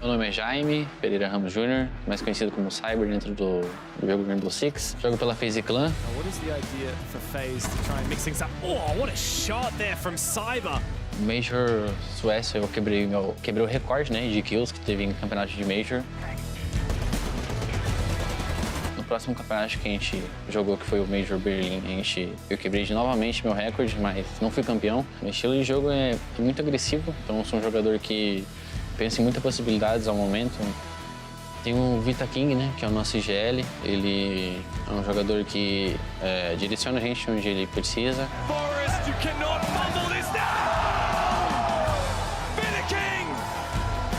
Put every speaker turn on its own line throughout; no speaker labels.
Meu nome é Jaime Pereira Ramos Jr., mais conhecido como Cyber dentro do jogo Rainbow Six. Jogo pela FaZe Clan.
What is the idea for FaZe to try and mix things up? Oh, what a shot there from Cyber!
Major Suécia, eu quebrei o recorde, né, de kills que teve em campeonato de Major. No próximo campeonato que a gente jogou, que foi o Major Berlim, eu quebrei novamente meu recorde, mas não fui campeão. Meu estilo de jogo é muito agressivo, então eu sou um jogador que pensa em muitas possibilidades ao momento. Tem o Vita King, né, que é o nosso IGL. Ele é um jogador que direciona a gente onde ele precisa.
Forrest, you cannot fumble this down! Vita King!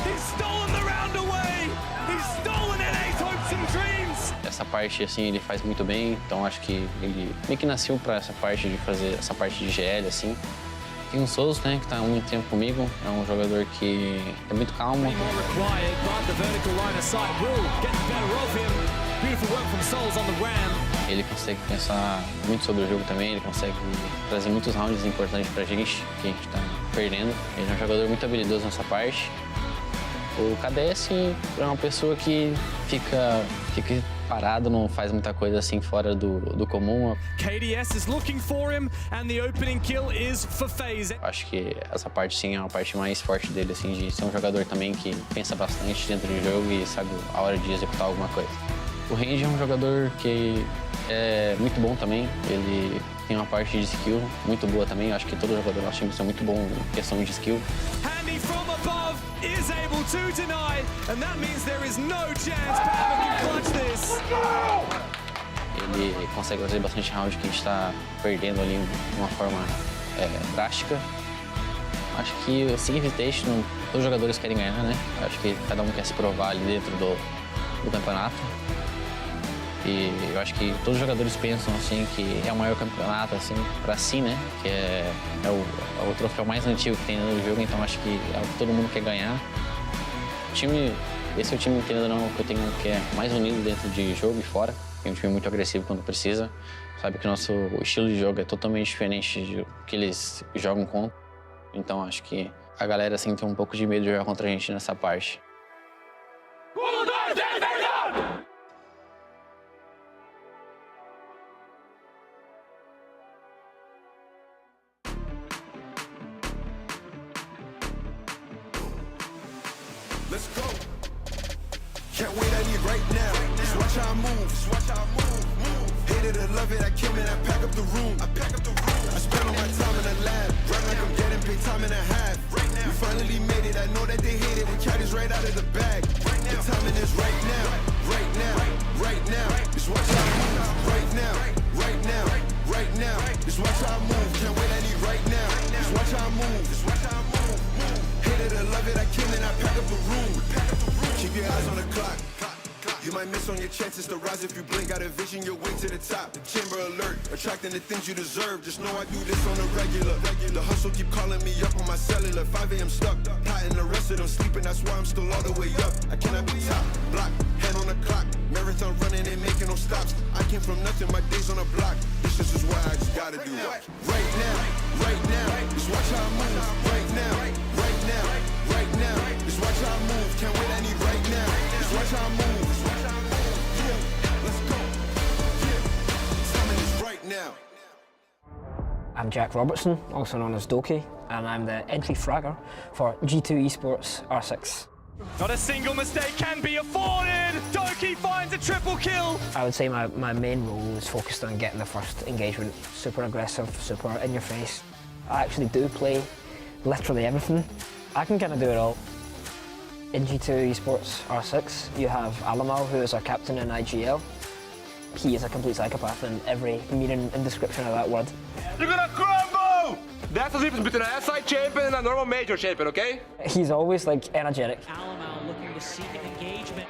He's stolen the round away! He's stolen NA's hopes and dreams!
Essa parte, assim, ele faz muito bem, então acho que ele meio que nasceu para essa parte de fazer essa parte de IGL, assim. Tem o Souls, né, que está há muito tempo comigo, é um jogador que é muito calmo. Ele consegue pensar muito sobre o jogo também, ele consegue trazer muitos rounds importantes pra gente, que a gente tá perdendo. Ele é um jogador muito habilidoso nessa parte. O KDS é uma pessoa que fica parado, não faz muita coisa assim fora do comum.
KDS is looking for him and the opening kill is for FaZe.
Acho que essa parte sim é uma parte mais forte dele, assim, de ser um jogador também que pensa bastante dentro do jogo e sabe a hora de executar alguma coisa. O Range é um jogador que é muito bom também, ele tem uma parte de skill muito boa também. Acho que todo jogador do nosso time é muito bom em questão de skill.
Handy from above is able to deny, and that means there is no chance Pava can clutch this.
Ele consegue fazer bastante round que a gente está perdendo ali de uma forma drástica. Acho que o Invitational, todos os jogadores querem ganhar, né? Acho que cada um quer se provar ali dentro do campeonato. E eu acho que todos os jogadores pensam assim que é o maior campeonato assim para si, né? Que é o troféu mais antigo que tem no jogo, então acho que é o que todo mundo quer ganhar. Esse é o time, querendo ou não, que eu tenho, que é mais unido dentro de jogo e fora. É um time muito agressivo quando precisa. Sabe que o nosso estilo de jogo é totalmente diferente do que eles jogam contra. Então acho que a galera assim tem um pouco de medo de jogar contra a gente nessa parte.
Let's go. Can't wait, I need right now. Just watch how I move. Just watch how I move. Hate it or love it, I kill it, I pack up the room. I spend all my time in the lab. Right like I'm getting paid time and a half. Right now. We finally made it. I know that they hate it. We carry this right out of the bag. Right now. The timing is right now. Right now. Right now. Just watch how I move. Right now. Right now. Right now. Just watch how I move. Can't wait, I need right now. Just watch how I move. Just watch how I move. Hate it or love it, I kill it, I pack up the room. Keep your eyes on the clock. You might miss on your chances to rise if you blink. Got a vision, your way to the top. The chamber alert, attracting the things you deserve. Just know I do this on a regular. The hustle keep calling me up on my cellular. 5 a.m. stuck, hot and the rest of them sleeping. That's why I'm still all the way up. I cannot be top, block, hand on the clock. Marathon running and making no stops. I came from nothing, my days on the block. This is what I just gotta do. Right now, right now. Just watch how I move. Right now, right now, right now. Just watch how I move. Can't wait, I need right now. Just watch how I move.
I'm Jack Robertson, also known as Doki, and I'm the entry fragger for G2 Esports R6.
Not a single mistake can be afforded! Doki finds a triple kill!
I would say my main role is focused on getting the first engagement. Super aggressive, super in your face. I actually do play literally everything. I can kind of do it all. In G2 Esports R6, you have Alamal, who is our captain in IGL. He is a complete psychopath in every meaning and description of that word.
You're gonna crumble! That's the difference between an SI champion and a normal major champion, okay?
He's always like energetic.
Alamal looking to seek an engagement.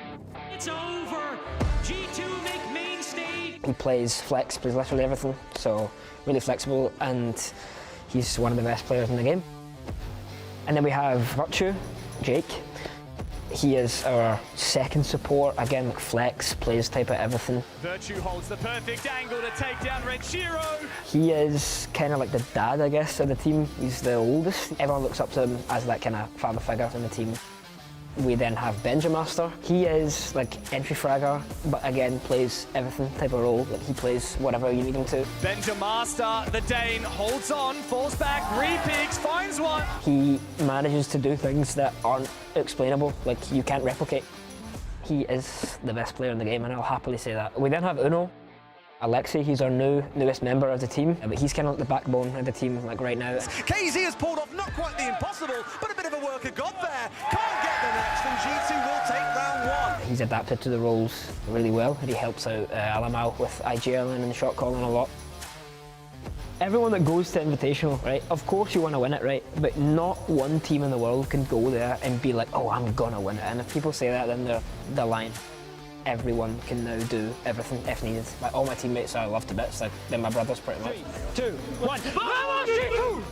It's over! G2 make main stage!
He plays flex, plays literally everything, so really flexible, and he's one of the best players in the game. And then we have Virtue, Jake. He is our second support, again like flex, plays type of everything.
Virtue holds the perfect angle to take down Red Shiro.
He is kind of like the dad, I guess, of the team. He's the oldest. Everyone looks up to him as that kind of father figure in the team. We then have Benjamaster. He is like entry fragger, but again plays everything type of role. Like he plays whatever you need him to.
Benjamaster, the Dane, holds on, falls back, re-peaks, finds one.
He manages to do things that aren't explainable, like you can't replicate. He is the best player in the game, and I'll happily say that. We then have Uno. Alexei, he's our newest member of the team, but he's kind of like the backbone of the team like right now.
KZ has pulled off not quite the impossible, but a bit of a work of God there. Can't get the next, and G2 will take round one.
He's adapted to the roles really well, and he helps out Alamau with IGL and shot calling a lot. Everyone that goes to Invitational, right, of course you want to win it, right, but not one team in the world can go there and be like, oh, I'm gonna win it. And if people say that, then they're lying. Everyone can now do everything if needed. Like, all my teammates I love to bits, like they're my brothers pretty much.
3, 2, 1. Vamos, G2!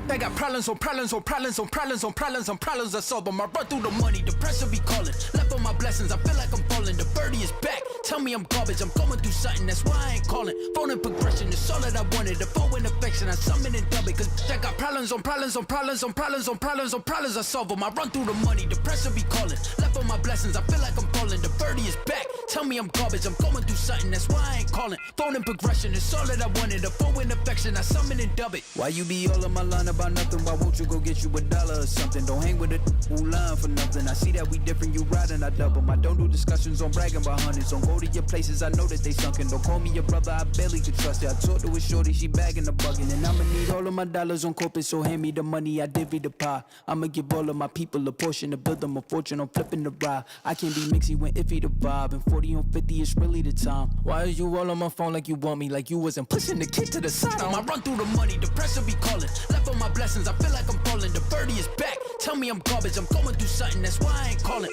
I got problems on problems on problems on problems on problems on problems I solve them. I run through the money, the pressure be calling. Left on my blessings, I feel like I'm falling. The birdie is back, tell me I'm garbage. I'm going through something, that's why I ain't calling. Phone and progression, it's all that I wanted. The phone and affection, I summon and dub it. Cause I got problems on problems on problems on problems on problems on problems I solve them. I run through the money, the pressure be calling. Left on my blessings, I feel like I'm falling. The birdie is back, tell me I'm garbage. I'm going through something, that's why I ain't calling. Phone and progression, it's all that I wanted. The phone and affection, I summon and dub it. Why you be all on my line about nothing? Why won't you go get you $1 or something? Don't hang with it who lying for nothing. I see that we different, you riding, I double. I don't do discussions on bragging about hundreds. Don't go to your places, I know that they sunken. Don't call me your brother, I barely could trust it. I talked to a shorty, she bagging the bugging. And I'ma need all of my dollars on corporate, so hand me the money, I divvy the pie. I'ma give all of my people a portion to build them a fortune. I'm flipping the ride. I can't be mixy when iffy the vibe. And 40 on 50 is really the time. Why are you all on my phone like you want me? Like you wasn't pushing the kid to the side. I run through the money, the pressure be calling. Left on my blessings, I feel like I'm falling. The birdie is back, tell me I'm garbage. I'm going through something, that's why I ain't calling.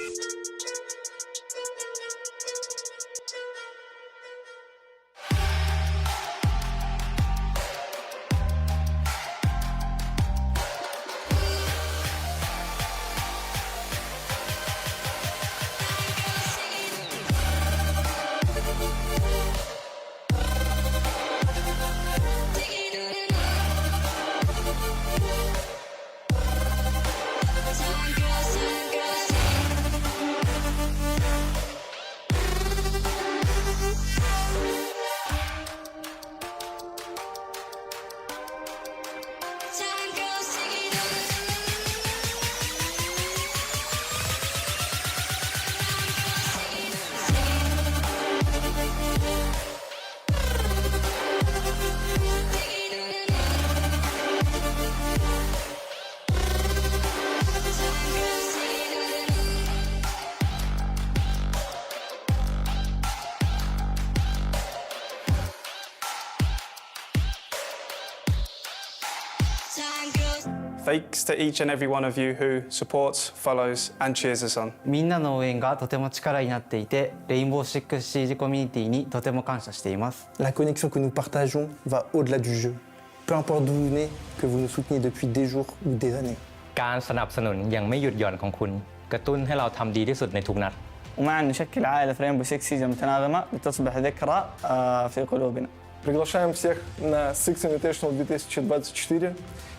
Thanks to each and every one of you who supports, follows and cheers us on.
みんなの応援がとても力になっていて、レインボーシックスシージコミュニティにとても感謝しています。
La connexion que nous partageons va au-delà du jeu. Peu importe d'où vous venez, que vous nous souteniez depuis des jours ou des années.
การสนับสนุนยังไม่หยุดหย่อนของคุณกระตุ้นให้เราทำดีที่สุดในทุกนัด
ومعا نشكل عائلة رينبو 6 سيجن متناغمة لتصبح ذكرى في قلوبنا.
Приглашаем всех на Six Invitational 2024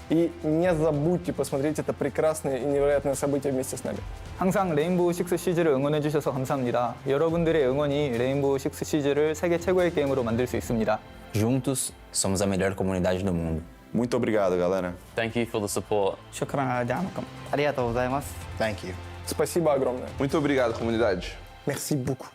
и не забудьте посмотреть это прекрасное и невероятное событие вместе с нами.
항상 레인보우 6 시즈를 응원해 주셔서 감사합니다. 여러분들의 응원이 레인보우 6 시즈를 세계 최고의 게임으로 만들 수 있습니다.
Juntos somos a melhor comunidade do mundo.
Muito obrigado, galera.
Thank you for the support.
شكرا على دعمكم.
ありがとうございます。
Thank you. Спасибо огромное.
Muito obrigado, comunidade.
Merci beaucoup.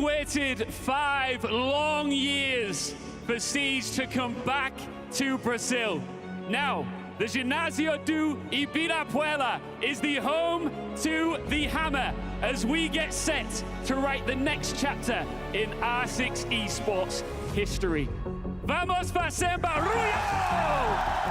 waited 5 long years for Siege to come back to Brazil. Now, the Ginásio do Ibirapuera is the home to the Hammer as we get set to write the next chapter in R6 Esports history. Vamos fazer barulho!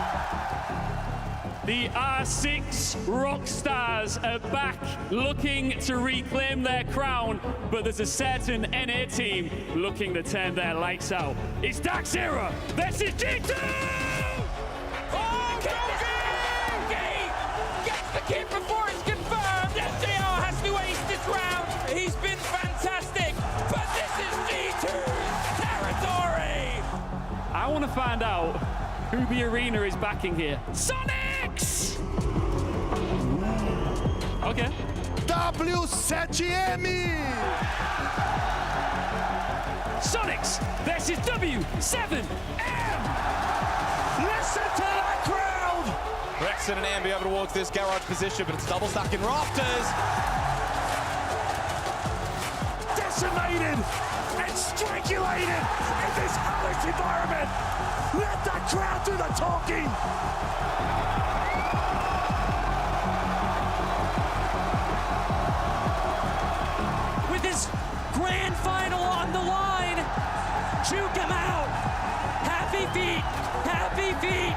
The R6 Rockstars are back looking to reclaim their crown, but there's a certain NA team looking to turn their lights out. It's Dark Zero versus G2!
Oh, gets the kick before it's confirmed. SJR has to ace this round. He's been fantastic, but this is G2's territory.
I want to find out who the arena is backing here. Sonics! Okay.
W7M!
Sonics versus W7M!
Listen to that crowd!
Rexon and Ambi over towards this garage position, but it's double stack in rafters.
Decimated and strangulated in this hellish environment. Let that crowd do the talking.
With his grand final on the line, juke him out. Happy feet, happy feet.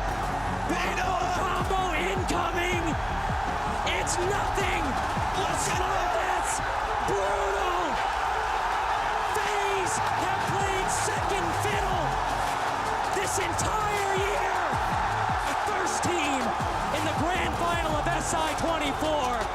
Combo incoming. It's nothing. Listen to this. Brutal. FaZe have played second fiddle this entire year. The first team in the grand final of SI24.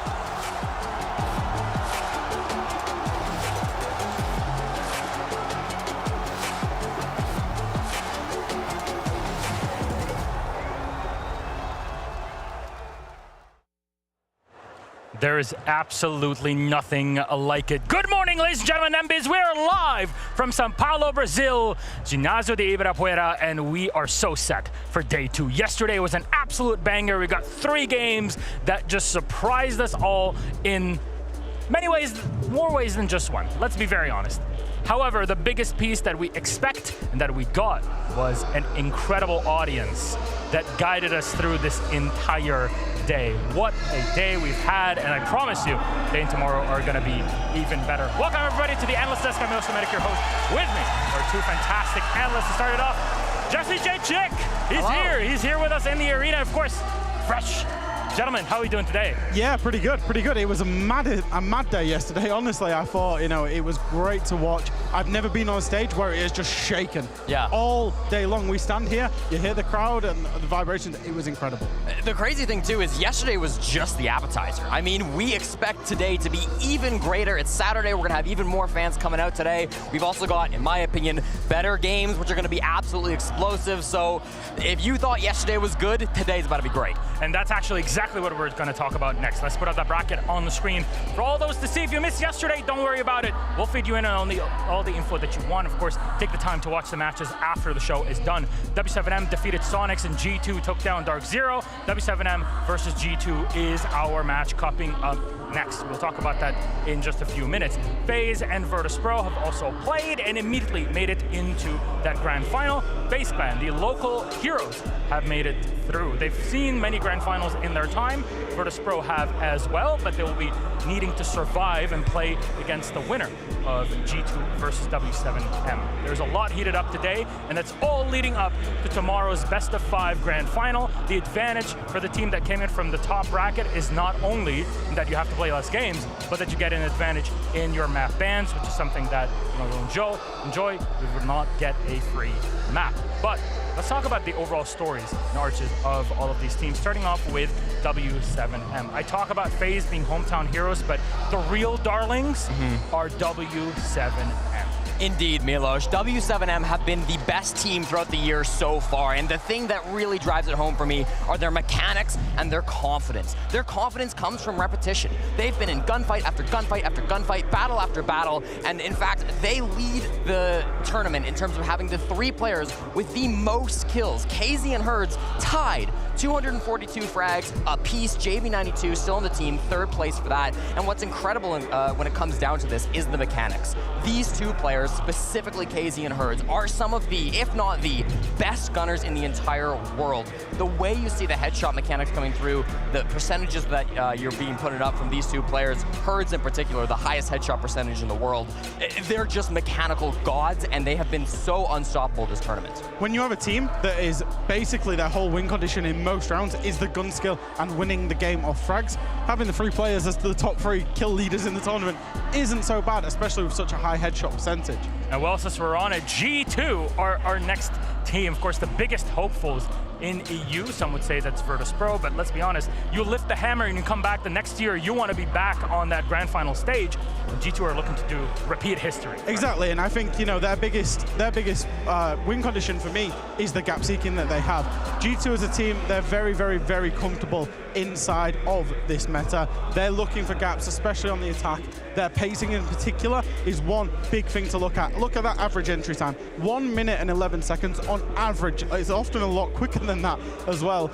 There is absolutely nothing like it. Good morning, ladies and gentlemen, MBs. We are live from São Paulo, Brazil, Ginásio de Ibirapuera, and we are so set for day 2. Yesterday was an absolute banger. We got 3 games that just surprised us all in many ways, more ways than just one. Let's be very honest. However, the biggest piece that we expect and that we got was an incredible audience that guided us through this entire day. What a day we've had, and I promise you, today and tomorrow are going to be even better. Welcome everybody to the Analyst Desk. I'm Milos Medic, your host. With me are 2 fantastic analysts. To start it off, Jesse J. Chick. He's here. He's here with us in the arena, of course. Fresh. Gentlemen, how are we doing today?
Yeah, pretty good, pretty good. It was a mad day yesterday. Honestly, I thought, it was great to watch. I've never been on a stage where it is just shaken.
Yeah.
All day long. We stand here, you hear the crowd and the vibrations. It was incredible.
The crazy thing, too, is yesterday was just the appetizer. I mean, we expect today to be even greater. It's Saturday. We're going to have even more fans coming out today. We've also got, in my opinion, better games, which are going to be absolutely explosive. So if you thought yesterday was good, today's about to be great.
And that's actually exactly what we're going to talk about next. Let's put up that bracket on the screen. For all those to see, if you missed yesterday, don't worry about it. We'll feed you in on all the info that you want. Of course, take the time to watch the matches after the show is done. W7M defeated Sonics and G2 took down Dark Zero. W7M versus G2 is our match coming up next. We'll talk about that in just a few minutes. FaZe and Virtus.pro have also played and immediately made it into that grand final. FaZe Clan, the local heroes, have made it through. They've seen many grand finals in their time. Virtus.pro have as well, but they will be needing to survive and play against the winner of G2 versus W7M. There's a lot heated up today, and that's all leading up to tomorrow's best of 5 grand final. The advantage for the team that came in from the top bracket is not only that you have to play less games, but that you get an advantage in your map bans, which is something that you'll enjoy. We would not get a free map. But let's talk about the overall stories and arches of all of these teams, starting off with W7M. I talk about FaZe being hometown heroes, but the real darlings are W7M.
Indeed, Milos. W7M have been the best team throughout the year so far, and the thing that really drives it home for me are their mechanics and their confidence. Their confidence comes from repetition. They've been in gunfight after gunfight after gunfight, battle after battle, and in fact, they lead the tournament in terms of having the 3 players with the most kills. KZ and Herds tied, 242 frags apiece. JV92 still on the team, 3rd place for that. And what's incredible when it comes down to this is the mechanics. These 2 players, specifically KZ and Herds, are some of the, if not the, best gunners in the entire world. The way you see the headshot mechanics coming through, the percentages that you're being putting up from these 2 players, Herds in particular, the highest headshot percentage in the world, they're just mechanical gods, and they have been so unstoppable this tournament.
When you have a team that is basically their whole win condition in most rounds is the gun skill and winning the game off frags, having the 3 players as the top 3 kill leaders in the tournament isn't so bad, especially with such a high headshot percentage.
And well, since we're on it, G2 are our next team. Of course, the biggest hopefuls in EU. Some would say that's Virtus Pro, but let's be honest, you lift the hammer and you come back the next year, you want to be back on that grand final stage. And G2 are looking to do repeat history.
Exactly, and I think, you know, their biggest win condition for me is the gap seeking that they have. G2 as a team, they're very, very, very comfortable inside of this meta. They're looking for gaps, especially on the attack. Their pacing in particular is one big thing to look at. Look at that average entry time, 1 minute and 11 seconds on average. It's often a lot quicker than that as well.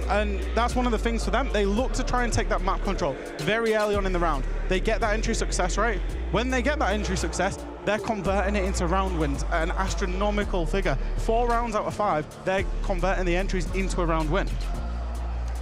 And that's one of the things for them. They look to try and take that map control very early on in the round. They get that entry success rate. When they get that entry success, they're converting it into round wins at an astronomical figure. 4 rounds out of 5, they're converting the entries into a round win.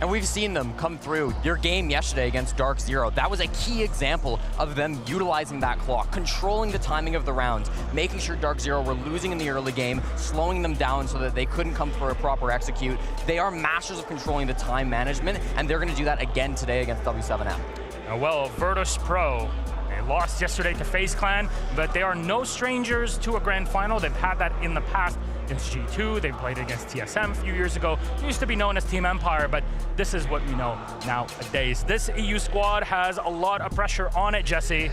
And we've seen them come through. Your game yesterday against Dark Zero, that was a key example of them utilizing that clock, controlling the timing of the rounds, making sure Dark Zero were losing in the early game, slowing them down so that they couldn't come for a proper execute. They are masters of controlling the time management, and they're going to do that again today against W7M.
Well, Virtus Pro, they lost yesterday to FaZe Clan, but they are no strangers to a grand final. They've had that in the past. Against G2, they played against TSM a few years ago. It used to be known as Team Empire, but this is what we know nowadays. This EU squad has a lot of pressure on it, Jesse.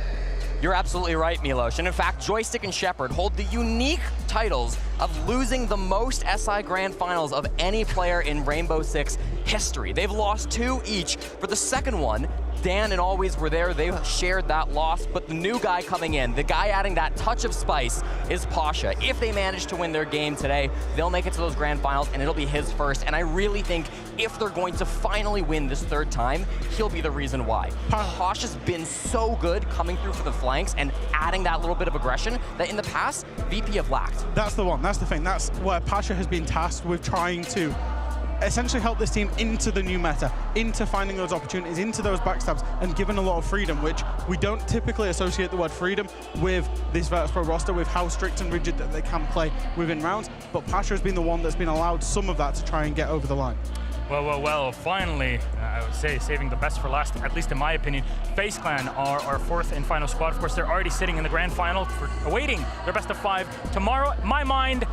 You're absolutely right, Milos. And in fact, Joystick and Shepard hold the unique titles of losing the most SI Grand Finals of any player in Rainbow Six history. They've lost 2 each. For the second one, Dan and Always were there. They shared that loss, but the new guy coming in, the guy adding that touch of spice, is Pasha. If they manage to win their game today, they'll make it to those grand finals, and it'll be his first. And I really think if they're going to finally win this 3rd time, he'll be the reason why. Pasha's been so good coming through for the flanks and adding that little bit of aggression that in the past, VP have lacked.
That's the one, that's the thing. That's where Pasha has been tasked with trying to essentially help this team into the new meta, into finding those opportunities, into those backstabs, and given a lot of freedom, which we don't typically associate the word freedom with this Virtus Pro roster, with how strict and rigid that they can play within rounds. But Pasha has been the one that's been allowed some of that to try and get over the line.
Well, finally, I would say saving the best for last, at least in my opinion, FaZe Clan are our 4th and final squad. Of course, they're already sitting in the grand final for awaiting their best of 5 tomorrow. My mind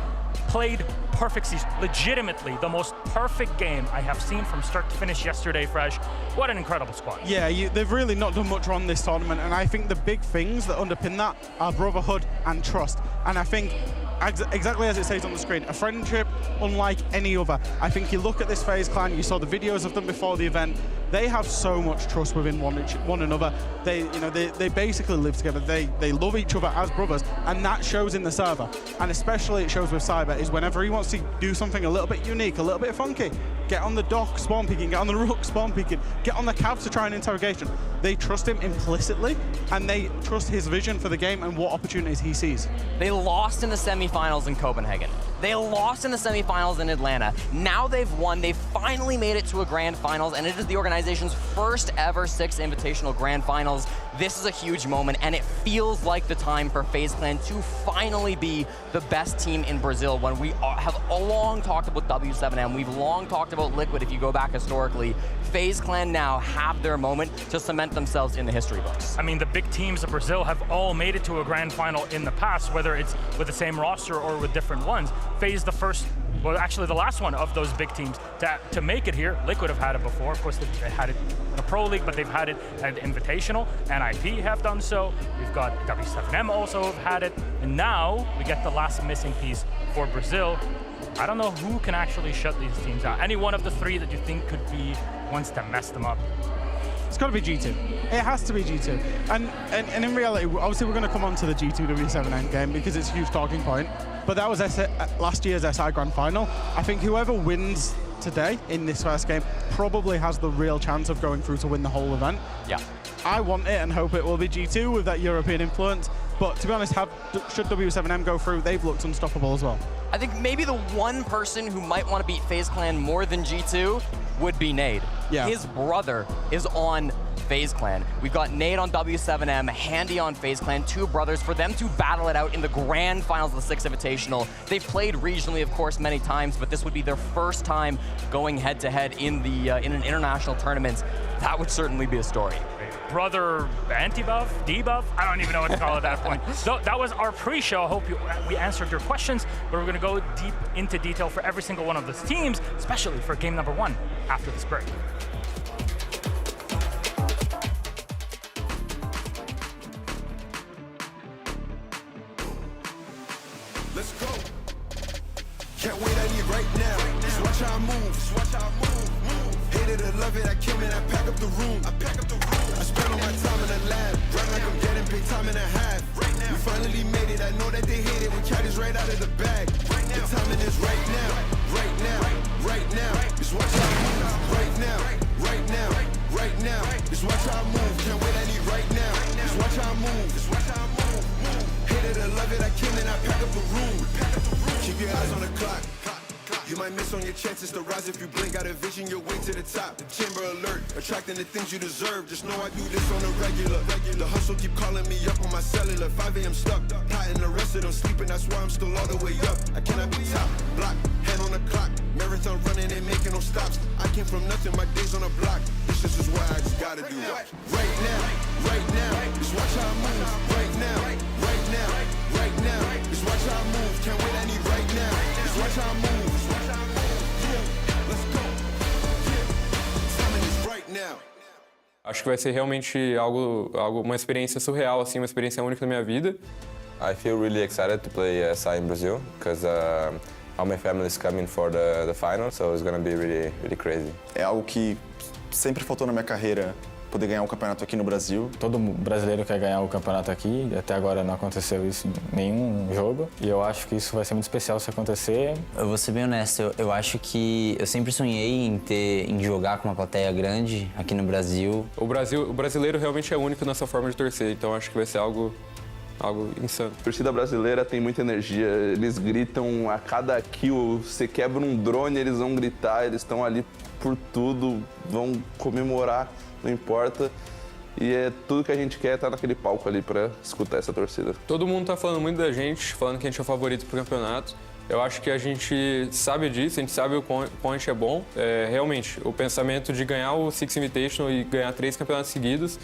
played perfect season, legitimately the most perfect game I have seen from start to finish yesterday, Fresh. What an incredible squad.
Yeah, they've really not done much wrong this tournament, and I think the big things that underpin that are brotherhood and trust. And I think exactly as it says on the screen, a friendship unlike any other. I think you look at this FaZe Clan, you saw the videos of them before the event, they have so much trust within one another. They basically live together. They love each other as brothers, and that shows in the server. And especially it shows with Cyber, is whenever he wants to do something a little bit unique, a little bit funky, get on the dock spawn peeking, get on the rook spawn peeking, get on the cav to try an interrogation. They trust him implicitly, and they trust his vision for the game and what opportunities he sees.
They lost in the semifinals in Copenhagen. They lost in the semifinals in Atlanta. Now they've won. They've finally made it to a grand finals, and it is the organization's first ever 6 invitational grand finals. This is a huge moment, and it feels like the time for FaZe Clan to finally be the best team in Brazil. When we have long talked about W7M, we've long talked about Liquid if you go back historically. FaZe Clan now have their moment to cement themselves in the history books.
I mean, the big teams of Brazil have all made it to a grand final in the past, whether it's with the same roster or with different ones. FaZe the first well, actually the last one of those big teams to make it here. Liquid have had it before. Of course, they had it in the Pro League, but they've had it at Invitational. NIP have done so. We've got W7M also have had it. And now we get the last missing piece for Brazil. I don't know who can actually shut these teams out. Any one of the three that you think could be ones to mess them up?
It's got to be G2. It has to be G2. And in reality, obviously we're going to come on to the G2 W7N game because it's a huge talking point. But that was last year's SI Grand Final. I think whoever wins today in this first game probably has the real chance of going through to win the whole event.
Yeah.
I want it and hope it will be G2 with that European influence. But to be honest, should W7M go through, they've looked unstoppable as well.
I think maybe the one person who might want to beat FaZe Clan more than G2 would be Nade.
Yeah.
His brother is on FaZe Clan. We've got Nade on W7M, Handy on FaZe Clan, two brothers, for them to battle it out in the grand finals of the Six Invitational. They've played regionally, of course, many times, but this would be their first time going head-to-head in in an international tournament. That would certainly be a story.
Brother anti-buff, debuff, I don't even know what to call it at that point. So that was our pre-show. I hope we answered your questions, but we're going to go deep into detail for every single one of those teams, especially for game number 1 after this break.
Let's go. Can't wait, I need right now. Just watch how I move. Just watch how I move. Hate it or love it, I kill it, I pack up the room. I spend all my time in the lab. Grind like I'm getting paid time and a half. We finally made it. I know that they hate it when cat is right out of the bag. The timing is right now. Right now. Right now. Just watch how I move. Right now. Right now. Right now. Just watch how I move. Can't wait, I need right now. Just watch how I move. Just watch how I move. Hate it or love it, I kill it, I pack up the room. Keep your eyes on the clock. You might miss on your chances to rise if you blink. Got a vision, your way to the top. The chamber alert, attracting the things you deserve. Just know I do this on a regular. The hustle keep calling me up on my cellular. 5 a.m. stuck, hot and the rest of them sleeping. That's why I'm still all the way up. I cannot be top, block, hand on the clock. Marathon running, ain't making no stops. I came from nothing, my days on the block. This is what I just gotta do. Right now, right now. Just watch how I move. Right now, right now, right now. Just watch how I move. Can't wait, I need right now. Just watch how I move.
Acho que vai ser realmente uma experiência surreal, assim, uma experiência única na minha vida.
I feel really excited to play SI in Brazil because all my family is coming for the final, so it's gonna be really, really crazy.
É algo que sempre faltou na minha carreira, poder ganhar um campeonato aqui no Brasil.
Todo brasileiro quer ganhar o campeonato aqui, até agora não aconteceu isso em nenhum jogo, e eu acho que isso vai ser muito especial se acontecer.
Eu vou ser bem honesto, eu acho que eu sempre sonhei em jogar com uma plateia grande aqui no Brasil.
O brasileiro realmente é único nessa forma de torcer, então acho que vai ser algo insano.
A torcida brasileira tem muita energia, eles gritam a cada kill, você quebra um drone, eles vão gritar, eles estão ali por tudo, vão comemorar. Não importa. E é tudo que a gente quer estar naquele palco ali para escutar essa torcida.
Todo mundo tá falando muito da gente, falando que a gente é o favorito pro campeonato. Eu acho que a gente sabe disso, a gente sabe o quão a gente é bom. Realmente, o pensamento de ganhar o Six Invitational e ganhar 3 campeonatos seguidos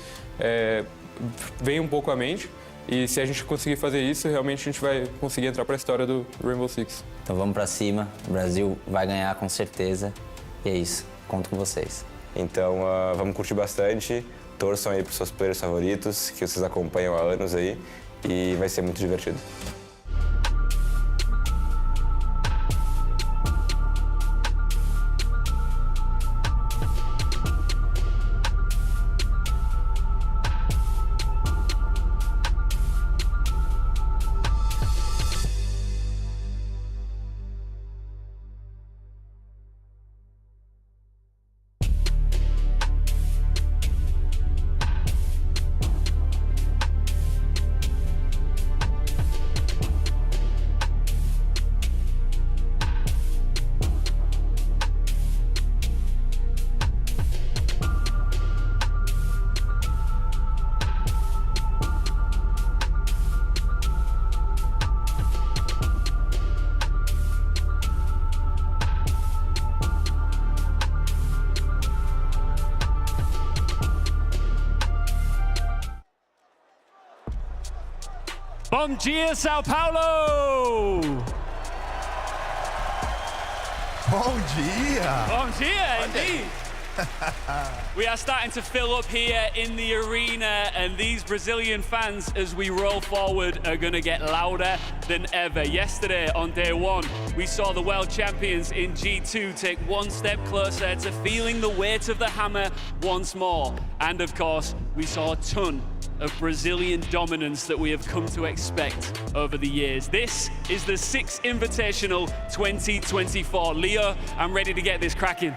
vem um pouco à mente. E se a gente conseguir fazer isso, realmente a gente vai conseguir entrar para a história do Rainbow Six.
Então vamos para cima, o Brasil vai ganhar com certeza. E é isso, conto com vocês. Então, vamos curtir bastante, torçam aí pros seus players favoritos, que vocês acompanham há anos aí, e vai ser muito divertido.
Bom dia, Sao Paulo!
Bom dia!
Bom dia, indeed. We are starting to fill up here in the arena, and these Brazilian fans, as we roll forward, are going to get louder than ever. Yesterday, on day one, we saw the world champions in G2 take one step closer to feeling the weight of the hammer once more. And of course, we saw a ton of Brazilian dominance that we have come to expect over the years. This is the 6th Invitational 2024. Leo, I'm ready to get this cracking.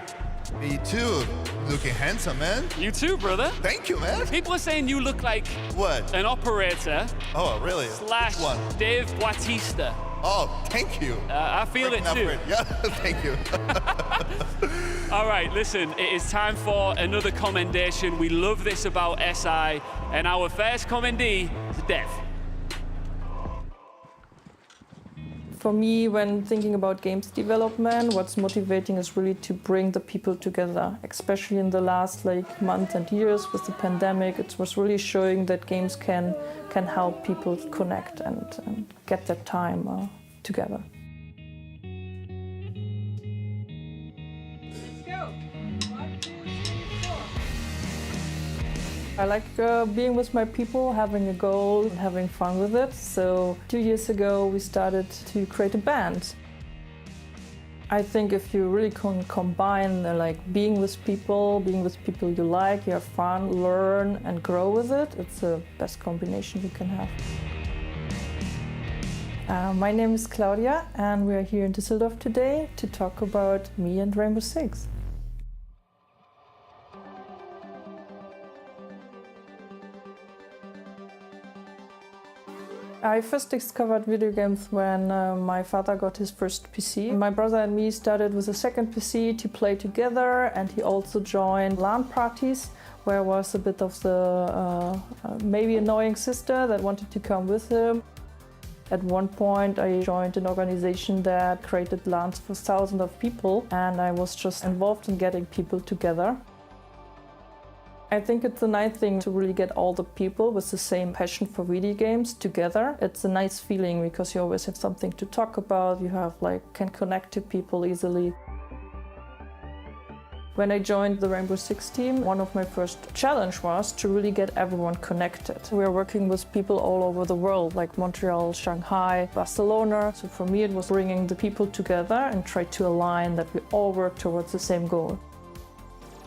Me too. Looking handsome, man.
You too, brother.
Thank you, man.
People are saying you look like
what?
An operator.
Oh, really?
Slash
one?
Dave Bautista.
Oh, thank you.
I feel it too.
Yeah, thank you.
All right, listen, it is time for another commendation. We love this about SI, and our first commendee is Dev.
For me, when thinking about games development, what's motivating is really to bring the people together, especially in the last months and years with the pandemic. It was really showing that games can help people connect and get that time together. I like being with my people, having a goal, and having fun with it. So 2 years ago, we started to create a band. I think if you really can combine being with people you like, you have fun, learn and grow with it, it's the best combination you can have. My name is Claudia, and we are here in Düsseldorf today to talk about me and Rainbow Six. I first discovered video games when my father got his first PC. My brother and me started with a second PC to play together, and he also joined LAN parties, where I was a bit of the maybe annoying sister that wanted to come with him. At one point I joined an organization that created LANs for thousands of people, and I was just involved in getting people together. I think it's a nice thing to really get all the people with the same passion for video games together. It's a nice feeling because you always have something to talk about, you have can connect to people easily. When I joined the Rainbow Six team, one of my first challenge was to really get everyone connected. We are working with people all over the world, like Montreal, Shanghai, Barcelona. So for me it was bringing the people together and try to align that we all work towards the same goal.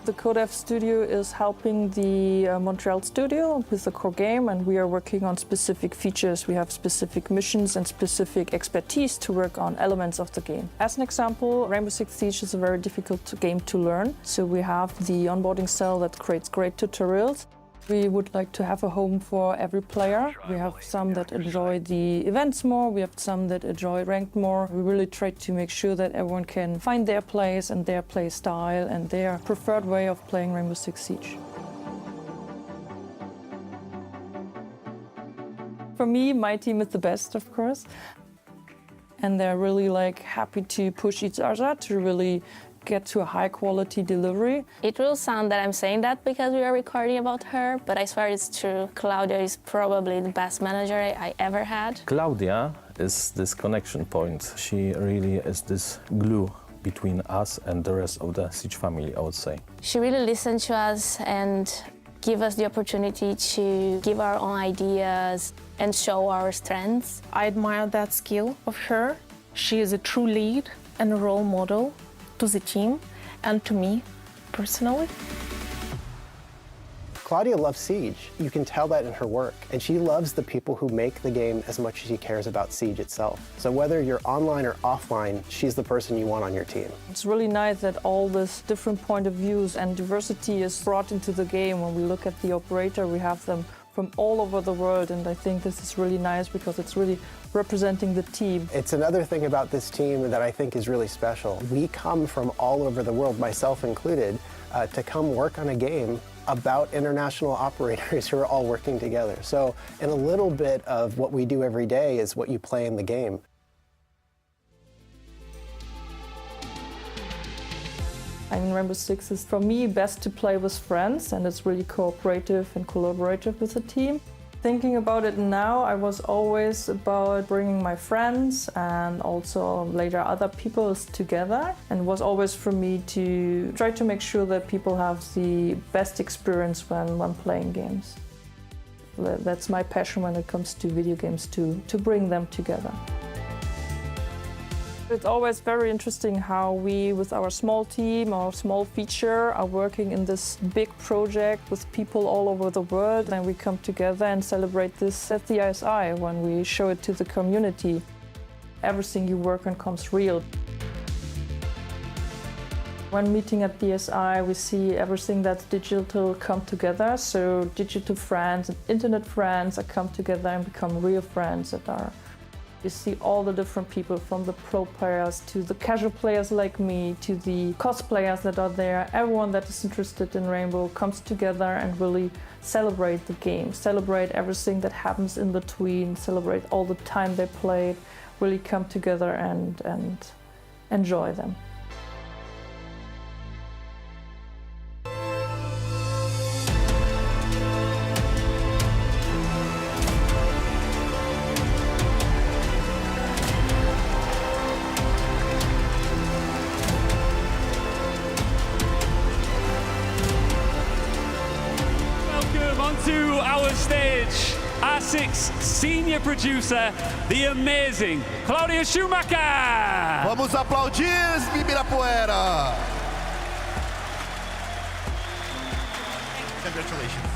The CodeF studio is helping the Montreal studio with the core game, and we are working on specific features. We have specific missions and specific expertise to work on elements of the game. As an example, Rainbow Six Siege is a very difficult game to learn, so we have the onboarding cell that creates great tutorials. We would like to have a home for every player. We have some that enjoy the events more, we have some that enjoy ranked more. We really try to make sure that everyone can find their place and their play style and their preferred way of playing Rainbow Six Siege. For me, my team is the best, of course. And they're really happy to push each other to really get to a high-quality delivery.
It will sound that I'm saying that because we are recording about her, but I swear it's true. Claudia is probably the best manager I ever had.
Claudia is this connection point. She really is this glue between us and the rest of the Siege family, I would say.
She really listened to us and give us the opportunity to give our own ideas and show our strengths.
I admire that skill of her. She is a true lead and a role model to the team and to me personally.
Claudia loves Siege. You can tell that in her work. And she loves the people who make the game as much as she cares about Siege itself. So whether you're online or offline, she's the person you want on your team.
It's really nice that all this different point of views and diversity is brought into the game. When we look at the operator, we have them from all over the world, and I think this is really nice because it's really representing the team.
It's another thing about this team that I think is really special. We come from all over the world, myself included, to come work on a game about international operators who are all working together. So, and a little bit of what we do every day is what you play in the game.
I mean, Rainbow Six is, for me, best to play with friends, and it's really cooperative and collaborative with the team. Thinking about it now, I was always about bringing my friends and also later other people together, and it was always for me to try to make sure that people have the best experience when playing games. That's my passion when it comes to video games, to bring them together. It's always very interesting how we, with our small team or small feature, are working in this big project with people all over the world, and we come together and celebrate this at the ISI when we show it to the community. Everything you work on comes real. When meeting at the ISI, we see everything that's digital come together, so digital friends and internet friends are come together and become real friends that are. You see all the different people, from the pro players to the casual players like me, to the cosplayers that are there. Everyone that is interested in Rainbow comes together and really celebrate the game, celebrate everything that happens in between, celebrate all the time they played, really come together and enjoy them.
To our stage, R6 senior producer, the amazing Claudia Schumacher.
Vamos aplaudir Ibirapuera. Congratulations.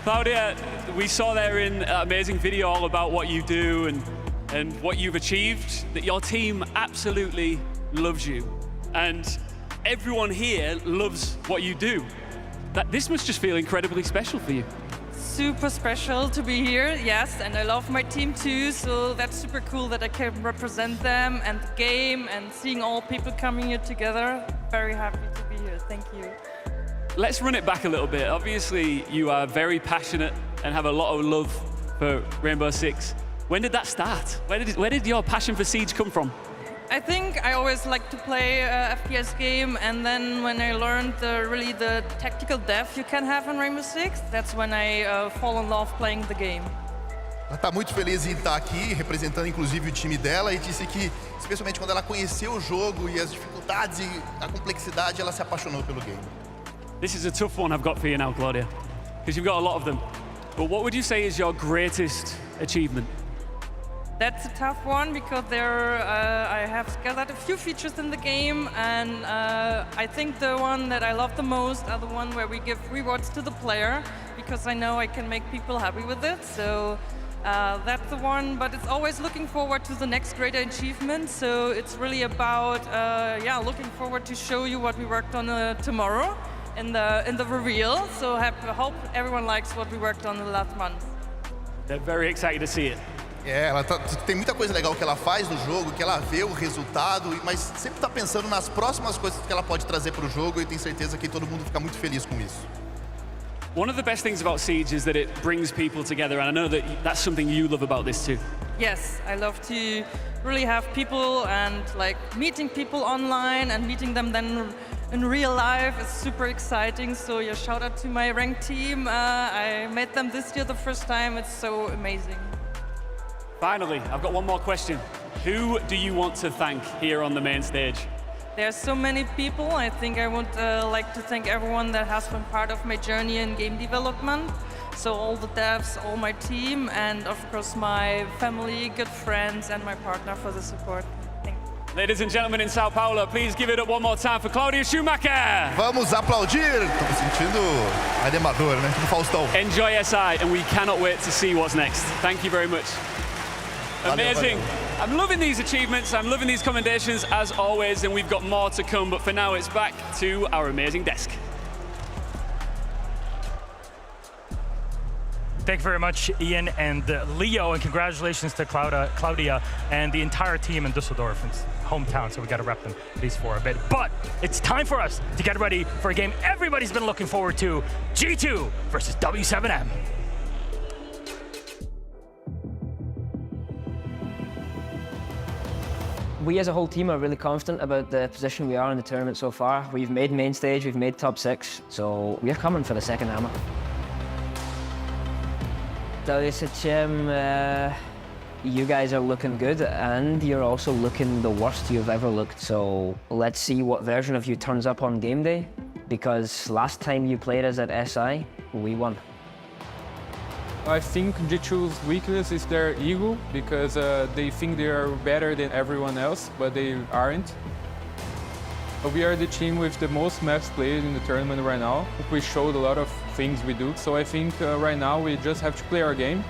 Claudia, we saw there in an amazing video all about what you do and what you've achieved, that your team absolutely loves you. And everyone here loves what you do. This must just feel incredibly special for you.
Super special to be here, yes, and I love my team too, so that's super cool that I can represent them and the game and seeing all people coming here together. Very happy to be here, thank you.
Let's run it back a little bit. Obviously, you are very passionate and have a lot of love for Rainbow Six. When did that start? Where did your passion for Siege come from?
I think I always liked to play a FPS game, and then when I learned really the tactical depth you can have in Rainbow Six, that's when I fall in love playing the game.
Ela está muito feliz em estar aqui, representando inclusive o time dela, e disse que, especialmente quando ela conheceu o jogo e as dificuldades e a complexidade, ela se apaixonou pelo game.
This is a tough one I've got for you now, Claudia, because you've got a lot of them. But what would you say is your greatest achievement?
That's a tough one because I have gathered a few features in the game, and I think the one that I love the most are the one where we give rewards to the player, because I know I can make people happy with it. So that's the one, but it's always looking forward to the next greater achievement. So it's really about looking forward to show you what we worked on tomorrow in the reveal. So I hope everyone likes what we worked on the last month.
They're very excited to see it.
Ela tem muita coisa legal que ela faz no jogo, que ela vê o resultado, mas sempre está pensando nas próximas coisas que ela pode trazer para o jogo, e tenho certeza que todo mundo fica muito feliz com isso.
One of the best things about Siege is that it brings people together, and I know that that's something you love about this too.
Yes, I love to really have people and like meeting people online and meeting them then in real life is super exciting. So yeah, shout out to my ranked team. I met them this year the first time. It's so amazing.
Finally, I've got one more question. Who do you want to thank here on the main stage?
There's so many people. I think I would like to thank everyone that has been part of my journey in game development. So all the devs, all my team, and of course my family, good friends, and my partner for the support. Thank you.
Ladies and gentlemen in Sao Paulo, please give it up one more time for Claudia Schumacher.
Vamos aplaudir! Estamos sentindo animador, né? Tipo Faustão.
Enjoy SI, and we cannot wait to see what's next. Thank you very much. Amazing. I'm loving these achievements, I'm loving these commendations as always, and we've got more to come, but for now it's back to our amazing desk.
Thank you very much, Ian and Leo, and congratulations to Claudia and the entire team in Düsseldorf. It's hometown, so we got to rep them, these for a bit. But it's time for us to get ready for a game everybody's been looking forward to, G2 versus W7M.
We as a whole team are really confident about the position we are in the tournament so far. We've made main stage, we've made top 6, so we're coming for the second hammer. WSHM, you guys are looking good, and you're also looking the worst you've ever looked. So let's see what version of you turns up on game day, because last time you played us at SI, we won.
I think G2's weakness is their ego, because they think they are better than everyone else, but they aren't. We are the team with the most maps played in the tournament right now. We showed a lot of things we do, so I think right now we just have to play our game.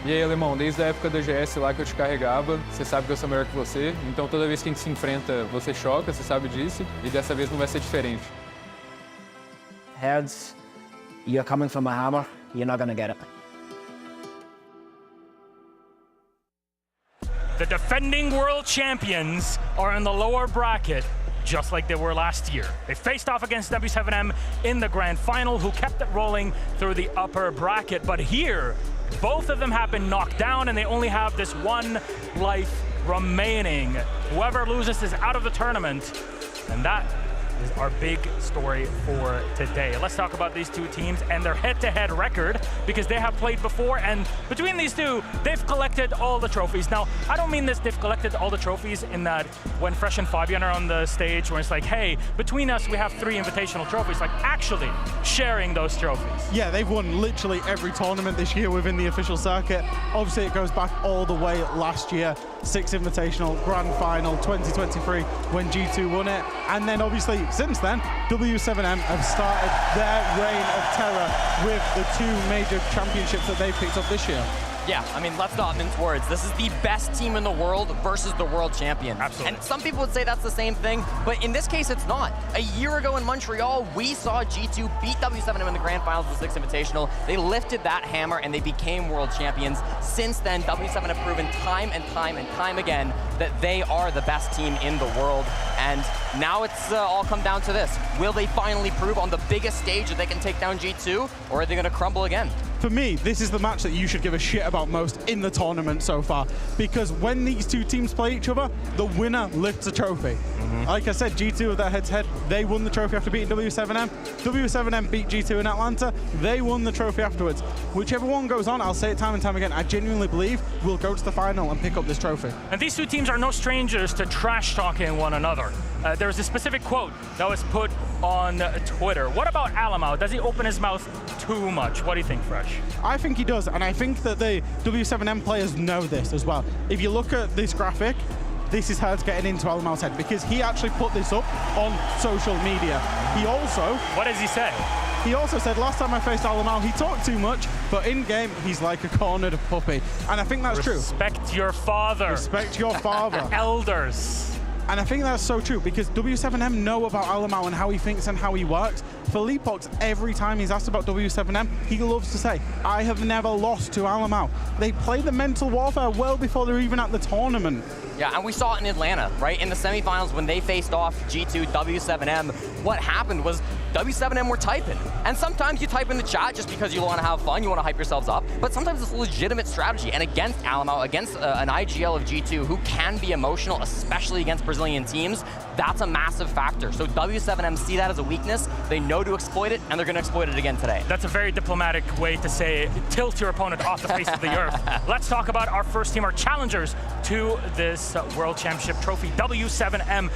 E aí, Alemão, desde a época da GS lá que eu te carregava, você sabe que eu sou melhor que você, então toda vez que a gente se enfrenta, você choca, você sabe disso, e dessa vez não vai ser diferente.
Herds, you're coming from a hammer, you're not gonna get it.
The defending world champions are in the lower bracket, just like they were last year. They faced off against W7M in the grand final, who kept it rolling through the upper bracket. But here, both of them have been knocked down, and they only have this one life remaining. Whoever loses is out of the tournament, and that is our big story for today. Let's talk about these two teams and their head-to-head record, because they have played before, and between these two, they've collected all the trophies. Now, I don't mean this, they've collected all the trophies in that when Fresh and Fabian are on the stage, where it's like, hey, between us, we have 3 invitational trophies, like actually sharing those trophies.
Yeah, they've won literally every tournament this year within the official circuit. Obviously, it goes back all the way last year, 6 invitational, grand final, 2023, when G2 won it. And then obviously, since then, W7M have started their reign of terror with the 2 major championships that they've picked up this year.
Yeah, I mean, let's not mince words. This is the best team in the world versus the world champion.
Absolutely.
And some people would say that's the same thing, but in this case, it's not. A year ago in Montreal, we saw G2 beat W7M in the grand finals of the 6th Invitational. They lifted that hammer and they became world champions. Since then, W7 have proven time and time and time again that they are the best team in the world. And now it's all come down to this. Will they finally prove on the biggest stage that they can take down G2, or are they going to crumble again?
For me, this is the match that you should give a shit about most in the tournament so far, because when these 2 teams play each other, the winner lifts a trophy. Like I said, G2 with their head-to-head, they won the trophy after beating W7M. W7M beat G2 in Atlanta, they won the trophy afterwards. Whichever one goes on, I'll say it time and time again, I genuinely believe we'll go to the final and pick up this trophy.
And these 2 teams are no strangers to trash-talking one another. There was a specific quote that was put on Twitter. What about Alamau? Does he open his mouth too much? What do you think, Fresh?
I think he does, and I think that the W7M players know this as well. If you look at this graphic, this is Herds getting into Alamau's head, because he actually put this up on social media. He also...
What does he say?
He also said, last time I faced Alamau, he talked too much, but in-game, he's like a cornered puppy. And I think that's true.
Respect your father.
Respect your father.
Elders.
And I think that's so true, because W7M know about Alamau and how he thinks and how he works. For Leapox, every time he's asked about W7M, he loves to say, I have never lost to Alamau. They play the mental warfare well before they're even at the tournament.
Yeah, and we saw it in Atlanta, right? In the semifinals when they faced off G2, W7M, what happened was W7M were typing. And sometimes you type in the chat just because you want to have fun, you want to hype yourselves up, but sometimes it's a legitimate strategy. And against Alamau, against an IGL of G2 who can be emotional, especially against Brazilian teams, that's a massive factor. So W7M see that as a weakness, they know to exploit it, and they're going to exploit it again today.
That's a very diplomatic way to say tilt your opponent off the face of the earth. Let's talk about our first team, our challengers to this World Championship trophy, W7M.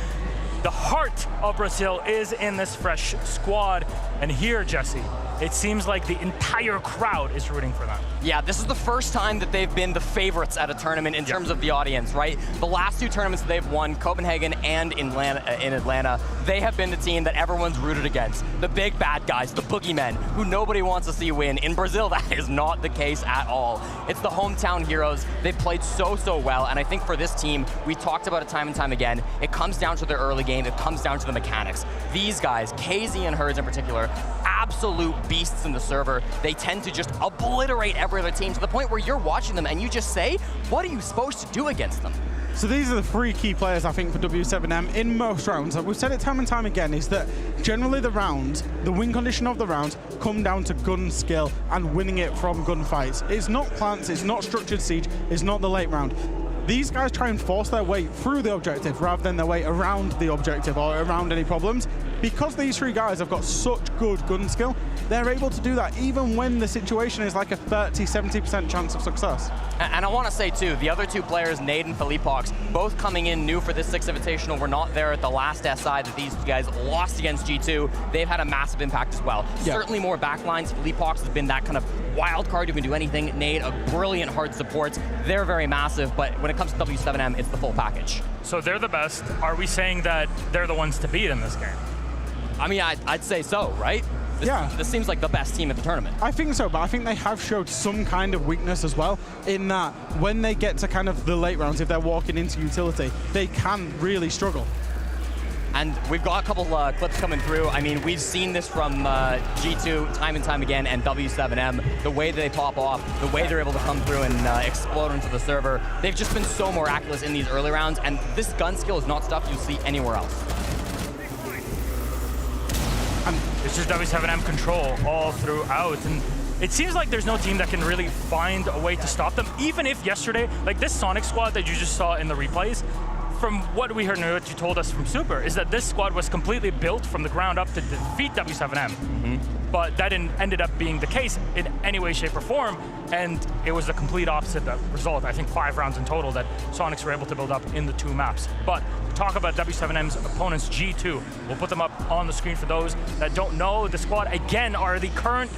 The heart of Brazil is in this Fresh squad. And here, Jesse, it seems like the entire crowd is rooting for them.
Yeah, this is the first time that they've been the favorites at a tournament in terms of the audience, right? The last 2 tournaments they've won, Copenhagen and in Atlanta, they have been the team that everyone's rooted against. The big bad guys, the boogeymen, who nobody wants to see win. In Brazil, that is not the case at all. It's the hometown heroes. They've played so well, and I think for this team, we talked about it time and time again, it comes down to their early game, it comes down to the mechanics. These guys, KZ and Herds in particular, absolute beasts in the server. They tend to just obliterate every other team to the point where you're watching them and you just say, what are you supposed to do against them?
So these are the 3 key players, I think, for W7M in most rounds. We've said it time and time again, is that generally the rounds, the win condition of the rounds, come down to gun skill and winning it from gunfights. It's not plants, it's not structured siege, it's not the late round. These guys try and force their way through the objective rather than their way around the objective or around any problems. because these three guys have got such good gun skill, they're able to do that even when the situation is like a 30-70% chance of success.
And I want to say too, the other two players, Nade and Felipox, both coming in new for this 6 Invitational, were not there at the last SI that these guys lost against G2. They've had a massive impact as well.
Yeah.
Certainly more backlines. Felipox has been that kind of wild card who can do anything. Nade, a brilliant hard support. They're very massive, but when it comes to W7M, it's the full package.
So they're the best. Are we saying that they're the ones to beat in this game?
I mean, I'd say so, right? This seems like the best team at the tournament.
I think so, but I think they have showed some kind of weakness as well, in that when they get to kind of the late rounds, if they're walking into utility, they can really struggle.
And we've got a couple clips coming through. I mean, we've seen this from G2 time and time again, and W7M, the way they pop off, the way they're able to come through and explode into the server. They've just been so miraculous in these early rounds, and this gun skill is not stuff you'll see anywhere else.
It's just W7M control all throughout, and it seems like there's no team that can really find a way to stop them, even if yesterday, like this Sonic squad that you just saw in the replays, from what we heard and what you told us from Super, is that this squad was completely built from the ground up to defeat W7M. But that ended up being the case in any way, shape, or form, and it was the complete opposite result. I think 5 rounds in total that Sonics were able to build up in the 2 maps. But to talk about W7M's opponents, G2, we'll put them up on the screen for those that don't know. The squad, again, are the current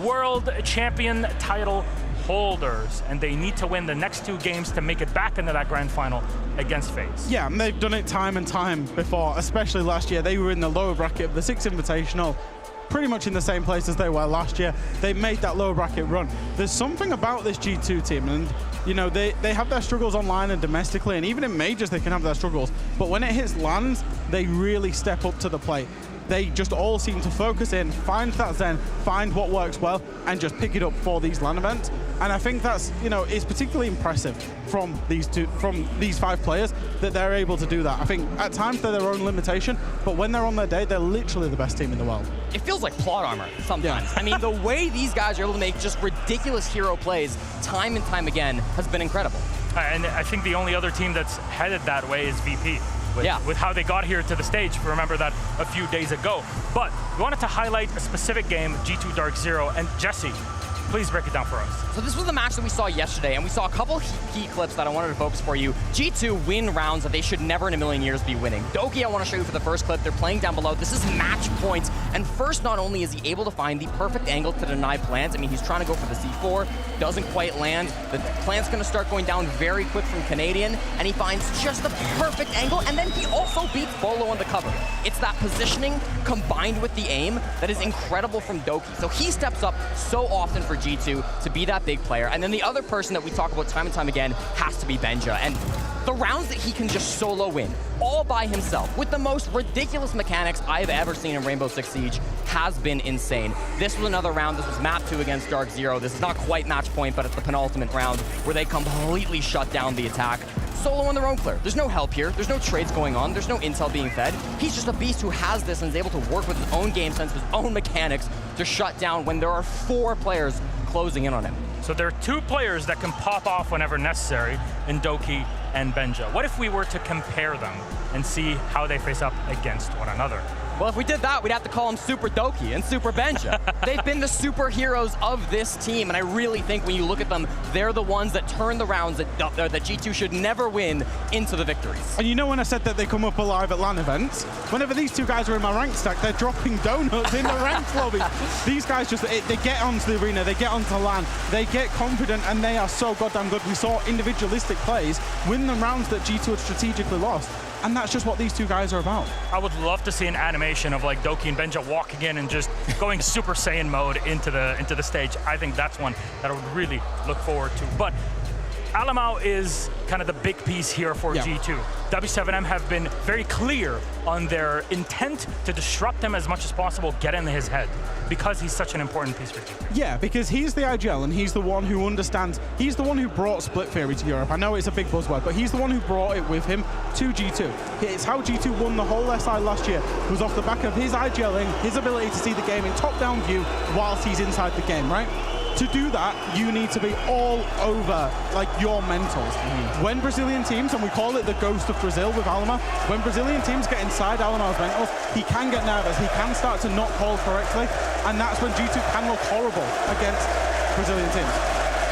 world champion title holders, and they need to win the next 2 games to make it back into that grand final against FaZe.
Yeah, and they've done it time and time before, especially last year. They were in the lower bracket of the 6 Invitational, pretty much in the same place as they were last year. They made that lower bracket run. There's something about this G2 team, and you know, they have their struggles online and domestically, and even in majors they can have their struggles, but when it hits lands, they really step up to the plate. They just all seem to focus in, find that zen, find what works well, and just pick it up for these LAN events. And I think that's, you know, it's particularly impressive from these 5 players that they're able to do that. I think at times they're their own limitation, but when they're on their day, they're literally the best team in the world.
It feels like plot armor sometimes. Yeah. I mean, the way these guys are able to make just ridiculous hero plays time and time again has been incredible.
And I think the only other team that's headed that way is VP. With how they got here to the stage. Remember that a few days ago. But we wanted to highlight a specific game, G2 Dark Zero, and Jesse, please break it down for us.
So this was the match that we saw yesterday, and we saw a couple key clips that I wanted to focus for you. G2 win rounds that they should never in a million years be winning. Doki, I want to show you for the first clip. They're playing down below. This is match points, and first, not only is he able to find the perfect angle to deny plants, I mean, he's trying to go for the C4, doesn't quite land. The plant's going to start going down very quick from Canadian, and he finds just the perfect angle, and then he also beats Bolo on the cover. It's that positioning combined with the aim that is incredible from Doki. So he steps up so often for G2 to be that big player. And then the other person that we talk about time and time again has to be Benja. And the rounds that he can just solo win, all by himself, with the most ridiculous mechanics I've ever seen in Rainbow Six Siege, has been insane. This was another round. This was map 2 against Dark Zero. This is not quite match point, but it's the penultimate round where they completely shut down the attack. Solo on their own clear. There's no help here. There's no trades going on. There's no intel being fed. He's just a beast who has this and is able to work with his own game sense, his own mechanics to shut down when there are 4 players closing in on him.
So there are 2 players that can pop off whenever necessary in Doki and Benja. What if we were to compare them and see how they face up against one another?
Well, if we did that, we'd have to call them Super Doki and Super Benja. They've been the superheroes of this team, and I really think when you look at them, they're the ones that turn the rounds that G2 should never win into the victories.
And you know when I said that they come up alive at LAN events? Whenever these 2 guys are in my rank stack, they're dropping donuts in the ranked lobby. These guys just, they get onto the arena, they get onto LAN, they get confident, and they are so goddamn good. We saw individualistic plays win the rounds that G2 had strategically lost. And that's just what these 2 guys are about.
I would love to see an animation of like Doki and Benja walking in and just going Super Saiyan mode into the stage. I think that's one that I would really look forward to. But Alamau is kind of the big piece here for G2. W7M have been very clear on their intent to disrupt him as much as possible, get in his head, because he's such an important piece for G2.
Yeah, because he's the IGL and he's the one who understands, he's the one who brought Split Theory to Europe. I know it's a big buzzword, but he's the one who brought it with him to G2. It's how G2 won the whole SI last year. It was off the back of his IGLing, his ability to see the game in top-down view whilst he's inside the game, right? To do that, you need to be all over like your mentals. When Brazilian teams, and we call it the ghost of Brazil with Alma, when Brazilian teams get inside Alma's mentals, he can get nervous, he can start to not call correctly, and that's when G2 can look horrible against Brazilian teams.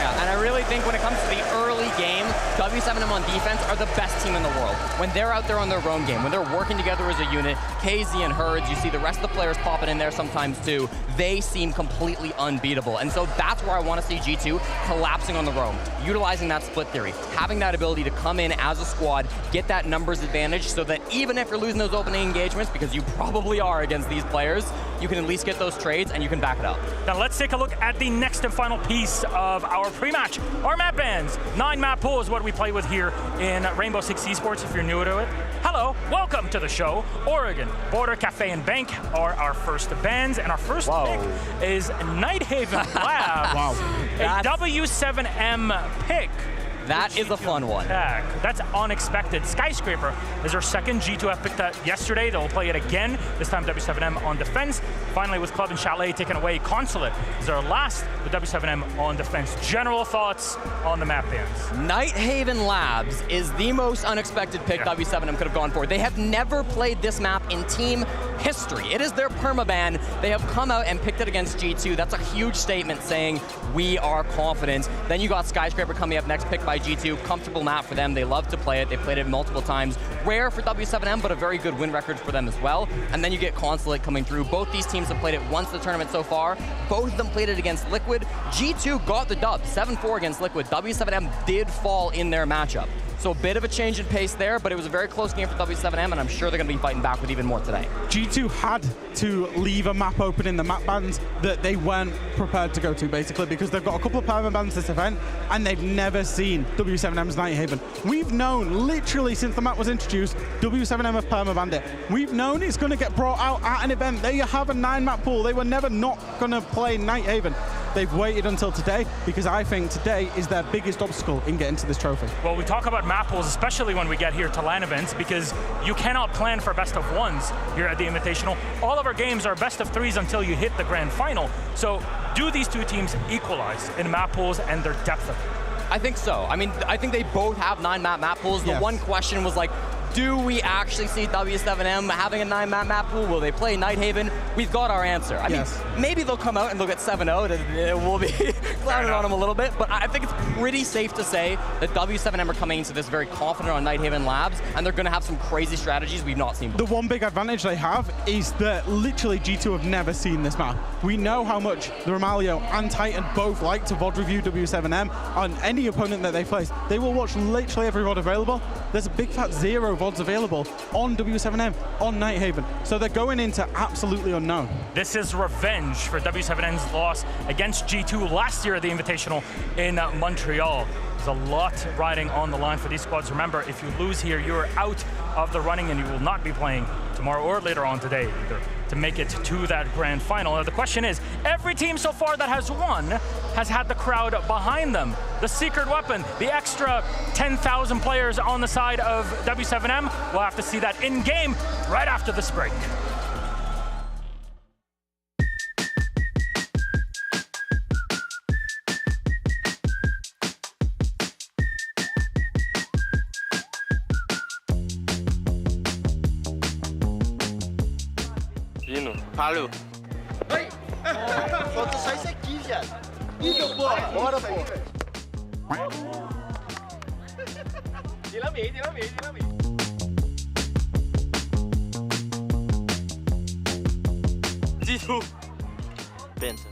Yeah, and I really think when it comes to the early game, W7M on defense are the best team in the world. When they're out there on their own game, when they're working together as a unit, KZ and Herds, you see the rest of the players popping in there sometimes too, they seem completely unbeatable. And so that's where I want to see G2 collapsing on the roam, utilizing that split theory, having that ability to come in as a squad, get that numbers advantage so that even if you're losing those opening engagements, because you probably are against these players, you can at least get those trades and you can back it up.
Now let's take a look at the next and final piece of our pre-match. Our map bans. 9 map pool is what we play with here in Rainbow Six Esports if you're new to it. Hello, welcome to the show. Oregon, Border, Cafe, and Bank are our first bans, and our first pick is Nighthaven Labs. A W7M pick.
That is a fun one.
That's unexpected. Skyscraper is our second. G2F picked that yesterday. They'll play it again, this time W7M on defense. Finally, with Club and Chalet taken away, Consulate is our last with W7M on defense. General thoughts on the map bans?
Nighthaven Labs is the most unexpected pick W7M could have gone for. They have never played this map in team history. It is their permaban. They have come out and picked it against G2. That's a huge statement saying we are confident. Then you got Skyscraper coming up next, picked by G2. Comfortable map for them. They love to play it. They played it multiple times. Rare for W7M, but a very good win record for them as well. And then you get Consulate coming through. Both these teams have played it once in the tournament so far. Both of them played it against Liquid. G2 got the dub, 7-4 against Liquid. W7M did fall in their matchup. So a bit of a change in pace there, but it was a very close game for W7M, and I'm sure they're going to be fighting back with even more today.
G2 had to leave a map open in the map bans that they weren't prepared to go to, basically, because they've got a couple of perma bans this event, and they've never seen W7M's Nighthaven. We've known, literally, since the map was introduced, W7M have perma banned it. We've known it's going to get brought out at an event. There you have a 9-map pool. They were never not going to play Nighthaven. They've waited until today because I think today is their biggest obstacle in getting to this trophy.
Well, we talk about map pools, especially when we get here to LAN events, because you cannot plan for best of ones here at the Invitational. All of our games are best of threes until you hit the grand final. So do these two teams equalize in map pools and their depth of it?
I think so. I mean, I think they both have 9-map map pools. The one question was like, do we actually see W7M having a 9-map map pool? Will they play Nighthaven? We've got our answer. I mean, maybe they'll come out and they'll get 7-0 and we'll be clowning on them a little bit, but I think it's pretty safe to say that W7M are coming into this very confident on Nighthaven Labs, and they're going to have some crazy strategies we've not seen before.
The one big advantage they have is that literally G2 have never seen this map. We know how much the Romalio and Titan both like to VOD review W7M on any opponent that they face. They will watch literally every VOD available. There's a big fat 0 VODs available on W7M, on Nighthaven. So they're going into absolutely unknown.
This is revenge for W7M's loss against G2 last year at the Invitational in Montreal. There's a lot riding on the line for these squads. Remember, if you lose here, you're out of the running and you will not be playing tomorrow or later on today either to make it to that grand final. Now the question is, every team so far that has won has had the crowd behind them. The secret weapon, the extra 10,000 players on the side of W7M. We'll have to see that in game right after this break.
Falou. Oi! Falta só isso aqui, viado. Ih, porra! Bora, porra! Tira meio, tira meio, tira meio. G2. Penta.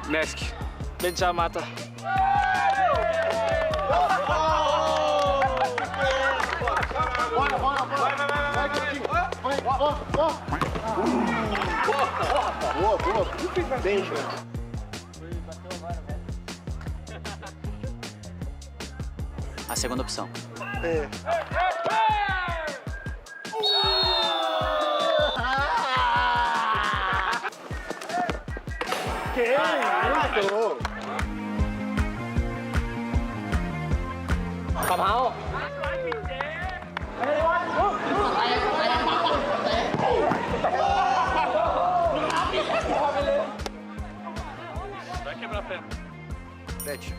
Mesk, Benja mata.
A segunda opção.
Cầm hậu.
Pede.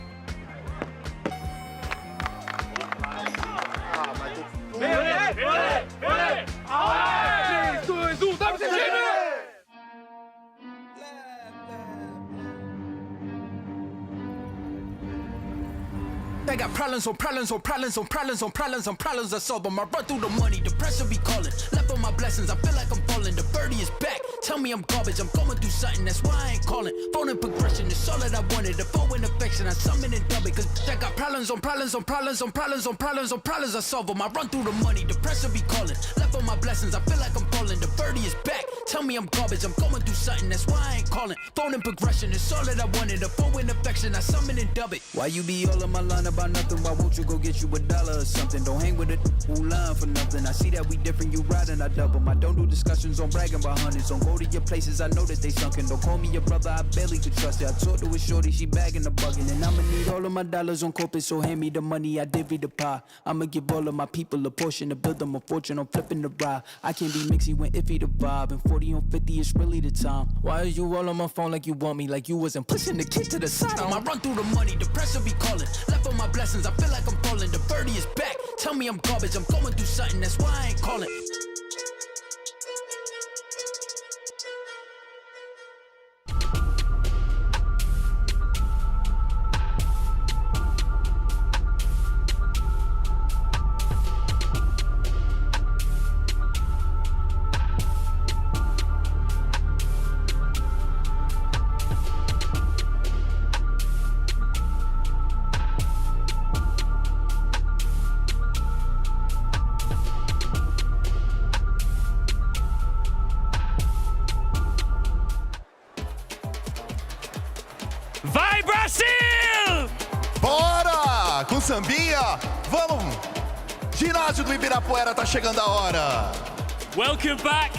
I got problems on problems on problems on problems on problems on problems I solve them. I run through the money, the pressure be calling. Left on my blessings, I feel like I'm falling. The birdie is back, tell me I'm garbage. I'm going through something, that's why I ain't calling. Phone and progression, it's all that I wanted. The phone and affection, I summon and dub it. Cause I got problems on problems on problems on problems on problems on problems I solve them. I run through the money, the pressure be calling. Left on my blessings, I feel like I'm falling. The birdie is back, tell me I'm garbage. I'm going through something, that's why I ain't calling. Phone and progression, it's all that I wanted. The phone and affection, I summon and dub it. Why you be all on my line about nothing? Why won't you go get you $1 or something? Don't hang with it who lying for nothing. I see that we different, you riding, I double. I don't do discussions on bragging about hundreds. Don't go to your places, I know that they sunken. Don't call me your brother, I barely could trust it. I talked to a shorty, she bagging the bugging. And I'ma need all of my dollars on corporate, so hand me the money, I divvy the pie. I'ma give all of my people a portion to build them a fortune. I'm flipping the ride. I can't be mixy when iffy the vibe. And 40 on 50 is really the time. Why is you all on my phone like you want me? Like you wasn't pushing the kid to the side. I run through the money, the pressure be calling. Left on my blessings, I feel like I'm falling. The birdie is back, tell me I'm garbage. I'm going through something, that's why I ain't calling.
Vai, Brasil!
Bora! Com sambinha, vamos! Ginásio do Ibirapuera, tá chegando a hora.
Welcome back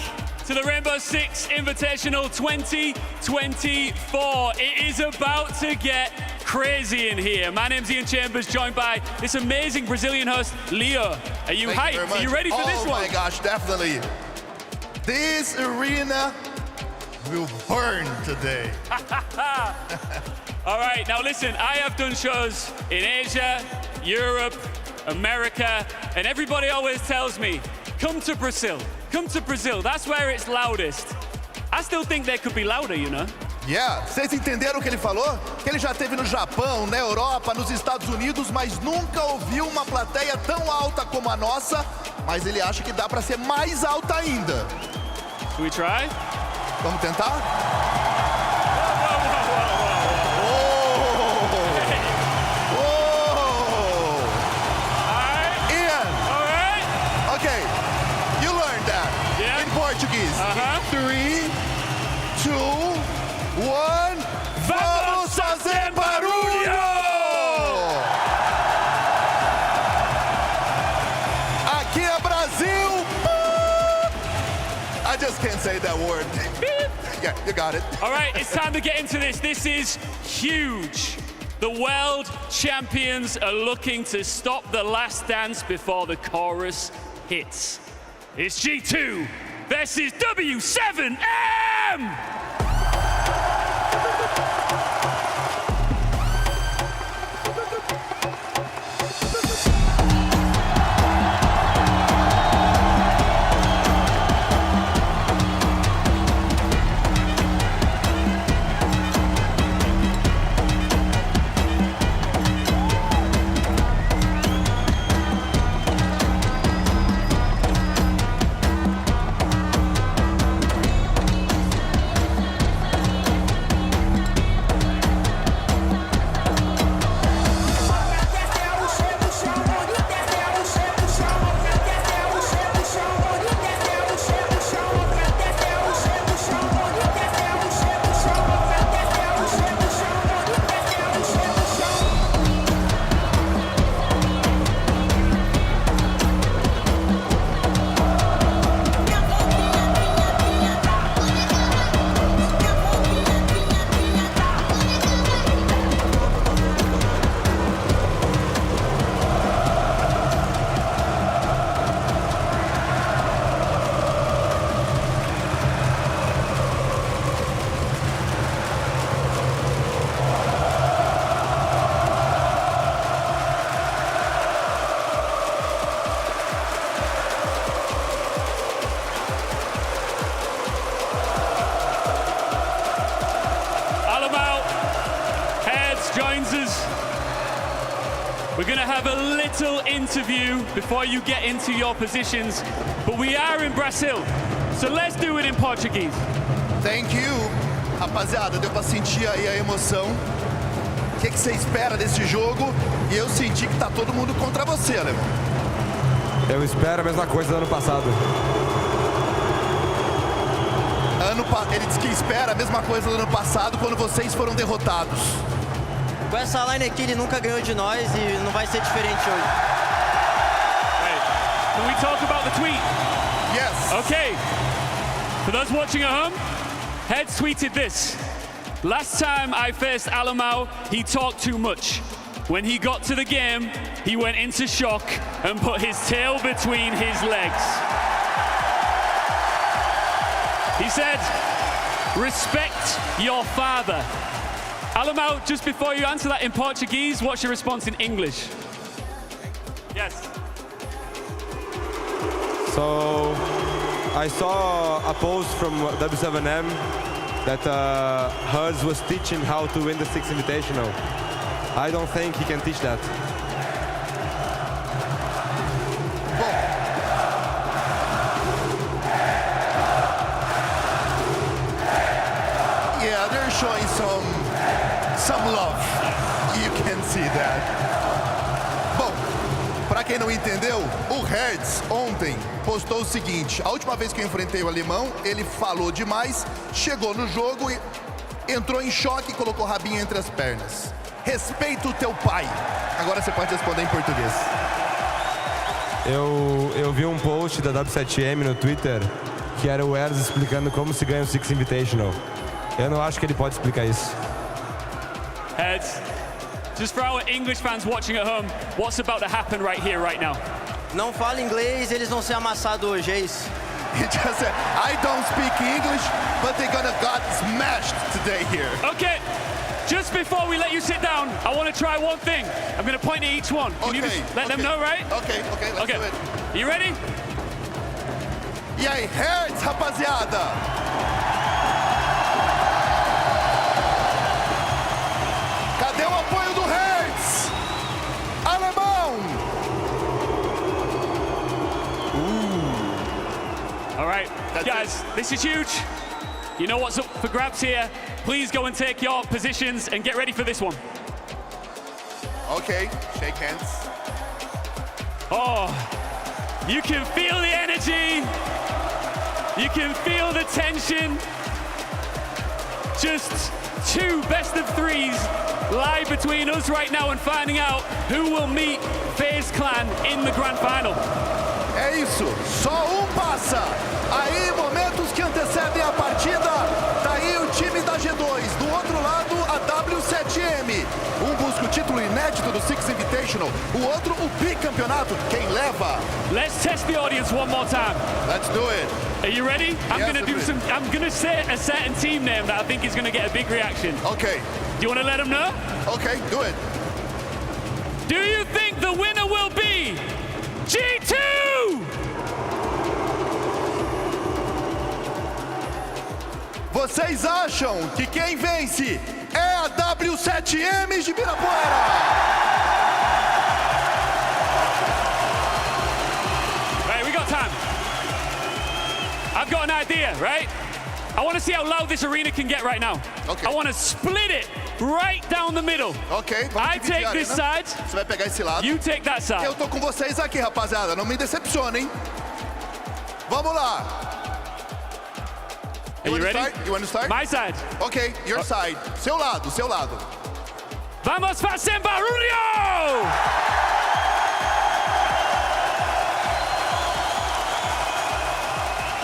to the Rainbow Six Invitational 2024. It is about to get crazy in here. My name's Ian Chambers, joined by this amazing Brazilian host, Leo. Are you hyped? Are you ready for this one?
Oh my gosh, definitely. This arena will burn today.
All right, now listen, I have done shows in Asia, Europe, America, and everybody always tells me, come to Brazil, that's where it's loudest. I still think they could be louder, you know?
Yeah, vocês entenderam o que ele falou? Que ele já esteve no Japão, na Europa, nos Estados Unidos, mas nunca ouviu uma plateia tão alta como a nossa, mas ele acha que dá pra ser mais alta ainda.
Should we try?
Vamos tentar? Portuguese. In 3, 2, 1. Vamos fazer barulho! Aqui é Brasil! I just can't say that word. Yeah, you got it.
All right, it's time to get into this. This is huge. The world champions are looking to stop the last dance before the chorus hits. It's G2 versus W7M! joins us. We're going to have a little interview before you get into your positions, but we are in Brazil, so let's do it in Portuguese.
Thank you. Rapaziada, deu pra sentir aí a emoção. O que você espera desse jogo? E eu senti que tá todo mundo contra você, alemão.
Eu espero a mesma coisa do ano passado.
Ele disse que espera a mesma coisa do ano passado, quando vocês foram derrotados.
Com essa line aqui, ele nunca ganhou de nós e não vai ser diferente hoje.
Can we talk about the tweet?
Yes.
Okay. For those watching at home, Heads tweeted this. Last time I faced Alamau, he talked too much. When he got to the game, he went into shock and put his tail between his legs. He said, respect your father. Alamau, just before you answer that in Portuguese, what's your response in English? Yes.
So, I saw a post from W7M that Herz was teaching how to win the Six Invitational. I don't think he can teach that.
Yeah, they're showing some love. You can see that. Bom, para quem não entendeu, o Hertz ontem postou o seguinte: a última vez que eu enfrentei o alemão, ele falou demais, chegou no jogo e entrou em choque e colocou o rabinho entre as pernas. Respeita o teu pai. Agora você pode responder em português.
Eu vi um post da W7M no Twitter que era o Herz explicando como se ganha o Six Invitational. Eu não acho que ele pode explicar isso.
Heads, just for our English fans watching at home, what's about to happen right here, right now?
Não fala inglês, eles vão ser amassados hoje, é isso?
He just said, I don't speak English, but they're gonna get smashed today here.
Okay, just before we let you sit down, I want to try one thing. I'm going to point at each one. Can you just let them know, right?
Okay, let's do it.
You ready?
E aí, Hertz, rapaziada? Cadê o apoio do Hertz? Alemão!
All right, guys, this is huge. You know what's up for grabs here. Please go and take your positions and get ready for this one.
Okay, shake hands.
Oh, you can feel the energy. You can feel the tension. Just two best of threes lie between us right now and finding out who will meet FaZe Clan in the grand final.
É isso, só passa. Aí, momentos que antecedem a partida. Tá aí o time da G2. Do outro lado, a W7M. Busca o título inédito do Six Invitational. O outro, o bicampeonato. Quem leva?
Let's test the audience one more time.
Let's do it.
Are you ready? I'm
Yes,
gonna say a certain team name that I think is gonna get a big reaction.
Okay.
Do you want to let them know?
Okay, do it.
Do you think the winner will be G2?
Vocês acham que quem vence é a W7M de Ibirapuera?
Right, we got time. I've got an idea, right? I want to see how loud this arena can get right now.
Okay.
I want to split it right down the middle.
Ok, vamos
I
dividir
take
a
this
arena.
side.
Você vai pegar esse lado.
You take that side.
Eu tô com vocês aqui, rapaziada. Não me decepcionem. Vamos lá.
Are you ready?
You want to start?
My side.
Ok, your side. Seu lado, seu lado.
Vamos fazer barulho!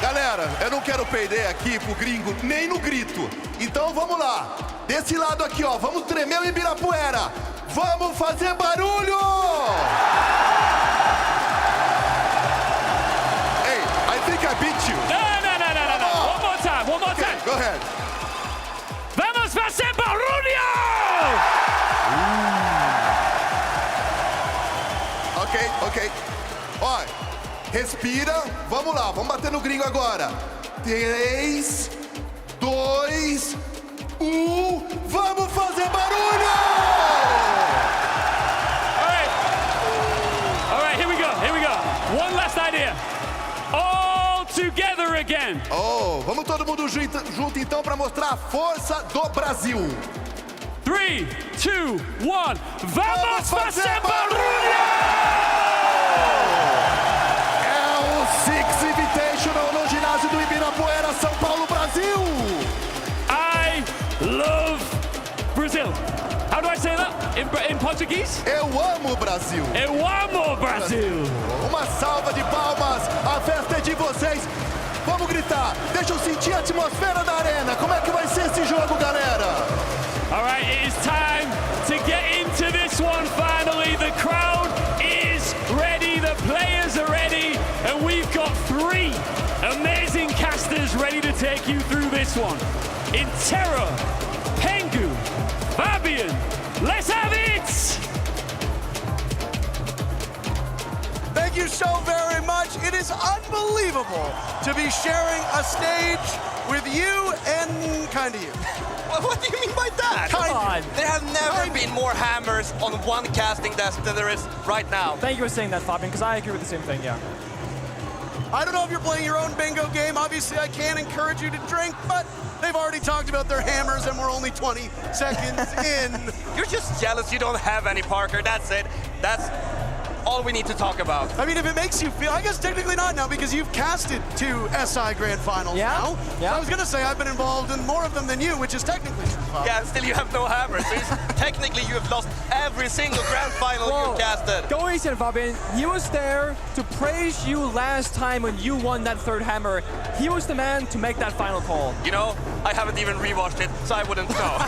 Galera, eu não quero perder aqui pro gringo nem no grito. Então vamos lá. Desse lado aqui, ó. Vamos tremer o Ibirapuera. Vamos fazer barulho! Hey, I think I beat you.
No. One more time.
Go ahead.
Vamos fazer barulho!
Ok. Ó, respira. Vamos lá, vamos bater no gringo agora. 3, 2, 1. Vamos fazer barulho! mundo junto então para mostrar a força do Brasil.
3, 2, 1, vamos fazer barulho!
É o Six Invitational no ginásio do Ibirapuera, São Paulo, Brasil.
I love Brazil. How do I say that in Portuguese?
Eu amo o Brasil.
Eu amo Brasil.
Uma salva de palmas, a festa é de vocês. Vamos gritar, deixa eu sentir a atmosfera da arena. Como é que vai ser esse jogo, galera?
All right, it is time to get into this one finally. The crowd is ready, the players are ready, and we've got 3 amazing casters ready to take you through this one. In Terra, Pengu, Fabian, let's have it!
Thank you so very much. It is unbelievable to be sharing a stage with you and kind of you.
What do you mean by that?
Come on.
There have never been more hammers on one casting desk than there is right now.
Thank you for saying that, Fabian, because I agree with the same thing, yeah.
I don't know if you're playing your own bingo game. Obviously, I can't encourage you to drink, but they've already talked about their hammers and we're only 20 seconds in.
You're just jealous you don't have any, Parker. That's it. That's all we need to talk about.
I mean, if it makes you feel, I guess technically not now because you've casted 2 SI Grand Finals now.
Yeah.
So I was going to say I've been involved in more of them than you, which is technically true.
Yeah, and still you have no hammers. So technically you have lost every single Grand Final you've casted.
Go easy, Fabian. He was there to praise you last time when you won that 3rd hammer. He was the man to make that final call.
You know, I haven't even rewatched it, so I wouldn't know.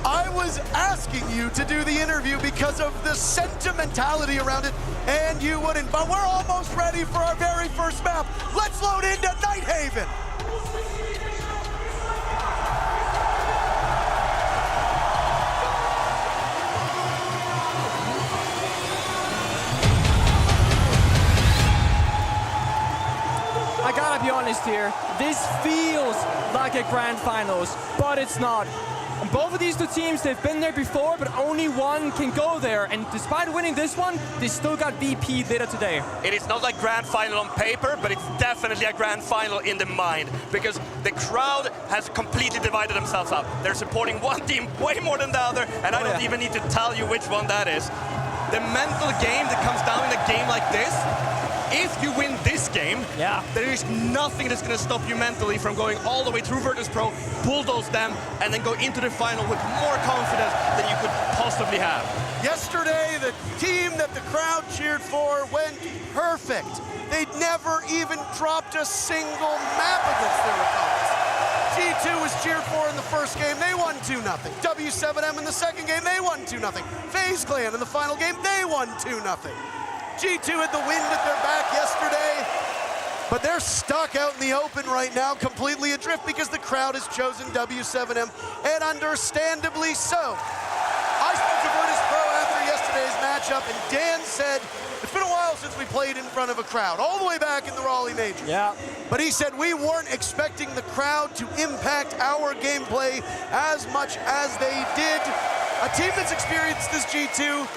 I was asking you to do the interview because of the sentimentality around it, and you wouldn't. But we're almost ready for our very first map. Let's load into Nighthaven.
I gotta be honest here, this feels like a grand finals, but it's not. And both of these 2 teams, they've been there before, but only one can go there. And despite winning this one, they still got VP later today.
It is not like grand final on paper, but it's definitely a grand final in the mind, because the crowd has completely divided themselves up. They're supporting one team way more than the other, and I don't even need to tell you which one that is. The mental game that comes down in a game like this, if you win this game, there is nothing that's going to stop you mentally from going all the way through Virtus Pro, bulldoze them, and then go into the final with more confidence than you could possibly have.
Yesterday, the team that the crowd cheered for went perfect. They'd never even dropped a single map against their opponents. G2 was cheered for in the first game, they won 2-0. W7M in the second game, they won 2-0. FaZe Clan in the final game, they won 2-0. G2 had the wind at their back yesterday, but they're stuck out in the open right now, completely adrift because the crowd has chosen W7M, and understandably so. I spoke to Virtus Pro after yesterday's matchup, and Dan said, it's been a while since we played in front of a crowd, all the way back in the Raleigh Majors.
Yeah.
But he said we weren't expecting the crowd to impact our gameplay as much as they did. A team that's experienced this G2,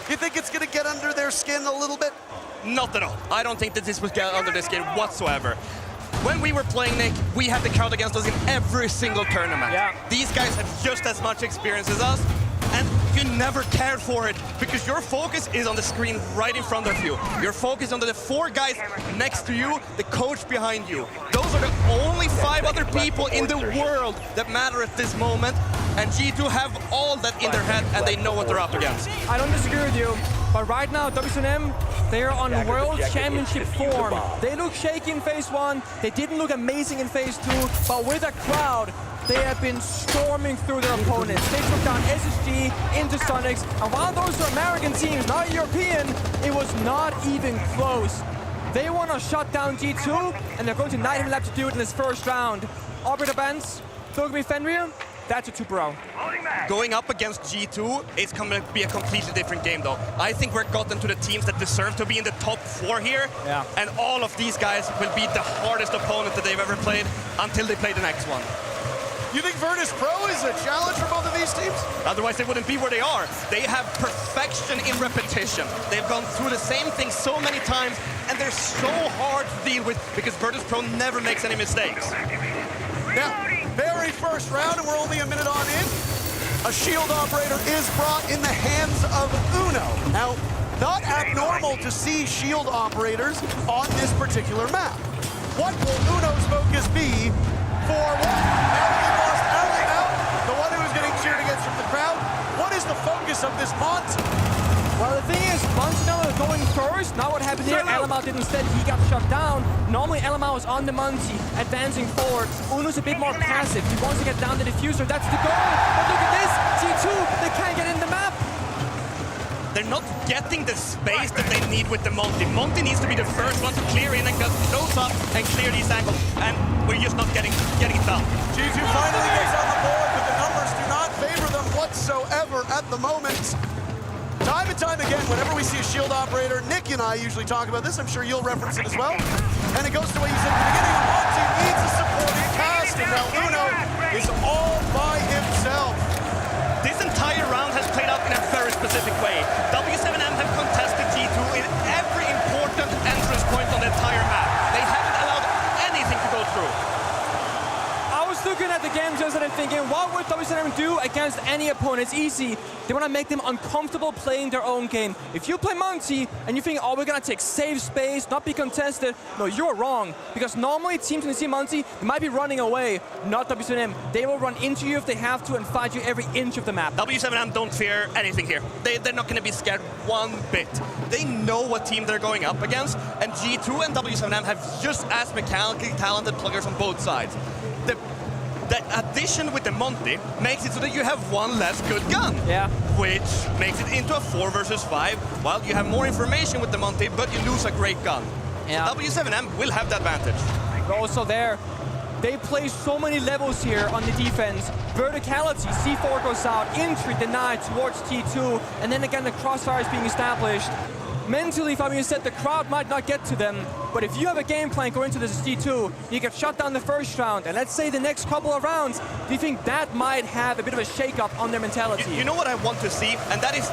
you think it's going to get under their skin a little bit?
Not at all. I don't think that this was get under their skin whatsoever. When we were playing, Nick, we had the crowd against us in every single tournament.
Yeah.
These guys have just as much experience as us, and you never cared for it because your focus is on the screen right in front of you. Your focus on the 4 guys next to you, the coach behind you. Those are the only 5 other people in the world that matter at this moment, and G2 have all that in their head, and they know what they're up against.
I don't disagree with you, but right now, W7M, they're on World Championship form. They look shaky in Phase 1, they didn't look amazing in Phase 2, but with a crowd, they have been storming through their opponents. They took down SSG, Intersonics, and while those are American teams, not European, it was not even close. They want to shut down G2, and they're going to Nighthaven Lab to do it in this first round. Arbiter Benz, Thugby Fenrir, that's a 2-pro.
Going up against G2, it's going to be a completely different game, though. I think we're gotten to the teams that deserve to be in the top 4 here, and all of these guys will be the hardest opponent that they've ever played until they play the next one.
You think Virtus Pro is a challenge for both of these teams?
Otherwise, they wouldn't be where they are. They have perfection in repetition. They've gone through the same thing so many times, and they're so hard to deal with because Virtus Pro never makes any mistakes.
Now, very first round, and we're only a minute on in. A shield operator is brought in the hands of Uno. Now, not abnormal to see shield operators on this particular map. What will Uno's focus be for what? Now we lost Ali out, the one who was getting cheered against from the crowd. What is the focus of this Monty?
Well, the thing is, Monty is going first. Now what happened here, Elamau did instead, he got shut down. Normally Elamau is on the Monty, advancing forward. Uno's a bit more passive. He wants to get down the diffuser, that's the goal. But look at this, G2, they can't get in the map.
They're not getting the space that they need with the Monty. Monty needs to be the first one to clear in and get close up and clear these angles. And we're just not getting it done.
G2 finally gets on the board, but the numbers do not favor them whatsoever at the moment. Time and time again, whenever we see a shield operator, Nick and I usually talk about this. I'm sure you'll reference it as well. And it goes to what you said at the beginning. Monty needs a supporting cast, and now Uno is all by himself.
This entire round has played out in a very specific way. W7M have contested G2 in every important entrance point on the entire map. They haven't allowed anything to go through.
I was looking at the game just and thinking, what would W7M do against any opponent? It's easy. They want to make them uncomfortable playing their own game. If you play Monty and you think, oh, we're going to take safe space, not be contested, no, you're wrong. Because normally teams when they see Monty, they might be running away, not W7M. They will run into you if they have to and fight you every inch of the map.
W7M don't fear anything here. They're not going to be scared one bit. They know what team they're going up against, and G2 and W7M have just as mechanically talented pluggers on both sides. The addition with the Monty makes it so that you have one less good gun.
Yeah.
Which makes it into a 4 versus 5, while you have more information with the Monty, but you lose a great gun. Yeah. So W7M will have the advantage.
But also there, they play so many levels here on the defense. Verticality, C4 goes out, entry denied towards T2, and then again the crossfire is being established. Mentally, Fabian said the crowd might not get to them, but if you have a game plan going into this T2, you get shut down the first round, and let's say the next couple of rounds, do you think that might have a bit of a shake-up on their mentality?
You know what I want to see, and that is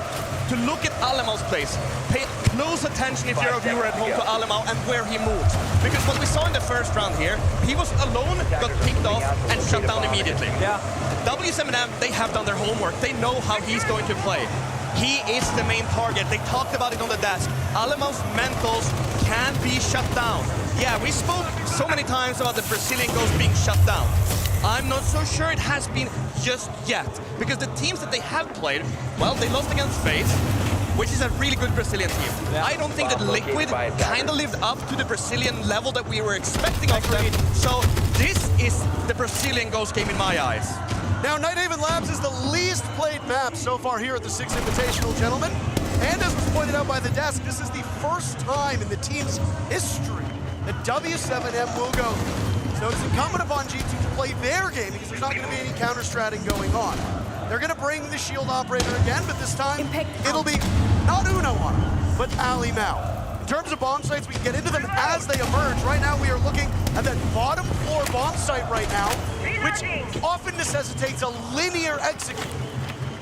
to look at Alemau's plays. Pay close attention if you're a viewer at home to Alemau and where he moves. Because what we saw in the first round here, he was alone, got picked off, and shut down immediately.
Yeah.
W7M, they have done their homework. They know how he's going to play. He is the main target. They talked about it on the desk. Alemau's mentals can be shut down. Yeah, we spoke so many times about the Brazilian ghost being shut down. I'm not so sure it has been just yet, because the teams that they have played, well, they lost against FaZe, which is a really good Brazilian team. Yeah. I don't think that Liquid kind of lived up to the Brazilian level that we were expecting of them. So this is the Brazilian ghost game in my eyes.
Now, Nighthaven Labs is the least played map so far here at the 6th Invitational, gentlemen. And as was pointed out by the desk, this is the first time in the team's history that W7M will go. So it's incumbent upon G2 to play their game because there's not going to be any counter-stratting going on. They're going to bring the shield operator again, but this time it'll be not Uno on him, but Alemau. In terms of bomb sites, we can get into them as they emerge. Right now, we are looking at that bottom floor bomb site right now, which often necessitates a linear execute.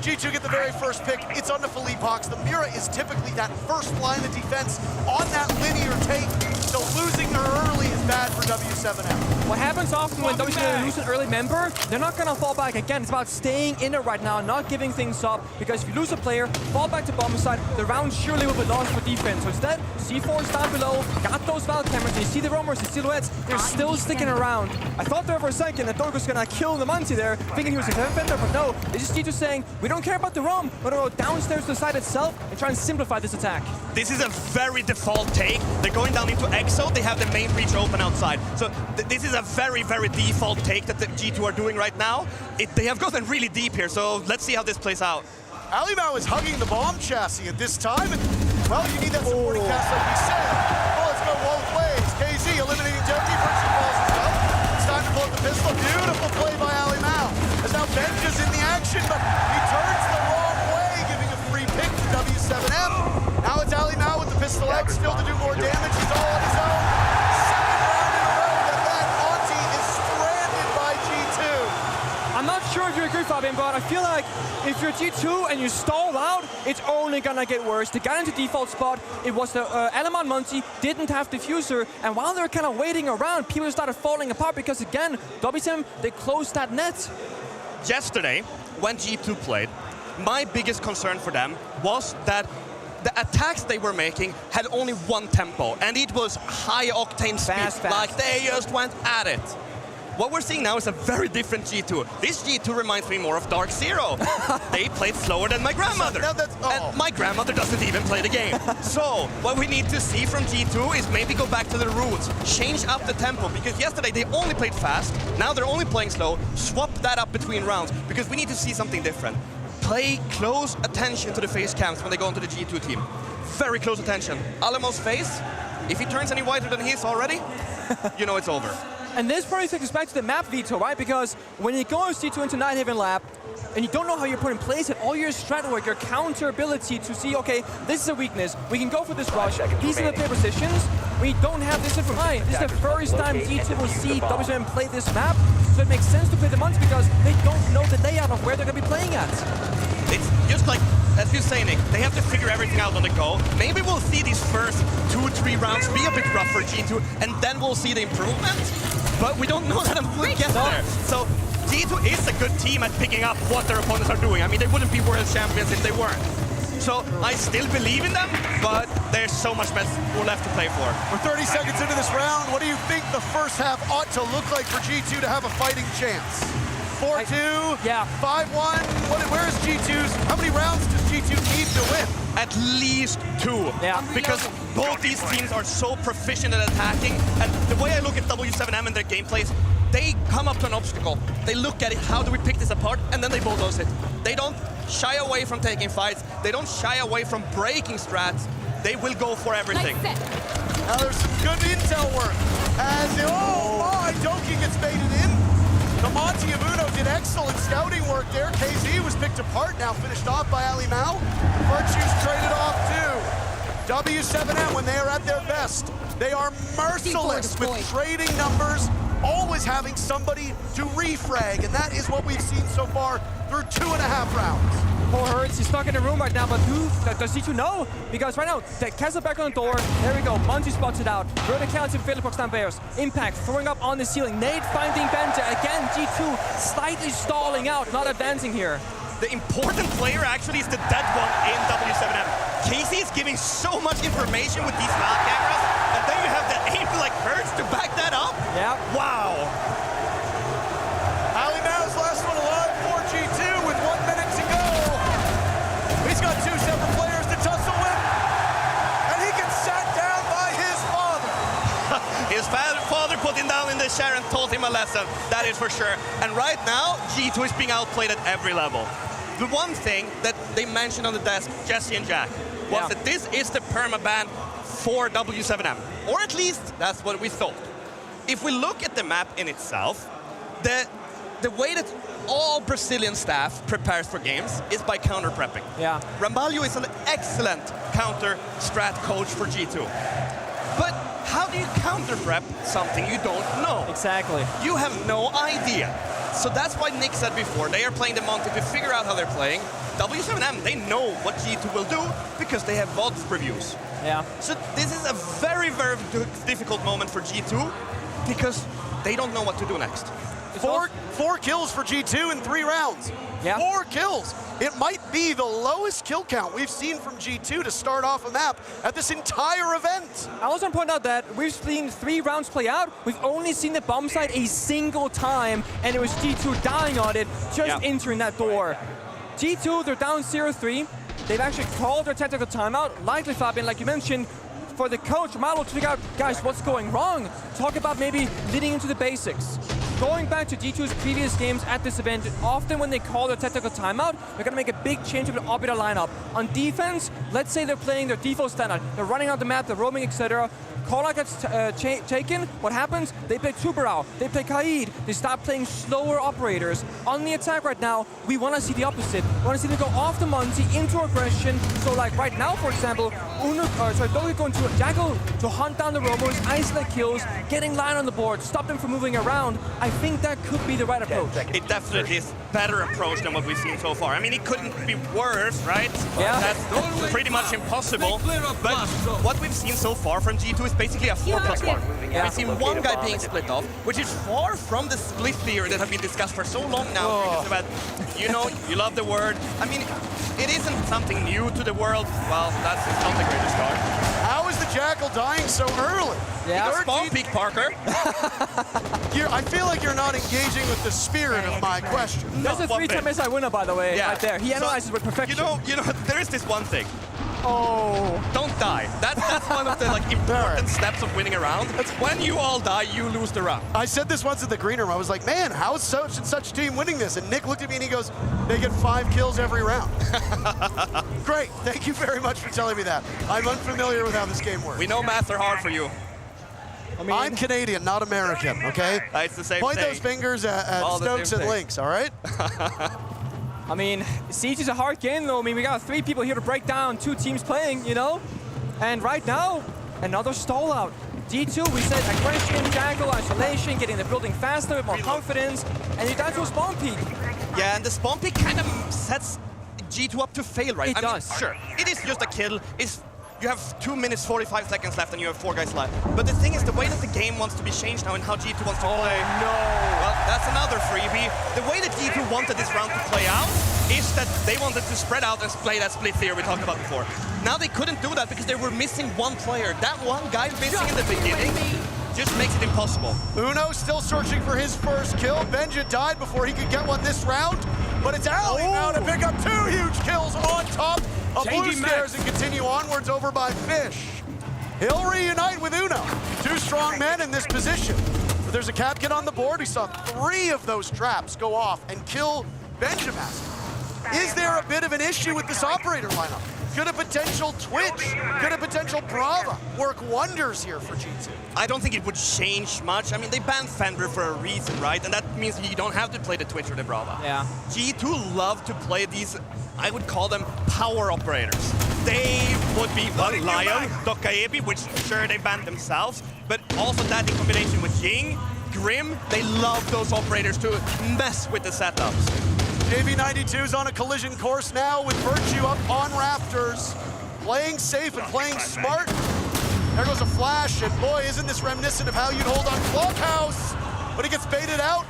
G2 get the very first pick. It's on the Philippe Hawks. The Mira is typically that first line of defense on that linear take. So losing her early is bad for W7M.
What happens often when W7M lose an early member, they're not going to fall back. Again, it's about staying in it right now, not giving things up. Because if you lose a player, fall back to bomb side, the round surely will be lost for defense. So instead, C4 is down below, got those valve cameras, you see the roamers, the silhouettes, they're still sticking around. I thought there for a second that Dork was going to kill the Monty there, thinking he was a defender, but no, they just need to saying, we don't care about the roam, but we'll go downstairs to the side itself and try and simplify this attack.
This is a very default take. They're going down into EXO, they have the main breach open outside. So this is a very, very default take that the G2 are doing right now. They have gotten really deep here, so let's see how this plays out.
Alemau is hugging the bomb chassis at this time, and well, you need that supporting cast like we said. Well, let's go both ways. KZ eliminating Doki, Friction falls as well. It's time to pull up the pistol. Beautiful play by Alemau. As now Benj is in the action, but he turns the wrong way, giving a free pick to W7M. Now it's Alemau with the pistol X, still to do more damage. He's all on his own. Second round in a row that Monty is stranded by G2.
I'm not sure if you're agree, Fabian, but I feel like if you're G2 and you stall out, it's only gonna get worse. They got into default spot. It was the Element Monty didn't have diffuser, and while they're kind of waiting around, people started falling apart because again, WSM, they closed that net.
Yesterday, when G2 played, my biggest concern for them was that the attacks they were making had only one tempo, and it was high octane speed, like they just went at it. What we're seeing now is a very different G2. This G2 reminds me more of Dark Zero. They played slower than my grandmother. And my grandmother doesn't even play the game. So what we need to see from G2 is maybe go back to the roots, change up the tempo, because yesterday they only played fast, now they're only playing slow, swap that up between rounds, because we need to see something different. Pay close attention to the face cams when they go into the G2 team. Very close attention. Alamo's face, if he turns any whiter than he is already, you know it's over.
And this probably takes us back to the map veto, right? Because when you go C2 into Nighthaven Lab, and you don't know how you put in place it, all your strat work, your counter ability to see, okay, this is a weakness, we can go for this rush, these are the play positions, we don't have this information. This is the first time G2 will see WSM play this map, so it makes sense to play the Monty because they don't know the layout of where they're going to be playing at.
It's just like, as you say, Nick, they have to figure everything out on the go. Maybe we'll see these first 2-3 rounds be a bit rough for G2, and then we'll see the improvement. But we don't know that until we get there. So G2 is a good team at picking up what their opponents are doing. I mean, they wouldn't be world champions if they weren't. So I still believe in them, but there's so much more left to play for.
We're 30 seconds into this round. What do you think the first half ought to look like for G2 to have a fighting chance? 4-2?
Yeah.
5-1? Where is G2's? How many rounds does G2 need to win?
At least 2.
Yeah.
Because both these teams are so proficient at attacking. And the way I look at W7M and their gameplays, they come up to an obstacle. They look at it, how do we pick this apart? And then they bulldoze it. They don't shy away from taking fights. They don't shy away from breaking strats. They will go for everything.
Now there's some good intel work. As, oh my, Doki gets baited in. The Monty of Uno did excellent scouting work there. KZ was picked apart, now finished off by Ali Mao. Virtue's traded off too. W7M, when they are at their best, they are merciless with trading numbers, always having somebody to refrag, and that is what we've seen so far through 2.5 rounds.
Poor Hurts, he's stuck in the room right now, but does G2 know? Because right now, the Castle back on the door, there we go, Monty spots it out. Vertical to Philipbox down Bears. Impact, throwing up on the ceiling. Nate finding Benta, again, G2 slightly stalling out, not advancing here.
The important player actually is the dead one in W7M. Casey is giving so much information with these map cameras, and then you have the aim like Hurts to back that up.
Yeah.
Wow.
Ali Mao's last one alive for G2 with 1 minute to go. He's got 2 separate players to tussle with, and he gets sat down by his father.
His father put him down in the chair and taught him a lesson, that is for sure. And right now, G2 is being outplayed at every level. The one thing that they mentioned on the desk, Jesse and Jack, was that this is the permaban for W7M. Or at least, that's what we thought. If we look at the map in itself, the way that all Brazilian staff prepares for games is by counter-prepping.
Yeah.
Rambalho is an excellent counter-strat coach for G2. But how do you counter-prep something you don't know?
Exactly.
You have no idea. So that's why Nick said before, they are playing the Monty to figure out how they're playing. W7M, they know what G2 will do because they have VOD previews.
Yeah.
So this is a very, very difficult moment for G2 because they don't know what to do next.
Four kills for G2 in 3 rounds.
Yeah.
4 kills. It might be the lowest kill count we've seen from G2 to start off a map at this entire event.
I also want to point out that we've seen 3 rounds play out. We've only seen the bomb site a single time, and it was G2 dying on it, just entering that door. G2, they're down 0-3. They've actually called their tactical timeout. Likely, Fabian, like you mentioned, for the coach, Malo, to figure out, guys, what's going wrong? Talk about maybe leading into the basics. Going back to G2's previous games at this event, often when they call their tactical timeout, they're going to make a big change of the orbital lineup. On defense, let's say they're playing their default standard. They're running out the map, they're roaming, etc. Callout gets taken. What happens? They play Tuberau, they play Kaid, they start playing slower operators. On the attack right now, we want to see the opposite. We want to see them go off the Monty into aggression. So like right now, for example, Dogi going to Jackal to hunt down the Robos, isolate kills, getting Lion on the board, stop them from moving around. I think that could be the right approach.
It definitely is better approach than what we've seen so far. I mean, it couldn't be worse, right?
Yeah.
That's pretty much impossible. But what we've seen so far from G2 is basically a 4+1.
Yeah.
We've seen one guy being split off, which is far from the split theory that has been discussed for so long now. Because about, you know, you love the word. I mean, it isn't something new to the world. Well, that's not the greatest start.
How is the Jackal dying so early?
Yeah, spawn peak, Parker.
I feel like you're not engaging with the spirit of my question.
That's a 3-time SI winner, by the way, right there. He analyzes with perfection.
You know, there is this one thing.
Oh.
Don't die. That's one of the important steps of winning a round. That's when you all die, you lose the round.
I said this once in the green room. I was like, man, how is such and such team winning this? And Nick looked at me and he goes, they get 5 kills every round. Great. Thank you very much for telling me that. I'm unfamiliar with how this game works.
We know maths are hard for you.
I'm Canadian, not American, okay?
It's the same
Point
thing.
those fingers at Stokes and Lynx, all right?
I mean, Siege is a hard game, though. I mean, we got 3 people here to break down 2 teams playing, you know? And right now, another stall out. G2, we said aggression, Jackal, isolation, getting the building faster, with more confidence, and you're down to a spawn peak.
Yeah, and the spawn peak kind of sets G2 up to fail, right?
It does.
Mean, sure, it is just a kill. You have 2 minutes, 45 seconds left, and you have 4 guys left. But the thing is, the way that the game wants to be changed now and how G2 wants to play.
No.
Well, that's another freebie. The way that G2 wanted this round to play out is that they wanted to spread out and play that split theory we talked about before. Now they couldn't do that because they were missing one player. That one guy missing in the beginning just makes it impossible.
Uno still searching for his first kill. Benja died before he could get one this round, but it's Ali now to pick up 2 huge kills on top of Blue Stairs and continue onwards over by Fish. He'll reunite with Uno. 2 strong men in this position. But there's a Capkin on the board. We saw 3 of those traps go off and kill Benjamin. Is there a bit of an issue with this operator lineup? Could a potential Twitch, could a potential Brava work wonders here for G2?
I don't think it would change much. I mean, they banned Fenrir for a reason, right? And that means you don't have to play the Twitch or the Brava.
Yeah.
G2 love to play these, I would call them power operators. They would be Lion, Dokaebi, which sure they banned themselves, but also that in combination with Ying, Grim, they love those operators to mess with the setups.
JV92's on a collision course now with Virtue up on Rafters. Playing safe and playing smart. There goes a flash, and boy, isn't this reminiscent of how you'd hold on Clubhouse. But he gets baited out.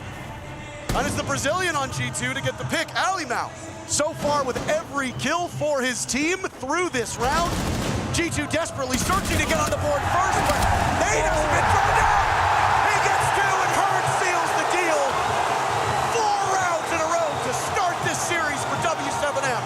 And it's the Brazilian on G2 to get the pick, Alimau. So far with every kill for his team through this round. G2 desperately searching to get on the board first, but Nate has been thrown down. He gets 2 and Hurd seals the deal. 4 rounds in a row to start this series for W7M.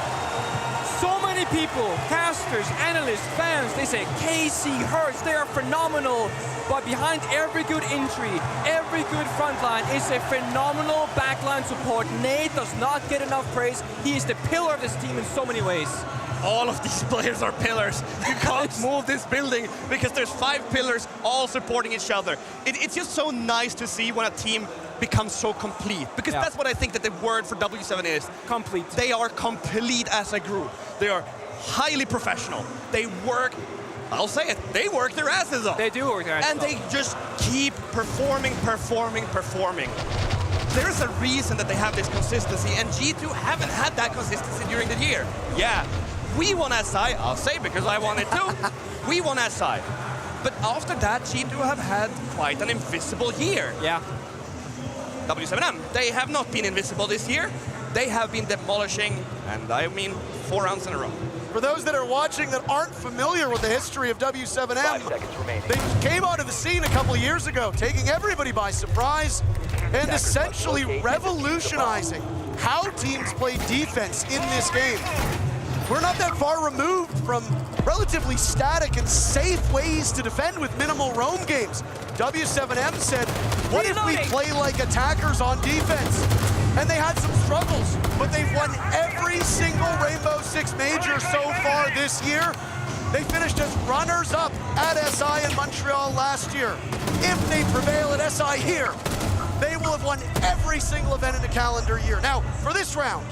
So many people, casters, analysts, fans, they say KC, Hurts, they are phenomenal. But behind every good entry, every good frontline is a phenomenal backline support. Nate does not get enough praise. He is the pillar of this team in so many ways.
All of these players are pillars. You can't move this building because there's 5 pillars all supporting each other. It's just so nice to see when a team becomes so complete, because that's what I think that the word for W7 is.
Complete.
They are complete as a group. They are highly professional. They work, I'll say it, they work their asses off.
They do work their asses
off. And
off.
they just keep performing. There's a reason that they have this consistency, and G2 haven't had that consistency during the year. Yeah, we won SI, I'll say because I won it too. We won SI. But after that, G2 have had quite an invisible year.
Yeah.
W7M, they have not been invisible this year. They have been demolishing, and I mean 4 rounds in a row.
For those that are watching that aren't familiar with the history of W7M, they came onto the scene a couple of years ago, taking everybody by surprise and essentially revolutionizing how teams play defense in this game. We're not that far removed from relatively static and safe ways to defend with minimal roam games. W7M said, what if we play like attackers on defense? And they had some struggles, but they've won every single Rainbow Six Major so far this year. They finished as runners-up at SI in Montreal last year. If they prevail at SI here, they will have won every single event in the calendar year. Now, for this round,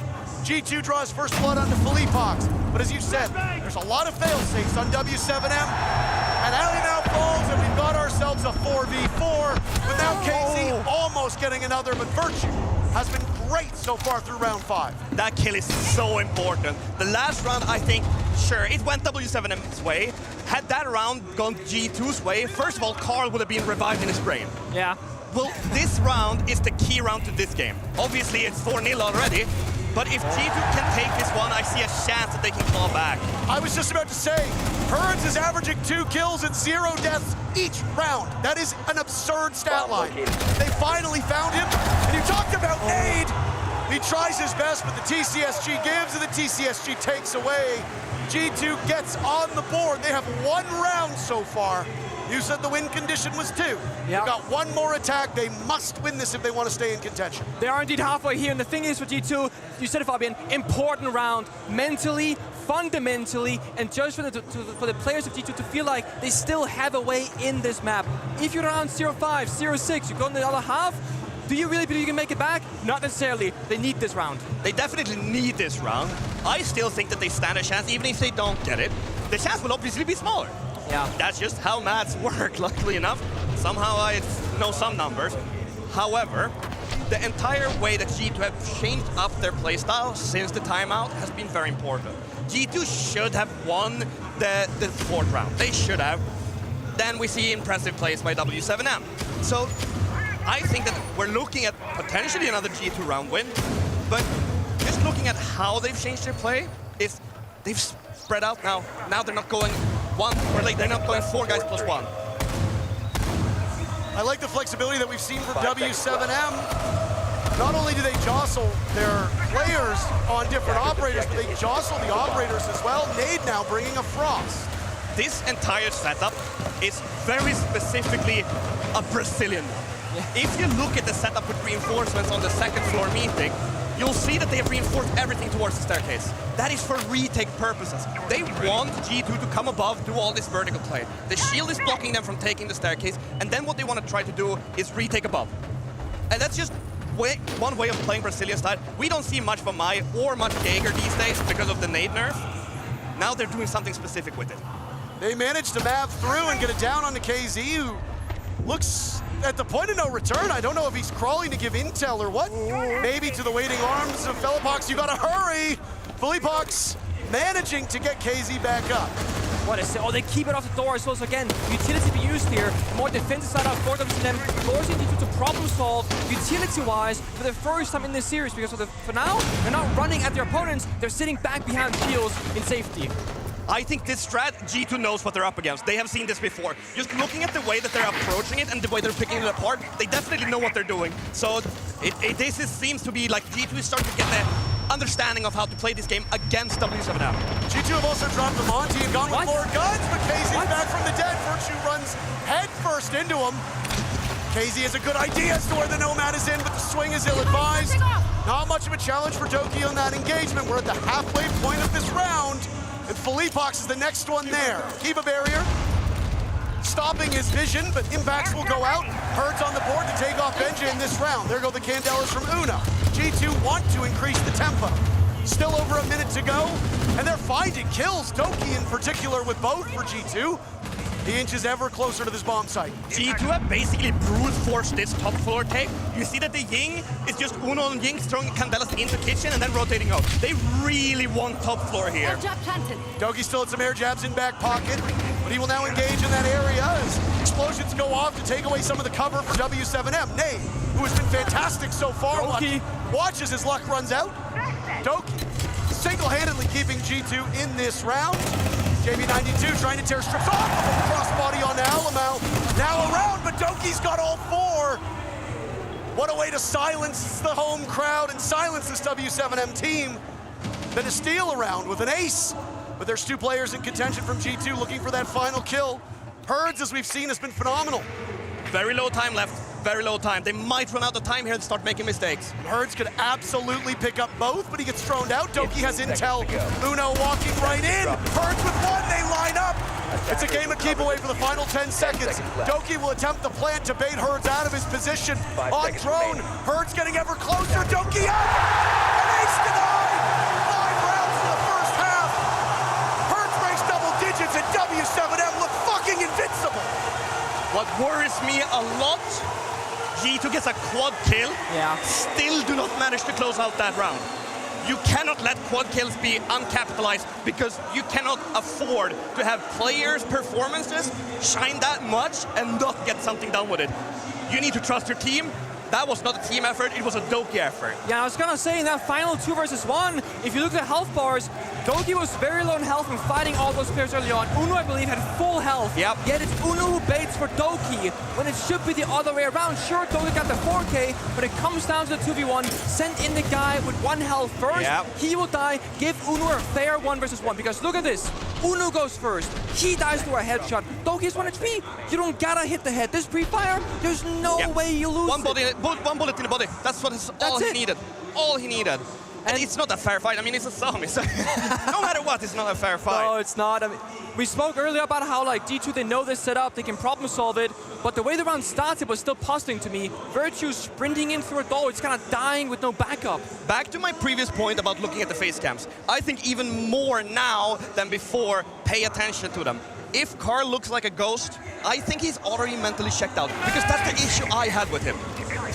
G2 draws first blood onto Philippox. But as you said, there's a lot of fail-safes on W7M. And Alley now falls, and we've got ourselves a 4v4. But now KZ almost getting another, but Virtue has been great so far through round 5.
That kill is so important. The last round, I think, sure, it went W7M's way. Had that round gone G2's way, first of all, Carl would have been revived in his brain.
Yeah.
Well, this round is the key round to this game. Obviously, it's 4-0 already, but if G2 can take this one, I see a chance that they can claw back.
I was just about to say, Herds is averaging 2 kills and 0 deaths each round. That is an absurd stat line. They finally found him, and you talked about Nade. He tries his best, but the TCSG gives and the TCSG takes away. G2 gets on the board. They have 1 round so far. You said the win condition was 2. Yep. They've got 1 more attack. They must win this if they want to stay in contention.
They are indeed halfway here, and the thing is for G2, you said it, Fabian, important round, mentally, fundamentally, and just for the players of G2 to feel like they still have a way in this map. If you're around 0-5, 0-6, you go in the other half, do you really believe you can make it back? Not necessarily. They need this round.
They definitely need this round. I still think that they stand a chance, even if they don't get it. The chance will obviously be smaller.
Yeah.
That's just how maths work, luckily enough. Somehow I know some numbers. However, the entire way that G2 have changed up their playstyle since the timeout has been very important. G2 should have won the 4th round. They should have. Then we see impressive plays by W7M. So I think that we're looking at potentially another G2 round win, but just looking at how they've changed their play, is they've spread out now. Now they're not going 1, or like they're not going 4 guys plus 1.
I like the flexibility that we've seen from W7M. Not only do they jostle their players on different operators, but they jostle the operators as well. Nade now bringing a Frost.
This entire setup is very specifically a Brazilian. If you look at the setup with reinforcements on the 2nd floor meeting, you'll see that they have reinforced everything towards the staircase. That is for retake purposes. They want G2 to come above, do all this vertical play. The shield is blocking them from taking the staircase, and then what they want to try to do is retake above. And that's just one way of playing Brazilian style. We don't see much from Mai or much Jaeger these days because of the nade nerf. Now they're doing something specific with it.
They managed to map through and get it down onto KZ, who looks at the point of no return. I don't know if he's crawling to give intel or what. Maybe to the waiting arms of Philippox. You gotta hurry. Philippox managing to get KZ back up.
What is it? Oh, they keep it off the door as well. So again, utility be used here. More defensive side out for them, forcing G2 to problem solve utility-wise for the first time in this series. Because for now, they're not running at their opponents. They're sitting back behind shields in safety.
I think this strat, G2 knows what they're up against. They have seen this before. Just looking at the way that they're approaching it and the way they're picking it apart, they definitely know what they're doing. So this seems to be like G2 is starting to get the understanding of how to play this game against W7M.
G2 have also dropped the Monty and gone with more guns, but KZ's back from the dead. Virtue runs head first into him. KZ has a good idea as to where the Nomad is in, but the swing is ill-advised. Not much of a challenge for Doki on that engagement. We're at the halfway point of this round. And Philippox is the next one there. Keep a barrier, stopping his vision, but impacts will go out. Herds on the board to take off Benja in this round. There go the Candelas from Una. G2 want to increase the tempo. Still over a minute to go, and they're finding kills. Doki in particular with both for G2. He inches ever closer to this bomb site.
G2 have basically brute forced this top floor take. You see that the Ying is just Uno and Ying throwing Candelas into kitchen and then rotating out. They really want top floor here.
Air jab planted.
Doki still had some air jabs in back pocket, but he will now engage in that area as explosions go off to take away some of the cover for W7M. Nade, who has been fantastic so far, watches his luck runs out. Doki single-handedly keeping G2 in this round. JB92 trying to tear strips off of the crossbody on Alamau. Now around, but Doki's got all 4. What a way to silence the home crowd and silence this W7M team. Then a steal around with an ace. But there's 2 players in contention from G2 looking for that final kill. Herds, as we've seen, has been phenomenal.
Very low time left. Very low time. They might run out of time here and start making mistakes.
Herds could absolutely pick up both, but he gets thrown out. Doki has intel. Uno walking right in. Herds with 1, they line up. It's a game of keep away for the final 10 seconds. Doki will attempt the plant to bait Herds out of his position. On drone, Herds getting ever closer. Doki up! An ace denied!
What worries me a lot, G2 gets a quad kill, still do not manage to close out that round. You cannot let quad kills be uncapitalized because you cannot afford to have players' performances shine that much and not get something done with it. You need to trust your team. That was not a team effort, it was a Doki effort.
Yeah, I was gonna say in that final 2 versus 1, if you look at health bars, Doki was very low in health and fighting all those players early on. Uno, I believe, had full health.
Yep.
Yet it's Uno who baits for Doki, when it should be the other way around. Sure, Doki got the 4K, but it comes down to the 2v1. Send in the guy with 1 health first.
Yep.
He will die. Give Uno a fair 1 versus 1, because look at this. Uno goes first. He dies through a headshot. Doki's 1 HP. You don't gotta hit the head. This pre-fire, there's no way you lose
One bullet in the body. That's all he needed. All he needed. And it's not a fair fight. I mean, it's a zombie. So no matter what, it's not a fair fight.
No, it's not. I mean, we spoke earlier about how like G2, they know this setup, they can problem solve it. But the way the round started was still puzzling to me. Virtue sprinting in through a door, it's kind of dying with no backup.
Back to my previous point about looking at the face cams. I think even more now than before, pay attention to them. If Carl looks like a ghost, I think he's already mentally checked out, because that's the issue I had with him.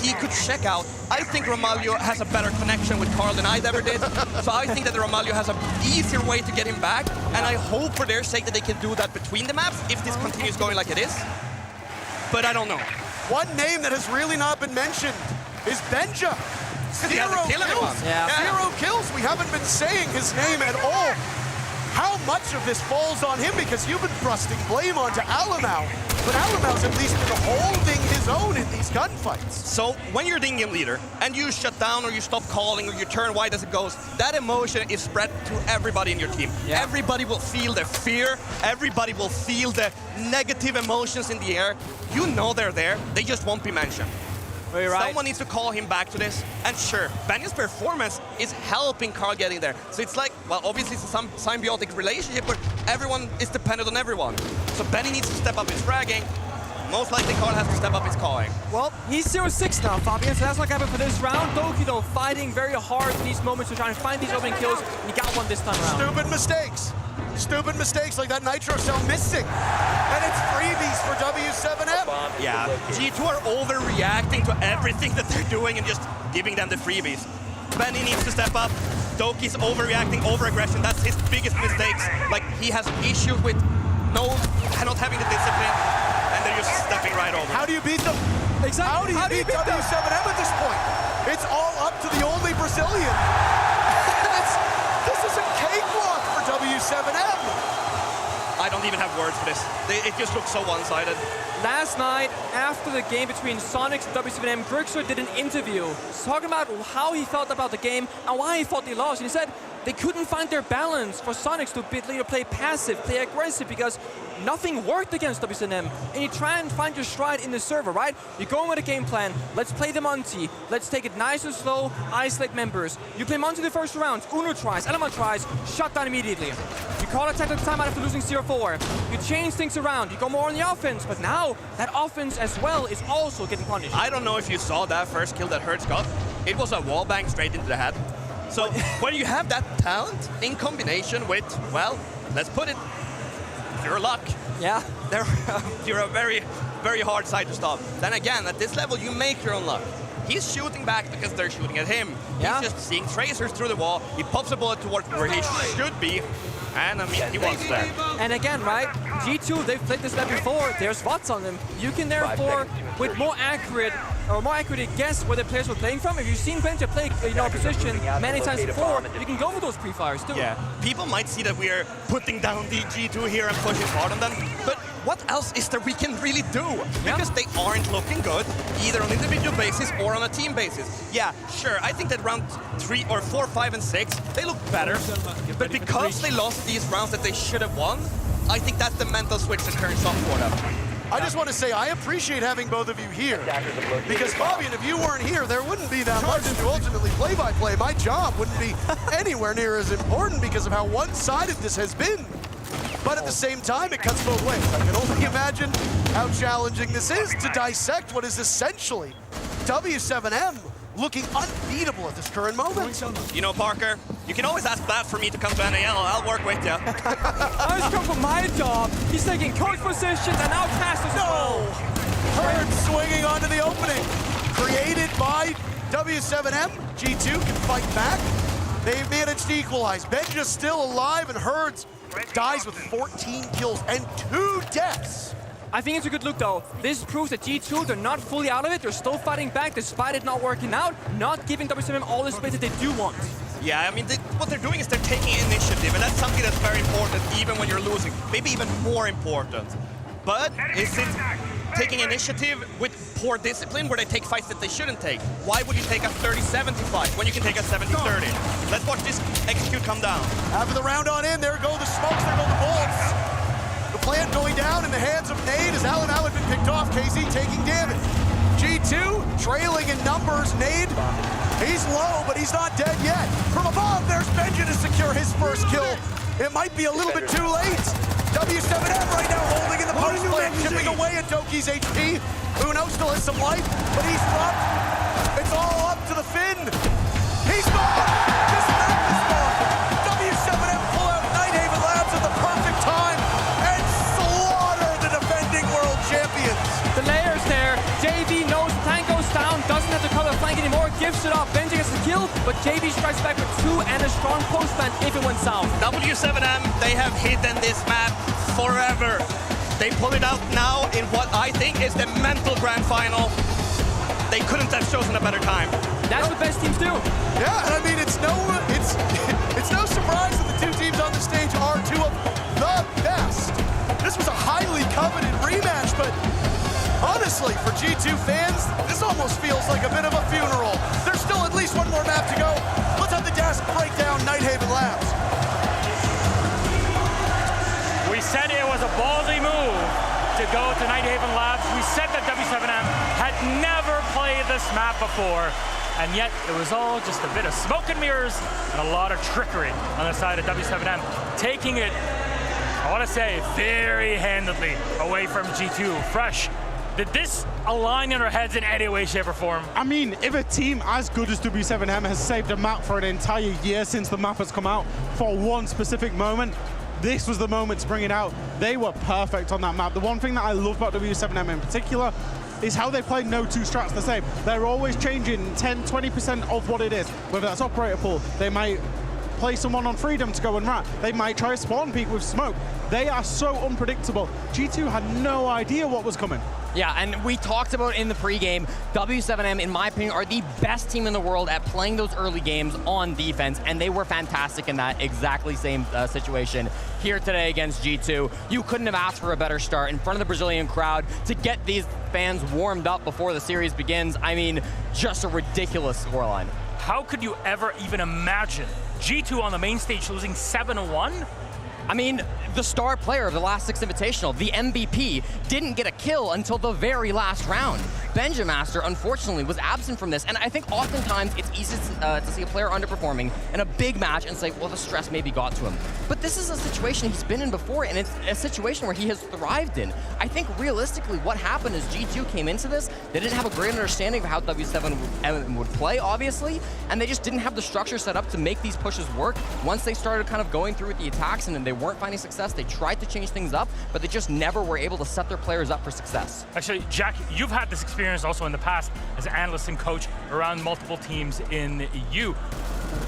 He could check out. I think Romalio has a better connection with Carl than I ever did, so I think that Romalio has an easier way to get him back, and I hope for their sake that they can do that between the maps if this continues going like it is. But I don't know.
One name that has really not been mentioned is Benja. 0 kills.
Yeah.
0 kills. We haven't been saying his name at all. How much of this falls on him? Because you've been thrusting blame onto Alamau, but Alamau's at least been holding his own in these gunfights.
So when you're the in-game leader and you shut down or you stop calling or you turn white as it goes, that emotion is spread to everybody in your team. Yeah. Everybody will feel the fear. Everybody will feel the negative emotions in the air. You know they're there. They just won't be mentioned.
Right.
Someone needs to call him back to this. And sure, Benja's performance is helping Carl getting there. So it's like, well, obviously it's a symbiotic relationship, but everyone is dependent on everyone. So Benny needs to step up his fragging. Most likely Carl has to step up his calling.
Well, he's 0-6 now, Fabian, so that's not gonna happen for this round. Doki, though, fighting very hard in these moments to try and find these opening kills, and he got one this time around.
Stupid mistakes. Stupid mistakes like that Nitro Cell missing. And it's freebies for W7M.
Yeah, G2 are overreacting to everything that they're doing and just giving them the freebies. Benny needs to step up. Doki's overreacting, over-aggression. That's his biggest mistakes. Like, he has issues with not having the discipline, and they're just stepping right over.
How do you beat them?
Exactly.
How do you beat W7M at this point? It's all up to the only Brazilian. This is a cakewalk for W7M.
I don't even have words for this. It just looks so one-sided.
Last night, after the game between Sonics and W7M, Grixer did an interview talking about how he felt about the game and why he thought they lost. And he said they couldn't find their balance for Sonics to play passive, play aggressive, because nothing worked against W7M. And you try and find your stride in the server, right? You go in with a game plan. Let's play the Monty. Let's take it nice and slow, isolate members. You play Monty the first round. Uno tries, Elema tries, shut down immediately. You call a tactical timeout after losing 0-4. You change things around. You go more on the offense. But now, that offense as well is also getting punished.
I don't know if you saw that first kill that Hertz got. It was a wall bang straight into the head. So when you have that talent in combination with, well, let's put it, pure luck.
Yeah.
You're a very, very hard side to stop. Then again, at this level, you make your own luck. He's shooting back because they're shooting at him. Yeah. He's just seeing tracers through the wall. He pops a bullet towards where he should be. And I mean, he was there.
And again, right, G2, they've played this map before. There's VOTs on them. You can therefore, with more accurate guess where the players were playing from. If you've seen Benja play, a position many times before, you can go for those pre-fires too.
Yeah, people might see that we are putting down the G2 here and pushing hard on them, but what else is there we can really do? Because they aren't looking good, either on individual basis or on a team basis. Yeah, sure, I think that round 3 or 4, 5, and 6, they look better, but because they lost these rounds that they should have won, I think that's the mental switch that turns off for them.
I just want to say I appreciate having both of you here, because Fabian, if you weren't here, there wouldn't be that much to ultimately play-by-play. My job wouldn't be anywhere near as important because of how one-sided this has been. But at the same time, it cuts both ways. I can only imagine how challenging this is to dissect what is essentially W7M looking unbeatable at this current moment.
You know, Parker, you can always ask that for me to come to NAL. I'll work with you.
I was coming for my job. He's taking coach positions and now casters as well.
Herd swinging onto the opening. Created by W7M. G2 can fight back. They've managed to equalize. Benja's still alive, and Herds dies with 14 kills and 2 deaths.
I think it's a good look though. This proves that G2, they're not fully out of it. They're still fighting back despite it not working out, not giving W7M all the space that they do want.
Yeah, I mean, what they're doing is they're taking initiative, and that's something that's very important even when you're losing. Maybe even more important. But is it taking initiative with poor discipline where they take fights that they shouldn't take? Why would you take a 30-70 fight when you can take a 70-30? Let's watch this execute come down.
After the round on in, there go the smokes, there go the bullets. The plan going down in the hands of Nade as Allen Allen been picked off. KZ taking damage. G2 trailing in numbers. Nade, he's low, but he's not dead yet. From above, there's Benja to secure his first kill. It might be a little bit too late. W7M right now holding in the post play, chipping away at Doki's HP. Uno still has some life, but he's dropped. It's all up to the Finn. He's gone! This map is gone! W7M pull out Nighthaven Labs at the perfect time and slaughter the defending world champions.
The layers there. JB knows the tank goes down, doesn't have to cover flank anymore, gives it up. Benji gets the kill, but JB strikes back with 2 and a strong post plant if it went south.
W7M, they have hidden this map forever. They pull it out now in what I think is the mental grand final. They couldn't have chosen a better time.
That's what best teams do.
Yeah, and I mean, it's no surprise that the two teams on the stage are two of the best. This was a highly coveted rematch, but honestly, for G2 fans, this almost feels like a bit of a funeral. There's still at least one more map to go. Let's have the desk break down Nighthaven Labs.
We said it was a ballsy move to go to Nighthaven Labs. We said that W7M had never played this map before, and yet it was all just a bit of smoke and mirrors and a lot of trickery on the side of W7M, taking it, I want to say, very handedly away from G2. Fresh, did this align in our heads in any way, shape, or form?
I mean, if a team as good as W7M has saved a map for an entire year since the map has come out for one specific moment, this was the moment to bring it out. They were perfect on that map. The one thing that I love about W7M in particular is how they play no two strats the same. They're always changing 10, 20% of what it is, whether that's operator pool. They might play someone on freedom to go and rat. They might try to spawn peek with smoke. They are so unpredictable. G2 had no idea what was coming.
Yeah, and we talked about in the pregame, W7M, in my opinion, are the best team in the world at playing those early games on defense, and they were fantastic in that exactly same situation here today against G2. You couldn't have asked for a better start in front of the Brazilian crowd to get these fans warmed up before the series begins. I mean, just a ridiculous scoreline.
How could you ever even imagine G2 on the main stage losing 7-1?
I mean, the star player of the last 6 Invitational, the MVP, didn't get a kill until the very last round. Benjamaster, unfortunately, was absent from this, and I think oftentimes it's easy to see a player underperforming in a big match and say, well, the stress maybe got to him. But this is a situation he's been in before, and it's a situation where he has thrived in. I think realistically what happened is G2 came into this, they didn't have a great understanding of how W7 would play, obviously, and they just didn't have the structure set up to make these pushes work. Once they started kind of going through with the attacks and then they weren't finding success, they tried to change things up, but they just never were able to set their players up for success.
Actually, Jack, you've had this experience also in the past as an analyst and coach around multiple teams in the EU.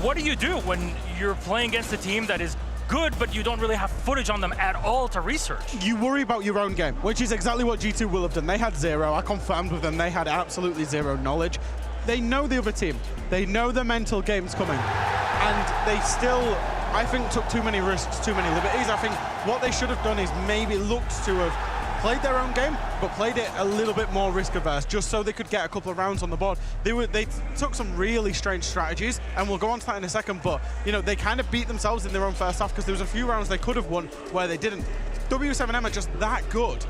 What do you do when you're playing against a team that is good, but you don't really have footage on them at all to research?
You worry about your own game, which is exactly what G2 will have done. They had zero. I confirmed with them. They had absolutely zero knowledge. They know the other team. They know the mental game's coming. And they still, I think, took too many risks, too many liberties. I think what they should have done is maybe looked to have played their own game, but played it a little bit more risk-averse, just so they could get a couple of rounds on the board. They took some really strange strategies, and we'll go on to that in a second, but you know, they kind of beat themselves in their own first half because there was a few rounds they could have won where they didn't. W7M are just that good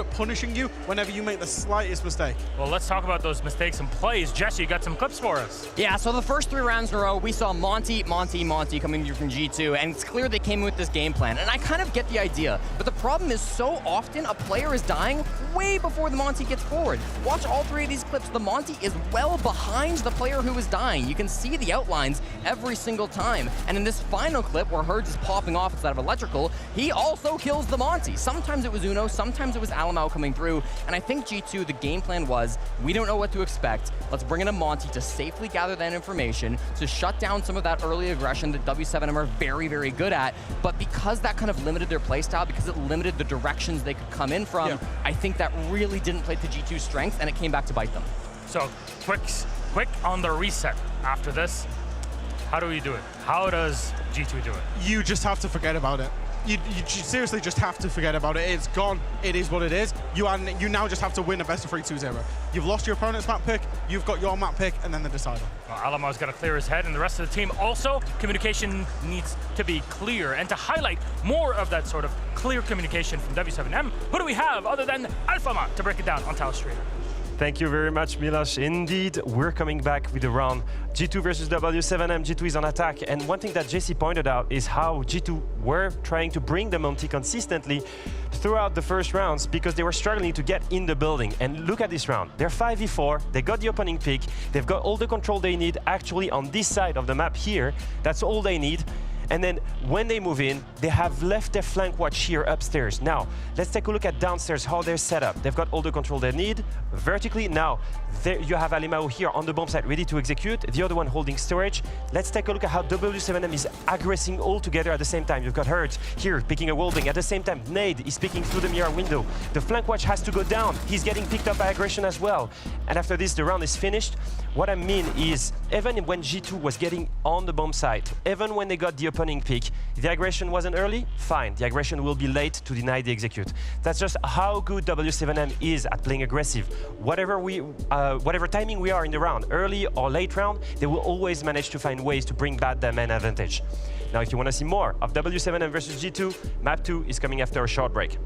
at punishing you whenever you make the slightest mistake.
Well, let's talk about those mistakes and plays. Jesse, you got some clips for us.
Yeah, so the first 3 rounds in a row, we saw Monty coming through from G2, and it's clear they came in with this game plan, and I kind of get the idea. But the problem is so often a player is dying way before the Monty gets forward. Watch all 3 of these clips. The Monty is well behind the player who is dying. You can see the outlines every single time. And in this final clip where Herds is popping off instead of electrical, he also kills the Monty. Sometimes it was Uno, sometimes it was Alamau coming through. And I think G2, the game plan was, we don't know what to expect. Let's bring in a Monty to safely gather that information, to shut down some of that early aggression that W7M are very, very good at. But because that kind of limited their playstyle, because it limited the directions they could come in from, I think that really didn't play to G2's strength, and it came back to bite them.
So quick on the reset after this. How do we do it? How does G2 do it?
You just have to forget about it. You seriously just have to forget about it. It's gone. It is what it is. You now just have to win a best of 3 2-0. You've lost your opponent's map pick, you've got your map pick, and then the decider.
Well, Alamau's got to clear his head, and the rest of the team also. Communication needs to be clear. And to highlight more of that sort of clear communication from W7M, who do we have other than Alphama to break it down on Telestrator?
Thank you very much, Miloš. Indeed, we're coming back with the round. G2 versus W7M. G2 is on attack. And one thing that JC pointed out is how G2 were trying to bring the Monty consistently throughout the first rounds because they were struggling to get in the building. And look at this round. They're 5v4. They got the opening pick. They've got all the control they need actually on this side of the map here. That's all they need. And then when they move in, they have left their flank watch here upstairs. Now, let's take a look at downstairs, how they're set up. They've got all the control they need vertically. Now, there you have Alimao here on the bomb site ready to execute, the other one holding storage. Let's take a look at how W7M is aggressing all together at the same time. You've got Hertz here picking a welding. At the same time, Nade is picking through the mirror window. The flank watch has to go down. He's getting picked up by aggression as well. And after this, the round is finished. What I mean is, even when G2 was getting on the bomb site, even when they got the opening pick, the aggression wasn't early, fine. The aggression will be late to deny the execute. That's just how good W7M is at playing aggressive. Whatever timing we are in the round, early or late round, they will always manage to find ways to bring back their main advantage. Now, if you want to see more of W7M versus G2, Map 2 is coming after a short break.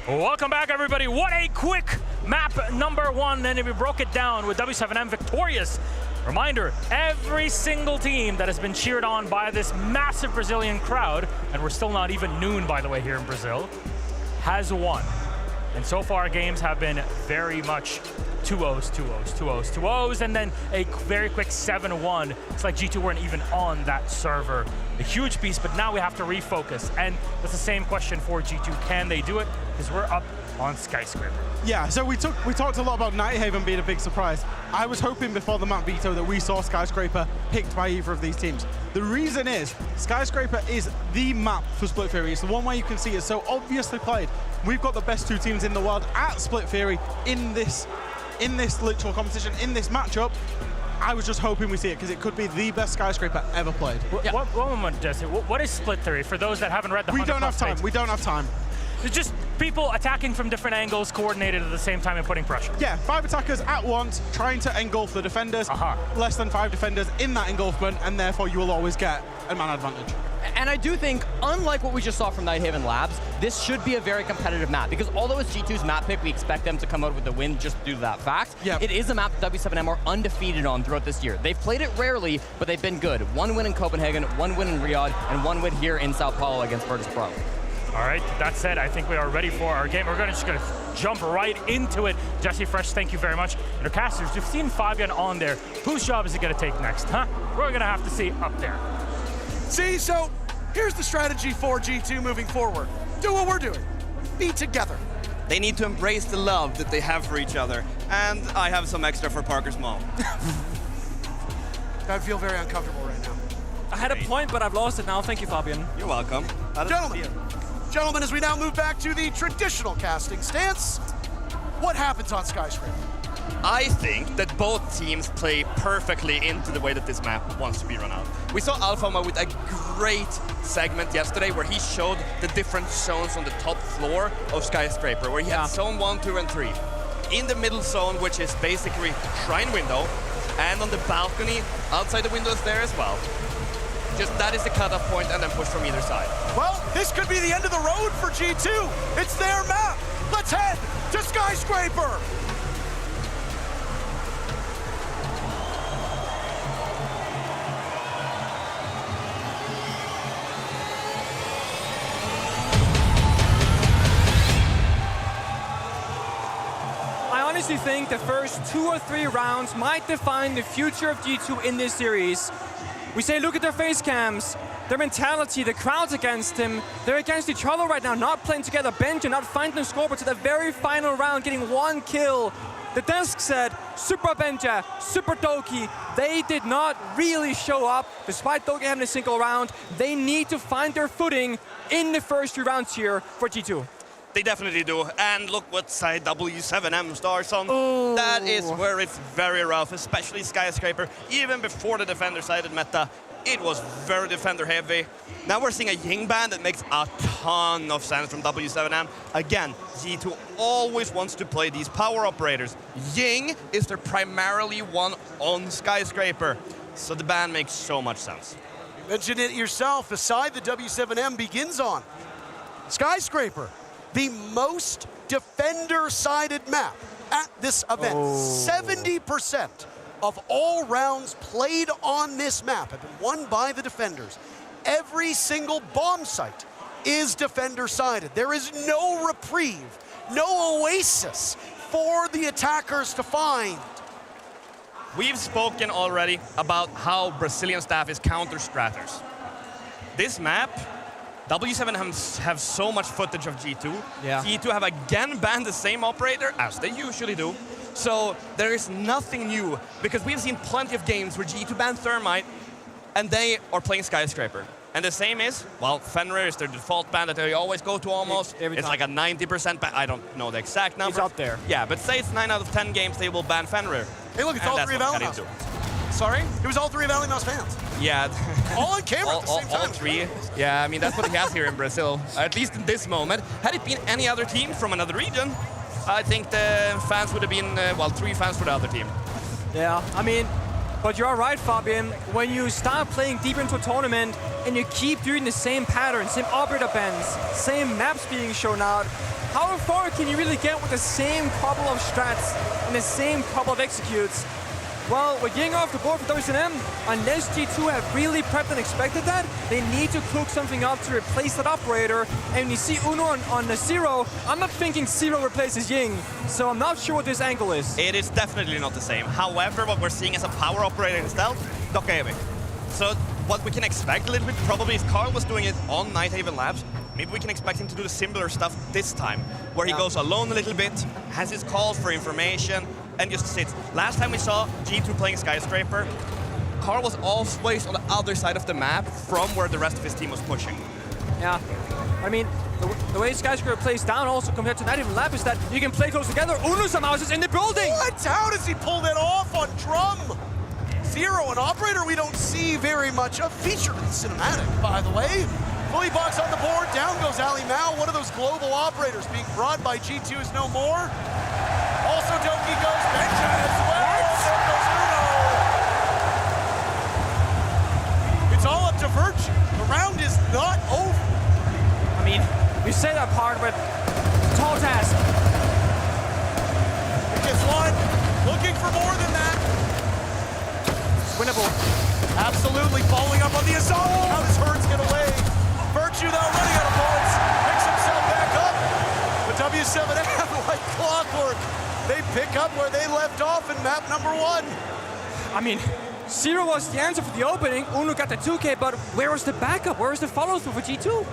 Welcome back, everybody. What a quick map number 1, and we broke it down with W7M victorious. Reminder, every single team that has been cheered on by this massive Brazilian crowd, and we're still not even noon, by the way, here in Brazil, has won. And so far, games have been very much 2-0s, 2-0s, 2-0s, 2-0s, and then a very quick 7-1. It's like G2 weren't even on that server. A huge piece, but now we have to refocus. And that's the same question for G2. Can they do it? Because we're up on Skyscraper.
Yeah, so we talked a lot about Nighthaven being a big surprise. I was hoping before the map veto that we saw Skyscraper picked by either of these teams. The reason is, Skyscraper is the map for Split Fury. It's the one where you can see it's so obviously played. We've got the best 2 teams in the world at Split Fury in this literal competition, in this matchup. I was just hoping we see it because it could be the best Skyscraper ever played.
One moment, Jesse. What is Split Theory for those that haven't read the 100+
We don't have time.
pages?
We don't have time.
It's just people attacking from different angles, coordinated at the same time and putting pressure.
Yeah, 5 attackers at once, trying to engulf the defenders. Less than 5 defenders in that engulfment, and therefore you will always get a man advantage.
And I do think, unlike what we just saw from Nighthaven Labs, this should be a very competitive map, because although it's G2's map pick, we expect them to come out with the win just due to that fact. Yep. It is a map that W7M are undefeated on throughout this year. They've played it rarely, but they've been good. 1 win in Copenhagen, 1 win in Riyadh, and 1 win here in Sao Paulo against Virtus Pro.
All right, that said, I think we are ready for our game. We're just going to jump right into it. Jesse Fresh, thank you very much. And our casters, you've seen Fabian on there. Whose job is he going to take next, huh? We're going to have to see up there.
See, so here's the strategy for G2 moving forward. Do what we're doing. Be together.
They need to embrace the love that they have for each other. And I have some extra for Parker's mom.
I feel very uncomfortable right now.
I had a point, but I've lost it now. Thank you, Fabian.
You're welcome.
Gentlemen, as we now move back to the traditional casting stance, what happens on Skyscraper?
I think that both teams play perfectly into the way that this map wants to be run out. We saw Alphama with a great segment yesterday where he showed the different zones on the top floor of Skyscraper, where he had zone 1, 2, and 3. In the middle zone, which is basically Shrine Window, and on the balcony outside the windows there as well. Just that is the cutoff point, and then push from either side.
Well, this could be the end of the road for G2. It's their map. Let's head to Skyscraper.
I honestly think the first 2 or 3 rounds might define the future of G2 in this series. We say, look at their face cams, their mentality, the crowd's against them. They're against each other right now, not playing together. Benja not finding a score, but to the very final round, getting 1 kill. The desk said, Super Benja, Super Doki. They did not really show up, despite Doki having a single round. They need to find their footing in the first 3 rounds here for G2.
They definitely do. And look what side W7M stars on. That is where it's very rough, especially Skyscraper. Even before the defender-sided meta, it was very defender-heavy. Now we're seeing a Ying ban that makes a ton of sense from W7M. Again, G2 always wants to play these power operators. Ying is their primarily one on Skyscraper. So the ban makes so much sense.
You mentioned it yourself, the side that W7M begins on. Skyscraper. The most defender-sided map at this event. 70% of all rounds played on this map have been won by the defenders. Every single bomb site is defender-sided. There is no reprieve, no oasis for the attackers to find.
We've spoken already about how Brazilian staff is counter-stratters. This map, W7 have so much footage of G2.
Yeah.
G2 have again banned the same operator, as they usually do. So there is nothing new, because we've seen plenty of games where G2 banned Thermite, and they are playing Skyscraper. And the same is, well, Fenrir is their default ban that they always go to almost. It's like a 90% ban. I don't know the exact number.
It's up there.
Yeah, but say it's 9 out of 10 games they will ban Fenrir.
Hey, look, it's all 3 of Alamos.
Sorry?
It was all 3 of Alamos fans.
Yeah.
All on camera at the same time.
All 3. Yeah, I mean, that's what he has here in Brazil, at least in this moment. Had it been any other team from another region, I think the fans would have been, 3 fans for the other team.
Yeah, I mean, but you're right, Fabian. When you start playing deep into a tournament and you keep doing the same pattern, same operator bans, same maps being shown out, how far can you really get with the same couple of strats and the same couple of executes? Well, with Ying off the board for WSM, unless G2 have really prepped and expected that, they need to cook something up to replace that operator. And when you see Uno on the Zero, I'm not thinking Zero replaces Ying, so I'm not sure what this angle is.
It is definitely not the same. However, what we're seeing is a power operator in stealth, Dokkaevi. So what we can expect a little bit, probably if Carl was doing it on Nighthaven Labs, maybe we can expect him to do the similar stuff this time, where he goes alone a little bit, has his calls for information, and just sits. Last time we saw G2 playing Skyscraper, Carl was always on the other side of the map from where the rest of his team was pushing.
Yeah, I mean, the way Skyscraper plays down also compared to Nighthaven Lab is that you can play close together. Uno somehow is in the building!
What? How does he pull that off on Drum? Zero, an operator we don't see very much of, featured in the cinematic, by the way. Fully box on the board, down goes Ali Mao, one of those global operators being brought by G2 is no more. Also, Doki goes Benja as well. So goes Uno. It's all up to Virtue. The round is not over.
I mean, you say that part, but tall task.
Guess what? Looking for more than that.
Winnable.
Absolutely following up on the assault. How does Hertz get away? Virtue, though, running out of bullets. Picks himself back up. The W7M, like clockwork. They pick up where they left off in map number 1.
I mean, Zero was the answer for the opening. Uno got the 2K, but where was the backup? Where was the follow-through for G2?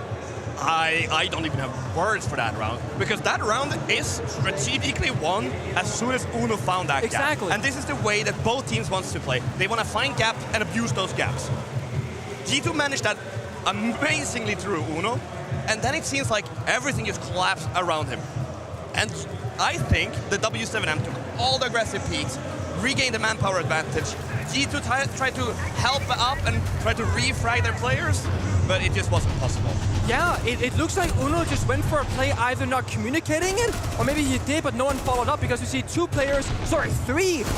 I don't even have words for that round, because that round is strategically won as soon as Uno found that gap. And this is the way that both teams want to play. They want to find gaps and abuse those gaps. G2 managed that amazingly through Uno, and then it seems like everything just collapsed around him. And I think the W7M took all the aggressive peaks, regained the manpower advantage. G2 tried to help up and try to refrag their players, but it just wasn't possible.
Yeah, it looks like Uno just went for a play either not communicating it, or maybe he did, but no one followed up, because you see 3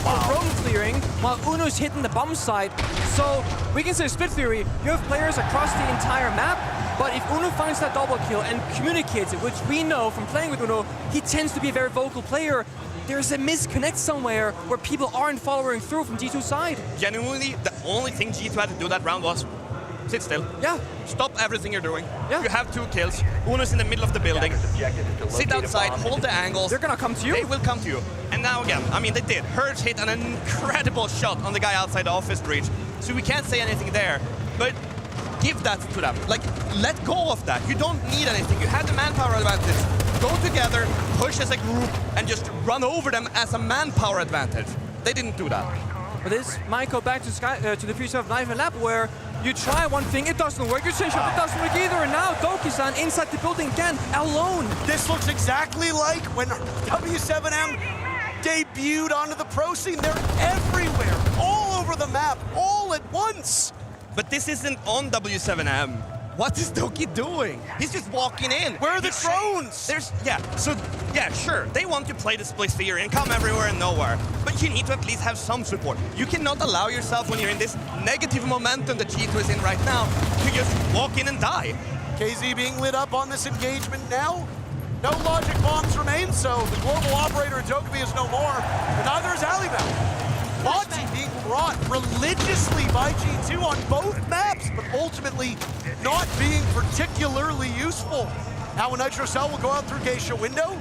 on roam clearing, while Uno's hitting the bomb site. So we can say split theory, you have players across the entire map, but if Uno finds that double kill and communicates it, which we know from playing with Uno, he tends to be a very vocal player, there's a misconnect somewhere where people aren't following through from G2's side.
Genuinely, the only thing G2 had to do that round was sit still.
Yeah.
Stop everything you're doing.
Yeah.
You have 2 kills. Uno's in the middle of the building. Sit outside, hold the angles.
They're gonna come to you.
They will come to you. And now again, I mean, they did. Hertz hit an incredible shot on the guy outside the office breach. So we can't say anything there. But give that to them. Like, let go of that. You don't need anything. You have the manpower advantage. Go together, push as a group, and just run over them as a manpower advantage. They didn't do that.
But this might go back to the previous of Nighthaven Lab, where you try one thing, it doesn't work. You change up, it doesn't work either. And now Doki-san inside the building again, alone.
This looks exactly like when W7M debuted onto the pro scene. They're everywhere, all over the map, all at once.
But this isn't on W7M. What is Doki doing? He's just walking in.
Where are the drones?
Sure, they want to play the split theory and come everywhere and nowhere. But you need to at least have some support. You cannot allow yourself, when you're in this negative momentum that G2 is in right now, to just walk in and die.
KZ being lit up on this engagement now. No logic bombs remain, so the global operator Dokkaevi is no more, but neither is Alibaba. Monty being brought religiously by G2 on both maps, but ultimately not being particularly useful. Now a Nitro Cell will go out through Geisha window.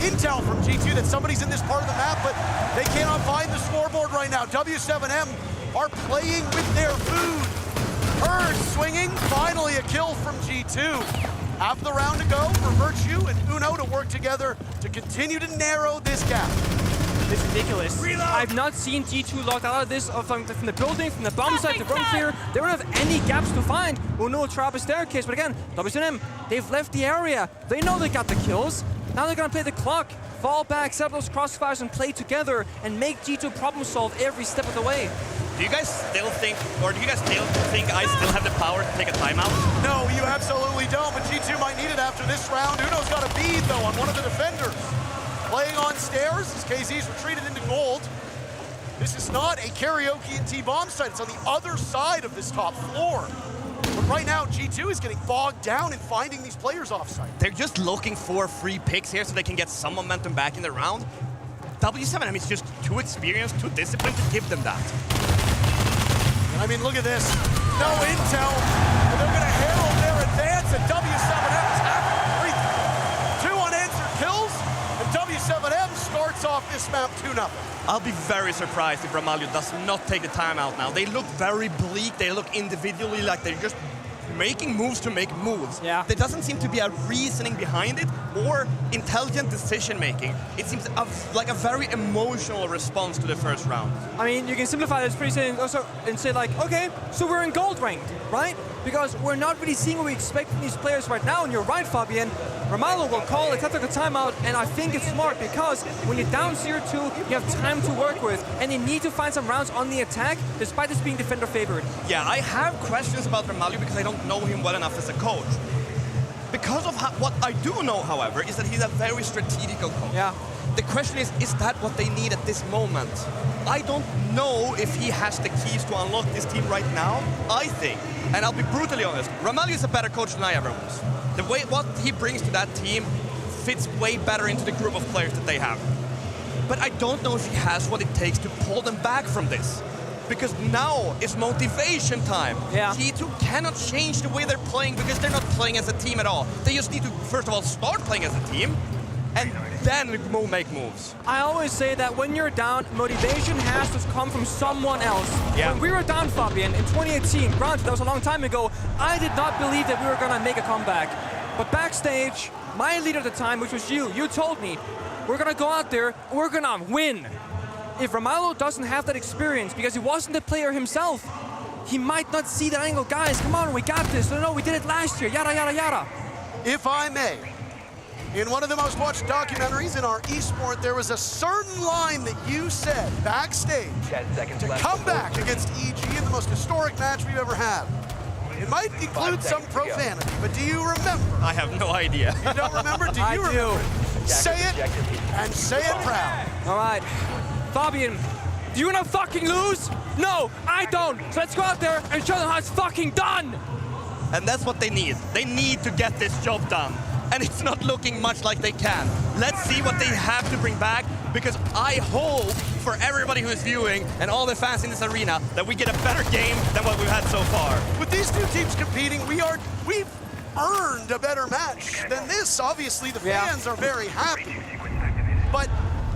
Intel from G2 that somebody's in this part of the map, but they cannot find the scoreboard right now. W7M are playing with their food. Herd swinging, finally a kill from G2. Half the round to go for Virtue and Uno to work together to continue to narrow this gap.
It's ridiculous. Reload. I've not seen G2 locked out of this from the building, from the bomb site, the room clear. They don't have any gaps to find. Uno will try up a staircase, but again, WSM, they've left the area. They know they got the kills. Now they're gonna play the clock, fall back, set up those crossfires and play together and make G2 problem solve every step of the way.
Do you guys still think I still have the power to take a timeout?
No, you absolutely don't, but G2 might need it after this round. Uno's got a bead, though, on one of the defenders. Playing on stairs as KZ's retreated into gold. This is not a karaoke and T-bomb site. It's on the other side of this top floor. We're But right now, G2 is getting bogged down in finding these players offsite.
They're just looking for free picks here so they can get some momentum back in the round. W7M is just too experienced, too disciplined to give them that.
And I mean, look at this. No intel, and they're going to herald their advance, and W7M is happy. 2 unanswered kills, and W7M starts off this map 2-0.
I'll be very surprised if Ramalho does not take the time out now. They look very bleak. They look individually like they're just making moves to make moves.
Yeah.
There doesn't seem to be a reasoning behind it or intelligent decision making. It seems like a very emotional response to the first round.
I mean, you can simplify this pretty soon also and say like, okay, so we're in gold ranked, right? Because we're not really seeing what we expect from these players right now, and you're right, Fabian. Ramalho will call a tactical timeout, and I think it's smart because when you're down 0-2, you have time to work with, and you need to find some rounds on the attack, despite this being defender favored.
Yeah, I have questions about Ramalho because I don't know him well enough as a coach. Because of what I do know, however, is that he's a very strategical coach.
Yeah.
The question is that what they need at this moment? I don't know if he has the keys to unlock this team right now. I think, and I'll be brutally honest, Ramalho is a better coach than I ever was. The way what he brings to that team fits way better into the group of players that they have. But I don't know if he has what it takes to pull them back from this. Because now is motivation time.
Yeah.
G2 cannot change the way they're playing because they're not playing as a team at all. They just need to, first of all, start playing as a team and then make moves.
I always say that when you're down, motivation has to come from someone else.
Yeah.
When we were down, Fabian, in 2018, granted, that was a long time ago, I did not believe that we were gonna make a comeback. But backstage, my leader at the time, which was you told me, we're gonna go out there, we're gonna win. If Ramalho doesn't have that experience, because he wasn't the player himself, he might not see that angle. Guys, come on, we got this. No, we did it last year, yada, yada, yada.
If I may, in one of the most watched documentaries in our esport, there was a certain line that you said backstage to come back against EG in the most historic match we've ever had. It might include some profanity, but do you remember?
I have no idea.
You don't remember? Do you remember? Say it, and say it proud.
All right. Fabian, do you wanna fucking lose? No, I don't. So let's go out there and show them how it's fucking done.
And that's what they need. They need to get this job done. And it's not looking much like they can. Let's see what they have to bring back, because I hope for everybody who is viewing and all the fans in this arena that we get a better game than what we've had so far.
With these two teams competing, we've earned a better match than this. Obviously, the fans are very happy. But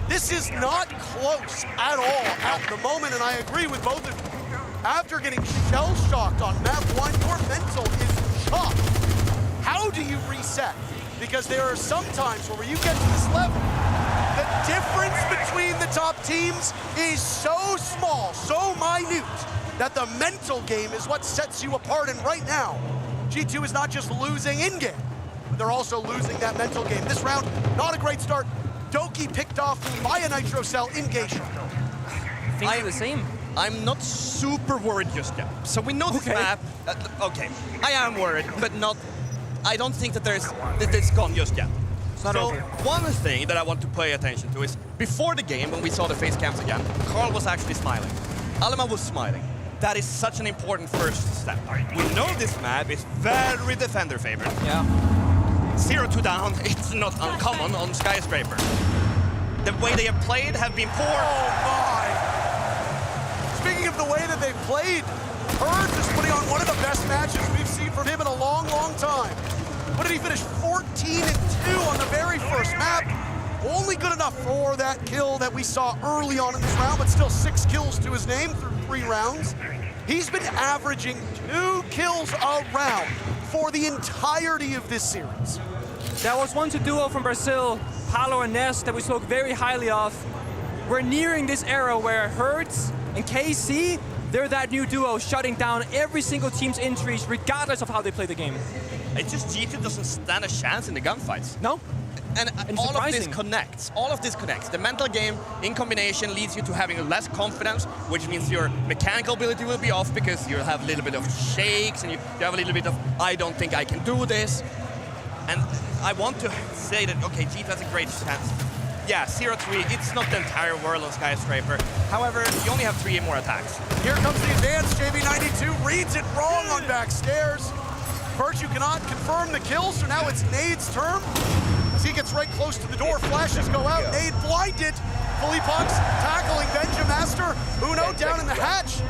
this is not close at all at the moment, and I agree with both of you. After getting shell-shocked on map 1, your mental is shocked. How do you reset? Because there are some times where you get to this level, the difference between the top teams is so small, so minute, that the mental game is what sets you apart. And right now, G2 is not just losing in-game, but they're also losing that mental game. This round, not a great start. Doki picked off by a Nitro Cell in Geisha.
Things are the same.
I'm not super worried just yet. So we know this map. Okay, I am worried, but not. I don't think that it's gone just yet. So one thing that I want to pay attention to is before the game, when we saw the face cams again, Carl was actually smiling. Alema was smiling. That is such an important first step. We know this map is very defender favored.
Yeah.
0-2 down, it's not uncommon on Skyscraper. The way they have played have been poor.
Oh my! Speaking of the way that they've played, Hurd is putting on one of the best matches we've seen from him in a long, long time. What did he finish? 14-2 on the very first map. Only good enough for that kill that we saw early on in this round, but still 6 kills to his name through 3 rounds. He's been averaging 2 kills a round for the entirety of this series.
That was once a duo from Brazil, Paulo and Ness, that we spoke very highly of. We're nearing this era where Hertz and KC, they're that new duo shutting down every single team's entries regardless of how they play the game.
It's just G2 doesn't stand a chance in the gunfights.
No.
And all of this connects. All of this connects. The mental game in combination leads you to having less confidence, which means your mechanical ability will be off because you have a little bit of shakes and you have a little bit of, I don't think I can do this. And I want to say that, okay, G2 has a great chance. yeah, 0-3, it's not the entire world on Skyscraper. However, you only have 3 more attacks.
Here comes the advance. JB92 reads it wrong on backstairs. Virtue cannot confirm the kill, so now it's Nade's turn. As he gets right close to the door, flashes go out. Nade blinded. Philippox tackling Benjamaster. Uno down in the hatch,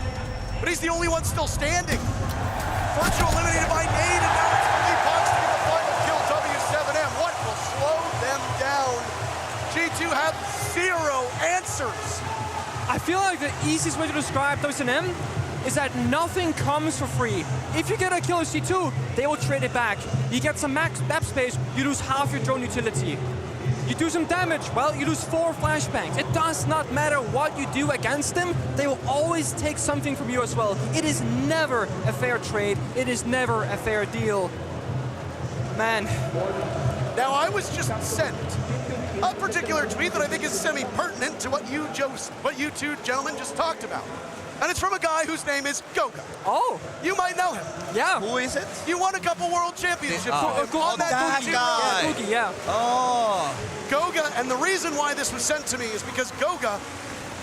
but he's the only one still standing. Virtue eliminated by Nade, and now it's Philippox to get the final kill. W7M, what will slow them down? G2 have 0 answers.
I feel like the easiest way to describe W7M is that nothing comes for free. If you get a kill with C2, they will trade it back. You get some max map space, you lose half your drone utility. You do some damage, well, you lose 4 flashbangs. It does not matter what you do against them, they will always take something from you as well. It is never a fair trade, it is never a fair deal. Man.
Now, I was just sent a particular tweet that I think is semi-pertinent to what you two gentlemen just talked about. And it's from a guy whose name is Goga.
Oh.
You might know him.
Yeah.
Who is it?
You won a couple world championships.
That guy.
Googie, yeah.
Oh.
Goga, and the reason why this was sent to me is because Goga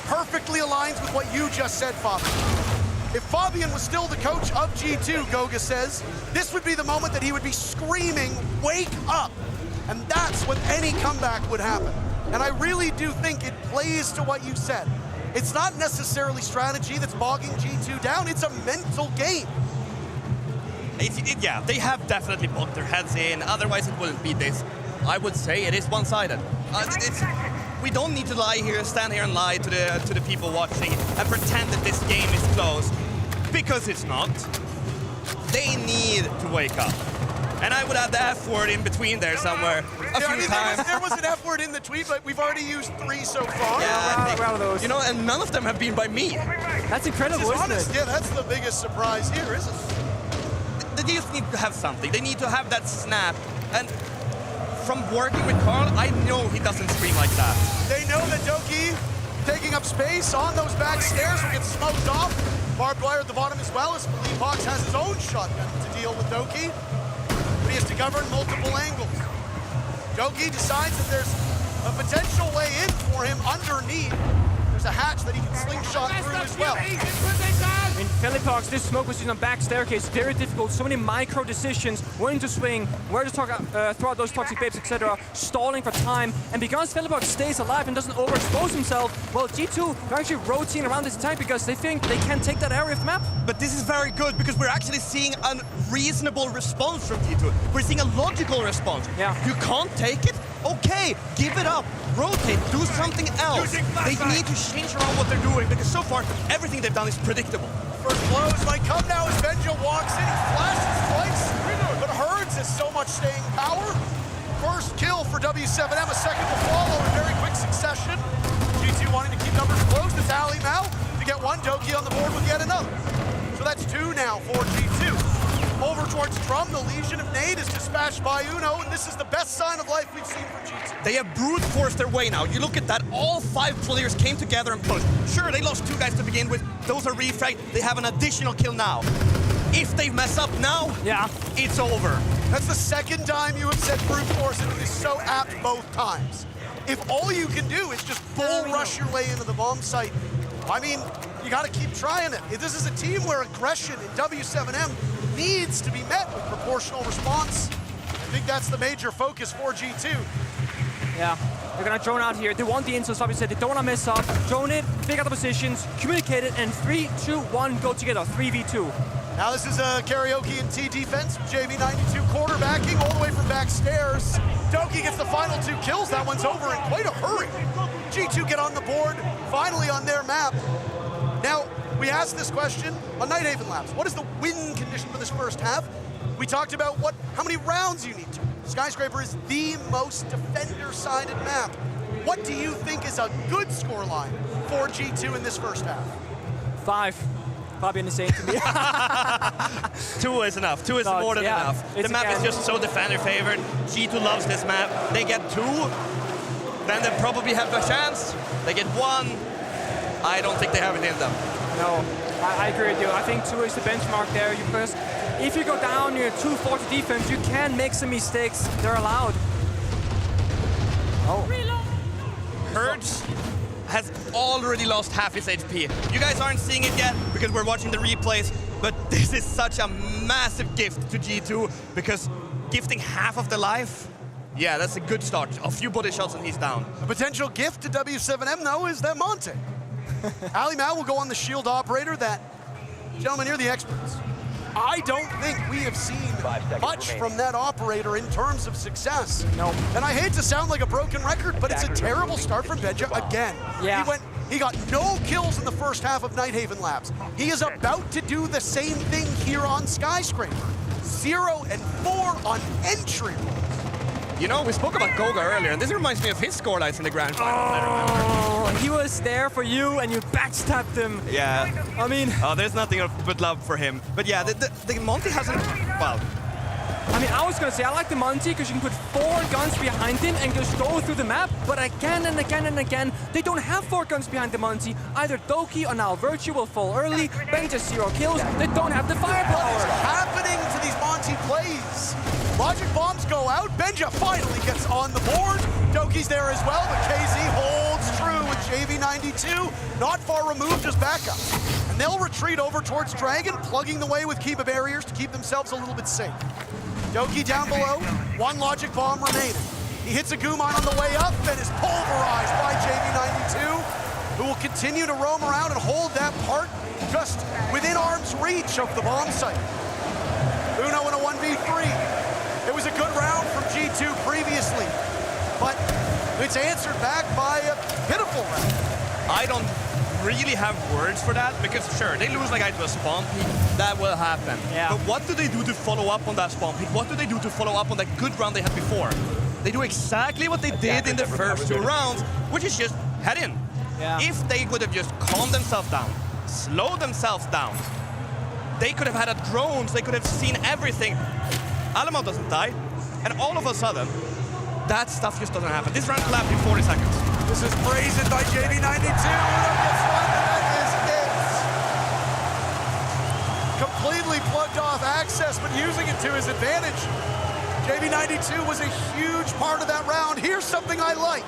perfectly aligns with what you just said, Fabian. If Fabian was still the coach of G2, Goga says, this would be the moment that he would be screaming, wake up. And that's when any comeback would happen. And I really do think it plays to what you said. It's not necessarily strategy that's bogging G2 down, it's a mental game.
Yeah, they have definitely bogged their heads in, otherwise it wouldn't be this. I would say it is one-sided. We don't need to stand here and lie to the people watching and pretend that this game is close, because it's not. They need to wake up. And I would add the F word in between there somewhere a few times.
There was an F word in the tweet, but we've already used 3 so far.
Yeah,
around those.
You know, and none of them have been by me.
That's incredible, isn't it?
Yeah, that's the biggest surprise here, isn't it?
They just need to have something. They need to have that snap. And from working with Carl, I know he doesn't scream like that.
They know that Doki taking up space on those back stairs will get smoked off. Barbed wire at the bottom as well, as Philippox has his own shotgun to deal with Doki. But he has to govern multiple angles. Doki decides that there's a potential way in for him underneath. There's a hatch that he can slingshot through as well.
In Philippox, this smoke was used on back staircase, very difficult, so many micro decisions, when to swing, where to throw out those toxic babes, etc., stalling for time, and because Philippox stays alive and doesn't overexpose himself, well, G2 are actually rotating around this attack because they think they can take that area of the map.
But this is very good because we're actually seeing a reasonable response from G2. We're seeing a logical response.
Yeah.
You can't take it? Okay, give it up, rotate, do something else. They need to change around what they're doing because so far, everything they've done is predictable.
First blows might come now as Benja walks in. He flashes twice, but Herds has so much staying power. First kill for W7M, a second will follow in very quick succession. G2 wanting to keep numbers close. The tally now to get one. Doki on the board with yet another. So that's 2 now for G2. Over towards Drum, the Legion of Nade is dispatched by Uno, and this is the best sign of life we've seen from G2.
They have brute forced their way now. You look at that, all 5 players came together and pushed. Sure, they lost 2 guys to begin with. Those are refragged. They have an additional kill now. If they mess up now,
yeah,
it's over.
That's the second time you have said brute force, and it is so apt both times. If all you can do is just bull rush your way into the bomb site, I mean, you got to keep trying it. This is a team where aggression in W7M needs to be met with proportional response. I think that's the major focus for G2.
Yeah, they're gonna drone out here. They want the instance, obviously. They don't want to mess up. Drone it, figure out the positions, communicate it, and 3, 2, 1, go together. 3v2.
Now this is a karaoke and T defense. JV92 quarterbacking all the way from backstairs. Doki gets the final 2 kills. That one's over in quite a hurry. G2 get on the board, finally on their map. Now, we asked this question on Nighthaven Labs. What is the win condition for this first half? We talked about how many rounds you need to. Skyscraper is the most defender-sided map. What do you think is a good scoreline for G2 in this first half?
5. Fabian is saying to me.
2 is enough. 2 is more than enough. The map is just so defender-favored. G2 loves this map. They get 2, then they probably have a chance. They get 1. I don't think they have it in them.
No, I agree with you. I think 2 is the benchmark there. If you go down, you're 240 defense, you can make some mistakes. They're allowed. Oh.
Herds has already lost half his HP. You guys aren't seeing it yet because we're watching the replays, but this is such a massive gift to G2 because gifting half of the life, yeah, that's a good start. A few body shots and he's down.
A potential gift to W7M, though, is that Monte. Ali Mao will go on the shield operator. That, gentlemen, you're the experts. I don't think we have seen much from that operator in terms of success.
No.
And I hate to sound like a broken record, but it's a terrible start from Benja again.
Yeah.
He got no kills in the first half of Nighthaven Labs. He is about to do the same thing here on Skyscraper. 0 and 4 on entry.
You know, we spoke about Goga earlier, and this reminds me of his scorelines in the Grand Final.
Oh, he was there for you, and you backstabbed him.
Yeah.
I mean...
Oh, there's nothing but love for him. But yeah, the Monty hasn't... Well...
I mean, I was gonna say, I like the Monty because you can put 4 guns behind him and just go through the map, but again and again and again, they don't have 4 guns behind the Monty. Either Doki or now Virtue will fall early, Ben just 0 kills, they don't have the firepower.
What is happening to these Monty plays? Logic bombs go out, Benja finally gets on the board. Doki's there as well, but KZ holds true with JV92, not far removed as backup. And they'll retreat over towards Dragon, plugging the way with Kiba barriers to keep themselves a little bit safe. Doki down below, 1 logic bomb remaining. He hits a Gumon on the way up and is pulverized by JV92, who will continue to roam around and hold that part just within arm's reach of the bomb site. Uno in a 1v3. It was a good round from G2 previously, but it's answered back by a pitiful round.
I don't really have words for that because sure, they lose like to a spawn peak, that will happen.
Yeah.
But what do they do to follow up on that spawn peak? What do they do to follow up on that good round they had before? They do exactly what they did in the first 2 rounds, which is just head in.
Yeah.
If they would have just calmed themselves down, slowed themselves down, they could have had a drones, they could have seen everything. Alamo doesn't die, and all of a sudden, that stuff just doesn't happen. This round collapsed in 40 seconds.
This is brazen by JV92. Completely plugged off access, but using it to his advantage. JV92 was a huge part of that round. Here's something I like.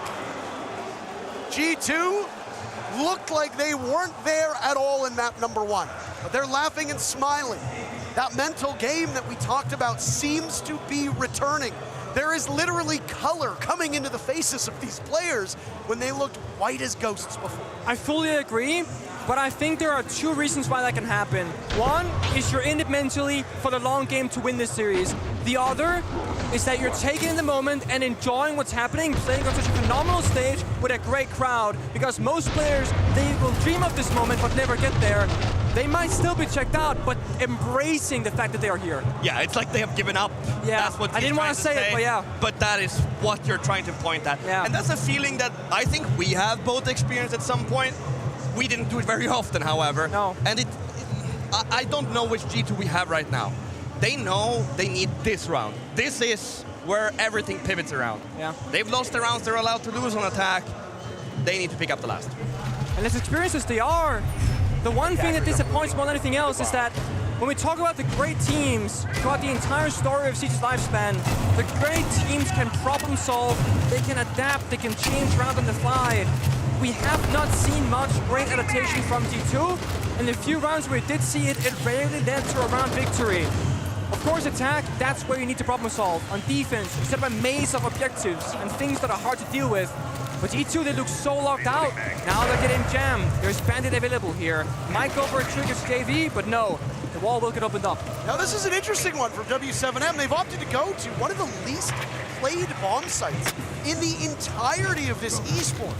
G2 looked like they weren't there at all in map number 1, but they're laughing and smiling. That mental game that we talked about seems to be returning. There is literally color coming into the faces of these players when they looked white as ghosts before.
I fully agree, but I think there are 2 reasons why that can happen. One is you're in it mentally for the long game to win this series. The other is that you're taking in the moment and enjoying what's happening, playing on such a phenomenal stage with a great crowd, because most players, they will dream of this moment but never get there. They might still be checked out, but embracing the fact that they are here.
Yeah, it's like they have given up.
Yeah,
that's what
I didn't want to say it, but yeah.
But that is what you're trying to point at.
Yeah.
And that's a feeling that I think we have both experienced at some point. We didn't do it very often, however.
No.
And I don't know which G2 we have right now. They know they need this round. This is where everything pivots around.
Yeah.
They've lost the rounds they're allowed to lose on attack. They need to pick up the last.
And as experienced as they are, the one thing that disappoints more than anything else is that when we talk about the great teams throughout the entire story of Siege's lifespan, the great teams can problem solve, they can adapt, they can change around on the fly. We have not seen much great adaptation from G2, and the few rounds where we did see it, it rarely led to a round victory. Of course, attack, that's where you need to problem solve. On defense, you set up a maze of objectives and things that are hard to deal with. But G2, they look so locked out. Now they're getting jammed. There's Bandit available here. Might go for a triggers JV, but no. The wall will get opened up.
Now this is an interesting one from W7M. They've opted to go to one of the least played bomb sites in the entirety of this esport.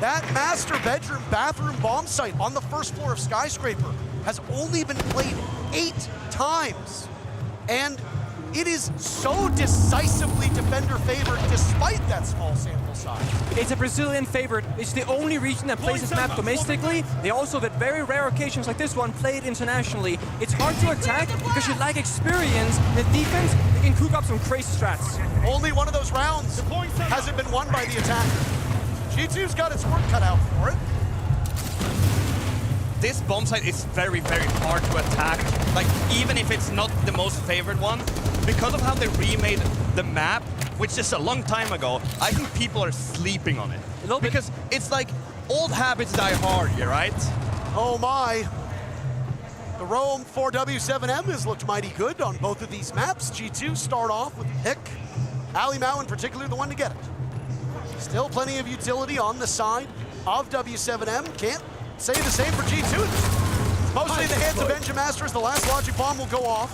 That master bedroom, bathroom bomb site on the first floor of Skyscraper has only been played 8 times. And it is so decisively defender favored despite that small sample size.
It's a Brazilian favorite. It's the only region that plays this map domestically. They also, with very rare occasions like this one, play it internationally. It's hard to attack because you lack experience. The defense, they can cook up some crazy strats.
Only one of those rounds hasn't been won by the attacker. G2's got its work cut out for it.
This bomb site is very, very hard to attack. Like, even if it's not the most favored one, because of how they remade the map, which is a long time ago, I think people are sleeping on it.
Because it's like old habits die hard here, right?
Oh my. The roam for W7M has looked mighty good on both of these maps. G2 start off with a pick. Ali Mao in particular, the one to get it. Still plenty of utility on the side of W7M. Can't say the same for G2. Mostly in the hands of Benjamaster as the last logic bomb will go off.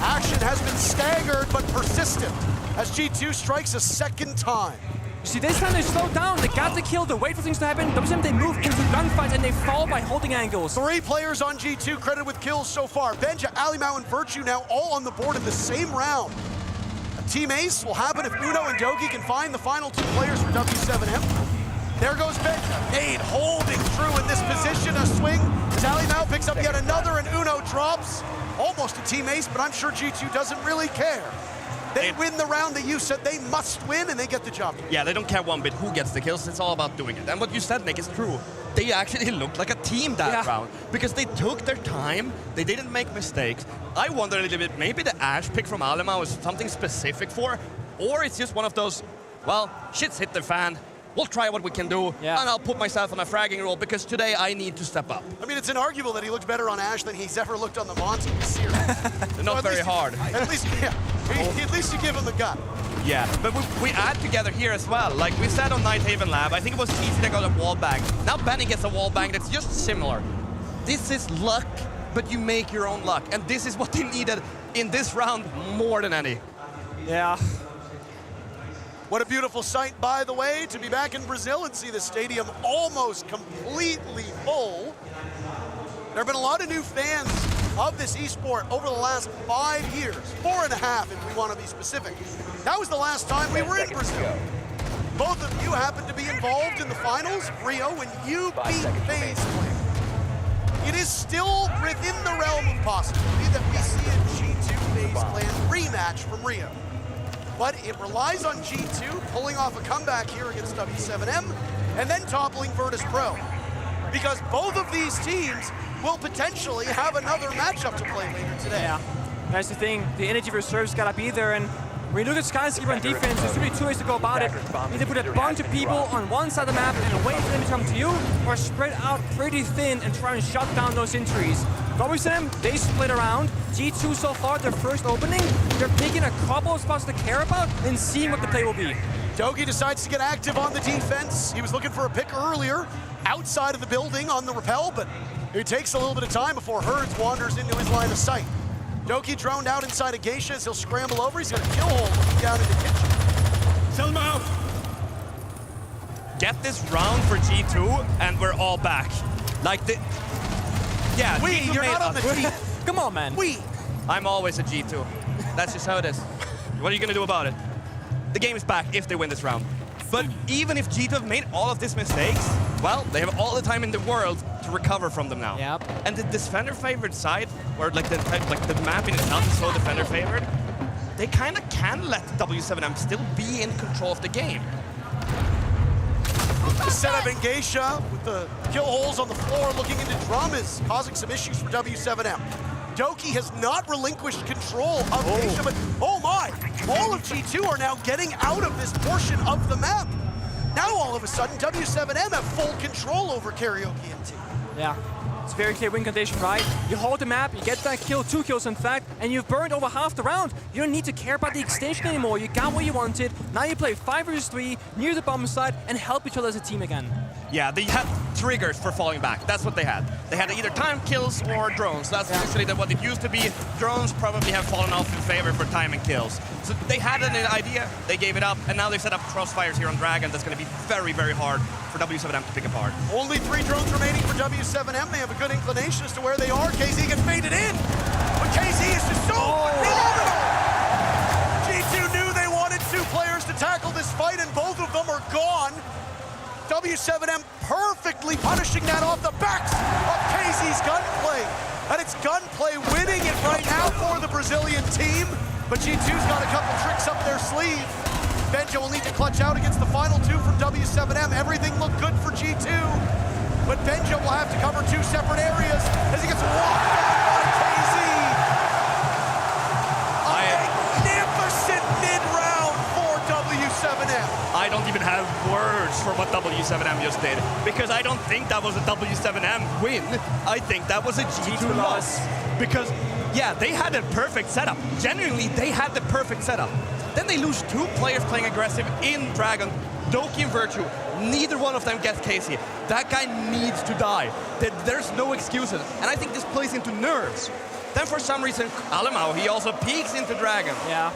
Action has been staggered but persistent as G2 strikes a second time.
See, this time they slow down, they got the kill, they wait for things to happen. WSM, they move into gunfights and they fall by holding angles.
3 players on G2 credited with kills so far. Benja, Ali Mao, and Virtue now all on the board in the same round. A team ace will happen if Uno and Dogi can find the final 2 players for W7M. There goes Benja. Nade holding true in this position. A swing as Ali Mao picks up yet another and Uno drops. Almost a team ace, but I'm sure G2 doesn't really care. They win the round that you said they must win, and they get the job done.
Yeah, they don't care one bit who gets the kills. It's all about doing it. And what you said, Nick, is true. They actually looked like a team that round because they took their time. They didn't make mistakes. I wonder a little bit, maybe the Ash pick from Alema was something specific for, or it's just one of those, well, shit's hit the fan. We'll try what we can do, and I'll put myself on a fragging role because today I need to step up.
I mean, it's inarguable that he looked better on Ash than he's ever looked on the Monty series.
Not very hard.
At least, at least you give him the gut.
Yeah, but we add together here as well. Like we said on Nighthaven Lab, I think it was easy to go to wall bang. Now Benny gets a wall bang that's just similar. This is luck, but you make your own luck. And this is what they needed in this round more than any.
Yeah. What a beautiful sight, by the way, to be back in Brazil and see the stadium almost completely full. There have been a lot of new fans of this esport over the last 5 years, 4.5 if we want to be specific. That was the last time we were in Brazil. Both of you happened to be involved in the finals, Rio, when you beat FaZe Clan. It is still within the realm of possibility that we see a G2 FaZe Clan rematch from Rio. But it relies on G2 pulling off a comeback here against W7M and then toppling Virtus Pro. Because both of these teams will potentially have another matchup to play later today.
Yeah, that's the thing. The energy reserve's gotta be there, and when you look at Skyscraper on defense, there's really 2 ways to go about it. Either put a bunch of people on one side of the map and wait for them to come to you, or spread out pretty thin and try and shut down those entries. WSM, they split around. G2 so far, their first opening, they're picking a couple of spots to care about and seeing what the play will be.
Dogi decides to get active on the defense. He was looking for a pick earlier outside of the building on the rappel, but it takes a little bit of time before Herds wanders into his line of sight. Dogi droned out inside of Geisha as he'll scramble over. He's got a kill hole looking down in the kitchen.
Sell him out. Get this round for G2 and we're all back. Like the... Yeah, G2
you're
made
not on the team.
Come on, man.
I'm always a G2. That's just how it is. What are you gonna do about it? The game is back if they win this round. But even if G2 have made all of these mistakes, well, they have all the time in the world to recover from them now.
Yep.
And the defender-favored side, or like the map in itself is so defender-favored, they kind of can let W7M still be in control of the game.
The setup in Geisha with the kill holes on the floor looking into drum is causing some issues for W7M. Doki has not relinquished control of Geisha, but oh my! All of G2 are now getting out of this portion of the map. Now all of a sudden, W7M have full control over Karaoke and team.
Yeah, it's very clear win condition, right? You hold the map, you get that kill, 2 kills in fact, and you've burned over half the round. You don't need to care about the extension anymore. You got what you wanted. Now you play 5 versus 3 near the bomb site and help each other as a team again.
Yeah, they had triggers for falling back. That's what they had. They had either time kills or drones. That's usually what it used to be. Drones probably have fallen off in favor for time and kills. So they had an idea, they gave it up, and now they set up crossfires here on Dragon. That's going to be very, very hard for W7M to pick apart.
Only 3 drones remaining for W7M. They have a good inclination as to where they are. KZ gets baited in, but KZ is just so phenomenal. G2 knew they wanted 2 players to tackle this fight, and both of them are gone. W7M perfectly punishing that off the backs of KZ's gunplay. And it's gunplay winning it right now for the Brazilian team. But G2's got a couple tricks up their sleeve. Benja will need to clutch out against the final 2 from W7M. Everything looked good for G2. But Benja will have to cover 2 separate areas as he gets walked on by KZ. A magnificent mid-round for W7M.
I don't even have words for what W7M just did, because I don't think that was a W7M win. I think that was a G2 loss. Because, yeah, they had a perfect setup. Genuinely, they had the perfect setup. Then they lose 2 players playing aggressive in Dragon, Doki and Virtue. Neither one of them gets Casey. That guy needs to die. There's no excuses. And I think this plays into nerves. Then for some reason, Alemao, he also peeks into Dragon.
Yeah.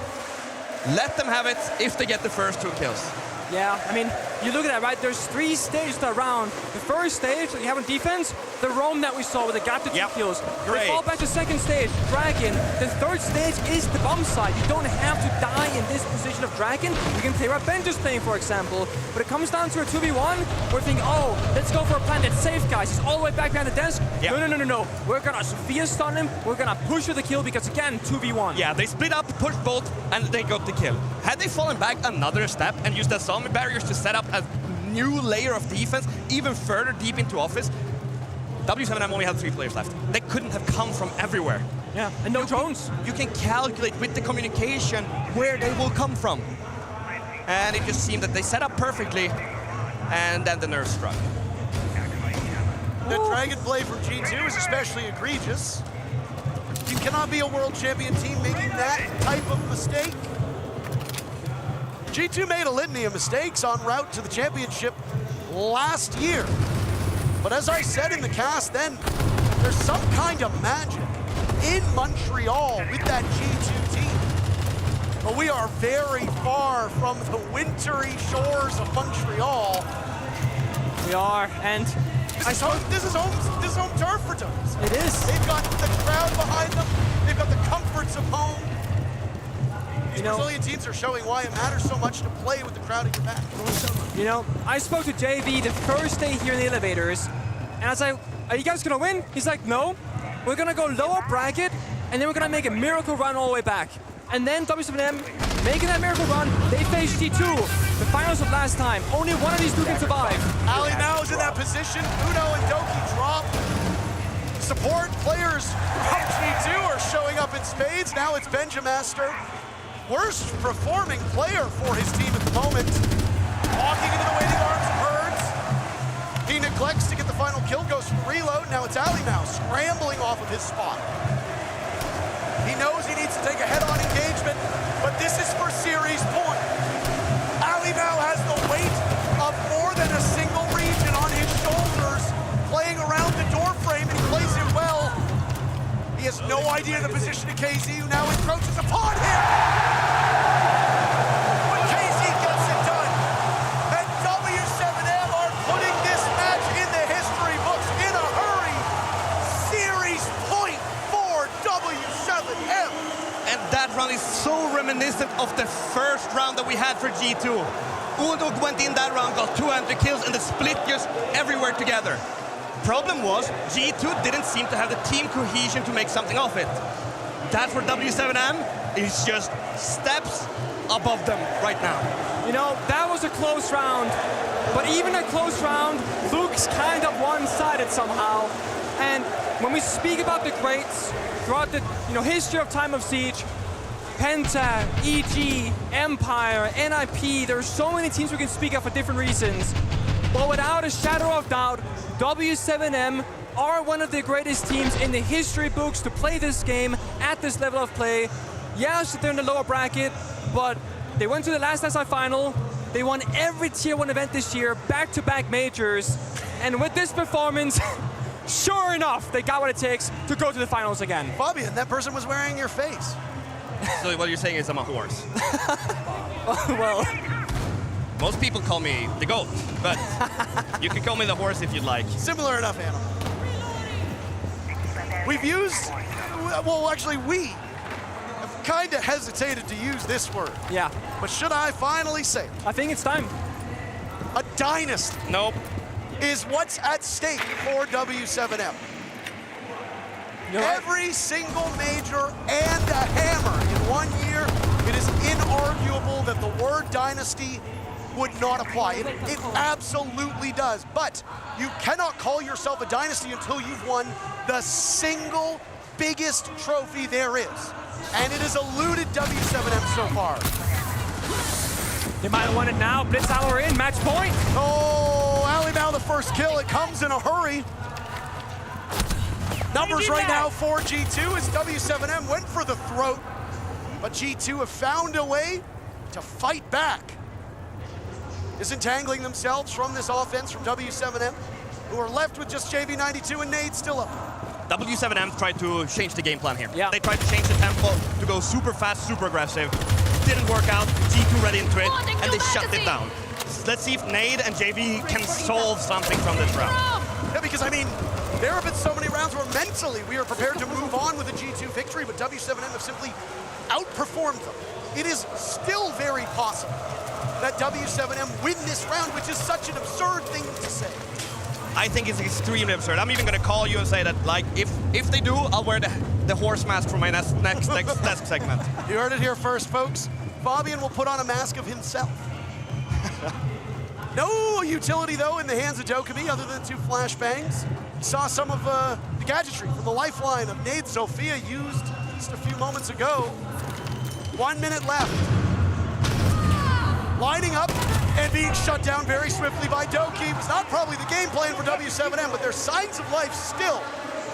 Let them have it if they get the first 2 kills.
Yeah, I mean, you look at that, right? There's 3 stages to that round. The first stage that you have on defense, the roam that we saw with the gap to 2 kills.
Great.
We fall back to second stage, Dragon. The third stage is the bomb side. You don't have to die in this position of Dragon. You can play what Ben just playing, for example. But it comes down to a 2v1. We're thinking, oh, let's go for a plan that's safe, guys. He's all the way back behind the desk. Yeah. No. We're gonna Sophia stun him. We're gonna push for the kill because, again, 2v1.
Yeah, they split up, pushed both, and they got the kill. Had they fallen back another step and used that zombie barriers to set up a new layer of defense even further deep into office, W7M only had 3 players left. They couldn't have come from everywhere.
Yeah, and no drones.
You can calculate with the communication where they will come from. And it just seemed that they set up perfectly, and then the nerves struck.
The Dragon play from G2 is especially egregious. You cannot be a world champion team making that type of mistake. G2 made a litany of mistakes en route to the championship last year. But as I said in the cast then, there's some kind of magic in Montreal with that G2 team. But we are very far from the wintry shores of Montreal.
We are, and
this is home turf for Ducks.
It is.
They've got the crowd behind them. They've got the comforts of home. These Brazilian teams are showing why it matters so much to play with the crowd at your back.
You know, I spoke to JV the first day here in the elevators, and I was like, are you guys gonna win? He's like, no. We're gonna go lower bracket, and then we're gonna make a miracle run all the way back. And then W7M making that miracle run, they faced G2, the finals of last time. Only one of these 2 can survive.
Ali now is in that position. Uno and Doki drop. Support players from G2 are showing up in spades. Now it's Benjamaster. Worst performing player for his team at the moment. Walking into the waiting arms of Herds. He neglects to get the final kill, goes for reload. Now it's Ali now scrambling off of his spot. He knows he needs to take a head-on engagement, but this is for series point. Ali now has the weight of more than a single region on his shoulders, playing around the door frame, and he plays it well. He has no idea the position of KZ, who now encroaches upon him. But KZ gets it done. And W7M are putting this match in the history books in a hurry. Series point for W7M.
And that run is so reminiscent of the first round that we had for G2. Udo went in that round, got 2 entry kills, and the split just everywhere together. Problem was, G2 didn't seem to have the team cohesion to make something of it. That for W7M is just steps above them right now.
You know, that was a close round, but even a close round looks kind of one-sided somehow. And when we speak about the greats throughout the history of Time of Siege, Penta, EG, Empire, NIP, there are so many teams we can speak of for different reasons. But without a shadow of doubt, W7M are one of the greatest teams in the history books to play this game at this level of play. Yes, they're in the lower bracket, but they went to the last SI final. They won every Tier 1 event this year, back-to-back majors. And with this performance, sure enough, they got what it takes to go to the finals again.
Fabian, that person was wearing your face.
So what you're saying is I'm a horse.
Well,
most people call me the GOAT, but you can call me the horse if you'd like.
Similar enough, animal. We've used, well, actually, we have kind of hesitated to use this word.
Yeah.
But should I finally say it?
I think it's time.
A dynasty.
Nope.
Is what's at stake for W7M. Every single major and a hammer in 1 year, it is inarguable that the word dynasty would not apply. It absolutely does. But you cannot call yourself a dynasty until you've won the single biggest trophy there is. And it has eluded W7M so far.
They might have won it now. Blitz hour in, match point.
Oh, Ali now the first kill. It comes in a hurry. Numbers right now for G2 as W7M went for the throat, but G2 have found a way to fight back. Disentangling themselves from this offense from W7M, who are left with just JV92 and Nade still up.
W7M tried to change the game plan here. Yeah. They tried to change the tempo to go super fast, super aggressive. Didn't work out. G2 read into it, and they shut it down. Let's see if Nade and JV can solve something from this round.
Yeah, because I mean, there have been so many rounds where mentally we are prepared to move on with a G2 victory, but W7M have simply outperformed them. It is still very possible that W7M win this round, which is such an absurd thing to say.
I think it's extremely absurd. I'm even gonna call you and say that, like, if they do, I'll wear the horse mask for my next segment.
You heard it here first, folks. Fabian will put on a mask of himself. No utility, though, in the hands of Dokkaebi other than 2 flashbangs. Saw some of the gadgetry from the lifeline of Nade Sophia used just a few moments ago. 1 minute left. Lining up and being shut down very swiftly by Doki. It was not probably the game plan for W7M, but there's signs of life still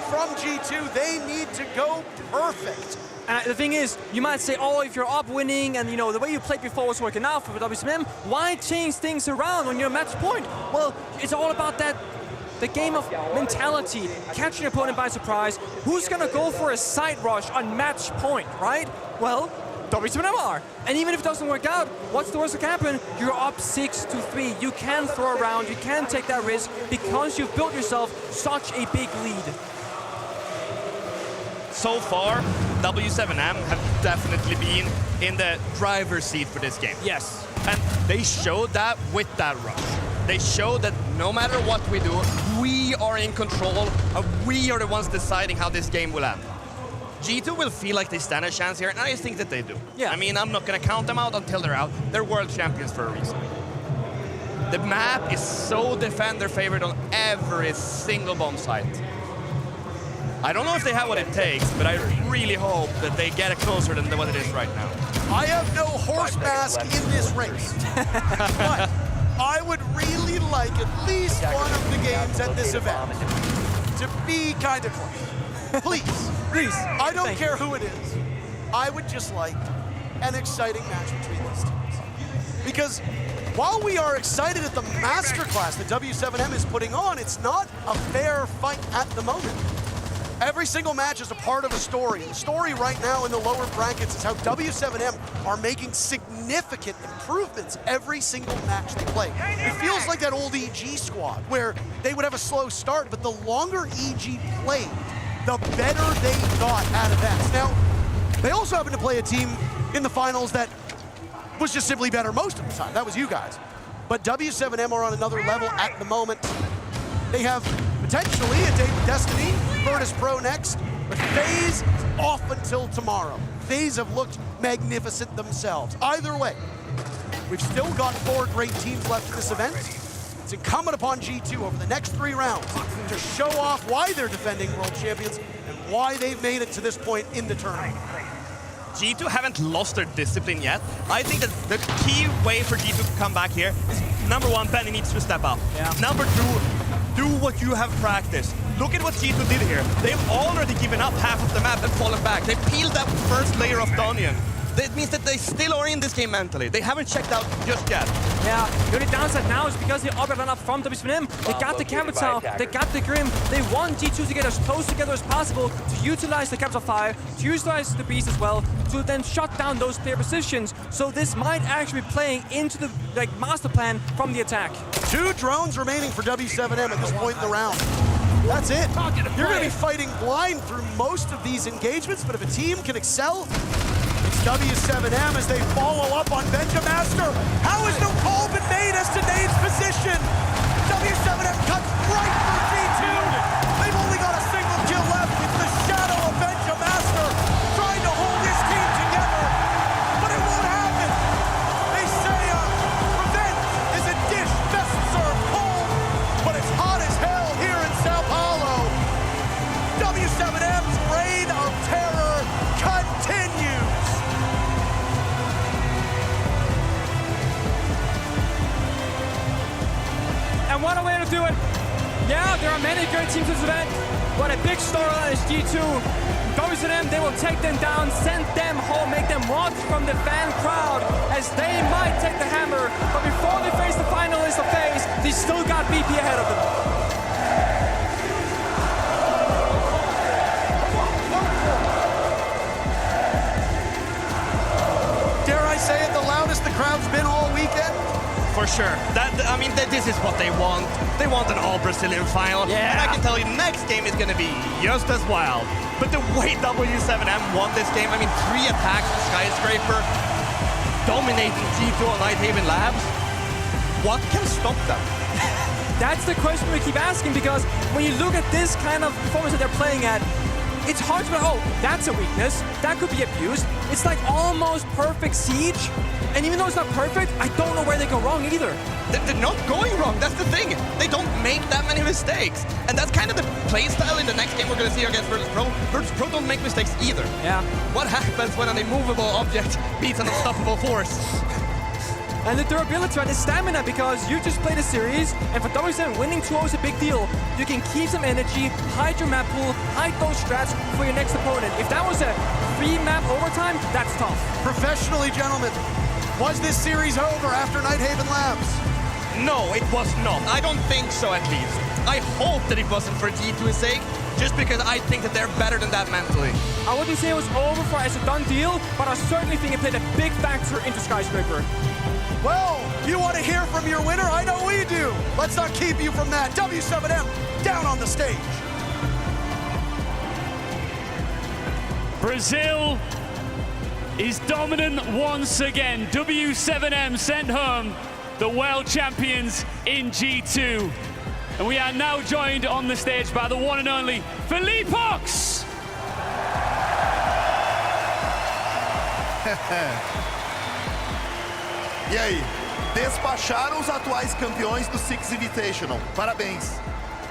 from G2. They need to go perfect.
And the thing is, you might say, oh, if you're up winning and, you know, the way you played before was working out for W7M, why change things around when you're match point? Well, it's all about the game of mentality, catching your opponent by surprise. Who's gonna go for a side rush on match point, right? Well, W7M are. And even if it doesn't work out, what's the worst that can happen? You're up 6-3. You can throw around, you can take that risk because you've built yourself such a big lead.
So far, W7M have definitely been in the driver's seat for this game.
Yes.
And they showed that with that rush. They showed that no matter what we do, we are in control and we are the ones deciding how this game will end. G2 will feel like they stand a chance here, and I think that they do. Yeah. I mean, I'm not going to count them out until they're out. They're world champions for a reason. The map is so defender-favored on every single bomb site. I don't know if they have what it takes, but I really hope that they get it closer than what it is right now.
I have no horse mask in this race, but I would really like at least one of the games at this event to be kind of close. Please.
Please.
I don't care who it is. I would just like an exciting match between these teams. Because while we are excited at the masterclass that W7M is putting on, it's not a fair fight at the moment. Every single match is a part of a story. The story right now in the lower brackets is how W7M are making significant improvements every single match they play. It feels like that old EG squad where they would have a slow start, but the longer EG played, the better they got at events. Now, they also happen to play a team in the finals that was just simply better most of the time. That was you guys. But W7M are on another level at the moment. They have potentially a date with Destiny, Virtus Pro next, but FaZe off until tomorrow. FaZe have looked magnificent themselves. Either way, we've still got 4 great teams left in this event. It's incumbent upon G2 over the next 3 rounds to show off why they're defending world champions and why they've made it to this point in the tournament.
G2 haven't lost their discipline yet. I think that the key way for G2 to come back here is, number 1, Benny needs to step up. Yeah. Number 2, do what you have practiced. Look at what G2 did here. They've already given up half of the map and fallen back. They peeled that first layer of the onion. That means that they still are in this game mentally. They haven't checked out just yet.
Yeah, the only downside now is because they overran up from W7M. They got the capital, they got the Grim. They want G2 to get as close together as possible to utilize the capital fire, to utilize the beast as well, to then shut down those clear positions. So this might actually be playing into the master plan from the attack.
2 drones remaining for W7M at this point in the round. That's it. You're going to be fighting blind through most of these engagements, but if a team can excel, it's W7M as they follow up on Benjamaster. How has no call been made as to Nade's position? W7M cuts right through G2. They've only got a single kill left. It's the shadow of Benjamaster trying to hold his team together, but it won't happen. They say revenge is a dish best served cold, but it's hot as hell here in Sao Paulo. W7M's reign of terror continues.
And what a way to do it. Yeah, there are many great teams in this event, but a big storyline is G2. WSM, they will take them down, send them home, make them watch from the fan crowd as they might take the hammer. But before they face the finalists of FaZe, they still got BP ahead of them.
Dare I say it, the loudest the crowd's been all weekend?
For sure. This is what they want. They want an all-Brazilian final.
Yeah.
And I can tell you, next game is going to be just as wild. But the way W7M won this game, 3 attacks for Skyscraper, dominating G2 on Nighthaven Labs. What can stop them?
That's the question we keep asking, because when you look at this kind of performance that they're playing at, it's hard to know, that's a weakness, that could be abused. It's like almost perfect siege, and even though it's not perfect, I don't know where they go wrong either.
They're not going wrong, that's the thing. They don't make that many mistakes. And that's kind of the playstyle in the next game we're going to see against Virtus Pro. Virtus Pro don't make mistakes either.
Yeah.
What happens when an immovable object beats an unstoppable force?
And the durability, right, the stamina, because you just played a series, and for WSM, winning 2-0 is a big deal. You can keep some energy, hide your map pool, hide those strats for your next opponent. If that was a 3-map overtime, that's tough.
Professionally, gentlemen, was this series over after Nighthaven Labs?
No, it was not. I don't think so, at least. I hope that it wasn't for G2's sake, just because I think that they're better than that mentally.
I wouldn't say it was over for as a done deal, but I certainly think it played a big factor into Skyscraper.
Well, you want to hear from your winner? I know we do. Let's not keep you from that. W7M down on the stage.
Brazil is dominant once again. W7M sent home the world champions in G2. And we are now joined on the stage by the one and only Felipox.
E aí? Despacharam os atuais campeões do Six Invitational. Parabéns.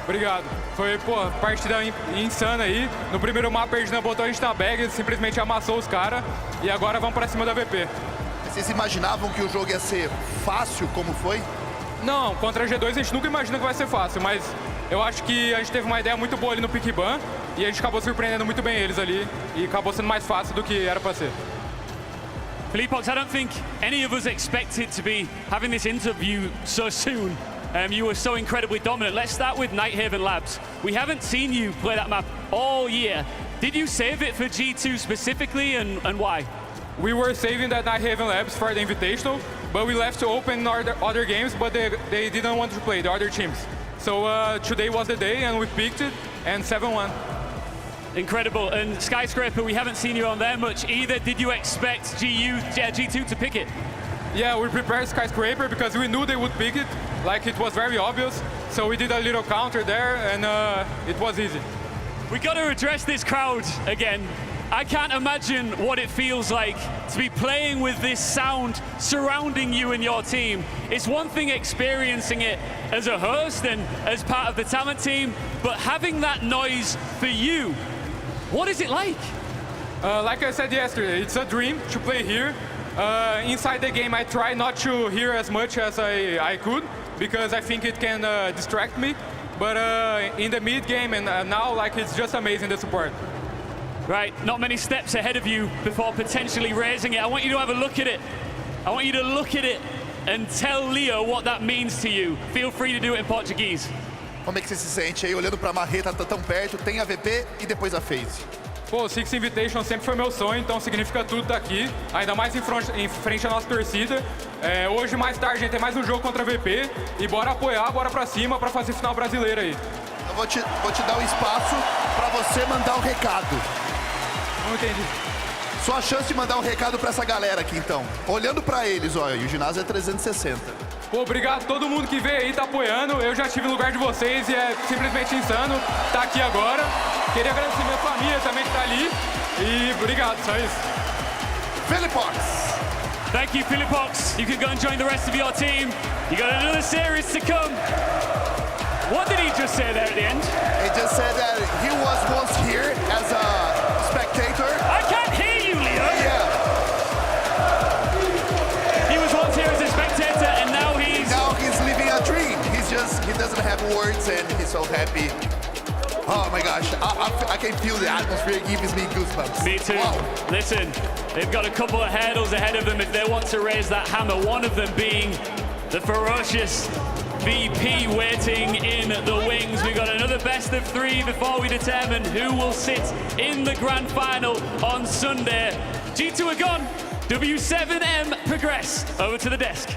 Obrigado. Foi, partida insana aí. No primeiro mapa, a gente não botou a gente na bag, simplesmente amassou os caras. E agora vamos pra cima da VP.
Vocês imaginavam que o jogo ia ser fácil como foi?
Não, contra a G2 a gente nunca imagina que vai ser fácil, mas eu acho que a gente teve uma ideia muito boa ali no pick ban e a gente acabou surpreendendo muito bem eles ali e acabou sendo mais fácil do que era pra ser.
Felipox, I don't think any of us expected to be having this interview so soon. You were so incredibly dominant. Let's start with Nighthaven Labs. We haven't seen you play that map all year. Did you save it for G2 specifically, and why?
We were saving that Nighthaven Labs for the Invitational, but we left to open other games, but they didn't want to play, the other teams. So today was the day, and we picked it, and 7-1.
Incredible. And Skyscraper, we haven't seen you on there much either. Did you expect G2 to pick it?
Yeah, we prepared Skyscraper because we knew they would pick it, like it was very obvious. So we did a little counter there, and it was easy.
We got to address this crowd again. I can't imagine what it feels like to be playing with this sound surrounding you and your team. It's one thing experiencing it as a host and as part of the talent team, but having that noise for you, what is it like?
Like I said yesterday, it's a dream to play here. Inside the game, I try not to hear as much as I could because I think it can distract me. But in the mid game and now, like, it's just amazing, the support.
Right, not many steps ahead of you before potentially raising it. I want you to have a look at it. I want you to look at it and tell Leo what that means to you. Feel free to do it in Portuguese.
Como é que você se sente aí, olhando pra Marreta, tá tão perto, tem a VP e depois a FaZe?
Pô, o Six Invitation sempre foi meu sonho, então significa tudo estar aqui. Ainda mais em frente à nossa torcida. Hoje, mais tarde, a gente tem mais um jogo contra a VP. E bora apoiar, bora pra cima, pra fazer final brasileira aí.
Eu vou te dar um espaço pra você mandar um recado.
Não entendi.
Sua chance de mandar um recado pra essa galera aqui, então. Olhando pra eles, olha, e o ginásio é 360.
Pô, obrigado a todo mundo que veio aí, tá apoiando. Eu já estive no lugar de vocês e é simplesmente insano estar aqui agora. Queria agradecer minha família também que tá ali. E obrigado, só isso.
Felipox.
Thank you, Felipox. You can go and join the rest of your team. You got another series to come. What did he just say there at the end?
He just said that he was once here as a spectator.
I can't hear you, Leo.
Yeah.
He was once here as a spectator, and now he's
living a dream. He and he's so happy. Oh my gosh, I can feel the atmosphere. It gives me goosebumps.
Me too.
Wow.
Listen, they've got a couple of hurdles ahead of them if they want to raise that hammer. One of them being the ferocious VP waiting in the wings. We've got another best of 3 before we determine who will sit in the grand final on Sunday. G2 are gone. W7M progress. Over to the desk.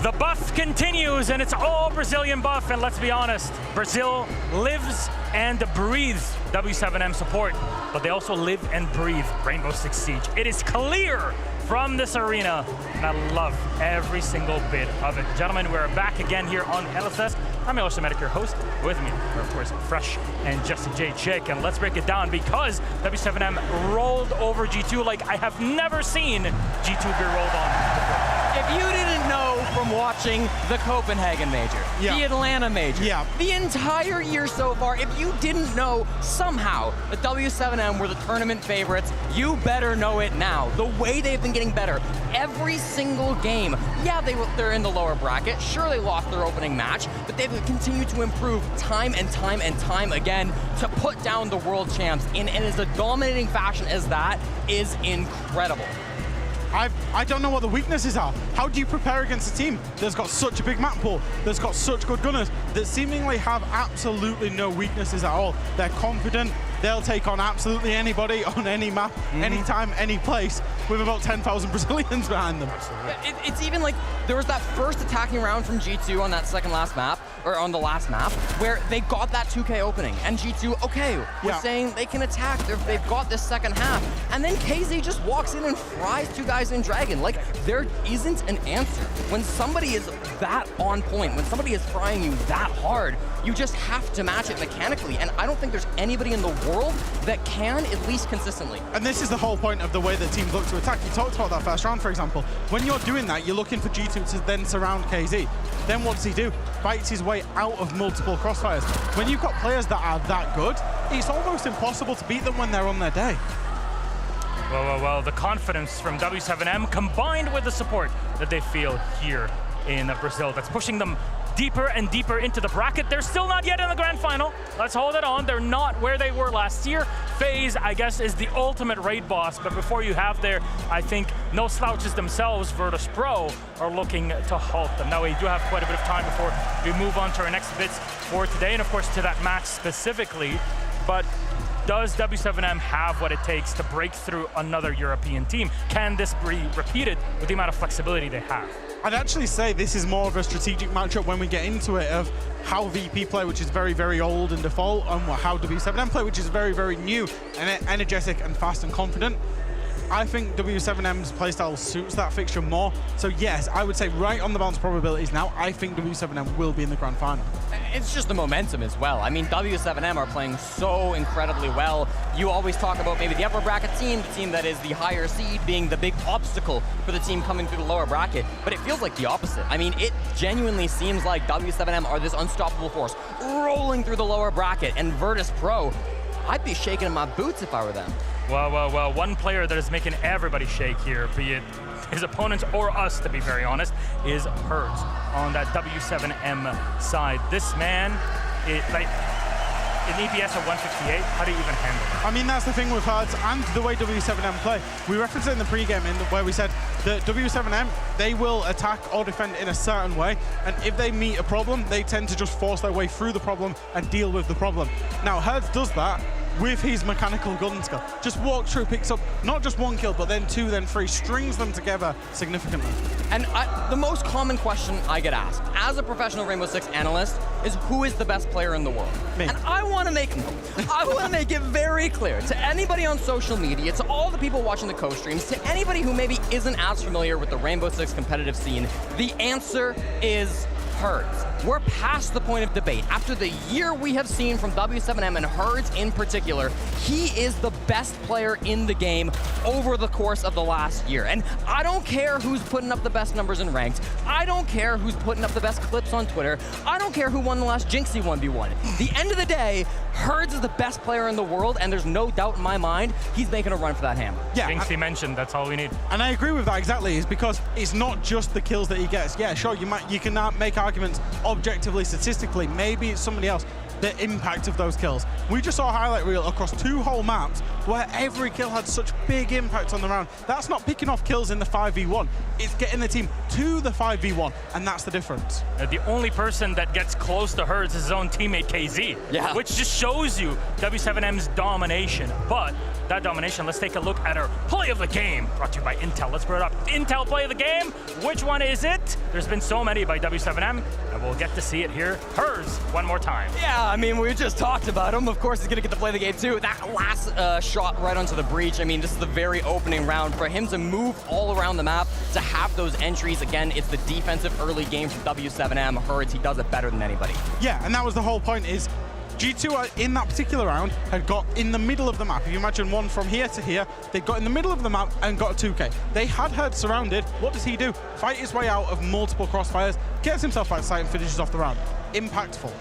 The buff continues, and it's all Brazilian buff, and let's be honest, Brazil lives and breathes W7M support, but they also live and breathe Rainbow Six Siege. It is clear from this arena, and I love every single bit of it. Gentlemen, we're back again here on LSS. I'm Milos Semitic, your host. With me are, of course, Fresh and Jesse J. Chick, and let's break it down because W7M rolled over G2 like I have never seen G2 be rolled on before.
If you didn't know from watching the Copenhagen Major, the Atlanta Major, the entire year so far, if you didn't know somehow that W7M were the tournament favorites, you better know it now. The way they've been getting better every single game. Yeah, they're in the lower bracket. Sure, they lost their opening match, but they've continued to improve time and time and time again to put down the world champs in as a dominating fashion as that is incredible.
I don't know what the weaknesses are. How do you prepare against a team that's got such a big map pool, that's got such good gunners, that seemingly have absolutely no weaknesses at all? They're confident, they'll take on absolutely anybody on any map, anytime, any place, with about 10,000 Brazilians behind them.
It's even like, there was that first attacking round from G2 on that second last map, or on the last map, where they got that 2K opening, and G2, okay, we're saying they can attack, they've got this second half, and then KZ just walks in and fries 2 guys in Dragon. Like, there isn't an answer. When somebody is that on point, when somebody is frying you that hard, you just have to match it mechanically, and I don't think there's anybody in the world that can, at least consistently.
And this is the whole point of the way that teams look to attack. You talked about that first round, for example. When you're doing that, you're looking for G2 to then surround KZ. Then what does he do? Fights his way out of multiple crossfires. When you've got players that are that good, it's almost impossible to beat them when they're on their day.
Well, the confidence from W7M combined with the support that they feel here in Brazil, that's pushing them deeper and deeper into the bracket. They're still not yet in the grand final. Let's hold it on. They're not where they were last year. FaZe, I guess, is the ultimate raid boss, but before you have there, I think no slouches themselves, Virtus Pro, are looking to halt them. Now, we do have quite a bit of time before we move on to our next bits for today, and of course to that match specifically, but does W7M have what it takes to break through another European team? Can this be repeated with the amount of flexibility they have?
I'd actually say this is more of a strategic matchup when we get into it, of how VP play, which is very, very old and default, and how W7M play, which is very, very new and energetic and fast and confident. I think W7M's playstyle suits that fixture more. So yes, I would say right on the bounce probabilities now, I think W7M will be in the grand final.
It's just the momentum as well. I mean, W7M are playing so incredibly well. You always talk about maybe the upper bracket team, the team that is the higher seed, being the big obstacle for the team coming through the lower bracket, but it feels like the opposite. I mean, it genuinely seems like W7M are this unstoppable force rolling through the lower bracket, and Virtus Pro, I'd be shaking in my boots if I were them.
Well, one player that is making everybody shake here, be it his opponents or us, to be very honest, is Herds on that W7M side. This man, like, an EPS of 158, how do you even handle it?
I mean, that's the thing with Herds and the way W7M play. We referenced it in the pregame where we said that W7M, they will attack or defend in a certain way, and if they meet a problem, they tend to just force their way through the problem and deal with the problem. Now, Herds does that with his mechanical gun skill. Just walks through, picks up not just 1 kill, but then 2, then 3, strings them together significantly.
And the most common question I get asked as a professional Rainbow Six analyst is, who is the best player in the world? Me. And I want to make it very clear to anybody on social media, to all the people watching the co-streams, to anybody who maybe isn't as familiar with the Rainbow Six competitive scene, the answer is Herds. We're past the point of debate. After the year we have seen from W7M and Herds in particular, he is the best player in the game over the course of the last year. And I don't care who's putting up the best numbers in ranked. I don't care who's putting up the best clips on Twitter. I don't care who won the last Jinxie 1v1. The end of the day, Herds is the best player in the world, and there's no doubt in my mind he's making a run for that hammer.
Yeah, Jinxie mentioned that's all we need.
And I agree with that exactly, is because it's not just the kills that he gets. Yeah, sure, you can make arguments objectively, statistically, maybe it's somebody else, the impact of those kills. We just saw a highlight reel across 2 whole maps where every kill had such big impact on the round. That's not picking off kills in the 5v1, it's getting the team to the 5v1, and that's the difference.
The only person that gets close to Herds is his own teammate KZ, which just shows you W7M's domination. But that domination, let's take a look at our play of the game, brought to you by Intel. Let's bring it up. Intel play of the game, which one is it? There's been so many by W7M, and we'll get to see it here. Herds, one more time.
Yeah, I mean, we just talked about him. Of course, he's gonna get to play the game too. That last shot right onto the breach, I mean, this is the very opening round. For him to move all around the map, to have those entries, again, it's the defensive early game from W7M. Herds, he does it better than anybody.
Yeah, and that was the whole point, is G2 in that particular round had got in the middle of the map. If you imagine one from here to here, they got in the middle of the map and got a 2K. They had Herds surrounded. What does he do? Fight his way out of multiple crossfires, gets himself back to site and finishes off the round. Impactful.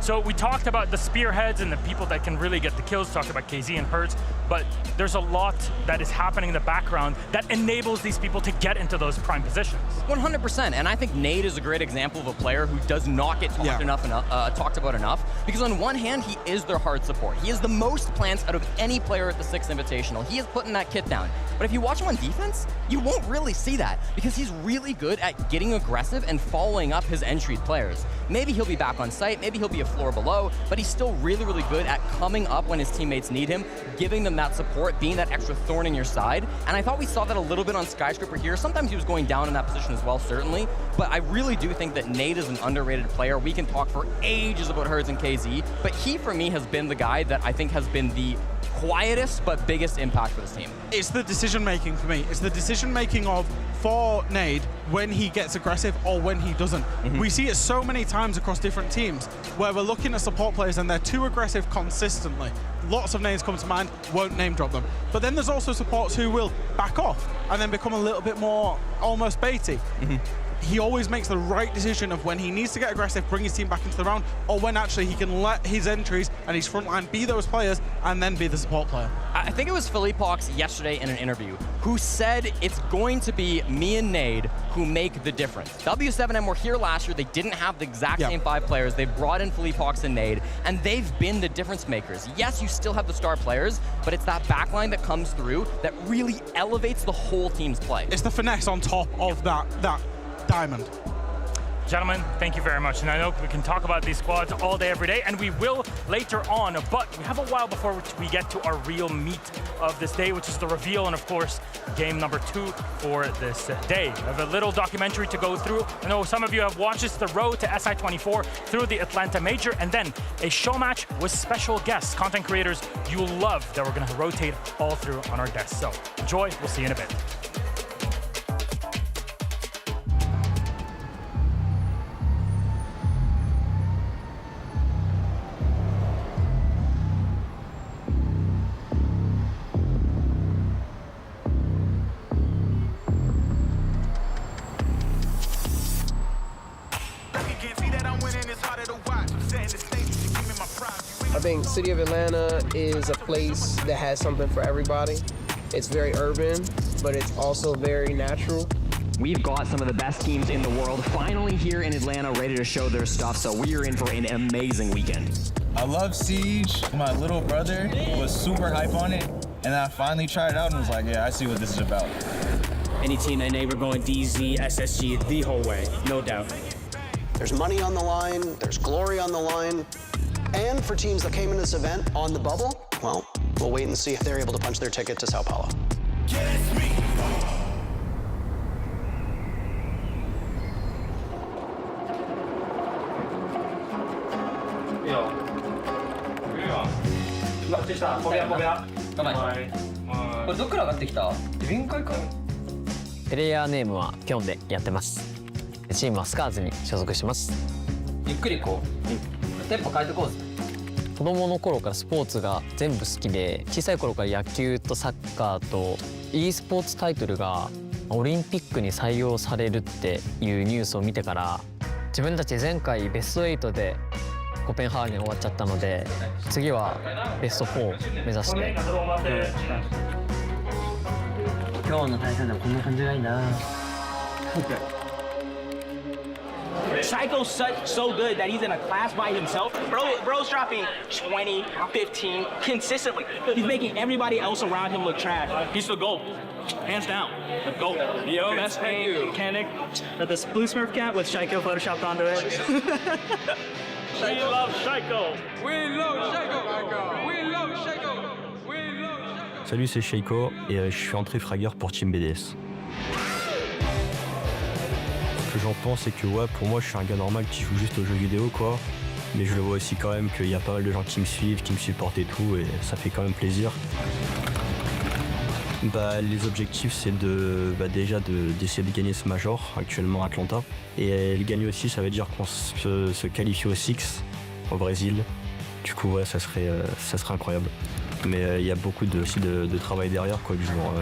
So we talked about the spearheads and the people that can really get the kills, talked about KZ and Herds, but there's a lot that is happening in the background that enables these people to get into those prime positions.
100%, and I think Nade is a great example of a player who does not get talked about enough, because on one hand, he is their hard support. He has the most plants out of any player at the 6th Invitational. He is putting that kit down. But if you watch him on defense, you won't really see that, because he's really good at getting aggressive and following up his entry players. Maybe he'll be back on site, maybe he'll be a floor below, but he's still really, really good at coming up when his teammates need him, giving them that support, being that extra thorn in your side. And I thought we saw that a little bit on Skyscraper here. Sometimes he was going down in that position as well, certainly, but I really do think that Nade is an underrated player. We can talk for ages about Herds and KZ, but he, for me, has been the guy that I think has been the quietest but biggest impact for this team.
It's the decision-making for me. It's the decision-making of, for Nade, when he gets aggressive or when he doesn't. We see it so many times across different teams where we're looking at support players and they're too aggressive consistently. Lots of names come to mind, won't name drop them. But then there's also supports who will back off and then become a little bit more almost baity. He always makes the right decision of when he needs to get aggressive, bring his team back into the round, or when actually he can let his entries and his front line be those players and then be the support player.
I think it was Philippe Hawks yesterday in an interview who said it's going to be me and Nade who make the difference. W7M were here last year. They didn't have the exact same 5 players. They've brought in Philippe Hawks and Nade, and they've been the difference makers. Yes, you still have the star players, but it's that backline that comes through that really elevates the whole team's play.
It's the finesse on top of that diamond.
Gentlemen, thank you very much. And I know we can talk about these squads all day, every day, and we will later on, but we have a while before we get to our real meat of this day, which is the reveal, and of course, game number 2 for this day. I have a little documentary to go through. I know some of you have watched this, the road to SI24 through the Atlanta Major, and then a show match with special guests, content creators you'll love, that we're gonna rotate all through on our desk. So enjoy, we'll see you in a bit.
I think City of Atlanta is a place that has something for everybody. It's very urban, but it's also very natural.
We've got some of the best teams in the world finally here in Atlanta ready to show their stuff, so we are in for an amazing weekend.
I love Siege. My little brother was super hype on it, and then I finally tried it out and was like, yeah, I see what this is about.
Any team that we're going DZ, SSG the whole way, no doubt.
There's money on the line, there's glory on the line, and for teams that came in this event on the bubble, well, we'll wait and see if they're able to punch their ticket to Sao Paulo.
プレイヤーネームはピョンでやってます。
チームはスカーズに所属します。ゆっくりこうテンポ変えてこうぜ。子供の頃からスポーツが全部好きで、小さい頃から野球とサッカーと e スポーツタイトルがオリンピックに採用されるっていうニュースを見てから、自分たち前回ベスト8でコペンハーゲン終わっちゃったので、次はベスト4を目指して。今日の対戦でもこんな感じがいいな。
Psycho's so good that he's in a class by himself. Bro's dropping 20, 15 consistently. He's making everybody else around him look trash. He's the GOAT. Hands down. The GOAT. Yo, best paint mechanic. This blue Smurf cat with Shaiko photoshopped onto it. We love Shaiko. We love Shaiko. We love Shaiko.
Salut, c'est Shaiko et je suis entrée fragueur pour Team BDS. Ce que j'en pense, c'est que ouais, pour moi, je suis un gars normal qui joue juste aux jeux vidéo, quoi. Mais je le vois aussi quand même qu'il y a pas mal de gens qui me suivent, qui me supportent et tout, et ça fait quand même plaisir. Les objectifs, c'est déjà d'essayer de gagner ce major, actuellement à Atlanta. Et le gagner aussi, ça veut dire qu'on se qualifie au Six, au Brésil. Du coup, ouais, ça serait incroyable. Mais il y a beaucoup aussi de travail derrière, quoi, du genre...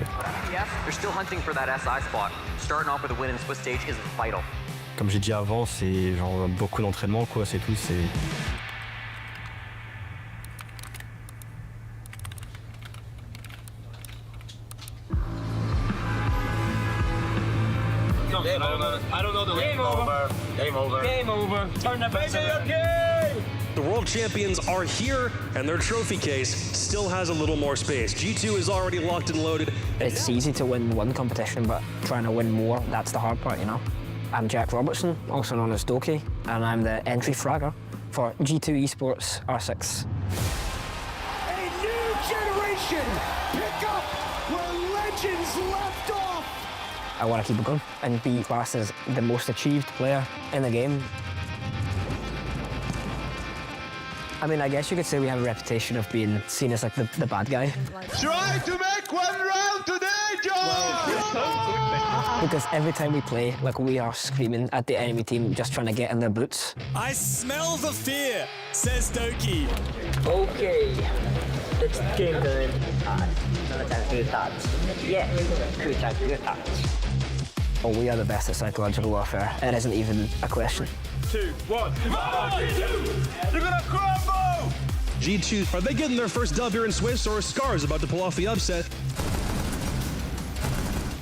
They're still hunting for that SI spot. Starting off with a win in the Swiss stage isn't vital.
Comme j'ai dit avant, c'est genre beaucoup d'entraînement, quoi, c'est tout, c'est...
Game over. I don't know the game over. Game over. Game over. Turn that back. Okay.
The world champions are here, and their trophy case still has a little more space. G2 is already locked and loaded.
It's easy to win one competition, but trying to win more, that's the hard part, you know? I'm Jack Robertson, also known as Doki, and I'm the entry fragger for G2 Esports R6.
A new generation pick up where legends left off.
I want to keep it going and be classed as the most achieved player in the game. I mean, I guess you could say we have a reputation of being seen as like the bad guy.
Try to make one round today, John!
Because every time we play, like we are screaming at the enemy team, just trying to get in their boots.
I smell the fear, says Doki.
Okay, it's game time. Yeah, oh, we are the best at psychological warfare. It isn't even a question.
2, 1. They're gonna crumble!
G2, are they getting their first dub here in Swiss, or is Scars about to pull off the upset?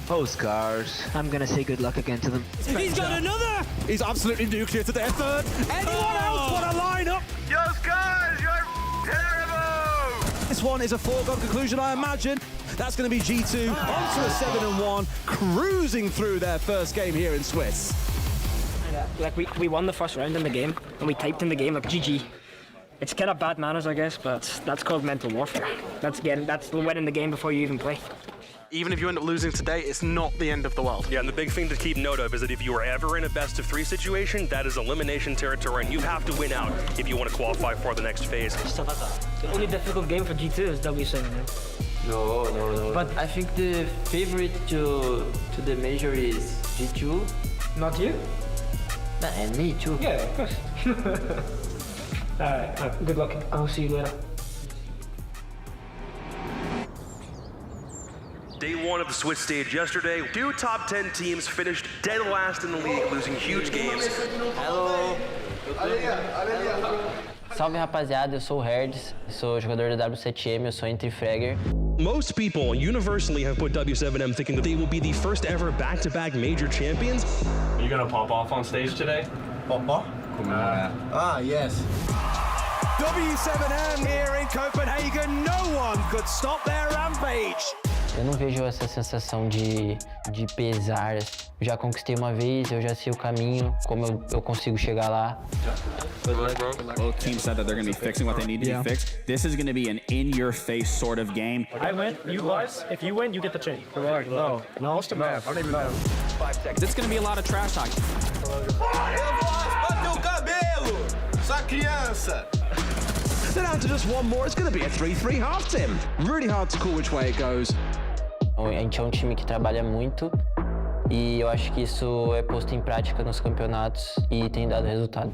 Oh, Scars. I'm gonna say good luck again to them.
He's got another! He's absolutely nuclear to their third. Anyone else want to line up?
Yo, Scars, you're terrible!
This one is a foregone conclusion, I imagine. That's going to be G2 onto a 7-1, cruising through their first game here in Swiss.
Like we won the first round in the game, and we typed in the game like GG. It's kind of bad manners, I guess, but that's called mental warfare. That's winning the game before you even play.
Even if you end up losing today, it's not the end of the world.
Yeah, and the big thing to keep note of is that if you are ever in a best-of-3 situation, that is elimination territory, and you have to win out if you want to qualify for the next phase.
The only difficult game for G2 is W7.
No. But I think the favorite to the major is G2.
Not you?
And me too.
Yeah, of course. Alright, good luck. I'll see you later.
Day one of the Swiss stage yesterday, 2 top 10 teams finished dead last in the league, losing huge games.
Hello. Salve rapaziada, eu sou o Herds, sou jogador da W7M, eu sou entry fragger.
Most people universally have put W7M thinking that they will be the first ever back-to-back major champions.
Are you gonna pop off on stage today?
Pop off? Yes.
W7M here in Copenhagen. No one could stop their rampage.
Eu não vejo essa sensação de pesar. Já conquistei uma vez, eu já sei o caminho, como eu consigo chegar lá.
Both teams said that they're going to be fixing what they need to be fixed. This is going to be an in-your-face sort of game.
I win, you lose. If you win, you get the chain. Correct. No. What's the map? I don't even know. 5 seconds.
It's going to be a lot of trash talk.
Then down to just one more. It's going to be a 3-3 half, Tim. Really hard to call which way it goes.
A gente é um time que trabalha muito E eu acho que isso é posto em prática nos campeonatos e tem dado resultado.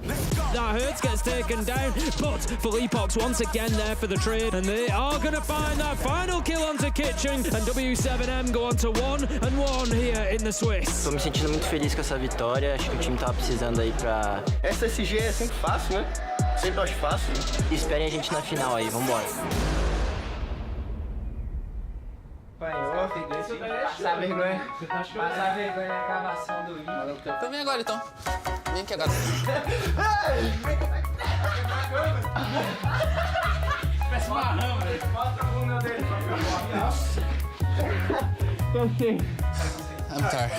That Hurts gets taken down, but Felipox once again there for the trade, and they are going to find that final kill onto Kitchen, and W7M go on to 1-1 here in the Swiss.
Tô me sentindo muito feliz com essa vitória, acho que o time tava precisando aí pra...
Essa SG é sempre fácil, né? Sempre acho fácil.
Esperem a gente na final aí, vambora.
Passar vergonha na gravação do vídeo.
Então vem agora então. Vem aqui agora.
Parece uma rama, velho. Mostra a bunda dele.
I'm tired.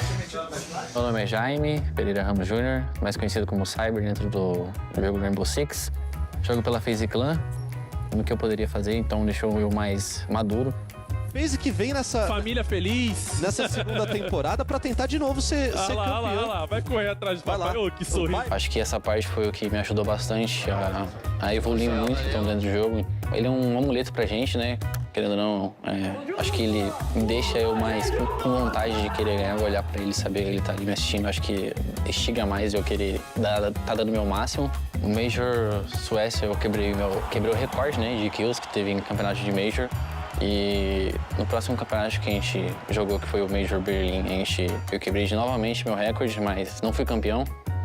Meu nome é Jaime Pereira Ramos Jr., mais conhecido como Cyber dentro do jogo Rainbow Six. Jogo pela FaZe Clan. O que eu poderia fazer, então deixou eu mais maduro.
FaZe que vem nessa...
Família feliz.
Nessa segunda temporada pra tentar de novo ser campeão.
Olha lá, vai correr atrás do papai. Ô, que sorriso.
Acho que essa parte foi o que me ajudou bastante a evoluir muito então, dentro do jogo. Ele é um amuleto pra gente, né? Querendo ou não, acho que ele me deixa eu mais com vontade de querer ganhar, olhar pra ele, saber que ele tá ali me assistindo. Acho que instiga mais eu querer tá dando o meu máximo. No Major Suécia eu quebrei o recorde, né, de kills que teve em campeonato de Major. E no próximo campeonato que a gente jogou, que foi o Major Berlim, eu quebrei novamente meu recorde, mas não fui campeão.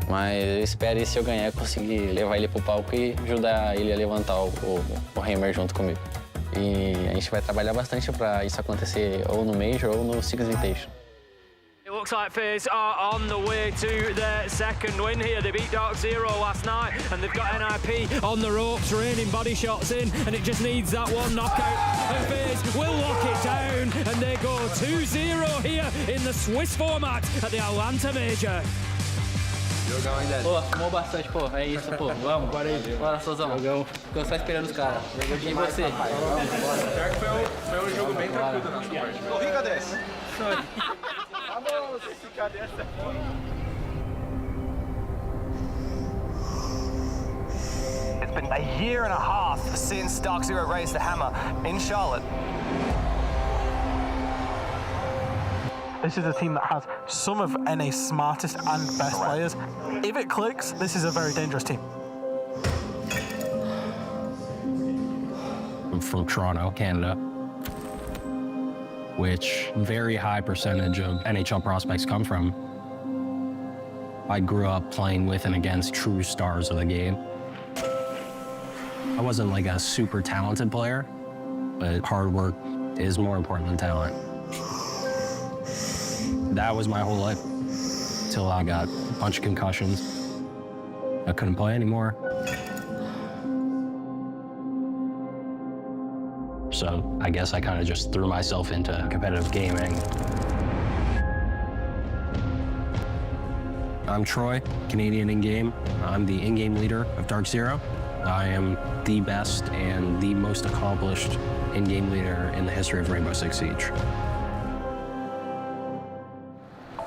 Mas eu espero, se eu ganhar, conseguir levar ele pro palco e ajudar ele a levantar o Hammer junto comigo. E a gente vai trabalhar bastante para isso acontecer ou no Major ou no Six Invitational.
It looks like FaZe are on the way to their second win here. They beat Dark Zero last night, and they've got NIP on the ropes, raining body shots in, and it just needs that one knockout. And FaZe will lock it down, and they go 2-0 here in the Swiss format at the Atlanta Major.
Jogão ainda. Pô, fumou bastante, pô. É isso, pô. Vamos. Bora aí. Bora, Sozão. Jogão. Ficou só esperando os caras. E você?
Pior que foi um jogo bem tranquilo da nossa parte.
Corrida dessa.
Vamos, ficar dessa.
It's been a year and a half since Dark Zero raised the hammer in Charlotte.
This is a team that has some of NA's smartest and best players. If it clicks, this is a very dangerous team.
I'm from Toronto, Canada, which very high percentage of NHL prospects come from. I grew up playing with and against true stars of the game. I wasn't like a super talented player, but hard work is more important than talent. That was my whole life, till I got a bunch of concussions. I couldn't play anymore. So I guess I kind of just threw myself into competitive gaming. I'm Troy, Canadian in-game. I'm the in-game leader of Dark Zero. I am the best and the most accomplished in-game leader in the history of Rainbow Six Siege.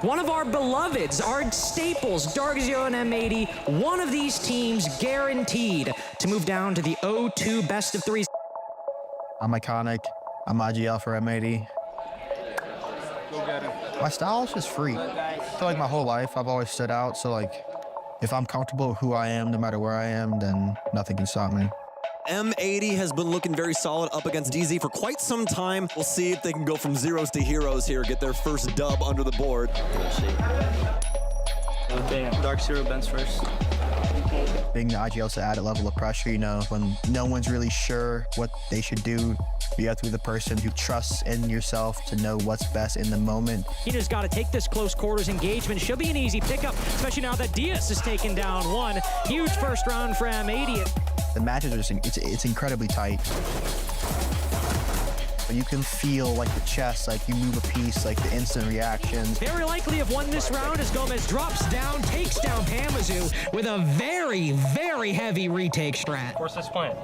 One of our beloveds, our staples, Dark Zero and M80, one of these teams guaranteed to move down to the O2 best of threes.
I'm iconic. I'm IGL for M80.
Go get him.
My style is just free. I feel like my whole life I've always stood out, so like if I'm comfortable with who I am, no matter where I am, then nothing can stop me.
M80 has been looking very solid up against DZ for quite some time. We'll see if they can go from zeros to heroes here, get their first dub under the board.
Dark Zero bends first.
Being the IGL's to add a level of pressure, you know, when no one's really sure what they should do, you have to be the person who trusts in yourself to know what's best in the moment.
Hina's got to take this close quarters engagement. Should be an easy pickup, especially now that Diaz has taken down one. Huge first round for M80.
The matches are just, it's incredibly tight. But you can feel like the chess, like you move a piece, like the instant reactions.
Very likely have won this round as Gomez drops down, takes down Pamazu with a very, very heavy retake strat.
Force this plan.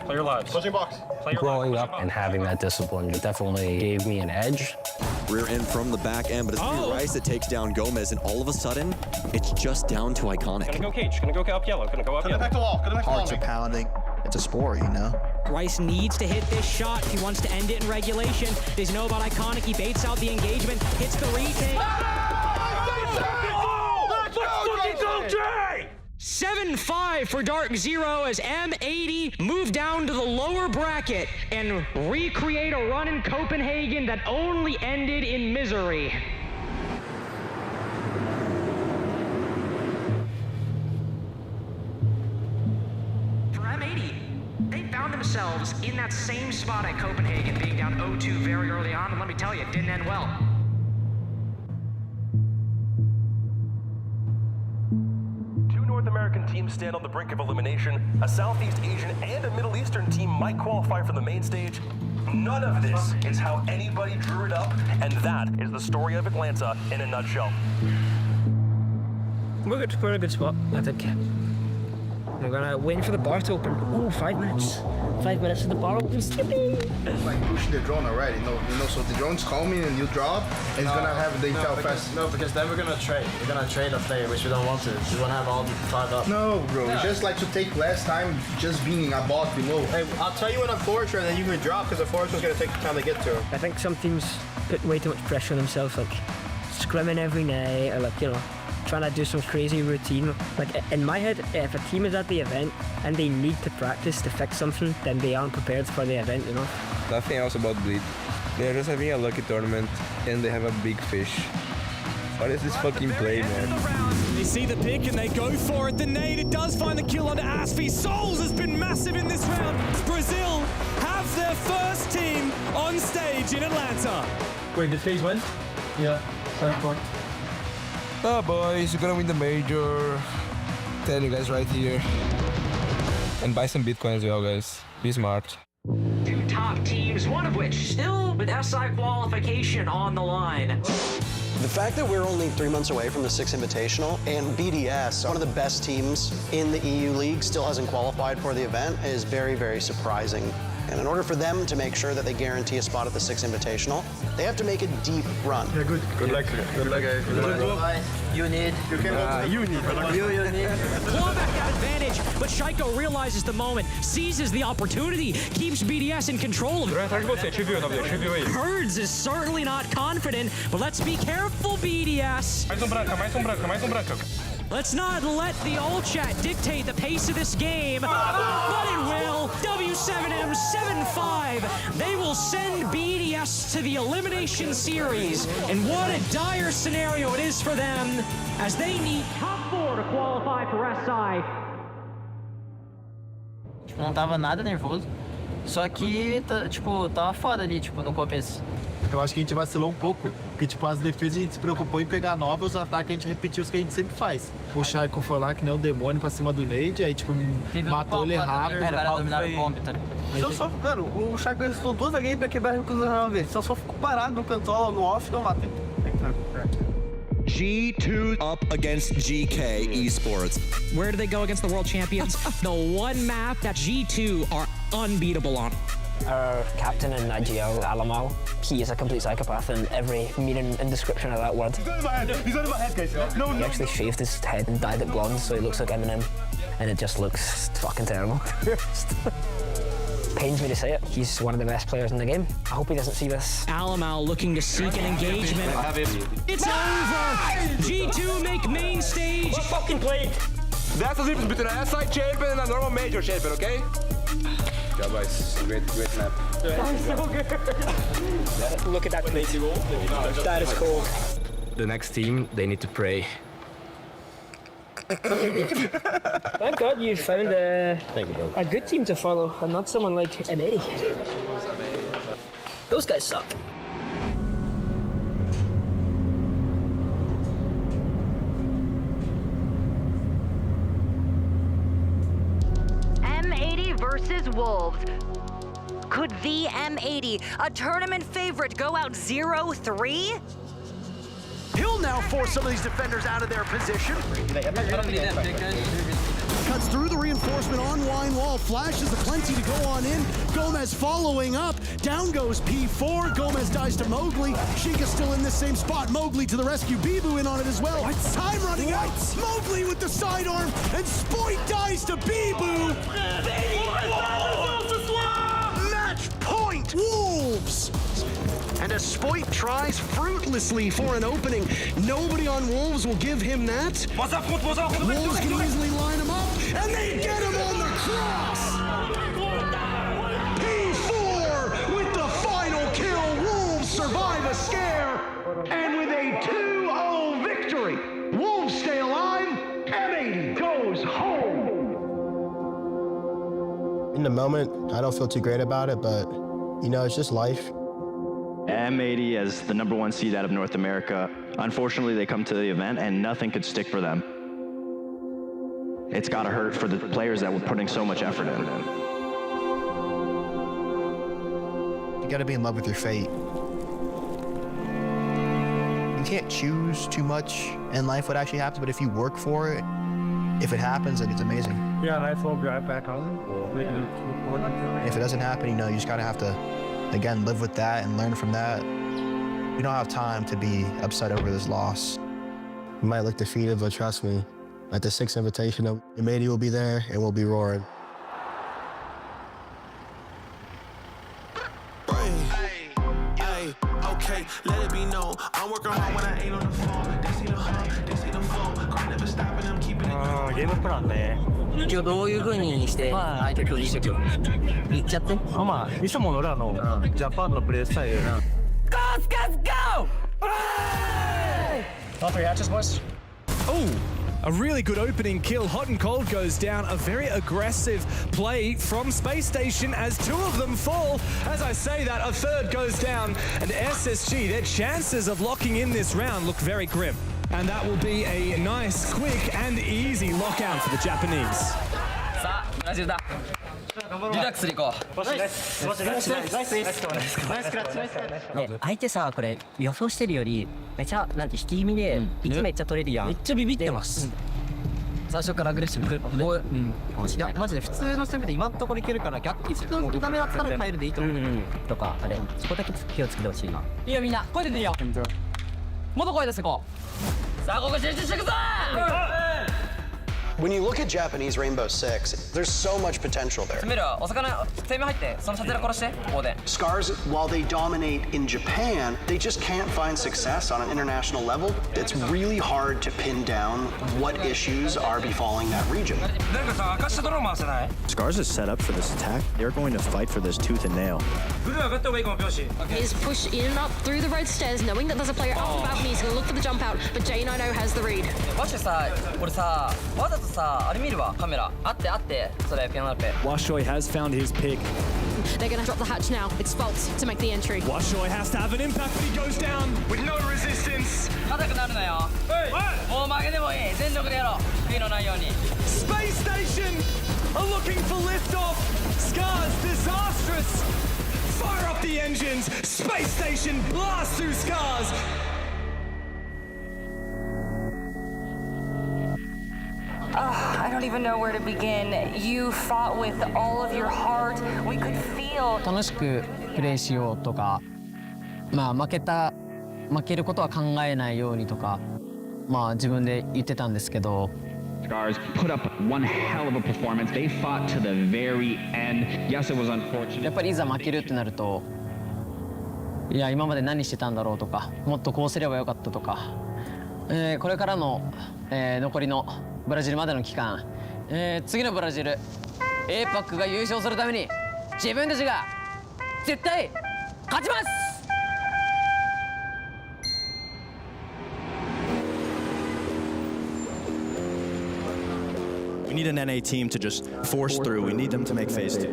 Play your lives.
Closing box.
Growing up and having that discipline definitely gave me an edge.
Rear end from the back end, but it's Rice that takes down Gomez, and all of a sudden, it's just down to Iconic.
Gonna go cage, gonna go up yellow, gonna go up yellow.
Back to wall,
Hearts are pounding. It's a sport, you know?
Rice needs to hit this shot if he wants to end it in regulation. Does he know about Iconic? He baits out the engagement, hits the retake.
Let's go, Jay!
7-5 for Dark Zero as M80 move down to the lower bracket and recreate a run in Copenhagen that only ended in misery. For M80, they found themselves in that same spot at Copenhagen, being down 0-2 very early on, and let me tell you, it didn't end well.
North American teams stand on the brink of elimination. A Southeast Asian and a Middle Eastern team might qualify for the main stage. None of this is how anybody drew it up, and that is the story of Atlanta in a nutshell.
We're in a good spot, I think. We're gonna wait for the bar to open. Oh, 5 minutes. 5 minutes to the bar open. Skipping.
Like pushing the drone already, so the drone's coming and you drop, and it's gonna have the intel fast.
No, because then we're gonna trade. We're gonna trade a player, which we don't want to. We wanna have all the 5 up.
No, bro. Yeah. Just like to take less time just being above below.
Hey, I'll tell you when a forester, and then you can drop because the forester's gonna take the time to get to him.
I think some teams put way too much pressure on themselves, like scrimming every night, or trying to do some crazy routine. Like in my head, if a team is at the event and they need to practice to fix something, then they aren't prepared for the event,
Nothing else about Bleed. They're just having a lucky tournament and they have a big fish. What is this fucking play, man?
They see the pick and they go for it. The nade, it does find the kill onto Asphy. Souls has been massive in this round. Brazil have their first team on stage in Atlanta.
Wait, did FaZe win? Yeah, 7-4.
Oh boys, you're gonna win the major. Tell you guys right here. And buy some Bitcoin as well, guys. Be smart.
2 top teams, one of which still with SI qualification on the line.
The fact that we're only 3 months away from the 6 Invitational and BDS, one of the best teams in the EU League, still hasn't qualified for the event is very, very surprising. And in order for them to make sure that they guarantee a spot at the 6 Invitational, they have to make a deep run.
Yeah, good. Good luck. Good luck, guys. Good luck.
You need.
You can
you need.
Claw back that advantage, but Shaiko realizes the moment, seizes the opportunity, keeps BDS in control of it. Kurds is certainly not confident, but let's be careful, BDS. Let's not let the all chat dictate the pace of this game, but it will. W7M 7-5. They will send BDS to the elimination series, and what a dire scenario it is for them as they need top 4 to qualify for SI.
Não tava nada nervoso, só que, tava foda ali, no começo.
Eu acho que a gente vacilou um pouco, porque as defesas a gente se preocupou em pegar novos, os ataques a gente repetiu os que a gente sempre faz. O Shaiko foi lá que nem o demônio pra cima do Nade, aí matou ele rápido.
Era pra dominar o comp, tá?
Mano, o Shaiko ressuscitou 2 games pra quebrar a uma vez. Só ficou parado no canto, no off, não matei.
G2 up against GK Esports.
Where do they go against the world champions? The one map that G2 are unbeatable on.
Our captain in IGL, Alamal, he is a complete psychopath in every meaning and description of that word.
He's under my head. He's under my head, guys. No.
He actually shaved his head and dyed it blonde, so he looks like Eminem, and it just looks fucking terrible. Pains me to say it. He's one of the best players in the game. I hope he doesn't see this.
Alamal looking to seek an engagement. It's over! G2 make main stage.
What fucking played?
That's the difference between an SI champion and a normal major champion, okay? Yeah, guys, great map.
That's so good. Look at that play. That is cool.
The next team, they need to pray.
Thank God you found a good team to follow and not someone like M80. Those guys suck.
M80 versus Wolves. Could the M80, a tournament favorite, go out 0-3?
He'll now force some of these defenders out of their position.
Cuts through the reinforcement on line wall, flashes the plenty to go on in. Gomez following up. Down goes P4. Gomez dies to Mowgli. Sheikah still in the same spot. Mowgli to the rescue. Bibu in on it as well. Time running out. Mowgli with the sidearm. And Spoit dies to Bibu. Match point. Wolves.
And a Exploit tries fruitlessly for an opening. Nobody on Wolves will give him that. Wolves can easily line him up, and they get him on the cross. P4 with the final kill. Wolves survive a scare, and with a 2-0 victory, Wolves stay alive. M80 goes home.
In the moment, I don't feel too great about it, but it's just life.
M80 as the #1 seed out of North America. Unfortunately, they come to the event and nothing could stick for them. It's got to hurt for the players that were putting so much effort in.
You gotta be in love with your fate. You can't choose too much in life what actually happens, but if you work for it, if it happens, then it's amazing.
Yeah, life will drive back home.
If it doesn't happen, you just gotta have to, again, live with that and learn from that. You don't have time to be upset over this loss. You might look defeated, but trust me, at the 6th Invitational, M80 will be there and we'll be roaring.
Okay, let it be known. I'm working hard when I ain't on the phone. They see the home, they see the phone. Crowd never stopping, I'm keeping it going.
ゲームプランね。今日どういう風にして相手を表示していくの？言っちゃって。
まあ、いつもの俺らのジャパンのプレースタイルな。
Go!
All three hatches, boys. Oh, a really good opening kill. Hot and Cold goes down. A very aggressive play from Space Station as 2 of them fall. As I say that, a 3rd goes down. And SSG, their chances of locking in this round look very grim. And that will be a nice, quick and easy lockout for the Japanese.
リラックスでいこう。相手さ、これ予想してるよりめちゃ引き気味で1めっちゃ取れるやん。めっちゃビビってます。最初からアグレッシブくる。いやマジで普通の攻めで今のところいけるから逆に普通のダメだったら変えるでいいと思う。とかあれそこだけ気をつけてほしいな。いいよみんな声出ていいよ。もっと声出していこう。さあここ集中していくぞ。
When you look at Japanese Rainbow Six, there's so much potential there. Scars, while they dominate in Japan, they just can't find success on an international level. It's really hard to pin down what issues are befalling that region.
Scars is set up for this attack. They're going to fight for this tooth and nail.
He's pushed in and up through the road stairs, knowing that there's a player out the balcony. He's going to look for the jump out, but J90 has the read.
さあれ見るわカメラあってそれピアノペ
Washoy has found his pick.
They're going to drop the hatch now. It's False to make the entry.
Washoy has to have an impact, but he goes down with no resistance.
硬くなるなよもう負けでもいい全力でやろう悔いのないように
Space Station are looking for liftoff. Scars disastrous. Fire up the engines. Space Station blast through Scars.
I don't even know where to begin. You fought with all of your heart. We could feel.
楽しくプレーしようとか、負けることは考えないようにとか、自分で言ってたんですけど。
Scars put up one hell of a performance. They fought to the very end. Yes, it was unfortunate.
やっぱりいざ負けるってなると、いや今まで何してたんだろうとか、もっとこうすればよかったとか、これからの、残りのブラジルまでの期間、次のブラジル APAC が優勝するために自分たちが絶対勝ちます。
We need an NA team to just force through. We need them to make phase 2.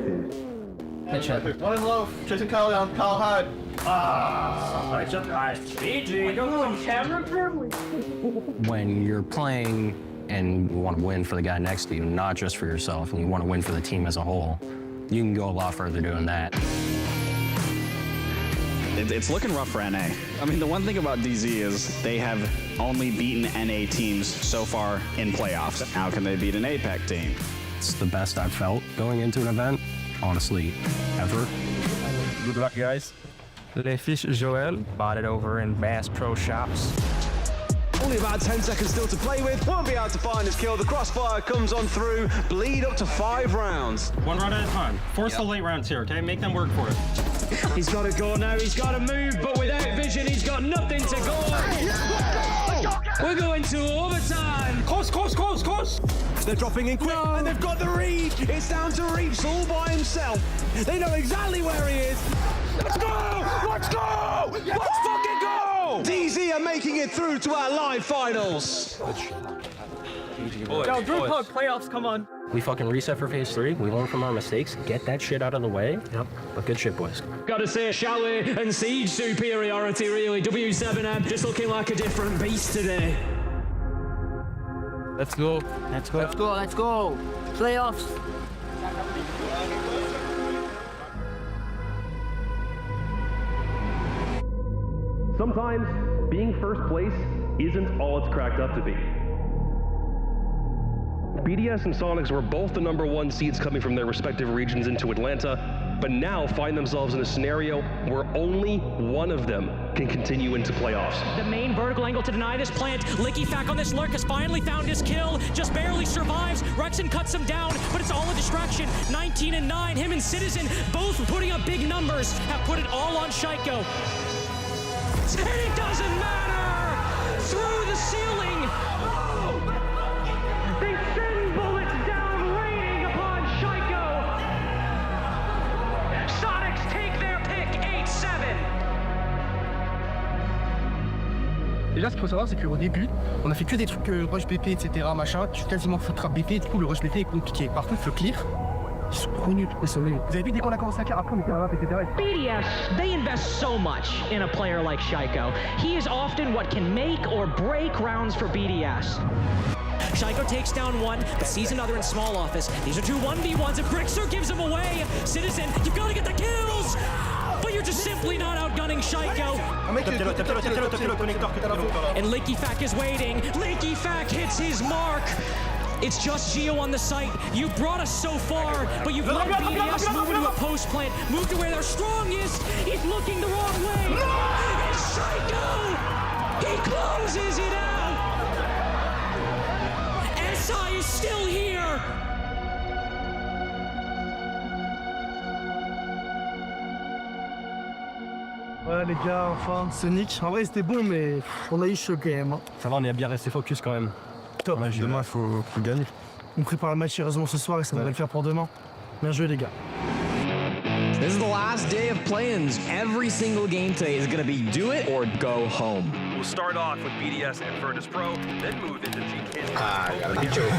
One is low. Chasing Kyle down. Kyle hide.
When you're playing and you want to win for the guy next to you, not just for yourself, and you want to win for the team as a whole, you can go a lot further doing that.
It's looking rough for NA. I mean, the one thing about DZ is they have only beaten NA teams so far in playoffs. How can they beat an APAC team?
It's the best I've felt going into an event, honestly, ever.
Good luck, guys. Les Fiches Joel bought it over in Bass Pro Shops.
Only about 10 seconds still to play with. Won't be able to find his kill. The crossfire comes on through. Bleed up to 5 rounds.
One round at a time. Force the late rounds here, okay? Make them work for it.
He's got to go now, he's got to move, but without vision, he's got nothing to go. We're going to overtime.
Close. They're dropping in quick, and they've got the read. It's down to Reeves all by himself. They know exactly where he is. Let's go! Let's fucking go! DZ are making it through to our live finals.
Yo, group hug, playoffs, come on. We fucking reset for phase 3. We learn from our mistakes. Get that shit out of the way. Yep. But good shit, boys.
Gotta say, Chalet and Siege superiority, really. W7M just looking like a different beast today.
Let's go.
Playoffs.
Sometimes being first place isn't all it's cracked up to be. BDS and Sonics were both the #1 seeds coming from their respective regions into Atlanta, but now find themselves in a scenario where only one of them can continue into playoffs.
The main vertical angle to deny this plant. Licky Fack on this lurk has finally found his kill. Just barely survives. Rexon cuts him down, but it's all a distraction. 19 and 9. Him and Citizen both putting up big numbers. Have put it all on Shaiko. And it doesn't matter! Through the ceiling! They send bullets down, raining upon Shaiko. Sonics take their pick, 8-7.
Déjà, ce qu'il faut savoir, c'est qu'au début, on a fait que des trucs rush BP, etc. Machin. Je suis quasiment full trap BP, du coup, le rush BP est compliqué. Par contre, le clear, ils sont trop nuls. Vous avez vu dès qu'on a commencé à clear, après on était à rap, etc.
BDS, they invest so much in a player like Shaiko. He is often what can make or break rounds for BDS. Shaiko takes down one, but sees another in small office. These are two 1v1s, and Brixer gives him away. Citizen, you've got to get the kills! But you're just simply not outgunning Shaiko. And Licky Fack is waiting. Licky Fack hits his mark. It's just Geo on the site. You brought us so far, but you've let BDS move into a post plant, move to where they're strongest. He's looking the wrong way. It's Shaiko! He closes it out! SI is still here!
Ouais les gars, enfin, Sonic, en vrai c'était bon mais on a eu chaud quand même.
Ça va, on est bien resté focus quand même.
Top.
Demain, faut gagner.
On prépare le match heureusement ce soir et ça devrait le faire pour demain. Bien joué les gars.
This is the last day of play-ins. Every single game today is going to be do it or go home.
We'll start off with BDS and Virtus Pro, then move into GK.
I gotta be joking.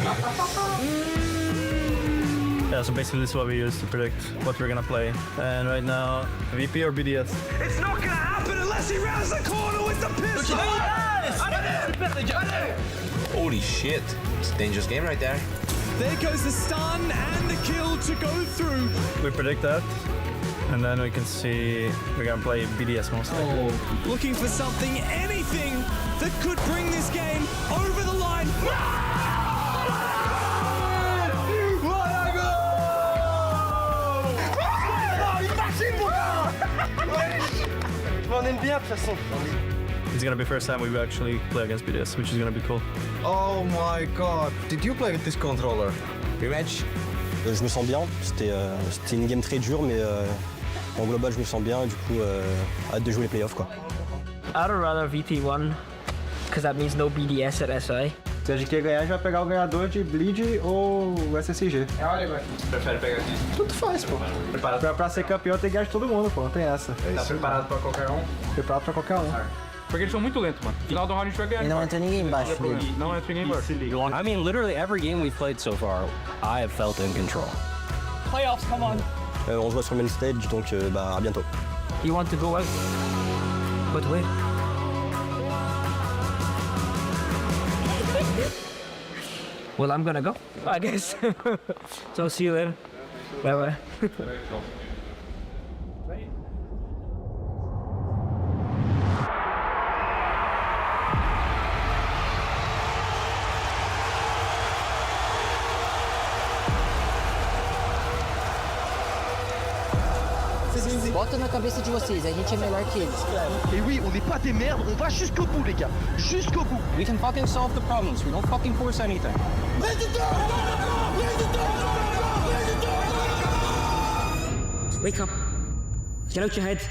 Yeah, so basically this is what we use to predict what we're gonna play. And right now, VP or BDS?
It's not gonna happen unless he rounds the corner with the pistol.
Holy shit. It's a dangerous game right there.
There goes the stun and the kill to go through.
We predict that. And then we can see we're gonna play BDS most likely.
Looking for something, anything that could bring this game over the line.
On aime bien de toute façon.
It's gonna be the first time we actually play against BDS, which is gonna be cool.
Oh my god. Did you play with this controller? Rematch?
Je me sens bien. C'était une game très dure, mais en global, je me sens bien. Et du coup, hâte de jouer les playoffs, quoi.
I'd rather VT1, because that means no BDS at SI.
Se a gente ganhar, a gente vai pegar o ganhador de Bleed ou o SSG. Prefere pegar aqui? Tudo faz, pô. Pra ser campeão tem que ganhar de todo mundo, pô. Não tem essa. Tá preparado pra qualquer um? Preparado pra qualquer um.
Porque eles são muito lentos, mano. Final do round a gente vai ganhar.
E não entra ninguém embaixo dele.
Não entra ninguém embaixo.
I mean, literally every game we've played so far, I have felt in control.
Playoffs, come on.
On se voit sur le main stage, donc à bientôt.
You want to go out? But wait. Well, I'm gonna go, I guess. So see you later. Bye bye.
Bota na cabeça de vocês, a gente é melhor que eles.
Et oui, on n'est pas des merdes, on va jusqu'au bout les gars. Jusqu'au bout.
We can fucking solve the problems. We don't fucking force anything.
Wake up. Get out your head.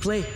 Play.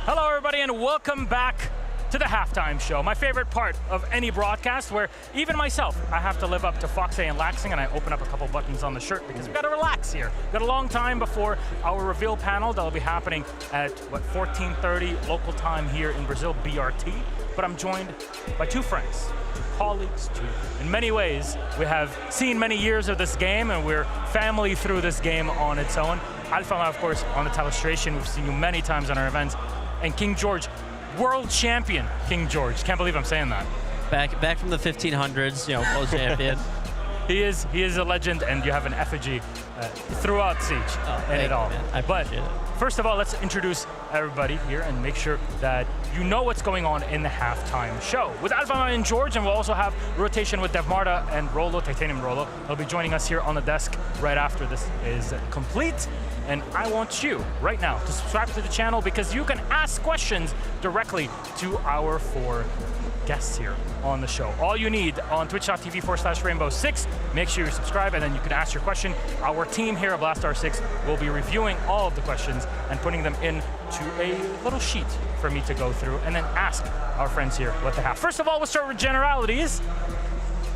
Hello, everybody, and welcome back to the halftime show, my favorite part of any broadcast, where even myself, I have to live up to Foxe and Laxing, and I open up a couple buttons on the shirt because we've got to relax here. We've got a long time before our reveal panel that'll be happening at, 14:30 local time here in Brazil, BRT. But I'm joined by two friends, two colleagues, in many ways, we have seen many years of this game, and we're family through this game on its own. Alfama, of course, on the telestration. We've seen you many times on our events. And King George, world champion King George. Can't believe I'm saying that.
Back from the 1500s, world champion.
He is a legend, and you have an effigy throughout Siege and it all.
Man. I appreciate it.
First of all, let's introduce everybody here and make sure that you know what's going on in the halftime show. With Alfama and George, and we'll also have rotation with Dev Marta and Rolo, Titanium Rolo. They'll be joining us here on the desk right after this is complete. And I want you right now to subscribe to the channel because you can ask questions directly to our four guests here on the show. All you need on twitch.tv/rainbow6, make sure you subscribe and then you can ask your question. Our team here at Blastar 6 will be reviewing all of the questions and putting them into a little sheet for me to go through and then ask our friends here what they have. First of all, we'll start with generalities.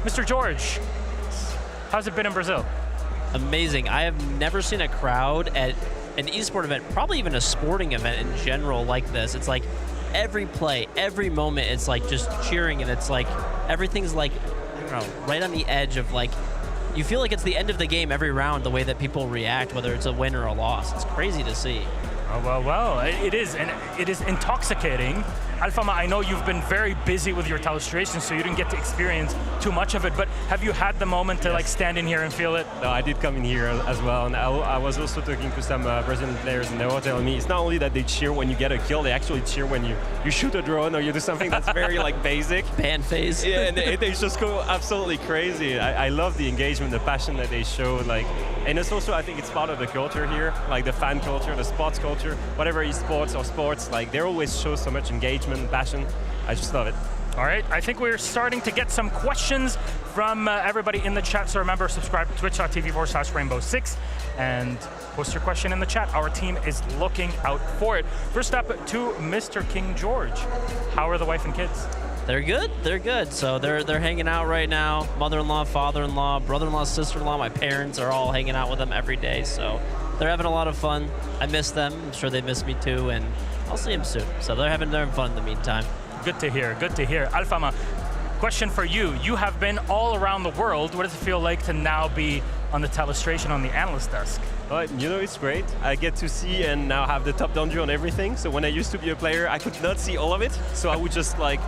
Mr. George, how's it been in Brazil?
Amazing. I have never seen a crowd at an esport event, probably even a sporting event in general like this. It's like every play, every moment, it's like just cheering, and it's like everything's like, I don't know, right on the edge of like, you feel like it's the end of the game every round, the way that people react, whether it's a win or a loss. It's crazy to see.
Oh, well, it is, and it is intoxicating. Alfama, I know you've been very busy with your telestration, so you didn't get to experience too much of it, but have you had the moment to like stand in here and feel it?
No, I did come in here as well, and I was also talking to some Brazilian players, and they were telling me it's not only that they cheer when you get a kill, they actually cheer when you shoot a drone or you do something that's very like basic.
Band phase.
Yeah, and they just go absolutely crazy. I love the engagement, the passion that they show, like, and it's also, I think it's part of the culture here, like the fan culture, the sports culture, whatever esports or sports, like they always show so much engagement, passion. I just love it.
All right, I think we're starting to get some questions from everybody in the chat, so remember, subscribe to twitch.tv/rainbow6 and post your question in the chat. Our team is looking out for it. First up to Mr. King George. How are the wife and kids?
They're good. They're good. So they're hanging out right now. Mother-in-law, father-in-law, brother-in-law, sister-in-law. My parents are all hanging out with them every day. So they're having a lot of fun. I miss them. I'm sure they miss me too, and I'll see them soon. So they're having fun in the meantime.
Good to hear. Good to hear. Alfama, question for you. You have been all around the world. What does it feel like to now be on the telestration on the analyst desk?
It's great. I get to see and now have the top-down view on everything. So when I used to be a player, I could not see all of it. So I would just like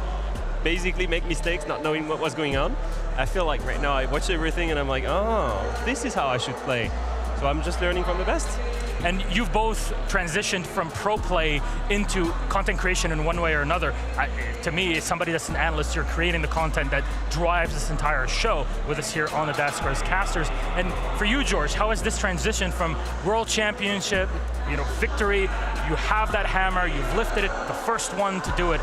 basically make mistakes, not knowing what was going on. I feel like right now I watch everything and I'm like, oh, this is how I should play. So I'm just learning from the best.
And you've both transitioned from pro play into content creation in one way or another. To me, as somebody that's an analyst, you're creating the content that drives this entire show with us here on the desk as casters. And for you, George, how has this transition from World Championship, victory, you have that hammer, you've lifted it, the first one to do it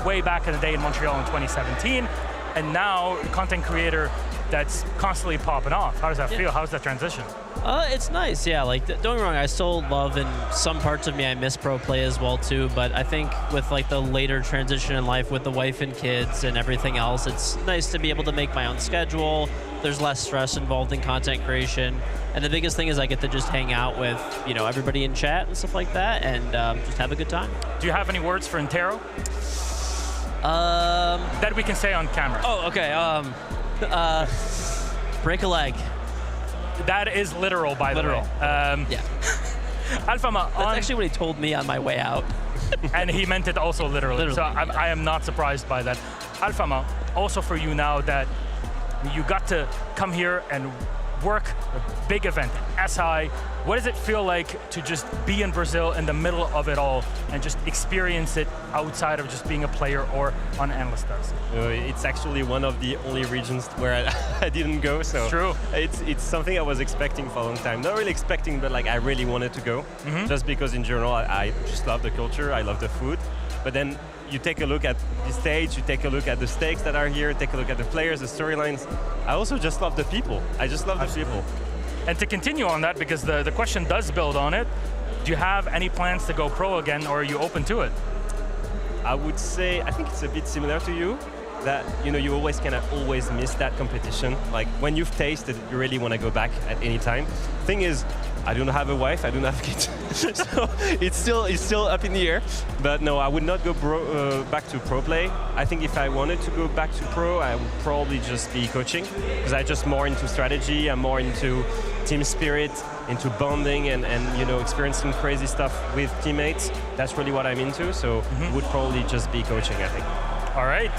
way back in the day in Montreal in 2017, and now content creator that's constantly popping off. How does that feel? How's that transition?
It's nice, yeah. Like, don't get me wrong, I still love, and some parts of me I miss pro play as well too, but I think with like the later transition in life with the wife and kids and everything else, it's nice to be able to make my own schedule. There's less stress involved in content creation, and the biggest thing is I get to just hang out with everybody in chat and stuff like that, and just have a good time.
Do you have any words for Intero? That we can say on camera.
Oh, okay. Break a leg.
That is literal, by the way.
Yeah.
Alfama,
that's actually what he told me on my way out.
And he meant it also literally. So I am not surprised by that. Alfama, also for you now that you got to come here and work a big event, SI. What does it feel like to just be in Brazil in the middle of it all and just experience it outside of just being a player or on analyst desk?
It's actually one of the only regions where I didn't go, so
it's true.
It's something I was expecting for a long time. Not really expecting, but like I really wanted to go, just because in general I just love the culture, I love the food. But then you take a look at the stage, you take a look at the stakes that are here, take a look at the players, the storylines. I also just love the people. I just love the people.
And to continue on that, because the question does build on it, Do you have any plans to go pro again, or are you open to it?
I would say, I think it's a bit similar to you, that you always always miss that competition. Like when you've tasted, you really want to go back at any time. Thing is, I don't have a wife, I don't have kids, so it's still up in the air. But no, I would not go back to pro play. I think if I wanted to go back to pro, I would probably just be coaching, because I'm just more into strategy, I'm more into team spirit, into bonding and experiencing crazy stuff with teammates. That's really what I'm into, so it would probably just be coaching, I think.
All right.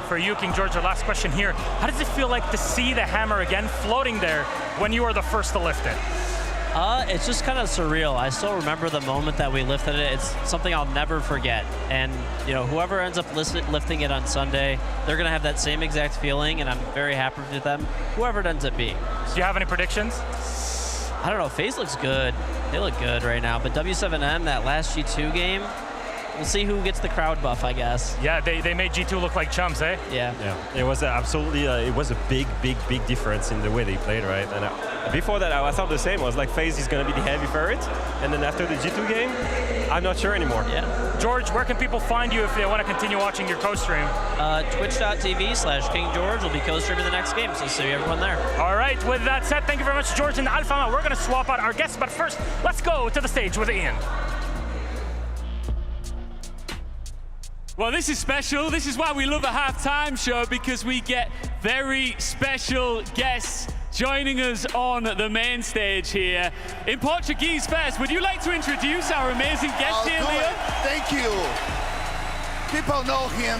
For you, King George, our last question here. How does it feel like to see the hammer again floating there when you were the first to lift it?
It's just kind of surreal. I still remember the moment that we lifted it. It's something I'll never forget. And whoever ends up lifting it on Sunday, they're going to have that same exact feeling, and I'm very happy with them, whoever it ends up being.
Do you have any predictions?
I don't know. FaZe looks good. They look good right now. But W7M, that last G2 game, we'll see who gets the crowd buff, I guess.
Yeah, they made G2 look like chumps, eh?
Yeah.
It was absolutely, it was a big difference in the way they played, right? And before that, I thought the same. I was like, FaZe is going to be the heavy favorite. And then after the G2 game, I'm not sure anymore.
Yeah.
George, where can people find you if they want to continue watching your co-stream?
Twitch.tv/KingGeorge will be co-streaming the next game, so see everyone there.
All right, with that said, thank you very much, George and Alpha. We're going to swap out our guests, but first, let's go to the stage with Ian.
Well, this is special. This is why we love a halftime show, because we get very special guests joining us on the main stage here. In Portuguese first, would you like to introduce our amazing guest here, Leo?
Thank you. People know him,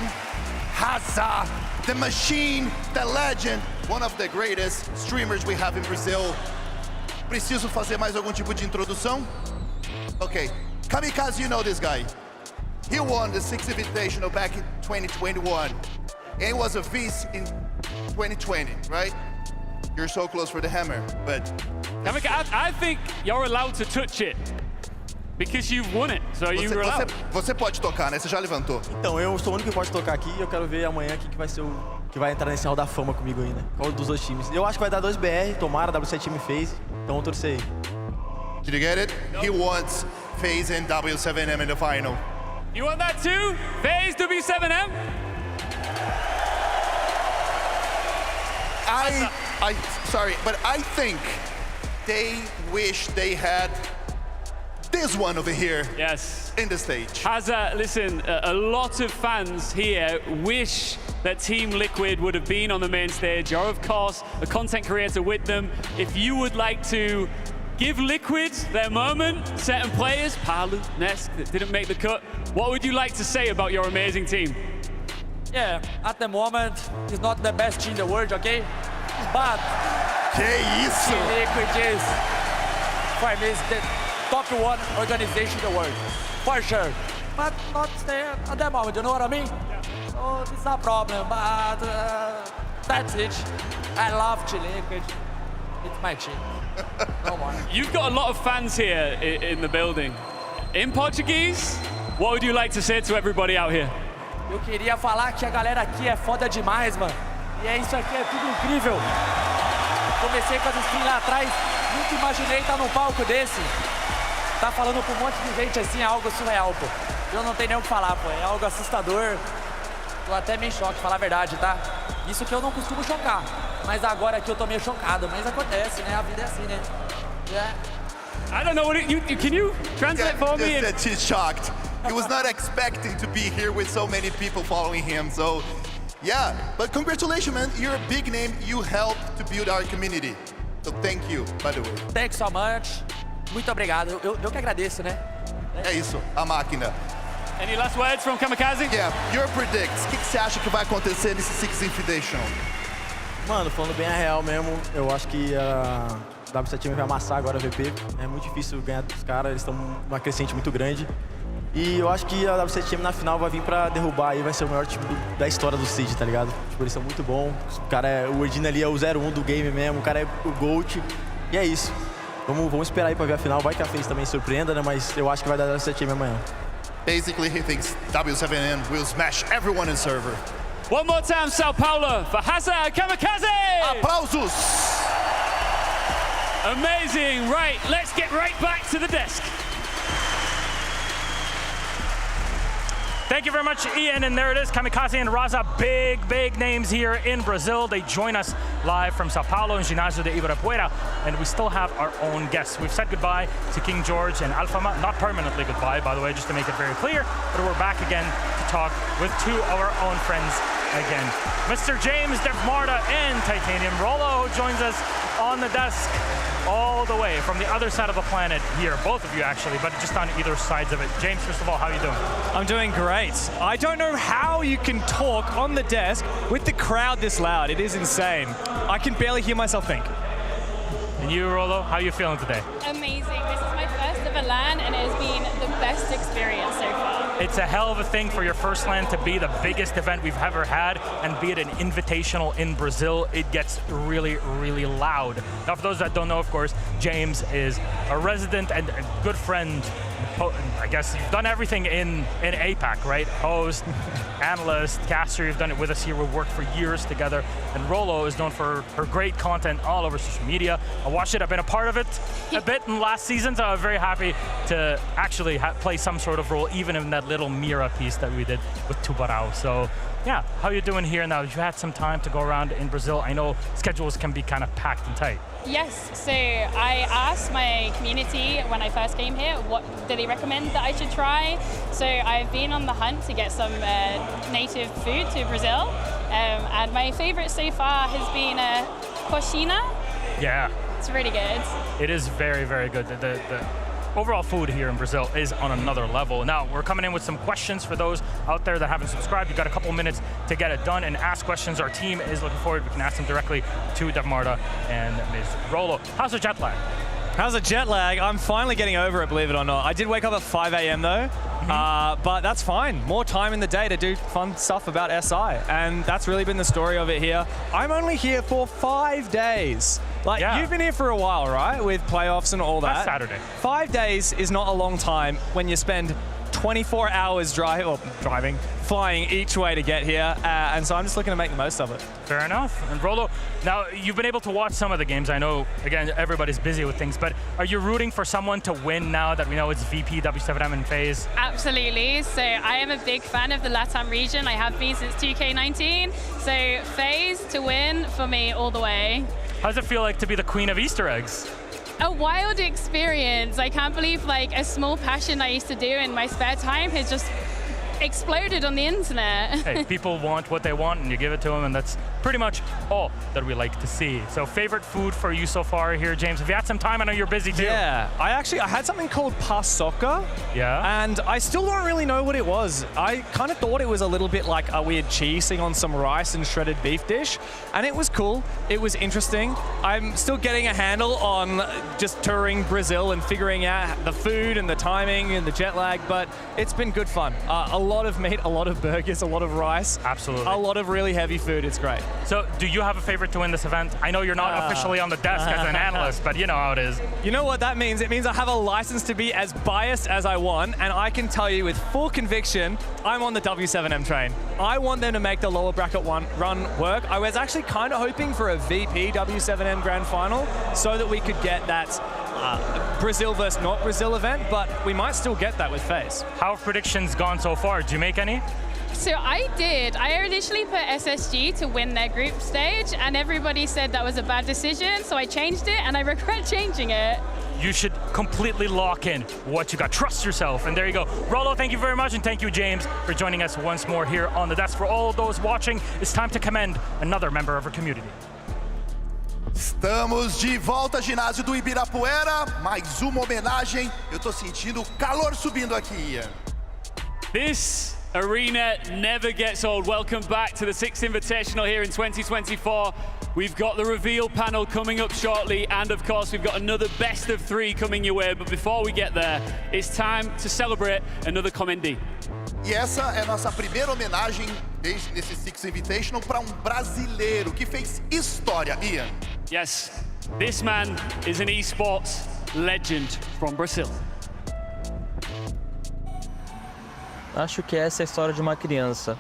Hazza, the machine, the legend, one of the greatest streamers we have in Brazil. Preciso fazer mais algum tipo de introdução? Okay, Kamikaze, you know this guy. He won the Sixth Invitational back in 2021. And he was a vice in 2020, right? You're so close for the hammer, but...
I think you're allowed to touch it. Because you've won it, so you're allowed.
Você pode tocar, né? Você já levantou.
Então, eu sou o único que pode tocar aqui e eu quero ver amanhã quem que vai ser o... que vai entrar nesse hall da fama comigo aí, né? Qual dos dois times. Eu acho que vai dar 2 BR, tomara, W7 time FaZe. Então vamos torcer aí.
Did you get it? No. He wants FaZe and W7M in the final.
You want that too? FaZe W7M?
Sorry, but I think they wish they had this one over here.
Yes.
In the stage.
Hazza, listen, a lot of fans here wish that Team Liquid would have been on the main stage. You're, of course, a content creator with them. If you would like to give Liquid their moment, certain players, Palu, Nesk, that didn't make the cut, what would you like to say about your amazing team?
Yeah, at the moment, it's not the best team in the world, okay? But Team Liquid is, for me, it's the top 1 organization in the world, for sure. But not there at the moment, you know what I mean? So it's a problem, but that's it. I love Team Liquid. It's my team. No more.
You've got a lot of fans here in the building. In Portuguese, what would you like to say to everybody out here?
Eu queria falar que a galera aqui é foda demais, mano. E é isso aqui, é tudo incrível. Comecei com as streams lá atrás, nunca imaginei estar num palco desse. Tá falando com um monte de gente assim, é algo surreal, pô. Eu não tenho nem o que falar, pô. É algo assustador. Tô até meio em choque, falar a verdade, tá? Isso que eu não costumo chocar. Mas agora aqui eu tô meio chocado. Mas acontece, né? A vida é assim, né? Yeah.
I don't know what can you translate for me?
Just that she's shocked. He was not expecting to be here with so many people following him. So, yeah. But congratulations, man. You're a big name. You helped to build our community. So thank you, by the way.
Thanks so much. Muito obrigado. Eu que agradeço, né?
É isso, a máquina.
Any last words from Kamikaze?
Yeah, your predicts. O que você acha que vai acontecer nesse Sixth Invitational?
Mano, falando bem a real mesmo, eu acho que a W7M vai amassar agora a VP. É muito difícil ganhar dos caras, eles estão numa crescente muito grande. E eu acho que a W7M na final vai vir pra derrubar e vai ser o maior time da história do Seed, tá ligado? Tipo, eles são muito bons. O Edina ali é o 0-1 do game mesmo, o cara é o GOAT. E é isso. Vamos esperar aí pra ver a final. Vai que a FaZe também surpreenda, né? Mas eu acho que vai dar W7M amanhã.
Basically, he thinks W7M will smash everyone in server.
One more time, Sao Paulo, for Hazza and Kamikaze!
Aplausos!
Amazing. Right, let's get right back to the desk.
Thank you very much, Ian. And there it is, Kamikaze and Raza, big names here in Brazil. They join us live from Sao Paulo in Ginásio de Ibirapuera. And we still have our own guests. We've said goodbye to King George and Alfama. Not permanently goodbye, by the way, just to make it very clear. But we're back again to talk with two of our own friends again. Mr. James Devmarda and Titanium Rollo, who joins us on the desk all the way from the other side of the planet here, both of you actually, but just on either sides of it. James, first of all, how are you doing?
I'm doing great. I don't know how you can talk on the desk with the crowd this loud. It is insane. I can barely hear myself think.
And you, Rollo, how are you feeling today?
Amazing. This is my first ever LAN and it has been the best experience so far.
It's a hell of a thing for your first LAN to be the biggest event we've ever had and be it an invitational in Brazil. It gets really loud. Now, for those that don't know, of course, James is a resident and a good friend. I guess you've done everything in APAC, right? Host, analyst, caster, you've done it with us here. We've worked for years together. And Rollo is known for her great content all over social media. I watched it, I've been a part of it a bit in last season, so I'm very happy to actually play some sort of role, even in that little Mira piece that we did with Tubarão. So yeah, how are you doing here now? You had some time to go around in Brazil. I know schedules can be kind of packed and tight.
Yes, so I asked my community when I first came here, what do they recommend that I should try? So I've been on the hunt to get some native food to Brazil, and my favorite so far has been coxinha.
Yeah.
It's really good.
It is very good. The overall food here in Brazil is on another level. Now, we're coming in with some questions for those out there that haven't subscribed. You've got a couple minutes to get it done and ask questions. Our team is looking forward. We can ask them directly to Devmarda and Ms. Rollo. How's the jet lag?
How's the jet lag? I'm finally getting over it, believe it or not. I did wake up at 5 a.m. though, but that's fine. More time in the day to do fun stuff about SI, and that's really been the story of it here. I'm only here for 5 days. Like, you've been here for a while, right? With playoffs and all that.
Last Saturday.
5 days is not a long time when you spend 24 hours flying each way to get here, and so I'm just looking to make the most of it.
Fair enough. And Rollo, now you've been able to watch some of the games. I know, again, everybody's busy with things, but are you rooting for someone to win now that we know it's VP, W7M, and FaZe?
Absolutely. So I am a big fan of the LATAM region. I have been since 2K19. So FaZe to win for me all the way.
How does it feel like to be the queen of Easter eggs?
A wild experience. I can't believe like a small passion I used to do in my spare time has just exploded on the internet.
Hey, people want what they want and you give it to them, and that's pretty much all that we like to see. So favorite food for you so far here, James? Have you had some time? I know you're busy too.
Yeah, I had something called paçoca.
Yeah.
And I still don't really know what it was. I kind of thought it was a little bit like a weird cheese thing on some rice and shredded beef dish. And it was cool. It was interesting. I'm still getting a handle on just touring Brazil and figuring out the food and the timing and the jet lag, but it's been good fun. A lot of meat, a lot of burgers, a lot of rice.
Absolutely.
A lot of really heavy food. It's great.
So do you have a favorite to win this event? I know you're not officially on the desk as an analyst, but you know how it is.
You know what that means? It means I have a license to be as biased as I want, and I can tell you with full conviction, I'm on the W7M train. I want them to make the lower bracket run work. I was actually kind of hoping for a VP W7M Grand Final so that we could get that Brazil versus not Brazil event, but we might still get that with FaZe.
How have predictions gone so far? Did you make any?
So I did. I initially put SSG to win their group stage, and everybody said that was a bad decision, so I changed it, and I regret changing it.
You should completely lock in what you got. Trust yourself, and there you go. Rollo, thank you very much, and thank you, James, for joining us once more here on the desk. For all those watching, it's time to commend another member of our community.
Estamos de volta, ginásio do Ibirapuera. Mais uma homenagem. Eu tô sentindo calor subindo aqui, Ian.
This arena never gets old. Welcome back to the 6th Invitational here in 2024. We've got the reveal panel coming up shortly, and of course we've got another best of 3 coming your way. But before we get there, it's time to celebrate another commendee.
E essa é a nossa primeira homenagem desde nesse 6th Invitational para brasileiro que fez história, Ian.
Yes, this man is an esports legend from Brazil.
Acho que essa é a história de uma criança.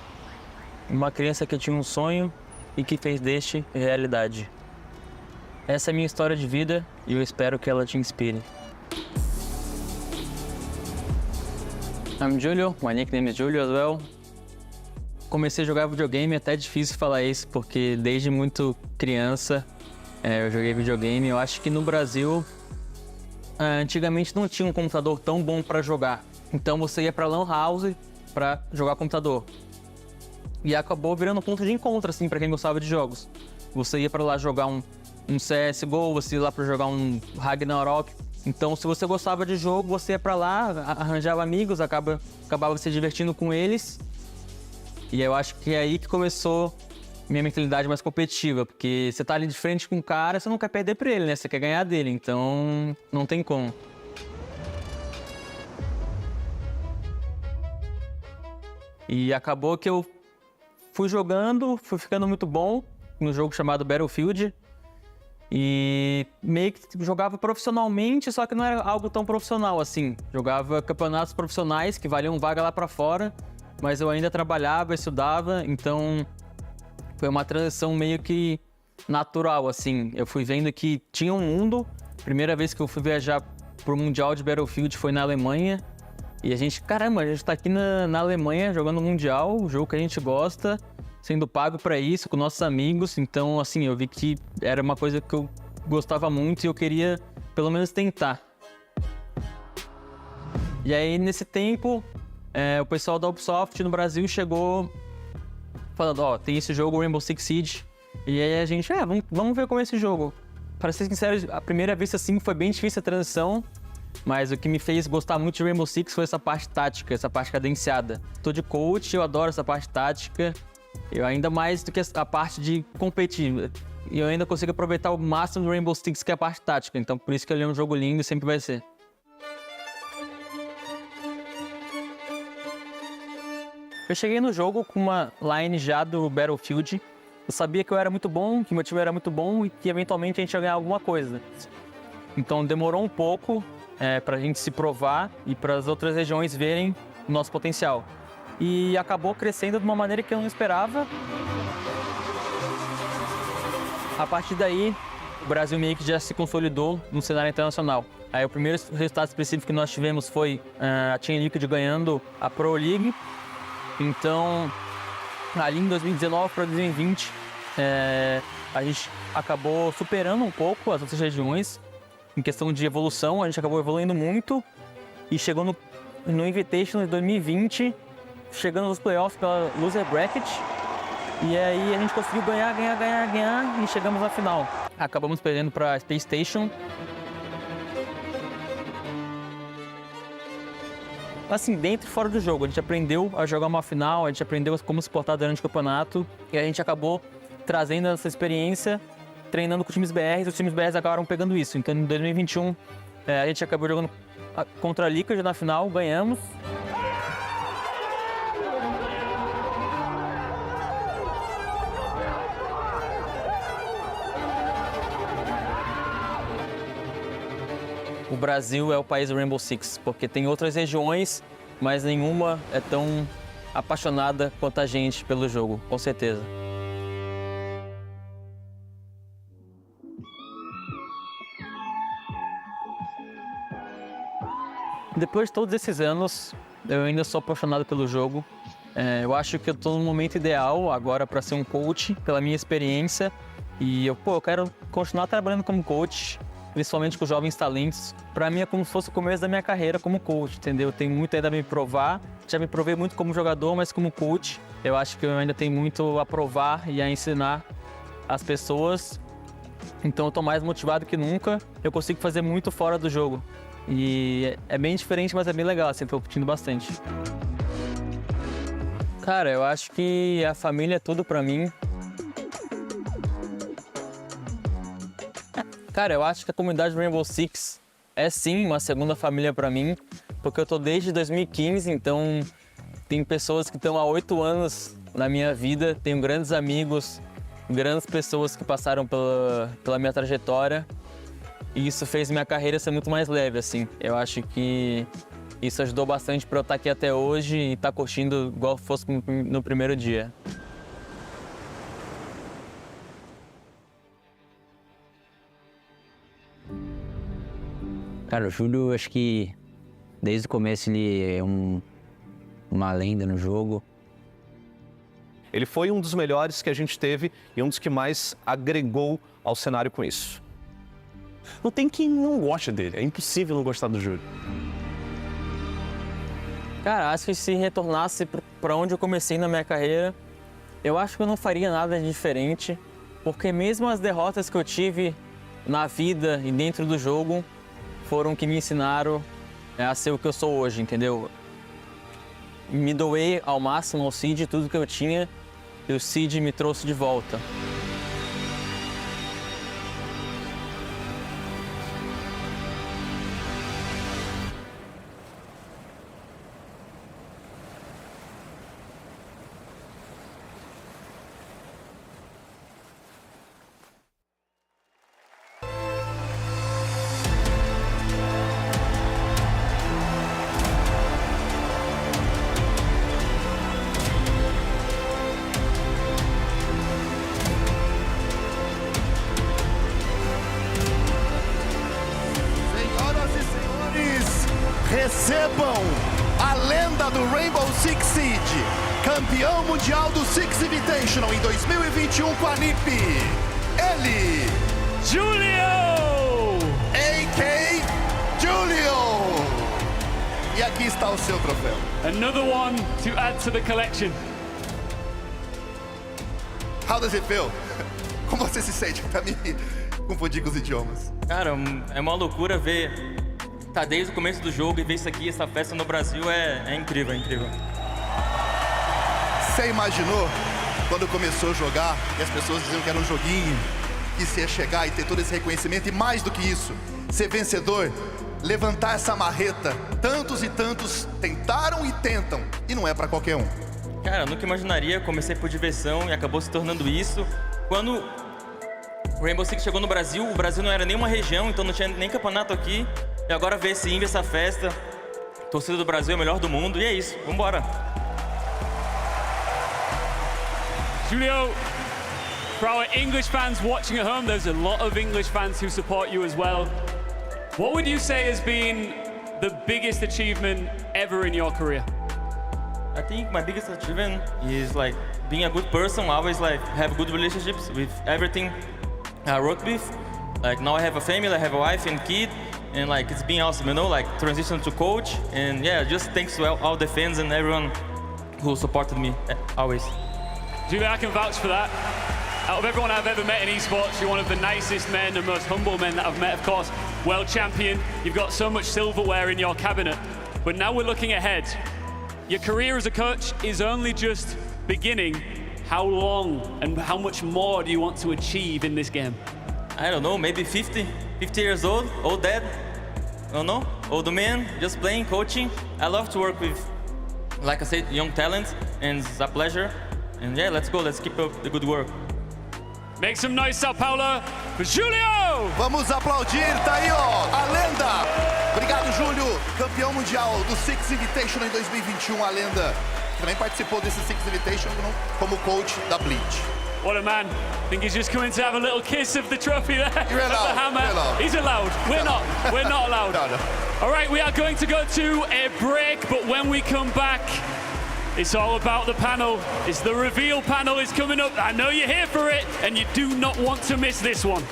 Uma criança que tinha um sonho e que fez deste realidade. Essa é a minha história de vida e eu espero que ela te inspire. I'm Julio, my nickname is Julio as well. Comecei a jogar videogame, é até difícil falar isso, porque desde muito criança eu joguei videogame. Eu acho que no Brasil, antigamente não tinha um computador tão bom para jogar. Então você ia para lan house para jogar computador. E acabou virando um ponto de encontro, assim, para quem gostava de jogos. Você ia para lá jogar um CSGO, você ia lá para jogar um Ragnarok. Então, se você gostava de jogo, você ia para lá, arranjava amigos, acabava se divertindo com eles. E eu acho que é aí que começou minha mentalidade mais competitiva, porque você tá ali de frente com um cara, você não quer perder pra ele, né? Você quer ganhar dele, então não tem como. E acabou que eu fui jogando, fui ficando muito bom no jogo chamado Battlefield. E meio que jogava profissionalmente, só que não era algo tão profissional assim. Jogava campeonatos profissionais que valiam vaga lá pra fora, mas eu ainda trabalhava, estudava, então foi uma transição meio que natural, assim. Eu fui vendo que tinha um mundo. Primeira vez que eu fui viajar pro Mundial de Battlefield foi na Alemanha. E a gente, caramba, a gente tá aqui na Alemanha jogando Mundial, o jogo que a gente gosta, sendo pago pra isso, com nossos amigos. Então, assim, eu vi que era uma coisa que eu gostava muito e eu queria, pelo menos, tentar. E aí, nesse tempo, o pessoal da Ubisoft no Brasil chegou falando, ó, tem esse jogo, Rainbow Six Siege. E aí a gente, vamos ver como é esse jogo. Para ser sincero, a primeira vez, assim, foi bem difícil a transição. Mas o que me fez gostar muito de Rainbow Six foi essa parte tática, essa parte cadenciada. Tô de coach, eu adoro essa parte tática. Eu ainda mais do que a parte de competir. E eu ainda consigo aproveitar o máximo do Rainbow Six, que é a parte tática. Então por isso que ele é um jogo lindo e sempre vai ser. Eu cheguei no jogo com uma line já do Battlefield. Eu sabia que eu era muito bom, que meu time era muito bom e que eventualmente a gente ia ganhar alguma coisa. Então demorou um pouco pra gente se provar e para as outras regiões verem o nosso potencial. E acabou crescendo de uma maneira que eu não esperava. A partir daí, o Brasil meio que já se consolidou no cenário internacional. Aí o primeiro resultado específico que nós tivemos foi a Team Liquid ganhando a Pro League. Então, ali em 2019 para 2020, a gente acabou superando um pouco as outras regiões. Em questão de evolução, a gente acabou evoluindo muito e chegou no Invitational de 2020, chegando nos playoffs pela Loser Bracket. E aí a gente conseguiu ganhar e chegamos na final. Acabamos perdendo para a Space Station. Assim, dentro e fora do jogo, a gente aprendeu a jogar uma final, a gente aprendeu como se portar durante o campeonato e a gente acabou trazendo essa experiência, treinando com times BRs, os times BRs acabaram pegando isso. Então, em 2021, a gente acabou jogando contra a Liquid na final, ganhamos. O Brasil é o país do Rainbow Six, porque tem outras regiões, mas nenhuma é tão apaixonada quanto a gente pelo jogo, com certeza. Depois de todos esses anos, eu ainda sou apaixonado pelo jogo. Eu acho que eu estou no momento ideal agora para ser um coach, pela minha experiência. E eu quero continuar trabalhando como coach, principalmente com jovens talentos. Para mim é como se fosse o começo da minha carreira como coach, entendeu? Eu tenho muito ainda a me provar. Já me provei muito como jogador, mas como coach, eu acho que eu ainda tenho muito a provar e a ensinar as pessoas. Então eu tô mais motivado que nunca. Eu consigo fazer muito fora do jogo. E é bem diferente, mas é bem legal, assim, tô curtindo bastante. Cara, eu acho que a família é tudo pra mim. Cara, eu acho que a comunidade Rainbow Six é sim uma segunda família pra mim, porque eu tô desde 2015, então tem pessoas que estão há 8 anos na minha vida, tenho grandes amigos, grandes pessoas que passaram pela minha trajetória. E isso fez minha carreira ser muito mais leve, assim. Eu acho que isso ajudou bastante para eu estar aqui até hoje e estar curtindo igual fosse no primeiro dia.
Cara, o Júlio, acho que desde o começo ele é um uma lenda no jogo.
Ele foi um dos melhores que a gente teve e um dos que mais agregou ao cenário com isso.
Não tem quem não goste dele, é impossível não gostar do Júlio.
Cara, acho que se retornasse para onde eu comecei na minha carreira, eu acho que eu não faria nada diferente, porque mesmo as derrotas que eu tive na vida e dentro do jogo foram que me ensinaram a ser o que eu sou hoje, entendeu? Me doei ao máximo ao Cid tudo que eu tinha e o Cid me trouxe de volta.
Recebam a lenda do Rainbow Six Siege, campeão mundial do Six Invitational em 2021 com a NiP. Ele,
Julio!
A.K. Julio! E aqui está o seu troféu.
Another one to add to the collection.
How does it feel? Como você se sente? Pra me confundir com os idiomas.
Cara, é uma loucura ver... Tá desde o começo do jogo e ver isso aqui, essa festa no Brasil é incrível, é incrível.
Você imaginou quando começou a jogar e as pessoas diziam que era um joguinho, que você ia chegar e ter todo esse reconhecimento e mais do que isso, ser vencedor, levantar essa marreta? Tantos e tantos tentaram e tentam e não é pra qualquer um.
Cara, eu nunca imaginaria, comecei por diversão e acabou se tornando isso. Quando o Rainbow Six chegou no Brasil, o Brasil não era nenhuma região, então não tinha nem campeonato aqui. E agora ver esse Invi, essa festa, torcida do Brasil é o melhor do mundo, e é isso, vambora.
Julio, for our English fans watching at home, there's a lot of English fans who support you as well. What would you say has been the biggest achievement ever in your career?
I think my biggest achievement is like being a good person, always like have good relationships with everything I work with. Like now I have a family, I have a wife and kid. And like it's been awesome, you know, like transition to coach, and yeah, just thanks to all the fans and everyone who supported me always.
Julia, I can vouch for that. Out of everyone I've ever met in esports, you're one of the nicest men and most humble men that I've met, of course. World champion, you've got so much silverware in your cabinet. But now we're looking ahead. Your career as a coach is only just beginning. How long and how much more do you want to achieve in this game?
I don't know, maybe 50 years old dad, I don't know, old man, just playing, coaching. I love to work with, like I said, young talent, and it's a pleasure. And yeah, let's go, let's keep up the good work.
Make some noise, Sao Paulo, for Julio!
Vamos aplaudir, tá aí, ó, a lenda. Obrigado, Júlio, campeão mundial do Six Invitational em 2021, a lenda. Também participou desse Six Invitational como coach da Bleach.
What a man. I think he's just coming to have a little kiss of the trophy there.
You're allowed.
The hammer.
You're allowed.
He's allowed. We're not. We're not allowed.
No.
All right, we are going to go to a break, but when we come back, it's all about the panel. It's the reveal panel is coming up. I know you're here for it, and you do not want to miss this one.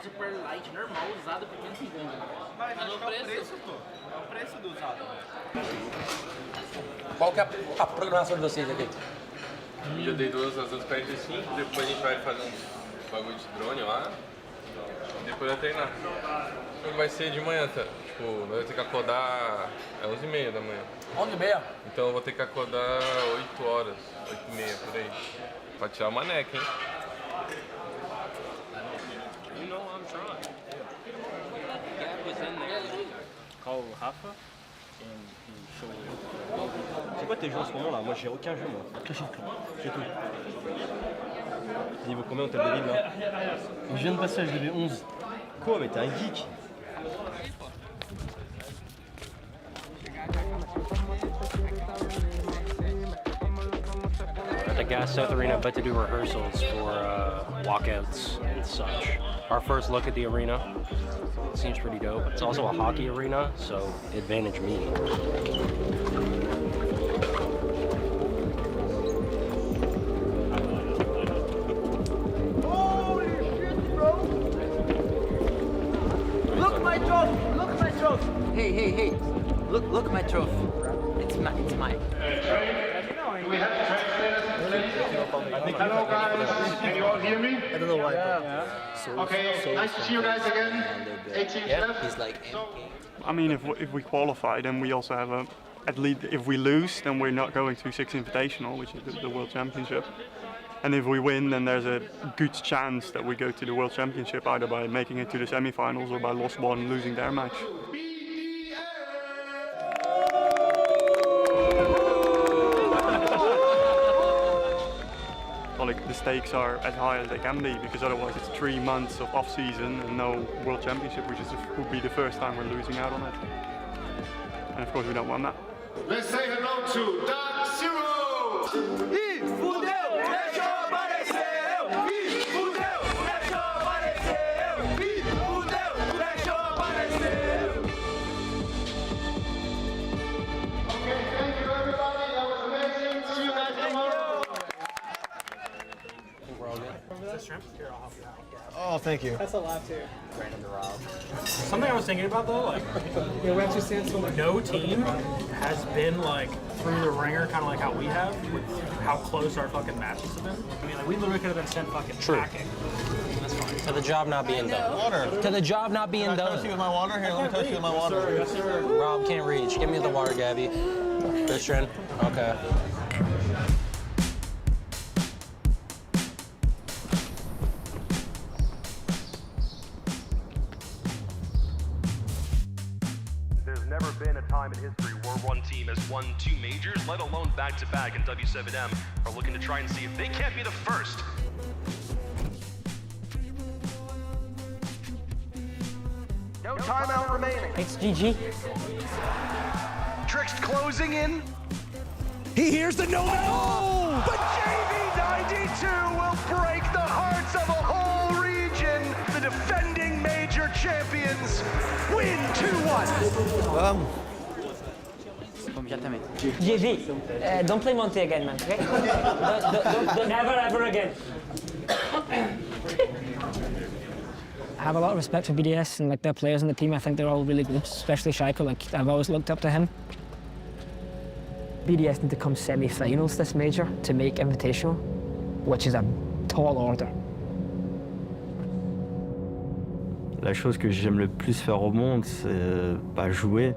Super light normal usado por 500 gramas. Mas é o preço, pô. É o preço do usado.
Qual que é a programação de vocês aqui?
Eu dei 2 às 2h45, depois a gente vai fazer uns bagulho de drone lá. Depois vai treinar. O jogo vai ser de manhã, tá? Tipo, nós vamos ter que acordar 11h30 da manhã.
11h30?
Então eu vou ter que acordar 8 horas, 8h30 por aí. Pra tirar uma neca, hein? You know I'm trying.
Gap was in there. Call Rafa and he
C'est quoi tes jeux en ce moment là? Moi j'ai aucun jeu moi. J'ai tout. Niveau combien on t'a le là? Je viens de passer à HDB 11. Quoi? Mais t'es un geek.
At the Gas South Arena, about to do rehearsals for walkouts and such. Our first look at the arena seems pretty dope. It's also a hockey arena, so advantage me.
Look my trophy! Look my trophy! Hey! Look my trophy. It's mine.
Hello guys, can you all hear me?
I don't know why.
Okay, nice to see you guys again. 8 teams left.
He's like,
I mean, if we qualify, then we also have a. At least if we lose, then we're not going to Six Invitational, which is the World Championship. And if we win, then there's a good chance that we go to the World Championship either by making it to the semi-finals or by loss one losing their match. Well, like, the stakes are as high as they can be because otherwise it's 3 months of off-season and no World Championship, which would be the first time we're losing out on it. And of course we don't want that.
Let's say hello to Dark Zero!
Oh, thank you.
That's a lot too.
Random to Rob.
Something I was thinking about though, like, no team has been like through the ringer, kind of like how we have, with how close our fucking matches have been. I mean, like, we literally could have been sent fucking packing. That's fine.
To the job not being done.
Water.
To the job not being
Can I
done.
touch you with my water? Here, let me touch you with my water.
Yes, sir.
Rob can't reach. Give me the water, Gabby. Christian. Okay.
There's never been a time in history where one team has won 2 majors, let alone back-to-back, and W7M are looking to try and see if they can't be the first.
No timeout remaining.
It's GG.
Tricks closing in.
He hears the no.
Oh! But JV92 will break the hearts of a whole region. The defending major champions win 2-1.
JV, don't play Monty again, man. Okay? don't never ever again. I have a lot of respect for BDS and like their players in the team. I think they're all really good, especially Shaiko. Like, I've always looked up to him. BDS need to come semi-finals this major to make Invitational, which is a tall order.
La chose que j'aime le plus faire au monde, c'est jouer.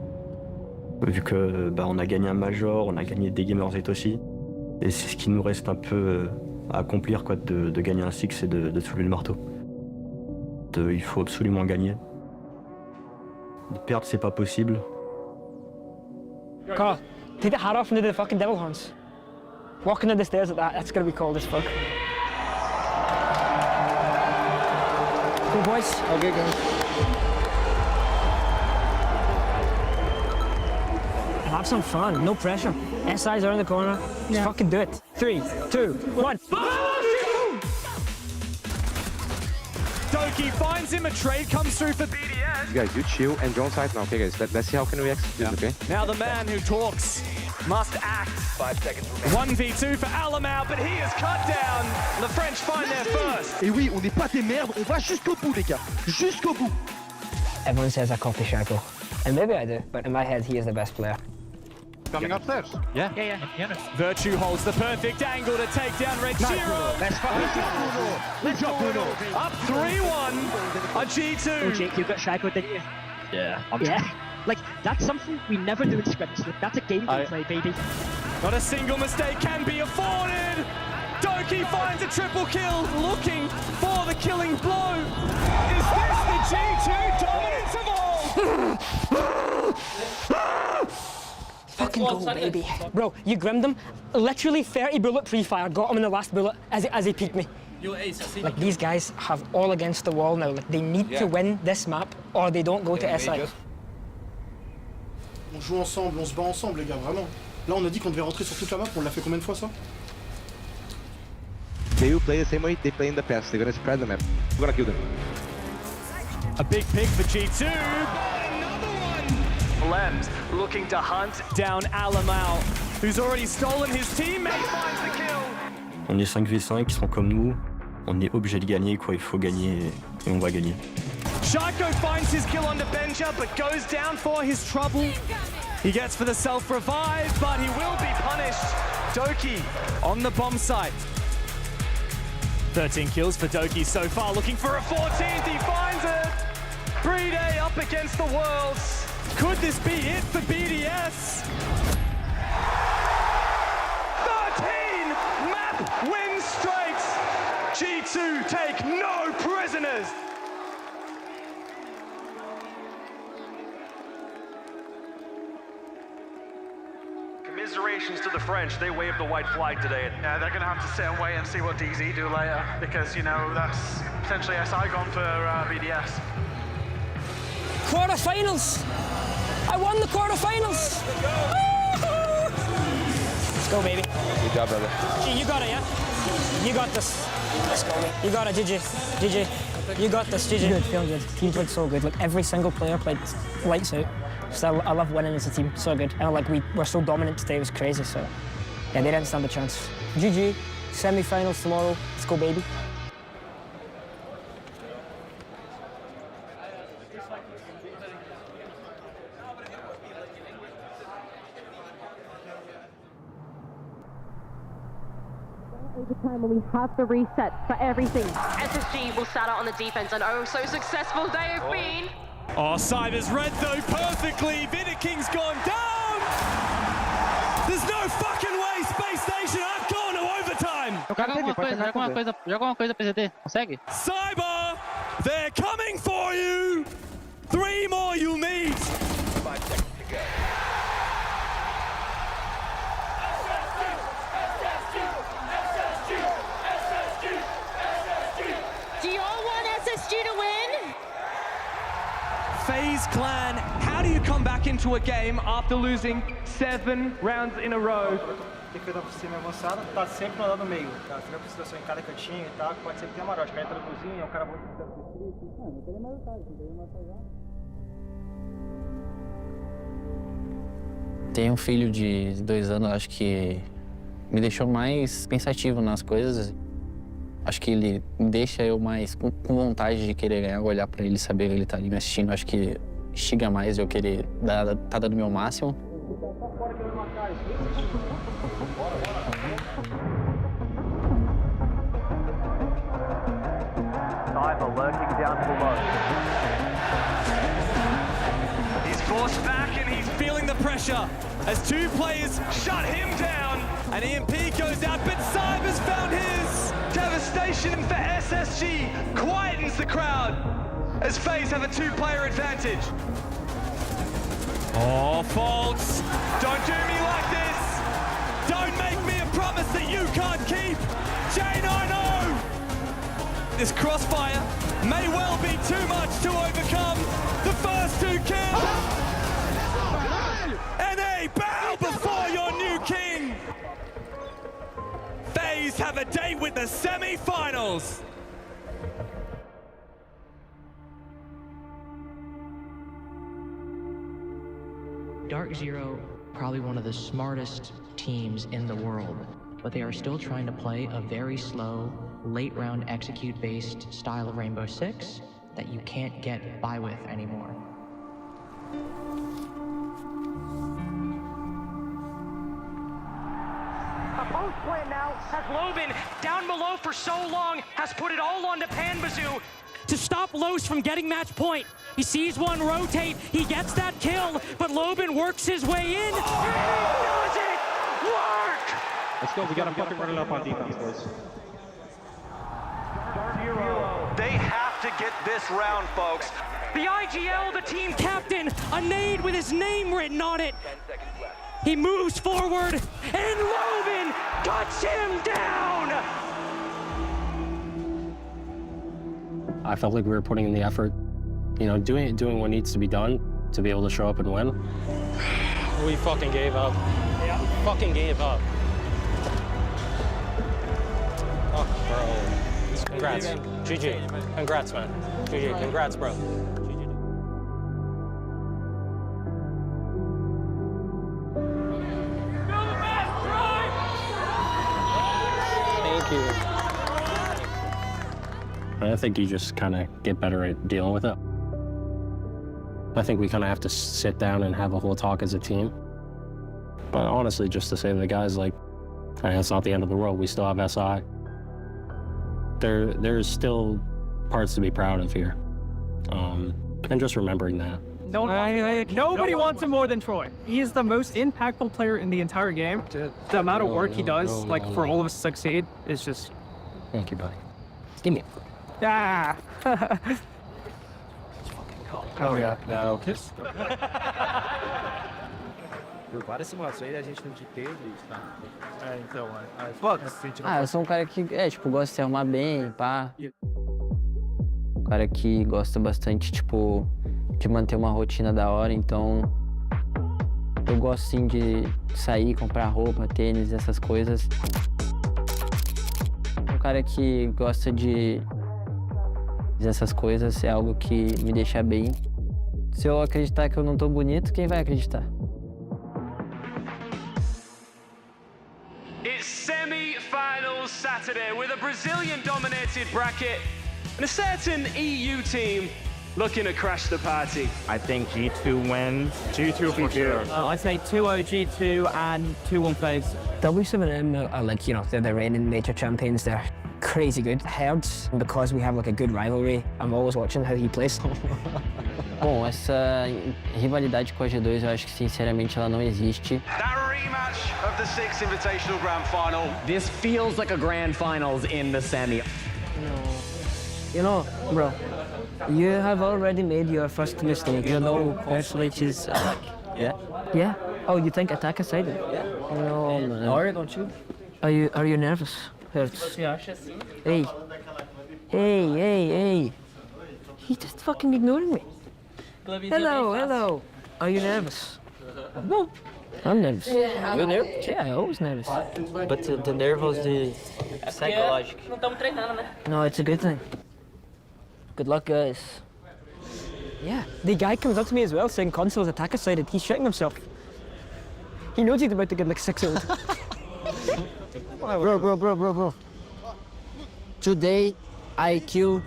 Vu que on a gagné un major, on a gagné des Gamers 8 aussi. Et c'est ce qui nous reste un peu à accomplir, quoi, de gagner un six et de soulever le marteau. Il faut absolument gagner. De perdre, c'est pas possible.
Carl, take the hat off and do the fucking devil horns. Walking up the stairs like that, that's gonna be cold as fuck. Go boys. Okay, guys. Have some fun, no pressure. SIs are in the corner. Just fucking do it. 3, 2, 1.
Doki finds him, a trade comes through for BDS.
Guys, you chill and drone side now. Okay, guys, let's see how can we execute this, okay?
Now the man who talks must act.
5 seconds remaining.
1v2 for Alamau, but he is cut down. The French find their first.
Et oui, on n'est pas des merdes, on va jusqu'au bout, les gars. Jusqu'au bout.
Everyone says I copy Shaiko. And maybe I do, but in my head, he is the best player.
Coming upstairs. Yeah.
Virtue holds the perfect angle to take down Red Shiro.
Let's go, Bruno.
Up 3-1 on G2.
Oh, Jake, you got Shaiko, didn't you?
Yeah.
Like, that's something we never do in scrims. Like, that's a game play, baby.
Not a single mistake can be afforded. Doki finds a triple kill, looking for the killing blow. Is this the G2 dominance of all?
Fucking go, baby. Bro, you grimmed him. Literally 30 bullet pre-fire, got him in the last bullet as he peeked me. Like, these guys have all against the wall now. Like, they need to win this map or they don't go to SI.
On joue ensemble, on se bat ensemble, les gars, vraiment. Là, on a dit qu'on devait rentrer sur toute la map, on l'a fait combien de fois, ça?
They will play the same way they play in the past. They're gonna spread the map. We're gonna kill them.
A big pick for G2. Lems looking to hunt down Alamau, who's already stolen his teammate, finds the kill.
On est 5v5, ils sont comme nous. On est obligé de gagner, quoi. Il faut gagner et on va gagner.
Shaiko finds his kill on the Benja, but goes down for his trouble. He gets for the self-revive, but he will be punished. Doki on the bomb site. 13 kills for Doki so far, looking for a 14th, he finds it! Brede up against the Worlds. Could this be it for BDS? 13 map win straight! G2 take no prisoners!
Commiserations to the French, they waved the white flag today.
Yeah, they're going to have to sit and wait and see what DZ do later, because, you know, that's potentially SI gone for BDS.
Quarterfinals! I won the quarterfinals! Let's go, baby.
Good job, brother.
G, you got it, yeah? You got this. Let's go, mate. You got it, GG. GG. You got this, GG. Good, feeling good. Team played so good. Like, every single player played lights out. So I love winning as a team, so good. And like, we were so dominant today, it was crazy, so. Yeah, they didn't stand a chance. GG, semi-finals tomorrow. Let's go, baby.
Time when we have the reset for everything. SSG will start out on the defense, and oh, so successful they have been.
Oh, Cyber's read though perfectly. Vidaking's gone down. There's no fucking way, Space Station. I've gone to overtime.
Joga uma coisa, PZD. Consegue?
Cyber, they're coming for you. 3 more you'll need. 5 seconds to go.
Do you all want SSG to win?
FaZe Clan, how do you come back into a game after losing 7 rounds in a row?
Defesa por cima avançada, tá sempre no lado do meio. Tá sempre a situação em cada cantinho e tal, pode ser que tenha marote. O cara entra na cozinha, o cara volta pro distrito. Não teria mais vantagem, não teria mais vantagem.
Tenho um filho de 2 anos, acho que me deixou mais pensativo nas coisas. Acho que ele deixa eu mais com vontade de querer ganhar, olhar pra ele, saber que ele tá ali me assistindo. Acho que instiga mais eu querer tá dando o meu máximo.
Cyber lurking down below. He's forced back and he's feeling the pressure as 2 players shut him down. And EMP goes out, but Cyber's found his. Devastation for SSG quietens the crowd as FaZe have a 2-player advantage. Oh, Faults, don't do me like this. Don't make me a promise that you can't keep. J90. This crossfire may well be too much to overcome the first 2 kills. And they bow before your new king. FaZe have a date with the semi-finals.
Dark Zero, probably one of the smartest teams in the world, but they are still trying to play a very slow, late-round execute-based style of Rainbow Six that you can't get by with anymore.
A post plan now has Lobin down below for so long, has put it all onto Panbazoo.
To stop Los from getting match point. He sees one rotate, he gets that kill, but Lobin works his way in.
And he does it work!
Let's go, we gotta fucking run it up on defense, boys.
They have to get this round, folks.
The IGL, the team captain, a nade with his name written on it.
He moves forward, and Logan cuts him down!
I felt like we were putting in the effort, you know, doing what needs to be done to be able to show up and win. We fucking gave up. Yeah. Fucking gave up. Fuck, bro. Congrats. GG. Congrats, man. GG. Congrats, bro. Thank you. I think you just kind of get better at dealing with it. I think we kind of have to sit down and have a whole talk as a team. But honestly, just to say to the guys, like, it's not the end of the world. We still have SI. There's still parts to be proud of here. And just remembering that.
Nobody wants him more than Troy. He is the most impactful player in the entire game. The amount of work he does, for all of us to succeed, is just...
Thank you, buddy. Give me a...
Ah!
Oh, yeah. No, kiss.
Várias simulações a gente não teve isso, tá?
Então,
eu sou um cara que, gosta de se arrumar bem, pá. Um cara que gosta bastante, de manter uma rotina da hora, então... Eu gosto, sim, de sair, comprar roupa, tênis, essas coisas. Um cara que gosta de... essas coisas é algo que me deixa bem. Se eu acreditar que eu não tô bonito, quem vai acreditar?
It's semi-finals Saturday with a Brazilian-dominated bracket and a certain EU team looking to crash the party.
I think G2 wins. G2 for sure.
I'd say 2-0 G2 and 2-1 FaZe.
W7M are they're the reigning major champions. They're crazy good. Herds, because we have a good rivalry, I'm always watching how he plays.
Bom, essa rivalidade com a G2, eu acho que sinceramente ela não existe.
That rematch of the sixth Invitational Grand Final.
This feels like a grand finals in the semi.
Bro, you have already made your first mistake. You know, personally, is
yeah.
Yeah? Oh, you think attack aside?
Yeah.
No, man.
Or don't you?
Are you nervous? Hertz. Hey. He's just fucking ignoring me. Hello. Are you nervous? No. I'm nervous.
You're nervous?
Yeah, I'm always nervous.
But the nervous is psychological.
Não estamos treinando, né?
No, it's a good thing. Good luck, guys. Yeah, the guy comes up to me as well saying console's attacker sided. He's shitting himself. He knows he's about to get 6-0. Bro. Today, I kill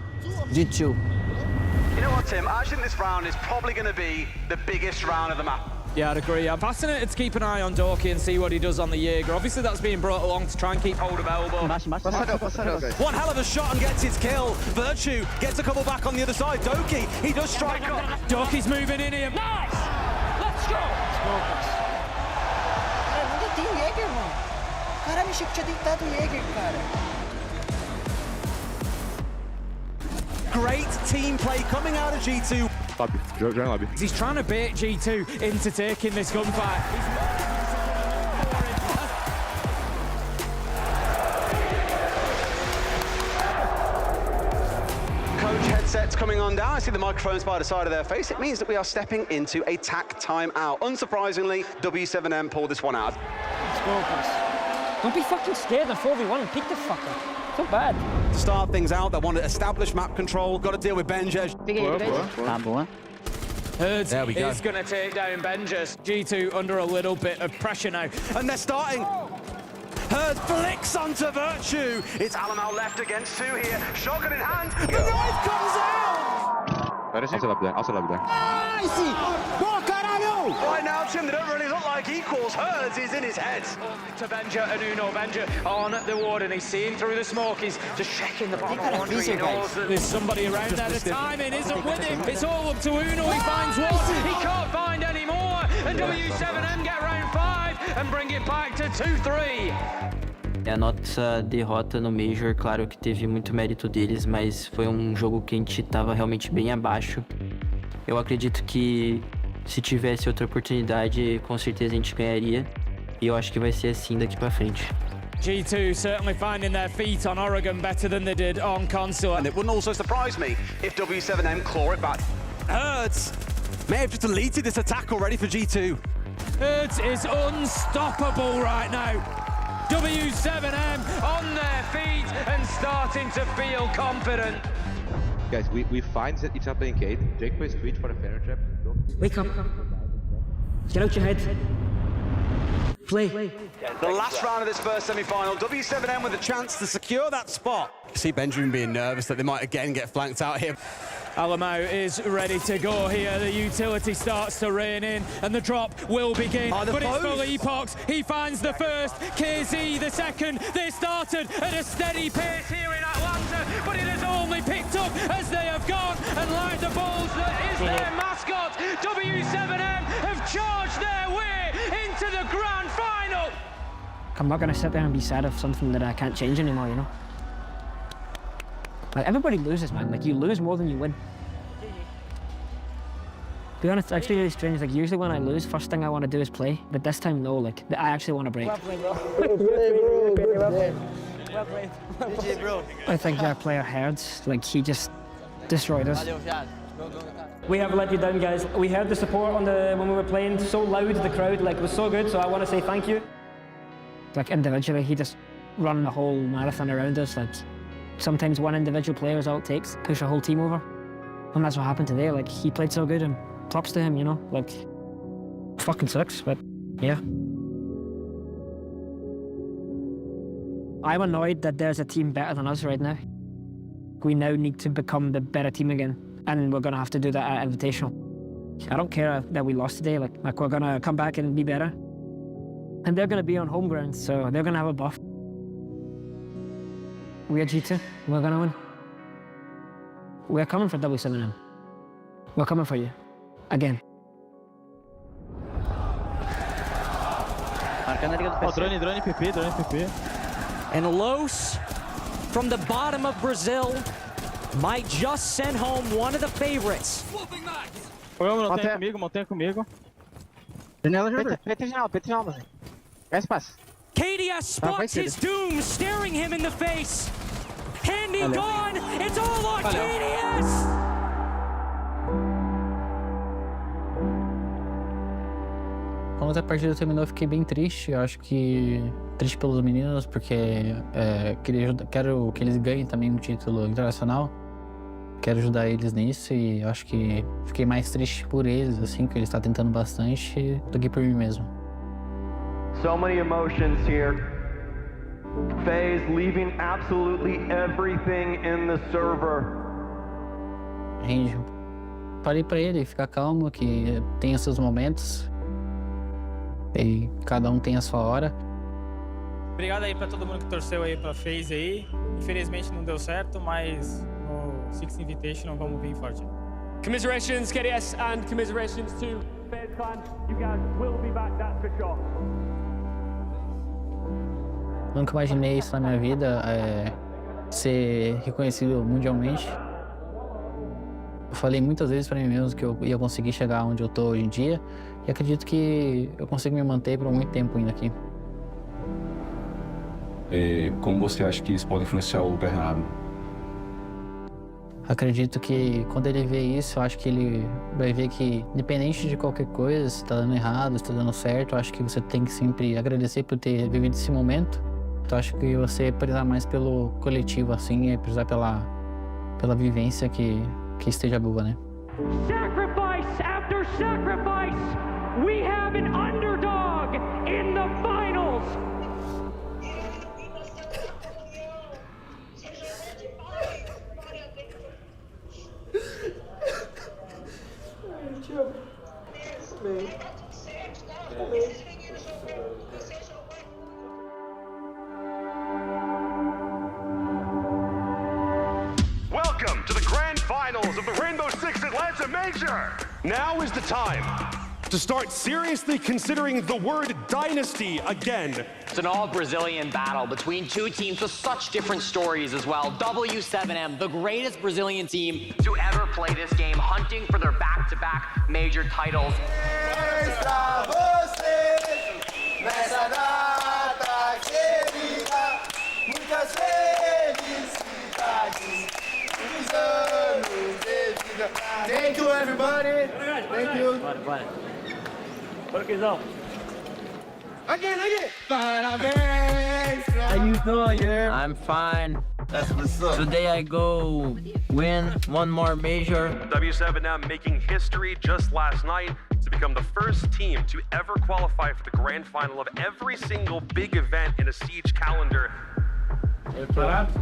G2.
You know what, Tim? I think this round is probably going to be the biggest round of the map.
Yeah, I'd agree. I'm fascinated to keep an eye on Dorky and see what he does on the Jaeger. Obviously, that's being brought along to try and keep hold of elbow.
One hell of a shot and gets his kill. Virtue gets a couple back on the other side. Doki, he does strike up.
Doki's moving in here.
Nice! Let's go!
Onde tem o Jaeger, mano? Caralho, achei que tinha deitado o Jaeger, cara.
Great team play coming out of G2.
He's trying to bait G2 into taking this gunfight.
Coach headsets coming on down. I see the microphones by the side of their face. It means that we are stepping into a tack timeout. Unsurprisingly, W7M pulled this one out.
Let's go, guys. Don't be fucking scared of 4v1 and pick the fucker. So bad.
To start things out, they want to establish map control. Got to deal with Benja.
Tá boa.
Herds
There we go.
is going to take down Benjas. G2 under a little bit of pressure now.
And they're starting. Herd flicks onto Virtue.
It's Alamau left against two here. Shotgun in hand. The knife comes out!
Also love there.
Right now, Tim, they don't really look like equals. Herds is in his head.
To Benja and Uno. Benja on the ward and he's seeing through the smoke. He's just checking the bottom laundry. He knows that there's somebody around there. The timing isn't with him. It's all up to Uno. He finds one. He can't find any more. And W7M get round 5 and bring it back to 2-3.
A nossa derrota no Major, claro que teve muito mérito deles, mas foi um jogo que a gente estava realmente bem abaixo. Eu acredito que Se tivesse outra oportunidade, com certeza a gente ganharia. E eu acho que vai ser assim daqui pra frente.
G2 certainly finding their feet on Oregon better than they did on console.
And it wouldn't also surprise me if W7M claw it back. Hertz may have just deleted this attack already for G2.
Hertz is unstoppable right now. W7M on their feet and starting to feel confident.
Guys, we find that each other in gate. Jake plays Twitch for a fair trap.
Wake up. Get out your head. Play.
The last round of this first semi-final, W7M with a chance to secure that spot. You see Benjamin being nervous that they might again get flanked out here.
Alamau is ready to go here. The utility starts to rein in and the drop will begin. But it's full epochs. He finds the first, KZ the second. They started at a steady pace here in Atlanta, but it has only picked up as they have gone and lined the balls that is their mascot. W7M have charged their way into the grand final.
I'm not going to sit there and be sad of something that I can't change anymore, you know? Like, everybody loses, man. Like, you lose more than you win. To be honest, it's actually really strange. Like, usually when I lose, first thing I want to do is play. But this time, no, like, I actually want to break.
Well played, bro. Well played. GG, bro.
I think our player Hertz, like, he just destroyed us. We have let you down, guys. We heard the support on when we were playing, so loud, the crowd, like, was so good, so I want to say thank you. Like, individually, he just run the whole marathon around us. Like, sometimes one individual player is all it takes to push a whole team over. And that's what happened today. Like, he played so good, and props to him, you know? Like, fucking sucks, but yeah. I'm annoyed that there's a team better than us right now. We now need to become the better team again, and we're gonna have to do that at Invitational. I don't care that we lost today, like we're gonna come back and be better. And they're gonna be on home ground, so they're gonna have a buff. We are G2, we're gonna win. We're coming for W7M. We're coming for you. Again.
Oh, drone PP.
And Los, from the bottom of Brazil, might just send home one of the favorites.
Montanha comigo.
Janela ajuda. PT não, mas. Espaço.
KDS spots his doom staring him in the face. Handy gone. It's all on KDS.
Quando a partida terminou, eu fiquei bem triste. Eu acho que triste pelos meninos, porque quero que eles ganhem também um título internacional. Quero ajudar eles nisso e eu acho que fiquei mais triste por eles, assim, que eles estão tentando bastante, do que por mim mesmo.
So many emotions here. FaZe leaving absolutely everything in the server.
Range, falei pra ele ficar calmo, que tem os seus momentos. E cada um tem a sua hora.
Obrigado aí pra todo mundo que torceu aí pra FaZe aí. Infelizmente não deu certo, mas no Six Invitational vamos vir forte.
Commiserations, KDS, and commiserations to FaZe Clan. You guys will be back, that's for sure.
Nunca imaginei isso na minha vida, ser reconhecido mundialmente. Eu falei muitas vezes para mim mesmo que eu ia conseguir chegar onde eu tô hoje em dia e acredito que eu consigo me manter por muito tempo ainda aqui.
Como você acha que isso pode influenciar o Bernardo?
Acredito que quando ele vê isso, eu acho que ele vai ver que, independente de qualquer coisa, se tá dando errado, se tá dando certo, eu acho que você tem que sempre agradecer por ter vivido esse momento. Então acho que você prezar mais pelo coletivo, assim, e prezar pela vivência que esteja boa, né?
Sacrifice after sacrifice, we have an underdog in the finals.
Welcome to the grand finals of the Rainbow Six Atlanta Major. Now is the time
to start seriously considering the word dynasty again.
It's an all-Brazilian battle between two teams with such different stories as well. W7M, the greatest Brazilian team to ever play this game, hunting for their back-to-back major titles.
Thank you, everybody. Thank you. Again. Parabéns.
How you doing? I'm fine.
That's what's up.
Today I go win one more major.
W7M making history just last night to become the first team to ever qualify for the grand final of every single big event in a Siege calendar.
Preparado?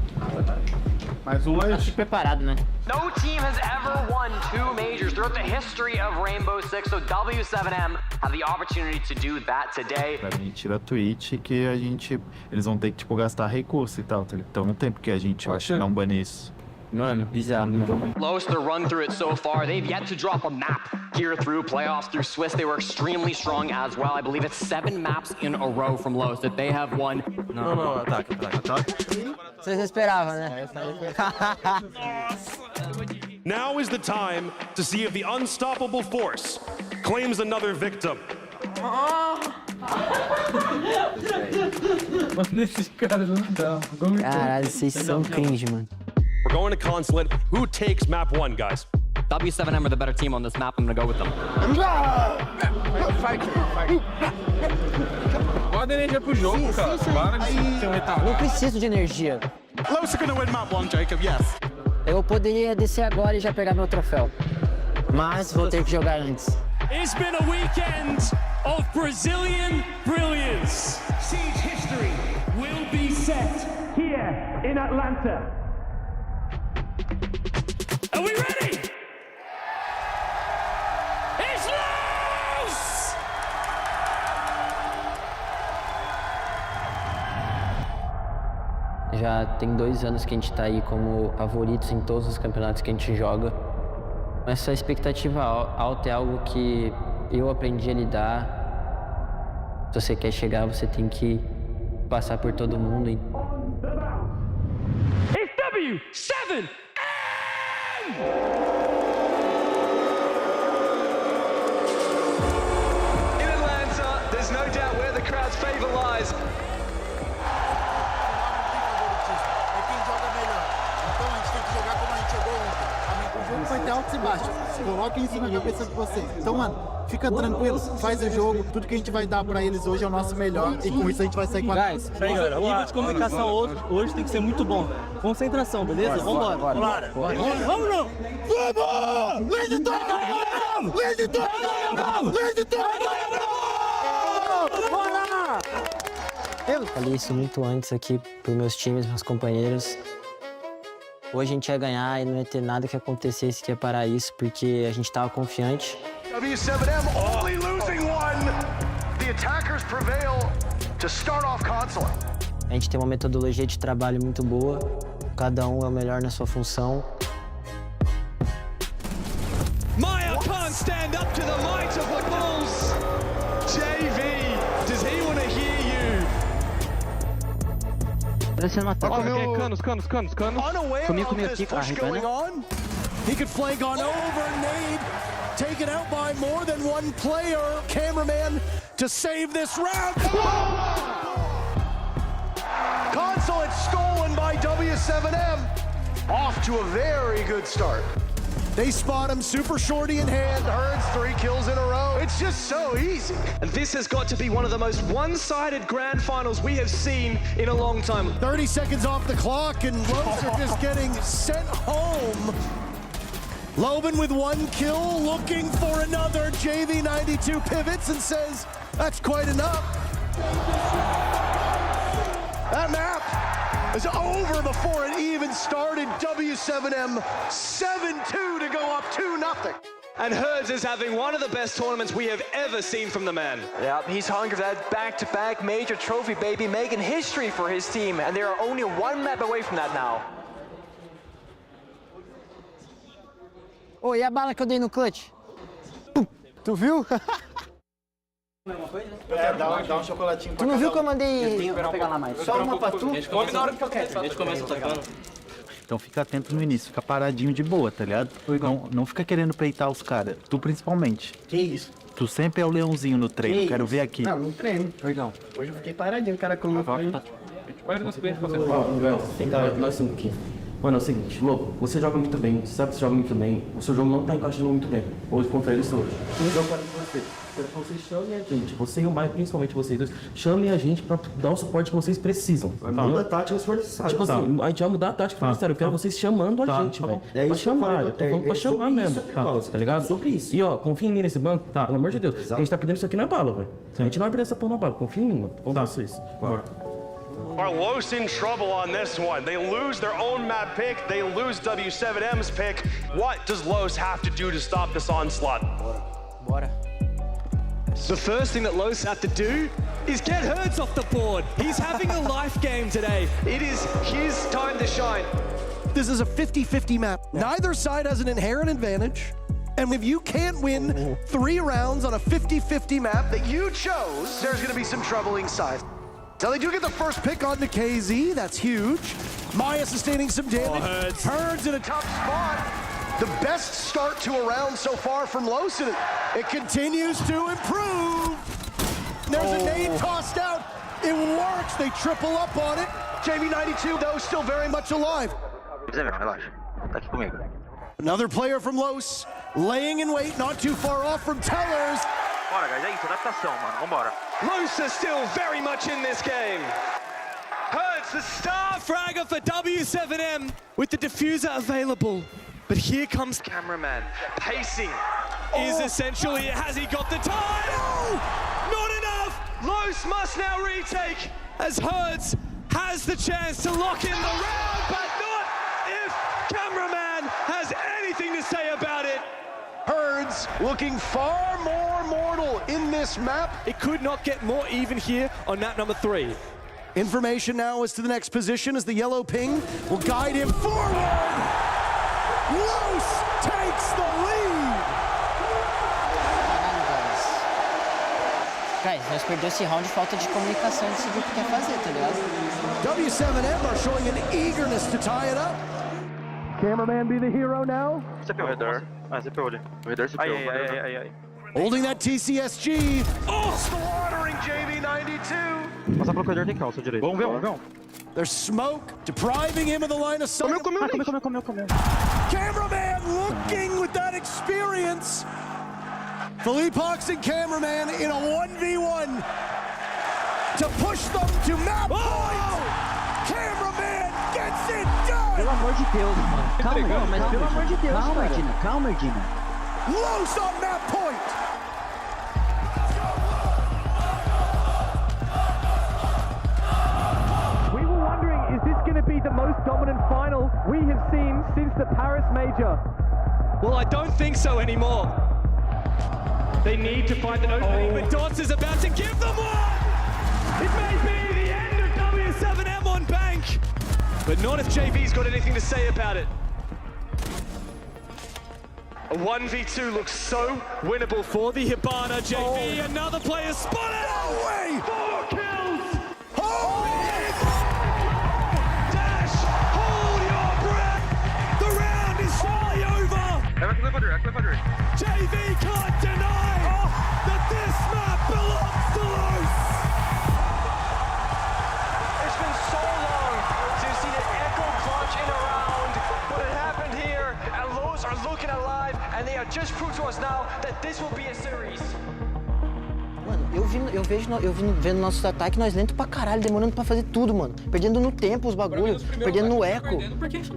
Mais
Acho preparado, né?
No team has ever won 2 majors throughout the history of Rainbow Six, so W7M have the opportunity to do that today.
Pra mim, tira a Twitch que eles vão ter que, tipo, gastar recurso e tal, então não tem porque a gente, eu acho, não banir isso.
Mano, bizarro, mano.
Lowe's to run through it so far. They've yet to drop a map here through playoffs, through Swiss. They were extremely strong as well. I believe it's 7 maps in a row from Lowe's that they have won.
Não, ataque.
Vocês esperavam, né?
Now is the time to see if the unstoppable force claims another victim.
Mano, esses caras não dão.
Caralho, vocês são cringe, mano.
We're going to consulate. Who takes map 1, guys?
W7M are the better team on this map. I'm gonna go with them.
Guarda energia pro jogo, cara. Para de ser um retardado.
Não preciso de energia.
Lowe's are going to win map 1, Jacob, yes.
Eu poderia descer agora e já pegar meu troféu. Mas vou ter que jogar antes.
It's been a weekend of Brazilian brilliance. Siege history will be set here in Atlanta. Are we ready? It's loose!
Já tem 2 anos que a gente tá aí como favoritos em todos os campeonatos que a gente joga. Essa expectativa alta é algo que eu aprendi a lidar. Se você quer chegar, você tem que passar por todo mundo.
It's W7!
In Atlanta, there's no doubt where the crowd's favor lies.
O jogo vai ter altos e baixos. Coloquem isso na cabeça de vocês. Então, mano, fica tranquilo, faz o jogo. Tudo que a gente vai dar pra eles hoje é o nosso melhor. E com isso a gente vai sair com a...
Guys, o nível de comunicação hoje tem que ser muito bom. Concentração, beleza? Vambora. Vamos não!
Vamos!
Eu falei isso muito antes aqui pros meus times, meus companheiros. Hoje a gente ia ganhar e não ia ter nada que acontecesse que ia parar isso, porque a gente tava confiante.
W7M only losing one. The attackers prevail to start off console.
A gente tem uma metodologia de trabalho muito boa, cada um é o melhor na sua função.
Maya can't stand up to the might of the Bulls. JV, does he want to hear you?
Parecendo uma troca.
Canos.
Unaware of this push going on.
He could flank on over, nade, taken out by more than one player. Cameraman to save this round.
Consulate stolen by W7M. Off to a very good start.
They spot him, super shorty in hand.
Herds 3 kills in a row. It's just so easy.
And this has got to be one of the most one-sided grand finals we have seen in a long time. 30 seconds off the clock and Lowe's are just getting sent home. Loban with 1 kill, looking for another. JV92 pivots and says, that's quite enough.
That map is over before it even started. W7M 7-2 to go up 2-0.
And Herds is having one of the best tournaments we have ever seen from the man.
Yeah, he's hungry for that back-to-back major trophy, baby, making history for his team, and they are only 1 map away from that now.
Oh, e a bala que eu dei no clutch? Pum.
Tu viu?
Dá um chocolatinho
Tu não viu que eu mandei...
Vou pegar lá mais. Só uma pra tu?
Come na hora que eu quero. A gente começa tocando.
Então fica atento no início, fica paradinho de boa, tá ligado? Não fica querendo peitar os caras, tu principalmente.
Que isso?
Tu sempre é o leãozinho no treino, quero ver aqui.
Não treino. Hoje eu fiquei paradinho, cara, com o
Nós estamos aqui. Mano, é o seguinte, louco, você joga muito bem, você sabe que você joga muito bem, o seu jogo não tá encaixando muito bem. Hoje contra eles hoje. Então eu quero que você. Quero que vocês chamem a gente, você e o Maio, principalmente vocês dois, chamem a gente pra dar o suporte que vocês precisam. Muda a tática se for necessário. Tipo assim, a gente vai mudar a tática se for necessário. Eu quero vocês chamando a gente, velho. É pra chamar, eu tô falando pra chamar mesmo. Tá ligado? Sobre isso. E ó, confia em mim nesse banco, pelo amor de Deus. A gente tá perdendo isso aqui na bala, velho. A gente não vai perder essa porra na bala, confia em mim, mano. Vamos fazer isso.
Are Los in trouble on this one? They lose their own map pick, they lose W7M's pick. What does Los have to do to stop this onslaught?
Bora.
The first thing that Los have to do is get Hertz off the board. He's having a life game today.
It is his time to shine.
This is a 50-50 map. Neither side has an inherent advantage. And if you can't win 3 rounds on a 50-50 map
That you chose, there's going to be some troubling signs.
so they do get the first pick on to KZ. That's huge. Maya sustaining some damage. Hertz in a
Tough spot. The best start to a round so far from Los. And
It continues to improve. There's a nade tossed out. It works. They triple up on it.
JV92, though, still very much alive.
Another player from Los, laying in wait, not too far off from Tellers.
Bora, guys, é isso, adaptação, mano. Vambora.
Los is still very much in this game.
Hertz, the star fragger for W7M with the diffuser available. But here comes
Cameraman pacing.
is essentially, has he got the time? No! Not enough!
Los must now retake.
As Hertz has the chance to lock in the round, but not if Cameraman has anything to say about it.
Herds looking far more mortal in this map.
It could not get more even here on map number 3. Information now as to the next position as the yellow ping will guide him forward. Los takes the lead.
Guys, nós perdemos esse round de falta de comunicação de seguir o que quer fazer, tá ligado?
W7M are showing an eagerness to tie it up. Cameraman be the hero now.
Corredor. Você pegou ali. Corredor, você pegou. Ai.
Holding that TCSG.
Slaughtering JV92.
Passar pelo corredor tem calça direito. Vamos ver.
There's smoke, depriving him of the line of sight.
Comeu.
Cameraman looking with that experience. Philippe Hawks and Cameraman in a 1v1 to push them to map point. Cameraman gets it done.
Pelo amor de Deus, mano. Calma, mas pelo amor de Deus, calma, Edina.
Los on map point.
We were wondering, is this going to be the most dominant final we have seen since the Paris Major?
Well, I don't think so anymore.
They need to find an opening.
But Dots is about to give them one.
It may be the end of
W7M on bank. But not if JV's got anything to say about it.
A 1v2 looks so winnable
For the Hibana, JV, another player spotted. No way!
4 kills.
Dash, hold your breath. The round is surely over. JV can't deny that this map belongs to Los.
It's been so long since seen an echo clutch in a round, but it happened here, and Los are looking alive, and they have just proved to us now that this will be a series.
Mano, eu vendo nossos ataques, nós lento pra caralho, demorando pra fazer tudo, mano. Perdendo no tempo os bagulhos, perdendo no eco.
Perdendo porque a gente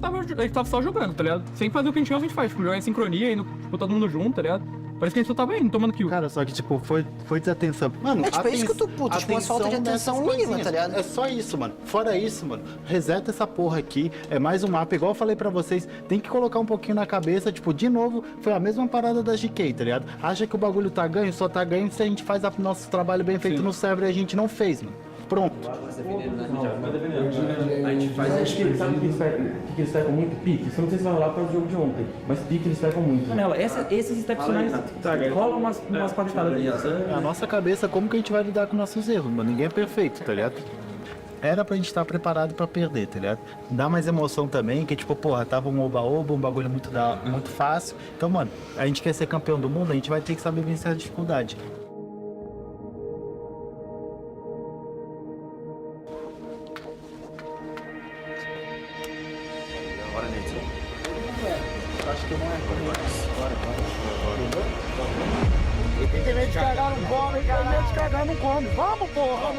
tava só jogando, tá ligado? Sem fazer o que a gente realmente faz, tipo, jogar em sincronia, indo, tipo, todo mundo junto, tá ligado? Parece que a gente só tava indo, tomando kill.
Cara, só que, tipo, foi desatenção. Mano,
é, tipo, é isso que eu tô puto, tipo, uma falta de atenção mínima, tá ligado?
É só isso, mano. Fora isso, mano, reseta essa porra aqui. É mais um mapa, igual eu falei pra vocês. Tem que colocar um pouquinho na cabeça, tipo, de novo, foi a mesma parada da GK, tá ligado? Acha que o bagulho tá ganho, só tá ganho se a gente faz nosso trabalho bem feito no server e a gente não fez, mano. Pronto.
A gente faz. Sabe o que eles pecam muito? Pique. Eu não sei se vai rolar para o jogo de ontem, mas pique eles pecam muito.
Nela, esses steps finais rolam umas patetadas ali.
A nossa cabeça, como que a gente vai lidar com nossos erros, mano? Ninguém é perfeito, tá ligado? Era pra gente estar preparado pra perder, tá ligado? Dá mais emoção também, que tipo, porra, tava um oba-oba, um bagulho muito fácil. Então, mano, a gente quer ser campeão do mundo, a gente vai ter que saber vencer a dificuldade.
Acho que não é agora. E tem que medo de cagar, não come, tem medo de cagar, não come. Vamos, porra!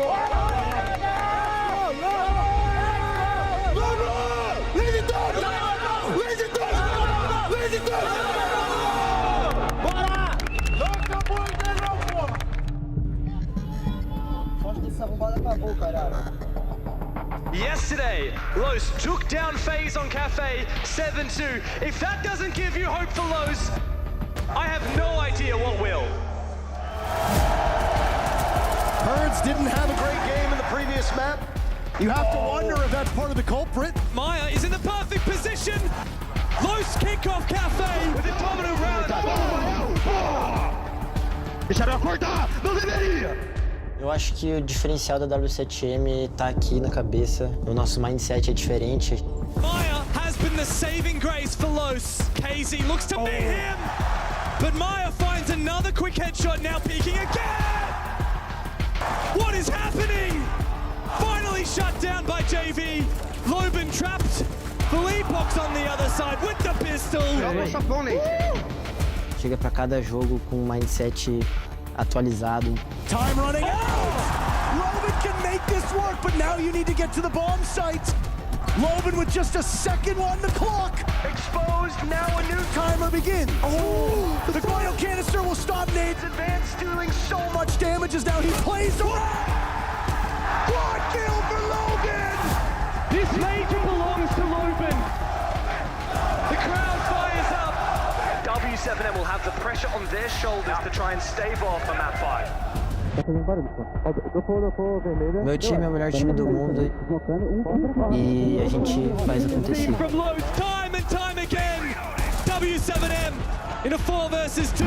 Bora! Não acabou ainda não, porra!
Acho que essa arrombada acabou, caralho.
Yesterday, Los took down FaZe on Cafe 7-2. If that doesn't give you hope for Los, I have no idea what will.
Birds didn't have a great game in the previous map. You have to wonder if that's part of the culprit.
Maya is in the perfect position. Los kickoff Cafe with a dominant round.
Deixaram acordar, não deveria.
Eu acho que o diferencial da W7M tá aqui na cabeça. O nosso mindset é diferente.
Maya has been the saving grace for Los. KZ looks to beat him, but Maya finds another quick headshot, now peeking again. What is happening? Finally shut down by JV. Loban trapped. Felipox on the other side with the pistol.
Chega pra cada jogo com um mindset atualizado.
Time running out! Loban can make this work, but now you need to get to the bomb site. Loban with just a second on the clock. Exposed, now a new timer begins. Oh, the Goyle canister will stop Nade's advance, dealing so much damage as now he plays away. Quad kill for Logan!
This major belongs to Loban. The crowd fires up.
W7M will have the pressure on their shoulders to try and stave off a map 5.
Meu time é o melhor time do mundo e a gente faz acontecer.
From Los, time and time again. W7M in a 4 versus 2.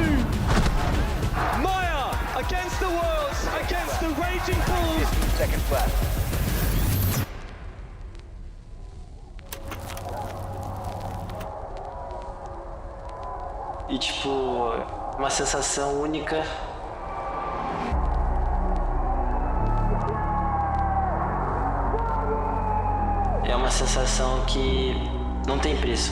Maya against the worlds, against the raging bulls.
Second flat.
E tipo, uma sensação única. É uma sensação que não tem preço.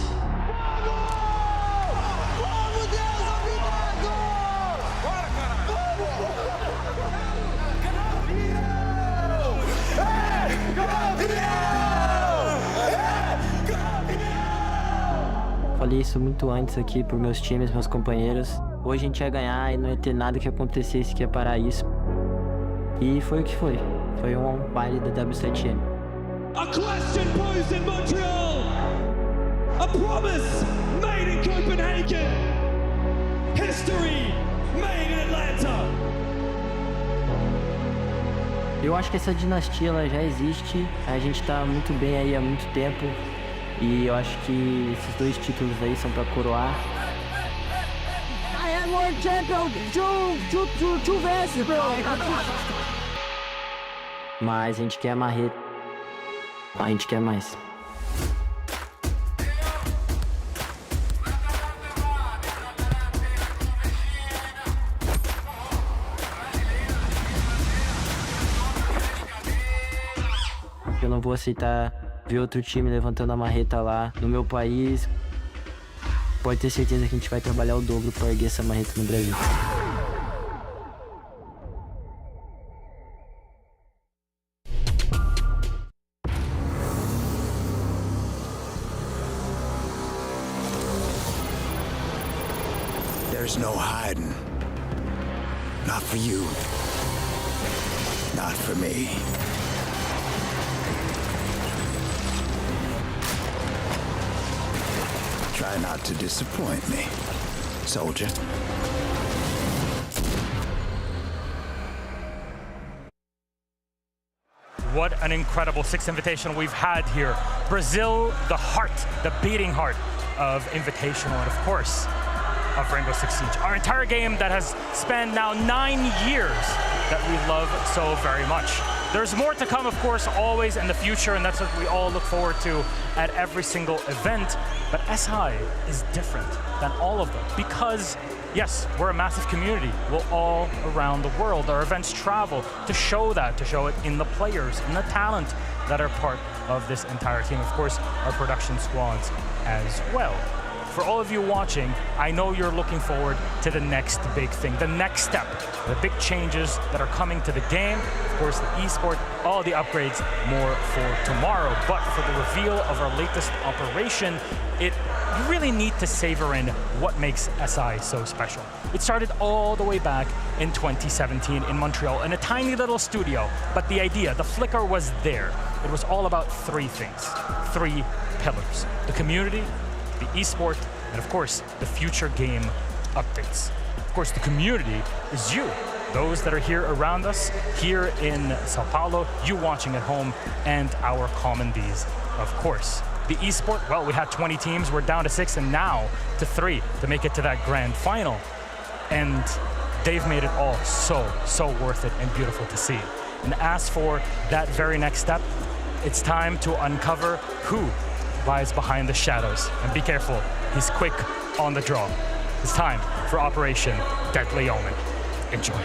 Falei isso muito antes aqui por meus times, meus companheiros. Hoje a gente ia ganhar e não ia ter nada que acontecesse que ia parar isso. E foi o que foi. Foi um baile da W7M.
A question posed in Montreal. A promise made in Copenhagen. History made in Atlanta.
Eu acho que essa dinastia ela já existe. A gente tá muito bem aí há muito tempo. E eu acho que esses 2 títulos aí são pra coroar.
I am world champion. Two versus, bro.
Mas a gente quer a marreta. A gente quer mais. Eu não vou aceitar ver outro time levantando a marreta lá no meu país. Pode ter certeza que a gente vai trabalhar o dobro para erguer essa marreta no Brasil.
There's no hiding. Not for you. Not for me. Try not to disappoint me, soldier.
what an incredible sixth Invitational we've had here. Brazil, the heart, the beating heart of Invitational, and of course, of Rainbow Six Siege. Our entire game that has spanned now 9 years that we love so very much. There's more to come, of course, always in the future, and that's what we all look forward to at every single event. But SI is different than all of them because, yes, we're a massive community. We're all around the world. Our events travel to show that, to show it in the players and the talent that are part of this entire team. Of course, our production squads as well. For all of you watching, I know you're looking forward to the next big thing, the next step, the big changes that are coming to the game. Of course, the esport, all the upgrades, more for tomorrow. But for the reveal of our latest operation, you really need to savor in what makes SI so special. It started all the way back in 2017 in Montreal in a tiny little studio, but the idea, the flicker was there. It was all about three things, three pillars: the community, the esport, and of course, the future game updates. Of course, the community is you, those that are here around us, here in Sao Paulo, you watching at home, and our commandees, of course. The esport, well, we had 20 teams, we're down to 6, and now to 3 to make it to that grand final. And they've made it all so worth it and beautiful to see. And as for that very next step, it's time to uncover who lies behind the shadows. And be careful, he's quick on the draw. It's time for Operation Deadly Omen. Enjoy.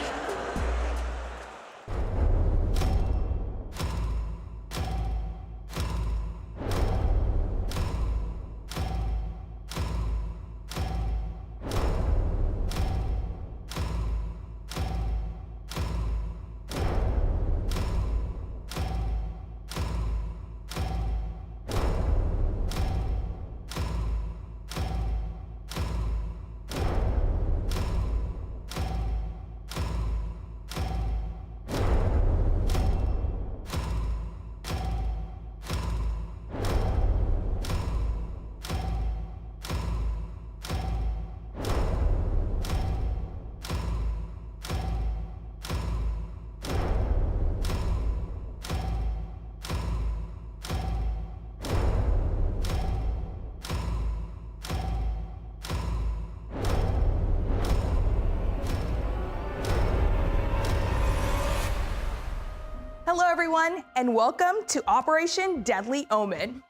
Hello everyone, and welcome to Operation Deadly Omen.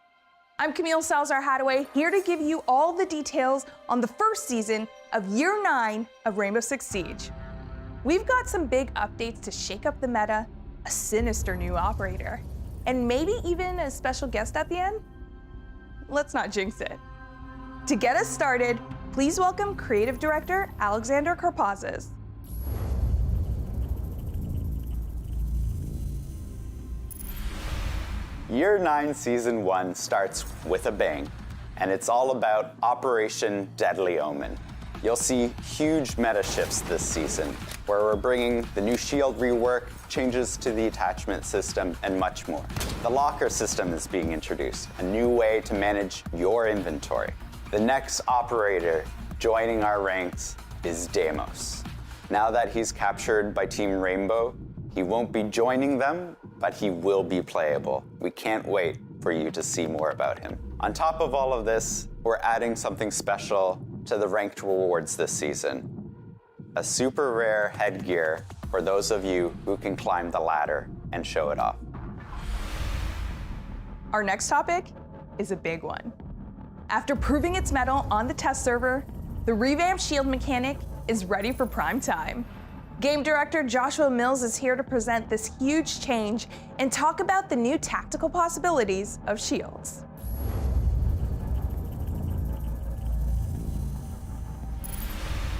I'm Camille Salazar-Hadaway, here to give you all the details on the first season of Year 9 of Rainbow Six Siege. We've got some big updates to shake up the meta, a sinister new operator, and maybe even a special guest at the end? Let's not jinx it. To get us started, please welcome Creative Director Alexander Karpazes.
Year 9 Season 1 starts with a bang, and it's all about Operation Deadly Omen. You'll see huge meta shifts this season, where we're bringing the new shield rework, changes to the attachment system, and much more. The locker system is being introduced, a new way to manage your inventory. The next operator joining our ranks is Deimos. Now that he's captured by Team Rainbow, he won't be joining them, but he will be playable. We can't wait for you to see more about him. On top of all of this, we're adding something special to the ranked rewards this season. A super rare headgear for those of you who can climb the ladder and show it off.
Our next topic is a big one. After proving its mettle on the test server, the revamped shield mechanic is ready for prime time. Game director Joshua Mills is here to present this huge change and talk about the new tactical possibilities of shields.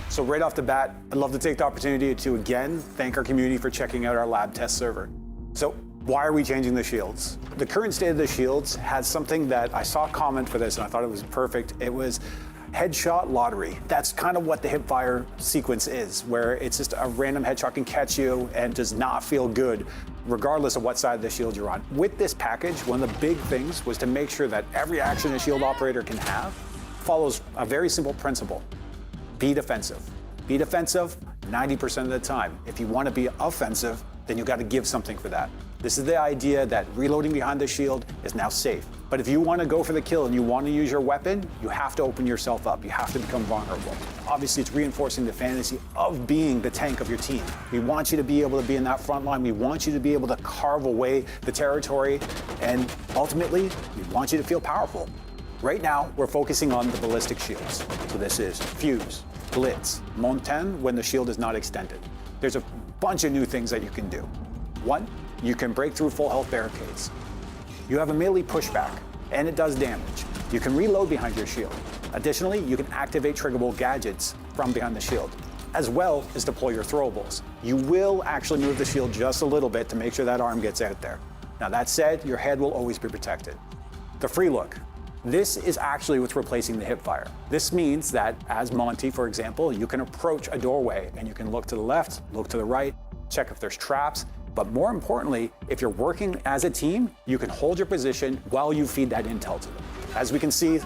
So right off the bat, I'd love to take the opportunity to again thank our community for checking out our lab test server. So why are we changing the shields? The current state of the shields has something that I saw a comment for this and I thought it was perfect. It was headshot lottery. That's kind of what the hipfire sequence is, where it's just a random headshot can catch you and does not feel good, regardless of what side of the shield you're on. With this package, one of the big things was to make sure that every action a shield operator can have follows a very simple principle. Be defensive. Be defensive 90% of the time. If you want to be offensive, then you got to give something for that. This is the idea that reloading behind the shield is now safe. But if you want to go for the kill and you want to use your weapon, you have to open yourself up. You have to become vulnerable. Obviously, it's reinforcing the fantasy of being the tank of your team. We want you to be able to be in that front line. We want you to be able to carve away the territory. And ultimately, we want you to feel powerful. Right now, we're focusing on the ballistic shields. So this is Fuse, Blitz, Montagne when the shield is not extended. There's a bunch of new things that you can do. One, you can break through full health barricades. You have a melee pushback, and it does damage. You can reload behind your shield. Additionally, you can activate triggerable gadgets from behind the shield, as well as deploy your throwables. You will actually move the shield just a little bit to make sure that arm gets out there. Now that said, your head will always be protected. The free look. This is actually what's replacing the hipfire. This means that, as Monty, for example, you can approach a doorway and you can look to the left, look to the right, check if there's traps, but more importantly, if you're working as a team, you can hold your position while you feed that intel to them. As we can see,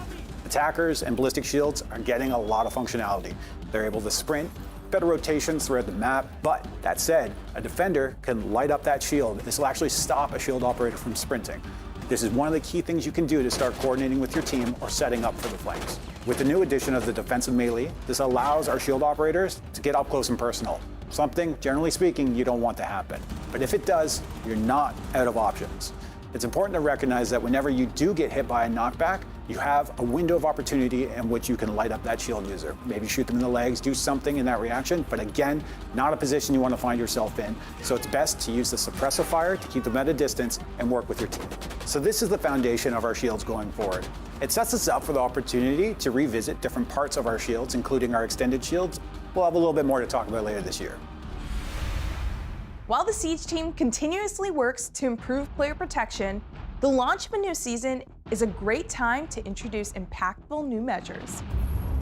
attackers and ballistic shields are getting a lot of functionality. They're able to sprint, better rotations throughout the map, but that said, a defender can light up that shield. This will actually stop a shield operator from sprinting. This is one of the key things you can do to start coordinating with your team or setting up for the flanks. With the new addition of the defensive melee, this allows our shield operators to get up close and personal. Something, generally speaking, you don't want to happen. But if it does, you're not out of options. It's important to recognize that whenever you do get hit by a knockback, you have a window of opportunity in which you can light up that shield user. Maybe shoot them in the legs, do something in that reaction, but again, not a position you want to find yourself in. So it's best to use the suppressive fire to keep them at a distance and work with your team. So this is the foundation of our shields going forward. It sets us up for the opportunity to revisit different parts of our shields, including our extended shields. We'll have a little bit more to talk about later this year.
While the Siege team continuously works to improve player protection, the launch of a new season is a great time to introduce impactful new measures.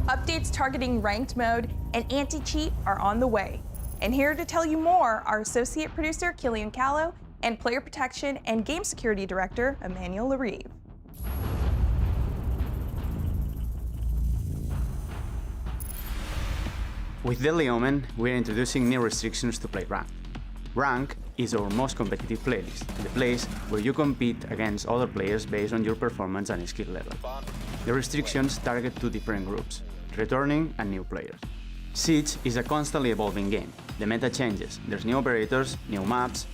Updates targeting ranked mode and anti-cheat are on the way. And here to tell you more are associate producer Killian Callow and player protection and game security director Emmanuel Larive.
With Deadly Omen, we're introducing new restrictions to play ranked. Rank is our most competitive playlist, the place where you compete against other players based on your performance and skill level. The restrictions target two different groups, returning and new players. Siege is a constantly evolving game. The meta changes, there's new operators, new maps,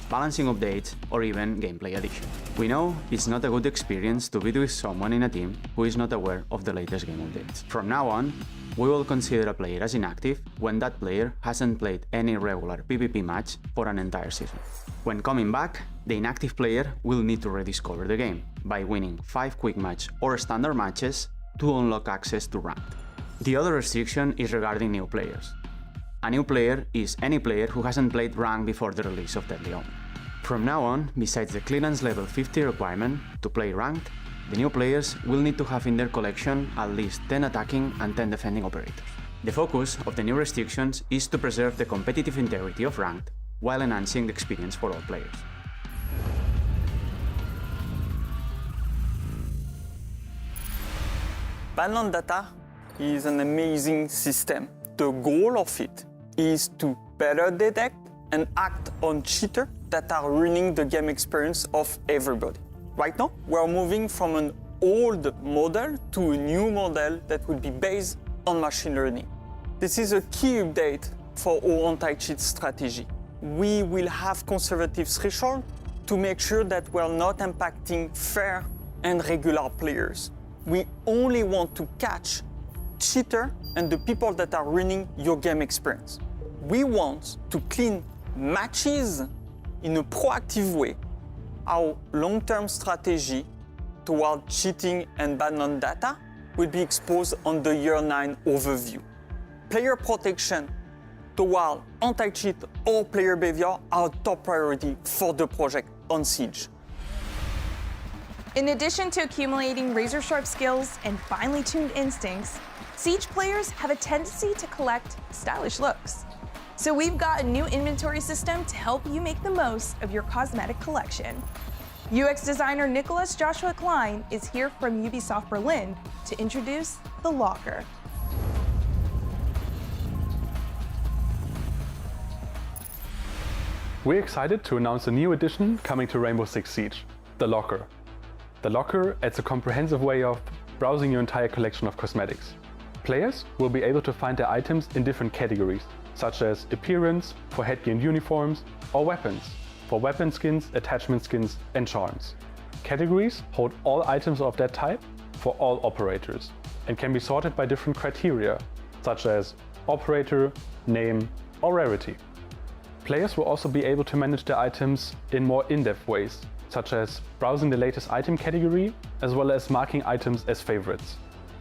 balancing updates, or even gameplay addition. We know it's not a good experience to be with someone in a team who is not aware of the latest game updates. From now on, we will consider a player as inactive when that player hasn't played any regular PvP match for an entire season. When coming back, the inactive player will need to rediscover the game by winning 5 quick match or standard matches to unlock access to ranked. The other restriction is regarding new players. A new player is any player who hasn't played ranked before the release of Deadly Omen. From now on, besides the clearance level 50 requirement to play ranked, the new players will need to have in their collection at least 10 attacking and 10 defending operators. The focus of the new restrictions is to preserve the competitive integrity of ranked while enhancing the experience for all players.
Ban on data is an amazing system. The goal of it is to better detect and act on cheaters that are ruining the game experience of everybody. Right now, we're moving from an old model to a new model that will be based on machine learning. This is a key update for our anti-cheat strategy. We will have conservative threshold to make sure that we're not impacting fair and regular players. We only want to catch cheaters and the people that are ruining your game experience. We want to clean matches in a proactive way. Our long-term strategy toward cheating and ban on data will be exposed on the Year 9 overview. Player protection toward anti-cheat or player behavior are top priority for the project on Siege.
In addition to accumulating razor-sharp skills and finely tuned instincts, Siege players have a tendency to collect stylish looks. So we've got a new inventory system to help you make the most of your cosmetic collection. UX designer Nicholas Joshua Klein is here from Ubisoft Berlin to introduce the Locker.
We're excited to announce a new addition coming to Rainbow Six Siege, the Locker. The Locker adds a comprehensive way of browsing your entire collection of cosmetics. Players will be able to find their items in different categories, such as appearance, for headgear and uniforms, or weapons, for weapon skins, attachment skins, and charms. Categories hold all items of that type for all operators, and can be sorted by different criteria, such as operator, name, or rarity. Players will also be able to manage their items in more in-depth ways, such as browsing the latest item category, as well as marking items as favorites.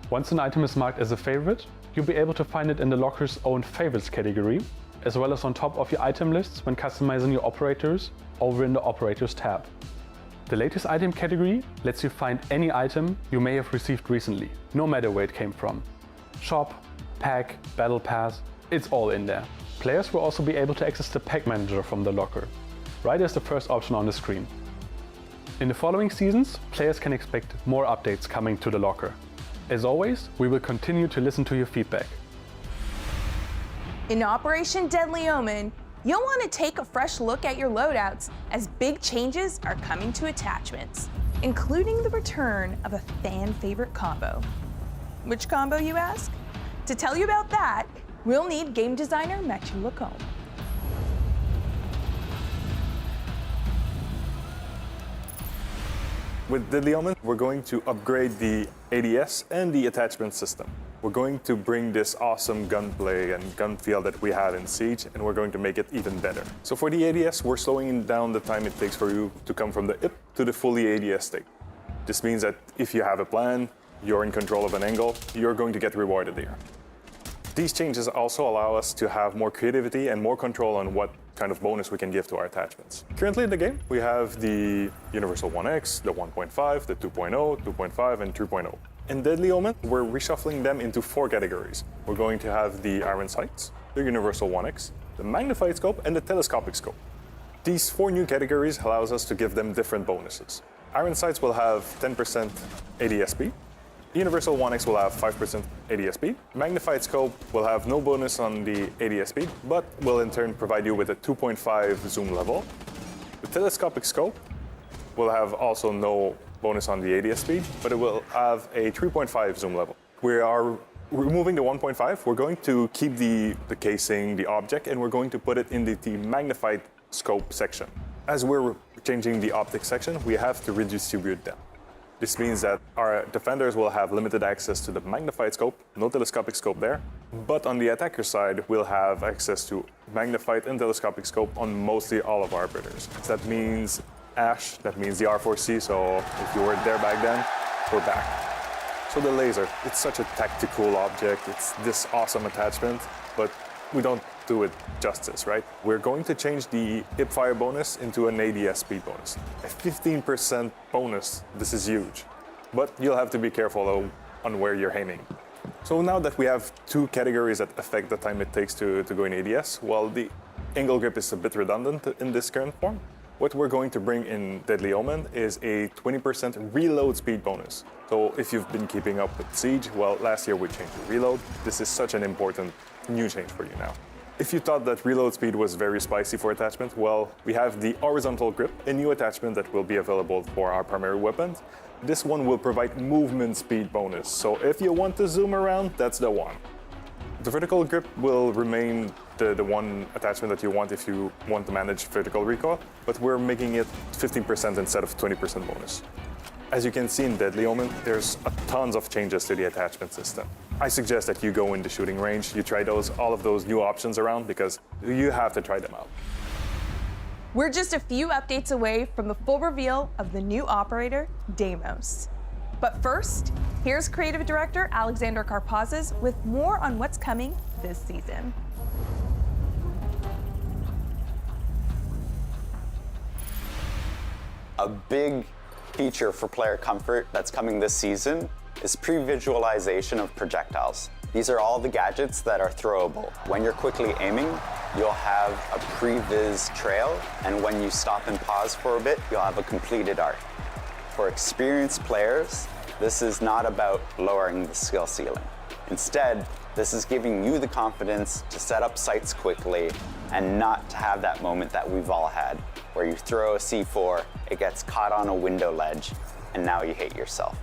Once an item is marked as a favorite, you'll be able to find it in the Locker's own favorites category, as well as on top of your item lists when customizing your operators over in the operators tab. The latest item category lets you find any item you may have received recently, no matter where it came from. Shop, pack, battle pass, it's all in there. Players will also be able to access the pack manager from the Locker, right as the first option on the screen. In the following seasons, players can expect more updates coming to the Locker. As always, we will continue to listen to your feedback.
In Operation Deadly Omen, you'll want to take a fresh look at your loadouts as big changes are coming to attachments, including the return of a fan favorite combo. Which combo, you ask? To tell you about that, we'll need game designer Matthew Lacombe.
With Deadly Omen, we're going to upgrade the ADS and the attachment system. We're going to bring this awesome gunplay and gun feel that we have in Siege, and we're going to make it even better. So for the ADS, we're slowing down the time it takes for you to come from the IP to the fully ADS stick. This means that if you have a plan, you're in control of an angle, you're going to get rewarded here. These changes also allow us to have more creativity and more control on what kind of bonus we can give to our attachments. Currently in the game, we have the Universal 1X, the 1.5, the 2.0, 2.5, and 3.0. In Deadly Omen, we're reshuffling them into 4 categories. We're going to have the Iron Sights, the Universal 1X, the Magnified Scope, and the Telescopic Scope. These 4 new categories allows us to give them different bonuses. Iron Sights will have 10% ADSP. Universal 1X will have 5% ADSP. Magnified Scope will have no bonus on the ADSP, but will in turn provide you with a 2.5 zoom level. The Telescopic Scope will have also no bonus on the ADSP, but it will have a 3.5 zoom level. We are removing the 1.5. We're going to keep the casing, the object, and we're going to put it in the Magnified Scope section. As we're changing the optic section, we have to redistribute them. This means that our defenders will have limited access to the magnified scope, no telescopic scope there, but on the attacker side, we'll have access to magnified and telescopic scope on mostly all of our operators. So that means Ash, that means the R4C, so if you weren't there back then, we're back. So the laser, it's such a tactical object, it's this awesome attachment, but we don't do it justice, right? We're going to change the hipfire bonus into an ADS speed bonus. A 15% bonus, this is huge. But you'll have to be careful on where you're aiming. So now that we have 2 categories that affect the time it takes to go in ADS, while the angle grip is a bit redundant in this current form, what we're going to bring in Deadly Omen is a 20% reload speed bonus. So if you've been keeping up with Siege, well, last year we changed the reload. This is such an important new change for you now. If you thought that reload speed was very spicy for attachment, well, we have the horizontal grip, a new attachment that will be available for our primary weapons. This one will provide movement speed bonus, so if you want to zoom around, that's the one. The vertical grip will remain the one attachment that you want if you want to manage vertical recoil, but we're making it 15% instead of 20% bonus. As you can see in Deadly Omen, there's tons of changes to the attachment system. I suggest that you go in the shooting range, you try all of those new options around, because you have to try them out.
We're just a few updates away from the full reveal of the new operator, Deimos. But first, here's Creative Director Alexander Karpazes with more on what's coming this season.
A big feature for player comfort that's coming this season is pre-visualization of projectiles. These are all the gadgets that are throwable. When you're quickly aiming, you'll have a pre-vis trail, and when you stop and pause for a bit, you'll have a completed arc. For experienced players, this is not about lowering the skill ceiling. Instead, this is giving you the confidence to set up sights quickly and not to have that moment that we've all had, where you throw a C4, it gets caught on a window ledge, and now you hate yourself.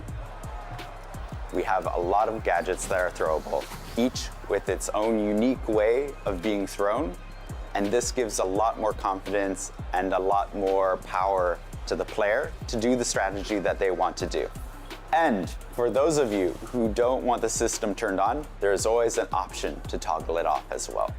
We have a lot of gadgets that are throwable, each with its own unique way of being thrown, and this gives a lot more confidence and a lot more power to the player to do the strategy that they want to do. And for those of you who don't want the system turned on, there's always an option to toggle it off as well.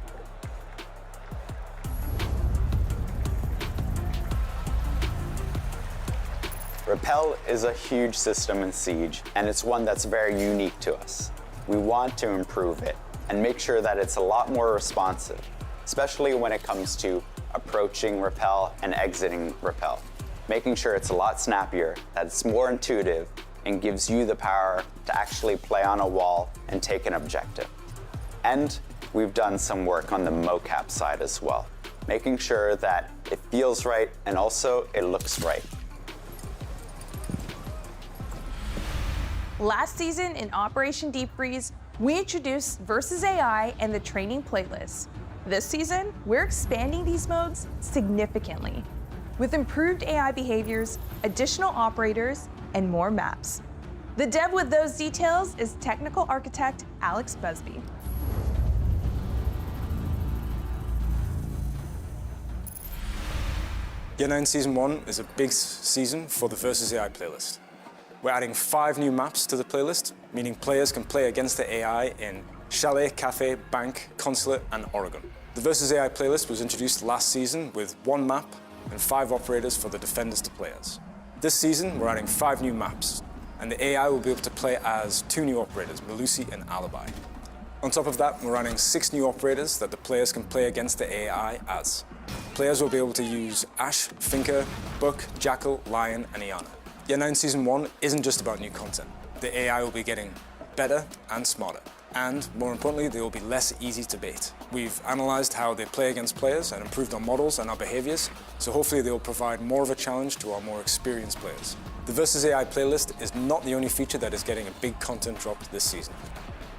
Repel is a huge system in Siege, and it's one that's very unique to us. We want to improve it and make sure that it's a lot more responsive, especially when it comes to approaching Repel and exiting Repel. Making sure it's a lot snappier, that it's more intuitive, and gives you the power to actually play on a wall and take an objective. And we've done some work on the mocap side as well, making sure that it feels right and also it looks right.
Last season in Operation Deep Freeze, we introduced Versus AI and the training playlist. This season, we're expanding these modes significantly, with improved AI behaviors, additional operators, and more maps. The dev with those details is technical architect Alex Busby.
Year 9 Season 1 is a big season for the Versus AI playlist. We're adding 5 new maps to the playlist, meaning players can play against the AI in Chalet, Cafe, Bank, Consulate, and Oregon. The Versus AI playlist was introduced last season with 1 map and 5 operators for the defenders to play as. This season, we're adding 5 new maps, and the AI will be able to play as 2 new operators, Melusi and Alibi. On top of that, we're adding 6 new operators that the players can play against the AI as. Players will be able to use Ash, Finker, Buck, Jackal, Lion, and Iana. Year 9 Season 1 isn't just about new content. The AI will be getting better and smarter. And more importantly, they will be less easy to bait. We've analyzed how they play against players and improved our models and our behaviors, so hopefully they will provide more of a challenge to our more experienced players. The Versus AI playlist is not the only feature that is getting a big content drop this season.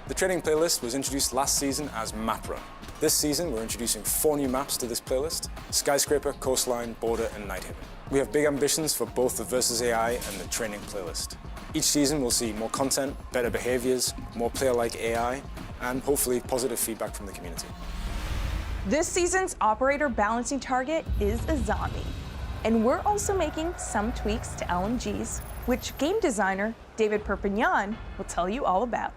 The training playlist was introduced last season as Map Run. This season, we're introducing 4 new maps to this playlist: Skyscraper, Coastline, Border, and Nighthaven. We have big ambitions for both the Versus AI and the training playlist. Each season we'll see more content, better behaviors, more player-like AI, and hopefully positive feedback from the community.
This season's operator balancing target is a zombie. And we're also making some tweaks to LMGs, which game designer David Perpignan will tell you all about.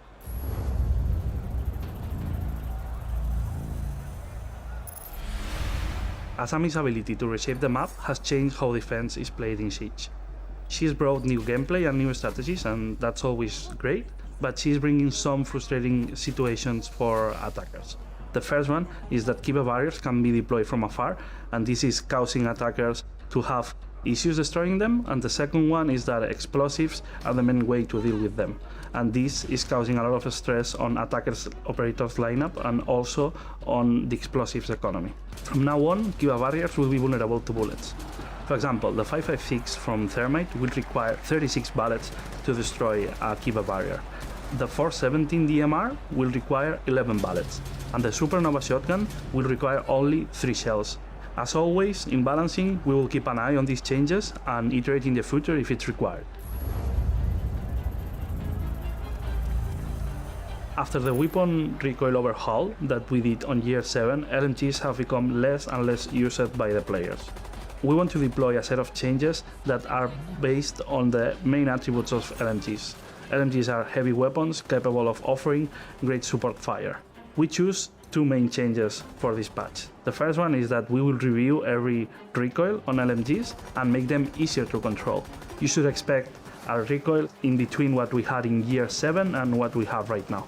Asami's ability to reshape the map has changed how defense is played in Siege. She's brought new gameplay and new strategies, and that's always great, but she's bringing some frustrating situations for attackers. The first one is that Kiba barriers can be deployed from afar, and this is causing attackers to have issues destroying them, and the second one is that explosives are the main way to deal with them, and this is causing a lot of stress on attackers' operators lineup and also on the explosives economy. From now on, Kiba barriers will be vulnerable to bullets. For example, the 5.56 from Thermite will require 36 bullets to destroy a Kiba barrier. The 4.17 DMR will require 11 bullets, and the Supernova shotgun will require only 3 shells. As always, in balancing, we will keep an eye on these changes and iterate in the future if it's required. After the weapon recoil overhaul that we did on Year 7, LMGs have become less and less used by the players. We want to deploy a set of changes that are based on the main attributes of LMGs. LMGs are heavy weapons capable of offering great support fire. We choose 2 main changes for this patch. The first one is that we will review every recoil on LMGs and make them easier to control. You should expect a recoil in between what we had in Year 7 and what we have right now.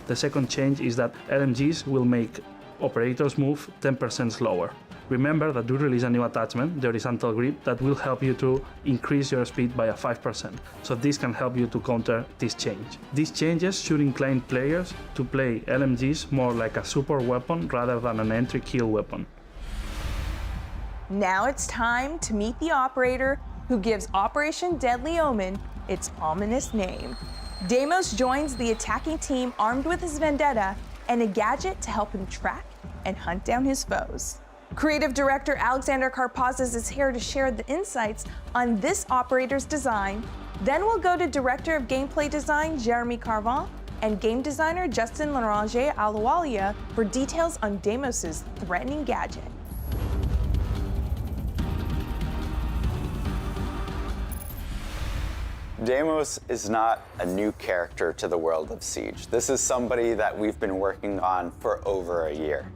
The second change is that LMGs will make operators move 10% slower. Remember that we release a new attachment, the horizontal grip, that will help you to increase your speed by 5%, so this can help you to counter this change. These changes should incline players to play LMGs more like a support weapon rather than an entry kill weapon.
Now it's time to meet the operator who gives Operation Deadly Omen its ominous name. Deimos joins the attacking team armed with his vendetta and a gadget to help him track and hunt down his foes. Creative director Alexander Karpazis is here to share the insights on this operator's design. Then we'll go to Director of Gameplay Design Jeremy Carvin and Game Designer Justin Laranger Aluwalia for details on Deimos' threatening gadget.
Deimos is not a new character to the world of Siege. This is somebody that we've been working on for over a year.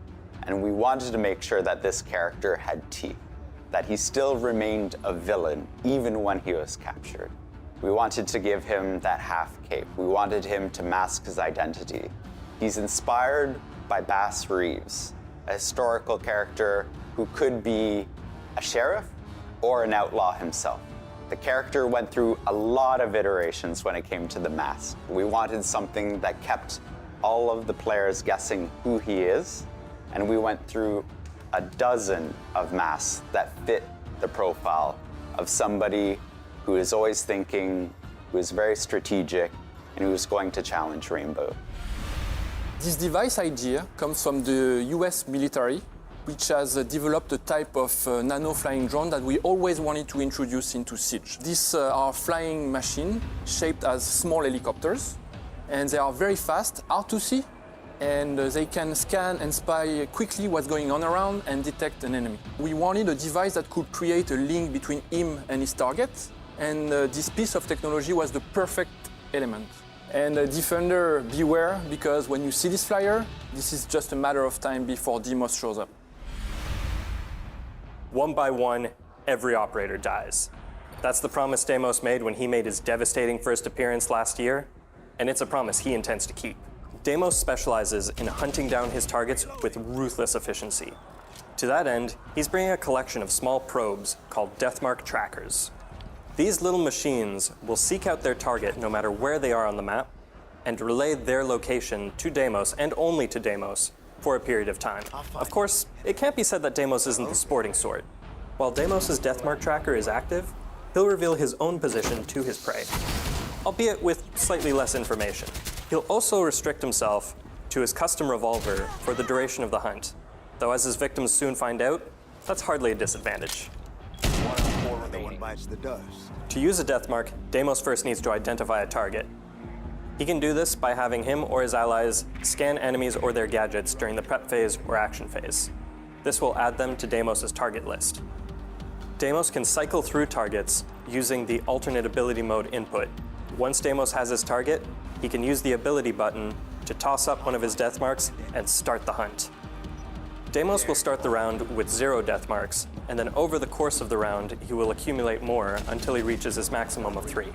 And we wanted to make sure that this character had teeth, that he still remained a villain even when he was captured. We wanted to give him that half cape. We wanted him to mask his identity. He's inspired by Bass Reeves, a historical character who could be a sheriff or an outlaw himself. The character went through a lot of iterations when it came to the mask. We wanted something that kept all of the players guessing who he is, and we went through a dozen of masks that fit the profile of somebody who is always thinking, who is very strategic, and who is going to challenge Rainbow.
This device idea comes from the US military, which has developed a type of nano flying drone that we always wanted to introduce into Siege. These are flying machines shaped as small helicopters, and they are very fast, hard to see, and they can scan and spy quickly what's going on around and detect an enemy. We wanted a device that could create a link between him and his target, and this piece of technology was the perfect element. And Defender, beware, because when you see this flyer, this is just a matter of time before Deimos shows up.
One by one, every operator dies. That's the promise Deimos made when he made his devastating first appearance last year, and it's a promise he intends to keep. Deimos specializes in hunting down his targets with ruthless efficiency. To that end, he's bringing a collection of small probes called Deathmark trackers. These little machines will seek out their target no matter where they are on the map and relay their location to Deimos and only to Deimos for a period of time. Of course, it can't be said that Deimos isn't the sporting sort. While Deimos' Deathmark tracker is active, he'll reveal his own position to his prey, albeit with slightly less information. He'll also restrict himself to his custom revolver for the duration of the hunt, though as his victims soon find out, that's hardly a disadvantage. To use a Deathmark, Deimos first needs to identify a target. He can do this by having him or his allies scan enemies or their gadgets during the prep phase or action phase. This will add them to Deimos' target list. Deimos can cycle through targets using the alternate ability mode input. Once Deimos has his target, he can use the ability button to toss up one of his Deathmarks and start the hunt. Deimos will start the round with 0 Deathmarks, and then over the course of the round, he will accumulate more until he reaches his maximum of 3.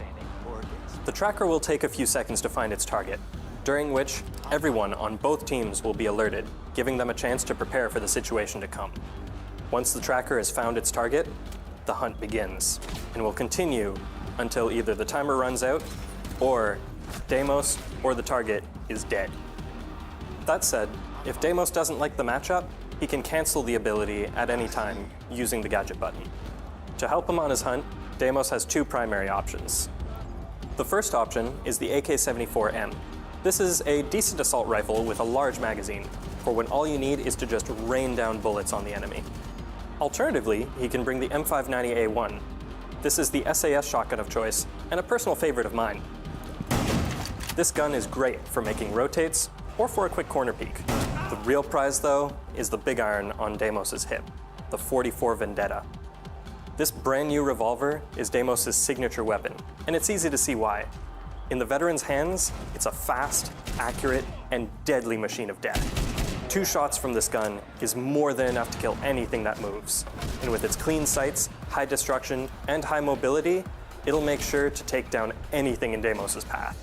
The tracker will take a few seconds to find its target, during which everyone on both teams will be alerted, giving them a chance to prepare for the situation to come. Once the tracker has found its target, the hunt begins, and will continue until either the timer runs out, or Deimos or the target is dead. That said, if Deimos doesn't like the matchup, he can cancel the ability at any time using the gadget button. To help him on his hunt, Deimos has 2 primary options. The first option is the AK-74M. This is a decent assault rifle with a large magazine, for when all you need is to just rain down bullets on the enemy. Alternatively, he can bring the M590A1. This is the SAS shotgun of choice, and a personal favorite of mine. This gun is great for making rotates or for a quick corner peek. The real prize, though, is the big iron on Deimos' hip, the 44 Vendetta. This brand new revolver is Deimos' signature weapon, and it's easy to see why. In the veteran's hands, it's a fast, accurate, and deadly machine of death. 2 shots from this gun is more than enough to kill anything that moves. And with its clean sights, high destruction, and high mobility, it'll make sure to take down anything in Deimos' path.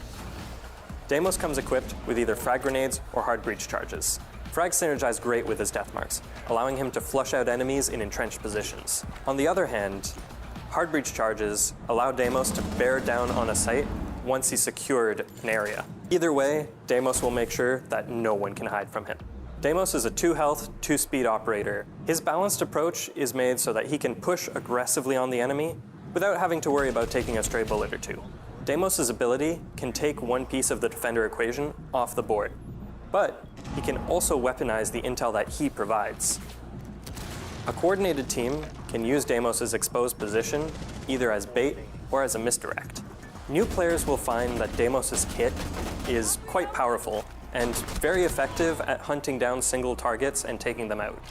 Deimos comes equipped with either frag grenades or hard breach charges. Frags synergize great with his Deathmarks, allowing him to flush out enemies in entrenched positions. On the other hand, hard breach charges allow Deimos to bear down on a site once he's secured an area. Either way, Deimos will make sure that no one can hide from him. Deimos is a 2 health, 2 speed operator. His balanced approach is made so that he can push aggressively on the enemy without having to worry about taking a stray bullet or 2. Deimos' ability can take one piece of the defender equation off the board, but he can also weaponize the intel that he provides. A coordinated team can use Deimos' exposed position either as bait or as a misdirect. New players will find that Deimos' kit is quite powerful and very effective at hunting down single targets and taking them out.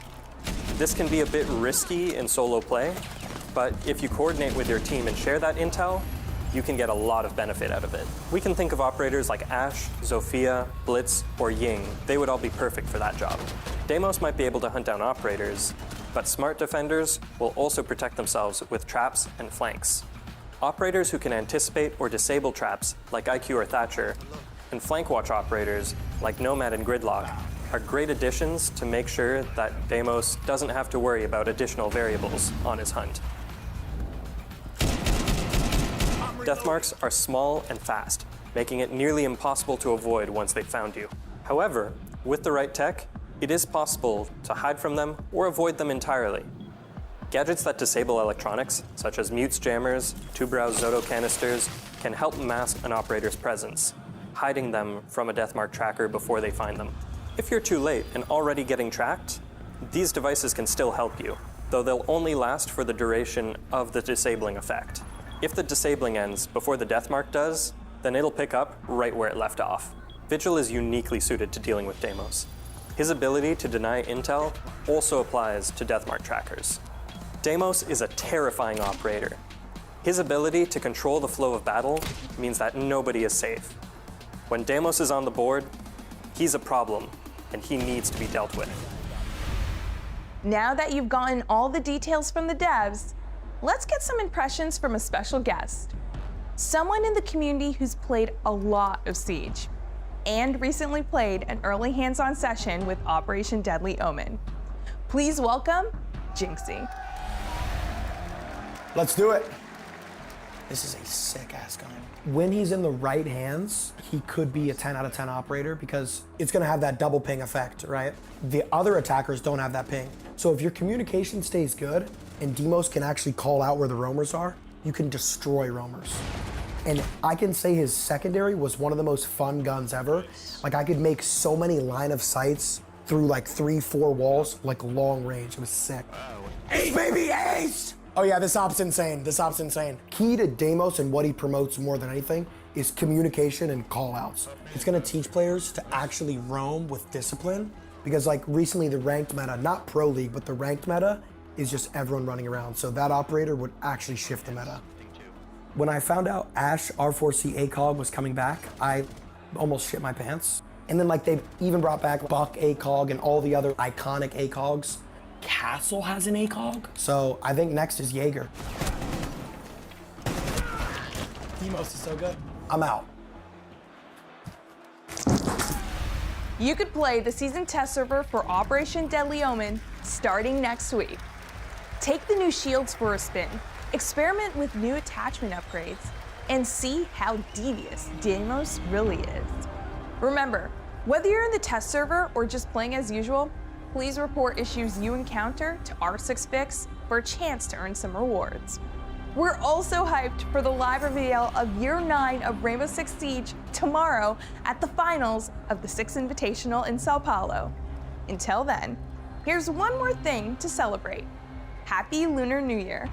This can be a bit risky in solo play, but if you coordinate with your team and share that intel, you can get a lot of benefit out of it. We can think of operators like Ashe, Zofia, Blitz, or Ying. They would all be perfect for that job. Deimos might be able to hunt down operators, but smart defenders will also protect themselves with traps and flanks. Operators who can anticipate or disable traps, like IQ or Thatcher, and flank watch operators, like Nomad and Gridlock, are great additions to make sure that Deimos doesn't have to worry about additional variables on his hunt. Deathmarks are small and fast, making it nearly impossible to avoid once they've found you. However, with the right tech, it is possible to hide from them or avoid them entirely. Gadgets that disable electronics, such as mutes jammers, two-brow Zoto canisters, can help mask an operator's presence, hiding them from a Deathmark tracker before they find them. If you're too late and already getting tracked, these devices can still help you, though they'll only last for the duration of the disabling effect. If the disabling ends before the Deathmark does, then it'll pick up right where it left off. Vigil is uniquely suited to dealing with Deimos. His ability to deny intel also applies to Deathmark trackers. Deimos is a terrifying operator. His ability to control the flow of battle means that nobody is safe. When Deimos is on the board, he's a problem, and he needs to be dealt with.
Now that you've gotten all the details from the devs, let's get some impressions from a special guest. Someone in the community who's played a lot of Siege and recently played an early hands-on session with Operation Deadly Omen. Please welcome Jinxie.
Let's do it. This is a sick-ass gun. When he's in the right hands, he could be a 10 out of 10 operator because it's gonna have that double ping effect, right? The other attackers don't have that ping. So if your communication stays good and Deimos can actually call out where the roamers are, you can destroy roamers. And I can say his secondary was one of the most fun guns ever. Like I could make so many line of sights through like 3-4 walls, like long range. It was sick. Ace, baby, ace! Oh yeah, this op's insane. This op's insane. Key to Deimos and what he promotes more than anything is communication and call outs. It's gonna teach players to actually roam with discipline because like recently the ranked meta, not Pro League, but the ranked meta is just everyone running around. So that operator would actually shift the meta. When I found out Ashe R4C ACOG was coming back, I almost shit my pants. And then like they've even brought back Buck ACOG and all the other iconic ACOGs. Castle has an ACOG. So I think next is Jaeger. Deimos is so good. I'm out.
You could play the season test server for Operation Deadly Omen starting next week. Take the new shields for a spin, experiment with new attachment upgrades, and see how devious Deimos really is. Remember, whether you're in the test server or just playing as usual, please report issues you encounter to R6Fix for a chance to earn some rewards. We're also hyped for the live reveal of Year 9 of Rainbow Six Siege tomorrow at the finals of the Six Invitational in Sao Paulo. Until then, here's one more thing to celebrate. Happy Lunar New Year.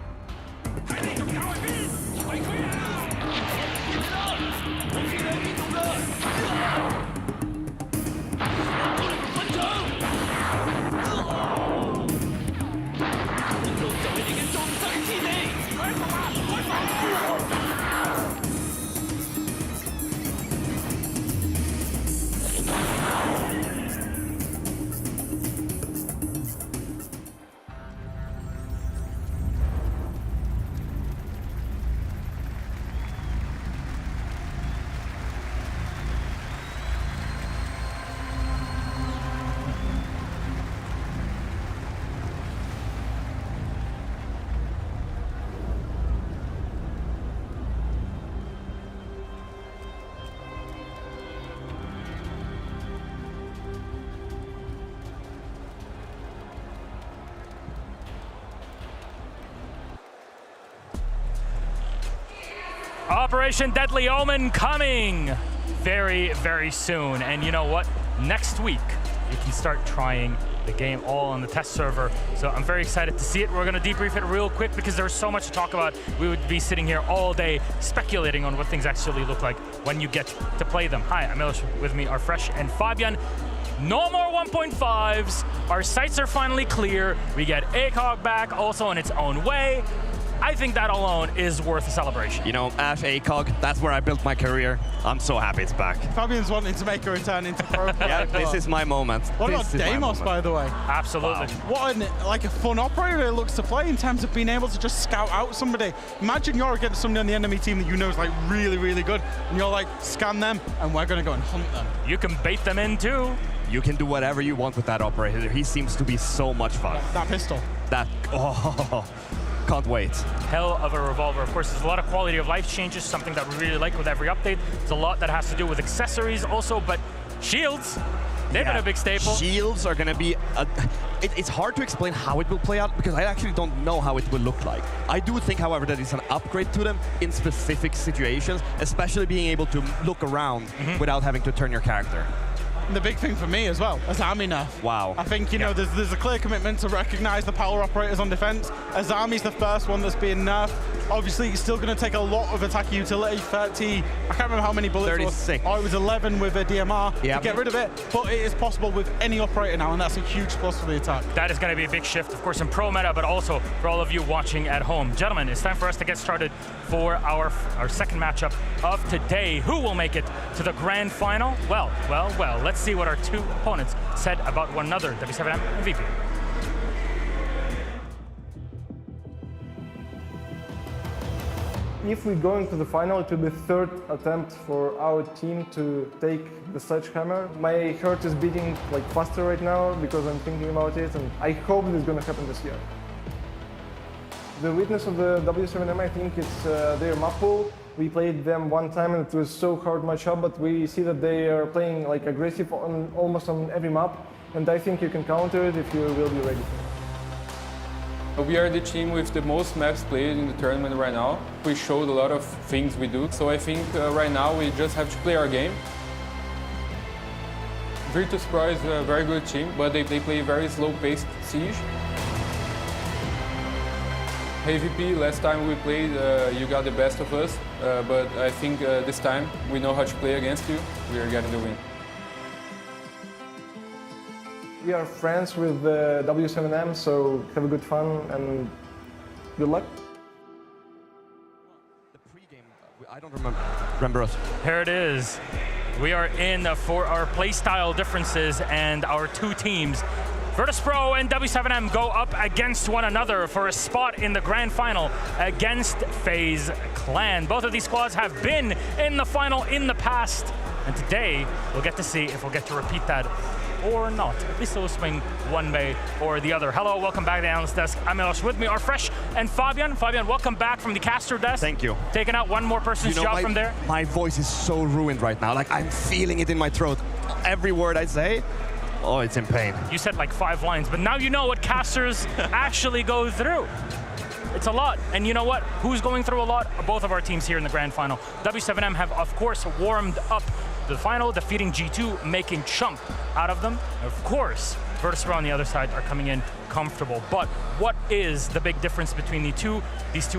Operation Deadly Omen coming very, very soon. And you know what? Next week, you can start trying the game all on the test server. So I'm very excited to see it. We're going to debrief it real quick because there's so much to talk about. We would be sitting here all day speculating on what things actually look like when you get to play them. Hi, I'm Milos. With me are Fresh and Fabian. No more 1.5s. Our sights are finally clear. We get ACOG back also in its own way. I think that alone is worth a celebration.
You know, Ash ACOG, that's where I built my career. I'm so happy it's back.
Fabian's wanting to make a return into pro.
Yeah, this is my moment.
What about Deimos, by the way?
Absolutely.
Wow. What a fun operator it looks to play in terms of being able to just scout out somebody. Imagine you're against somebody on the enemy team that you know is like really, really good, and you're like, scan them, and we're gonna go and hunt them.
You can bait them in too.
You can do whatever you want with that operator. He seems to be so much fun.
That pistol.
Can't wait.
Hell of a revolver. Of course, there's a lot of quality of life changes, something that we really like with every update. There's a lot that has to do with accessories also, but shields, they've been a big staple.
Shields are going to be... it's hard to explain how it will play out because I actually don't know how it will look like. I do think, however, that it's an upgrade to them in specific situations, especially being able to look around without having to turn your character.
The big thing for me as well, Azami nerf.
Wow.
I think, you know, there's a clear commitment to recognize the power operators on defense. Azami's the first one that's being nerfed. Obviously, it's still going to take a lot of attack utility, 30, I can't remember how many bullets
36.
it was 11 with a DMR to get rid of it, but it is possible with any operator now, and that's a huge plus for the attack.
That is going to be a big shift, of course, in pro meta, but also for all of you watching at home. Gentlemen, it's time for us to get started for our second matchup of today. Who will make it to the grand final? Well, let's see what our two opponents said about one another. W7M MVP.
If we go into the final, it will be the third attempt for our team to take the sledgehammer. My heart is beating like faster right now because I'm thinking about it, and I hope it's going to happen this year. The weakness of the W7M, I think, it's their map pool. We played them one time and it was so hard matchup, but we see that they are playing like aggressive on almost on every map, and I think you can counter it if you will be ready.
We are the team with the most maps played in the tournament right now. We showed a lot of things we do, so I think right now we just have to play our game. Virtus Pro is a very good team, but they play very slow-paced Siege. AVP, last time we played, you got the best of us, but I think this time we know how to play against you. We are getting the win.
We are friends with the W7M, so have a good fun and good luck.
I don't remember us.
Here it is. We are in for our playstyle differences, and our two teams, Virtus Pro and W7M, go up against one another for a spot in the grand final against FaZe Clan. Both of these squads have been in the final in the past, and today we'll get to see if we'll get to repeat that or not. At least it will swing one way or the other. Hello, welcome back to the Analyst Desk. I'm Milos. With me are Fresh and Fabian. Fabian, welcome back from the caster desk.
Thank you.
Taking out one more person's job from there.
My voice is so ruined right now. Like, I'm feeling it in my throat. Every word I say, oh, it's in pain.
You said like 5 lines, but now you know what casters actually go through. It's a lot, and you know what? Who's going through a lot? Both of our teams here in the grand final. W7M have, of course, warmed up the final, defeating G2, making chump out of them. Of course, Virtus Pro on the other side are coming in comfortable. But what is the big difference between these two,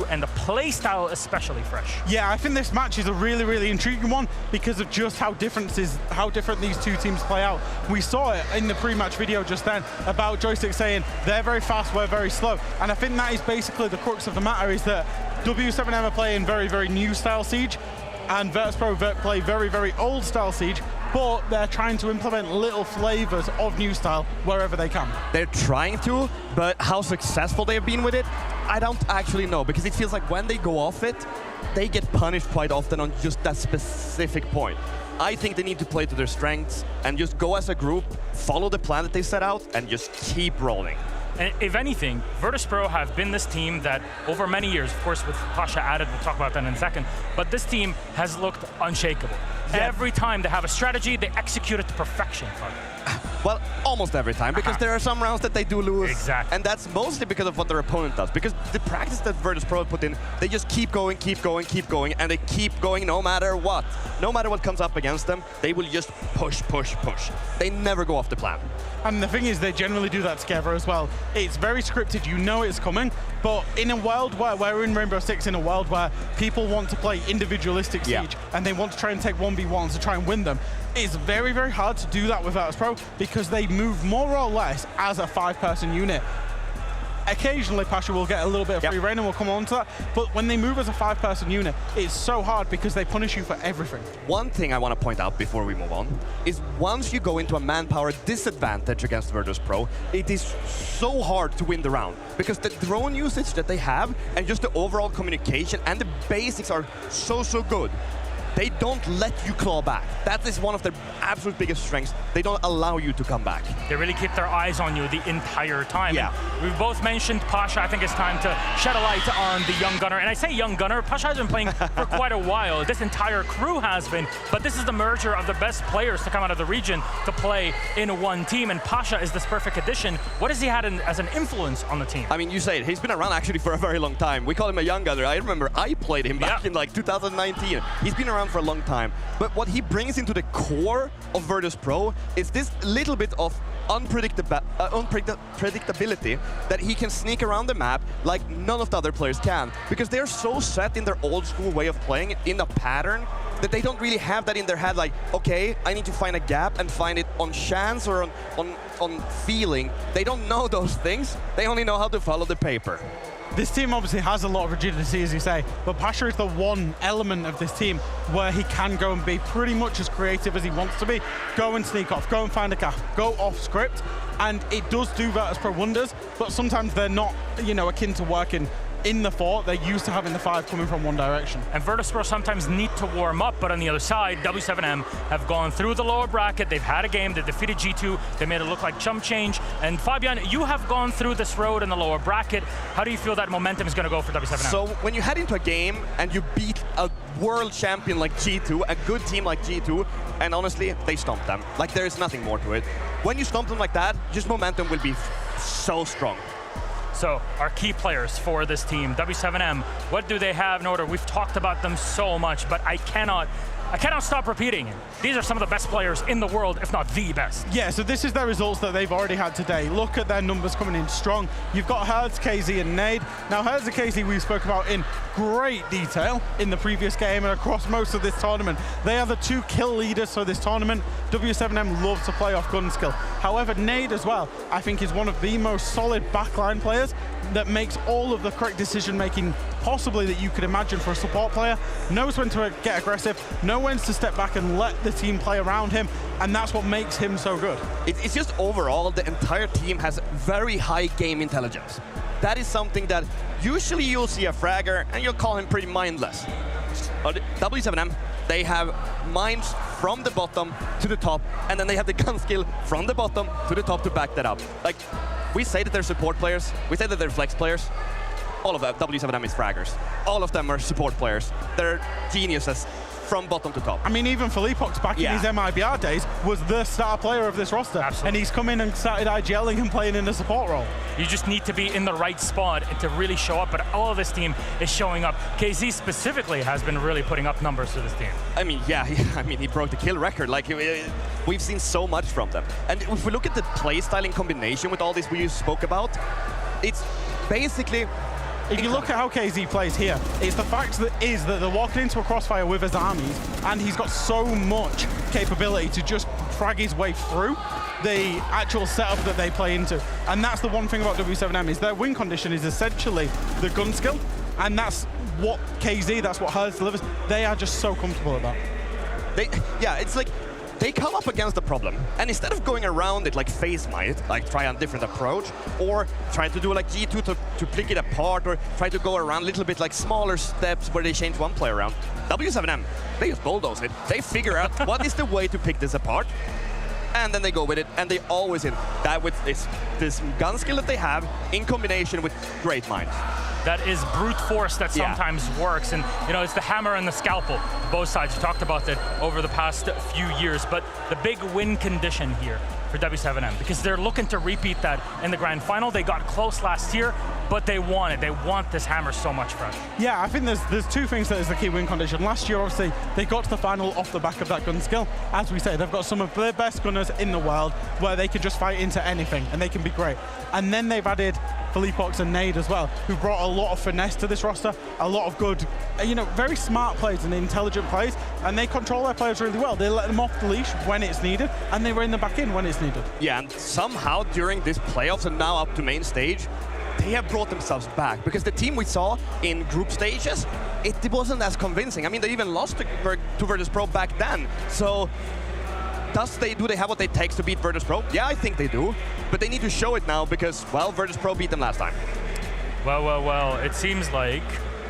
and the play style especially, Fresh?
Yeah, I think this match is a really, really intriguing one because of just how different these two teams play out. We saw it in the pre-match video just then about Joystick saying they're very fast, we're very slow. And I think that is basically the crux of the matter, is that W7M are playing very, very new style Siege, and Virtus Pro play very, very old style Siege, but they're trying to implement little flavors of new style wherever they can.
They're trying to, but how successful they've been with it, I don't actually know, because it feels like when they go off it, they get punished quite often on just that specific point. I think they need to play to their strengths and just go as a group, follow the plan that they set out, and just keep rolling.
And if anything, Virtus Pro have been this team that over many years, of course with Pasha added, we'll talk about that in a second, but this team has looked unshakable. Every time they have a strategy, they execute it to perfection.
Well, almost every time, because there are some rounds that they do lose.
Exactly.
And that's mostly because of what their opponent does. Because the practice that Virtus.pro put in, they just keep going, and they keep going no matter what. No matter what comes up against them, they will just push. They never go off the plan.
And the thing is, they generally do that together as well. It's very scripted, you know it's coming, but in a world where we're in Rainbow Six, in a world where people want to play individualistic Siege, and they want to try and take 1v1s to try and win them, it's very, very hard to do that with Virtus.pro because they move more or less as a 5-person unit. Occasionally, Pasha will get a little bit of free reign, and we'll come on to that. But when they move as a 5-person unit, it's so hard because they punish you for everything.
One thing I want to point out before we move on is once you go into a manpower disadvantage against Virtus.pro, it is so hard to win the round because the drone usage that they have and just the overall communication and the basics are so good. They don't let you claw back. That is one of their absolute biggest strengths. They don't allow you to come back.
They really keep their eyes on you the entire time.
Yeah.
And we've both mentioned Pasha. I think it's time to shed a light on the young gunner. And I say young gunner, Pasha has been playing for quite a while. This entire crew has been, but this is the merger of the best players to come out of the region to play in one team. And Pasha is this perfect addition. What has he had as an influence on the team?
I mean, you say it. He's been around actually for a very long time. We call him a young gunner. I remember I played him back in like 2019. He's been around for a long time. But what he brings into the core of Virtus.pro is this little bit of unpredictability that he can sneak around the map like none of the other players can. Because they're so set in their old school way of playing in a pattern that they don't really have that in their head like, okay, I need to find a gap and find it on chance or on feeling. They don't know those things. They only know how to follow the paper.
This team obviously has a lot of rigidity, as you say, but Pasha is the one element of this team where he can go and be pretty much as creative as he wants to be. Go and sneak off, go and find a gap, go off script, and it does do Virtus.pro wonders, but sometimes they're not, you know, akin to working in the 4, they're used to having the 5 coming from one direction.
And Virtus.pro sometimes need to warm up, but on the other side, W7M have gone through the lower bracket. They've had a game, they defeated G2, they made it look like chump change. And Fabian, you have gone through this road in the lower bracket. How do you feel that momentum is going to go for W7M?
So when you head into a game and you beat a world champion like G2, a good team like G2, and honestly, they stomped them. Like, there is nothing more to it. When you stomp them like that, just momentum will be so strong.
So, our key players for this team, W7M, what do they have in order? We've talked about them so much, but I cannot stop repeating it. These are some of the best players in the world, if not the best.
Yeah, so this is their results that they've already had today. Look at their numbers coming in strong. You've got Herds, KZ, and Nade. Now, Herds and KZ we spoke about in great detail in the previous game and across most of this tournament. They are the 2 kill leaders for this tournament. W7M love to play off gun skill. However, Nade as well, I think is one of the most solid backline players that makes all of the correct decision-making possibly that you could imagine for a support player. Knows when to get aggressive, knows when to step back and let the team play around him, and that's what makes him so good.
It's just overall, the entire team has very high game intelligence. That is something that usually you'll see a fragger and you'll call him pretty mindless. But W7M, they have minds from the bottom to the top, and then they have the gun skill from the bottom to the top to back that up. Like, we say that they're support players, we say that they're flex players. All of them, W7M is fraggers. All of them are support players. They're geniuses from bottom to top.
I mean, even Felipox back in his MIBR days was the star player of this roster.
Absolutely.
And he's come in and started IGLing and playing in the support role.
You just need to be in the right spot to really show up, but all of this team is showing up. KZ specifically has been really putting up numbers for this team.
I mean, yeah, he broke the kill record. Like, we've seen so much from them. And if we look at the playstyle in combination with all this we spoke about, it's basically...
If you look at how KZ plays here, it's the fact that they're walking into a crossfire with his armies, and he's got so much capability to just frag his way through the actual setup that they play into. And that's the one thing about W7M, is their win condition is essentially the gun skill, and that's what KZ, that's what Herds delivers. They are just so comfortable at that.
Yeah, it's like, they come up against the problem, and instead of going around it like FaZe might, like try a different approach, or try to do like G2 to pick it apart, or try to go around a little bit like smaller steps where they change one player around, W7M, they just bulldoze it. They figure out what is the way to pick this apart, and then they go with it, and they always hit that with this gun skill that they have in combination with great minds.
that is brute force that sometimes works. And, you know, it's the hammer and the scalpel, both sides. We talked about that over the past few years. But the big win condition here for W7M, because they're looking to repeat that in the grand final. They got close last year, but they want it. They want this hammer so much, Fresh.
Yeah, I think there's two things that is the key win condition. Last year, obviously, they got to the final off the back of that gun skill. As we say, they've got some of the best gunners in the world where they could just fight into anything and they can be great. And then they've added Philippox and Nade as well, who brought a lot of finesse to this roster, a lot of good, you know, very smart plays and intelligent plays, and they control their players really well. They let them off the leash when it's needed, and they rein them back in when it's needed.
Yeah, and somehow during this playoffs and now up to main stage, they have brought themselves back, because the team we saw in group stages, it wasn't as convincing. I mean, they even lost to Virtus Pro back then. So do they have what it takes to beat Virtus Pro? Yeah, I think they do, but they need to show it now because, well, Virtus Pro beat them last time.
Well, it seems like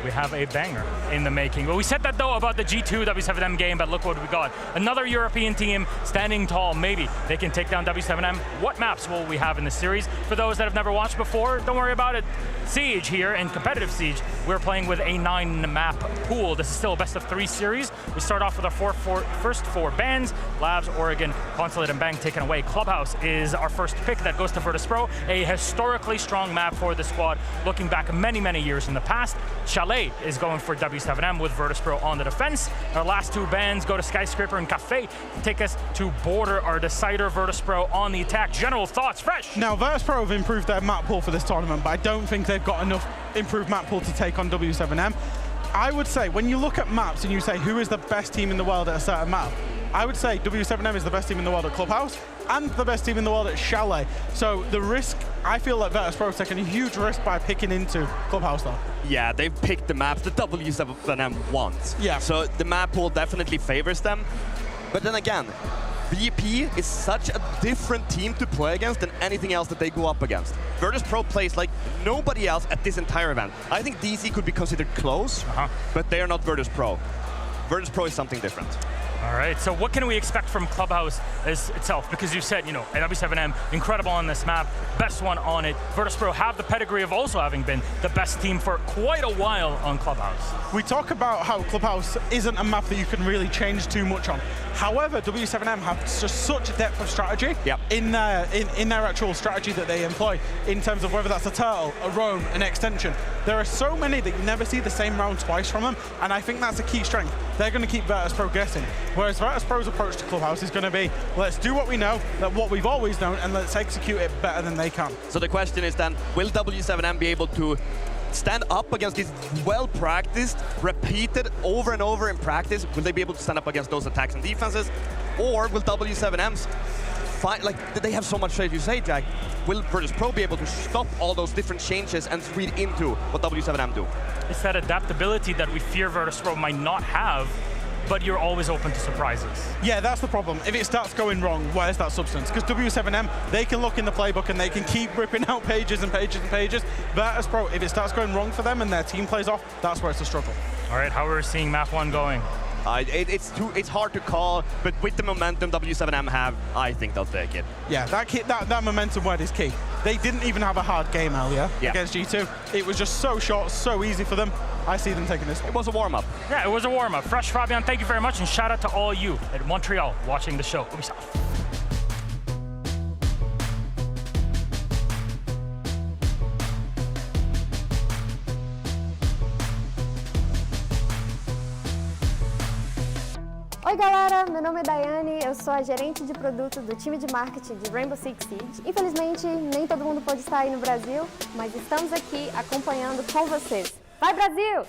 we have a banger in the making. Well, we said that though about the G2 W7M game, but look what we got. Another European team standing tall. Maybe they can take down W7M. What maps will we have in the series? For those that have never watched before, don't worry about it. Siege here, in competitive Siege, we're playing with a 9-map pool. This is still a best-of-3 series. We start off with our first four bands. Labs, Oregon, Consulate, and Bang taken away. Clubhouse is our first pick that goes to Virtus Pro, a historically strong map for the squad, looking back many, many years in the past. Chalet is going for W7M with Virtus Pro on the defense. Our last two bands go to Skyscraper and Cafe to take us to Border, our decider. Virtus Pro on the attack. General thoughts, Fresh?
Now, Virtus Pro have improved their map pool for this tournament, but I don't think they've got enough improved map pool to take on W7M. I would say, when you look at maps and you say who is the best team in the world at a certain map, I would say W7M is the best team in the world at Clubhouse and the best team in the world at Chalet. So the risk, I feel like Virtus Pro have taken a huge risk by picking into Clubhouse though.
Yeah, they've picked the maps that W7M wants.
Yeah.
So the map pool definitely favors them. But then again, VP is such a different team to play against than anything else that they go up against. Virtus Pro plays like nobody else at this entire event. I think DC could be considered close, but they are not Virtus Pro. Virtus Pro is something different.
All right, so what can we expect from Clubhouse itself? Because you said, you know, W7M, incredible on this map, best one on it. Virtus Pro have the pedigree of also having been the best team for quite a while on Clubhouse.
We talk about how Clubhouse isn't a map that you can really change too much on. However, W7M have just such a depth of strategy in their actual strategy that they employ, in terms of whether that's a turtle, a roam, an extension. There are so many that you never see the same round twice from them, and I think that's a key strength. They're going to keep Virtus Pro guessing. Whereas Virtus Pro's approach to Clubhouse is going to be, let's do what we know, what we've always known, and let's execute it better than they can.
So the question is then, will W7M be able to stand up against these well-practiced, repeated over and over in practice? Will they be able to stand up against those attacks and defenses? Or will W7M's fight, like, they have so much trade, you say, Jack, will Virtus Pro be able to stop all those different changes and read into what W7M do?
It's that adaptability that we fear Virtus Pro might not have, but you're always open to surprises.
Yeah, that's the problem. If it starts going wrong, where's that substance? Because W7M, they can look in the playbook and they can keep ripping out pages and pages and pages. Virtus Pro, if it starts going wrong for them and their team plays off, that's where it's a struggle.
All right, how are we seeing map 1 going?
It's hard to call, but with the momentum W7M have, I think they'll take it.
Yeah, that momentum word is key. They didn't even have a hard game earlier against G2. It was just so short, so easy for them. I see them taking this.
It was a warm-up.
Yeah, it was a warm-up. Fresh, Fabian, thank you very much, and shout out to all you at Montreal watching the show. Ubisoft.
Oi galera, meu nome é Daiane, eu sou a gerente de produto do time de marketing de Rainbow Six Siege. Infelizmente, nem todo mundo pode estar aí no Brasil, mas estamos aqui acompanhando com vocês. Vai Brasil!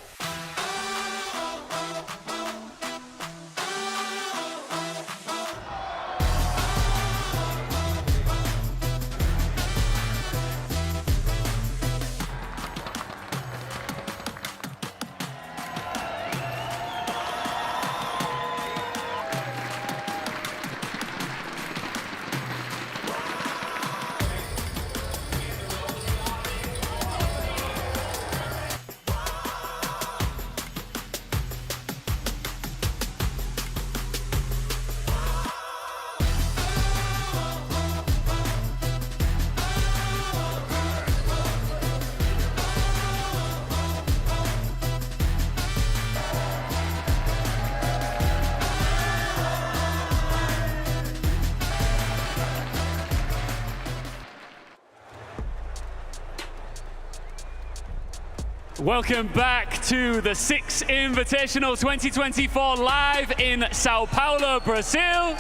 Welcome back to the Six Invitational 2024 live in Sao Paulo, Brazil.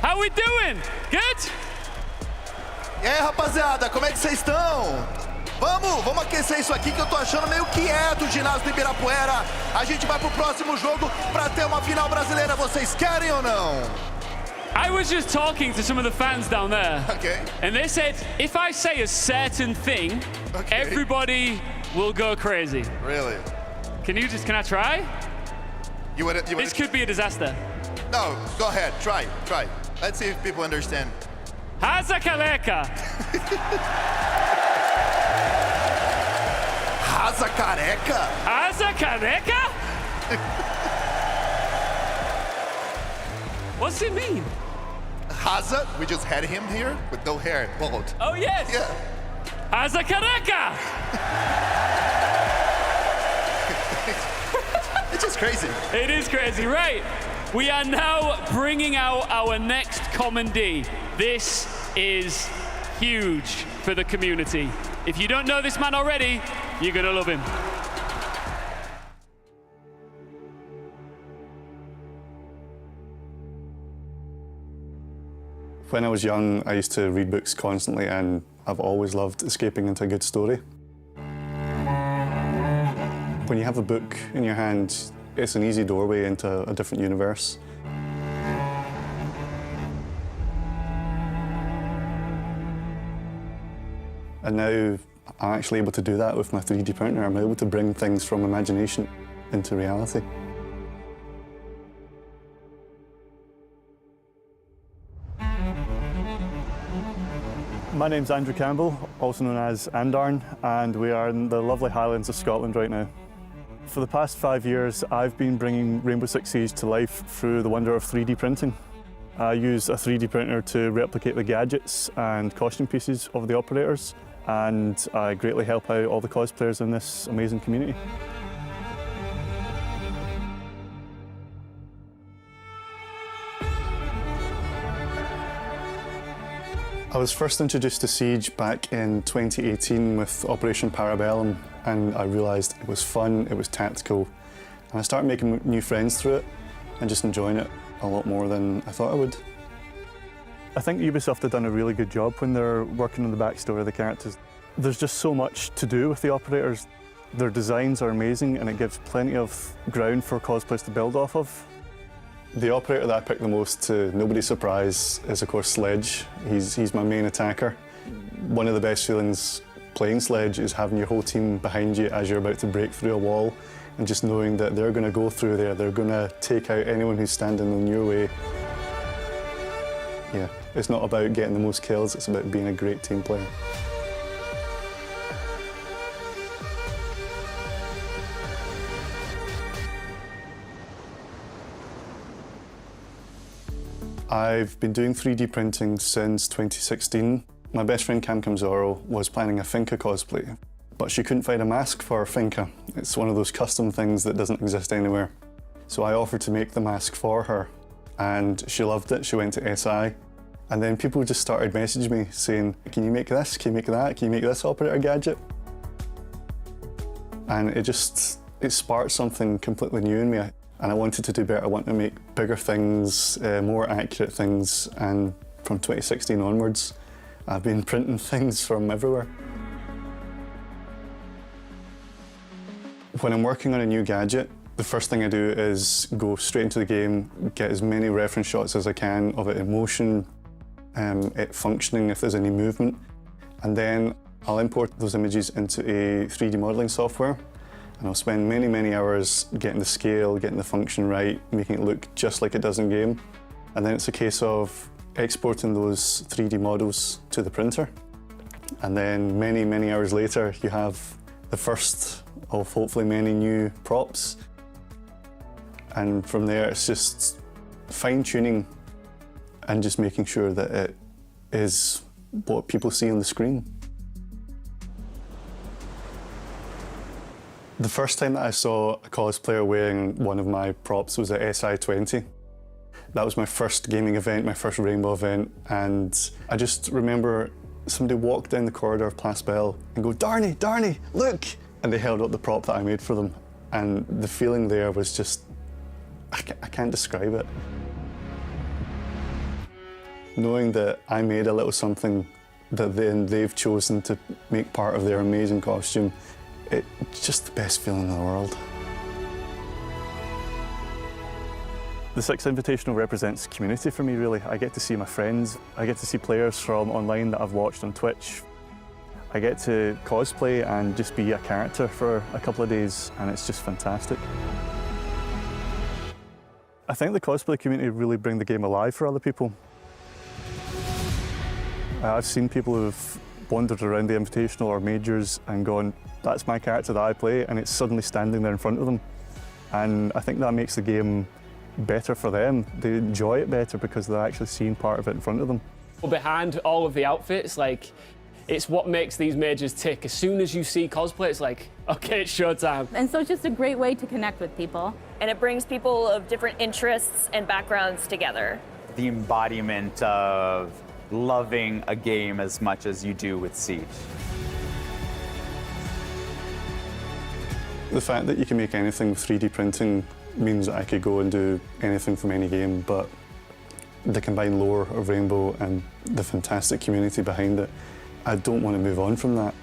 How we doing? Good?
E aí, rapaziada, como é que vocês estão? Vamos aquecer isso aqui que eu tô achando meio quieto o ginásio do Ibirapuera. A gente vai pro próximo jogo pra ter uma final brasileira. Vocês querem ou não?
I was just talking to some of the fans down there.
Okay.
And they said, if I say a certain thing, everybody will go crazy.
Really?
Can I try?
This
could be a disaster.
No, go ahead, try. Let's see if people understand.
Haza careca.
Haza careca?
Haza careca? What's it mean?
Haza, we just had him here with no hair, bald.
Oh, yes.
Yeah.
Haza careca.
It's just crazy.
It is crazy, right? We are now bringing out our next commandee. This is huge for the community. If you don't know this man already, you're gonna love him.
When I was young, I used to read books constantly, and I've always loved escaping into a good story. When you have a book in your hand, it's an easy doorway into a different universe. And now I'm actually able to do that with my 3D printer. I'm able to bring things from imagination into reality.
My name's Andrew Campbell, also known as Andarn, and we are in the lovely Highlands of Scotland right now. For the past 5 years, I've been bringing Rainbow Six Siege to life through the wonder of 3D printing. I use a 3D printer to replicate the gadgets and costume pieces of the operators, and I greatly help out all the cosplayers in this amazing community.
I was first introduced to Siege back in 2018 with Operation Parabellum, and I realised it was fun, it was tactical, and I started making new friends through it and just enjoying it a lot more than I thought I would.
I think Ubisoft have done a really good job when they're working on the backstory of the characters. There's just so much to do with the operators. Their designs are amazing, and it gives plenty of ground for cosplayers to build off of.
The operator that I picked the most, to nobody's surprise, is of course Sledge. He's my main attacker. One of the best feelings playing Sledge is having your whole team behind you as you're about to break through a wall, and just knowing that they're going to go through there, they're going to take out anyone who's standing in your way. Yeah, it's not about getting the most kills, it's about being a great team player. I've been doing 3D printing since 2016. My best friend Cam Camzoro was planning a Finka cosplay, but she couldn't find a mask for Finka. It's one of those custom things that doesn't exist anywhere. So I offered to make the mask for her, and she loved it. She went to SI, and then people just started messaging me saying, can you make this, can you make that, can you make this operator gadget? And it sparked something completely new in me. And I wanted to do better. I wanted to make bigger things, more accurate things, and from 2016 onwards, I've been printing things from everywhere. When I'm working on a new gadget, the first thing I do is go straight into the game, get as many reference shots as I can of it in motion, it functioning if there's any movement, and then I'll import those images into a 3D modeling software. And I'll spend many, many hours getting the scale, getting the function right, making it look just like it does in game. And then it's a case of exporting those 3D models to the printer. And then many, many hours later, you have the first of hopefully many new props. And from there, it's just fine-tuning and just making sure that it is what people see on the screen. The first time that I saw a cosplayer wearing one of my props was at SI20. That was my first gaming event, my first Rainbow event, and I just remember somebody walk down the corridor of Place Belle and go, Darnie, look, and they held up the prop that I made for them. And the feeling there was just, I can't describe it. Knowing that I made a little something that then they've chosen to make part of their amazing costume, it's just the best feeling in the world.
The Six Invitational represents community for me, really. I get to see my friends, I get to see players from online that I've watched on Twitch. I get to cosplay and just be a character for a couple of days, and it's just fantastic. I think the cosplay community really bring the game alive for other people. I've seen people who've wandered around the Invitational or Majors and gone, that's my character that I play, and it's suddenly standing there in front of them. And I think that makes the game better for them. They enjoy it better because they're actually seeing part of it in front of them.
Behind all of the outfits, like, it's what makes these majors tick. As soon as you see cosplay, it's like, okay, it's showtime.
And so it's just a great way to connect with people.
And it brings people of different interests and backgrounds together.
The embodiment of loving a game as much as you do with Siege.
The fact that you can make anything with 3D printing means that I could go and do anything from any game, but the combined lore of Rainbow and the fantastic community behind it, I don't want to move on from that.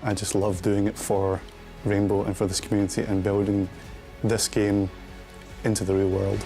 I just love doing it for Rainbow and for this community and building this game into the real world.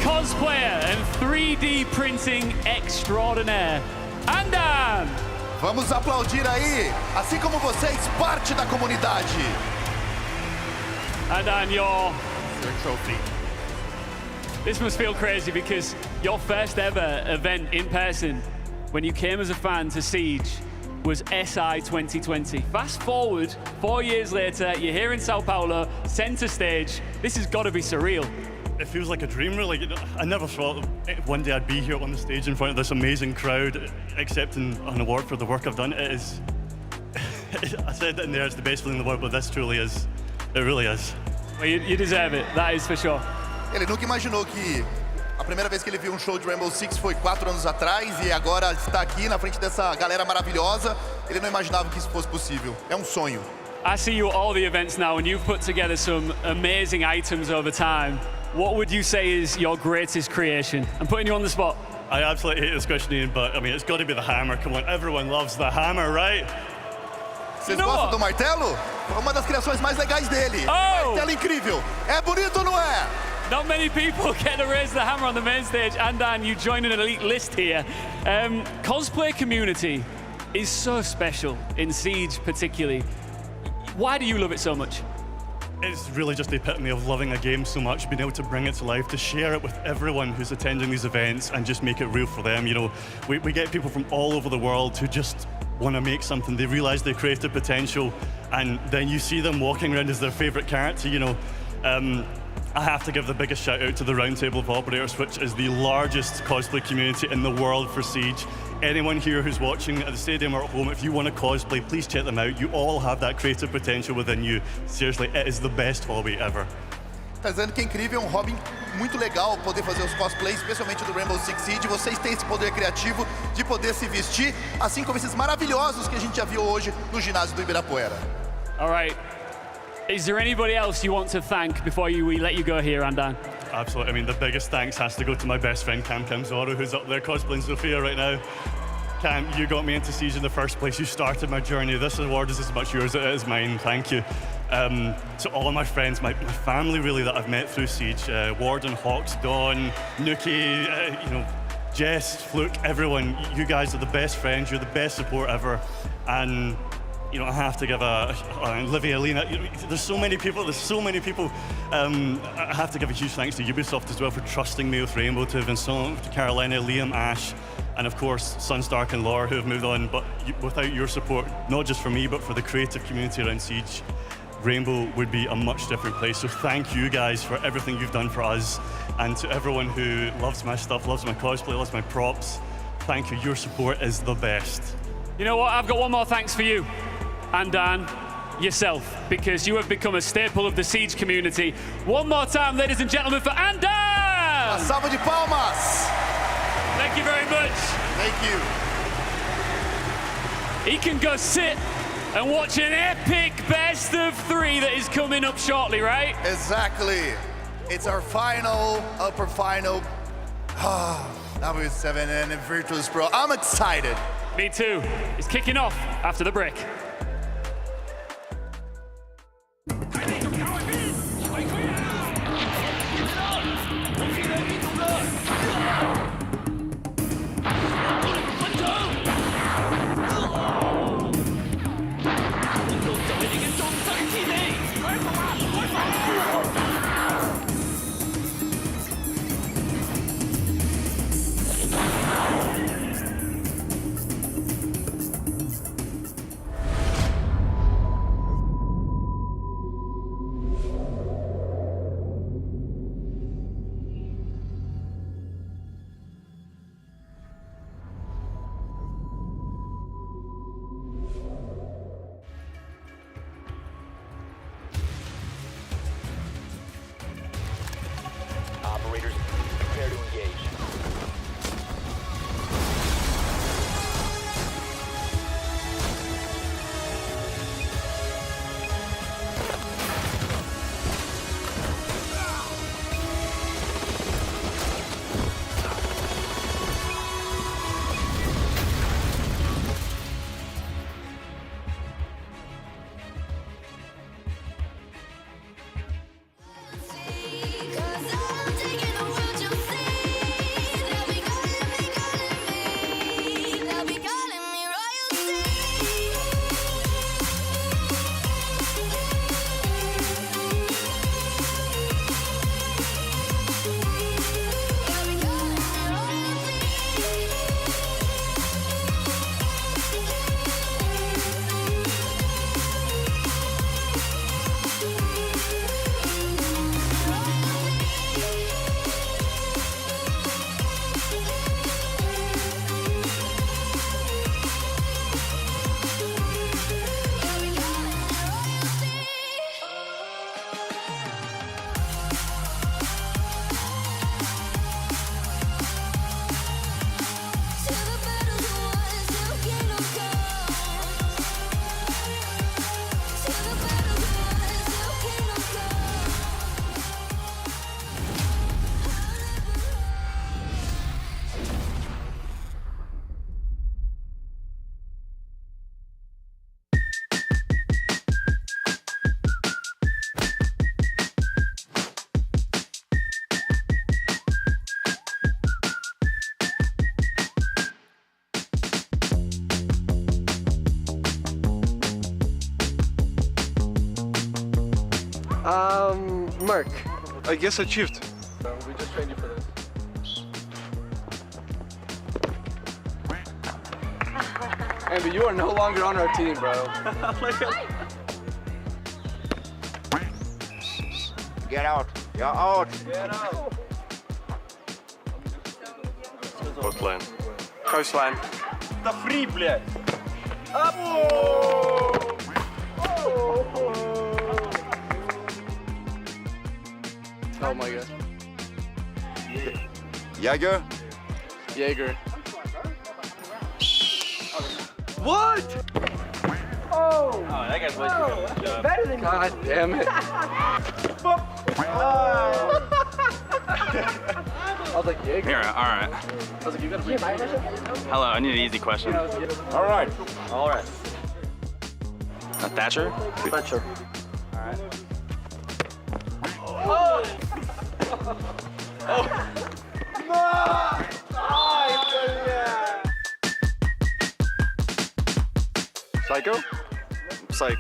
Cosplayer and 3D printing extraordinaire, Andan!
Vamos aplaudir aí, assim como vocês, parte da comunidade.
Andan, your trophy. This must feel crazy because your first ever event in person, when you came as a fan to Siege, was SI 2020. Fast forward, 4 years later, you're here in Sao Paulo, center stage. This has got to be surreal.
It feels like a dream, really. I never thought one day I'd be here on the stage in front of this amazing crowd, accepting an award for the work I've done. It is, I said it in there, it's the best feeling in the world, but this truly is. It really is.
Well, you deserve it, that is for sure.
Ele nunca imaginou que a primeira vez que ele viu show de Rainbow Six foi 4 anos atrás e agora está aqui na frente dessa galera maravilhosa. Ele não imaginava que isso fosse possível. É sonho.
I see you at all the events now and you've put together some amazing items over time. What would you say is your greatest creation? I'm putting you on the spot.
I absolutely hate this question, Ian, but I mean, it's got to be the hammer. Come on, everyone loves the hammer, right?
Vocês gostam do martelo? É uma das criações mais legais dele. Martelo incrível. É bonito ou não é?
Not many people get to raise the hammer on the main stage. Andan, you join an elite list here. Cosplay community is so special in Siege particularly. Why do you love it so much?
It's really just the epitome of loving a game so much, being able to bring it to life, to share it with everyone who's attending these events and just make it real for them. You know, we get people from all over the world who just want to make something. They realize their creative potential, and then you see them walking around as their favorite character, you know. I have to give the biggest shout out to the Roundtable of Operators, which is the largest cosplay community in the world for Siege. Anyone here who's watching at the stadium or at home, if you want to cosplay, please check them out. You all have that creative potential within you. Seriously, it is the best hobby ever.
Tá dizendo que é incrível, é hobby muito legal poder fazer os cosplays, especialmente do Rainbow Six Siege. Vocês têm esse poder criativo de poder se vestir, assim como esses maravilhosos que a gente já viu hoje no ginásio do Ibirapuera.
All right. Is there anybody else you want to thank before we let you go here, Andan?
Absolutely. I mean, the biggest thanks has to go to my best friend, Cam Zoro, who's up there cosplaying Sophia right now. Cam, you got me into Siege in the first place. You started my journey. This award is as much yours as it is mine. Thank you. To all of my friends, my family really that I've met through Siege, Warden, Hawks, Dawn, Nuki, you know, Jess, Fluke, everyone. You guys are the best friends. You're the best support ever. And I have to give Olivia, Lena. There's so many people. I have to give a huge thanks to Ubisoft as well for trusting me with Rainbow, to Vincent, to Carolina, Liam, Ash, and of course Sunstark and Laura, who have moved on. But without your support, not just for me, but for the creative community around Siege, Rainbow would be a much different place. So thank you guys for everything you've done for us, and to everyone who loves my stuff, loves my cosplay, loves my props. Thank you. Your support is the best.
You know what? I've got one more thanks for you, and Dan, yourself, because you have become a staple of the Siege community. One more time, ladies and gentlemen, for Andan!
A salva de palmas!
Thank you very much.
Thank you.
He can go sit and watch an epic best of 3 that is coming up shortly, right?
Exactly. It's our final, upper final. W7 and Virtus Pro. I'm excited.
Me too. It's kicking off after the break.
Operators, prepare to engage.
Mark.
I guess I achieved.
We just trained you for this. Amber, you are no longer on our team, bro.
Get out. You're out.
Get out.
Coastline. Coastline.
The free, блядь.
Up! Oh my god.
Jaeger.
Jaeger. What? Oh!
That guy's way too good.
Better than God damn it. I was like, Jaeger.
Here, alright.
I was like, you got a question?
Hello, I need an easy question.
Alright.
Alright. A Thatcher?
Thatcher.
Alright.
Oh! Oh!
Psycho? Psych.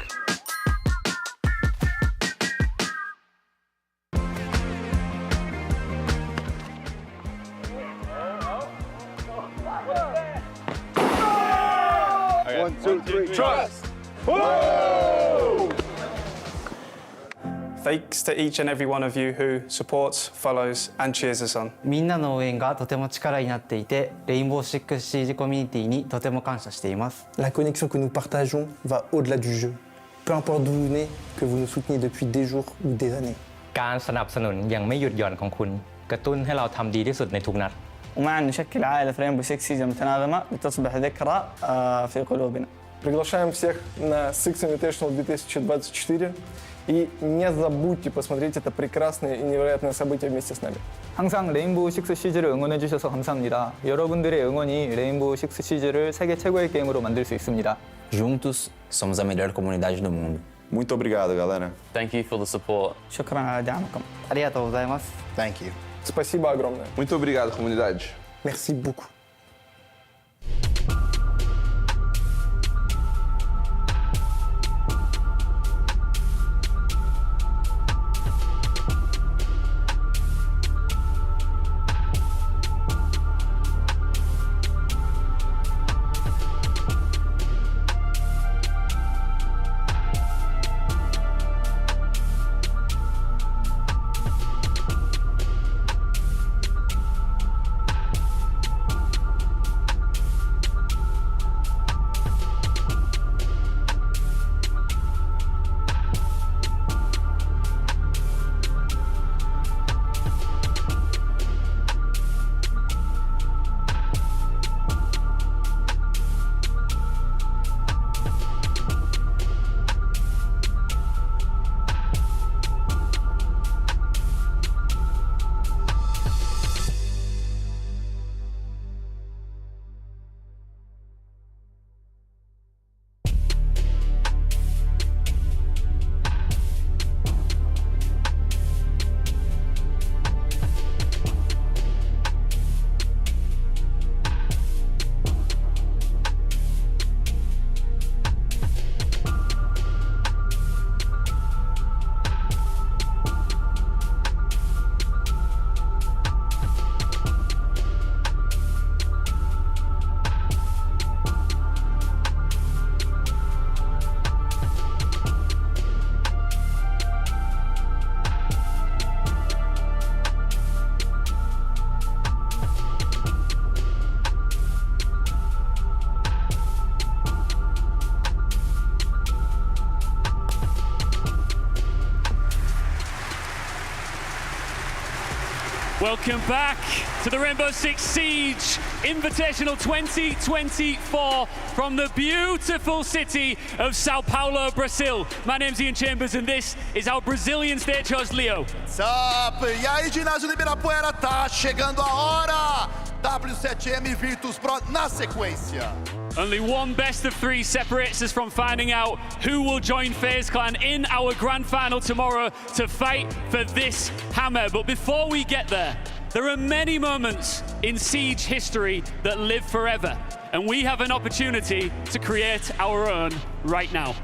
Okay. 1, 2, 3, trust!
Thanks to each and every one of you who supports, follows and cheers us on.
みんなの応援がとても力になっていて、レインボーシックスシージコミュニティにとても感謝しています。
La connexion que nous partageons va au-delà du jeu. Peu importe d'où vous venez, que vous nous souteniez depuis des jours ou des années.
การสนับสนุนอย่างไม่หยุดหย่อนของคุณกระตุ้นให้เราทำดีที่สุดในทุกนัด
ومعا نشكل عائلة رينبو سيكس سيج متناغمة لتصبح ذكرى في قلوبنا.
Приглашаем всех на Six Invitational 2024 и не забудьте посмотреть это прекрасное и невероятное событие вместе с нами.
항상 레인보우 식스 시즈를 응원해 주셔서 감사합니다. 여러분들의 응원이 레인보우 식스 시즈를 세계 최고의 게임으로 만들 수 있습니다.
Juntos somos a melhor comunidade do mundo.
Muito obrigado, galera.
Thank you for the support.
شكرا على دعمكم.
ありがとうございます。
Thank you.
Спасибо огромное.
Muito obrigado, comunidade.
Merci beaucoup.
Welcome back to the Rainbow Six Siege Invitational 2024 from the beautiful city of Sao Paulo, Brazil. My name's Ian Chambers and this is our Brazilian stage host, Leo.
Sup? E aí, ginásio do Ibirapuera, tá chegando a hora! W7M Virtus Pro na sequência.
Only one best of three separates us from finding out who will join FaZe Clan in our grand final tomorrow to fight for this hammer. But before we get there are many moments in Siege history that live forever. And we have an opportunity to create our own right now.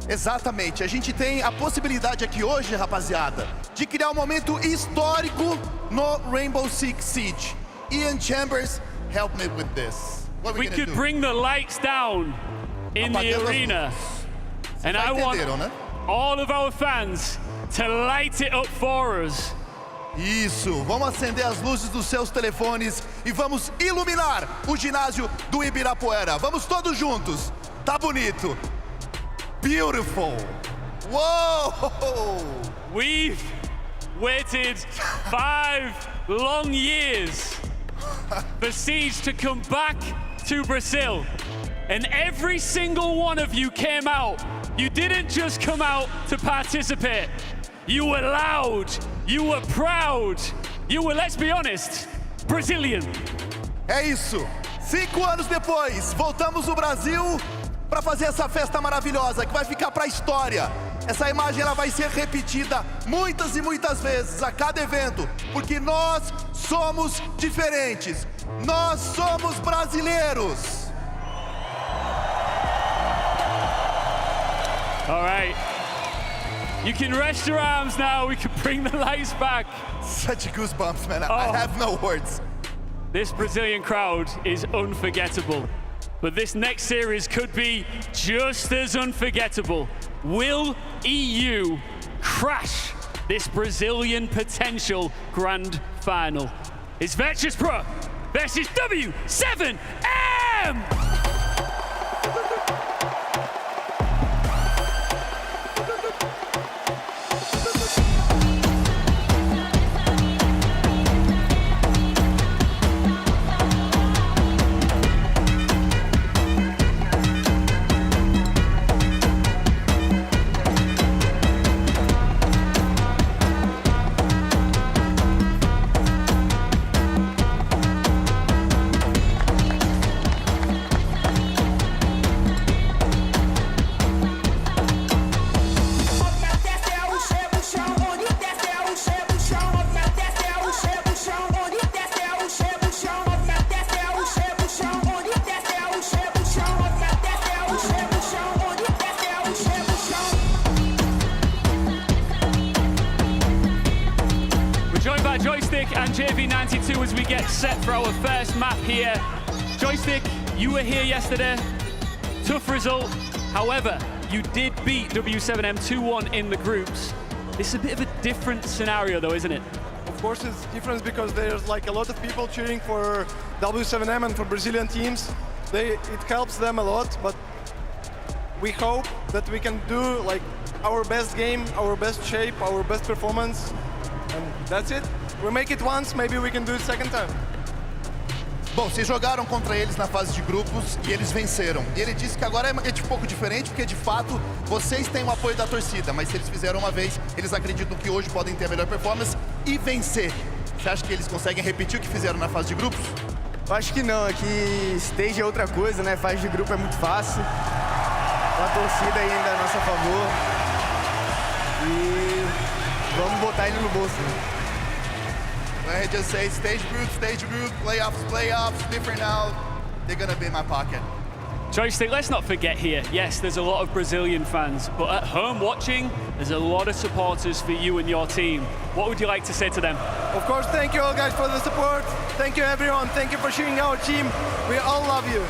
Exatamente, a gente tem a possibilidade aqui hoje, rapaziada, de criar um momento histórico no Rainbow Six Siege. Ian Chambers, help me with this.
We could bring the lights down in the arena. And I want all of our fans to light it up for us.
Isso, vamos acender as luzes dos seus telefones e vamos iluminar o ginásio do Ibirapuera. Vamos todos juntos. Tá bonito. Beautiful. Whoa!
We've waited 5 long years for Siege to come back to Brazil. And every single one of you came out. You didn't just come out to participate. You were loud, you were proud, you were, let's be honest, Brazilian.
É isso. 5 anos depois, voltamos no Brasil para fazer essa festa maravilhosa que vai ficar para a história. Essa imagem ela vai ser repetida muitas e muitas vezes a cada evento, porque nós somos diferentes. Nós somos brasileiros.
All right. You can rest your arms now. We can bring the lights back.
Such goosebumps, man. I have no words.
This Brazilian crowd is unforgettable. But this next series could be just as unforgettable. Will EU crash this Brazilian potential grand final? It's Virtus Pro versus W7M! Joystick and JV92 as we get set for our first map here. Joystick, you were here yesterday. Tough result. However, you did beat W7M 2-1 in the groups. This is a bit of a different scenario though, isn't it?
Of course it's different because there's like a lot of people cheering for W7M and for Brazilian teams. It helps them a lot, but we hope that we can do like our best game, our best shape, our best performance, and that's it. We make it once, maybe we can do it second time.
Bom, vocês jogaram contra eles na fase de grupos e eles venceram. E ele disse que agora é um pouco diferente, porque de fato vocês têm o apoio da torcida, mas se eles fizeram uma vez, eles acreditam que hoje podem ter a melhor performance e vencer. Você acha que eles conseguem repetir o que fizeram na fase de grupos?
Eu acho que não, aqui stage é outra coisa, né? Fase de grupo é muito fácil. A torcida ainda é a nosso favor. E vamos botar ele no bolso.
I just say stage group, playoffs, different now. They're gonna be in my pocket.
Joystick, let's not forget here, yes, there's a lot of Brazilian fans, but at home watching, there's a lot of supporters for you and your team. What would you like to say to them?
Of course, thank you all guys for the support. Thank you everyone. Thank you for cheering our team. We all love you.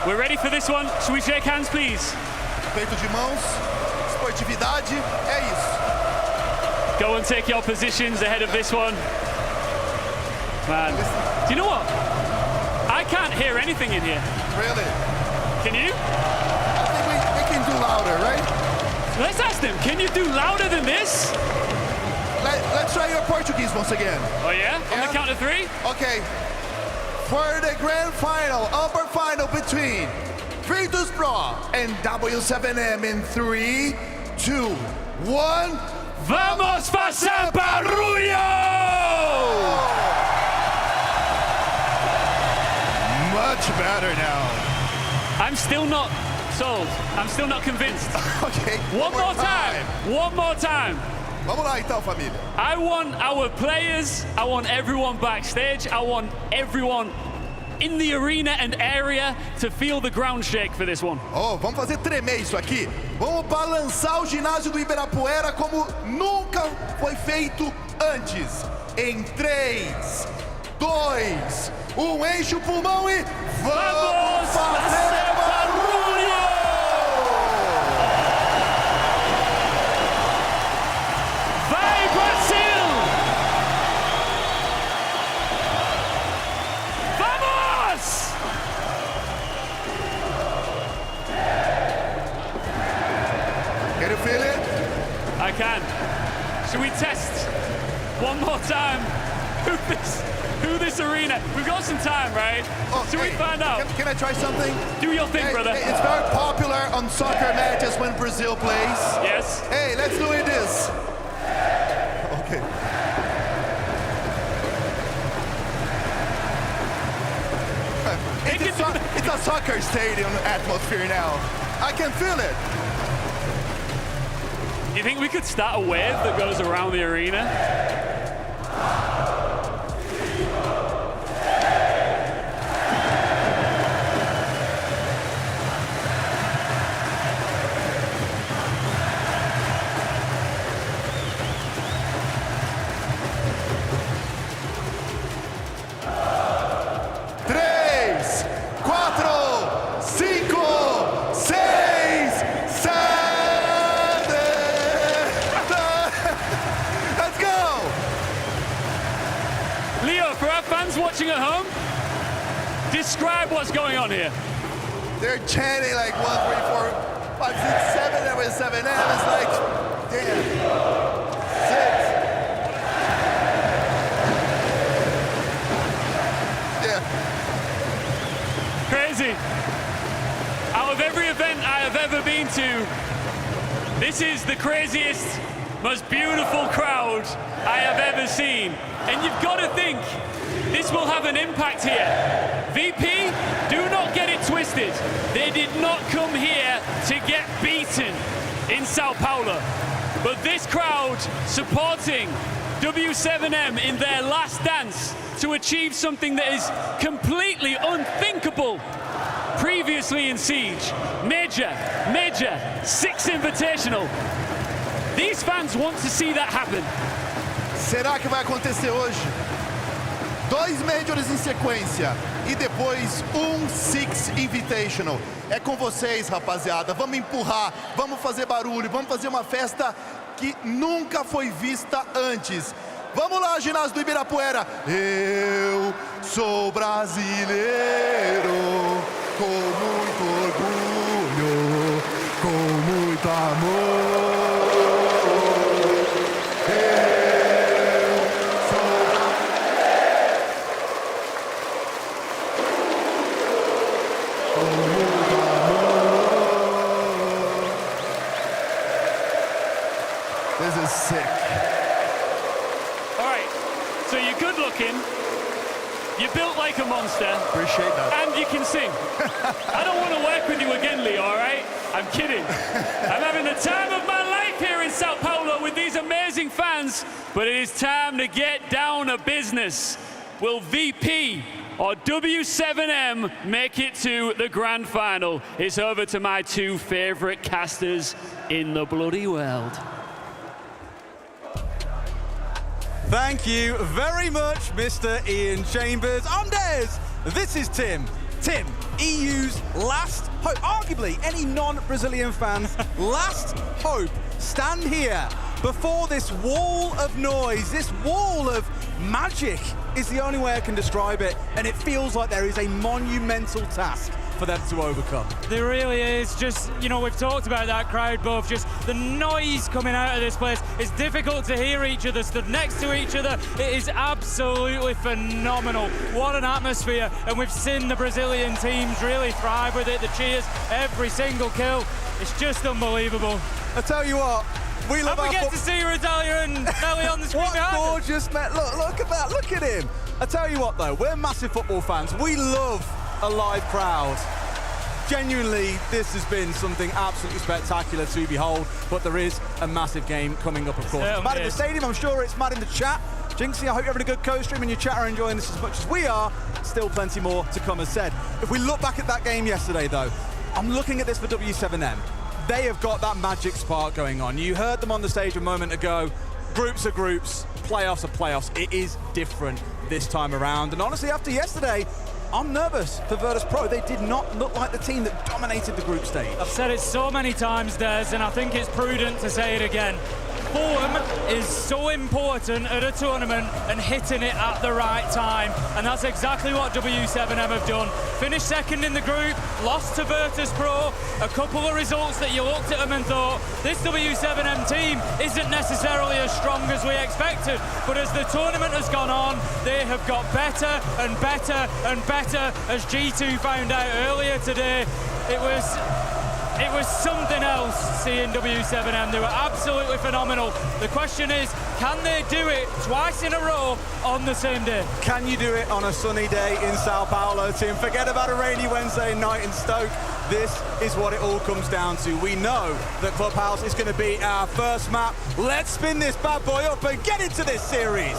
We're ready for this one. Should we shake hands, please?
Feito de mãos, esportividade, é isso.
Go and take your positions ahead of this one. Man, do you know what? I can't hear anything in here.
Really?
Can you?
I think we can do louder, right?
Let's ask them, can you do louder than this?
Let's try your Portuguese once again.
Oh yeah? On the count of three?
Okay. For the grand final, upper final between Virtus Pro and W7M in 3, 2, 1.
Vamos fazer barulho!
Much better now.
I'm still not sold. I'm still not convinced.
Okay.
One more time. One more time.
Vamos lá então, família.
I want our players, I want everyone backstage, I want everyone in the arena and area to feel the ground shake for this one.
Oh, vamos fazer tremer isso aqui. Vamos balançar o ginásio do Ibirapuera como nunca foi feito antes. Em 3, 2, 1, enche o pulmão e vamos fazer barulho!
Vai, Brasil! Vamos!
Can you feel it?
I can. Should we test one more time who this arena? We've got some time, right?
Oh,
Should we find out?
Can I try something?
Do your thing, brother.
It's very popular on soccer matches when Brazil plays.
Yes.
Hey, let's do it this. Okay. It's a soccer stadium atmosphere now. I can feel it.
You think we could start a wave that goes around the arena? Leo, for our fans watching at home, describe what's going on here.
They're chanting like 1, 3, 4, 5, 6, 7, and with 7M, it's like, damn. 6. Yeah.
Crazy. Out of every event I have ever been to, this is the craziest, most beautiful crowd I have ever seen. And you've got to think, this will have an impact here. VP, do not get it twisted. They did not come here to get beaten in Sao Paulo. But this crowd supporting W7M in their last dance to achieve something that is completely unthinkable previously in Siege. Major, 6 Invitational. These fans want to see that happen.
Será que vai acontecer hoje? 2 Majors em sequência e depois 6 Invitational. É com vocês, rapaziada. Vamos empurrar, vamos fazer barulho, vamos fazer uma festa que nunca foi vista antes. Vamos lá, ginásio do Ibirapuera. Eu sou brasileiro, com muito orgulho, com muito amor. This is sick.
All right, so you're good looking, you're built like a monster.
Appreciate that.
And you can sing. I don't want to work with you again, Leo, all right? I'm kidding. I'm having the time of my life here in Sao Paulo with these amazing fans, but it is time to get down to business. Will VP or W7M make it to the grand final? It's over to my 2 favorite casters in the bloody world.
Thank you very much, Mr. Ian Chambers. I'm Des. This is Tim. Tim, EU's last hope, arguably any non-Brazilian fans' last hope. Stand here before this wall of noise, this wall of magic is the only way I can describe it, and it feels like there is a monumental task for them to overcome.
There really is. Just, you know, we've talked about that crowd, both just the noise coming out of this place. It's difficult to hear each other, stood next to each other. It is absolutely phenomenal. What an atmosphere, and we've seen the Brazilian teams really thrive with it. The cheers, every single kill. It's just unbelievable.
I tell you what, we love
and we get to see Rodalia and Melly on the screen behind us.
Gorgeous, man. Look at him. I tell you what, though, we're massive football fans. We love a live crowd. Genuinely, this has been something absolutely spectacular to behold, but there is a massive game coming up, of course. It's mad in the stadium, I'm sure it's mad in the chat. Jinxie, I hope you're having a good co-stream and your chat are enjoying this as much as we are. Still plenty more to come, as said. If we look back at that game yesterday, though, I'm looking at this for W7M. They have got that magic spark going on. You heard them on the stage a moment ago. Groups are groups, playoffs are playoffs. It is different this time around. And honestly, after yesterday, I'm nervous for Virtus Pro. They did not look like the team that dominated the group stage.
I've said it so many times, Des, and I think it's prudent to say it again. Form is so important at a tournament and hitting it at the right time. And that's exactly what W7M have done. Finished second in the group, lost to Virtus Pro. A couple of results that you looked at them and thought, this W7M team isn't necessarily as strong as we expected. But as the tournament has gone on, they have got better and better and better. As G2 found out earlier today, it was something else seeing W7M. They were absolutely phenomenal. The question is, can they do it twice in a row on the same day?
Can you do it on a sunny day in Sao Paulo, Tim? Forget about a rainy Wednesday night in Stoke. This is what it all comes down to. We know that Clubhouse is going to be our first map. Let's spin this bad boy up and get into this series.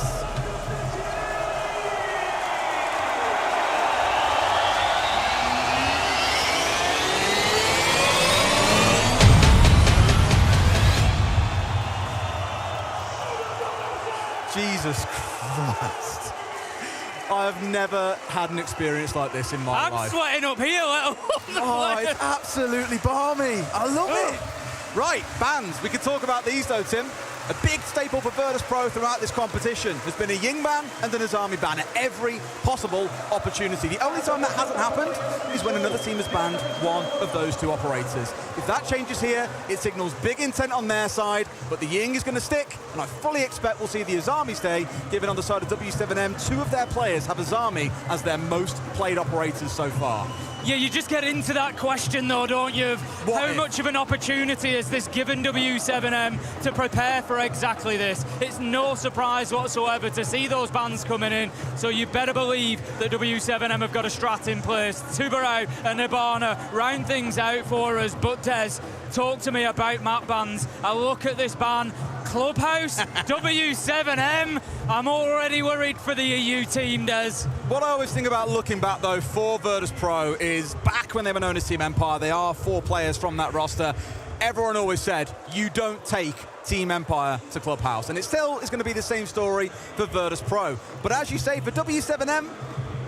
Jesus Christ. I have never had an experience like this in my life.
I'm sweating up here.
It's absolutely balmy. I love it. Right, bands. We could talk about these though, Tim. A big staple for Virtus Pro throughout this competition has been a Ying ban and an Azami ban at every possible opportunity. The only time that hasn't happened is when another team has banned one of those two operators. If that changes here, it signals big intent on their side, but the Ying is going to stick, and I fully expect we'll see the Azami stay, given on the side of W7M, two of their players have Azami as their most played operators so far.
Yeah, you just get into that question though, don't you, of how much of an opportunity is this given W7M to prepare for exactly this. It's no surprise whatsoever to see those bans coming in, so you better believe that W7M have got a strat in place. Tubarão and Nibbana round things out for us, but Des, talk to me about map bans. I look at this ban, Clubhouse, W7M, I'm already worried for the EU team, Des.
What I always think about looking back, though, for Virtus Pro is back when they were known as Team Empire, they are 4 players from that roster. Everyone always said, you don't take Team Empire to Clubhouse. And it still is going to be the same story for Virtus Pro. But as you say, for W7M,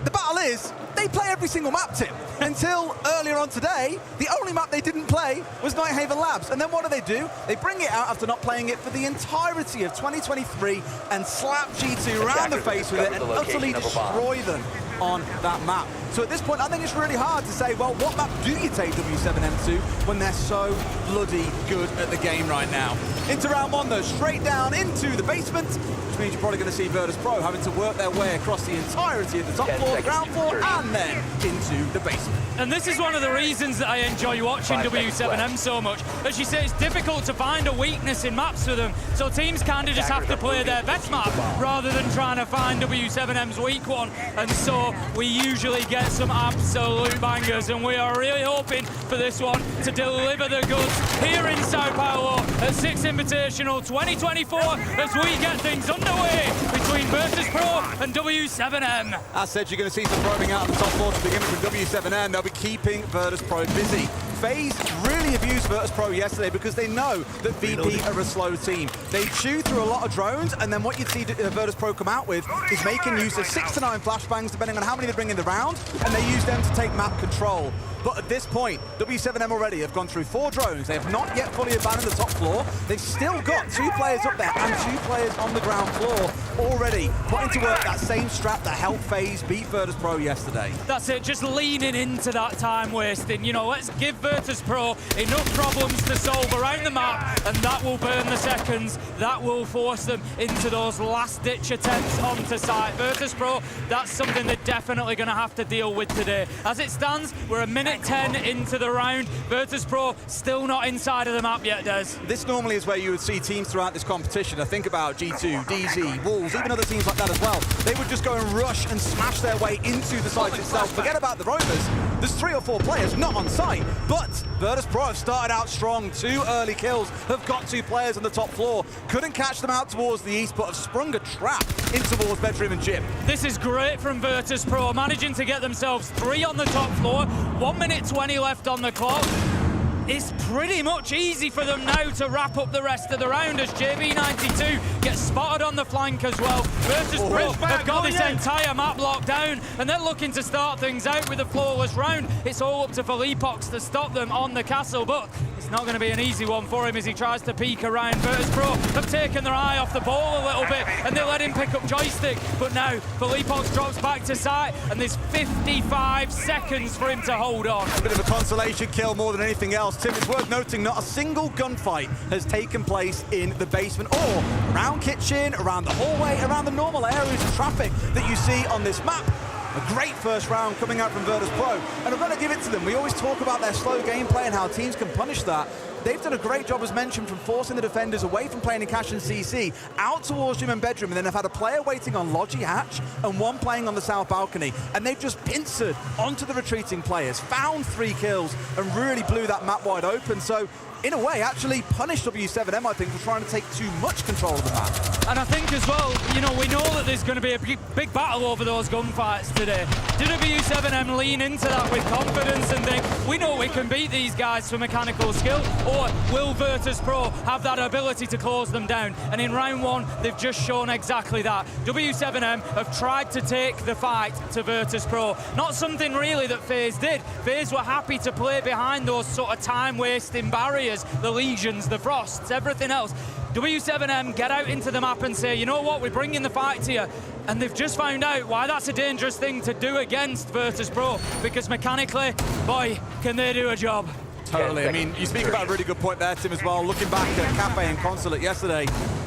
the battle is, they play every single map, Tim. Until earlier on today, the only map they didn't play was Nighthaven Labs. And then what do? They bring it out after not playing it for the entirety of 2023 and slap G2 around the face with it and utterly destroy them on that map. So at this point, I think it's really hard to say, well, what map do you take W7M to when they're so bloody good at the game right now? Into round 1, though, straight down into the basement, which means you're probably going to see Virtus Pro having to work their way across the entirety of the top floor, the ground floor, and then into the basement.
And this is one of the reasons that I enjoy watching W7M so much. As you say, it's difficult to find a weakness in maps for them, so teams kind of just have to play their best map rather than trying to find W7M's weak one. And so we usually get some absolute bangers, and we are really hoping for this one to deliver the goods here in Sao Paulo at 6 Invitational 2024 as we get things underway between Virtus Pro and W7M.
As said, you're going to see some probing out on the top floor to begin with W7M. They'll be keeping Virtus Pro busy. FaZe really abused Virtus Pro yesterday because they know that VP are a slow team. They chew through a lot of drones, and then what you'd see Virtus Pro come out with is making use of 6 to 9 flashbangs, depending on how many they bring in the round, and they use them to take map control. But at this point, W7M already have gone through 4 drones. They have not yet fully abandoned the top floor. They've still got 2 players up there and 2 players on the ground floor already putting to work that same strat that helped FaZe beat Virtus Pro yesterday.
That's it, just leaning into that time wasting. You know, let's give Virtus Pro enough problems to solve around the map, and that will burn the seconds. That will force them into those last-ditch attempts onto site. Virtus Pro, that's something they're definitely going to have to deal with today. As it stands, we're a minute 10 into the round. Virtus Pro still not inside of the map yet, Des.
This normally is where you would see teams throughout this competition. I think about G2, DZ, Wolves, even other teams like that as well. They would just go and rush and smash their way into the site itself. Forget about the Rovers. There's 3 or 4 players not on site, but Virtus Pro have started out strong. 2 early kills, have got 2 players on the top floor. Couldn't catch them out towards the east, but have sprung a trap in towards Bedroom and Gym.
This is great from Virtus Pro, managing to get themselves 3 on the top floor. 1 minute 20 left on the clock. It's pretty much easy for them now to wrap up the rest of the round as JB92 gets spotted on the flank as well. Virtus Pro have got this entire map locked down, and they're looking to start things out with a flawless round. It's all up to Philippox to stop them on the castle, but it's not going to be an easy one for him as he tries to peek around. Virtus Pro have taken their eye off the ball a little bit, and they let him pick up joystick, but now Philippox drops back to site, and there's 55 seconds for him to hold on.
A bit of a consolation kill more than anything else. Tim, it's worth noting not a single gunfight has taken place in the basement or around kitchen, around the hallway, around the normal areas of traffic that you see on this map. A great first round coming out from Virtus Pro, and I'm going to give it to them. We always talk about their slow gameplay and how teams can punish that. They've done a great job, as mentioned, from forcing the defenders away from playing in Cash and CC, out towards Gym and Bedroom, and then have had a player waiting on Logi Hatch and 1 playing on the south balcony, and they've just pincered onto the retreating players, found 3 kills, and really blew that map wide open. So, in a way, actually punished W7M, I think, for trying to take too much control of the map.
And I think as well, you know, we know that there's going to be a big battle over those gunfights today. Do W7M lean into that with confidence and think, we know we can beat these guys for mechanical skill, or will Virtus Pro have that ability to close them down? And in round 1, they've just shown exactly that. W7M have tried to take the fight to Virtus Pro. Not something really that FaZe did. FaZe were happy to play behind those sort of time-wasting barriers Warriors, the Legions, the Frosts, everything else. W7M get out into the map and say, you know what, we're bringing the fight to you. And they've just found out why that's a dangerous thing to do against Virtus.pro, because mechanically, boy, can they do a job.
Totally. I mean, you speak about a really good point there, Tim, as well. Looking back at Cafe and Consulate yesterday,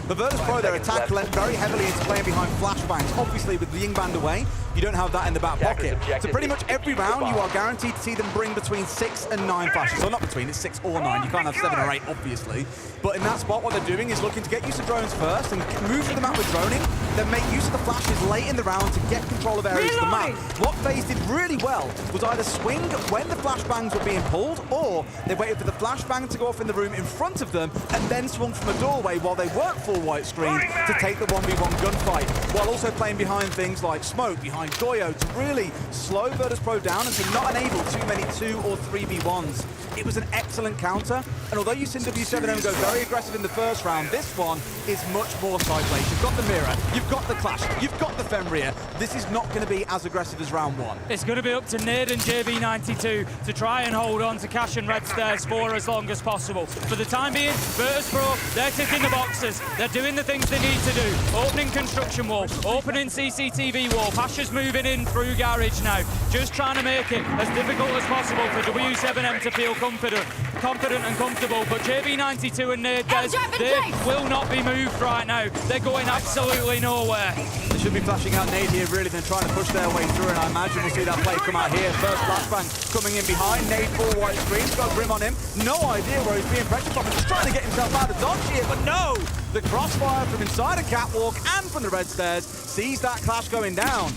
the Virtus.pro, their attack lent very heavily into playing behind flashbangs. Obviously, with the Yingband away, you don't have that in the back pocket. So pretty much every round, you are guaranteed to see them bring between 6 and 9 flashes. Or not between, it's 6 or 9. You can't have 7 or 8, obviously. But in that spot, what they're doing is looking to get use of drones first and move to the map with droning, then make use of the flashes late in the round to get control of areas of the map. What FaZe did really well was either swing when the flashbangs were being pulled, or they waited for the flashbang to go off in the room in front of them, and then swung from a doorway while they worked full white screen to take the 1v1 gunfight, while also playing behind things like smoke, behind Goyo, to really slow Virtus.pro down and to not enable too many 2 or 3v1s. It was an excellent counter, and although you've seen W7M go very aggressive in the first round, this one is much more side-played. You've got the Mirror, you've got the Clash, you've got the Fenrir. This is not going to be as aggressive as round 1.
It's going to be up to Nade and JB92 to try and hold on to Cash and Red Stairs for as long as possible. For the time being, Virtus.pro, they're ticking the boxes. They're doing the things they need to do. Opening construction wall, opening CCTV wall. Pasha's moving in through garage now. Just trying to make it as difficult as possible for W7M to feel confident and comfortable. But JB92 and Nade, they will not be moved right now. They're going absolutely nowhere.
They should be flashing out Nade here, really, then trying to push their way through, and I imagine we'll see that play come out here. First flashbang coming in behind. Nade full white screen. He's got a Grim on him. No idea where he's being pressured from. He's just trying to get himself out of dodge here, but no! The crossfire from inside a catwalk and from the red stairs sees that Clash going down.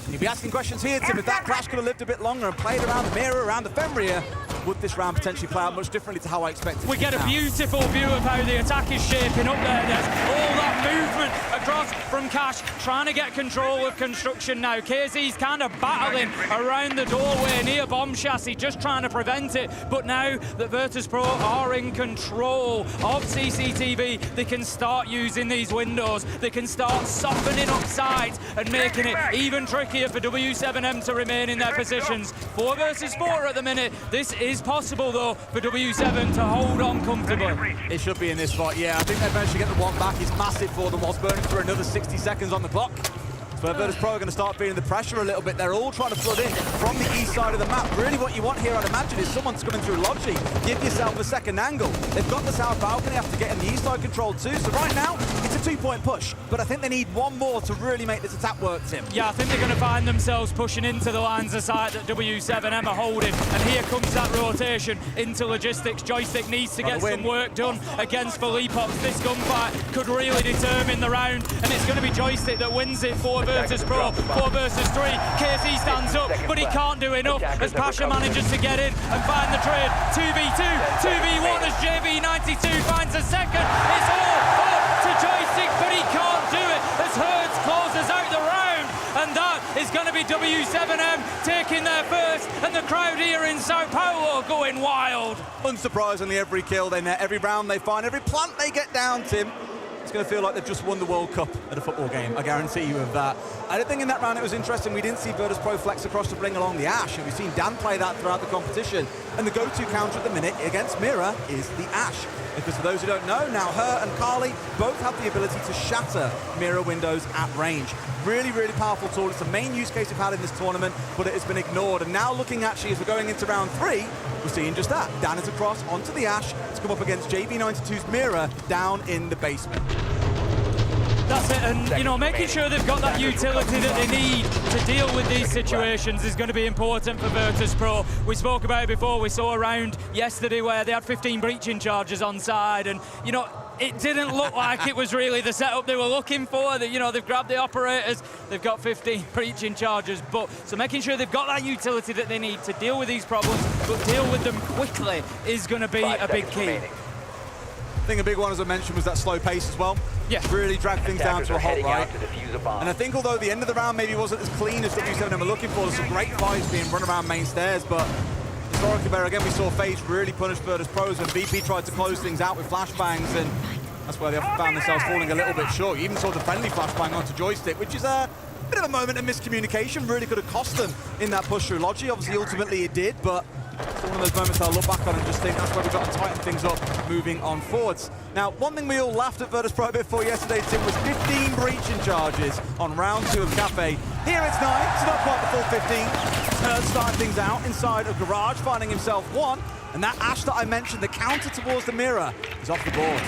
You'll be asking questions here, Tim. If that Clash could have lived a bit longer and played around the Mirror, around the Fenrir, would this round potentially play out much differently to how I expected?
We get a beautiful view of how the attack is shaping up there. There's all that movement across from Cash, trying to get control of construction now. KZ's kind of battling around the doorway near Bomb Chassis, just trying to prevent it. But now that Virtus.pro are in control of CCTV, they can start using these windows. They can start softening up sides and making it even trickier for W7M to remain in their positions. 4 versus 4 at the minute. This is possible, though, for W7 to hold on comfortably.
It should be in this spot, yeah. I think they've managed to get the one back. It's massive for them whilst burning through another 60 seconds on the clock. So Virtus.pro are going to start feeling the pressure a little bit. They're all trying to flood in from the east side of the map. Really what you want here, I'd imagine, is someone's coming through Logi. Give yourself a second angle. They've got the south balcony, have to get in the east side control too. So right now, it's a 2-point push. But I think they need one more to really make this attack work, Tim.
Yeah, I think they're going to find themselves pushing into the lines of sight that W7M are holding. And here comes that rotation into logistics. Joystick needs to get some work done against Philippox. This gunfight could really determine the round. And it's going to be Joystick that wins it for Virtus.pro. 4 versus 3. KZ stands up, but he can't do enough as Pasha manages to get in and find the trade. 2v2, 2v1 as JV92 finds a second. It's all up to Joystick, but he can't do it as Hertz closes out the round. And that is going to be W7M taking their first, and the crowd here in Sao Paulo going wild.
Unsurprisingly, every kill they net, every round they find, every plant they get down, Tim, it's going to feel like they've just won the World Cup at a football game. I guarantee you of that. I don't think in that round it was interesting. We didn't see Virtus.pro flex across to bring along the Ash, and we've seen Dan play that throughout the competition. And the go-to counter at the minute against Mirror is the Ash. Because for those who don't know, now her and Carly both have the ability to shatter Mirror windows at range. Really, really powerful tool. It's the main use case we've had in this tournament, but it has been ignored. And now looking actually as we're going into round 3, we're seeing just that. Dan is across onto the Ash to come up against JB92's Mirror down in the basement.
That's it, and you know, making sure they've got that utility that they need to deal with these situations is going to be important for Virtus.pro. We spoke about it before. We saw a round yesterday where they had 15 breaching charges on side, and you know, it didn't look like it was really the setup they were looking for. That, you know, they've grabbed the operators, they've got 15 breaching charges, but so making sure they've got that utility that they need to deal with these problems, but deal with them quickly is going to be a big key.
I think a big one, as I mentioned, was that slow pace as well.
Yeah.
Really dragged things down to a halt, right? And I think although the end of the round maybe wasn't as clean as W7M were looking for, there's some great fights being run around main stairs, but historically there again we saw FaZe really punish Virtus.pros, and VP tried to close things out with flashbangs, and that's where they often found themselves falling a little bit short. You even saw the friendly flashbang onto Joystick, which is a bit of a moment of miscommunication. Really could have cost them in that push through Logi. Obviously, ultimately it did, but It's one of those moments I'll look back on and just think that's where we've got to tighten things up moving on forwards. Now, one thing we all laughed at Virtus.pro a bit for yesterday, Tim, was 15 breaching charges on round 2 of Cafe. Here it's 9, it's not quite the full 15. Starting things out inside of Garage, finding himself 1. And that Ash that I mentioned, the counter towards the mirror, is off the board.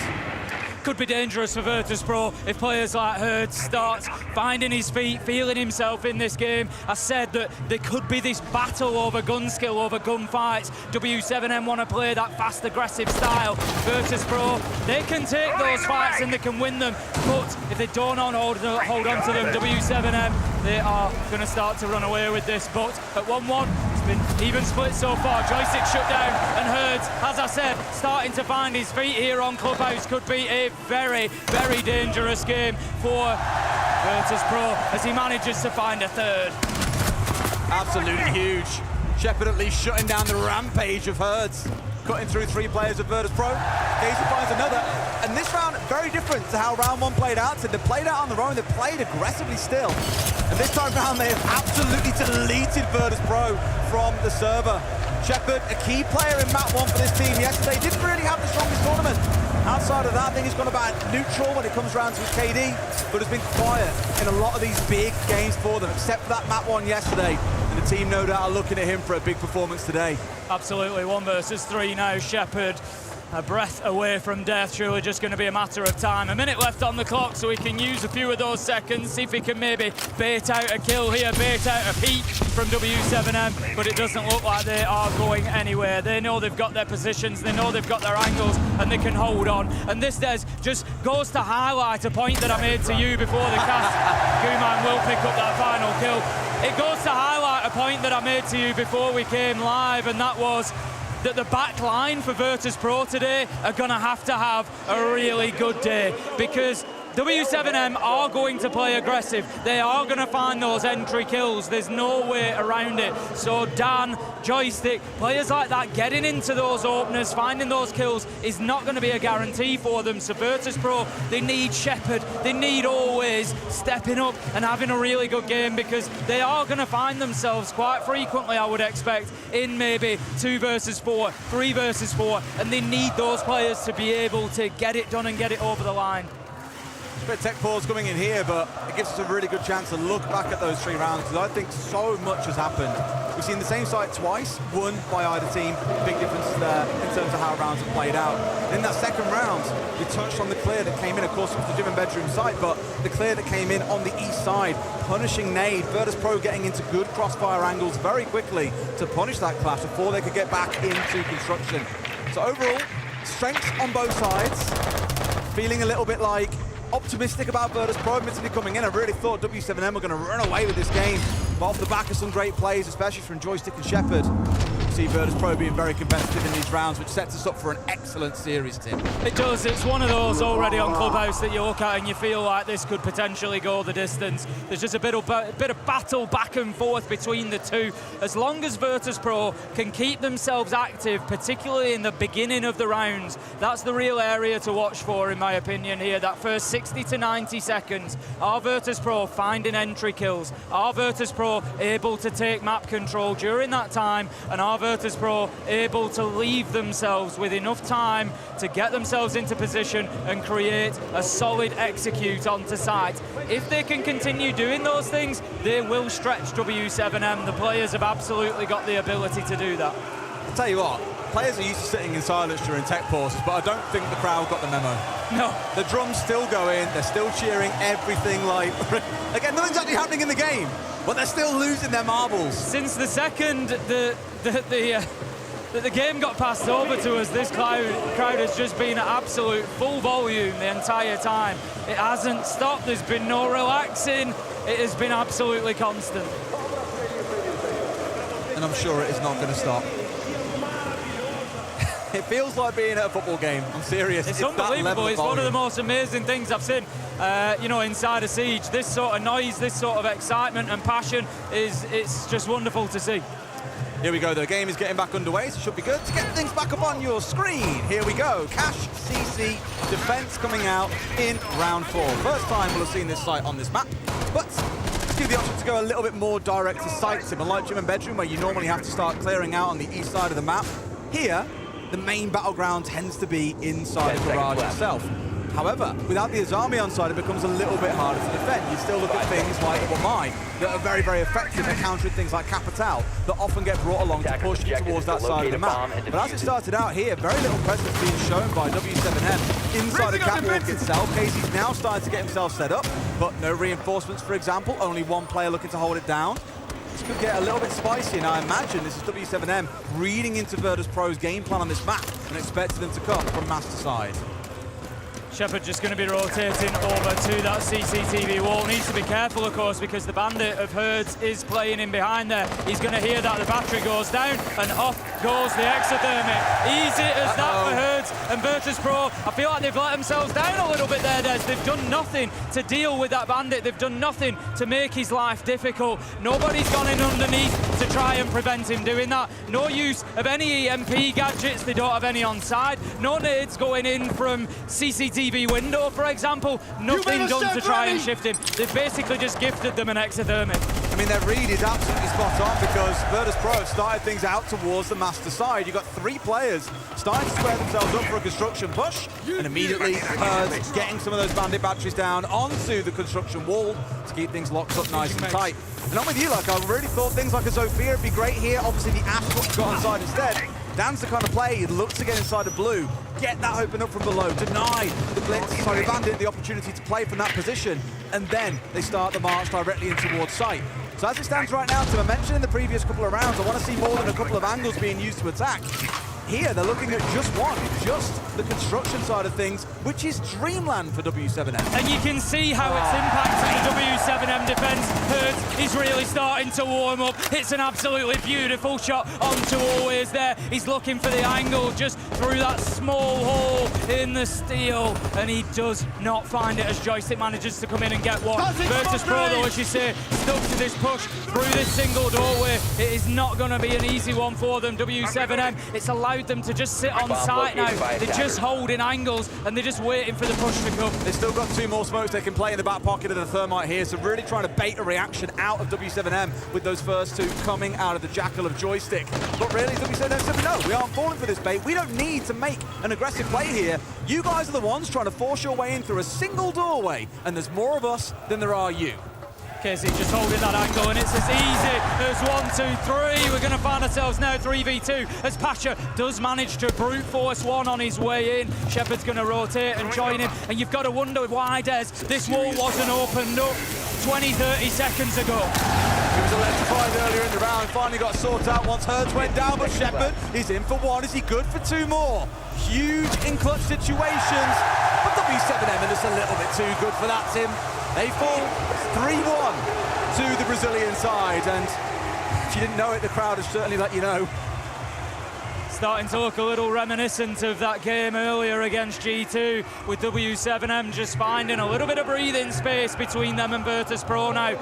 Could be dangerous for Virtus.pro if players like Herd starts finding his feet, feeling himself in this game. I said that there could be this battle over gun skill, over gun fights. W7M want to play that fast, aggressive style. Virtus.pro, they can take those fights and they can win them, but if they don't hold on to them, W7M, they are going to start to run away with this. But at 1-1, it's been even split so far. Joystick shut down, and Herds, as I said, starting to find his feet here on Clubhouse. Could be a very, very dangerous game for Virtus.pro as he manages to find a third.
Absolutely huge. Shepard at least shutting down the rampage of Herds. Cutting through 3 players of Virtus.pro. Casey finds another. And this round, very different to how round 1 played out. So they played out on their own, they played aggressively still. And this time round, they have absolutely deleted Virtus.pro from the server. Shepard, a key player in map 1 for this team yesterday, didn't really have the strongest tournament. Outside of that, I think he's gone about neutral when it comes around to his KD, but has been quiet in a lot of these big games for them, except for that map 1 yesterday. And the team, no doubt, are looking at him for a big performance today.
Absolutely, 1 versus 3 now. Shepard, a breath away from death, surely just going to be a matter of time. A minute left on the clock, so he can use a few of those seconds, see if he can maybe bait out a kill here, bait out a peek from W7M, but it doesn't look like they are going anywhere. They know they've got their positions, they know they've got their angles, and they can hold on. And this, Des, just goes to highlight a point that I made to you before the cast. Guman will pick up that final kill. It goes to highlight a point that I made to you before we came live, and that was that the back line for Virtus.pro today are going to have a really good day, because W7M are going to play aggressive. They are going to find those entry kills. There's no way around it. So Dan, Joystick, players like that getting into those openers, finding those kills is not going to be a guarantee for them. So Virtus.pro, they need Shepard. They need Always stepping up and having a really good game, because they are going to find themselves quite frequently, I would expect, in maybe 2 versus 4, 3 versus 4, and they need those players to be able to get it done and get it over the line.
Bit tech pause coming in here, but it gives us a really good chance to look back at those 3 rounds, because I think so much has happened. We've seen the same site twice, won by either team. Big differences there in terms of how rounds have played out. In that second round, we touched on the clear that came in. Of course, it was the gym and bedroom site, but the clear that came in on the east side, punishing Nade. Virtus.pro getting into good crossfire angles very quickly to punish that clash before they could get back into construction. So overall, strengths on both sides. Feeling a little bit like optimistic about Virtus.pro admittedly coming in. I really thought W7M were going to run away with this game, but off the back of some great plays, especially from Joystick and Shepard, see Virtus.pro being very competitive in these rounds, which sets us up for an excellent series, Tim.
It does. It's one of those already on Clubhouse that you look at and you feel like this could potentially go the distance. There's just a bit of battle back and forth between the two. As long as Virtus.pro can keep themselves active, particularly in the beginning of the rounds, that's the real area to watch for, in my opinion, here. That first 60 to 90 seconds. Are Virtus.pro finding entry kills? Are Virtus.pro able to take map control during that time? And are Virtus.pro able to leave themselves with enough time to get themselves into position and create a solid execute onto site? If they can continue doing those things, they will stretch W7M. The players have absolutely got the ability to do that.
I'll tell you what, players are used to sitting in silence during tech pauses, but I don't think the crowd got the memo.
No.
The drums still go in, they're still cheering everything like... Again, nothing's actually happening in the game, but they're still losing their marbles.
Since the second the game got passed over to us, this crowd has just been at absolute full volume the entire time. It hasn't stopped, there's been no relaxing, it has been absolutely constant.
And I'm sure it is not going to stop. It feels like being at a football game. I'm serious.
It's unbelievable. It's one of the most amazing things I've seen, inside a Siege. This sort of noise, this sort of excitement and passion it's just wonderful to see.
Here we go. The game is getting back underway, so it should be good to get things back up on your screen. Here we go. Cash, CC, defense coming out in round 4. First time we'll have seen this site on this map, but give you the option to go a little bit more direct to site sim, unlike gym and bedroom, where you normally have to start clearing out on the east side of the map. Here, the main battleground tends to be inside the garage itself. However, without the Azami on side, it becomes a little bit harder to defend. You still look at things like Wamai that are very, very effective at countering things like Capital that often get brought along to push you towards that side of the map. But as it started out here, very little presence being shown by W7M inside the catwalk itself. Casey's now starting to get himself set up, but no reinforcements, for example. Only one player looking to hold it down. This could get a little bit spicy, and I imagine this is W7M reading into Virtus Pro's game plan on this map and expecting them to come from master side.
Shepard just going to be rotating over to that CCTV wall. Needs to be careful, of course, because the bandit of Herds is playing in behind there. He's going to hear that the battery goes down, and off goes the exothermic. Easy as that for Herds and Virtus Pro. I feel like they've let themselves down a little bit there, Des. They've done nothing to deal with that bandit. They've done nothing to make his life difficult. Nobody's gone in underneath to try and prevent him doing that. No use of any EMP gadgets. They don't have any on side. No nades going in from CCTV window, for example. Nothing done to try and shift him. They've basically just gifted them an exothermic.
I mean, their read is absolutely spot on because Virtus Pro have started things out towards the master side. You've got 3 players starting to square themselves up for a construction push, and immediately getting some of those bandit batteries down onto the construction wall to keep things locked up nice and tight. And I'm with you, like, I really thought things like a Zofia would be great here. Obviously, the Ash got on side instead. Dan's the kind of player he'd look to get inside the blue, get that open up from below, deny the Blitz, sorry, Bandit the opportunity to play from that position, and then they start the march directly in towards site. So as it stands right now, Tim, I mentioned in the previous couple of rounds, I want to see more than a couple of angles being used to attack. Here, they're looking at just one, just the construction side of things, which is dreamland for W7M.
And you can see how it's impacted the W7M defense. Hertz is really starting to warm up. It's an absolutely beautiful shot onto Always there. He's looking for the angle just through that small hole in the steel, and he does not find it as Joystick manages to come in and get one. Virtus Pro, though, as you say, stuck to this push through this single doorway. It is not going to be an easy one for them. W7M, it's allowed them to just sit on site now. They're just holding angles and they're just waiting for the push to come.
They've still got 2 more smokes they can play in the back pocket of the thermite here, so really trying to bait a reaction out of W7M with those first 2 coming out of the Jackal of Joystick. But really, W7M said, no, we aren't falling for this bait. We don't need to make an aggressive play here. You guys are the ones trying to force your way in through a single doorway, and there's more of us than there are you.
Casey just holding that angle, and it's as easy as 1, 2, 3. We're going to find ourselves now 3v2 as Pasha does manage to brute force one on his way in. Shepard's going to rotate and join him, and you've got to wonder why, Des, this wall wasn't opened up 20, 30 seconds ago.
He was electrified earlier in the round, finally got sorted out once Hertz went down, but Shepard is in for 1. Is he good for 2 more? Huge in clutch situations, but W7M are just a little bit too good for that, Tim. They fall 3-1 to the Brazilian side, and if you didn't know it, the crowd has certainly let you know.
Starting to look a little reminiscent of that game earlier against G2, with W7M just finding a little bit of breathing space between them and Virtus Pro now.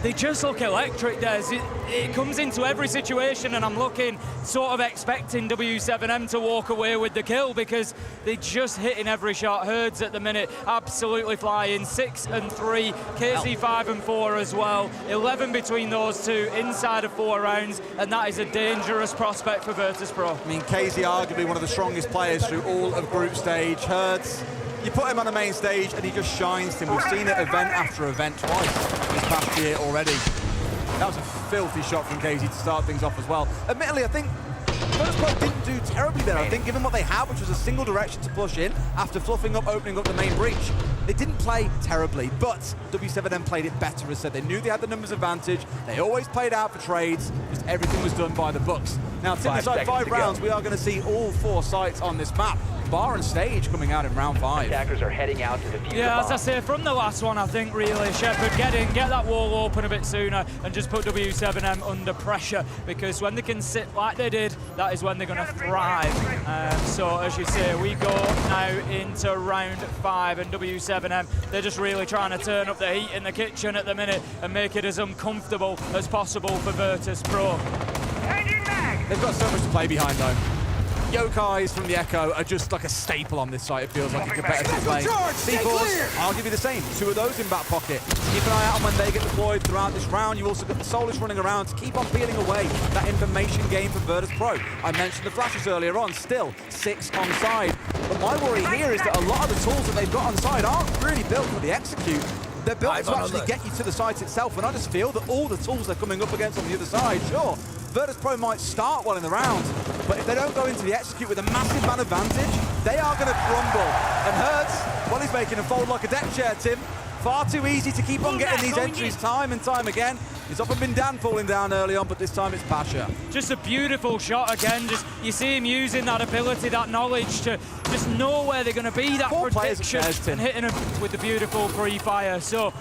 They just look electric, Des. It comes into every situation, and I'm looking, sort of expecting W7M to walk away with the kill because they're just hitting every shot. Herds at the minute, absolutely flying. 6 and 3, KC 5 and 4 as well. 11 between those 2 inside of 4 rounds, and that is a dangerous prospect for Virtus Pro.
I mean, KZ arguably one of the strongest players through all of group stage. Hertz, you put him on the main stage and he just shines, Tim. We've seen it event after event twice this past year already. That was a filthy shot from KZ to start things off as well. Admittedly, I think Virtus Pro didn't do terribly there. I think given what they had, which was a single direction to push in after fluffing up, opening up the main breach, they didn't play terribly, but W7M played it better. As said, they knew they had the numbers advantage. They always played out for trades. Just everything was done by the books. Now, Tim, inside 5 rounds, we are going to see all 4 sites on this map. Bar and Stage coming out in round 5.
Attackers are heading out to defuse the
as
bomb.
I say, from the last one, I think really Shepard get that wall open a bit sooner and just put W7M under pressure, because when they can sit like they did, that is when they're going to thrive. So as you say, we go now into round 5, and W7M, they're just really trying to turn up the heat in the kitchen at the minute and make it as uncomfortable as possible for Virtus Pro.
They've got so much to play behind though. Yokais from the Echo are just like a staple on this site, it feels like, in competitive lane. C4s, I'll give you the same. 2 of those in back pocket. Keep an eye out on when they get deployed throughout this round. You've also got the Soulish running around to keep on peeling away that information game for Virtus Pro. I mentioned the flashes earlier on, still 6 on side. But my worry here is that a lot of the tools that they've got on side aren't really built for the execute. They're built to actually get you to the site itself, and I just feel that all the tools they're coming up against on the other side, sure, Virtus Pro might start well in the round, but if they don't go into the execute with a massive man advantage, they are going to crumble. And Hertz, well, he's making a fold like a deck chair, Tim. Far too easy to keep on getting these entries time and time again. It's often been Dan falling down early on, but this time it's Pasha.
Just a beautiful shot again. Just you see him using that ability, that knowledge to just know where they're going to be, that prediction, and hitting them with the beautiful free fire. So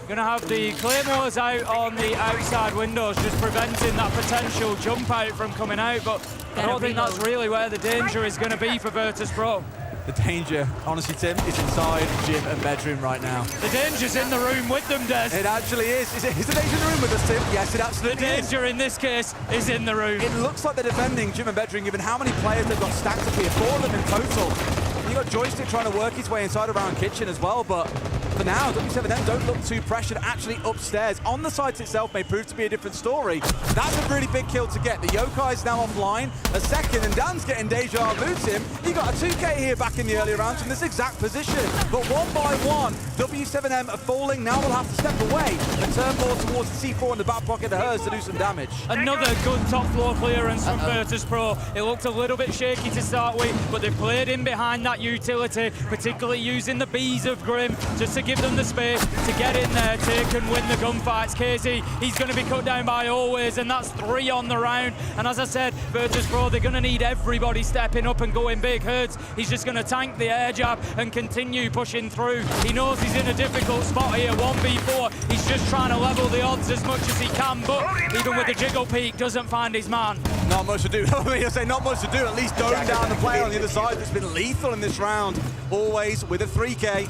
going to have the Claymores out on the outside windows, just preventing that potential jump out from coming out, but I don't think that's really where the danger is going to be for Virtus Pro.
The danger, honestly, Tim, is inside gym and bedroom right now.
The danger's in the room with them, Des.
It actually is. Is the danger in the room with us, Tim? Yes, it absolutely is.
The danger in this case is in the room.
It looks like they're defending gym and bedroom, given how many players they've got stacked up here, 4 of them in total. You got Joystick trying to work his way inside around kitchen as well, but for now, W7M don't look too pressured. Actually upstairs on the site itself may prove to be a different story. That's a really big kill to get. The Yokai's now offline, a second, and Dan's getting deja vu, Tim. He got a 2K here back in the earlier rounds from this exact position. But one by one, W7M are falling. Now they'll have to step away and turn more towards the C4 in the back pocket of hers to do some damage.
Another good top floor clearance from Virtus Pro. It looked a little bit shaky to start with, but they played in behind that utility, particularly using the Bees of Grim just to give them the space to get in there, take and win the gunfights. KZ, he's going to be cut down by Always, and that's 3 on the round. And as I said, Virtus Pro, they're going to need everybody stepping up and going big. Hertz, he's just going to tank the air jab and continue pushing through. He knows he's in a difficult spot here, 1v4. He's just trying to level the odds as much as he can, but even with the jiggle peak, doesn't find his man.
Not much to do. I mean, I say not much to do. At least dome down the player on the other side that's been lethal in this round. Always with a 3K.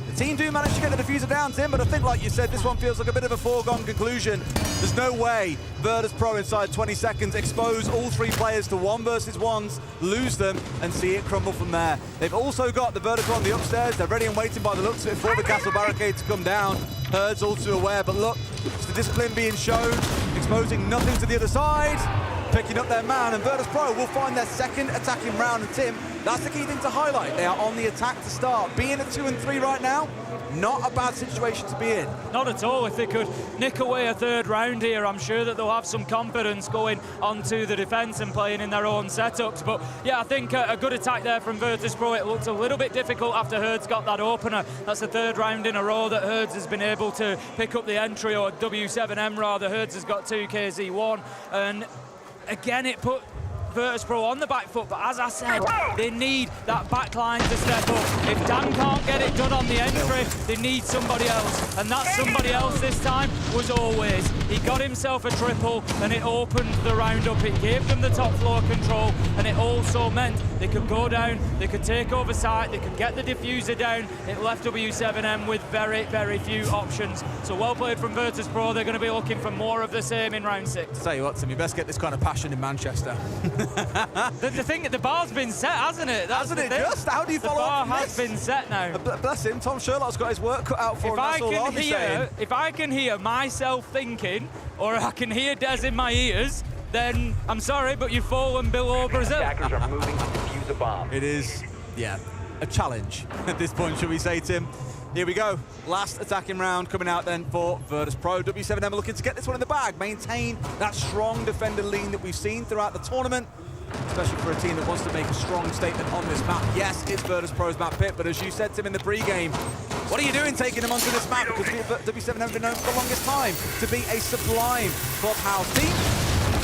The team do manage to get the diffuser down, Tim, but I think, like you said, this one feels like a bit of a foregone conclusion. There's no way Virtus Pro inside 20 seconds expose all 3 players to 1 versus 1s, lose them, and see it crumble from there. They've also got the Virtus on the upstairs. They're ready and waiting by the looks of it for the castle barricade to come down. Herd's all too aware, but look, it's the discipline being shown, exposing nothing to the other side, picking up their man, and Virtus Pro will find their second attacking round. And Tim, that's the key thing to highlight. They are on the attack to start. Being at 2 and 3 right now, not a bad situation to be in.
Not at all. If they could nick away a 3rd round here, I'm sure that they'll have some confidence going onto the defence and playing in their own setups. But yeah, I think a good attack there from Virtus Pro. It looked a little bit difficult after Herds got that opener. That's the 3rd round in a row that Herds has been able to pick up the entry, or W7M rather. Herds has got 2, KZ1, and again it put Virtus Pro on the back foot, but as I said, they need that back line to step up. If Dan can't get it done on the entry, they need somebody else, and that somebody else this time was Always. He got himself a triple, and it opened the round up. It gave them the top floor control, and it also meant they could go down, they could take over site, they could get the diffuser down. It left W7M with very, very few options. So well played from Virtus Pro. They're going to be looking for more of the same in round 6.
Tell you what, Tim, you best get this kind of passion in Manchester.
The thing, the bar's been set, hasn't it?
Hasn't it just? How do you follow up?
The bar has been set now.
Bless him, Tom Sherlock's got his work cut out for him, that's all I'll be saying.
If I can hear myself thinking, or I can hear Des in my ears, then I'm sorry, but you've fallen below Brazil.
Attackers are moving to defuse a bomb.
It is, yeah, a challenge at this point, shall we say, Tim? Here we go. Last attacking round coming out then for Virtus Pro. W7M are looking to get this one in the bag, maintain that strong defender lean that we've seen throughout the tournament, especially for a team that wants to make a strong statement on this map. Yes, it's Virtus Pro's map pit, but as you said, Tim, in the pre-game, what are you doing taking them onto this map? Because W7M have been known for the longest time to be a sublime clubhouse team.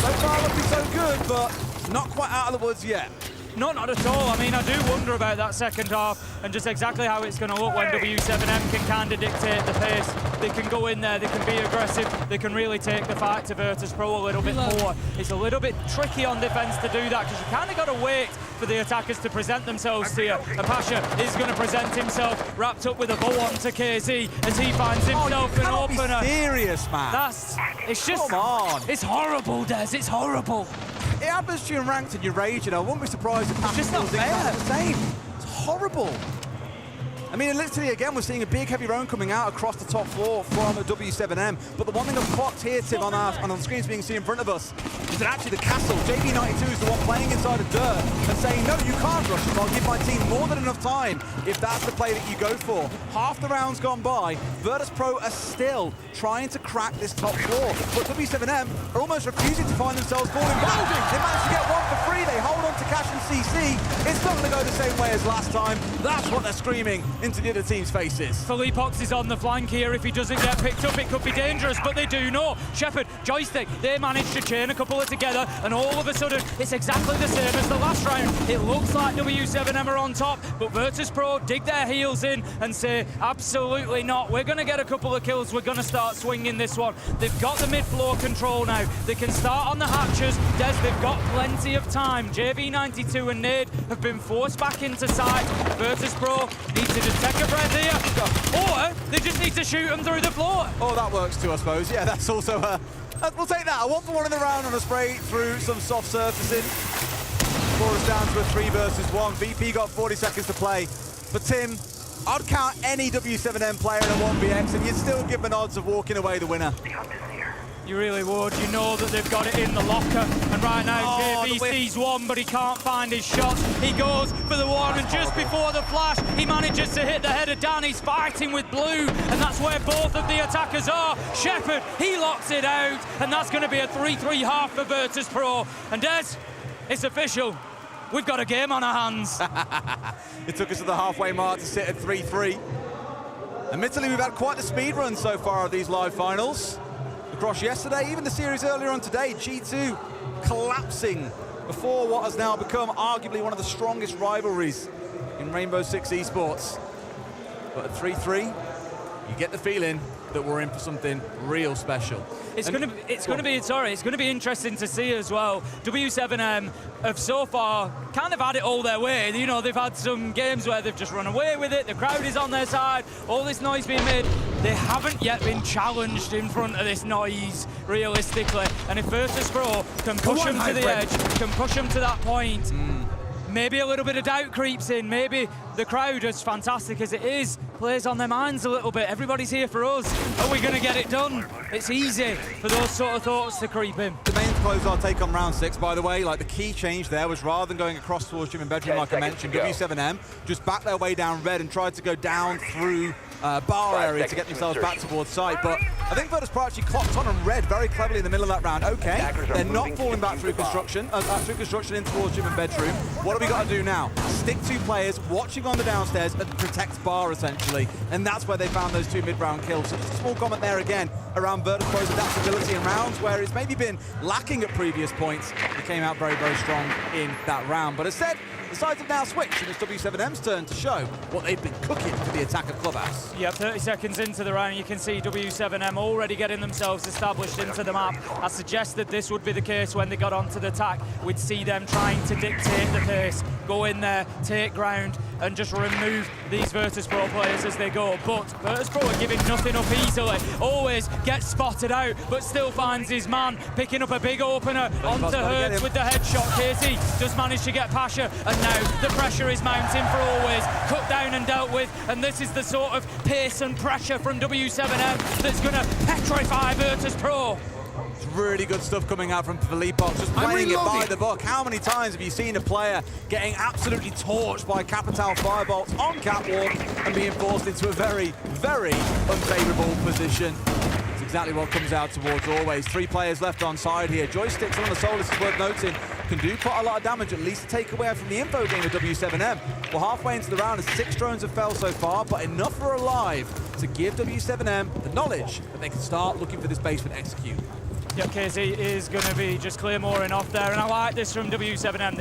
So far looking so good, but not quite out of the woods yet.
No, not at all. I mean, I do wonder about that second half and just exactly how it's going to look when W7M can kind of dictate the pace. They can go in there, they can be aggressive, they can really take the fight to Virtus Pro a little bit more. It's a little bit tricky on defense to do that because you kind of got to wait for the attackers to present themselves to you. And Pasha is going to present himself wrapped up with a bow on to KZ as he finds himself an opener.
Be serious, man.
It's just,
come on.
It's horrible, Des, it's horrible.
It average you in ranked and you're raging, I wouldn't be surprised if
it's just not fair.
The same. It's horrible. I mean, literally, again, we're seeing a big heavy roam coming out across the top floor from a W7M. But the one thing I've clocked here, Tim, on the screens being seen in front of us, is that actually the castle, JB92 is the one playing inside of dirt and saying, no, you can't rush him. I'll give my team more than enough time if that's the play that you go for. Half the round's gone by. Virtus Pro are still trying to crack this top floor. But W7M are almost refusing to find themselves falling back. They managed to get one for free. They hold on to Cash and CC. It's not going to go the same way as last time. That's what they're screaming into the other team's faces.
Philippox is on the flank here. If he doesn't get picked up, it could be dangerous, but they do know. Shepard, Joystick, they managed to chain a couple of together, and all of a sudden, it's exactly the same as the last round. It looks like W7M are on top, but Virtus Pro dig their heels in and say, absolutely not. We're going to get a couple of kills. We're going to start swinging this one. They've got the mid-floor control now. They can start on the hatches. Des, they've got plenty of time. JV92 and Nade have been forced back into side. Virtus Pro need to just take a breath here, or they just need to shoot them through the floor.
Oh, that works too, I suppose. Yeah, that's also we'll take that. A 1-for-1 in the round on a spray through some soft surfacing. Score us down to a 3 versus 1. VP got 40 seconds to play. But Tim, I'd count any W7M player in a 1vx and you'd still give them odds of walking away the winner.
You really would. You know that they've got it in the locker. And right now, JB sees one, but he can't find his shots. He goes for the one, and just before the flash, he manages to hit the head of Dan. He's fighting with blue, and that's where both of the attackers are. Shepard, he locks it out, and that's going to be a 3-3 half for Virtus Pro. And Des, it's official. We've got a game on our hands.
It took us to the halfway mark to sit at 3-3. Admittedly, we've had quite the speed run so far of these live finals. Across yesterday, even the series earlier on today, G2 collapsing before what has now become arguably one of the strongest rivalries in Rainbow Six Esports. But at 3-3, you get the feeling that we're in for something real special.
It's going to be interesting to see as well. W7M have so far kind of had it all their way. You know, they've had some games where they've just run away with it. The crowd is on their side. All this noise being made. They haven't yet been challenged in front of this noise, realistically. And if Virtus Pro can push them to the edge, can push them to that point, maybe a little bit of doubt creeps in. Maybe the crowd, as fantastic as it is, plays on their minds a little bit. Everybody's here for us. Are we going to get it done? It's easy for those sort of thoughts to creep in.
The main to close our take on round 6, by the way, like the key change there was rather than going across towards gym and bedroom, like I mentioned, W7M just backed their way down red and tried to go down through bar area to get themselves back towards site. But I think Virtus Pro actually clocked on and red very cleverly in the middle of that round. Okay, they're not falling back through construction in towards gym and bedroom. What have we got to do now? Stick 2 players watching on the downstairs and protect bar, essentially. And that's where they found those 2 mid-round kills. So just a small comment there again around Virtus Pro's adaptability in rounds where it's maybe been lacking at previous points. They came out very, very strong in that round. But as said, the sides have now switched, and it's W7M's turn to show what they've been cooking for the attack of Clubhouse.
Yeah, 30 seconds into the round, you can see W7M already getting themselves established into the map. I suggested this would be the case when they got onto the attack. We'd see them trying to dictate the pace, go in there, take ground, and just remove these Virtus Pro players as they go. But Virtus Pro are giving nothing up easily. Always gets spotted out, but still finds his man, picking up a big opener onto Hertz with the headshot. Casey does manage to get Pasha, and now the pressure is mounting for Always. Cut down and dealt with, and this is the sort of pace and pressure from W7M that's going to petrify Virtus Pro.
It's really good stuff coming out from Philippox, just playing it by the book. How many times have you seen a player getting absolutely torched by Capital Firebolts on catwalk and being forced into a very, very unfavourable position? It's exactly what comes out towards Always. 3 players left on side here. Joysticks on the Solus is worth noting. Can do quite a lot of damage, at least to take away from the info game of W7M. Well, halfway into the round, and 6 drones have fell so far, but enough are alive to give W7M the knowledge that they can start looking for this basement execute.
Yeah, Casey is going to be just clear-mooring off there, and I like this from W7M,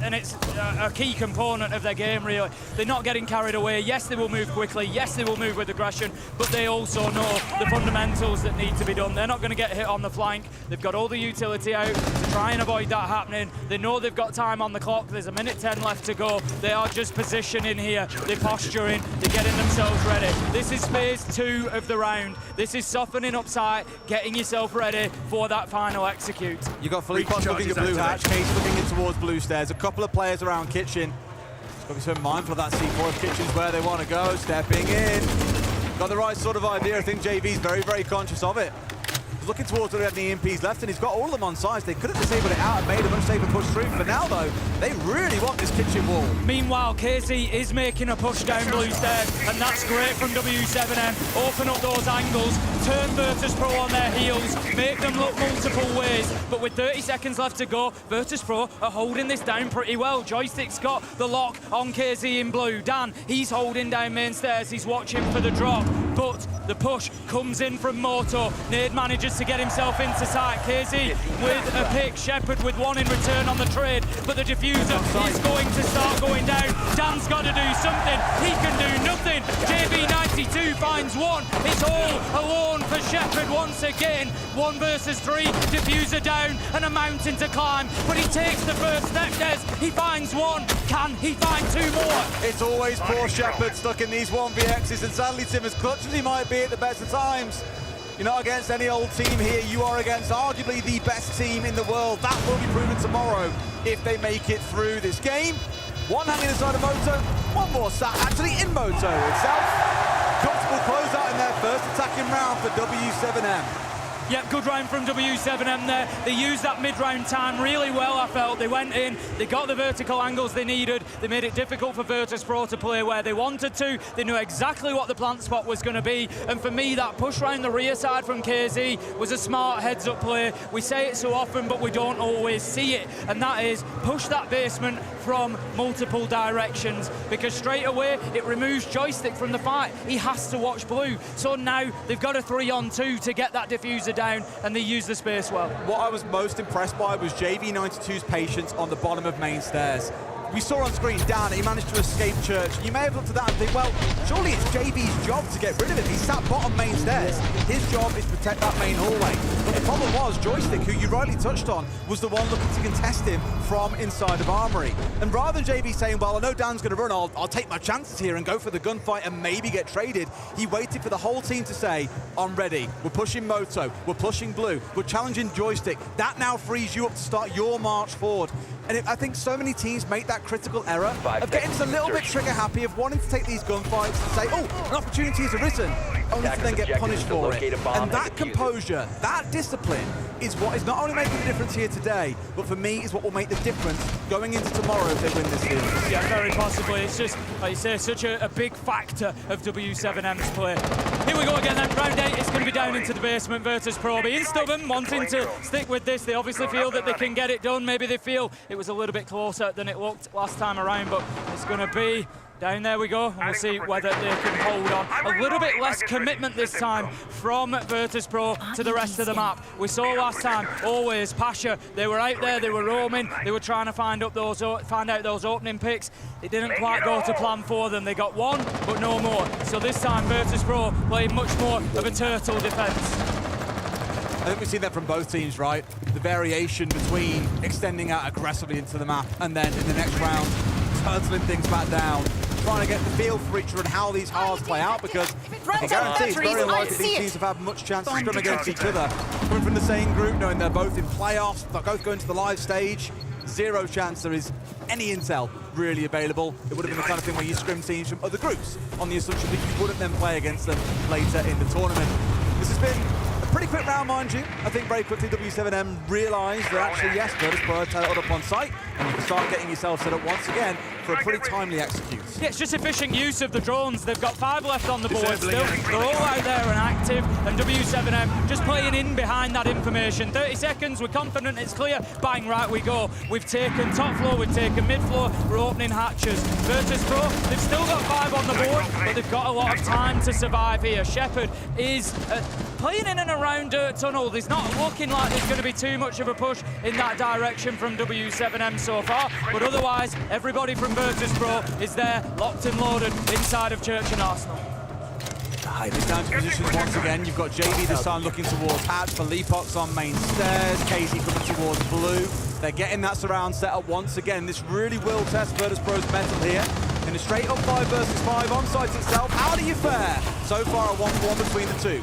and it's a key component of their game, really. They're not getting carried away. Yes, they will move quickly. Yes, they will move with aggression, but they also know the fundamentals that need to be done. They're not going to get hit on the flank. They've got all the utility out to try and avoid that happening. They know they've got time on the clock. There's 1:10 left to go. They are just positioning here. They're posturing. They're getting themselves ready. This is phase 2 of the round. This is softening up sight, getting yourself ready, ready for that final execute.
You got Philippos looking at blue hatch, Case looking in towards blue stairs. A couple of players around Kitchen. Got to be so mindful of that C4 if Kitchen's where they want to go. Stepping in. Got the right sort of idea. I think JV's very, very conscious of it. He's looking towards where he had the EMPs left, and he's got all of them on sides. They could have disabled it out and made a much safer push through. For now, though, they really want this Kitchen wall.
Meanwhile, KZ is making a push down blue stairs, and that's great from W7M. Open up those angles, turn Virtus.pro on their heels, make them look multiple ways. But with 30 seconds left to go, Virtus.pro are holding this down pretty well. Joystick's got the lock on KZ in blue. Dan, he's holding down main stairs. He's watching for the drop. But the push comes in from Moto. Nade manages to get himself into sight. KZ with a pick, Shepard with one in return on the trade, but the diffuser is going to start going down. Dan's got to do something. He can do nothing. JV92 finds one. It's all alone for Shepard once again. 1 versus 3, diffuser down and a mountain to climb, but he takes the first step, Des. He finds one. Can he find 2 more?
It's always poor Shepard stuck in these 1vx's, and sadly Tim, as clutch as he might be at the best of times, you're not against any old team here. You are against arguably the best team in the world. That will be proven tomorrow if they make it through this game. One hanging inside of Moto, one more sat actually in Moto itself. Comfortable closeout in their first attacking round for W7M.
Yep, good round from W7M there. They used that mid-round time really well, I felt. They went in, they got the vertical angles they needed. They made it difficult for Virtus.pro to play where they wanted to. They knew exactly what the plant spot was going to be. And for me, that push round the rear side from KZ was a smart heads-up play. We say it so often, but we don't always see it. And that is push that basement from multiple directions, because straight away it removes Joystick from the fight. He has to watch blue. So now they've got a 3-on-2 to get that diffuser down, and they use the space well.
What I was most impressed by was JV92's patience on the bottom of main stairs. We saw on screen, Dan, he managed to escape Church. You may have looked at that and think, well, surely it's JV's job to get rid of him. He's sat bottom main stairs. His job is to protect that main hallway. But the problem was, Joystick, who you rightly touched on, was the one looking to contest him from inside of Armory. And rather than JV saying, well, I know Dan's going to run, I'll take my chances here and go for the gunfight and maybe get traded, he waited for the whole team to say, I'm ready. We're pushing Moto, we're pushing blue, we're challenging Joystick. That now frees you up to start your march forward. And I think so many teams make that critical error of getting just a little bit trigger happy, of wanting to take these gunfights and say, oh, an opportunity has arisen, only to then get punished for it. And that composure, that discipline is what is not only making the difference here today, but for me is what will make the difference going into tomorrow if they win this series.
Yeah, very possibly. It's just, like you say, such a big factor of W7M's play. Here we go again then, round 8, it's going to be down into the basement. Virtus.pro being stubborn, wanting to stick with this. They obviously feel that they can get it done. Maybe they feel it was a little bit closer than it looked last time around, but it's going to be down there we go, and we'll see whether they can hold on. A little bit less commitment this time from Virtus.pro to the rest of the map. We saw last time, always, Pasha, they were out there, they were roaming, they were trying to find out those opening picks. It didn't quite go to plan for them. They got one, but no more. So this time, Virtus.pro played much more of a turtle defense.
I think we've seen that from both teams, right? The variation between extending out aggressively into the map and then in the next round, turtling things back down, trying to get the feel for each other and how these halves play out, because I guarantee it's very unlikely these teams have had much chance to scrum against each other. Coming from the same group, knowing they're both in playoffs, they're both going to the live stage, zero chance there is any intel really available. It would have been the kind of thing where you scrim teams from other groups on the assumption that you wouldn't then play against them later in the tournament. This has been a pretty quick round, mind you. I think very quickly W7M realised that actually, yes, Virtus.pro are held up on site, and you can start getting yourself set up once again for a pretty timely execute.
Yeah, it's just efficient use of the drones. They've got 5 left on the board still. They're all out there and active, and W7M just playing in behind that information. 30 seconds, we're confident it's clear. Bang, right we go. We've taken top floor, we've taken mid floor, we're opening hatches. Virtus.pro, they've still got 5 on the board, but they've got a lot of time to survive here. Shepard is playing in and around Dirt Tunnel. There's not looking like there's going to be too much of a push in that direction from W7M so far, but otherwise, everybody from Virtus.pro is there, locked and loaded inside of Church and Arsenal.
This down to positions once again. You've got JV this time looking towards Hatch, Philippos on main stairs, KZ coming towards blue. They're getting that surround set up once again. This really will test Virtus.pro's mettle here. In a straight up 5 versus 5 on site itself, how do you fare? So far a 1-1 between the two.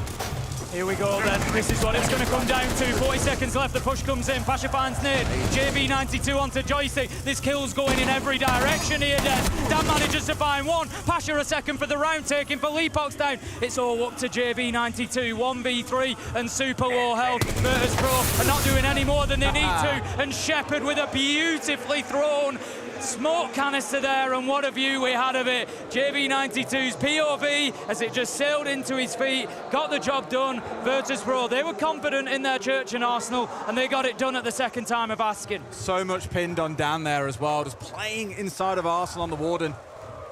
Here we go then, this is what it's going to come down to. 40 seconds left, the push comes in, Pasha finds Nade, JB92 onto Joystick. This kill's going in every direction here, Dan manages to find one, Pasha a second for the round, taking Philippox down. It's all up to JB92, 1v3 and super low health. Virtus Pro are not doing any more than they need to, and Shepard with a beautifully thrown smoke canister there, and what a view we had of it. JB92's POV as it just sailed into his feet, got the job done. Virtus Pro, they were confident in their church and Arsenal, and they got it done at the second time of asking.
So much pinned on Dan there as well, just playing inside of Arsenal on the Warden.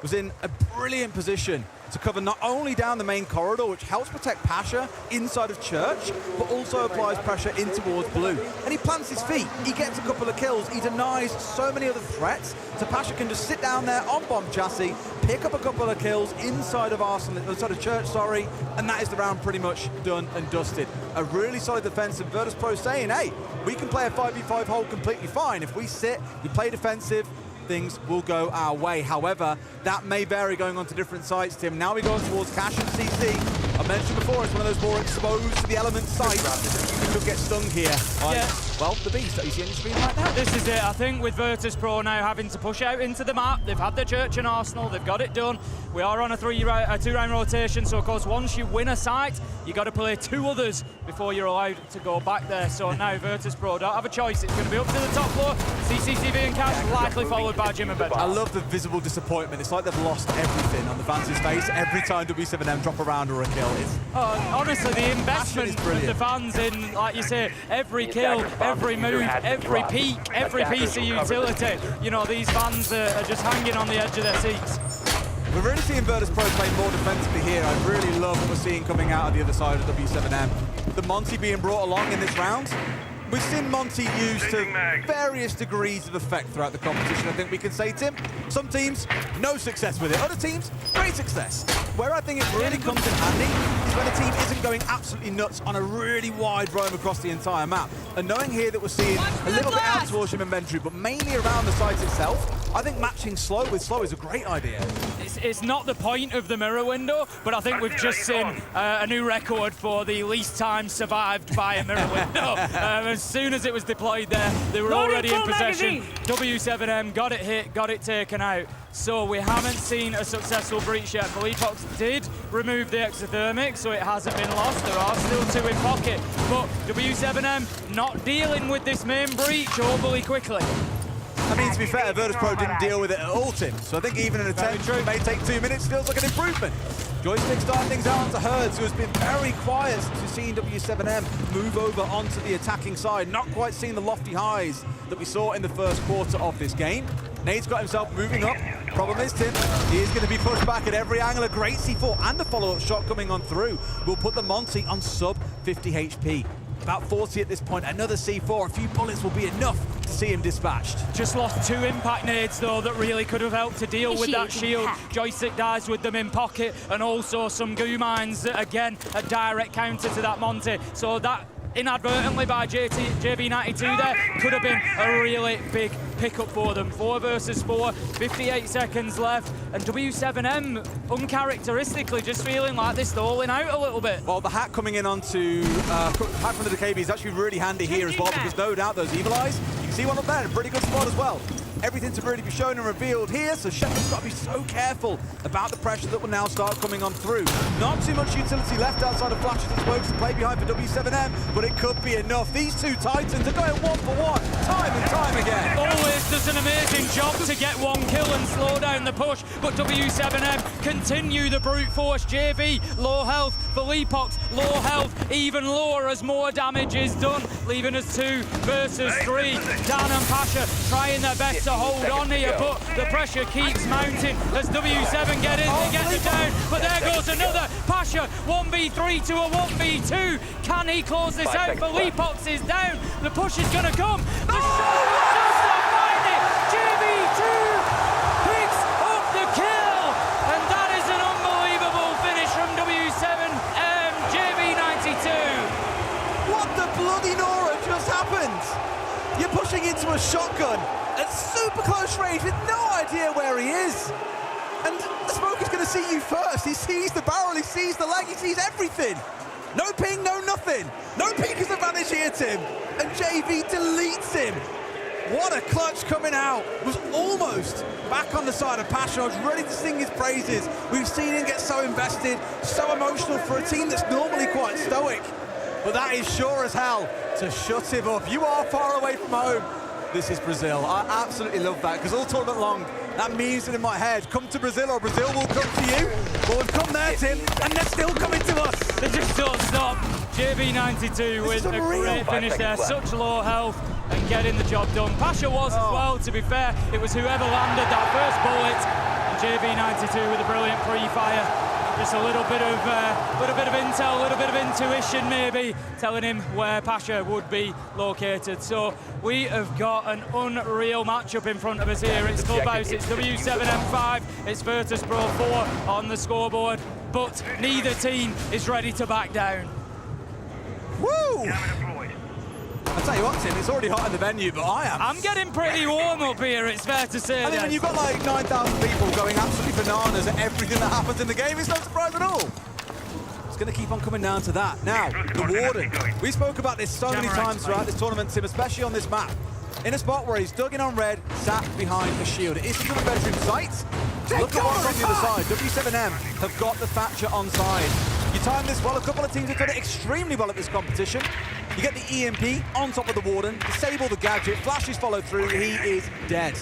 Was in a brilliant position to cover not only down the main corridor, which helps protect Pasha inside of Church, but also applies pressure in towards Blue. And he plants his feet, he gets a couple of kills, he denies so many other threats, so Pasha can just sit down there on bomb chassis, pick up a couple of kills inside of Arsenal, inside of Church, sorry, and that is the round pretty much done and dusted. A really solid defense, and Virtus Pro saying, hey, we can play a 5v5 hold completely fine. If we sit, we play defensive, things will go our way. However, that may vary going on to different sites, Tim. Now we go towards Cash and CC. I mentioned before, it's one of those more exposed to the element sites. You could get stung here by, well, the beast that you see on your screen right now.
This is it. I think with Virtus Pro now having to push out into the map, they've had their Church and Arsenal, they've got it done. We are on a two-round rotation, so of course once you win a site, you got to play 2 others before you're allowed to go back there. So now Virtus Pro don't have a choice. It's going to be up to the top floor. CCTV and Cash likely followed by Jim and Ben.
I love the visible disappointment. It's like they've lost everything on the fans' face every time W7M drop a round or a kill.
Honestly, the investment of the fans in, like you say, every kill, every move, every peak, every piece of utility. You know, these fans are just hanging on the edge of their seats.
We're really seeing Virtus Pro play more defensively here. I really love what we're seeing coming out of the other side of W7M. The Monty being brought along in this round. We've seen Monty used to various degrees of effect throughout the competition, I think we can say, Tim. Some teams, no success with it. Other teams, great success. Where I think it really comes in handy is when a team isn't going absolutely nuts on a really wide roam across the entire map. And knowing here that we're seeing a little bit out towards him inventory, but mainly around the site itself, I think matching slow with slow is a great idea.
It's not the point of the mirror window, but I think we've just seen a new record for the least time survived by a mirror window. As soon as it was deployed there, they were already in possession. W7M got it hit, got it taken out. So we haven't seen a successful breach yet. Philippox did remove the exothermic, so it hasn't been lost. There are still 2 in pocket, but W7M not dealing with this main breach overly quickly.
I mean, to be fair, Virtus Pro didn't deal with it at all, Tim. So I think even an attempt may take 2 minutes, feels like an improvement. Joystick starting things out onto Herds, who has been very quiet since we've seen W7M move over onto the attacking side. Not quite seeing the lofty highs that we saw in the first quarter of this game. Nade's got himself moving up. Problem is, Tim, he is going to be pushed back at every angle. A great C4 and a follow-up shot coming on through will put the Monty on sub 50 HP. About 40 at this point. Another C4, a few bullets will be enough to see him dispatched.
Just lost 2 impact nades, though, that really could have helped to deal with that shield. Joystick dies with them in pocket, and also some goo mines, again, a direct counter to that Monty. So that inadvertently by JB92 there could have been a really big pickup for them. 4 versus 4, 58 seconds left, and W7M uncharacteristically just feeling like they're stalling out a little bit.
Well, the hack coming in onto hack from the DKB is actually really handy here as well, because no doubt those evil eyes, you can see one up there in a pretty good spot as well. Everything to really be shown and revealed here, so Shepard's got to be so careful about the pressure that will now start coming on through. Not too much utility left outside of flashes and smokes to play behind for W7M, but it could be enough. These 2 Titans are going 1-for-1, time and time again.
Always does an amazing job to get 1 kill and slow down the push, but W7M continue the brute force. JV, low health, Philippox, low health, even lower as more damage is done, leaving us 2 versus 3. Dan and Pasha trying their best to hold on here, but the pressure keeps mounting as W7 get in, they get it down, but there goes another. Pasha, 1v3 to a 1v2. Can he close this out? Philippox is down, the push is going to come. The shot does not find it. JB2 picks up the kill, and that is an unbelievable finish from W7M. JB92.
What the bloody Nora just happened? You're pushing into a shotgun at super close range with no idea where he is. And the smoker's going to see you first. He sees the barrel, he sees the leg, he sees everything. No ping, no nothing. No Pinker's advantage here, Tim. And JV deletes him. What a clutch coming out. Was almost back on the side of Pasha. I was ready to sing his praises. We've seen him get so invested, so emotional for a team that's normally quite stoic. But that is sure as hell to shut him up. You are far away from home. This is Brazil. I absolutely love that, because all tournament long, that means it in my head. Come to Brazil or Brazil will come to you. Well, we've come there, Tim, and they're still coming to us.
They just don't stop. JB92 with a great finish there. Such low health and getting the job done. Pasha was as well, to be fair. It was whoever landed that first bullet. And JB92 with a brilliant pre-fire. Just a little bit of intel, a little bit of intuition maybe, telling him where Pasha would be located. So we have got an unreal matchup in front of us here. It's Clubhouse, it's W7M5, it's Virtus Pro 4 on the scoreboard, but neither team is ready to back down.
Woo! I'll tell you what, Tim, it's already hot in the venue, but I'm
getting pretty warm up here, it's fair to say.
I mean, when you've got like 9,000 people going absolutely bananas at everything that happens in the game, it's no surprise at all. It's going to keep on coming down to that. Now, the Warden. We spoke about this so many times throughout this tournament, Tim, especially on this map. In a spot where he's dug in on red, sat behind a shield. It isn't a bedroom sight. Look at what's on the other side. W7M have got the Thatcher on side. You time this well. A couple of teams have done it extremely well at this competition. You get the EMP on top of the Warden, disable the gadget, flashes follow through, he is dead.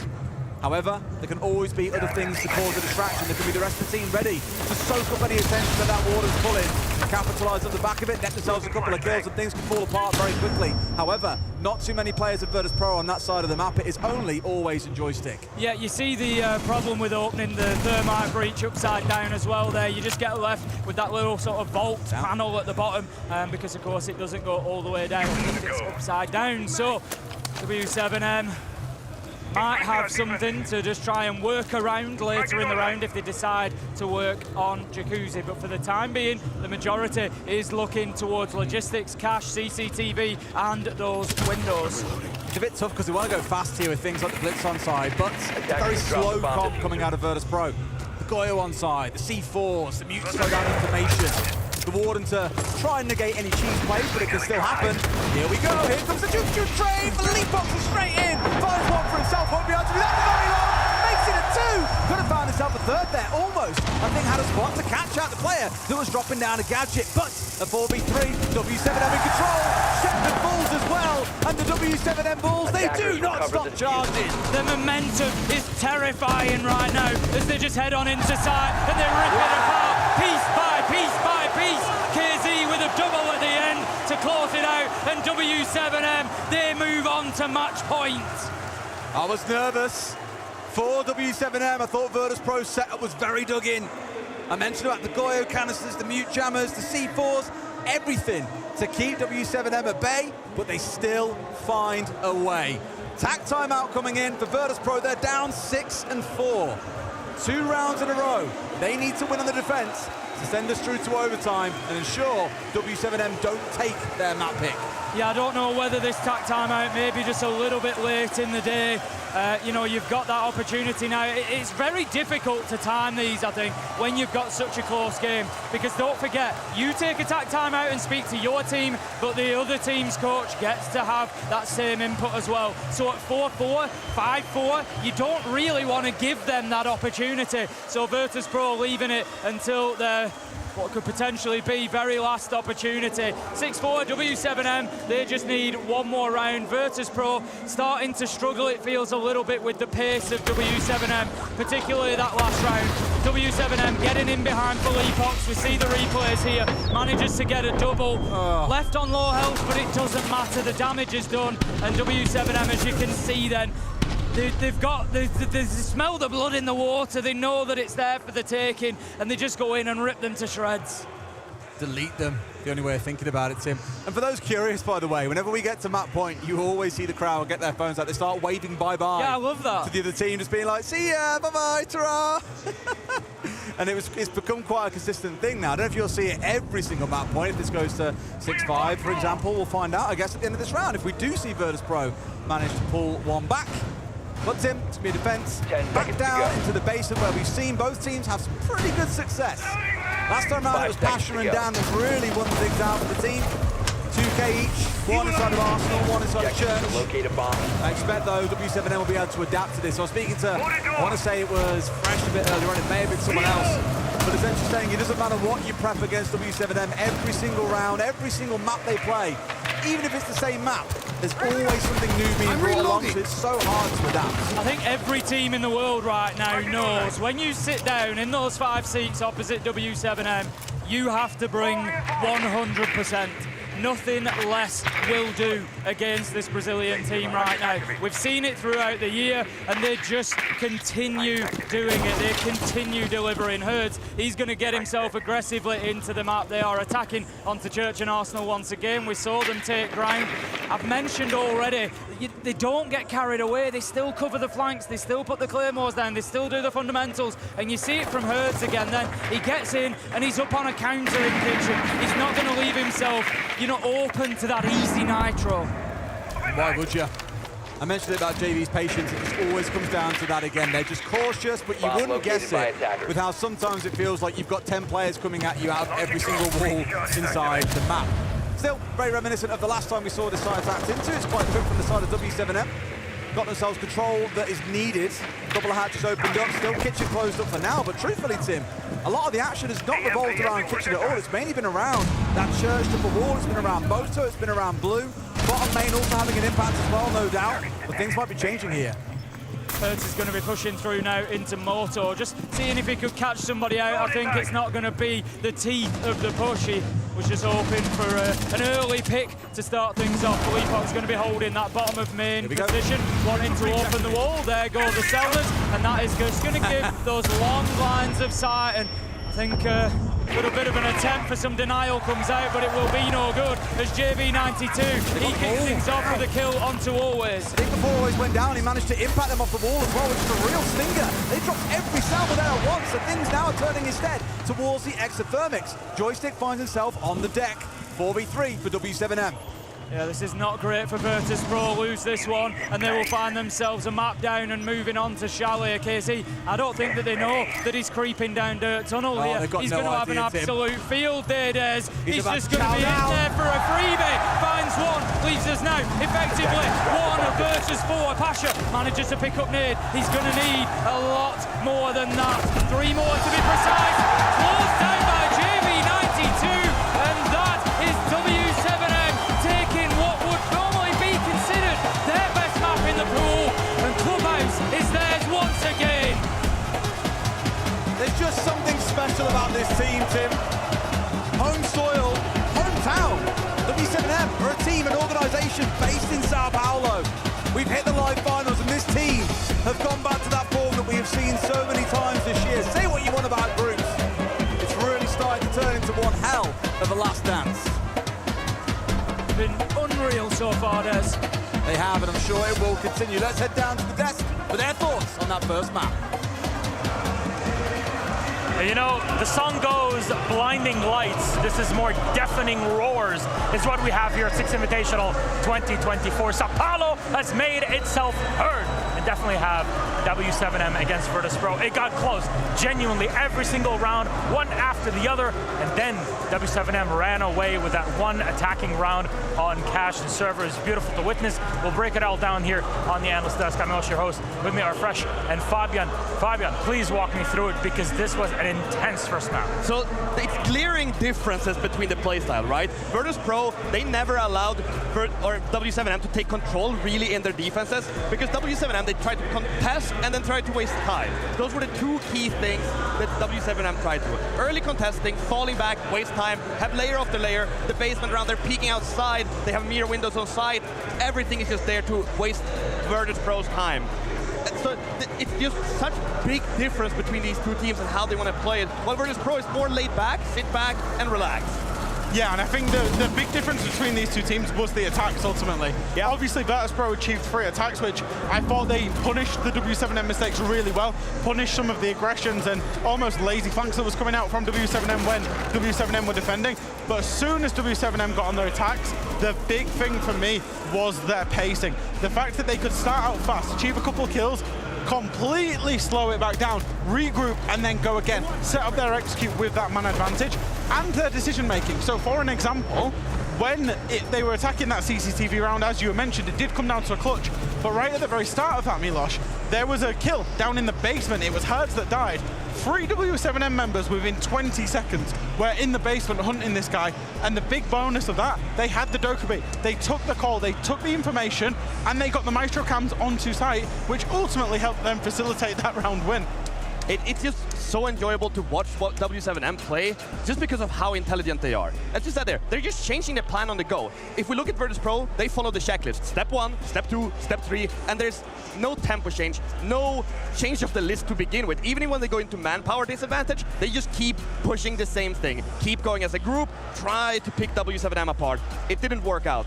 However, there can always be other things to cause a distraction. There can be the rest of the team ready to soak up any attention that Warden's pulling, capitalise on the back of it, net themselves a couple of kills, and things can fall apart very quickly. However, not too many players of Virtus Pro on that side of the map. It is only always a joystick.
Yeah, you see the problem with opening the thermite breach upside down as well there. You just get left with that little sort of vault panel at the bottom, because of course it doesn't go all the way down if it's upside down. So W7M might have something to just try and work around later in the round if they decide to work on Jacuzzi. But for the time being, the majority is looking towards logistics, cash, CCTV, and those windows.
It's a bit tough because we want to go fast here with things like the Blitz on side, but very slow comp coming out of Virtus Pro. The Goyo on side, the C4s, the mute slowdown information. The Warden to try and negate any cheese plays, but it can still happen. Here we go, here comes the juke train. Philippe boxes straight in, finds one for himself, won't be able to do that for very long. Makes it a 2. Could have found himself a third there, almost. I think had a spot to catch out the player that was dropping down a gadget, but a 4v3, W7M in control. Shepard Bulls as well, and the W7M Bulls, they do not stop charging.
The momentum is terrifying right now as they just head on into sight and they rip it apart, piece by piece by piece. KZ with a double at the end to close it out, and W7M, they move on to match point.
I was nervous for W7M. I thought Virtus Pro's setup was very dug in. I mentioned about the Goyo canisters, the mute jammers, the C4s, everything to keep W7M at bay, but they still find a way. Tack timeout coming in for Virtus Pro. They're down 6-4. 2 rounds in a row. They need to win on the defense to send us through to overtime and ensure W7M don't take their map pick.
Yeah, I don't know whether this tack timeout may be just a little bit late in the day. You know, you've got that opportunity now. It's very difficult to time these, I think, when you've got such a close game. Because don't forget, you take a tack timeout and speak to your team, but the other team's coach gets to have that same input as well. So at 4-4, 5-4, you don't really want to give them that opportunity. So Virtus Pro leaving it until their what could potentially be very last opportunity. 6-4, W7M, they just need one more round. Virtus Pro starting to struggle, it feels a little bit, with the pace of W7M, particularly that last round. W7M getting in behind Philippe. We see the replays here, manages to get a double. Left on low health, but it doesn't matter, the damage is done. And W7M, as you can see then, they smell the blood in the water, they know that it's there for the taking, and they just go in and rip them to shreds.
Delete them, the only way of thinking about it, Tim. And for those curious, by the way, whenever we get to map point, you always see the crowd get their phones out, they start waving bye-bye.
Yeah, I love that.
To the other team, just being like, see ya, bye-bye, ta-ra. And it's become quite a consistent thing now. I don't know if you'll see it every single map point. If this goes to 6-5, for example, we'll find out, I guess, at the end of this round, if we do see Virtus Pro manage to pull one back. But Tim, it's going to be a defense back down into the basement where we've seen both teams have some pretty good success Last time around, it was Pasha and Dan that really won the big down for the team. 2K each, one inside of Arsenal, one inside of Church.
Locate a bomb.
I expect, though, W7M will be able to adapt to this. I was speaking to, I want to say it was Fresh a bit earlier on, it may have been someone else, but essentially saying it doesn't matter what you prep against W7M, every single round, every single map they play, even if it's the same map, there's always something new being brought along, so it's so hard to adapt.
I think every team in the world right now knows when you sit down in those 5 seats opposite W7M, you have to bring 100%. Nothing less will do against this Brazilian team right now. We've seen it throughout the year, and they just continue doing it. They continue delivering. Herds, he's going to get himself aggressively into the map. They are attacking onto Church and Arsenal once again. We saw them take ground. I've mentioned already, they don't get carried away. They still cover the flanks. They still put the claymores down. They still do the fundamentals. And you see it from Herds again. Then he gets in, and he's up on a counter in Kitchen. He's not going to leave himself, open to that easy nitro.
Why would you? I mentioned it about JV's patience. It just always comes down to that again. They're just cautious, but you wouldn't guess it with how sometimes it feels like you've got 10 players coming at you out of every single wall inside the map. Still very reminiscent of the last time we saw this side attacked into. It's quite quick from the side of W7M. Got themselves control that is needed. A couple of hatches opened up, still Kitchen closed up for now, but truthfully, Tim, a lot of the action has not revolved around Kitchen at all. It's mainly been around that Church triple wall, it's been around Moto, it's been around Blue. Bottom main also having an impact as well, no doubt, but things might be changing here.
Hertz is going to be pushing through now into Moto, just seeing if he could catch somebody out. I think it's not going to be the teeth of the push. He was just hoping for an early pick to start things off. Leapok's going to be holding that bottom of main position, wanting to open the wall. There go the Sellers, and that is just going to give those long lines of sight. And I think a little bit of an attempt for some denial comes out, but it will be no good as JV92, he kicks things off with a kill onto Always.
I think before Always went down, he managed to impact them off the wall as well, which is a real stinger. They dropped every salvo there at once, so things now are turning instead towards the exothermics. Joystick finds himself on the deck. 4v3 for W7M.
Yeah, this is not great for Virtus Pro, lose this one, and they will find themselves a map down and moving on to Chalet. KC, I don't think that they know that he's creeping down Dirt Tunnel here. He's going to have an absolute field day, Des. He's just going to be in there for a freebie. Finds one, leaves us now. Effectively, one of Virtus 4. Pasha manages to pick up Nade. He's going to need a lot more than that. 3 more to be precise. Closed down by JV92, and that is W7M taking what would normally be considered their best map in the pool, and Clubhouse is theirs once again.
There's just something special about this team, Tim. Home soil, hometown. W7M are a team, an organisation based in Sao Paulo. We've hit the live finals, and this team have gone back to that form that we have seen so many times this year. Say what you want about groups. It's really starting to turn into one hell of a last dance.
Been unreal so far, Des.
They have, and I'm sure it will continue. Let's head down to the desk for their thoughts on that first map.
You know, the song goes blinding lights. This is more deafening roars is what we have here at Six Invitational 2024. Sao Paulo has made itself heard, and definitely have W7M against Virtus Pro. It got close, genuinely, every single round, one after the other, and then W7M ran away with that one attacking round on Cash and Server. It's beautiful to witness. We'll break it all down here on the Analyst Desk. I'm Yoshi, your host. With me are Fresh and Fabian. Fabian, please walk me through it, because this was an intense first map.
So it's glaring differences between the playstyle, right? Virtus Pro, they never allowed W7M to take control really in their defenses, because W7M, they tried to contest and then tried to waste time. Those were the two key things that W7M tried to do. Early contesting, falling back, waste time, have layer after layer, the basement around there peeking outside, they have mirror windows on site, everything is just there to waste Virtus Pro's time. So it's just such a big difference between these two teams and how they want to play it. While Virtus Pro is more laid back, sit back and relax.
Yeah, and I think the big difference between these two teams was the attacks, ultimately. Yeah. Obviously, Virtus Pro achieved 3 attacks, which I thought they punished the W7M mistakes really well, punished some of the aggressions and almost lazy flanks that was coming out from W7M when W7M were defending. But as soon as W7M got on their attacks, the big thing for me was their pacing. The fact that they could start out fast, achieve a couple of kills, completely slow it back down, regroup, and then go again. Set up their execute with that man advantage and their decision making. So for an example, when they were attacking that CCTV round, as you mentioned, it did come down to a clutch. But right at the very start of that, Milosh, there was a kill down in the basement. It was Hertz that died. 3 W7M members within 20 seconds were in the basement hunting this guy. And the big bonus of that, they had the Dokkaebi. They took the call, they took the information, and they got the Maestro cams onto site, which ultimately helped them facilitate that round win.
It's just so enjoyable to watch what W7M play just because of how intelligent they are. As you said there, they're just changing the plan on the go. If we look at Virtus Pro, they follow the checklist. Step 1, Step 2, Step 3, and there's no tempo change, no change of the list to begin with. Even when they go into manpower disadvantage, they just keep pushing the same thing. Keep going as a group, try to pick W7M apart. It didn't work out.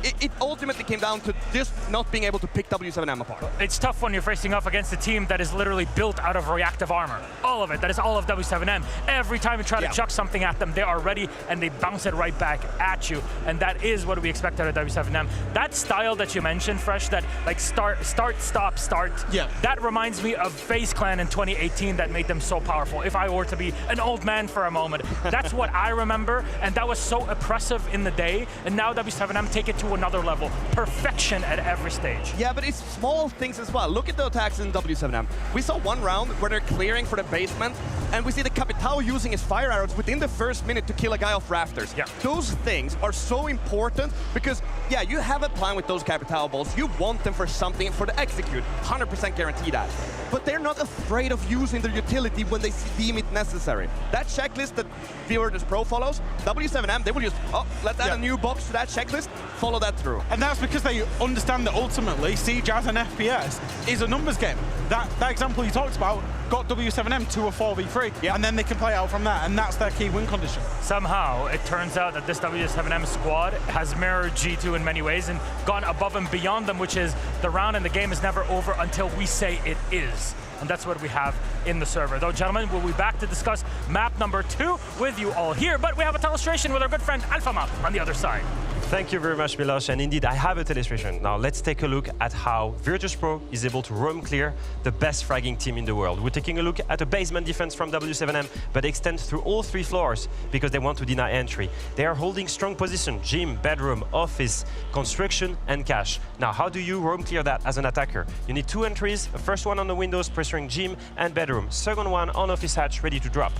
It ultimately came down to just not being able to pick W7M apart.
It's tough when you're facing off against a team that is literally built out of reactive armor. All of it. That is all of W7M. Every time you try to chuck something at them, they are ready and they bounce it right back at you. And that is what we expect out of W7M. That style that you mentioned, Fresh, that like start, stop, start. Yeah. That reminds me of FaZe Clan in 2018 that made them so powerful. If I were to be an old man for a moment, that's what I remember. And that was so oppressive in the day. And now W7M take it to another level. Perfection at every stage.
Yeah, but it's small things as well. Look at the attacks in W7M. We saw one round where they're clearing for the basement, and we see the Capitao using his fire arrows within the first minute to kill a guy off rafters. Yeah. Those things are so important because, yeah, you have a plan with those Capitao balls. You want them for something, for the execute. 100% guarantee that. But they're not afraid of using their utility when they deem it necessary. That checklist that Virtus Pro follows, W7M, they will just, let's add a new box to that checklist, follow that through.
And that's because they understand that ultimately Siege as an FPS is a numbers game. That example you talked about got W7M to a 4v3, and then they can play out from that, and that's their key win condition.
Somehow, it turns out that this W7M squad has mirrored G2 in many ways and gone above and beyond them, which is the round and the game is never over until we say it is. And that's what we have in the server. Though, gentlemen, we'll be back to discuss map number 2 with you all here, but we have a telestration with our good friend AlphaMap on the other side.
Thank you very much, Milosh, and indeed, I have a telestration. Now, let's take a look at how Virtus Pro is able to roam clear the best fragging team in the world. We're taking a look at a basement defense from W7M, but extends through all 3 floors because they want to deny entry. They are holding strong position, gym, bedroom, office, construction, and cache. Now, how do you roam clear that as an attacker? You need 2 entries, the first one on the windows, pressuring gym and bedroom, second one on office hatch, ready to drop.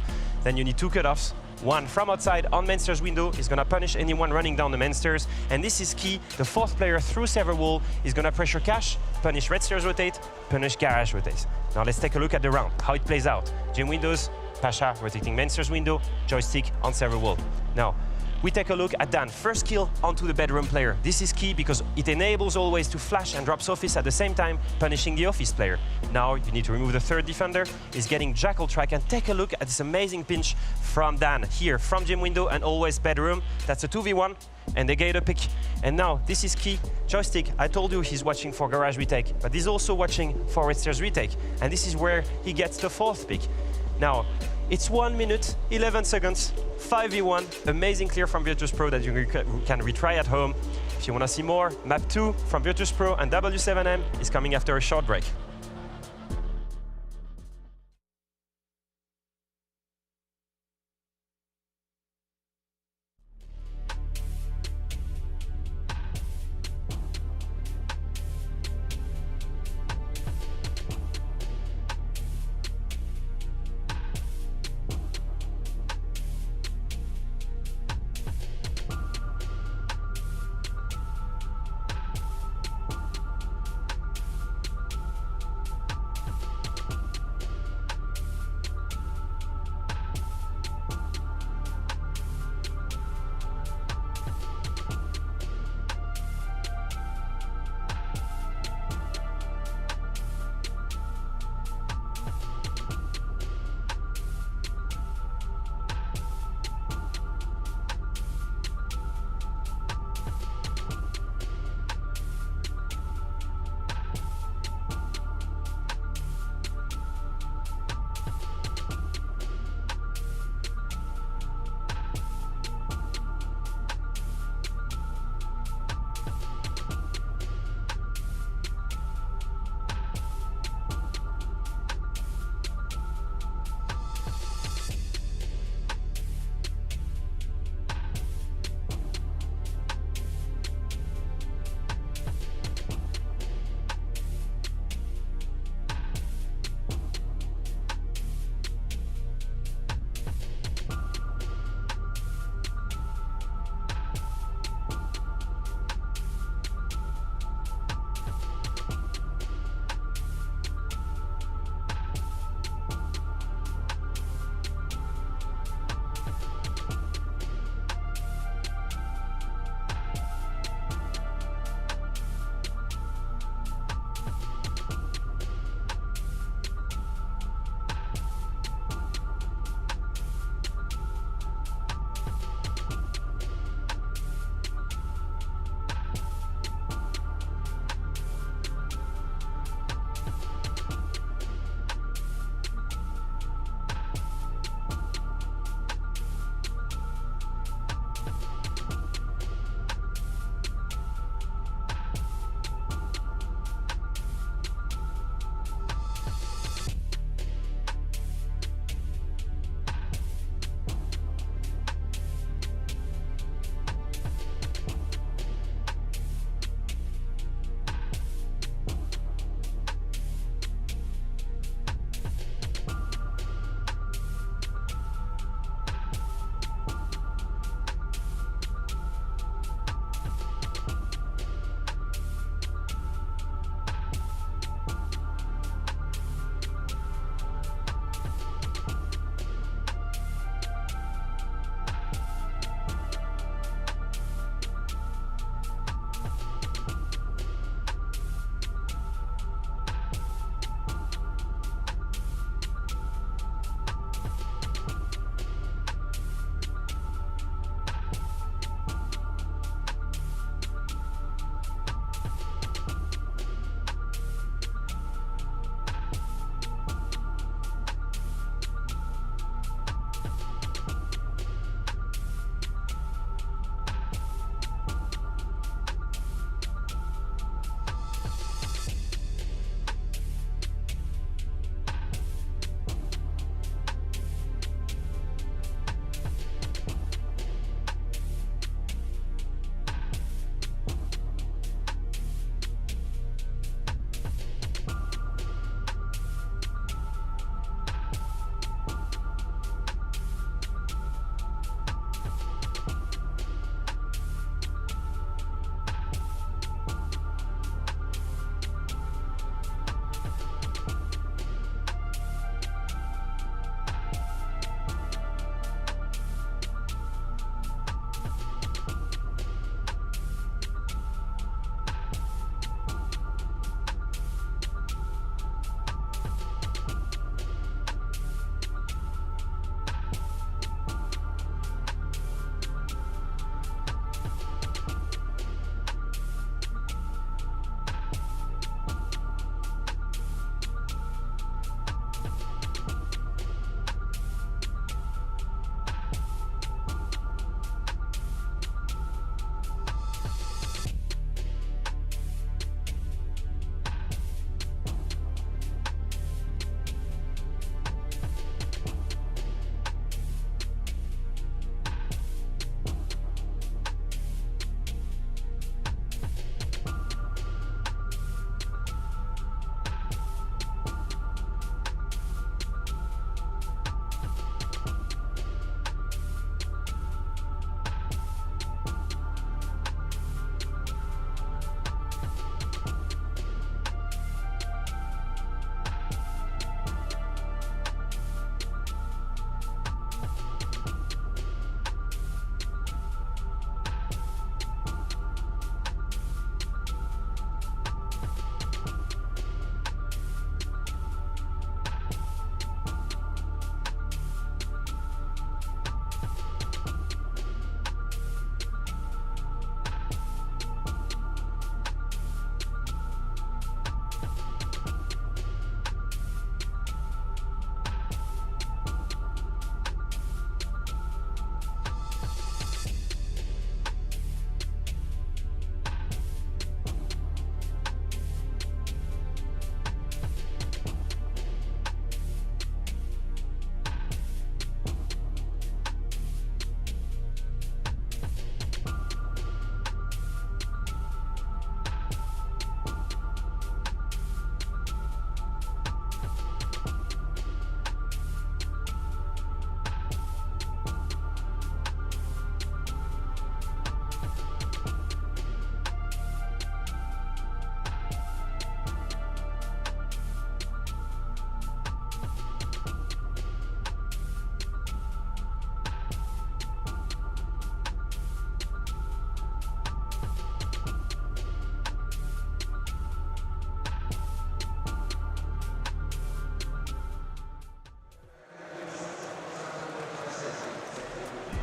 Then you need 2 cutoffs. One from outside on main stairs window is going to punish anyone running down the main stairs. And this is key. The 4th player through server wall is going to pressure cache, punish red stairs rotate, punish garage rotate. Now let's take a look at the round, how it plays out. Gym windows, Pasha rotating main stairs window, joystick on server wall. Now, we take a look at Dan, first kill onto the bedroom player. This is key because it enables always to flash and drop office at the same time, punishing the office player. Now you need to remove the 3rd defender, is getting Jackal track, and take a look at this amazing pinch from Dan here, from gym window and always bedroom. That's a 2v1, and they get a pick. And now, this is key. Joystick, I told you he's watching for garage retake, but he's also watching for red stairs retake. And this is where he gets the 4th pick. Now, it's 1 minute, 11 seconds, 5v1, amazing clear from Virtus Pro that you can retry at home. If you want to see more, map 2 from Virtus Pro and W7M is coming after a short break.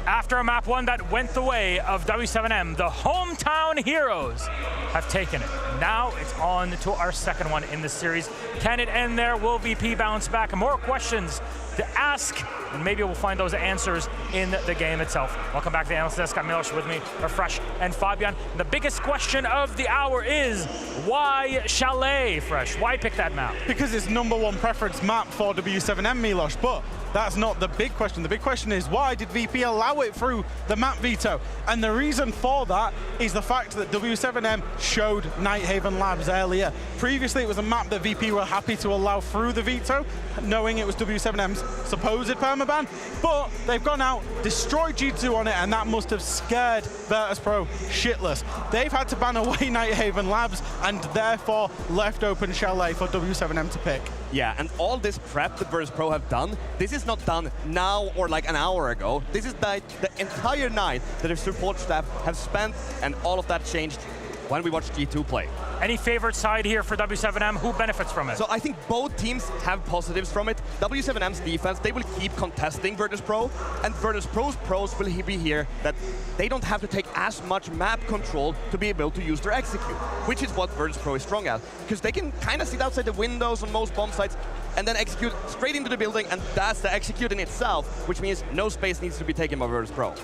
After a map one that went the way of W7M, the hometown heroes have taken it. Now it's on to our second one in the series. Can it end there? Will VP bounce back? More questions to ask, and maybe we'll find those answers in the game itself. Welcome back to the Analyst Desk. Got Milos with me, Fresh and Fabian. The biggest question of the hour is, why Chalet, Fresh? Why pick that map?
Because it's #1 preference map for W7M, Milos, but that's not the big question. The big question is, why did VP allow it through the map veto? And the reason for that is the fact that W7M showed Nighthaven Labs earlier. Previously, it was a map that VP were happy to allow through the veto, knowing it was W7M's supposed permaban, but they've gone out, destroyed G2 on it, and that must have scared Virtus.pro shitless. They've had to ban away Nighthaven Labs, and therefore left open Chalet for W7M to pick.
Yeah, and all this prep that Virtus.pro have done, this is not done now or like an hour ago. This is the entire night that their support staff have spent, and all of that changed when we watched G2 play.
Any favorite side here for W7M? Who benefits from it?
So I think both teams have positives from it. W7M's defense, they will keep contesting Virtus.pro, and Virtus.pro's pros will be here that they don't have to take as much map control to be able to use their execute, which is what Virtus.pro is strong at, because they can kind of sit outside the windows on most bomb sites and then execute straight into the building, and that's the execute in itself, which means no space needs to be taken by Virtus.pro.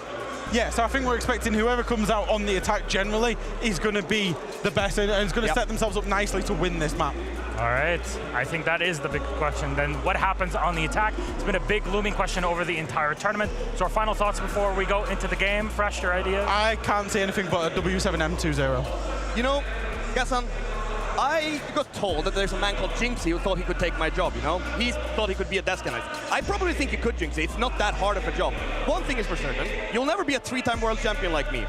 Yeah, so I think we're expecting whoever comes out on the attack generally is going to be the best, and is going to set themselves up nicely to win this map.
All right, I think that is the big question. Then what happens on the attack? It's been a big looming question over the entire tournament. So our final thoughts before we go into the game. Fresh, your ideas?
I can't say anything but a W7M 2-0.
You know, Gassan, I got told that there's a man called Jinxie who thought he could take my job, you know? He thought he could be a desk analyst. I probably think he could, Jinxie. It's not that hard of a job. One thing is for certain, you'll never be a 3-time world champion like me.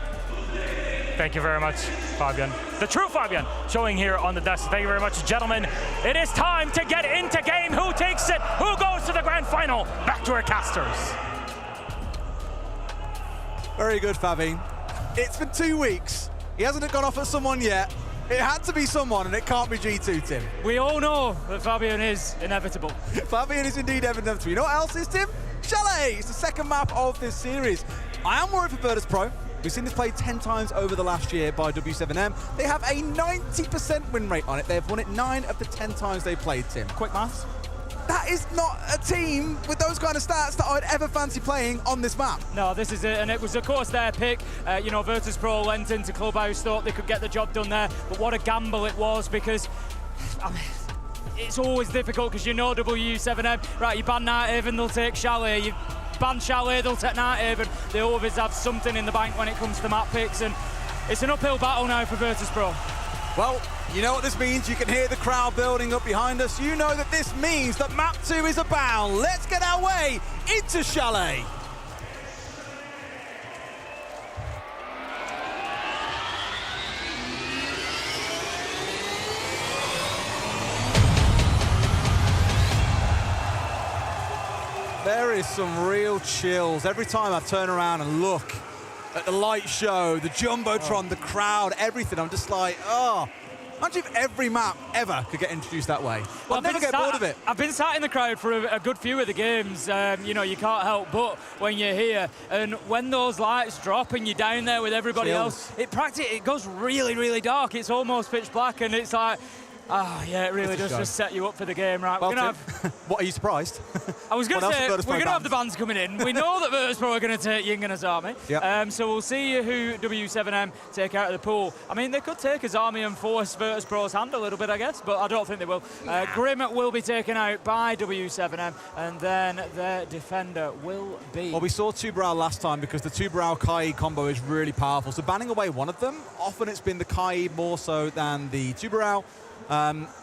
Thank you very much, Fabian. The true Fabian showing here on the desk. Thank you very much, gentlemen. It is time to get into game. Who takes it? Who goes to the grand final? Back to our casters.
Very good, Fabian. It's been 2 weeks. He hasn't gone off at someone yet. It had to be someone, and it can't be G2, Tim.
We all know that Fabian is inevitable.
Fabian is indeed inevitable. You know what else is, Tim? Chalet! It's the second map of this series. I am worried for Virtus.pro. We've seen this played 10 times over the last year by W7M. They have a 90% win rate on it. They've won it 9 of the 10 times they played, Tim. Quick maths. That is not a team with those kind of stats that I'd ever fancy playing on this map.
No, this is it, and it was, of course, their pick. You know, Virtus.pro went into Clubhouse, thought they could get the job done there, but what a gamble it was, because I mean, it's always difficult, because you know W7M, right, you ban Nighthaven, they'll take Chalet, you ban Chalet, they'll take Nighthaven. They always have something in the bank when it comes to map picks, and it's an uphill battle now for Virtus.pro.
Well, you know what this means. You can hear the crowd building up behind us. You know that this means that map 2 is abound. Let's get our way into Chalet. There is some real chills. Every time I turn around and look at the light show, the Jumbotron, the crowd, everything, I'm just like, oh. Imagine if every map ever could get introduced that way.
Well,
I'd never get bored of it.
I've been sat in the crowd for a good few of the games. You know, you can't help but when you're here. And when those lights drop and you're down there with everybody else, it goes really, really dark. It's almost pitch black, and it's like, oh, yeah, it really does just set you up for the game, right?
Well, what, are you surprised?
I was going to say, we're going to have the bands coming in. We know that Virtus.pro are going to take Ying and Azami.
Yep.
So we'll see who W7M take out of the pool. I mean, they could take Azami and force Virtus.pro's hand a little bit, I guess, but I don't think they will. Grim will be taken out by W7M, and then their defender will be...
Well, we saw Tubarão last time because the Tubarão-Kai combo is really powerful. So banning away one of them, often it's been the Kai more so than the Tubarão.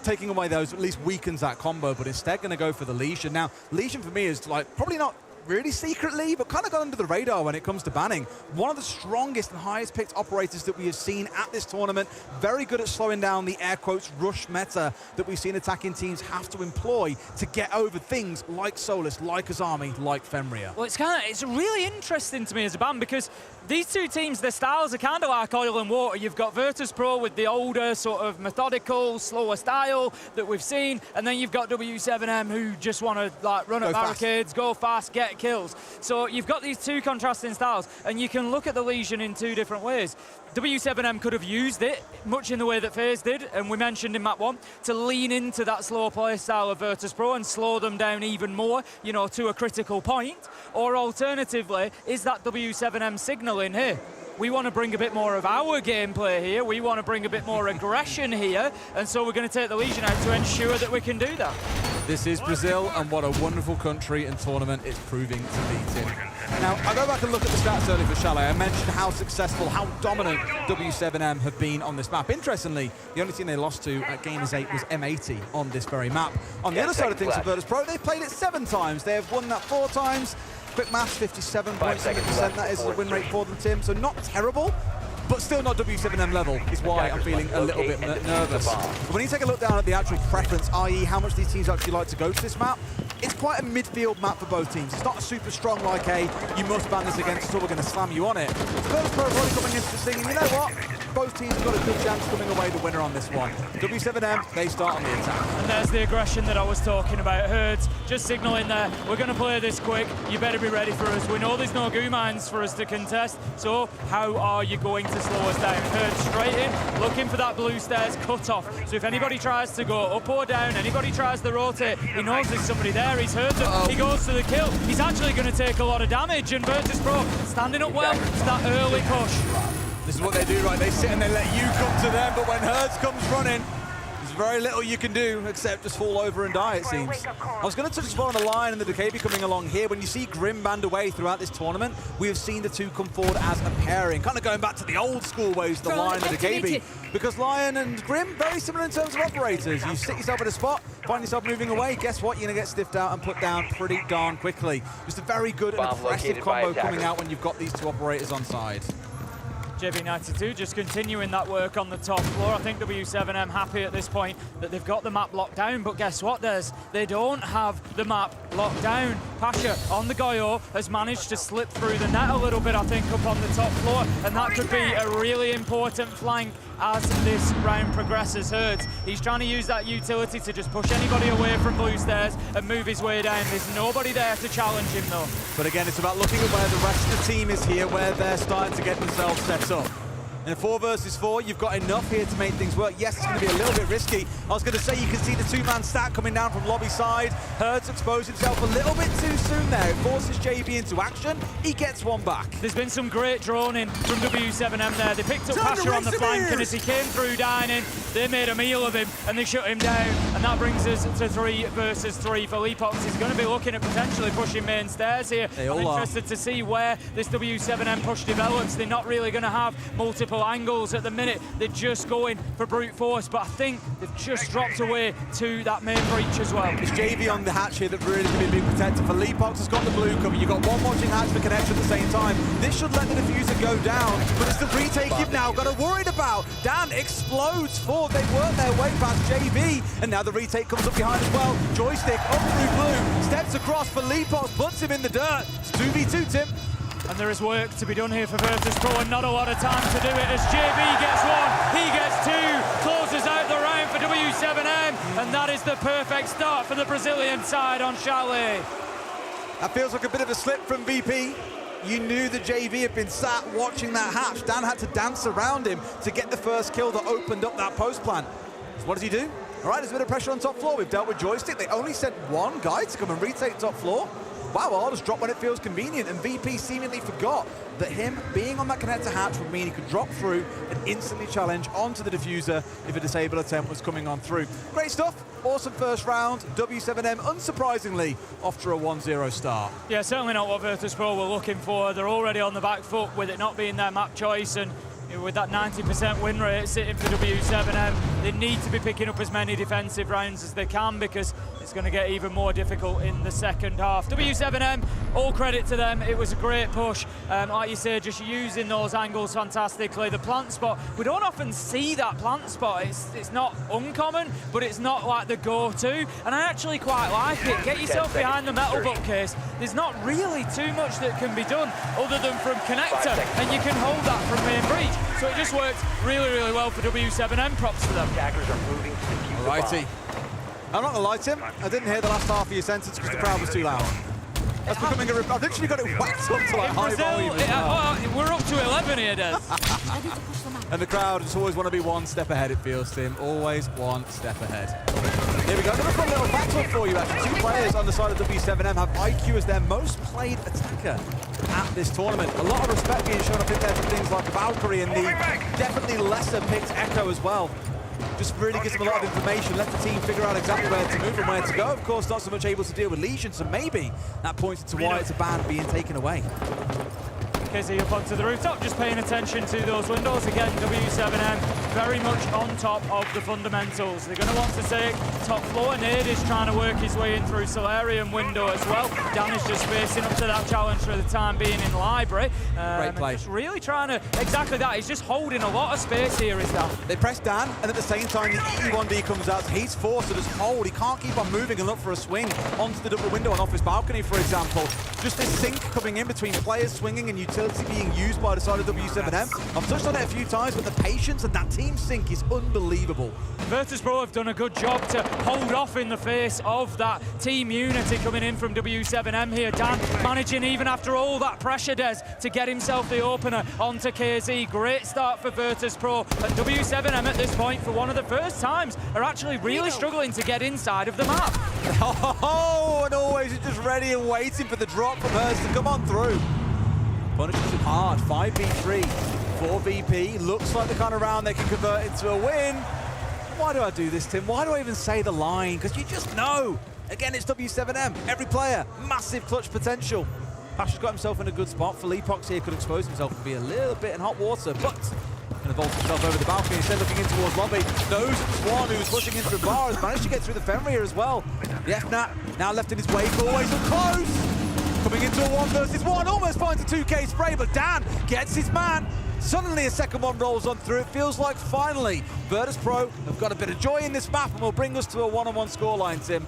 Taking away those at least weakens that combo, but instead going to go for the Lesion. Now, Lesion for me is like probably not really secretly, but kind of got under the radar when it comes to banning. One of the strongest and highest picked operators that we have seen at this tournament. Very good at slowing down the air quotes rush meta that we've seen attacking teams have to employ to get over things like Solus, like Azami, like Fenrir.
Well, it's really interesting to me as a ban, because these two teams, their styles are kind of like oil and water. You've got Virtus.pro with the older, sort of methodical, slower style that we've seen, and then you've got W7M who just want to like run at barricades, go fast, get kills. So you've got these two contrasting styles, and you can look at the Legion in two different ways. W7M could have used it, much in the way that FaZe did, and we mentioned in map 1, to lean into that slow play style of Virtus.pro and slow them down even more, you know, to a critical point. Or alternatively, is that W7M signaling, hey, we want to bring a bit more of our gameplay here, we want to bring a bit more aggression here, and so we're going to take the Legion out to ensure that we can do that.
This is Brazil, and what a wonderful country and tournament it's proving to beat in. Now, I go back and look at the stats earlier for Chalet. I mentioned how successful, how dominant W7M have been on this map. Interestingly, the only team they lost to at Gamers 8 was M80 on this very map. On the other side of things for Virtus.pro, they've played it 7 times. They have won that 4 times. Quick maths, 57.7% that is the win rate for them, Tim. So not terrible, but still not W7M level is why I'm feeling a little bit nervous. But when you take a look down at the actual preference, i.e. how much these teams actually like to go to this map, it's quite a midfield map for both teams. It's not a super strong like a, you must ban this against us or we're going to slam you on it. Virtus.pro probably coming into this thing, and you know what? Both teams have got a good chance coming away the winner on this one. W7M, they start on the attack.
And there's the aggression that I was talking about. Herds just signaling there, we're going to play this quick, you better be ready for us. We know there's no goo mines for us to contest, so how are you going to slow us down? Herds straight in, looking for that blue stairs cut off. So if anybody tries to go up or down, anybody tries to rotate, he knows there's somebody there, he's heard them, he goes to the kill. He's actually going to take a lot of damage, and Virtus.pro standing up well to that early push.
This is what they do, right? They sit and they let you come to them, but when Herds comes running, there's very little you can do except just fall over and die, it seems. I was going to touch as well on the Lion and the Decabi coming along here. When you see Grim band away throughout this tournament, we have seen the two come forward as a pairing, kind of going back to the old school ways, the Lion and the Decabi. Because Lion and Grim, very similar in terms of operators. You sit yourself at a spot, find yourself moving away, guess what? You're going to get stiffed out and put down pretty darn quickly. Just a very good and impressive combo coming out when you've got these two operators on side.
JB92 just continuing that work on the top floor. I think W7M happy at this point that they've got the map locked down, but guess what, they don't have the map locked down. Pasha on the Goyo has managed to slip through the net a little bit, I think, up on the top floor, and that could be a really important flank as this round progresses. Herds, he's trying to use that utility to just push anybody away from blue stairs and move his way down. There's nobody there to challenge him though.
But again, it's about looking at where the rest of the team is here, where they're starting to get themselves set up. In a 4 versus 4, you've got enough here to make things work. Yes, it's going to be a little bit risky. I was going to say you can see the 2-man stack coming down from lobby side. Herds exposed himself a little bit too soon there. It forces JB into action. He gets one back.
There's been some great droning from W7M there. They picked up Pasha on the flank, and as he came through dining, they made a meal of him and they shut him down. And that brings us to 3 versus 3 for Leapox. He's going to be looking at potentially pushing main stairs here. I'm interested to see where this W7M push develops. They're not really going to have multiple angles at the minute. They're just going for brute force, but I think they've just dropped away to that main breach as well.
It's JV on the hatch here that really has been being protected. For Leapox has got the blue cover. You've got one watching hatch for connection at the same time. This should let the diffuser go down, but it's the retake you've now got to worried about. Dan explodes forward. They've worked their way past JV, and now the retake comes up behind as well. Joystick up through blue, steps across for Leapox, puts him in the dirt. It's 2v2, Tim.
And there is work to be done here for Virtus.pro, and not a lot of time to do it as JB gets 1, he gets 2, closes out the round for W7M, and that is the perfect start for the Brazilian side on Chalet.
That feels like a bit of a slip from VP. You knew that JV had been sat watching that hatch. Dan had to dance around him to get the first kill that opened up that post plant. So what does he do? All right, there's a bit of pressure on top floor. We've dealt with Joystick. They only sent one guy to come and retake top floor. Wow, well, I'll just drop when it feels convenient, and VP seemingly forgot that him being on that connector hatch would mean he could drop through and instantly challenge onto the diffuser if a disable attempt was coming on through. Great stuff, awesome first round. W7M, unsurprisingly, off to a 1-0 start.
Yeah, certainly not what Virtus.pro were looking for. They're already on the back foot with it not being their map choice, and with that 90% win rate sitting for W7M, they need to be picking up as many defensive rounds as they can, because it's going to get even more difficult in the second half. W7M, all credit to them. It was a great push. Like you say, just using those angles fantastically. The plant spot, we don't often see that plant spot. It's not uncommon, but it's not like the go-to. And I actually quite like it. Get yourself behind the metal bookcase. There's not really too much that can be done other than from connector, and you can hold that from main breach. So it just works really, really well for W7M. Props to them.
Attackers are moving to defuse the
Alrighty.
bomb.
I'm not gonna lie, Tim. I didn't hear the last half of your sentence because the crowd was too loud. That's becoming a I've literally got it whacked up to like high volume.
We're up to 11 here, Des.
And the crowd just always want to be one step ahead, it feels, Tim. Always one step ahead. Here we go. Another fun little battle for you, actually. Two players on the side of W7M have IQ as their most played attacker at this tournament. A lot of respect being shown up in there for things like Valkyrie and the definitely lesser picked Echo as well. Just really gives them a lot of information, let the team figure out exactly where to move and where to go. Of course, not so much able to deal with Legion, so maybe that points to why it's a ban being taken away.
Kizzy up onto the rooftop, just paying attention to those windows. Again, W7M very much on top of the fundamentals. They're going to want to take top floor. Nade is trying to work his way in through Solarium window as well. Dan is just facing up to that challenge for the time being in Library.
Great play.
Just really trying to, exactly that, he's just holding a lot of space here, is Dan.
They press Dan, and at the same time, the E1D comes out, so he's forced to just hold. He can't keep on moving and look for a swing onto the double window on office balcony, for example. Just this sync coming in between players swinging and utility being used by the side of W7M. I've touched on it a few times, but the patience and that team sync is unbelievable.
Virtus.pro have done a good job to hold off in the face of that team unity coming in from W7M here. Dan managing, even after all that pressure, Des, to get himself the opener onto KZ. Great start for Virtus.pro, and W7M at this point, for one of the first times, are actually really struggling to get inside of the map.
Oh, and always just ready and waiting for the drop from hers to come on through. Punishes him hard, 5v3, 4VP. Looks like the kind of round they can convert into a win. Why do I do this, Tim? Why do I even say the line? Because you just know. Again, it's W7M. Every player, massive clutch potential. Pasha's got himself in a good spot. Philippox here could expose himself and be a little bit in hot water, but going to vault himself over the balcony instead, looking in towards lobby. Knows Swan, who's pushing in through bar, has managed to get through the Fenrir as well. The FNAT now left in his wake, always up close. Coming into a 1 versus 1, almost finds a 2K spray, but Dan gets his man. Suddenly a second one rolls on through. It feels like finally Virtus.pro have got a bit of joy in this map and will bring us to a 1-on-1 scoreline, Tim.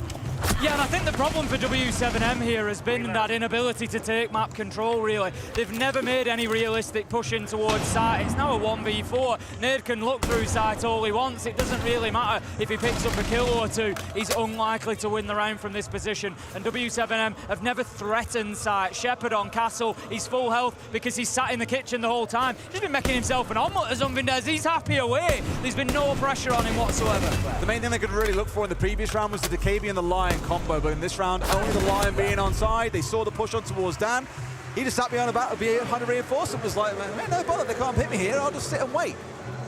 Yeah, and I think the problem for W7M here has been that inability to take map control, really. They've never made any realistic pushing towards site. It's now a 1v4. Nade can look through site all he wants. It doesn't really matter if he picks up a kill or two. He's unlikely to win the round from this position. And W7M have never threatened site. Shepard on Castle, he's full health because he's sat in the kitchen the whole time. He's been making himself an omelette or something, Des. He's happy away. There's been no pressure on him whatsoever.
The main thing they could really look for in the previous round was the DKB and the Lion combo, but in this round, only the Lion being on side. They saw the push on towards Dan. He just sat behind a reinforcement, was like, man, no bother, they can't hit me here, I'll just sit and wait.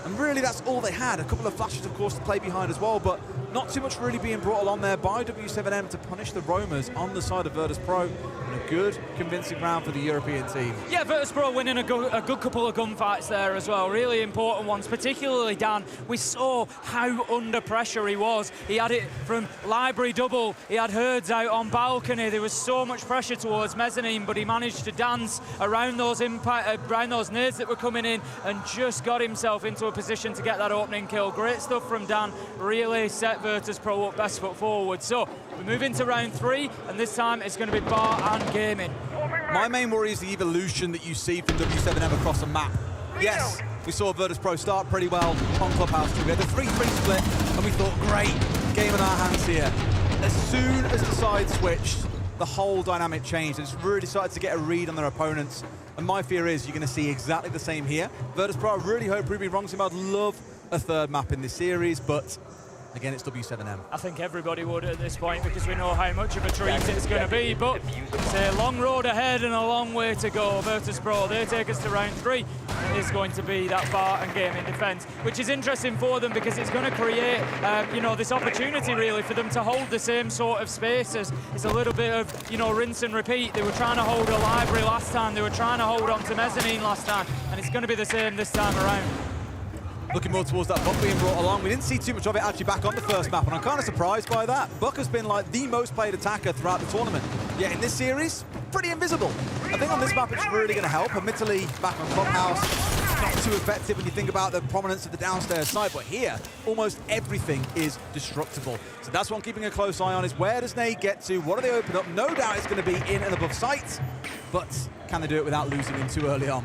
And really, that's all they had. A couple of flashes, of course, to play behind as well, but not too much really being brought along there by W7M to punish the roamers on the side of Virtus.pro. And a good, convincing round for the European team.
Yeah, Virtus.pro winning a good couple of gunfights there as well. Really important ones, particularly Dan. We saw how under pressure he was. He had it from Library double. He had Herds out on balcony. There was so much pressure towards Mezzanine, but he managed to dance around those nades that were coming in and just got himself into a position to get that opening kill. Great stuff from Dan. Really set Virtus.pro up best foot forward. So we move into round 3, and this time it's going to be bar and gaming.
My main worry is the evolution that you see from W7M across the map. Yes, we saw Virtus.pro start pretty well on Clubhouse 2. We had the 3-3 split, and we thought, great, game in our hands here. As soon as the side switched, the whole dynamic changed. It's really started to get a read on their opponents. And my fear is you're going to see exactly the same here. Virtus.pro, I really hope Ruby wrong. I'd love a third map in this series, but again, it's W7M.
I think everybody would at this point because we know how much of a treat it's going to be, but it's a long road ahead and a long way to go. Virtus.pro, they take us to round 3. It is going to be that bar and gaming defense, which is interesting for them because it's going to create, this opportunity really for them to hold the same sort of spaces. It's a little bit of, rinse and repeat. They were trying to hold a Library last time. They were trying to hold on to Mezzanine last time, and it's going to be the same this time around.
looking more towards that Buck being brought along. We didn't see too much of it actually back on the first map, and I'm kind of surprised by that. Buck has been like the most played attacker throughout the tournament, yet in this series, pretty invisible. I think on this map it's really going to help. Admittedly, back on Clubhouse, it's not too effective when you think about the prominence of the downstairs side, but here, almost everything is destructible. So that's what I'm keeping a close eye on, is where does Nade get to? What do they open up? No doubt it's going to be in and above sight, but can they do it without losing in too early on?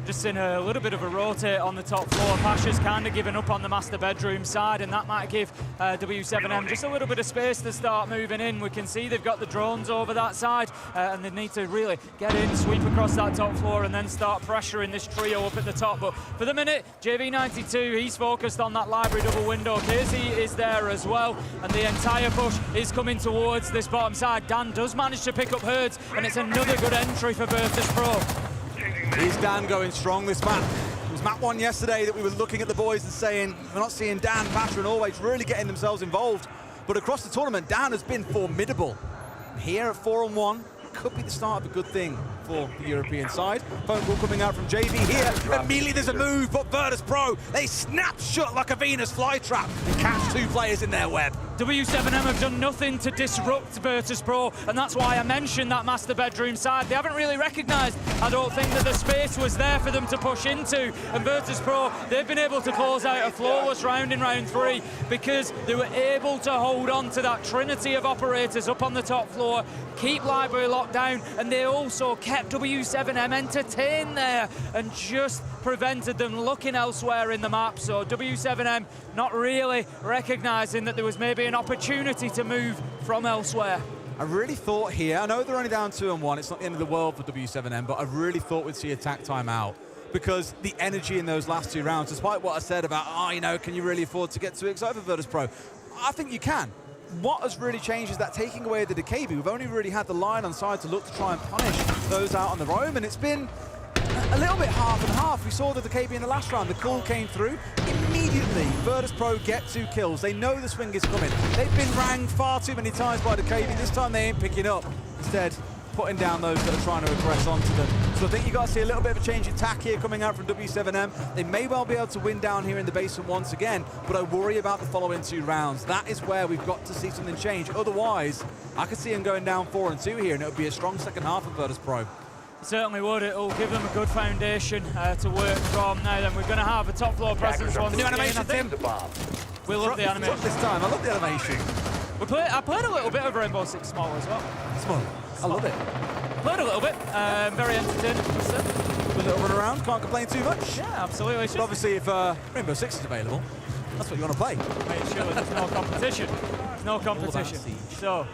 Just in a little bit of a rotate on the top floor. Pasha's kind of given up on the master bedroom side, and that might give W7M just a little bit of space to start moving in. We can see they've got the drones over that side, and they need to really get in, sweep across that top floor, and then start pressuring this trio up at the top. But for the minute, JV92, he's focused on that library double window. Casey is there as well, and the entire push is coming towards this bottom side. Dan does manage to pick up Herds, and it's another good entry for Virtus Pro.
Is Dan going strong this map? It was map 1 yesterday that we were looking at the boys and saying, we're not seeing Dan, Pasha and Always really getting themselves involved. But across the tournament, Dan has been formidable. Here at 4-on-1, could be the start of a good thing for the European side. Phone call coming out from JV here. Immediately there's a move, but Virtus Pro, they snap shut like a Venus flytrap and catch 2 players in their web.
W7M have done nothing to disrupt Virtus Pro, and that's why I mentioned that master bedroom side. They haven't really recognised, I don't think, that the space was there for them to push into. And Virtus Pro, they've been able to close out a flawless round in round 3 because they were able to hold on to that trinity of operators up on the top floor, keep library locked down, and they also kept W7M entertained there and just prevented them looking elsewhere in the map. So W7M not really recognising that there was maybe an opportunity to move from elsewhere.
I really thought here, I know they're only down 2-on-1, it's not the end of the world for W7M, but I really thought we'd see attack time out, because the energy in those last 2 rounds, despite what I said about, can you really afford to get too excited for Virtus Pro? I think you can. What has really changed is that taking away the Decabi, we've only really had the line on side to look to try and punish those out on the roam, and it's been a little bit half and half. We saw the Decabi in the last round. The call came through. Immediately, Virtus Pro get 2 kills. They know the swing is coming. They've been ranged far too many times by Decabi. This time they ain't picking up. Instead, putting down those that are trying to aggress onto them. So I think you've got to see a little bit of a change in tack here coming out from W7M. They may well be able to win down here in the basement once again, but I worry about the following 2 rounds. That is where we've got to see something change. Otherwise, I could see them going down 4-2 here, and it would be a strong second half of Virtus Pro.
Certainly would. It'll give them a good foundation to work from. Now then, we're going to have a top floor presence once again.
The new animation, Tim.
We love the animation.
This time, I love the animation.
I played a little bit of Rainbow Six Small as well.
Small. I love it.
Played a little bit. Very entertaining.
A little run around, can't complain too much.
Yeah, absolutely.
But obviously, if Rainbow Six is available, that's what you want to play.
Make sure there's no competition. There's no competition. So,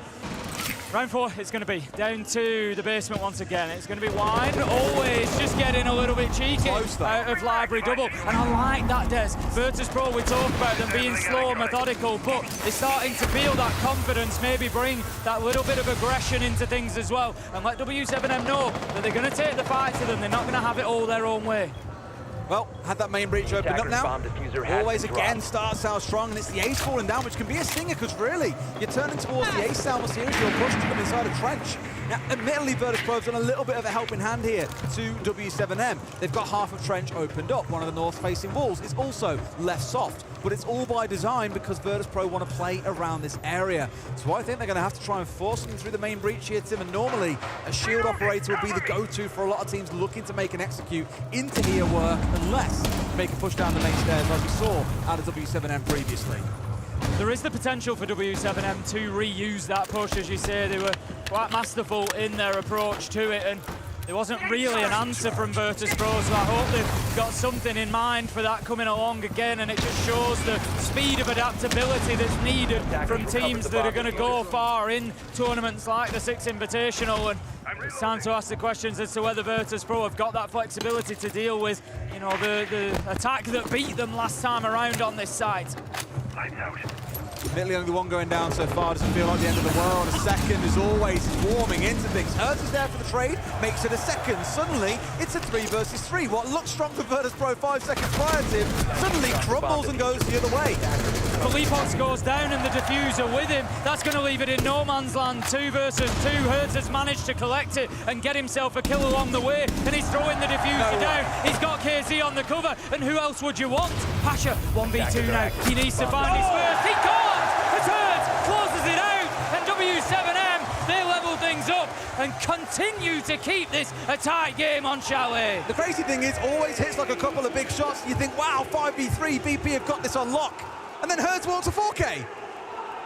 round 4, it's going to be down to the basement once again. It's going to be Wine, Always just getting a little bit cheeky out of library double. And I like that, Des. Virtus Pro, we talk about them being slow, methodical, but they're starting to feel that confidence, maybe bring that little bit of aggression into things as well, and let W7M know that they're going to take the fight to them. They're not going to have it all their own way.
Well, had that main breach opened up now. Always again starts out strong, and it's the ace falling down, which can be a stinger, because really, you're turning towards the ace almost here as you're pushed to them inside a trench. Now, admittedly, Virtus Pro have done a little bit of a helping hand here to W7M. They've got half of trench opened up. One of the north-facing walls is also left soft, but it's all by design because Virtus Pro want to play around this area. So I think they're going to have to try and force them through the main breach here, Tim, and normally a shield operator will be the go-to for a lot of teams looking to make an execute into here work, unless make a push down the main stairs like we saw out of W7M previously.
There is the potential for W7M to reuse that push, as you say. They were quite masterful in their approach to it, and there wasn't really an answer from Virtus Pro, so I hope they've got something in mind for that coming along again, and it just shows the speed of adaptability that's needed from teams that are going to go far in tournaments like the Six Invitational. And it's time to ask the questions as to whether Virtus Pro have got that flexibility to deal with, you know, the attack that beat them last time around on this site.
Admittedly, only the one going down so far. Doesn't feel like the end of the world. A second is always warming into things. Hertz is there for the trade, makes it a second. Suddenly, it's a 3 versus 3. What looked strong for Virtus Pro 5 seconds prior to him, suddenly crumbles and goes the other way.
Felipox goes down and the diffuser with him. That's going to leave it in no man's land. 2 versus 2. Hertz has managed to collect it and get himself a kill along the way. And he's throwing the diffuser down. He's got KZ on the cover. And who else would you want? Pasha, 1v2 now. He needs to find his first. He can't! But Hertz closes it out. And W7M, they level things up and continue to keep this a tight game on Chalet.
The crazy thing is, always hits like a couple of big shots. You think, wow, 5v3, BP have got this on lock. And then Hertz wants a 4K.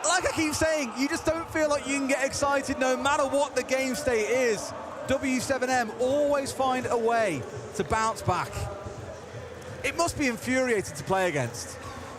Like I keep saying, you just don't feel like you can get excited no matter what the game state is. W7M always find a way to bounce back. It must be infuriating to play against.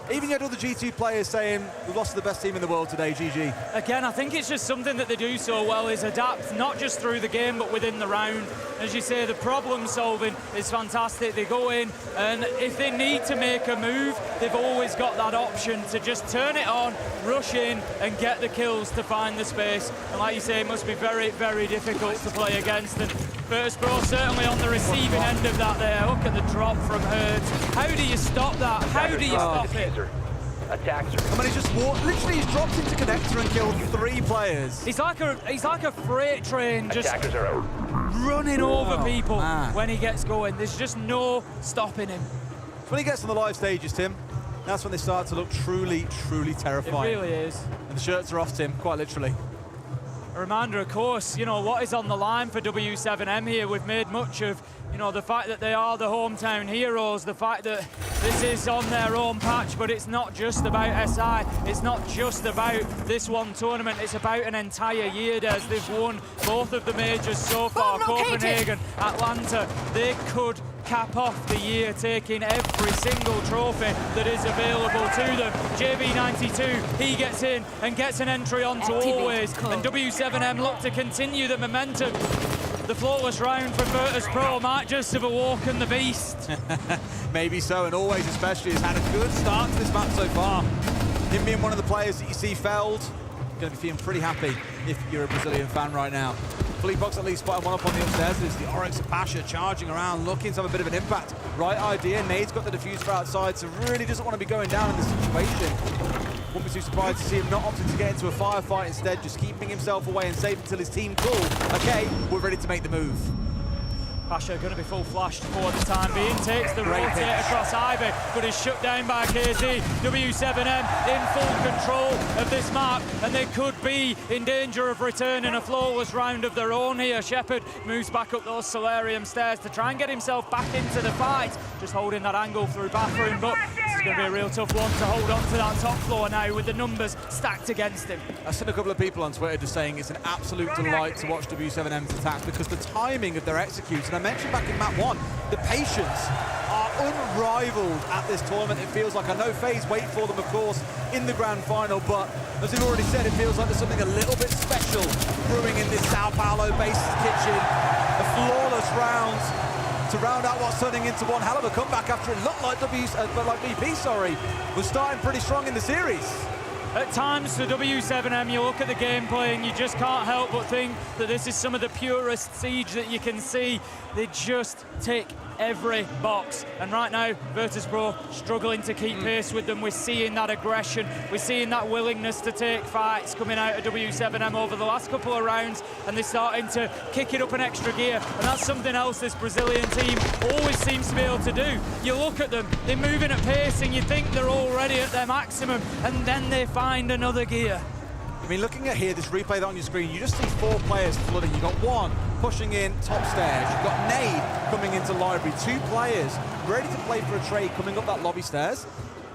Even you had all the G2 players saying, we've lost to the best team in the world today, GG.
Again, I think it's just something that they do so well is adapt, not just through the game, but within the round. As you say, the problem solving is fantastic. They go in, and if they need to make a move, they've always got that option to just turn it on, rush in, and get the kills to find the space. And like you say, it must be very, very difficult to play against. And Virtus Pro certainly on the receiving end of that there. Look at the drop from Hertz. How do you stop that? How do you stop it?
Attacks her. I mean, he's just walked, literally he's dropped into connector and killed 3 players.
He's like a freight train just running over people when he gets going. There's just no stopping him.
When he gets on the live stages, Tim, that's when they start to look truly, truly terrifying.
It really is.
And the shirts are off, Tim, quite literally.
A reminder, of course, you know, what is on the line for W7M here. We've made much of, you know, the fact that they are the hometown heroes, the fact that this is on their own patch, but it's not just about SI, it's not just about this one tournament, it's about an entire year, Des. They've won both of the majors so far, Copenhagen, Atlanta. They could cap off the year taking every single trophy that is available to them. JB92, he gets in and gets an entry onto Always, and W7M look to continue the momentum. The flawless round for Virtus Pro might just have awoken the beast.
Maybe so, and Always especially has had a good start to this match so far. Him being one of the players that you see felled, going to be feeling pretty happy if you're a Brazilian fan right now. Fleetbox at least spotted one up on the upstairs. There's the Oryx and Pasha charging around, looking to have a bit of an impact. Right idea, Nade's got the diffuser outside, so really doesn't want to be going down in this situation. Wouldn't be too surprised to see him not opting to get into a firefight instead, just keeping himself away and safe until his team call. Okay, we're ready to make the move.
Pasha going to be full flashed for the time being, takes the rotate across Ivy, but is shut down by KZ. W7M in full control of this map, and they could be in danger of returning a flawless round of their own here. Shepard moves back up those Solarium stairs to try and get himself back into the fight, just holding that angle through bathroom, but it's going to be a real tough one to hold on to that top floor now with the numbers stacked against him.
I've seen a couple of people on Twitter just saying it's an absolute delight to watch W7M's attacks because the timing of their execution, I mentioned back in map 1, the patience are unrivaled at this tournament. It feels like, I know FaZe wait for them, of course, in the grand final, but as we've already said, it feels like there's something a little bit special brewing in this Sao Paulo-based kitchen. A flawless round to round out what's turning into one hell of a comeback after it looked like BP was starting pretty strong in the series.
At times for W7M, you look at the gameplay and you just can't help but think that this is some of the purest Siege that you can see. They just tick every box. And right now, Virtus Pro struggling to keep pace with them. We're seeing that aggression. We're seeing that willingness to take fights coming out of W7M over the last couple of rounds, and they're starting to kick it up an extra gear. And that's something else this Brazilian team always seems to be able to do. You look at them, they're moving at pace and you think they're already at their maximum, and then they find another gear.
I mean, looking at here, this replay that on your screen, you just see 4 players flooding. You've got one pushing in top stairs. You've got Nade coming into library. 2 players ready to play for a trade coming up that lobby stairs.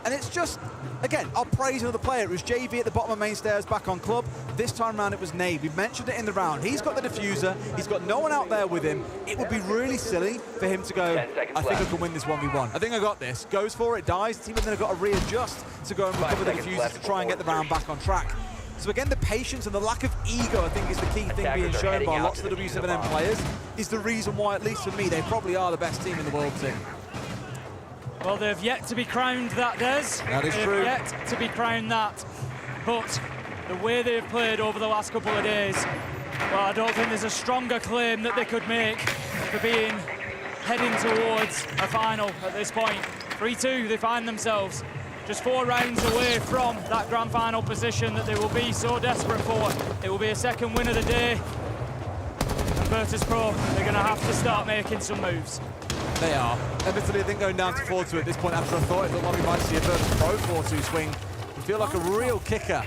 And it's just, again, I'll praise another player. It was JV at the bottom of main stairs back on club. This time around, it was Nade. We mentioned it in the round. He's got the diffuser. He's got no one out there with him. It would be really silly for him to go, I think I can win this 1v1. I think I got this. Goes for it, dies. The team have then got to readjust to go and recover the diffuser to try and get the round back on track. So again, the patience and the lack of ego, I think, is the key thing being shown by lots of the W7M players, is the reason why, at least for me, they probably are the best team in the world, Tim.
Well, they've yet to be crowned that, Des.
That is true.
They've yet to be crowned that. but the way they've played over the last couple of days, well, I don't think there's a stronger claim that they could make for being heading towards a final at this point. 3-2, they find themselves just 4 rounds away from that grand final position that they will be so desperate for. It will be a second win of the day. And Virtus.pro, they're going to have to start making some moves.
They are. Admittedly, I think going down to 4-2 at this point after I thought it looked like we might see a Virtus.pro 4-2 swing. We feel like a real kicker.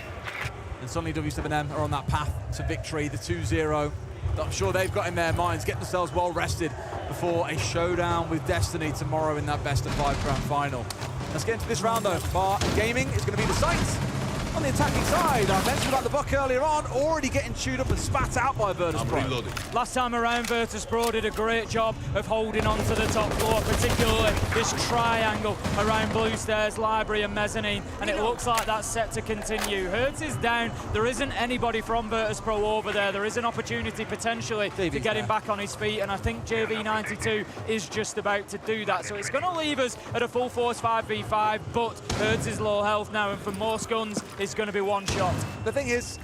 And suddenly W7M are on that path to victory, the 2-0. I'm sure they've got in their minds, get themselves well rested before a showdown with Destiny tomorrow in that best-of-5 grand final. Let's get into this round though. Bar Gaming is going to be the sights. On the attacking side, I mentioned about the buck earlier on, already getting chewed up and spat out by Virtus.pro.
Last time around, Virtus.pro did a great job of holding on to the top floor, particularly this triangle around Blue Stairs, Library and Mezzanine, and it looks like that's set to continue. Hertz is down. There isn't anybody from Virtus.pro over there. There is an opportunity potentially to get him back on his feet, and I think JV92 is just about to do that. So it's going to leave us at a full force 5v5, but Hertz is low health now, and for most guns, it's going to be one shot.
The thing is,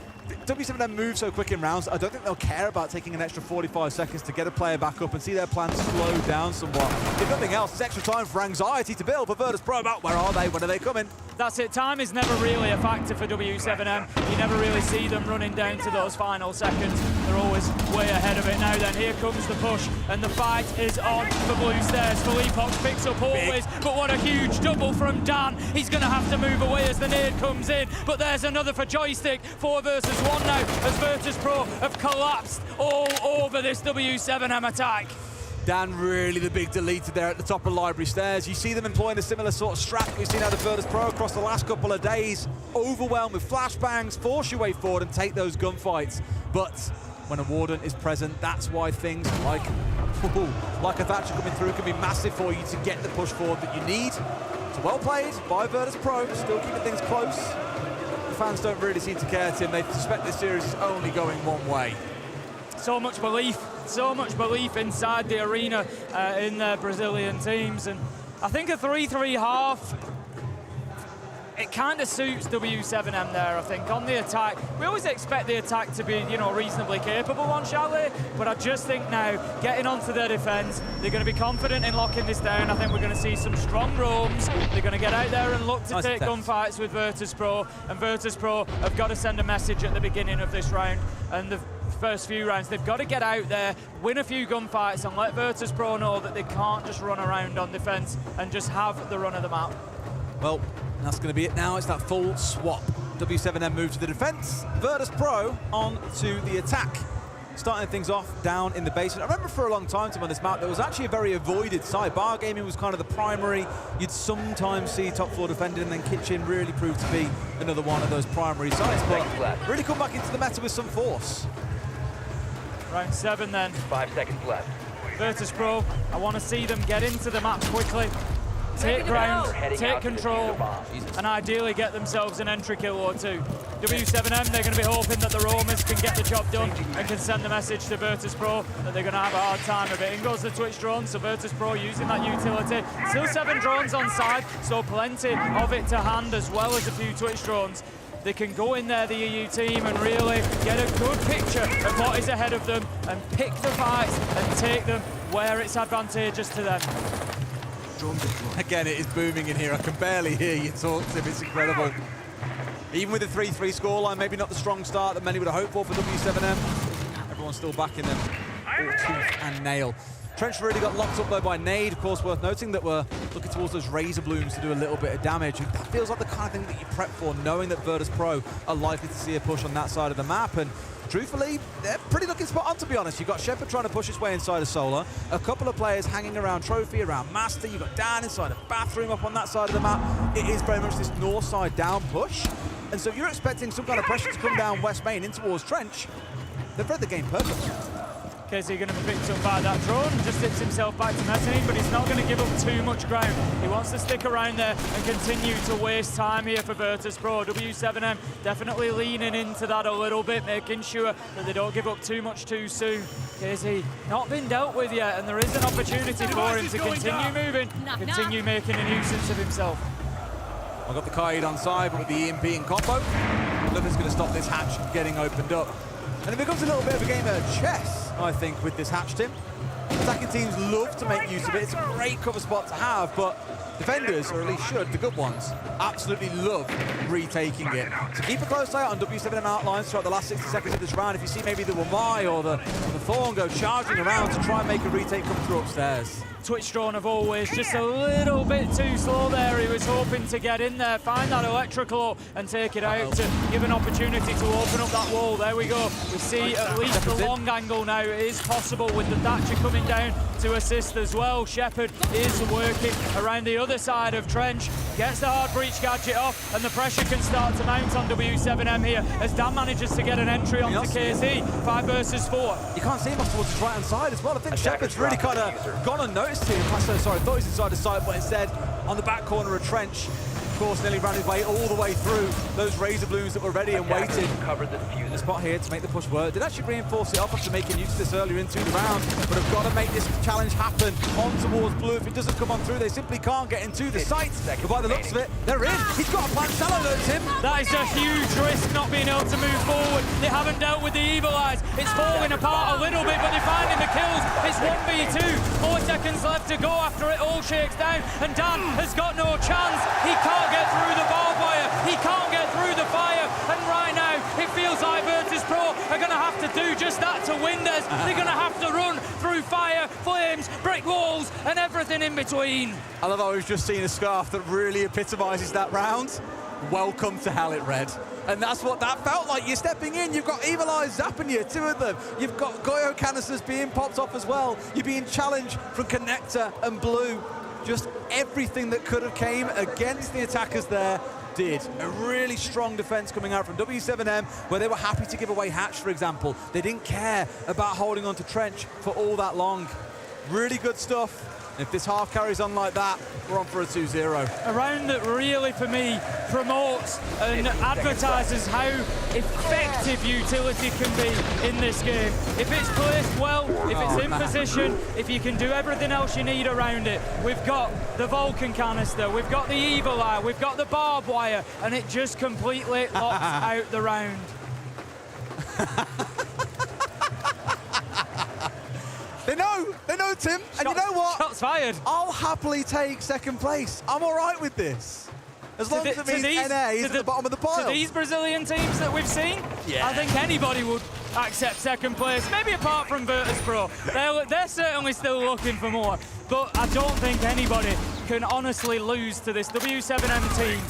W7M move so quick in rounds, I don't think they'll care about taking an extra 45 seconds to get a player back up and see their plans slow down somewhat. If nothing else, it's extra time for anxiety to build for Virtus.pro about where are they, when are they coming?
That's it, time is never really a factor for W7M. You never really see them running down to those final seconds. They're always way ahead of it. Now then, here comes the push, and the fight is on for Blue Stairs. Philippox picks up always, but what a huge double from Dan. He's going to have to move away as the nade comes in, but there's another for Joystick. 4 versus 1 now, as Virtus.pro have collapsed all over this W7M attack.
Dan really the big deleter there at the top of Library Stairs. You see them employing a similar sort of strat we've seen out of Virtus.pro across the last couple of days. Overwhelmed with flashbangs, force your way forward and take those gunfights. But when a Warden is present, that's why things like a Thatcher coming through can be massive for you to get the push forward that you need. So well played by Virtus.pro, still keeping things close. The fans don't really seem to care, Tim. They suspect this series is only going one way.
So much belief inside the arena in the Brazilian teams, and I think a 3-3 half, it kind of suits W7M there, I think, on the attack. We always expect the attack to be, you know, reasonably capable on Chalet, but I just think now, getting onto their defense, they're going to be confident in locking this down. I think we're going to see some strong roams. They're going to get out there and look to take gunfights with Virtus.pro, and Virtus.pro have got to send a message at the beginning of this round, and the first few rounds. They've got to get out there, win a few gunfights, and let Virtus.pro know that they can't just run around on defense and just have the run of the map.
Well, that's going to be it now. It's that full swap. W7M move to the defense, Virtus.pro on to the attack. Starting things off down in the basement. I remember for a long time, Tim, on this map, there was actually a very avoided side. Bar Gaming was kind of the primary. You'd sometimes see top floor defending, and then Kitchen really proved to be another one of those primary sides. But really come back into the meta with some force.
Round 7 then.
5 seconds left.
Virtus.pro, I want to see them get into the map quickly. Take ground, take control, and ideally get themselves an entry kill or two. W7M, they're going to be hoping that the roamers can get the job done and can send the message to Virtus.pro that they're going to have a hard time of it. In goes the Twitch drone, so Virtus.pro using that utility. Still 7 drones on side, so plenty of it to hand as well as a few Twitch drones. They can go in there, the EU team, and really get a good picture of what is ahead of them and pick the fights and take them where it's advantageous to them.
Again, it is booming in here. I can barely hear you talk, Tim. It's incredible. Even with the 3-3 scoreline, maybe not the strong start that many would have hoped for W7M. Everyone's still backing them all tooth and nail. Trench really got locked up though by Nade. Of course, worth noting that we're looking towards those razor blooms to do a little bit of damage. That feels like the kind of thing that you prep for, knowing that Virtus.pro are likely to see a push on that side of the map. And truthfully, they're pretty looking spot on, to be honest. You've got Shepard trying to push his way inside of Solar, a couple of players hanging around Trophy, around Master. You've got Dan inside a bathroom up on that side of the map. It is very much this north side down push. And so if you're expecting some kind of pressure to come down West Main in towards Trench, they've read the game perfectly.
KZ going to be picked up by that drone, just dips himself back to Mezzanine, but he's not going to give up too much ground. He wants to stick around there and continue to waste time here for Virtus.pro. W7M definitely leaning into that a little bit, making sure that they don't give up too much too soon. KZ not been dealt with yet, and there is an opportunity for him to continue moving, continue making a nuisance of himself.
I've got the Kaid on side, but with the EMP in combo, nothing's going to stop this hatch getting opened up. And it becomes a little bit of a game of chess, I think, with this hatch, Tim. Attacking teams love to make use of it. It's a great cover spot to have, but defenders, or at least should, the good ones, absolutely love retaking it. So keep a close eye out on W7M outlines throughout the last 60 seconds of this round. If you see maybe the Wamai or the Thorn go charging around to try and make a retake come through upstairs.
Twitch drawn of always, just a little bit too slow there. He was hoping to get in there, find that electrical and take it out to give an opportunity to open up that wall. There we go. We see at least the long angle now. It is possible with the Thatcher coming down to assist as well. Shepard is working around the other side of Trench, gets the hard breach gadget off, and the pressure can start to mount on W7M here as Dan manages to get an entry onto KZ. 5 versus 4.
You can't see him off towards his right-hand side as well. I think Shepard's really kind of gone unnoticed here. Sorry, I thought he was inside the side, but instead on the back corner of Trench, of course, nearly ran his way all the way through those razor blooms that were ready and waiting. The spot here to make the push work. Did actually reinforce it up after making use of this earlier into the round, but have got to make this challenge happen on towards blue. If it doesn't come on through, they simply can't get into the site. But by the looks of it, they're in. He's got a plant shallow though, Tim.
That is a huge risk, not being able to move forward. They haven't dealt with the Evil Eyes. It's falling apart a little bit, but they're finding the kills. It's 1v2. 4 seconds left to go after it all shakes down, and Dan has got no chance. He can't get through the barbed wire. He can't get through the fire. And right now, it feels like Virtus Pro are going to have to do just that to win this. They're going to have to run through fire, flames, brick walls, and everything in between.
I love how we've just seen a scarf that really epitomises that round. Welcome to Hell It Red. And that's what that felt like. You're stepping in, you've got Evil Eyes zapping you, 2 of them. You've got Goyo canisters being popped off as well. You're being challenged from Connector and Blue. Just everything that could have came against the attackers there did. A really strong defense coming out from W7M, where they were happy to give away Hatch, for example. They didn't care about holding on to Trench for all that long. Really good stuff. If this half carries on like that, we're on for a 2-0.
A round that really, for me, promotes and advertises how effective utility can be in this game. If it's placed well, if it's in position, if you can do everything else you need around it. We've got the Vulcan canister, we've got the Evil Eye, we've got the barbed wire, and it just completely locks out the round.
They know, Tim, and you know what?
Shots fired.
I'll happily take second place. I'm all right with this. As long as it means NA is at the bottom of the pile.
To these Brazilian teams that we've seen, I think anybody would accept second place, maybe apart from Virtus Pro. They're certainly still looking for more, but I don't think anybody can honestly lose to this W7M team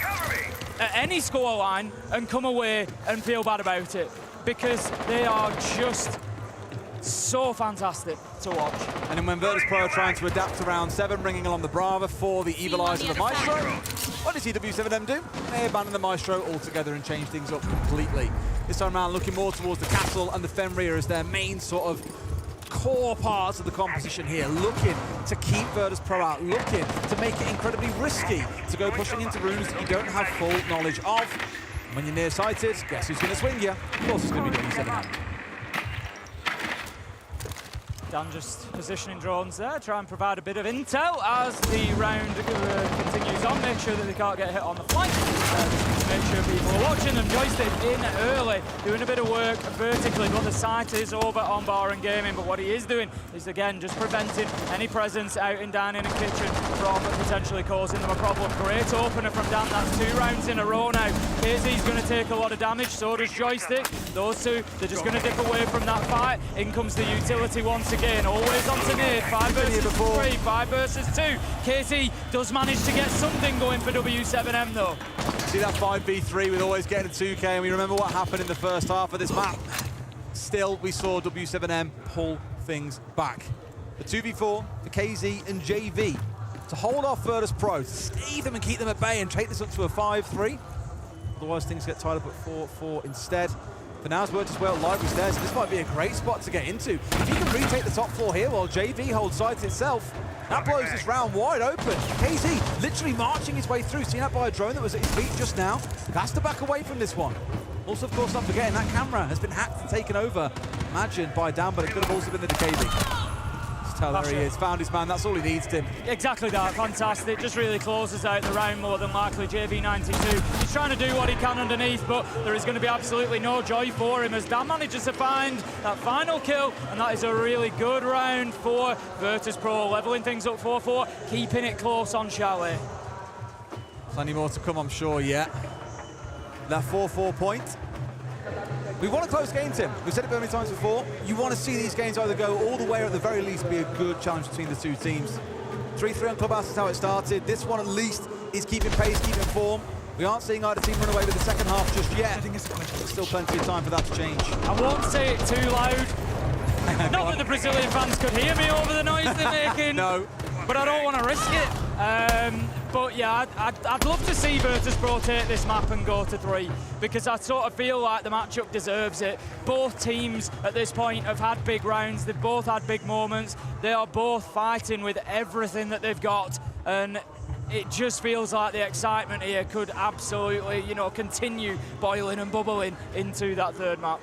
at any scoreline and come away and feel bad about it, because they are just so fantastic to watch.
And then when Virtus Pro are trying to adapt to round 7, bringing along the Brava for the Evil Eyes of the Maestro, what does W7M do? They abandon the Maestro altogether and change things up completely. This time around, looking more towards the Castle and the Fenrir as their main sort of core parts of the composition here, looking to keep Virtus Pro out, looking to make it incredibly risky to go pushing into rooms that you don't have full knowledge of. When you're nearsighted, guess who's going to swing you? Of course it's going to be W7M.
Dan just positioning drones there, try and provide a bit of intel as the round continues on. Make sure that they can't get hit on the flank. Just make sure people are watching them. Joystick in early, doing a bit of work vertically, but the sight is over on Bar and Gaming. But what he is doing is, again, just preventing any presence out in dining and kitchen from potentially causing them a problem. Great opener from Dan. That's 2 rounds in a row now. KZ's going to take a lot of damage, so does Joystick. Those two, they're just going to dip away from that fight. In comes the utility once again, always on to Nate. 5 versus 3, 5 versus 2. KZ does manage to get something going for W7M though.
See that 5v3 with always getting a 2K, and we remember what happened in the first half of this map. Still, we saw W7M pull things back. The 2v4 for KZ and JV to hold off Virtus Pro, to stave them and keep them at bay and take this up to a 5-3. Otherwise, things get tied up at 4-4 instead. For now, it's worked as well. Library's there, so this might be a great spot to get into. If you can retake the top 4 here while JV holds sight itself, that blows this round wide open. KZ literally marching his way through, seen that by a drone that was at his feet just now. Has to back away from this one. Also, of course, not forgetting that camera has been hacked and taken over. Imagined by Dan, but it could have also been the DKB. It's tell there he is. Found his man. That's all he needs, Tim.
Exactly that. Fantastic. Just really closes out the round more than likely. JV92. He's trying to do what he can underneath, but there is going to be absolutely no joy for him as Dan manages to find that final kill, and that is a really good round for Virtus.pro, leveling things up 4-4, keeping it close on Chalet.
Plenty more to come, I'm sure, yeah. That 4-4 point. We want a close game, Tim. We've said it many times before. You want to see these games either go all the way or at the very least be a good challenge between the two teams. 3-3 on Clubhouse is how it started. This one at least is keeping pace, keeping form. We aren't seeing either team run away with the second half just yet. There's still plenty of time for that to change.
I won't say it too loud. Not that the Brazilian fans could hear me over the noise they're making.
No.
But I don't want to risk it. But yeah, I'd love to see Virtus.pro take this map and go to 3, because I sort of feel like the matchup deserves it. Both teams at this point have had big rounds. They've both had big moments. They are both fighting with everything that they've got, and it just feels like the excitement here could absolutely, you know, continue boiling and bubbling into that third map.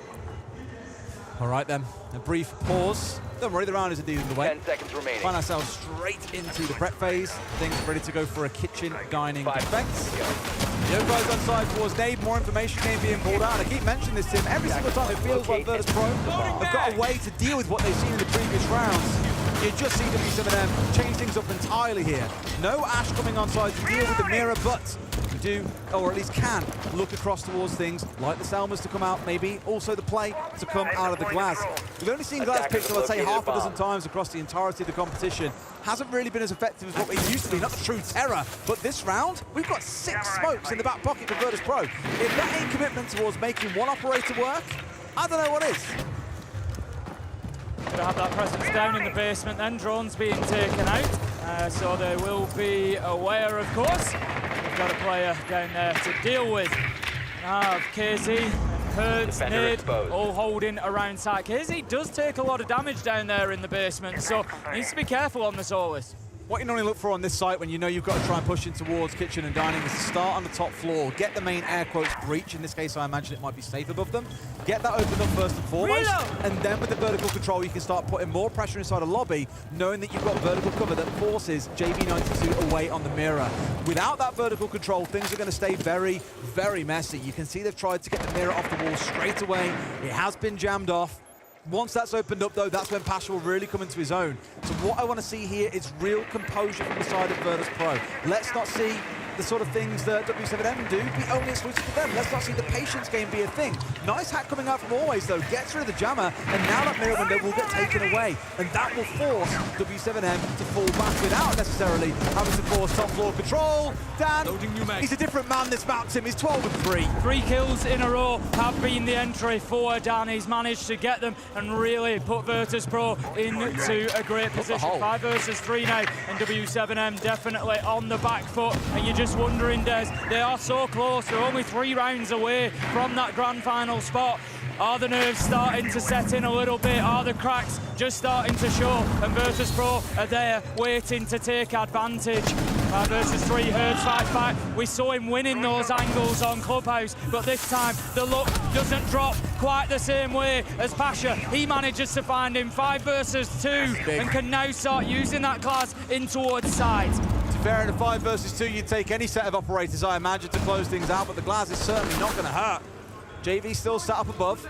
All right then, a brief pause. Don't worry, the round is indeed in the way.
10 seconds remaining.
Find ourselves straight into the prep phase. Things ready to go for a kitchen dining defense. The Yoko's on side towards Nade. More information game being pulled out. And I keep mentioning this, Tim. Every single time it feels like Virtus.pro have got a way to deal with what they've seen in the previous rounds. You just see W7M change things up entirely here. No Ash coming on side to deal with the mirror, but we do, or at least can, look across towards things like the Selmas to come out, maybe also the play to come out of the Glaz. We've only seen Glaz picked, let's say, half a dozen times across the entirety of the competition. Hasn't really been as effective as what it used to be, not the true terror. But this round, we've got 6 smokes in the back pocket for Virtus.pro. If that ain't commitment towards making one operator work, I don't know what is.
Gonna have that presence down in the basement then, drones being taken out, so they will be aware, of course. We've got a player down there to deal with. Now KZ and Hertz, Nid, all holding around site. KZ does take a lot of damage down there in the basement, so needs to be careful on the Solus.
What you normally look for on this site when you know you've got to try and push in towards kitchen and dining is to start on the top floor, get the main air quotes breach. In this case, I imagine it might be safe above them. Get that opened up first and foremost, and then with the vertical control, you can start putting more pressure inside a lobby, knowing that you've got vertical cover that forces JV92 away on the mirror. Without that vertical control, things are going to stay very, very messy. You can see they've tried to get the mirror off the wall straight away. It has been jammed off. Once that's opened up, though, that's when Pasha will really come into his own. So what I want to see here is real composure from the side of Virtus.pro. Let's not see the sort of things that W7M do be only exclusive to them. Let's not see the patience game be a thing. Nice hack coming out from Always, though. Gets rid of the jammer, and now that mirror window will get taken away. And that will force W7M to fall back without necessarily having to force top floor control. Dan, he's a different man this map, Tim. He's 12-3.
3 kills in a row have been the entry for Dan. He's managed to get them and really put Virtus.pro into a great position. 5 versus 3 now, and W7M definitely on the back foot. And you're just wondering, Des, they are so close. They're only 3 rounds away from that grand final spot. Are the nerves starting to set in a little bit? Are the cracks just starting to show? And Virtus.pro are there waiting to take advantage. 5 versus 3, Hertz fights back. We saw him winning those angles on Clubhouse, but this time the luck doesn't drop quite the same way as Pasha. He manages to find him 5 versus 2 and can now start using that class in towards side.
To fair in a 5 versus 2, you'd take any set of operators, I imagine, to close things out, but the Glaz is certainly not going to hurt. JV still sat up above.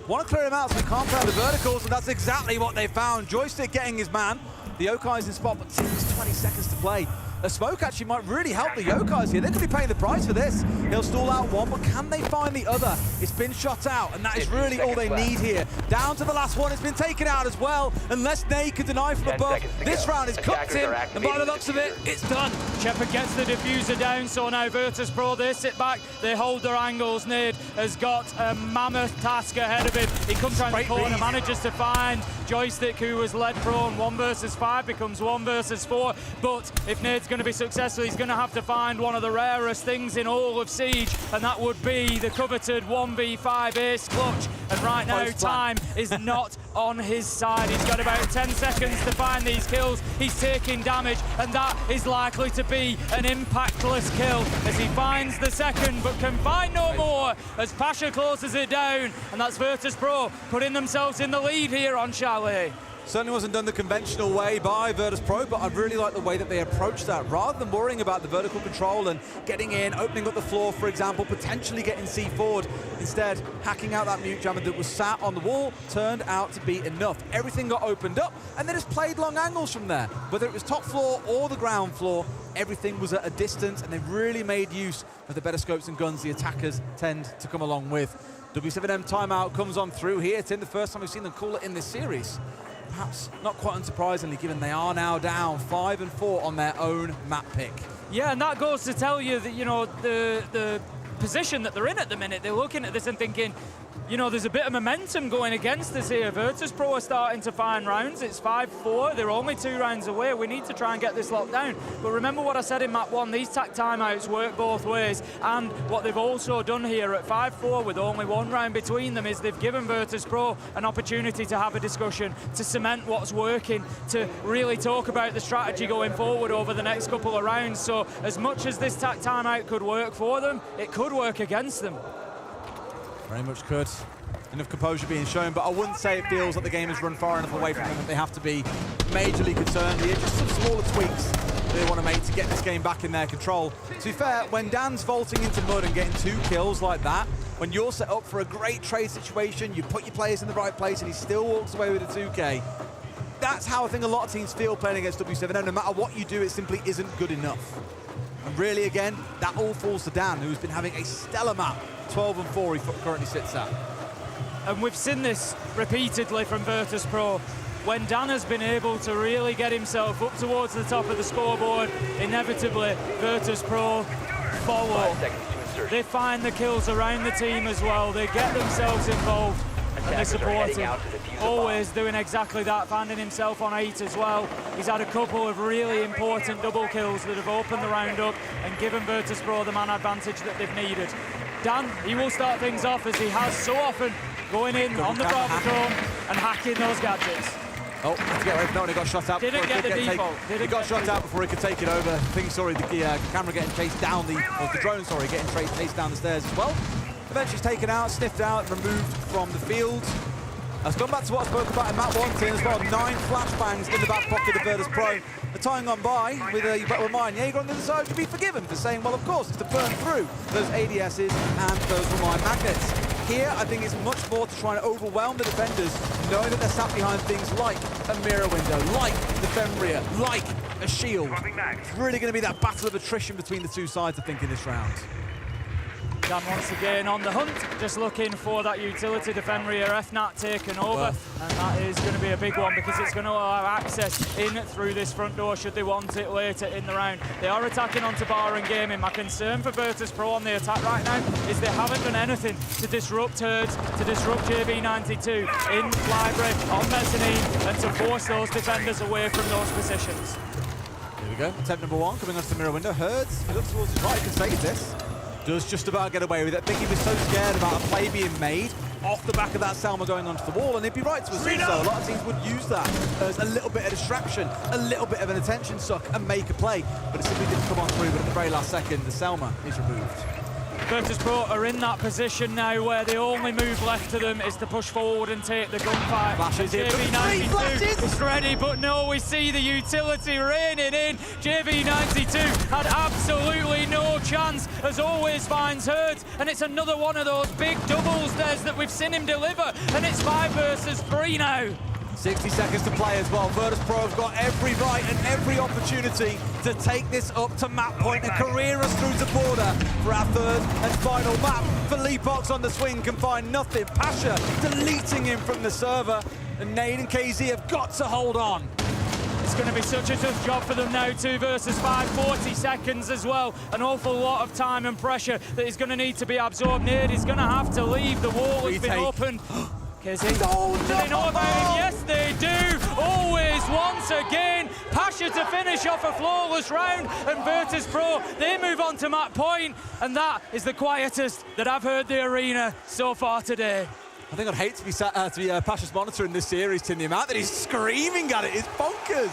Want to clear him out so he can't play out the verticals, and that's exactly what they found. Joystick getting his man. The Yokai's in spot, but Tim's 20 seconds to play. A smoke actually might really help the Yokais here. They could be paying the price for this. He'll stall out one, but can they find the other? It's been shot out, and that is really all they need here. Down to the last one, it's been taken out as well. Unless Nade can deny from above, this round is cooked in, and by the looks of it, it's done.
Shepard gets the diffuser down, so now Virtus.pro, they sit back, they hold their angles. Nade has got a mammoth task ahead of him. He comes around the corner, manages to find Joystick, who was led prone. 1 versus 5 becomes 1 versus 4, but if Nade's going to be successful, he's going to have to find one of the rarest things in all of Siege, and that would be the coveted 1v5 ace clutch. And right now, time is not on his side. He's got about 10 seconds to find these kills. He's taking damage, and that is likely to be an impactless kill as he finds the second, but can find no more as Pasha closes it down. And that's Virtus.pro putting themselves in the lead here on Chalet.
Certainly wasn't done the conventional way by Virtus.pro, but I really like the way that they approached that. Rather than worrying about the vertical control and getting in, opening up the floor, for example, potentially getting C forward, instead hacking out that mute jammer that was sat on the wall turned out to be enough. Everything got opened up, and they just played long angles from there. Whether it was top floor or the ground floor, everything was at a distance, and they really made use of the better scopes and guns the attackers tend to come along with. W7M timeout comes on through here. It's in the first time we've seen them call it in this series. Perhaps not quite unsurprisingly, given they are now down 5-4 on their own map pick.
Yeah, and that goes to tell you that, you know, the position that they're in at the minute, they're looking at this and thinking, you know, there's a bit of momentum going against us here. Virtus.pro are starting to find rounds. It's 5-4. They're only 2 rounds away. We need to try and get this locked down. But remember what I said in map 1, these tack timeouts work both ways. And what they've also done here at 5-4 with only 1 round between them is they've given Virtus.pro an opportunity to have a discussion, to cement what's working, to really talk about the strategy going forward over the next couple of rounds. So as much as this tack timeout could work for them, it could work against them.
Very much could. Enough composure being shown, but I wouldn't say it feels like the game has run far enough away from them that they have to be majorly concerned here. Just some smaller tweaks they want to make to get this game back in their control. To be fair, when Dan's vaulting into mud and getting 2 kills like that, when you're set up for a great trade situation, you put your players in the right place and he still walks away with a 2K, that's how I think a lot of teams feel playing against W7M. No matter what you do, it simply isn't good enough. And really, again, that all falls to Dan, who's been having a stellar map. 12-4 he currently sits at.
And we've seen this repeatedly from Virtus.pro. When Dan has been able to really get himself up towards the top of the scoreboard, inevitably Virtus.pro follow. They find the kills around the team as well. They get themselves involved and they support him. Always doing exactly that, finding himself on 8 as well. He's had a couple of really important double kills that have opened the round up and given Virtus.pro the man advantage that they've needed. Dan, he will start things off as he has so often, going in on the Bravo drone and hacking those gadgets.
Oh, had to get away from that one. He got shot out.
Didn't get the default.
He got shot out before he could take it over. I think he saw the camera getting chased down the drone, sorry, getting chased down the stairs as well. Eventually taken out, sniffed out, removed from the field. Let's come back to what I spoke about in map 1 team as well. 9 flashbangs in the back pocket of Virtus.pro. The time gone by with you better remind Jaeger on the other side to be forgiven for saying, well, of course, it's to burn through those ADSs and those Remind magnets. Here, I think it's much more to try and overwhelm the defenders, knowing that they're sat behind things like a mirror window, like the Fenrir, like a shield. It's really going to be that battle of attrition between the two sides, I think, in this round.
Dan once again on the hunt, just looking for that utility, the Fenrir FNAT taken over, and that is going to be a big one because it's going to allow access in through this front door should they want it later in the round. They are attacking onto Bar and Gaming. My concern for Virtus.pro on the attack right now is they haven't done anything to disrupt Herds, to disrupt JV92 in Library, on Mezzanine, and to force those defenders away from those positions.
Here we go, attempt number 1 coming onto the mirror window. Herds, he looks towards his right, he can save this. Does just about get away with it. I think he was so scared about a play being made off the back of that Selma going onto the wall, and he'd be right to assume so. A lot of teams would use that as a little bit of distraction, a little bit of an attention suck, and make a play. But it simply didn't come on through, but at the very last second, the Selma is removed.
Virtus.pro are in that position now where the only move left to them is to push forward and take the gunfight. JV92 is ready, but no, we see the utility raining in. JV92 had absolutely no chance, as always finds Herds, and it's another one of those big doubles that we've seen him deliver, and it's 5 versus 3 now.
60 seconds to play as well. Virtus.pro have got every right and every opportunity to take this up to map point and career us through the border for our 3rd and final map. Philippe Box on the swing can find nothing. Pasha deleting him from the server, and Nade and KZ have got to hold on.
It's going to be such a tough job for them now, 2 versus 5, 40 seconds as well. An awful lot of time and pressure that is going to need to be absorbed. Nade is going to have to leave. The wall has been opened. Do they know about him? Yes, they do. Always, once again, Pasha to finish off a flawless round, and Virtus.pro, they move on to map point, and that is the quietest that I've heard the arena so far today.
I think I'd hate to be Pasha's monitor in this series, Tim. The amount that he's screaming at it is bonkers.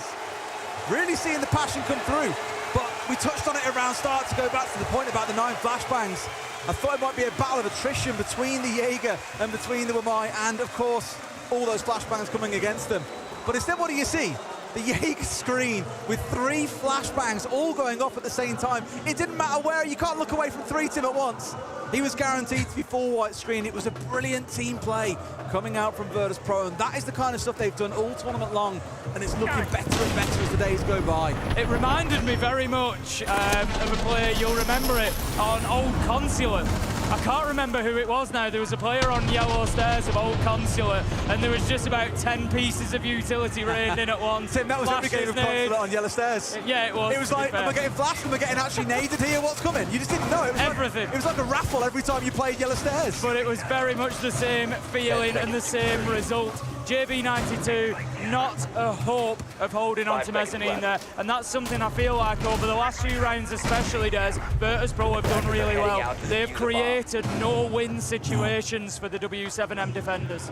Really seeing the passion come through. But we touched on it around start to go back to the point about the 9 flashbangs. I thought it might be a battle of attrition between the Jaeger and between the Wamai, and of course, all those flashbangs coming against them. But instead, what do you see? The Jaeger screen with 3 flashbangs all going off at the same time. It didn't matter where, you can't look away from 3 Tim at once. He was guaranteed to be full white screen. It was a brilliant team play coming out from Virtus Pro, and that is the kind of stuff they've done all tournament long, and it's looking better and better as the days go by.
It reminded me very much of a player, you'll remember it, on Old Consulate. I can't remember who it was now. There was a player on yellow stairs of Old Consulate, and there was just about 10 pieces of utility rained in at once.
Tim, that was every game of Consulate on yellow stairs.
Yeah, it was.
It was like, am I getting flashed? Am I getting actually naded here? What's coming? You just didn't know. It was
everything.
It was like a raffle every time you played yellow stairs.
But it was very much the same feeling and the same result. JB92, not a hope of holding on to mezzanine there, and that's something I feel like over the last few rounds especially, Des, Virtus Pro have done really well. They've created no-win situations for the W7M defenders.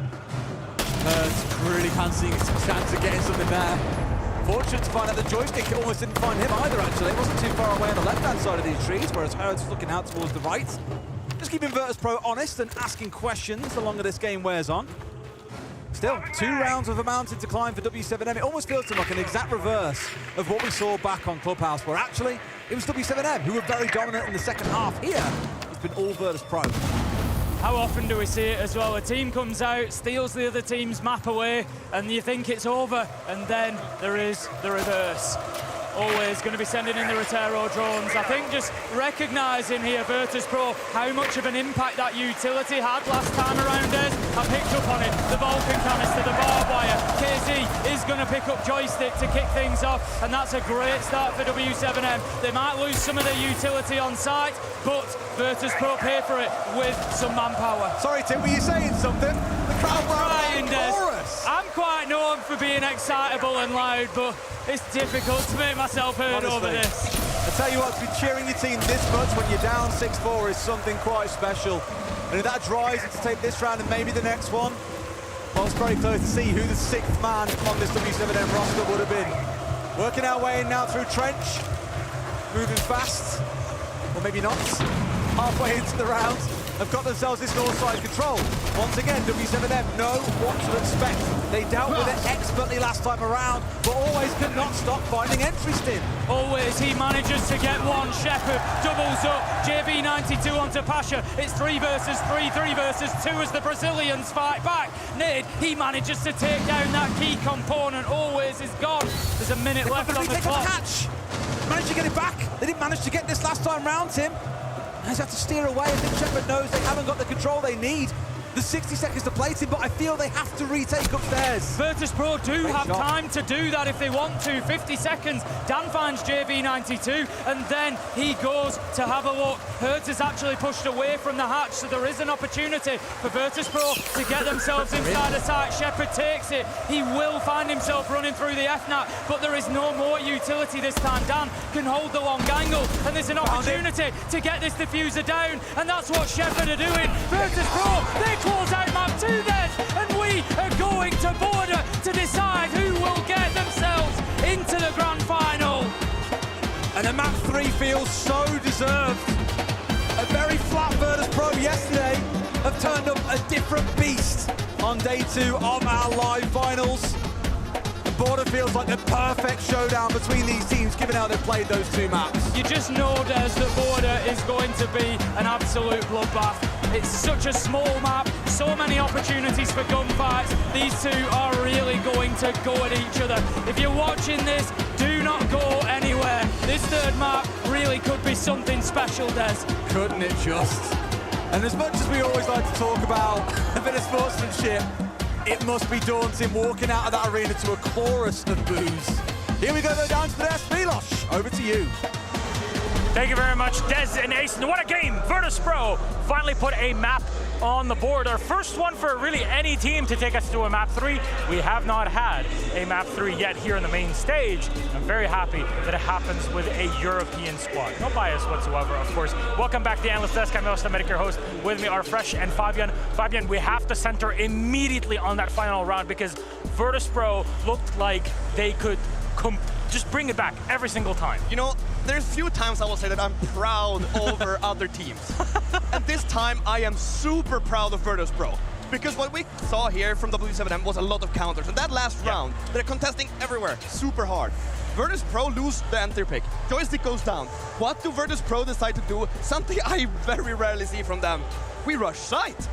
Really fancying his chance of getting something there. Fortunate to find out the joystick almost didn't find him either, actually. It wasn't too far away on the left-hand side of these trees, whereas Herd's looking out towards the right. Just keeping Virtus Pro honest and asking questions the longer this game wears on. Still, 2 rounds of a mountain to climb for W7M. It almost feels to me like an exact reverse of what we saw back on Clubhouse, where actually it was W7M who were very dominant in the second half. Here, it's been all Virtus Pro.
How often do we see it as well? A team comes out, steals the other team's map away, and you think it's over, and then there is the reverse. Always going to be sending in the Rotero drones. I think just recognising here, Virtus Pro, how much of an impact that utility had last time around is. I picked up on it, the Vulcan canister, the barbed wire. KZ is going to pick up joystick to kick things off, and that's a great start for W7M. They might lose some of their utility on site, but Virtus Pro pay for it with some manpower.
Sorry, Tim, were you saying something? The crowd were chorus.
I'm quite known for being excitable and loud, but it's difficult to make myself heard over this.
I tell you what, to be cheering your team this much when you're down 6-4 is something quite special. And if that drives it to take this round and maybe the next one, well, it's very close to see who the 6th man on this W7M roster would have been. Working our way in now through Trench, moving fast, or maybe not. Halfway into the round, have got themselves this north side control. Once again, W7M know what to expect. They dealt with it expertly last time around, but always could not stop finding entry stim.
Always he manages to get one. Shepard doubles up. JB92 onto Pasha. It's 3 versus 3, 3 versus 2 as the Brazilians fight back. Nid, he manages to take down that key component. Always is gone. There's a minute left on the clock.
Managed to get it back. They didn't manage to get this last time round, Tim. They have to steer away. I think Shepard knows they haven't got the control they need. There's 60 seconds to play, Tim, but I feel they have to retake upstairs.
Virtus Pro do have time to do that if they want to. 50 seconds. Dan finds JB92, and then he goes to have a look. Hertz has actually pushed away from the hatch, so there is an opportunity for Virtus Pro to get themselves inside the site. Shepard takes it. He will find himself running through the FNAT, but there is no more utility this time. Dan can hold the long angle, and there's an opportunity to get this diffuser down, and that's what Shepard are doing. Virtus Pro, they close out map 2 then, and we are going to border to decide who will get themselves into the grand final.
And the map 3 feels so deserved. A very flat Virtus Pro yesterday have turned up a different beast on day 2 of our live finals. The border feels like the perfect showdown between these teams, given how they've played those 2 maps.
You just know, Des, that border is going to be an absolute bloodbath. It's such a small map, so many opportunities for gunfights. These 2 are really going to go at each other. If you're watching this, do not go anywhere. This 3rd map really could be something special, Des.
Couldn't it just? And as much as we always like to talk about a bit of sportsmanship, it must be daunting walking out of that arena to a chorus of boos. Here we go, though, down to the desk. Milos, over to you.
Thank you very much, Des and Ace. What a game! Virtus Pro finally put a map on the board. Our first one for really any team to take us to a map 3. We have not had a map 3 yet here in the main stage. I'm very happy that it happens with a European squad. No bias whatsoever, of course. Welcome back to the Analyst Desk. I'm Milos, the Medicare host. With me are Fresh and Fabian. Fabian, we have to center immediately on that final round because Virtus Pro looked like they could just bring it back every single time.
You know, there's few times I will say that I'm proud over other teams. And this time I am super proud of Virtus Pro. Because what we saw here from W7M was a lot of counters. And that last round, they're contesting everywhere, super hard. Virtus Pro lose the enter pick. Joystick goes down. What do Virtus Pro decide to do? Something I very rarely see from them. We rush site.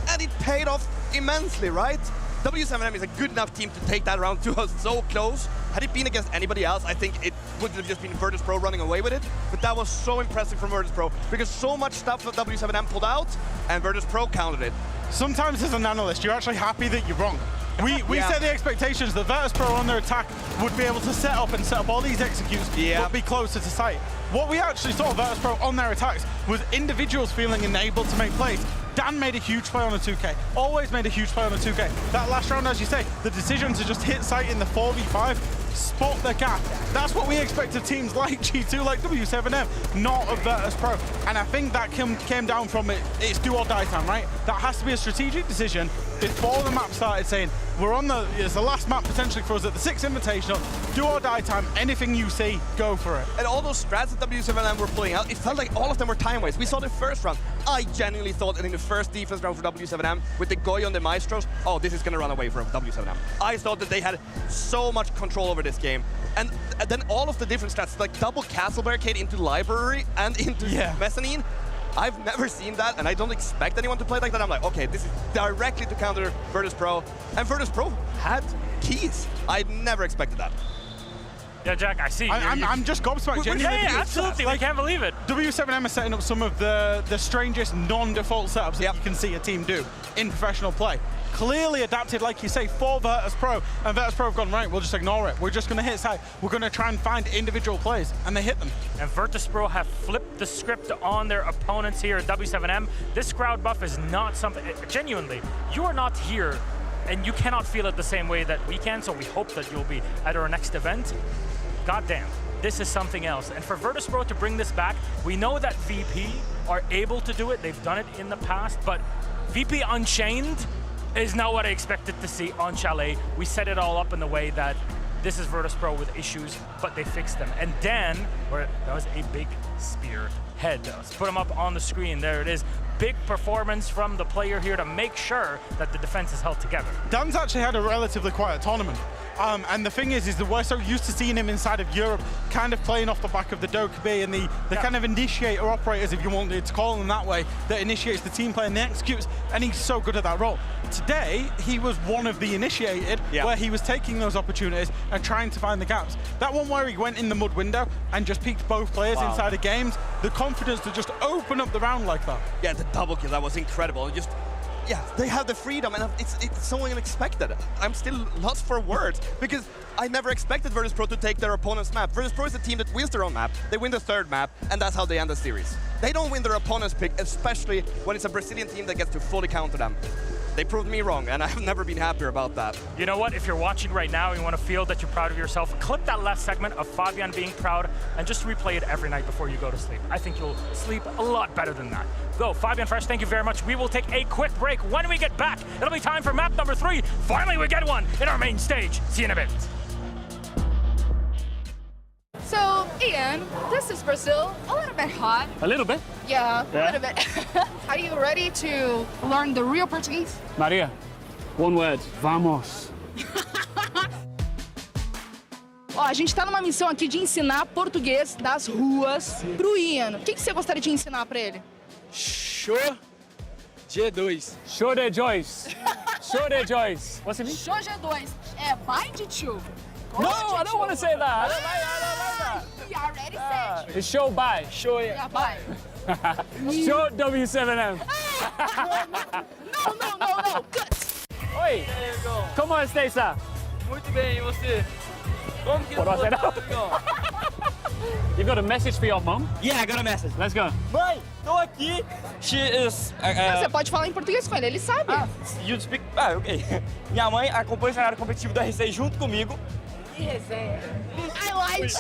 And it paid off immensely, right? W7M is a good enough team to take that round to us so close. Had it been against anybody else, I think it would have just been Virtus Pro running away with it. But that was so impressive from Virtus Pro because so much stuff that W7M pulled out and Virtus Pro countered it.
Sometimes as an analyst, you're actually happy that you're wrong. We set the expectations that Virtus Pro on their attack would be able to set up all these executes, but be closer to site. What we actually saw Virtus Pro on their attacks was individuals feeling enabled to make plays. Dan made a huge play on a 2K, always made a huge play on a 2K. That last round, as you say, the decision to just hit site in the 4v5, spot the gap. That's what we expect of teams like G2, like W7M, not of Virtus Pro. And I think that came down from it's do or die time, right? That has to be a strategic decision before the map started saying, it's the last map potentially for us at the 6th Invitational, do or die time, anything you see, go for it.
And all those strats that W7M were pulling out, it felt like all of them were time-waste. We saw the first round. I genuinely thought that in the first defense round for W7M, with the Goy on the Maestros, oh, this is going to run away from W7M. I thought that they had so much control over this game. And then all of the different strats, like double castle barricade into library and into mezzanine, I've never seen that, and I don't expect anyone to play like that. I'm like, okay, this is directly to counter Virtus Pro, and Virtus Pro had keys. I never expected that.
Yeah, Jack, I see.
I'm just gobsmacked.
Yeah, absolutely. Like, we can't believe it.
W7M is setting up some of the strangest non-default setups that you can see a team do in professional play. Clearly adapted, like you say, for Virtus Pro, and Virtus Pro have gone, right, we'll just ignore it. We're just going to hit side. We're going to try and find individual plays, and they hit them.
And Virtus Pro have flipped the script on their opponents here at W7M. This crowd buff is not something, genuinely, you are not here, and you cannot feel it the same way that we can, so we hope that you'll be at our next event. Goddamn, this is something else. And for Virtus Pro to bring this back, we know that VP are able to do it. They've done it in the past, but VP Unchained is not what I expected to see on Chalet. We set it all up in the way that this is Virtus Pro with issues, but they fixed them. And Dan, that was a big spear head. Let's put him up on the screen. There it is. Big performance from the player here to make sure that the defense is held together.
Dan's actually had a relatively quiet tournament. And the thing is that we're so used to seeing him inside of Europe, kind of playing off the back of the Dokkaebi and the kind of initiator operators, if you wanted to call them that way, that initiates the team play and the executes, and he's so good at that role. Today, he was one of the initiated, where he was taking those opportunities and trying to find the gaps. That one where he went in the mud window and just peeked both players inside of games, the confidence to just open up the round like that.
Yeah, the double kill, that was incredible. Just, yeah, they have the freedom, and it's so unexpected. I'm still lost for words, because I never expected Virtus Pro to take their opponent's map. Virtus Pro is a team that wins their own map, they win the third map, and that's how they end the series. They don't win their opponent's pick, especially when it's a Brazilian team that gets to fully counter them. They proved me wrong, and I've never been happier about that.
You know what? If you're watching right now and you want to feel that you're proud of yourself, clip that last segment of Fabian being proud and just replay it every night before you go to sleep. I think you'll sleep a lot better than that. Go, Fabian Fresh, thank you very much. We will take a quick break. When we get back, it'll be time for map number 3. Finally, we get one in our main stage. See you in a bit.
So, Ian, this is Brazil. A little bit hot.
A little bit?
Yeah, a little bit. Are you ready to learn the real Portuguese?
Maria, one word, vamos.
Ó, a gente tá numa missão aqui de ensinar português das ruas pro Ian. O que você gostaria de ensinar pra ele?
Show G2. Show de Joyce. Show de Joyce. What's it mean?
Show G2. É bind to.
No, I don't want to say that. I don't like that.
You already said.
It's show by. Show
Yeah, bye.
Show W7M.
No. Good.
Oi. Como está, Issa?
Muito bem, e você? Como que
você não? You got a message for your mom?
Yeah, I got a message.
Let's go.
Mãe, tô aqui. She is...
Você pode falar em português com ele sabe.
You speak... ok. Minha mãe acompanha o cenário competitivo da R6 junto comigo.
Que resenha. I like.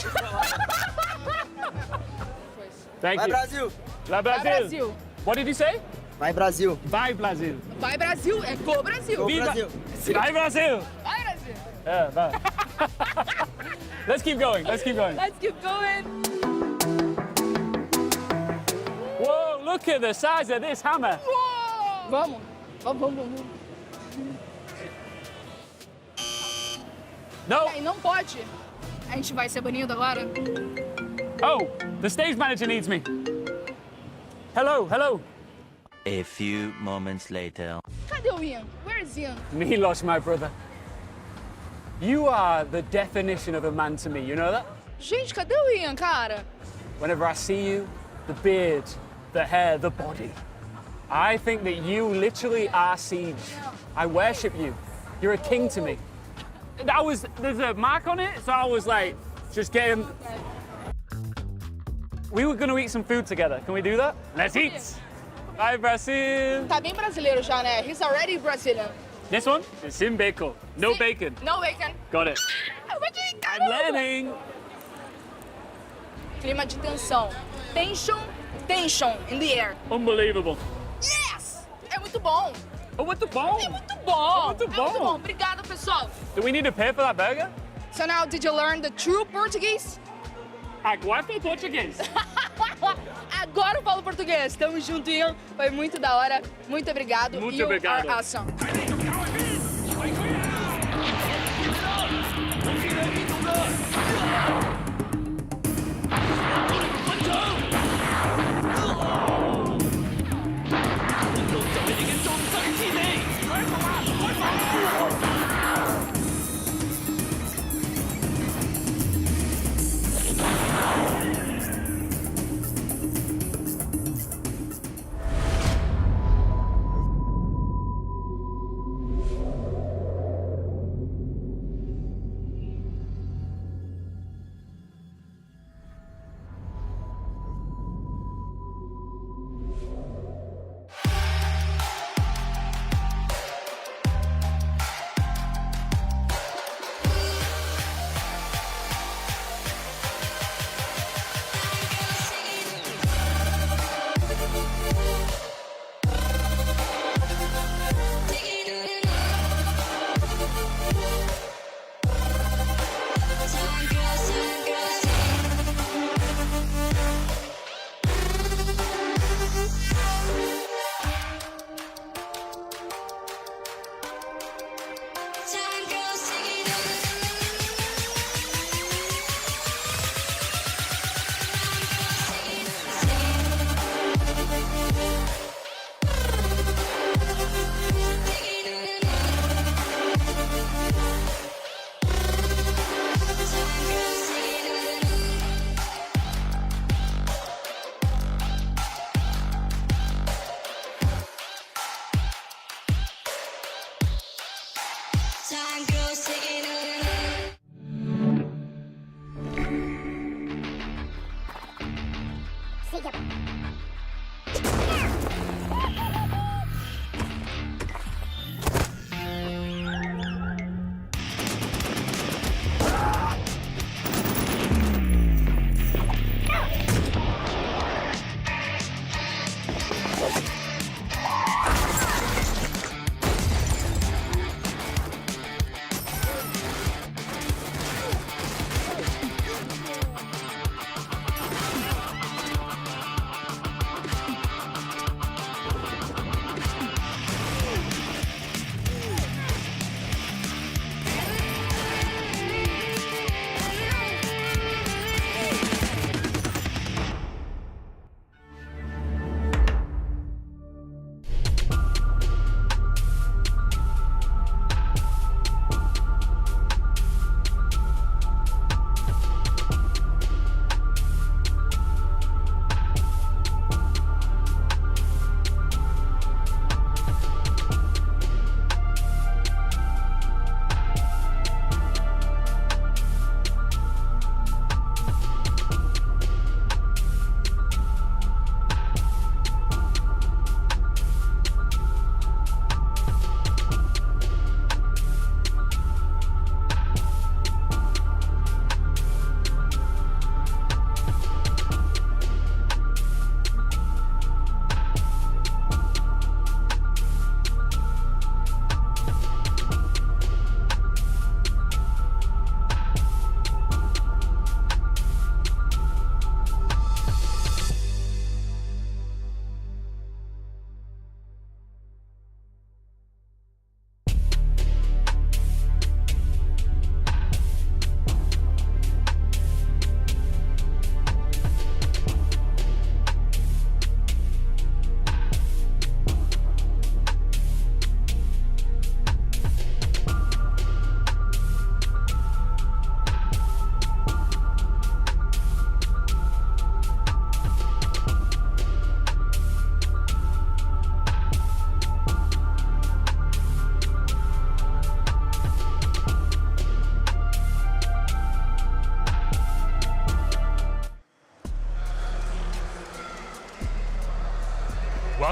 Thank
Vai
you.
Brasil.
Vai Brasil.
Vai Brasil.
What did you say?
Vai Brasil.
Vai Brasil.
Vai Brasil, é Go Brasil.
Go Brasil.
Vai Brasil.
Vai Brasil.
Yeah, vai. Let's keep going. Let's keep going.
Let's keep going.
Whoa, look at the size of this hammer.
Whoa. Vamos. Vamos.
No.
Peraí, não pode. A gente vai ser banido agora?
Oh, the stage manager needs me. Hello.
A few moments later.
Cadê o Ian? Where is Ian?
Milos, my brother. You are the definition of a man to me, you know that?
Gente, cadê o Ian, cara?
Whenever I see you, the beard, the hair, the body, I think that you literally are Siege. I worship you. You're a king to me. There's a mark on it, so I was like, just get him. We were gonna eat some food together. Can we do that? Let's eat. Bye, Brazil.
Tá bem brasileiro já, né? He's already Brazilian.
This one is sin bacon. No bacon.
No bacon.
Got it. I'm learning.
Clima de tensão. Tension in the air.
Unbelievable.
Yes! É muito bom.
Oh, muito bom.
É muito bom.
É muito bom.
Obrigada, pessoal.
Do we need to pay for that burger?
So now, did you learn the true Portuguese?
Agora foi português.
Agora eu falo português. Tamo junto, Ian. Foi muito da hora. Muito obrigado.
Muito obrigado.
You are awesome.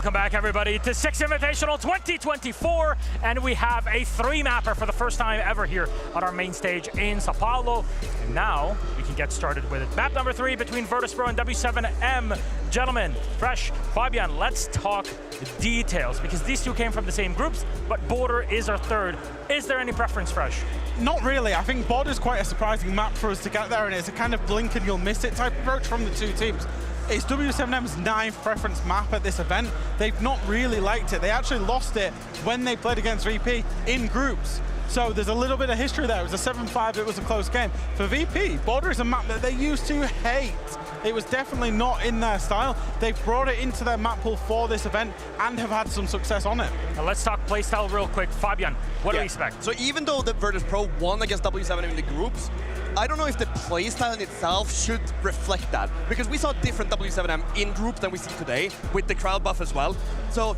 Welcome back, everybody, to Six Invitational 2024, and we have a three-mapper for the first time ever here on our main stage in Sao Paulo. And now we can get started with it. Map number 3 between Virtus.pro and W7M. Gentlemen, Fresh, Fabian, let's talk details, because these two came from the same groups, but Border is our third. Is there any preference, Fresh?
Not really. I think Border's quite a surprising map for us to get there, and it's a kind of blink and you'll miss it type approach from the two teams. It's W7M's 9th preference map at this event. They've not really liked it. They actually lost it when they played against VP in groups. So there's a little bit of history there. It was a 7-5, it was a close game. For VP, Border is a map that they used to hate. It was definitely not in their style. They've brought it into their map pool for this event and have had some success on it.
Now let's talk playstyle real quick. Fabian, what do we expect?
So even though the Virtus.pro won against W7M in the groups, I don't know if the playstyle in itself should reflect that, because we saw different W7M in groups than we see today, with the crowd buff as well. So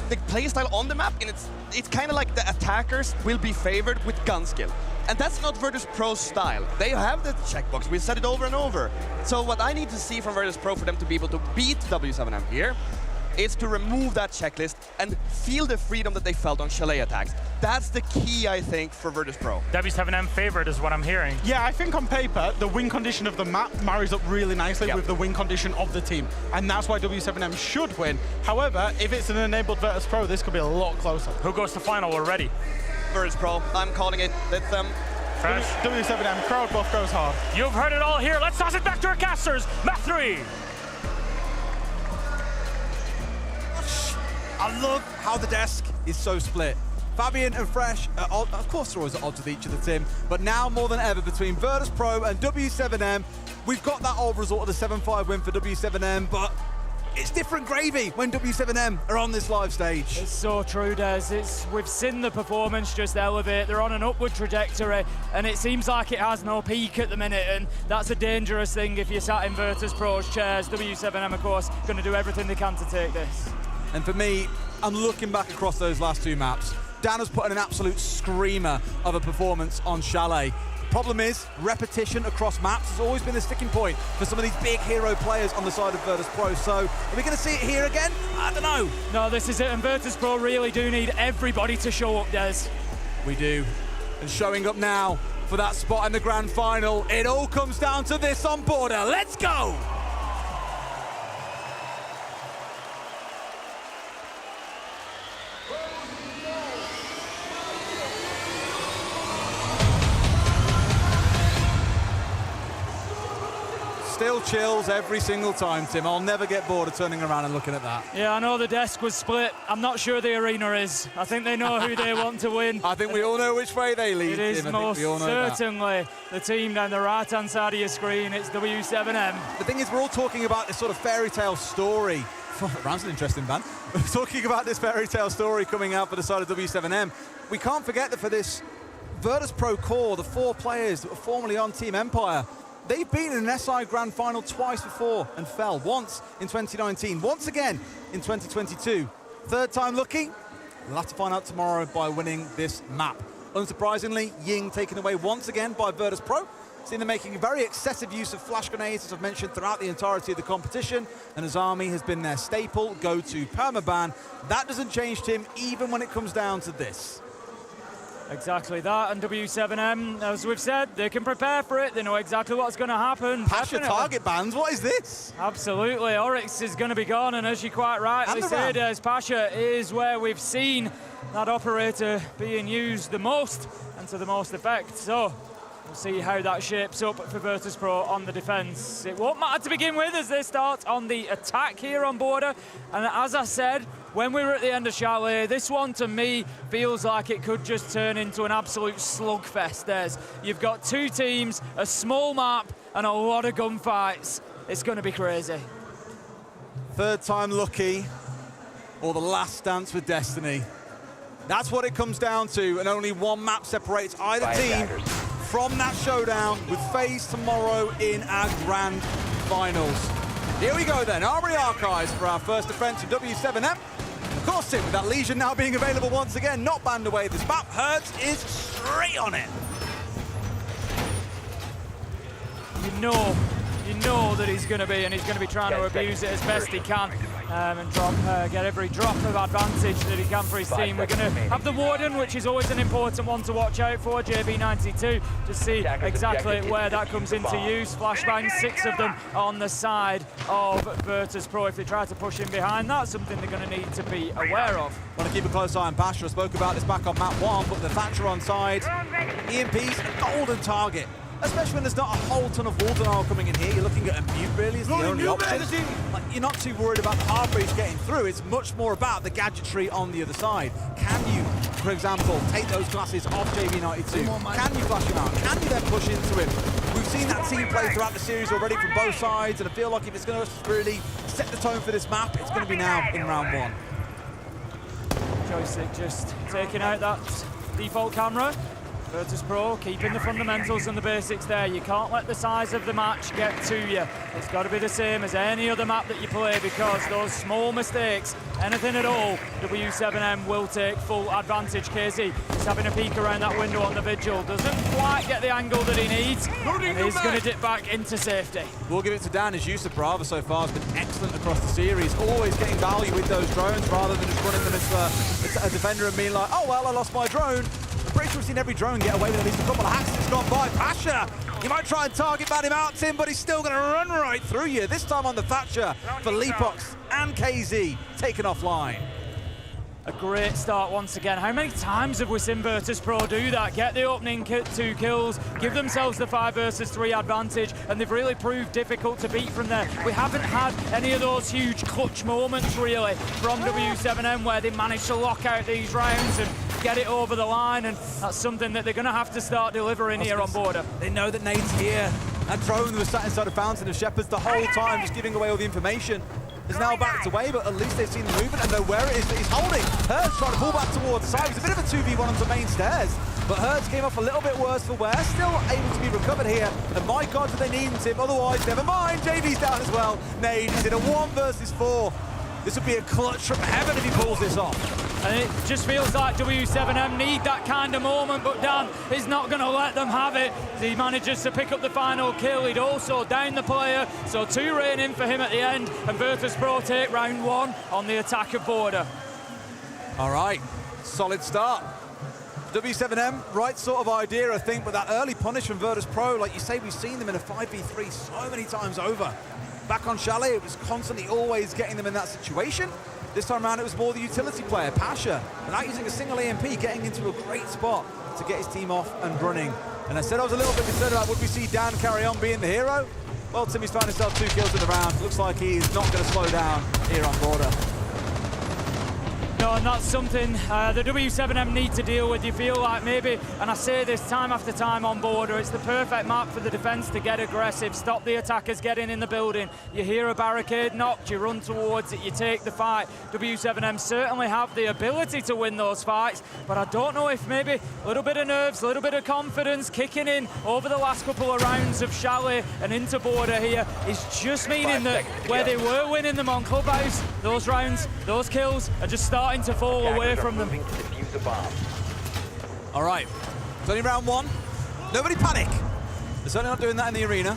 the playstyle on the map, it's kind of like the attackers will be favored with gun skill. And that's not Virtus.pro's style. They have the checkbox, we said it over and over. So what I need to see from Virtus.pro for them to be able to beat W7M here is to remove that checklist and feel the freedom that they felt on chalet attacks. That's the key, I think, for Virtus.pro.
W7M favored is what I'm hearing.
Yeah, I think on paper, the win condition of the map marries up really nicely with the win condition of the team, and that's why W7M should win. However, if it's an enabled Virtus.pro, this could be a lot closer.
Who goes to final already?
Virtus.pro, I'm calling it. It's
Fresh.
W7M, crowd buff goes hard.
You've heard it all here. Let's toss it back to our casters. Map 3.
I love how the desk is so split. Fabian and Fresh, of course, they're always at odds with each other, Tim, but now more than ever between Virtus.pro and W7M, we've got that old result of the 7-5 win for W7M, but it's different gravy when W7M are on this live stage.
It's so true, Des. We've seen the performance just elevate. They're on an upward trajectory, and it seems like it has no peak at the minute, and that's a dangerous thing if you're sat in Virtus.pro's chairs. W7M, of course, going to do everything they can to take this.
And for me, I'm looking back across those last two maps. Dan has put in an absolute screamer of a performance on Chalet. The problem is, repetition across maps has always been the sticking point for some of these big hero players on the side of Virtus.pro. So, are we going to see it here again? I don't know.
No, this is it, and Virtus.pro really do need everybody to show up, Des.
We do. And showing up now for that spot in the grand final, it all comes down to this on Border. Let's go! Still chills every single time, Tim. I'll never get bored of turning around and looking at that.
Yeah, I know the desk was split. I'm not sure the arena is. I think they know who they want to win.
I think we all know which way they lead,
It is
Tim.
most certainly the team down the right-hand side of your screen. It's W7M.
The thing is, we're all talking about this sort of fairy tale story. Rand's an interesting band. We're talking about this fairy tale story coming out for the side of W7M. We can't forget that for this Virtus.pro core, the 4 players that were formerly on Team Empire, they've been in an SI Grand Final twice before and fell. Once in 2019, once again in 2022. Third time lucky? We'll have to find out tomorrow by winning this map. Unsurprisingly, Ying taken away once again by Virtus.pro. Seen them making very excessive use of flash grenades, as I've mentioned, throughout the entirety of the competition. And Azami has been their staple, go-to permaban. That doesn't change, Tim, even when it comes down to this.
Exactly that, and W7M, as we've said, they can prepare for it. They know exactly what's going to happen.
Pasha target bans, what is this?
Absolutely, Oryx is going to be gone, and as you quite rightly said, as Pasha is where we've seen that operator being used the most and to the most effect. So we'll see how that shapes up for Virtus.pro on the defense. It won't matter to begin with as they start on the attack here on Border. And as I said, when we were at the end of Chalet, this one to me feels like it could just turn into an absolute slugfest. You've got 2 teams, a small map, and a lot of gunfights. It's going to be crazy.
Third time lucky, or the last dance with destiny. That's what it comes down to, and only one map separates either team from that showdown with FaZe tomorrow in our grand finals. Here we go then, Armory Archives for our first defense of W7M. Of course, Tim, with that Legion now being available once again, not banned away this map, Hertz is straight on it.
You know that he's going to be, and he's going to be trying to abuse it as best he can. and get every drop of advantage that he can for his team. We're going to have the Warden, which is always an important one to watch out for, JB92, to see exactly where that comes into use. Flashbangs, 6 of them on the side of Virtus.pro. If they try to push him behind, that's something they're going to need to be aware of.
Want to keep a close eye on Pasha. I spoke about this back on map 1, but the Thatcher on side, EMP's a golden target. Especially when there's not a whole ton of wall denial coming in here. You're looking at a mute really as the only option. Like, you're not too worried about the hard breach getting through. It's much more about the gadgetry on the other side. Can you, for example, take those glasses off JB92? Can you flash him out? Can you then push into him? We've seen that team play throughout the series already from both sides, and I feel like if it's going to really set the tone for this map, it's going to be now in round 1.
Joystick just taking out that default camera. Virtus.pro keeping the fundamentals and the basics there. You can't let the size of the match get to you. It's got to be the same as any other map that you play, because those small mistakes, anything at all, W7M will take full advantage. KZ is having a peek around that window on the Vigil. Doesn't quite get the angle that he needs. And he's going to dip back into safety.
We'll give it to Dan. His use of Brava so far has been excellent across the series. Always getting value with those drones rather than just running them into a defender and being like, oh, well, I lost my drone. I'm pretty sure we've seen every drone get away with at least a couple of hacks that's gone by. Pasha, you might try and target ban him out, Tim, but he's still going to run right through you. This time on the Thatcher for Leapox and KZ taken offline.
A great start once again. How many times have we seen Virtus.pro do that? Get the opening 2 kills, give themselves the 5 versus 3 advantage, and they've really proved difficult to beat from there. We haven't had any of those huge clutch moments, really, from W7M where they managed to lock out these rounds and get it over the line, and that's something that they're going to have to start delivering here on Border.
They know that Nade's here. That drone was sat inside a fountain of Shepherds the whole time, just giving away all the information. Is now backed away, but at least they've seen the movement and know where it is that he's holding. Hertz trying to pull back towards the side. It was a bit of a 2v1 on the main stairs, but Hertz came off a little bit worse for wear. Still able to be recovered here, and my God, do they need him? Otherwise, never mind. JV's down as well. Nade is in a 1 versus 4. This would be a clutch from heaven if he pulls this off.
And it just feels like W7M need that kind of moment, but Dan is not going to let them have it. He manages to pick up the final kill. He'd also down the player, so 2 rain in for him at the end, and Virtus.pro take round 1 on the attack of Border.
All right, solid start. W7M, right sort of idea, I think, but that early punish from Virtus.pro, like you say, we've seen them in a 5v3 so many times over. Back on Chalet, it was constantly always getting them in that situation. This time around, it was more the utility player, Pasha, without using a single EMP, getting into a great spot to get his team off and running. And I said I was a little bit concerned about would we see Dan carry on being the hero? Well, Timmy's found himself 2 kills in the round. Looks like he's not going to slow down here on Border.
No, and that's something the W7M need to deal with. You feel like maybe, and I say this time after time on Border, it's the perfect map for the defense to get aggressive, stop the attackers getting in the building. You hear a barricade knocked, you run towards it, you take the fight. W7M certainly have the ability to win those fights, but I don't know if maybe a little bit of nerves, a little bit of confidence kicking in over the last couple of rounds of Chalet and into Border here is just meaning that where they were winning them on Clubhouse, those rounds, those kills are just starting to fall away from them.
All right, it's only round 1. Nobody panic. They're certainly not doing that in the arena.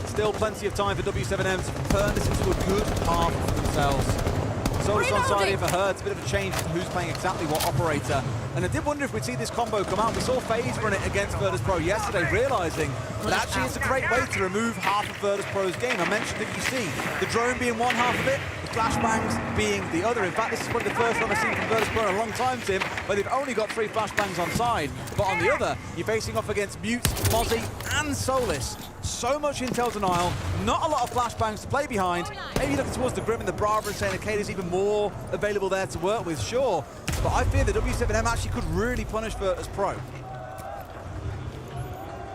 Still plenty of time for W7M to turn this into a good half for themselves. Solus on side here for Hertz, a bit of a change to who's playing exactly what operator. And I did wonder if we'd see this combo come out. We saw FaZe run it against Virtus.pro yesterday, realizing that actually it's a great way to remove half of Virtus.pro's game. I mentioned that you see the drone being one half of it, the flashbangs being the other. In fact, this is probably the first one I've seen from Virtus.pro in a long time, Tim, where they've only got 3 flashbangs on side. But on the other, you're facing off against Mute, Mozzie, and Solus. So much intel denial, not a lot of flashbangs to play behind. Maybe looking towards the Grim and the Brava and saying, okay, there's even more available there to work with, sure. But I fear that W7M actually could really punish Virtus.pro.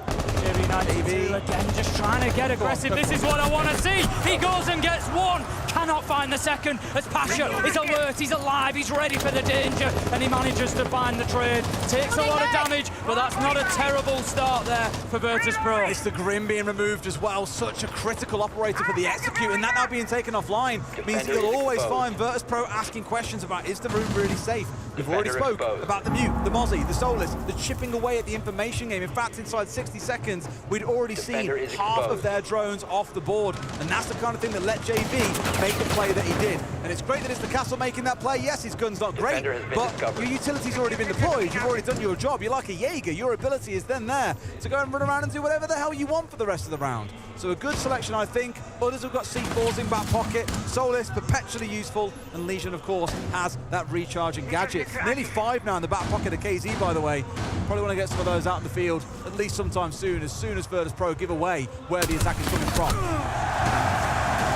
JB92 again, just trying to get aggressive. This is what I want to see. He goes and gets 1. Cannot find the second as Pasha is alert, he's alive, he's ready for the danger, and he manages to find the trade. Takes a lot of damage, but that's not a terrible start there for Virtus.pro.
It's the Grim being removed as well. Such a critical operator for the Execute, and that now being taken offline means that you'll always find Virtus.pro asking questions about, is the room really safe? We've already spoke about the Mute, the Mozzie, the Solus, the chipping away at the information game. In fact, inside 60 seconds, we'd already seen half of their drones off the board, and that's the kind of thing that let JV make the play that he did. And it's great that it's the Castle making that play. Yes, his gun's not great, but your utility's already been deployed. You've already done your job. You're like a Jaeger. Your ability is then there to go and run around and do whatever the hell you want for the rest of the round. So a good selection, I think. Others have got C4s in back pocket. Solis, perpetually useful. And Legion, of course, has that recharging gadget. Nearly 5 now in the back pocket of KZ, by the way. Probably want to get some of those out in the field at least sometime soon as Virtus.pro give away where the attack is coming from.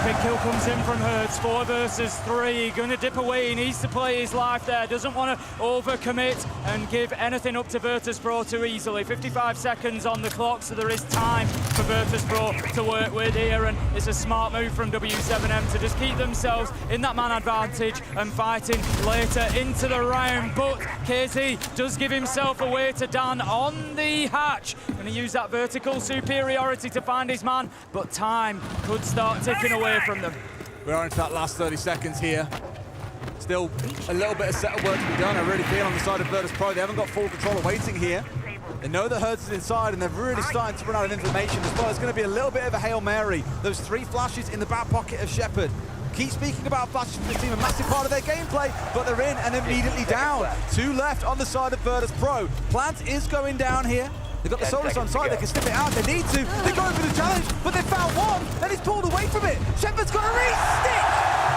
Big kill comes in from Hertz, 4 versus 3. Gonna dip away, he needs to play his life there. Doesn't want to overcommit and give anything up to Virtus.pro too easily. 55 seconds on the clock, so there is time for Virtus.pro to work with here, and it's a smart move from W7M to just keep themselves in that man advantage and fighting later into the round. But KZ does give himself away to Dan on the hatch. Gonna use that vertical superiority to find his man, but time could start ticking away from them.
We're into that last 30 seconds here. Still a little bit of setup work to be done, I really feel, on the side of Virtus.pro. They haven't got full control of waiting here. They know that Hertz is inside, and they're really starting to run out of information as well. It's going to be a little bit of a Hail Mary. Those 3 flashes in the back pocket of Shepard. Keep speaking about flashes from the team, a massive part of their gameplay, but they're in and immediately down. 2 left on the side of Virtus.pro. Plant is going down here. They've got the Solis on side, they can snip it out, they need to. They're going for the challenge, but they found one, and he's pulled away from it. Shepard's got a re-stick,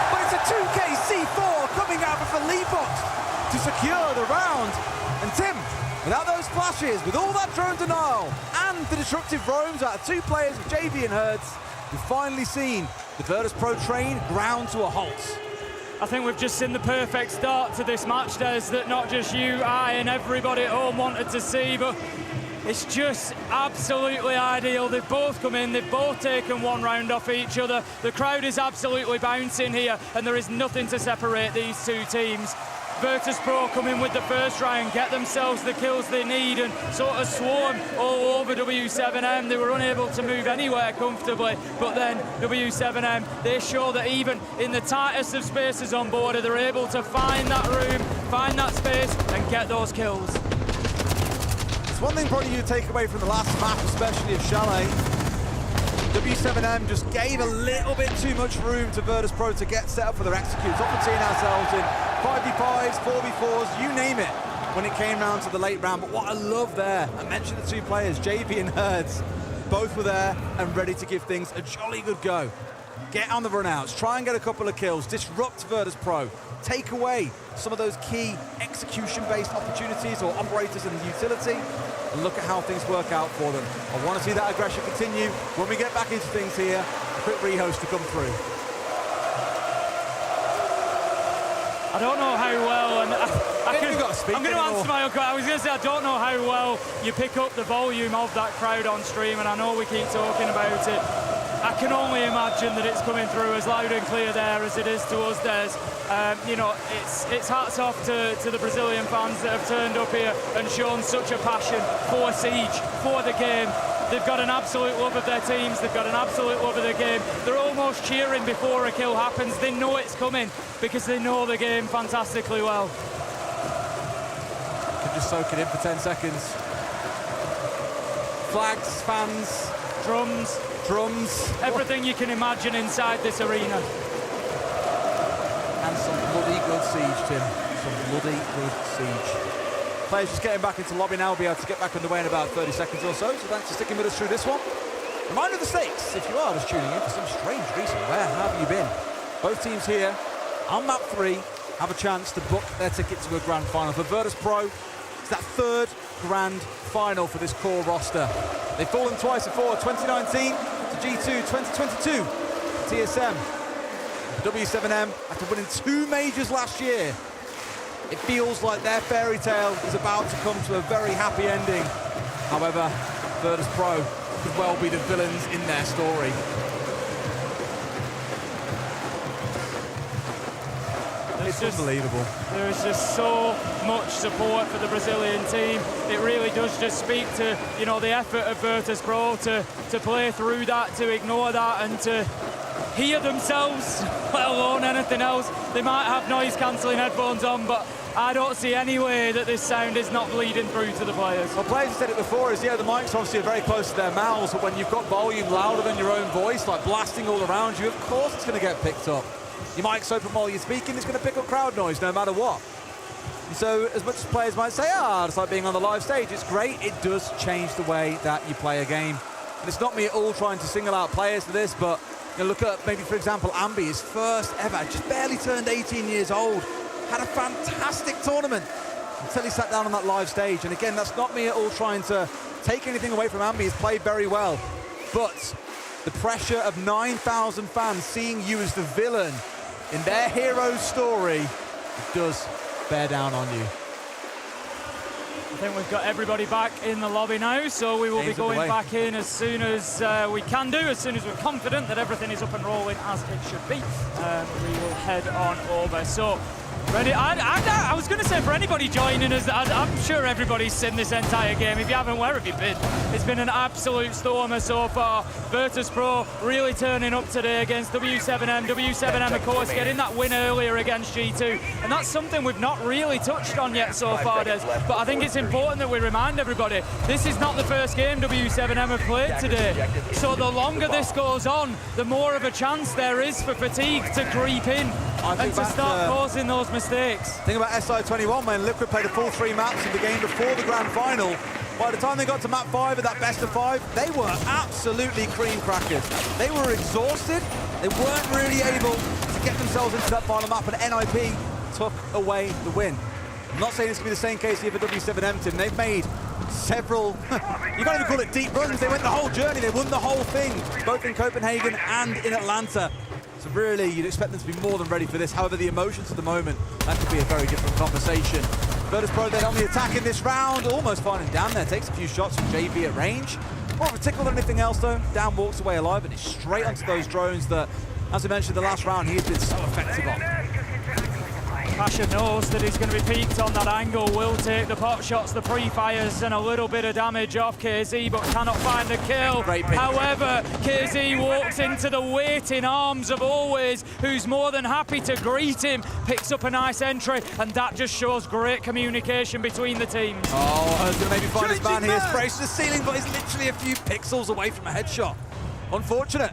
but it's a 2K C4 coming out for Levox to secure the round. And Tim, without those flashes, with all that drone denial, and the disruptive roams out of 2 players with JV and Hertz, we've finally seen the Virtus.pro train ground to a halt.
I think we've just seen the perfect start to this match, Des, that not just you, I, and everybody at home wanted to see, but it's just absolutely ideal. They've both come in, they've both taken 1 round off each other. The crowd is absolutely bouncing here, and there is nothing to separate these 2 teams. Virtus.pro come in with the first round, get themselves the kills they need, and sort of swarm all over W7M. They were unable to move anywhere comfortably, but then W7M, they show that even in the tightest of spaces on border, they're able to find that room, find that space, and get those kills.
It's one thing probably you take away from the last map, especially of Chalet. W7M just gave a little bit too much room to Virtus.pro to get set up for their executes. Often seeing ourselves in 5v5s, 4v4s, you name it, when it came round to the late round. But what I love there, I mentioned the 2 players, JV and Hertz, both were there and ready to give things a jolly good go. Get on the runouts, try and get a couple of kills, disrupt Virtus.pro, take away some of those key execution-based opportunities or operators in the utility, and look at how things work out for them. I want to see that aggression continue. When we get back into things here, a quick rehost to come through.
I don't know how well, and I'm going to answer my own question. I was going to say, I don't know how well you pick up the volume of that crowd on stream, and I know we keep talking about it. I can only imagine that it's coming through as loud and clear there as it is to us, Des. You know, it's hats off to the Brazilian fans that have turned up here and shown such a passion for Siege, for the game. They've got an absolute love of their teams, they've got an absolute love of their game. They're almost cheering before a kill happens. They know it's coming because they know the game fantastically well.
You can just soak it in for 10 seconds. Flags, fans, drums.
Everything you can imagine inside this arena.
And some bloody good siege, Tim. Some bloody good siege. Players just getting back into lobby now. Will be able to get back underway in about 30 seconds or so. So thanks for sticking with us through this one. Reminder of the stakes, if you are just tuning in for some strange reason. Where have you been? Both teams here on map 3 have a chance to book their ticket to a grand final. For Virtus.pro, it's that 3rd grand final for this core roster. They've fallen twice before, 2019 to G2, 2022 TSM. W7M, after winning 2 majors last year, it feels like their fairy tale is about to come to a very happy ending. However, Virtus.pro could well be the villains in their story. It's unbelievable.
There is just so much support for the Brazilian team. It really does just speak to, you know, the effort of Virtus.pro to play through that, to ignore that, and to hear themselves, let alone anything else. They might have noise-cancelling headphones on, but I don't see any way that this sound is not bleeding through to the players.
Well, players have said it before, is, yeah, the mics obviously are very close to their mouths, but when you've got volume louder than your own voice, like blasting all around you, of course it's going to get picked up. Your mic's open while you're speaking, it's going to pick up crowd noise no matter what. And so as much as players might say, it's like being on the live stage, it's great, it does change the way that you play a game. And it's not me at all trying to single out players for this, but you know, look at maybe, for example, Ambi, his first ever, just barely turned 18 years old, had a fantastic tournament until he sat down on that live stage. And again, that's not me at all trying to take anything away from Ambi. He's played very well. But the pressure of 9,000 fans seeing you as the villain in their hero's story, it does bear down on you.
I think we've got everybody back in the lobby now, so we will be going back in as soon as we can do, as soon as we're confident that everything is up and rolling as it should be. We will head on over. So, ready? I was going to say, for anybody joining us, I'm sure everybody's seen this entire game. If you haven't, where have you been? It's been an absolute stormer so far. Virtus Pro really turning up today against W7M. W7M, of course, getting that win earlier against G2. And that's something we've not really touched on yet so far, Des. But I think it's important that we remind everybody, this is not the first game W7M have played today. So the longer this goes on, the more of a chance there is for fatigue to creep in and to start causing those mistakes.
Think about SI21 when Liquid played the full 3 maps in the game before the grand final. By the time they got to map 5 of that best of 5, they were absolutely cream crackers. They were exhausted. They weren't really able to get themselves into that final map, and NIP took away the win. I'm not saying it's going to be the same case here for W7M team. They've made several, you can't even call it deep runs. They went the whole journey. They won the whole thing, both in Copenhagen and in Atlanta. So really, you'd expect them to be more than ready for this. However, the emotions at the moment, that could be a very different conversation. Virtus Pro then on the attack in this round, almost finding Dan there, takes a few shots from JV at range. More of a tickle than anything else though. Dan walks away alive and is straight onto those drones that, as we mentioned in the last round, he's been so effective on.
Pasha knows that he's going to be peaked on that angle, will take the pot shots, the pre-fires, and a little bit of damage off KZ, but cannot find the kill. However, KZ walks into the waiting arms of Always, who's more than happy to greet him, picks up a nice entry, and that just shows great communication between the teams.
Oh, Herd's going to maybe find his man here, sprays to the ceiling, but he's literally a few pixels away from a headshot. Unfortunate.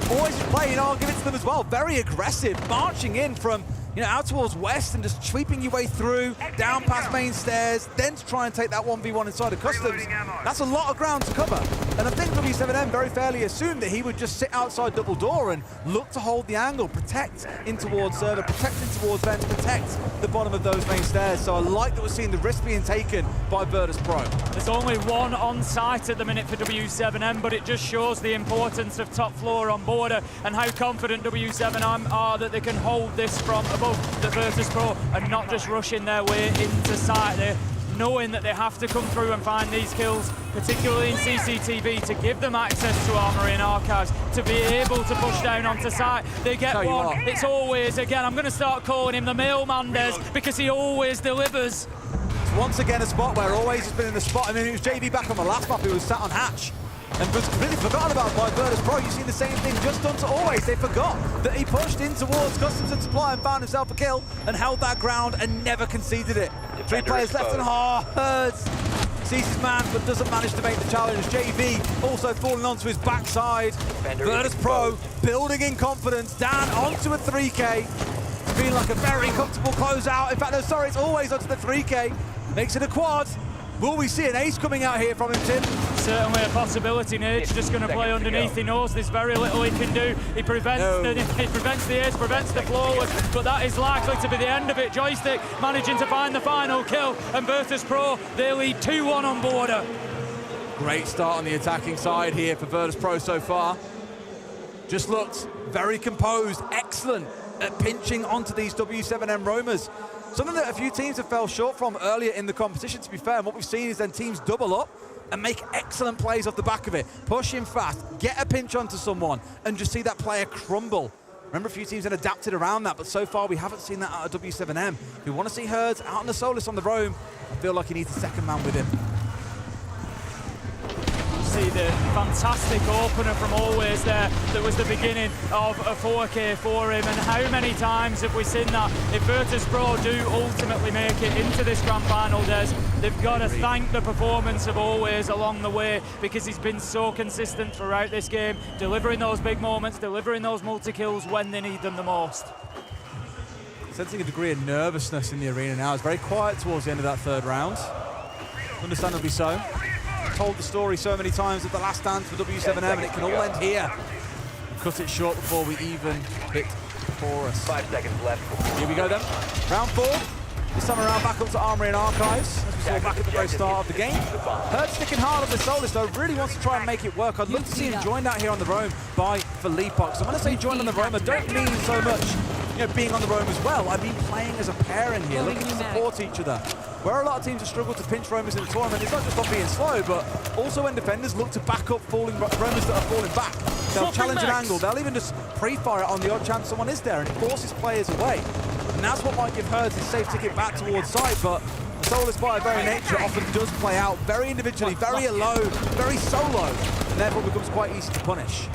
Always playing, I'll give it to them as well. Very aggressive, marching in from out towards west and just sweeping your way through, down past main stairs, then to try and take that 1v1 inside of customs. That's a lot of ground to cover. And I think W7M very fairly assumed that he would just sit outside double door and look to hold the angle, protect in towards server, protect in towards vents, protect the bottom of those main stairs. So I like that we're seeing the risk being taken by Virtus Pro.
There's only one on site at the minute for W7M, but it just shows the importance of top floor on border and how confident W7M are that they can hold this from above the Virtus Pro and not just rushing their way into site there, knowing that they have to come through and find these kills, particularly in CCTV, to give them access to armory and archives, to be able to push down onto site. They get one, it's Always again. I'm going to start calling him the mailman, Des, because he always delivers.
Once again a spot where Always has been in the spot. I mean, it was JV back on the last map who was sat on hatch and was completely forgotten about by Virtus Pro. You've seen the same thing just done to Always. They forgot that he pushed in towards Customs and Supply and found himself a kill and held that ground and never conceded it. 3 players left and Herds sees his man but doesn't manage to make the challenge. JV also falling onto his backside. Virtus Pro building in confidence. Dan onto a 3K. Feeling like a very comfortable closeout. In fact, no, sorry, it's Always onto the 3K. Makes it a quad. Will we see an ace coming out here from him, Tim?
Certainly a possibility. Nage just going to play underneath. He knows there's very little he can do. He prevents the ace, prevents the floorless, but that is likely to be the end of it. Joystick managing to find the final kill, and Virtus Pro, they lead 2-1 on border.
Great start on the attacking side here for Virtus Pro so far. Just looked very composed, excellent at pinching onto these W7M roamers. Something that a few teams have fell short from earlier in the competition, to be fair. And what we've seen is then teams double up and make excellent plays off the back of it. Push in fast, get a pinch onto someone, and just see that player crumble. Remember, a few teams had adapted around that, but so far we haven't seen that out of W7M. If we want to see Herds out on the Solus on the roam, I feel like he needs a second man with him.
see the fantastic opener from Always there that was the beginning of a 4K for him, and how many times have we seen that? If Virtus Pro do ultimately make it into this grand final, they've got to thank the performance of Always along the way, because he's been so consistent throughout this game, delivering those big moments, delivering those multi-kills when they need them the most.
Sensing a degree of nervousness in the arena now. It's very quiet towards the end of that third round. Understandably so. Told the story so many times of the last dance for W7M, and it can all end here. Cut it short before we even hit the chorus.
5 seconds left.
Here we go then. Round 4. This time around back up to Armory and Archives, as we saw back at the very start of the game. Herd sticking hard on the Solus though, really wants to try and make it work. I'd love to see him joined out here on the roam by Felipox. So when I say joined on the roam, I don't mean so much being on the roam as well. I mean playing as a pair in here, looking to support each other. Where a lot of teams have struggled to pinch roamers in the tournament, it's not just on being slow, but also when defenders look to back up falling roamers that are falling back. They'll challenge an angle, they'll even just pre-fire it on the odd chance someone is there, and it forces players away. And that's what might give Herds his safe ticket back towards side, but the Solus by very nature often does play out very individually, very alone, very solo, and therefore becomes quite easy to punish.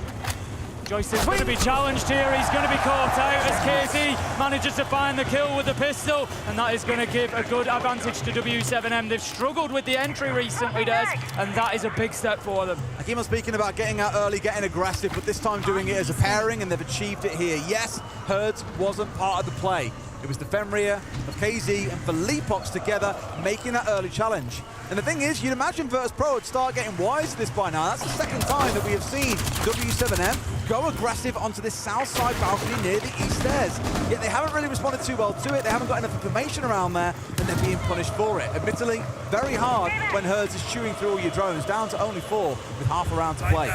Joyce's going to be challenged here. He's going to be caught out as KZ manages to find the kill with the pistol, and that is going to give a good advantage to W7M. They've struggled with the entry recently, Des, and that is a big step for them.
Akima speaking about getting out early, getting aggressive, but this time doing it as a pairing, and they've achieved it here. Yes, Herds wasn't part of the play. It was the Fenrir of KZ and Felipox together making that early challenge. And the thing is, you'd imagine Virtus Pro would start getting wise to this by now. That's the second time that we have seen W7M go aggressive onto this south side balcony near the east stairs. Yet they haven't really responded too well to it. They haven't got enough information around there, and they're being punished for it. Admittedly, very hard when Herds is chewing through all your drones, down to only 4 with half a round to play.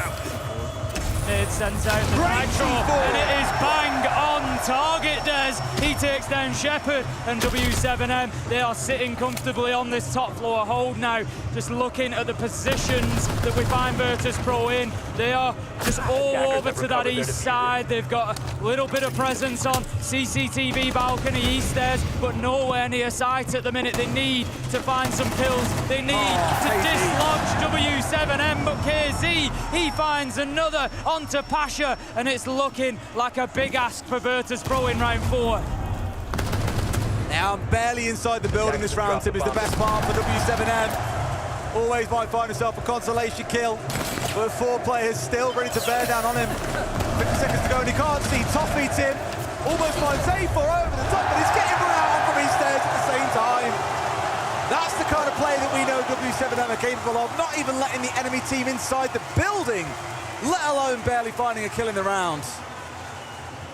It sends out the nitro, and it is bang on target, Des. He takes down Shepard, and W7M, they are sitting comfortably on this top floor hold now, just looking at the positions that we find Virtus Pro in. They are just all over to that east side. They've got a little bit of presence on CCTV balcony east stairs, but nowhere near sight at the minute. They need to find some kills. They need to dislodge W7M, but KZ, he finds another onto Pasha, and it's looking like a big ask for Virtus Pro in round 4.
Now I'm barely inside the building this round, Tim, is the best part for W7M. Always might find himself a consolation kill, but 4 players still ready to bear down on him. 50 seconds to go, and he can't see Toffee, Tim. Almost finds A4 over the top, but he's getting around from his stairs at the same time. That's the kind of play that we know W7M are capable of, not even letting the enemy team inside the building, let alone barely finding a kill in the round.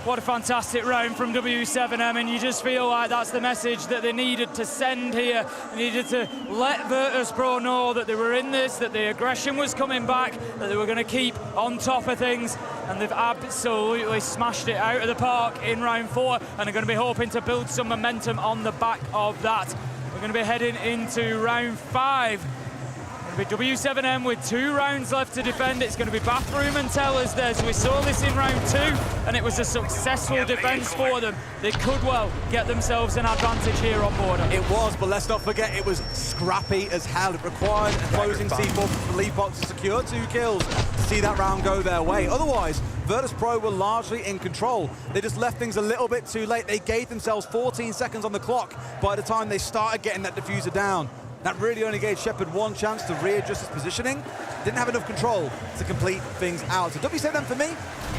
What a fantastic round from W7M, and you just feel like that's the message that they needed to send here. They needed to let Virtus Pro know that they were in this, that the aggression was coming back, that they were going to keep on top of things, and they've absolutely smashed it out of the park in round 4, and are going to be hoping to build some momentum on the back of that. We're going to be heading into round 5. With W7M with 2 rounds left to defend. It's going to be bathroom and tellers there. So we saw this in round 2, and it was a successful defense for them. They could well get themselves an advantage here on border.
It was, but let's not forget it was scrappy as hell. It required a closing C4 for Felipox to secure 2 kills to see that round go their way. Otherwise, Virtus Pro were largely in control. They just left things a little bit too late. They gave themselves 14 seconds on the clock by the time they started getting that diffuser down. That really only gave Shepard 1 chance to readjust his positioning. Didn't have enough control to complete things out. So W7M for me,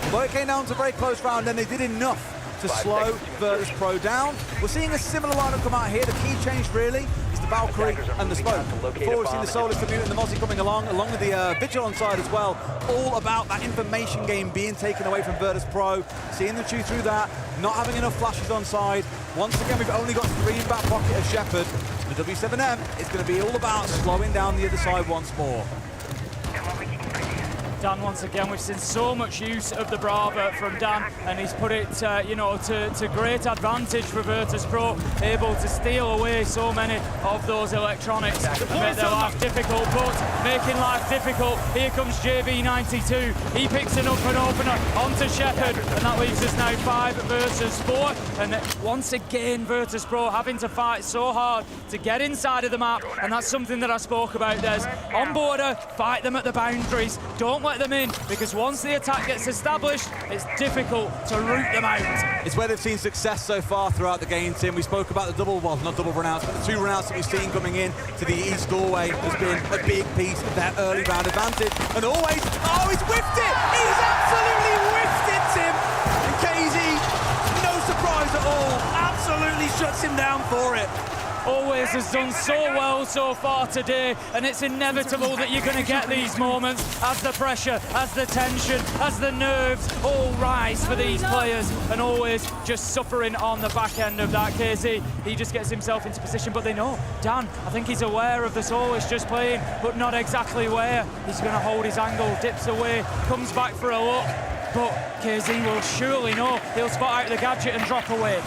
although it came down to a very close round, then they did enough to slow Virtus Pro down. We're seeing a similar lineup come out here. The key change really is the Valkyrie and the Smoke. Before we've seen the Solus, the Mutant, and the Mozzie coming along with the Vigil on side as well. All about that information game being taken away from Virtus Pro. Seeing them chew through that, not having enough flashes on side. Once again, we've only got 3 in back pocket of Shepard. The W7M is going to be all about slowing down the other side once more.
Dan, once again, we've seen so much use of the Brava from Dan, and he's put it, to great advantage for Virtus Pro, able to steal away so many of those electronics and make their life difficult. But making life difficult, here comes JB92. He picks it up an opener onto Shepard, and that leaves us now 5 versus 4. And once again, Virtus Pro having to fight so hard to get inside of the map, and that's something that I spoke about, Des. On border, fight them at the boundaries. Don't let them in, because once the attack gets established, it's difficult to root them out.
It's where they've seen success so far throughout the game, Tim. We spoke about the not double run-outs, but the 2 run-outs that we've seen coming in to the east doorway has been a big piece of their early round advantage. And always, oh, he's whiffed it! He's absolutely whiffed it, Tim! And KZ, no surprise at all, absolutely shuts him down for it.
Always has done so well so far today, and it's inevitable that you're going to get these moments as the pressure, as the tension, as the nerves all rise for these players, and Always just suffering on the back end of that. KZ, he just gets himself into position, but they know, Dan, I think he's aware of this Always just playing, but not exactly where. He's going to hold his angle, dips away, comes back for a look, but KZ will surely know. He'll spot out the gadget and drop away.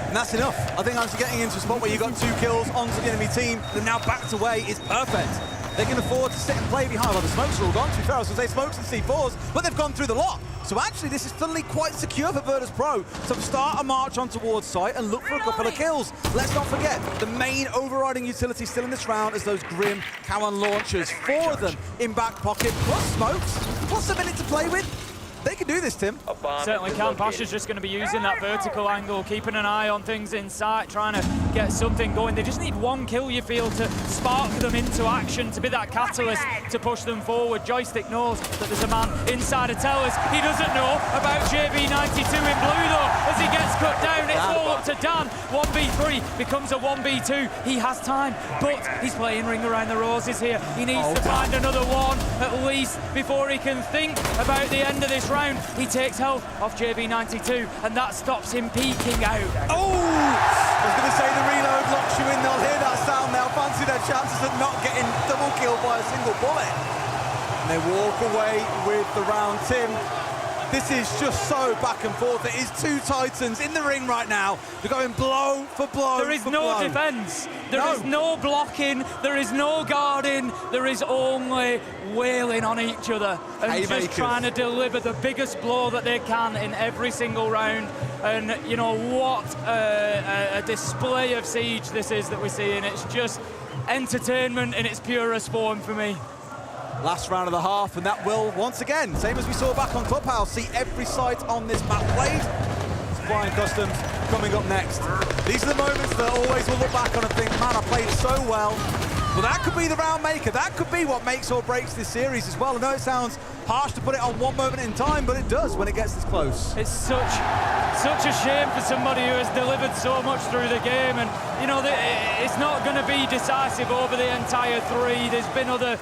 And that's enough. I think actually getting into a spot where you got 2 kills onto the enemy team and now backed away is perfect. They can afford to sit and play behind. Well, the smokes are all gone, to be fair. I was going to say smokes and C4s, but they've gone through the lot. So actually, this is suddenly quite secure for Virtus Pro to start a march on towards site and look for a couple of kills. Let's not forget, the main overriding utility still in this round is those Grim Cowan launchers. 4 of them in back pocket, plus smokes, plus a minute to play with. They can do this, Tim.
Certainly can. Pasha's just going to be using that vertical angle, keeping an eye on things in sight, trying to get something going. They just need 1 kill, you feel, to spark them into action, to be that catalyst to push them forward. Joystick knows that there's a man inside of Tellers. He doesn't know about JB92 in blue, though, as he gets cut down. It's all up to Dan. 1v3 becomes a 1v2. He has time, but he's playing Ring Around the Roses here. He needs to find another one, at least, before he can think about the end of this round. He takes health off JB92, and that stops him peeking out.
Oh! I was going to say the reload locks you in. They'll hear that sound. They'll fancy their chances of not getting double killed by a single bullet. And they walk away with the round, Tim. This is just so back and forth. It is 2 Titans in the ring right now. They're going blow for blow.
There is no defense. There is no blocking. There is no guarding. There is only wailing on each other and just trying to deliver the biggest blow that they can in every single round. And you know what a display of siege this is that we're seeing. It's just entertainment in its purest form for me.
Last round of the half, and that will, once again, same as we saw back on Clubhouse, see every site on this map played. Supplying Customs coming up next. These are the moments that Always will look back on and think, man, I played so well. But that could be the round maker. That could be what makes or breaks this series as well. I know it sounds harsh to put it on one moment in time, but it does when it gets this close.
It's such a shame for somebody who has delivered so much through the game, and you know it's not going to be decisive over the entire 3. There's been other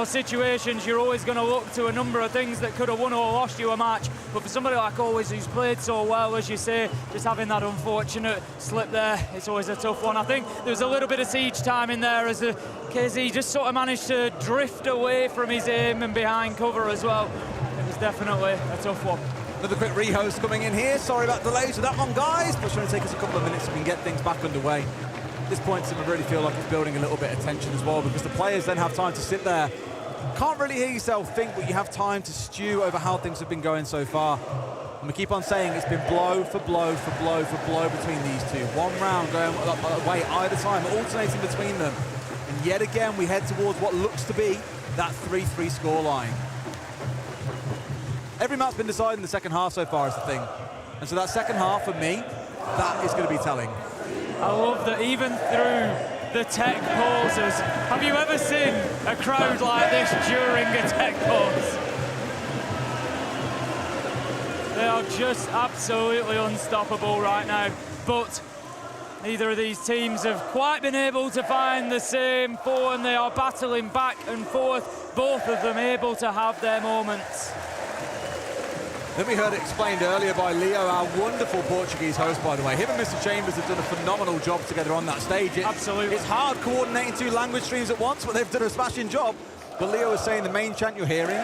situations. You're always going to look to a number of things that could have won or lost you a match, but for somebody like Always who's played so well, as you say, just having that unfortunate slip there, it's always a tough one. I think there was a little bit of siege time in there as the KZ just sort of managed to drift away from his aim and behind cover as well. It was definitely a tough one.
Another quick rehost coming in here. Sorry about delays with that one, guys, but it's going to take us a couple of minutes so we can get things back underway. At this point, Tim, I really feel like it's building a little bit of tension as well, because the players then have time to sit there. Can't really hear yourself think, but you have time to stew over how things have been going so far. And we keep on saying it's been blow for blow for blow for blow between these 2. 1 round going away either time, alternating between them. And yet again, we head towards what looks to be that 3-3 scoreline. Every map's been decided in the second half so far is the thing. And so that second half, for me, that is going to be telling.
I love that even through the tech pauses. Have you ever seen a crowd like this during a tech pause? They are just absolutely unstoppable right now. But neither of these teams have quite been able to find the same form. They are battling back and forth, both of them able to have their moments.
Then we heard it explained earlier by Leo, our wonderful Portuguese host, by the way. Him and Mr. Chambers have done a phenomenal job together on that stage.
Absolutely.
It's hard coordinating 2 language streams at once, but they've done a smashing job. But Leo was saying the main chant you're hearing,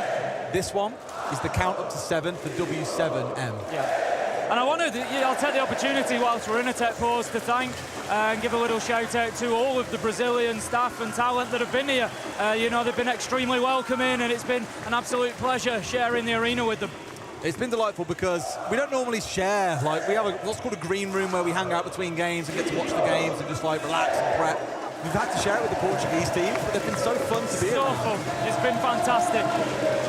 this one, is the count up to 7 for W7M.
Yeah. And I'll take the opportunity whilst we're in a tech pause to thank and give a little shout out to all of the Brazilian staff and talent that have been here. You know, they've been extremely welcoming, and it's been an absolute pleasure sharing the arena with them.
It's been delightful because we don't normally share, like we have what's called a green room where we hang out between games and get to watch the games and just like relax and prep. We've had to share it with the Portuguese team, but they've been so fun to be
So
around.
fun. It's been fantastic.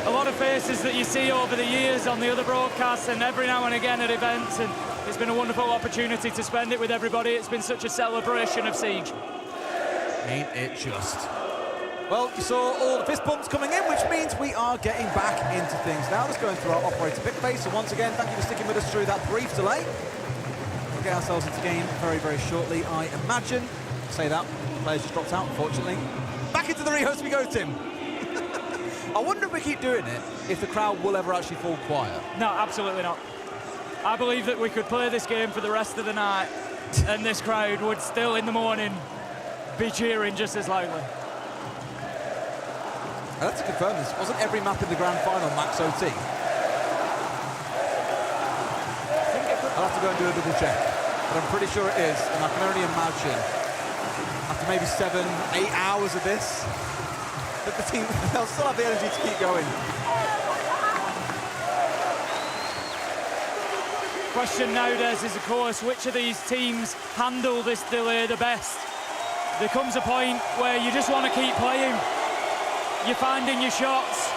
A lot of faces that you see over the years on the other broadcasts and every now and again at events, and it's been a wonderful opportunity to spend it with everybody. It's been such a celebration of Siege.
Ain't it just? Well, you saw all the fist bumps coming in, which means we are getting back into things now. Let's go into our operator pick phase. So once again, thank you for sticking with us through that brief delay. We'll get ourselves into game very, very shortly, I imagine. Say that, players just dropped out, unfortunately. Back into the rehost we go, Tim. I wonder if we keep doing it, if the crowd will ever actually fall quiet.
No, absolutely not. I believe that we could play this game for the rest of the night and this crowd would still, in the morning, be cheering just as loudly.
I'd have to confirm this. Wasn't every map in the grand final max OT? I'll have to go and do a double check. But I'm pretty sure it is, and I can only imagine, after maybe 7, 8 hours of this, that the team, they'll still have the energy to keep going.
Question nowadays is, of course, which of these teams handle this delay the best? There comes a point where you just want to keep playing. You're finding your shots.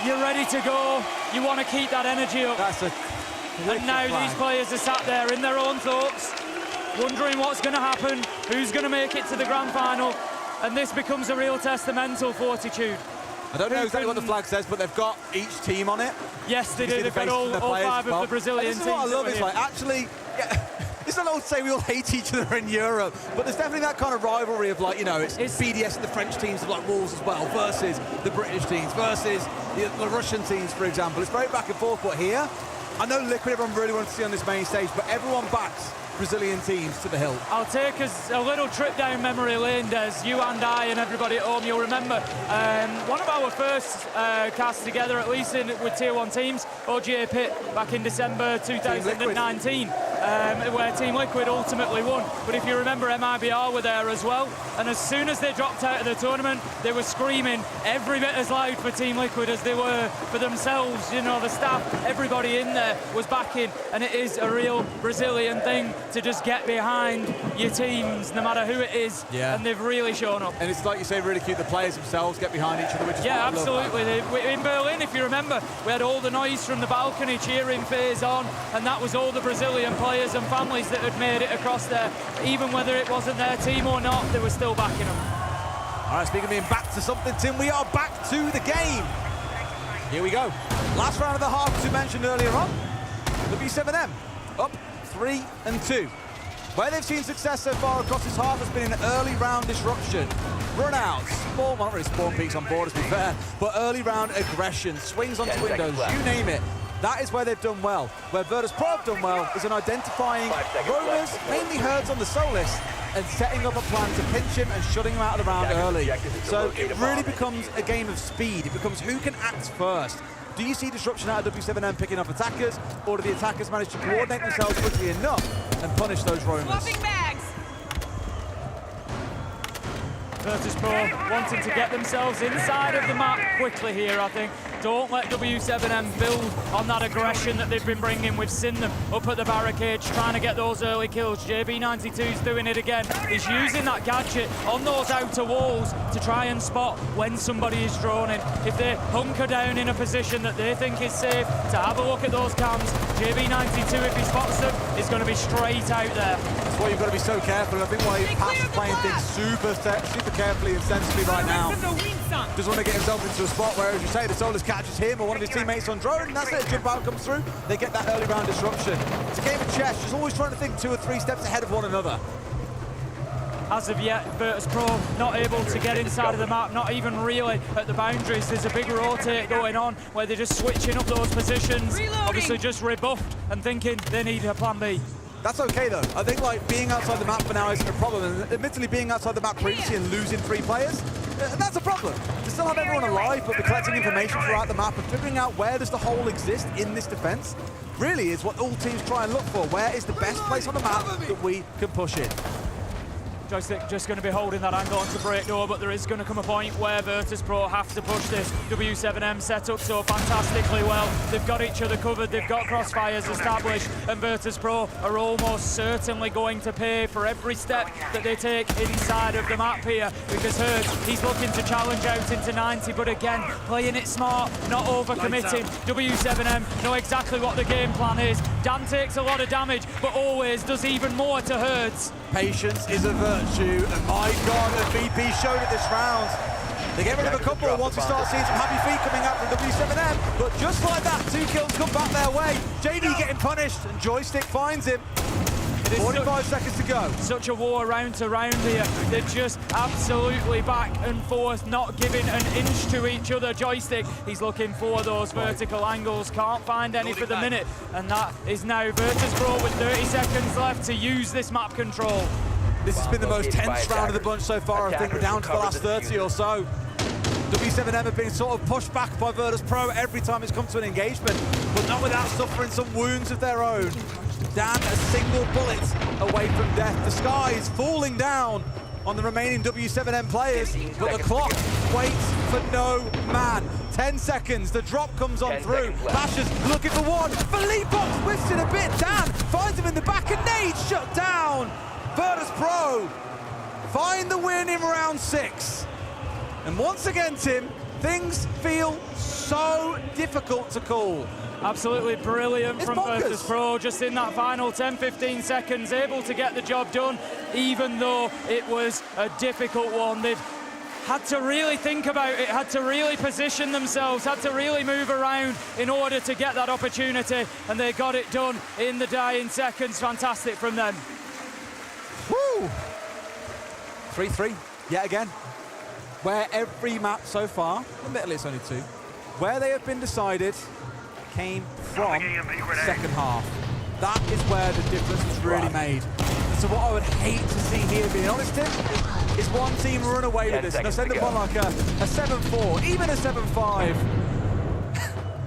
You're ready to go. You want to keep that energy up. And now these players are sat there in their own thoughts, wondering what's going to happen, who's going to make it to the grand final, and this becomes a real testamental fortitude.
I don't know exactly what the flag says, but they've got each team on it.
Yes, they do. They've got all 5 of the Brazilian teams.
This is what I love, is like, actually, yeah, it's not all to say we all hate each other in Europe, but there's definitely that kind of rivalry of, like, you know, it's BDS and the French teams are like wolves as well, versus the British teams, versus the Russian teams, for example. It's very back and forth, but here, I know Liquid everyone really wants to see on this main stage, but everyone backs Brazilian teams to the hilt.
I'll take us a little trip down memory lane, Des. You and I and everybody at home, you'll remember one of our first casts together, at least with Tier 1 teams, OGA Pit, back in December 2019, where Team Liquid ultimately won. But if you remember, MIBR were there as well, and as soon as they dropped out of the tournament, they were screaming every bit as loud for Team Liquid as they were for themselves. You know, the staff, everybody in there was backing, and it is a real Brazilian thing to just get behind your teams, no matter who it is, and they've really shown up.
And it's like you say, really cute, the players themselves get behind each other, which is
yeah, absolutely. In Berlin, if you remember, we had all the noise from the balcony cheering FaZe on, and that was all the Brazilian players and families that had made it across there. Even whether it wasn't their team or not, they were still backing them.
All right, speaking of being back to something, Tim, we are back to the game. Here we go. Last round of the half, as we mentioned earlier on, W7M up 3-2. Where they've seen success so far across this half has been an early round disruption. Run-outs, well, not really spawn peaks on borders, to be fair, but early round aggression, swings onto windows, you name it. That is where they've done well. Where Virtus Pro have done well is in identifying roamers, mainly herds on the Solis, and setting up a plan to pinch him and shutting him out of the round early. So it really becomes a game of speed. It becomes who can act first. Do you see disruption out of W7M picking up attackers, or do the attackers manage to coordinate themselves quickly enough and punish those roamers?
Swapping bags.
Virtus Pro wanting to get themselves inside of the map quickly here, I think. Don't let W7M build on that aggression that they've been bringing. We've seen them up at the barricades trying to get those early kills. JB92's doing it again. He's using that gadget on those outer walls to try and spot when somebody is droning. If they hunker down in a position that they think is safe, to have a look at those cams, JB92, if he spots them, is going to be straight out there.
That's why you've got to be so careful. I think why Pat's playing things super carefully and sensibly right now. Just want to get himself into a spot where, as you say, the Solis catches him or one of his teammates on drone, and that's it. Jump out comes through. They get that early round disruption. It's a game of chess, just always trying to think 2 or 3 steps ahead of one another.
As of yet, Virtus Pro not able to get inside of the map, not even really at the boundaries. There's a big rotate going on where they're just switching up those positions. Reloading. Obviously just rebuffed and thinking they need a plan B.
That's okay though. I think like being outside the map for now isn't a problem. And admittedly being outside the map previously and losing 3 players, that's a problem. Just still have everyone alive, but we're collecting information throughout the map and figuring out where does the hole exist in this defense really is what all teams try and look for. Where is the best place on the map that we can push it?
Joystick just going to be holding that angle onto Breakdoor, but there is going to come a point where Virtus.pro have to push this. W7M set up so fantastically well. They've got each other covered, they've got crossfires established, and Virtus.pro are almost certainly going to pay for every step that they take inside of the map here, because Herd, he's looking to challenge out into 90, but again, playing it smart, not overcommitting. W7M know exactly what the game plan is. Dan takes a lot of damage, but always does even more to Herd's.
Patience is a virtue, and my God, the VP showed it this round. They get rid of a couple once we start seeing some happy feet coming out from W7M, but just like that, 2 kills come back their way. JD getting punished, and Joystick finds him. 45 seconds to go.
Such a war round to round here. They're just absolutely back and forth, not giving an inch to each other. Joystick, he's looking for those vertical angles, can't find any for the minute, and that is now Virtus.pro with 30 seconds left to use this map control.
This has been the most tense round of the bunch so far. I think we're down to the last 30 or so. W7M have been sort of pushed back by Virtus.pro every time it's come to an engagement, but not without suffering some wounds of their own. Dan a single bullet away from death. The sky is falling down on the remaining W7M players, but the clock waits for no man. 10 seconds, the drop comes on through. Pasha's looking for one. Filippo's whiffs it a bit. Dan finds him in the back, and Nade shut down. Virtus.pro find the win in round 6. And once again, Tim, things feel so difficult to call.
Absolutely brilliant from Virtus.pro, just in that final 10-15 seconds, able to get the job done, even though it was a difficult one. They've had to really think about it, had to really position themselves, had to really move around in order to get that opportunity, and they got it done in the dying seconds. Fantastic from them.
Woo! 3-3, yet again. Where every map so far, admittedly it's only 2, where they have been decided came from second half. That is where the difference was really made. So what I would hate to see here, being honest, Tim, is one team run away with this and they'll send up on like a 7-4, even a 7-5.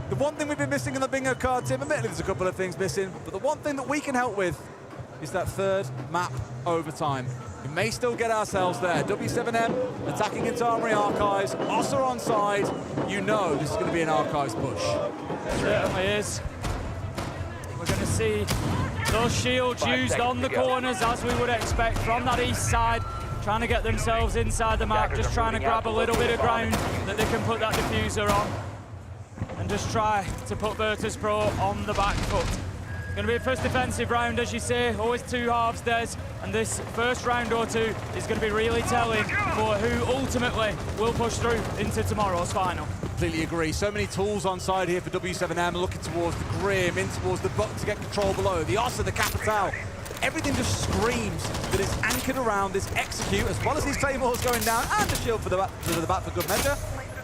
The one thing we've been missing in the bingo card, Tim, admittedly there's a couple of things missing, but the one thing that we can help with is that third map overtime. We may still get ourselves there. W7M attacking into Armory Archives. Ossa on side. You know this is going to be an Archives push.
It certainly is. We're going to see those shields used on the corners, as we would expect, from that east side, trying to get themselves inside the map, just trying to grab a little bit of ground that they can put that diffuser on, and just try to put Virtus.pro on the back foot. Going to be a first defensive round, as you say, always 2 halves, Des, and this first round or 2 is going to be really telling for who ultimately will push through into tomorrow's final.
Completely agree. So many tools on side here for W7M, looking towards the Grim, in towards the Buck to get control below, the Ossa, the Capital. Everything just screams that it's anchored around this execute, as well as these Claymores going down, and the shield for the back for good measure.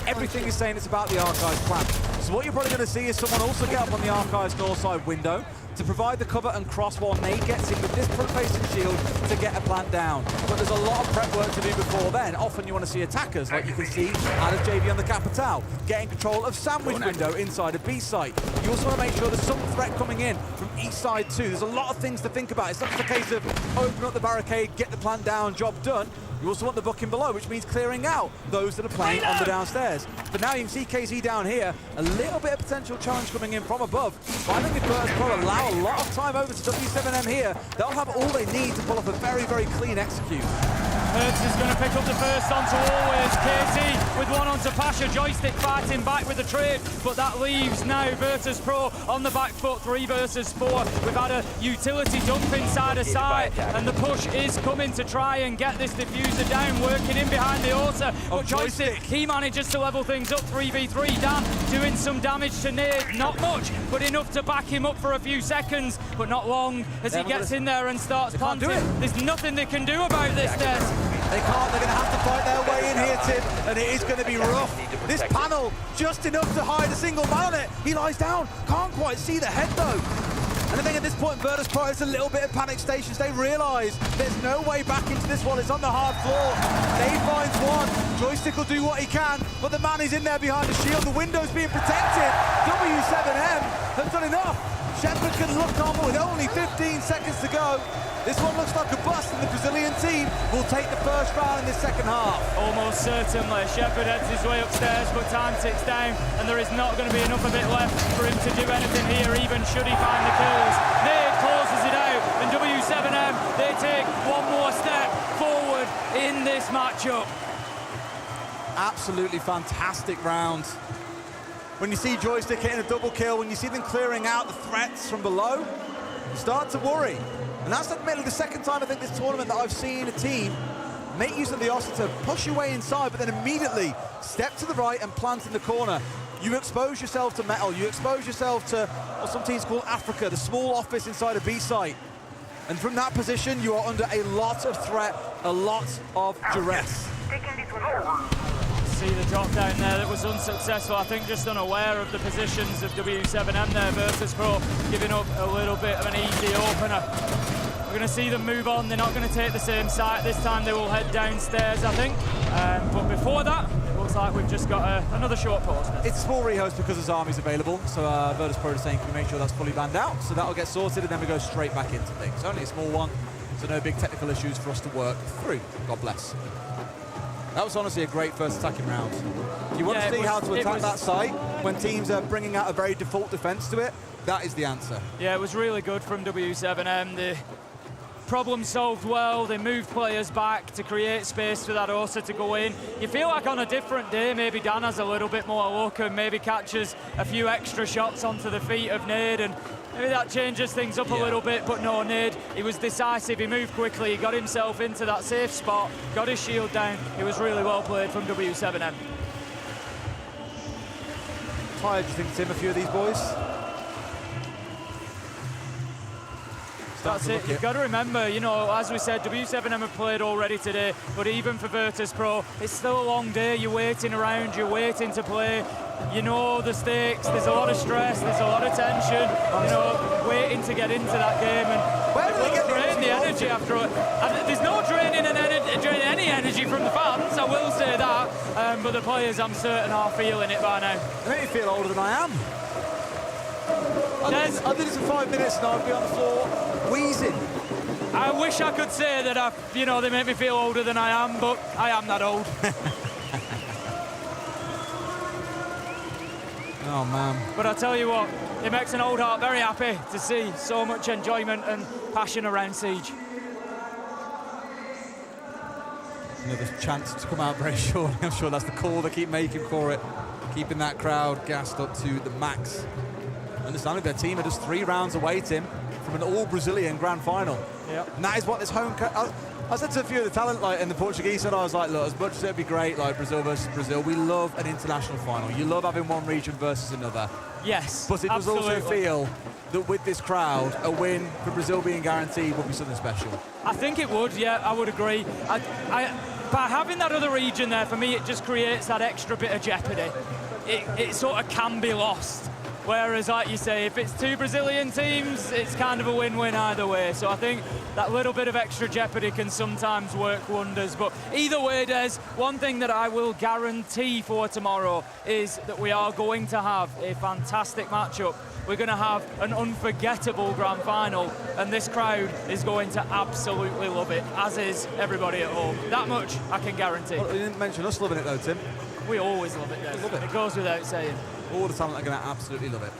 Everything is saying it's about the Archives plan. So what you're probably going to see is someone also get up on the Archives north side window to provide the cover and cross while Nade gets in with this front-facing shield to get a plant down. But there's a lot of prep work to do before then. Often you want to see attackers, like you can see out of JV on the Capital, getting control of sandwich window inside of B site. You also want to make sure there's some threat coming in from east side too. There's a lot of things to think about. It's not just a case of open up the barricade, get the plant down, job done. You also want the booking below, which means clearing out those that are playing on the downstairs. But now you can see KZ down here, a little bit of potential challenge coming in from above. But I think if Virtus.pro allow a lot of time over to W7M here, they'll have all they need to pull off a very, very clean execute.
Hertz is going to pick up the first onto Always. KZ with one onto Pasha. Joystick fighting back with the trade, but that leaves now Virtus.pro on the back foot, 3 versus 4. We've had a utility dump inside a side, and the push is coming to try and get this diffuser down, working in behind the Ossa. But Joystick, he manages to level things up, 3v3. Dan doing some damage to Nade, not much, but enough to back him up for a few seconds, but not long as he gets in there and starts planting. There's nothing they can do about this, Des.
They can't, they're going to have to fight their way in here, Tim, and it is going to be rough. This panel, just enough to hide a single man on it. He lies down, can't quite see the head though. And I think at this point, Virtus.pro is a little bit of panic stations. They realise there's no way back into this one. It's on the hard floor. They finds one. Joystick will do what he can, but the man is in there behind the shield. The window's being protected. W7M have done enough. Shepard can look on, but with only 15 seconds to go. This one looks like a bust, and the Brazilian team will take the first round in this second half.
Almost certainly. Shepard heads his way upstairs, but time ticks down, and there is not going to be enough of it left for him to do anything here, even should he find the kills. Nade closes it out, and W7M, they take one more step forward in this matchup.
Absolutely fantastic round. When you see Joystick hitting a double kill, when you see them clearing out the threats from below, you start to worry. And that's admittedly the second time I think this tournament that I've seen a team make use of the Oster to push your way inside, but then immediately step to the right and plant in the corner. You expose yourself to metal, you expose yourself to what some teams call Africa, the small office inside a B site. And from that position, you are under a lot of threat, a lot of duress.
See the drop down there that was unsuccessful. I think just unaware of the positions of W7M there. Virtus.pro giving up a little bit of an easy opener. We're going to see them move on. They're not going to take the same site. This time they will head downstairs, I think. But before that, it looks like we've just got another short pause.
It's a small rehost because his army's available. So Virtus.pro is saying, can we make sure that's fully banned out? So that'll get sorted, and then we go straight back into things. Only a small one, so no big technical issues for us to work through. God bless. That was honestly a great first attacking round. If you want to see how to attack that site when teams are bringing out a very default defense to it, that is the answer.
Yeah, it was really good from W7M. The problem solved well. They moved players back to create space for that Oster to go in. You feel like on a different day, maybe Dan has a little bit more luck and maybe catches a few extra shots onto the feet of Nade, and maybe that changes things up a little bit, but no, Nade, he was decisive, he moved quickly, he got himself into that safe spot, got his shield down. It was really well played from W7M.
Tired, do you think, Tim, a few of these boys?
That's it, you've got to remember, you know, as we said, W7M have played already today, but even for Virtus.pro, it's still a long day, you're waiting around, you're waiting to play. You know the stakes, there's a lot of stress, there's a lot of tension, you know, waiting to get into that game, and it will drain the energy after it. There's no draining any energy from the fans, I will say that, but the players, I'm certain, are feeling it by now.
They make me feel older than I am. I did it for 5 minutes and I'd be on the floor wheezing.
I wish I could say that, they make me feel older than I am, but I am that old.
Oh, man.
But I tell you what, it makes an old heart very happy to see so much enjoyment and passion around Siege.
Another chance to come out very shortly. I'm sure that's the call they keep making for it. Keeping that crowd gassed up to the max. Understandably, their team are just 3 rounds away, Tim, from an all-Brazilian grand final.
Yep.
And that is what this home... I said to a few of the talent in the Portuguese side, I was like, look, as much as it'd be great, Brazil versus Brazil, we love an international final. You love having one region versus another.
Yes,
but it does also feel that with this crowd, a win for Brazil being guaranteed would be something special.
I think it would, yeah, I would agree. By having that other region there, for me, it just creates that extra bit of jeopardy. It sort of can be lost. Whereas, like you say, if it's 2 Brazilian teams, it's kind of a win-win either way. So I think that little bit of extra jeopardy can sometimes work wonders. But either way, Des, one thing that I will guarantee for tomorrow is that we are going to have a fantastic matchup. We're going to have an unforgettable grand final, and this crowd is going to absolutely love it, as is everybody at home. That much I can guarantee.
Well, you didn't mention us loving it though, Tim.
We always love it, Des. It goes without saying.
All the talent are going to absolutely love it.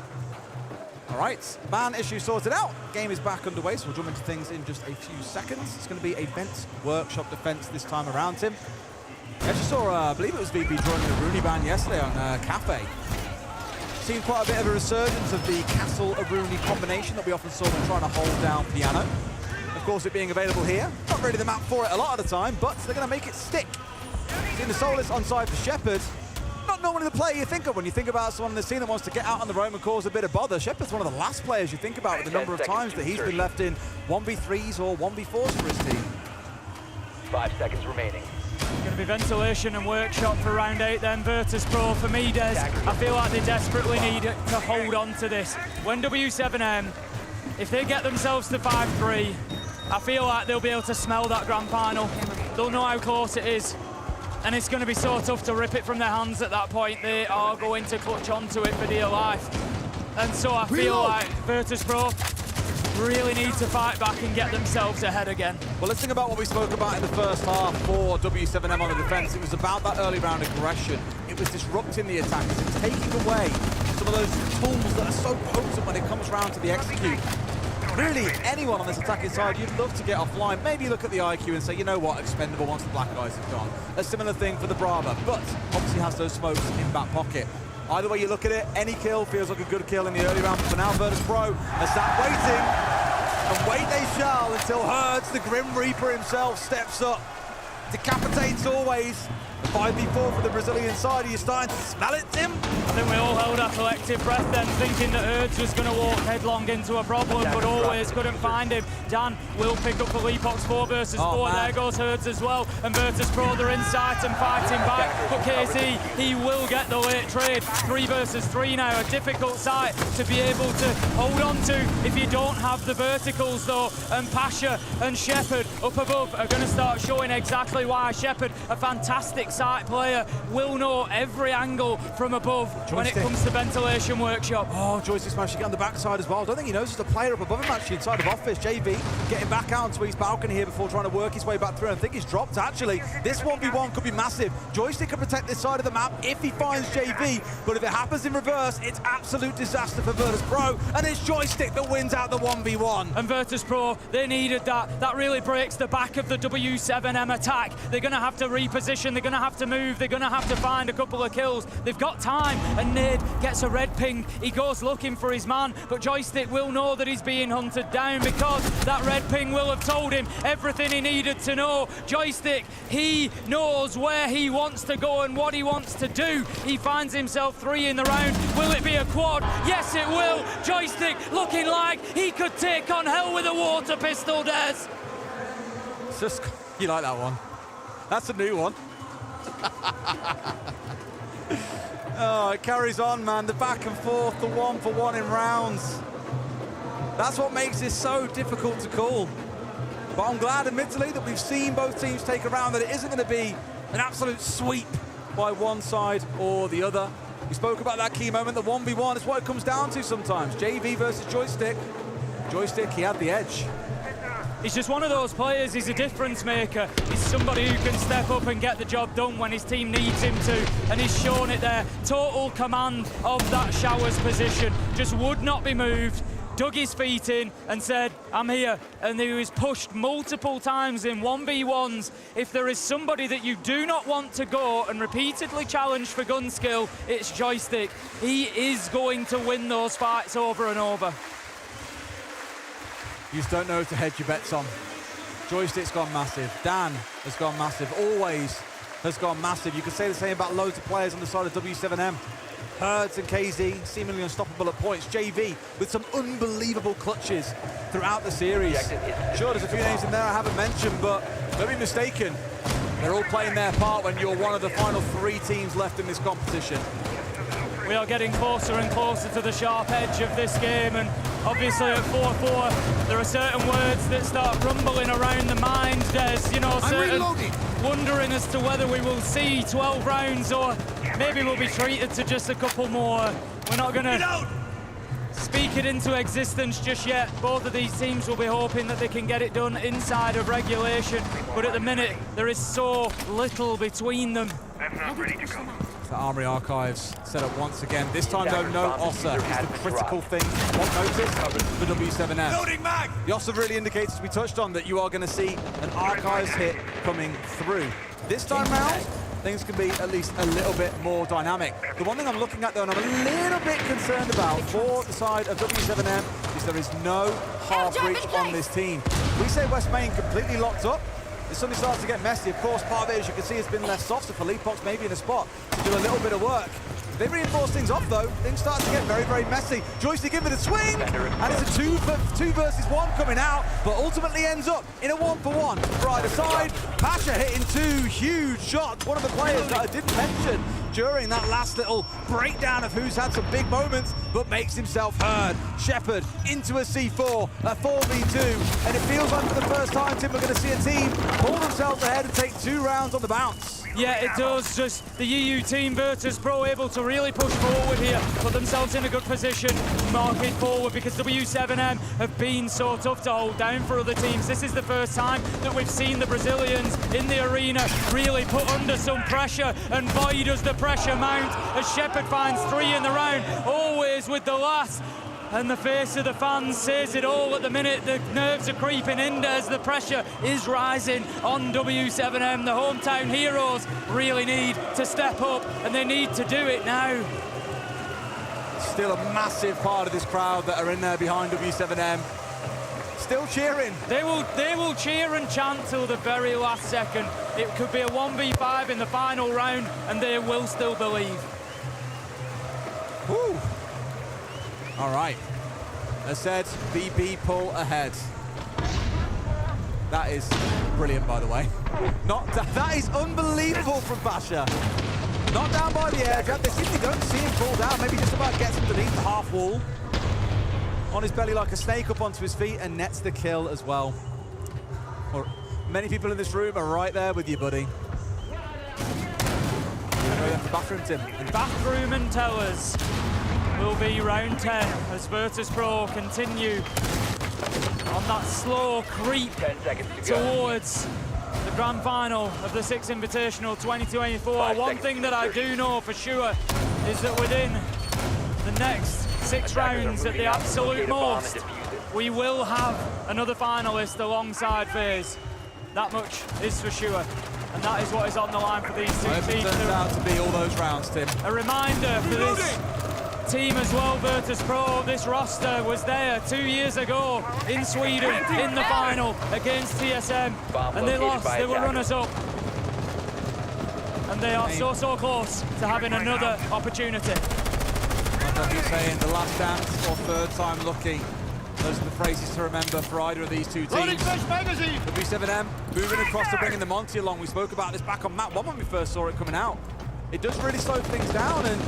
All right, ban issue sorted out. Game is back underway, so we'll jump into things in just a few seconds. It's going to be a Vents Workshop defense this time around, Tim. I actually saw, I believe it was VB joining the Rooney ban yesterday on Cafe. Seen quite a bit of a resurgence of the Castle-Rooney combination that we often saw when trying to hold down Piano. Of course, it being available here. Not really the map for it a lot of the time, but they're going to make it stick. Seeing the Solus on side for Shepard. Not normally the player you think of when you think about someone in the scene that wants to get out on the roam and cause a bit of bother. Shepard's one of the last players you think about with the number of times that he's been left in 1v3s or 1v4s for his team.
5 seconds remaining.
Going to be Ventilation and Workshop for round 8 then. Virtus.pro for me, Des. I feel like they desperately need to hold on to this. When W7M if they get themselves to 5-3, I feel like they'll be able to smell that grand final. They'll know how close it is. And it's going to be so tough to rip it from their hands at that point. They are going to clutch onto it for dear life. And so I feel like Virtus.pro really need to fight back and get themselves ahead again.
Well, let's think about what we spoke about in the first half for W7M on the defense. It was about that early round aggression. It was disrupting the attacks. It was taking away some of those tools that are so potent when it comes round to the execute. Really, anyone on this attacking side, you'd love to get offline. Maybe look at the IQ and say, you know what, expendable once the black guys have gone. A similar thing for the Brava, but obviously has those smokes in back pocket. Either way you look at it, any kill feels like a good kill in the early round. But for now, Virtus.pro has sat waiting, and wait they shall until Herds, the Grim Reaper himself, steps up. Decapitates always. The 5v4 for the Brazilian side. Are you starting to smell it, Tim?
I think we all held our collective breath then, thinking that Herds was going to walk headlong into a problem, but always couldn't find him. Dan will pick up for Leapox 4 versus 4. There goes Herds as well, and Virtus.pro, they're in sight and fighting back. But KZ, he will get the late trade. 3 versus 3 now, a difficult site to be able to hold on to if you don't have the verticals though. And Pasha and Shepard up above are going to start showing exactly why. Shepard, a fantastic site player, will know every angle from above when it comes to ventilation workshop.
Oh, Joystick smashing on the backside as well. I don't think he knows there's a player up above him actually inside of office. JV getting back out onto his balcony here before trying to work his way back through. I think he's dropped actually. This 1v1 could be massive. Joystick can protect this side of the map if he finds JV, but if it happens in reverse, it's absolute disaster for Virtus.pro, and it's Joystick that wins out the 1v1.
And Virtus.pro, they needed that. That really breaks the back of the W7M attack. They're going to have to reposition, they're going to have to move, they're going to have to find a couple of kills. They've got time, and Nade gets a red ping. He goes looking for his man, but Joystick will know that he's being hunted down because that red ping will have told him everything he needed to know. Joystick, he knows where he wants to go and what he wants to do. He finds himself 3 in the round. Will it be a quad? Yes, it will. Joystick looking like he could take on hell with a water pistol, Des.
It's just, you like that one? That's a new one. Oh, it carries on, man. The back and forth, the 1-for-1 in rounds. That's what makes this so difficult to call. But I'm glad, admittedly, that we've seen both teams take a round, that it isn't going to be an absolute sweep by one side or the other. We spoke about that key moment, the 1v1. It's what it comes down to sometimes. JV versus Joystick. Joystick, he had the edge.
He's just one of those players, he's a difference maker. He's somebody who can step up and get the job done when his team needs him to, and he's shown it there. Total command of that Showers position, just would not be moved. Dug his feet in and said, I'm here. And he was pushed multiple times in 1v1s. If there is somebody that you do not want to go and repeatedly challenge for gun skill, it's Joystick. He is going to win those fights over and over.
You just don't know who to hedge your bets on. Joystick's gone massive. Dan has gone massive. Always has gone massive. You could say the same about loads of players on the side of W7M. Herds and KZ seemingly unstoppable at points. JV with some unbelievable clutches throughout the series. Sure, there's a few names in there I haven't mentioned, but don't be mistaken. They're all playing their part when you're one of the final 3 teams left in this competition.
We are getting closer and closer to the sharp edge of this game, and obviously at 4-4, there are certain words that start rumbling around the mind. There's, you know, certain wondering as to whether we will see 12 rounds or maybe we'll be treated to just a couple more. We're not going to speak it into existence just yet. Both of these teams will be hoping that they can get it done inside of regulation, but at the minute, there is so little between them.
The Armory Archives set up once again. This time, though, no Ossa is the critical thing. What notice for W7M?
Loading mag!
The Ossa really indicates, as we touched on, that you are going to see an Archives hit coming through. This time round, things can be at least a little bit more dynamic. The one thing I'm looking at, though, and I'm a little bit concerned about for the side of W7M, is there is no half reach on this team. We say West Main completely locked up. It suddenly starts to get messy. Of course, part of it, as you can see, has been left soft, so for Leapox maybe in a spot to do a little bit of work. They reinforce things off though. Things start to get very, very messy. Joystick give it a swing, and it's a two versus one coming out, but ultimately ends up in a 1-for-1 for either side. Pasha hitting 2 huge shots. One of the players that I didn't mention during that last little breakdown of who's had some big moments, but makes himself heard. Shepard into a C4, a 4v2, and it feels like for the first time, Tim, we're going to see a team pull themselves ahead and take 2 rounds on the bounce.
Yeah, it does. Just the EU team, Virtus Pro, able to really push forward here, put themselves in a good position, marking forward, because W7M have been so tough to hold down for other teams. This is the first time that we've seen the Brazilians in the arena really put under some pressure, and boy does the pressure mount as Shepard finds 3 in the round, always with the last. And the face of the fans says it all at the minute. The nerves are creeping in as the pressure is rising on W7M. The hometown heroes really need to step up, and they need to do it now.
Still a massive part of this crowd that are in there behind W7M. Still cheering.
They will cheer and chant till the very last second. It could be a 1v5 in the final round, and they will still believe.
Woo. All right, as said, BB pull ahead. That is brilliant, by the way. That is unbelievable from Pasha. Not down by the edge. They simply don't see him fall down. Maybe just about gets underneath the half wall. On his belly like a snake up onto his feet and nets the kill as well. Many people in this room are right there with you, buddy. The bathroom, Tim.
Bathroom and towers will be round 10 as Virtus Pro continue on that slow creep towards the grand final of the Six Invitational 2024. One thing that I do know for sure is that within the next 6 rounds at the absolute most, we will have another finalist alongside FaZe. That much is for sure. And that is what is on the line for these 2 teams.
It turns out to be all those rounds, Tim.
A reminder for this team as well, Virtus Pro, this roster was there 2 years ago in Sweden in the final against TSM, and they lost. They were runners-up, and they are so close to having another opportunity.
Like I've been saying, the last dance or third time lucky. Those are the phrases to remember for either of these 2 teams. W7M moving across to bringing the Monty along. We spoke about this back on map 1 when we first saw it coming out. It does really slow things down, and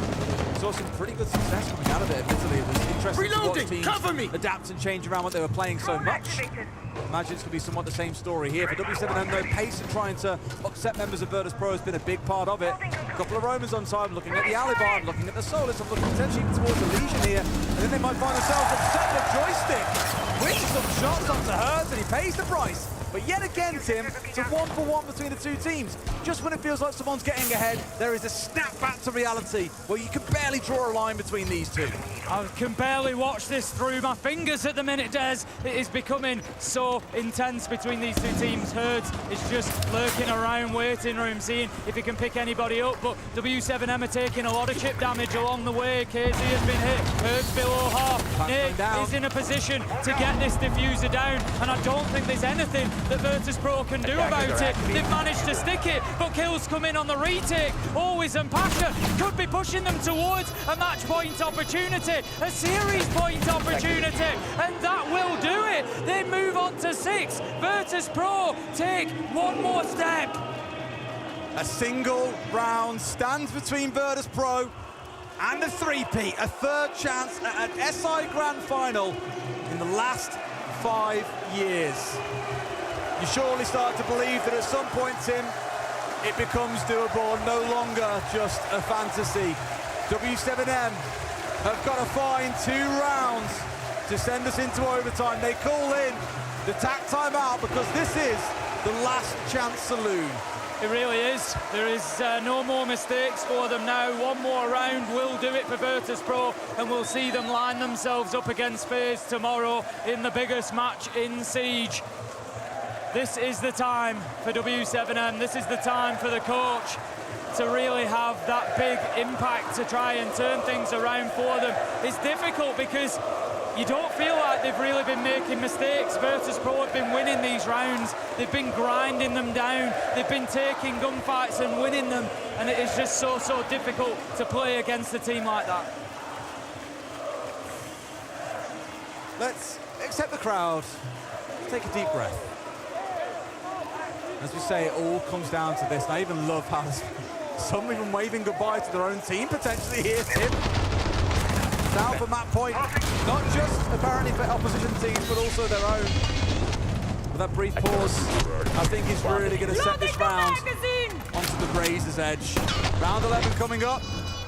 saw some pretty good success coming out of it. Admittedly, it was interesting to watch teams adapt and change around what they were playing so much. Imagine it's going to be somewhat the same story here. For W7M, though, pace and trying to upset members of Virtus Pro has been a big part of it. A couple of Romans on side, looking at the Alibi, looking at the Solus, looking potentially towards the Legion here, and then they might find themselves upset with Joystick. Wins some shots onto Hertz, and he pays the price. But yet again, Tim, it's a 1-for-1 between the 2 teams. Just when it feels like someone's getting ahead, there is a snap back to reality where you can barely draw a line between these 2.
I can barely watch this through my fingers at the minute, Des. It is becoming so intense between these 2 teams. Hertz is just lurking around waiting room, seeing if he can pick anybody up, but W7M are taking a lot of chip damage along the way. KZ has been hit, Hertz below half. Nick is in a position to get this diffuser down, and I don't think there's anything that Virtus Pro can do about it. They've managed to stick it, but kills come in on the retake. Always, and Pasha could be pushing them towards a match point opportunity, a series point opportunity, and that will do it. They move on to 6. Virtus Pro take one more step.
A single round stands between Virtus Pro and the 3-peat, a 3rd chance at an SI Grand Final in the last 5 years. You surely start to believe that at some point, Tim, it becomes doable, no longer just a fantasy. W7M have got to find 2 rounds to send us into overtime. They call in the tack timeout because this is the last chance saloon.
It really is. There is no more mistakes for them now. One more round will do it for Virtus Pro, and we'll see them line themselves up against FaZe tomorrow in the biggest match in Siege. This is the time for W7M. This is the time for the coach to really have that big impact to try and turn things around for them. It's difficult because you don't feel like they've really been making mistakes. Virtus Pro have been winning these rounds. They've been grinding them down. They've been taking gunfights and winning them. And it is just so difficult to play against a team like that.
Let's accept the crowd. Take a deep breath. As we say, it all comes down to this. And I even love how some even waving goodbye to their own team potentially here, Tim. Down from that point, not just apparently for opposition teams, but also their own. With that brief pause, I think he's really going to set this round onto the razor's edge. Round 11 coming up,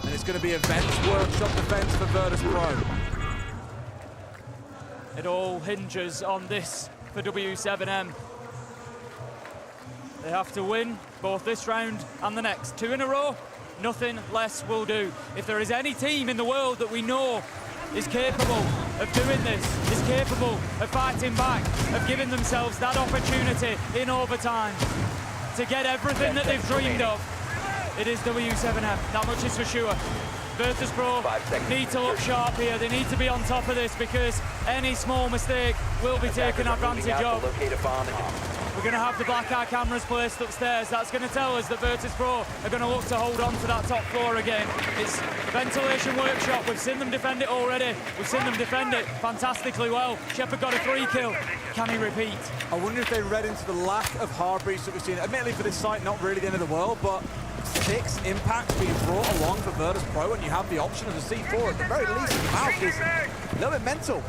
and it's going to be Events Workshop defense for Virtus Pro.
It all hinges on this for W7M. They have to win both this round and the next. 2 in a row, nothing less will do. If there is any team in the world that we know is capable of doing this, is capable of fighting back, of giving themselves that opportunity in overtime to get everything that they've dreamed of, it is W7M. That much is for sure. Virtus Pro need to look sharp here. They need to be on top of this because any small mistake will be taken advantage of. We're going to have the black eye cameras placed upstairs. That's going to tell us that Virtus Pro are going to look to hold on to that top floor again. It's Ventilation Workshop. We've seen them defend it already. We've seen them defend it fantastically well. Shepard got a 3 kill. Can he repeat?
I wonder if they read into the lack of hard breach that we've seen. Admittedly, for this site, not really the end of the world, but 6 impacts being brought along for Virtus Pro, and you have the option of the C4 at the very least in your mouth is a little bit mental.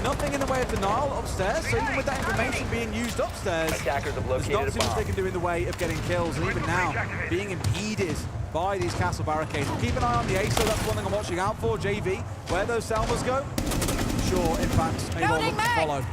Nothing in the way of denial upstairs, so even with that information being used upstairs, there's not too much they can do in the way of getting kills, and even now, being impeded by these castle barricades. We'll keep an eye on the ASO, that's one thing I'm watching out for. JV, where those Selmas go, sure, impacts may well look to follow.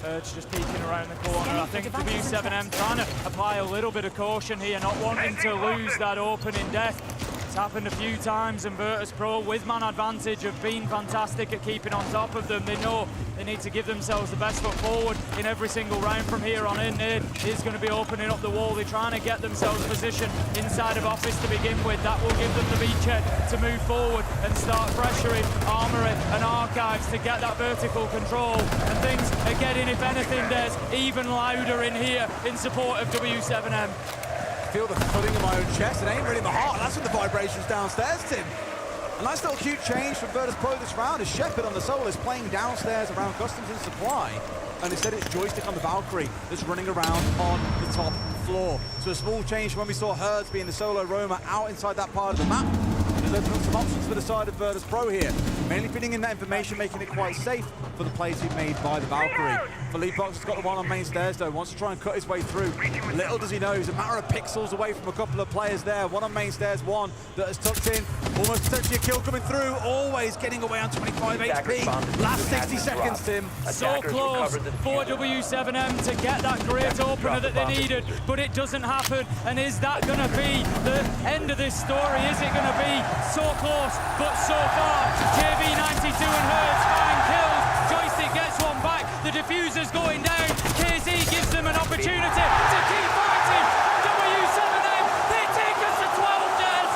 Urge just peeking around the corner. I think W7M trying to apply a little bit of caution here, not wanting to lose that opening death. It's happened a few times, and Virtus Pro, with man advantage, have been fantastic at keeping on top of them. They know they need to give themselves the best foot forward in every single round from here on in. Nade is going to be opening up the wall. They're trying to get themselves positioned inside of office to begin with. That will give them the beachhead to move forward and start pressuring Armory and Archives to get that vertical control. And things are getting, if anything, there's even louder in here in support of W7M.
Feel the thudding of my own chest. It ain't really my heart. That's with the vibrations downstairs, Tim. A nice little cute change from Virtus Pro this round as Shepard on the Soul is playing downstairs around customs and supply. And instead it's Joystick on the Valkyrie that's running around on the top floor. So a small change from when we saw Herds being the solo roamer out inside that part of the map. There's opened up some options for the side of Virtus Pro here. Mainly feeding in that information, making it quite safe for the plays he's made by the Valkyrie. Philippe Box has got the one on main stairs though, wants to try and cut his way through. Little does he know, he's a matter of pixels away from a couple of players there. One on main stairs, one that has tucked in. Almost potentially a kill coming through, always getting away on 25 HP. Last 60 seconds, Tim.
So close for W7M to get that great opener that they needed, but it doesn't happen. And is that going to be the end of this story? Is it going to be so close, but so far? JV92 and Hertz find kills. Joystick gets one back. The diffuser's going down. KZ gives them an opportunity to keep fighting. W7M, they take us to 12 deaths.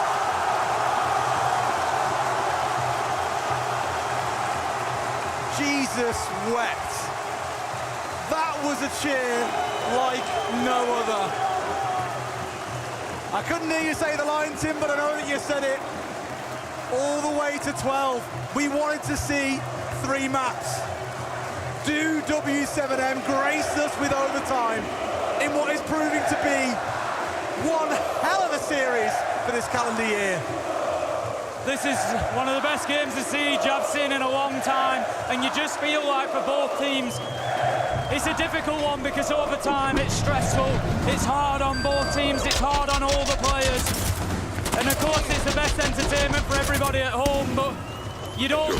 Jesus wept. That was a cheer like no other. I couldn't hear you say the line, Tim, but I know that you said it. All the way to 12. We wanted to see 3 maps. Do W7M grace us with overtime in what is proving to be one hell of a series for this calendar year?
This is one of the best games of Siege I've seen in a long time, and you just feel like for both teams, it's a difficult one because over time it's stressful, it's hard on both teams, it's hard on all the players. And of course it's the best entertainment for everybody at home, but you don't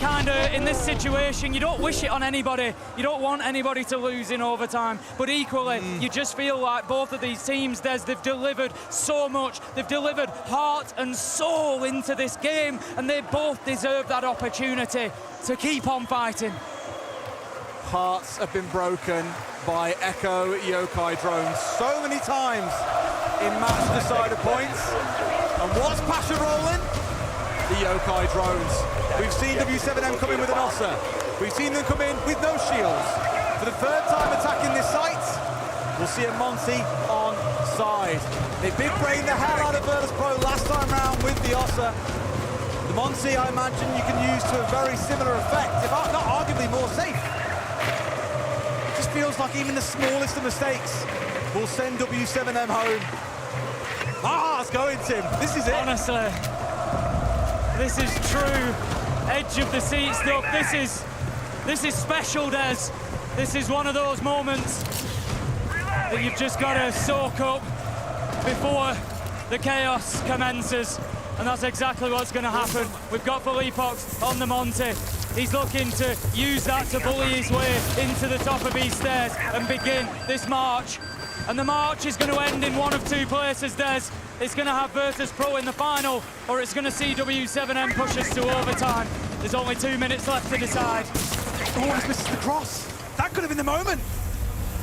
in this situation, you don't wish it on anybody. You don't want anybody to lose in overtime. But equally, you just feel like both of these teams, they've delivered so much. They've delivered heart and soul into this game, and they both deserve that opportunity to keep on fighting.
Hearts have been broken by Echo Yokai drones so many times in match decider points. And what's Pasha rolling? the Yokai drones. We've seen W7M come in with an Ossa. We've seen them come in with no shields. For the third time attacking this site, we'll see a Monty on side. They big brained the hell out of Virtus Pro last time round with the Ossa. The Monty, I imagine, you can use to a very similar effect, if not arguably more safe. It just feels like even the smallest of mistakes will send W7M home. It's going, Tim. This is it.
Honestly, this is true edge of the seat stuff. This is special, Des. This is one of those moments that you've just got to soak up before the chaos commences. And that's exactly what's going to happen. We've got Felipox on the Monty. He's looking to use that to bully his way into the top of these stairs and begin this march. And the march is going to end in one of two places, Des. It's going to have Virtus Pro in the final, or it's going to see W7M push us to overtime. There's only 2 minutes left to decide.
Almost misses the cross. That could have been the moment.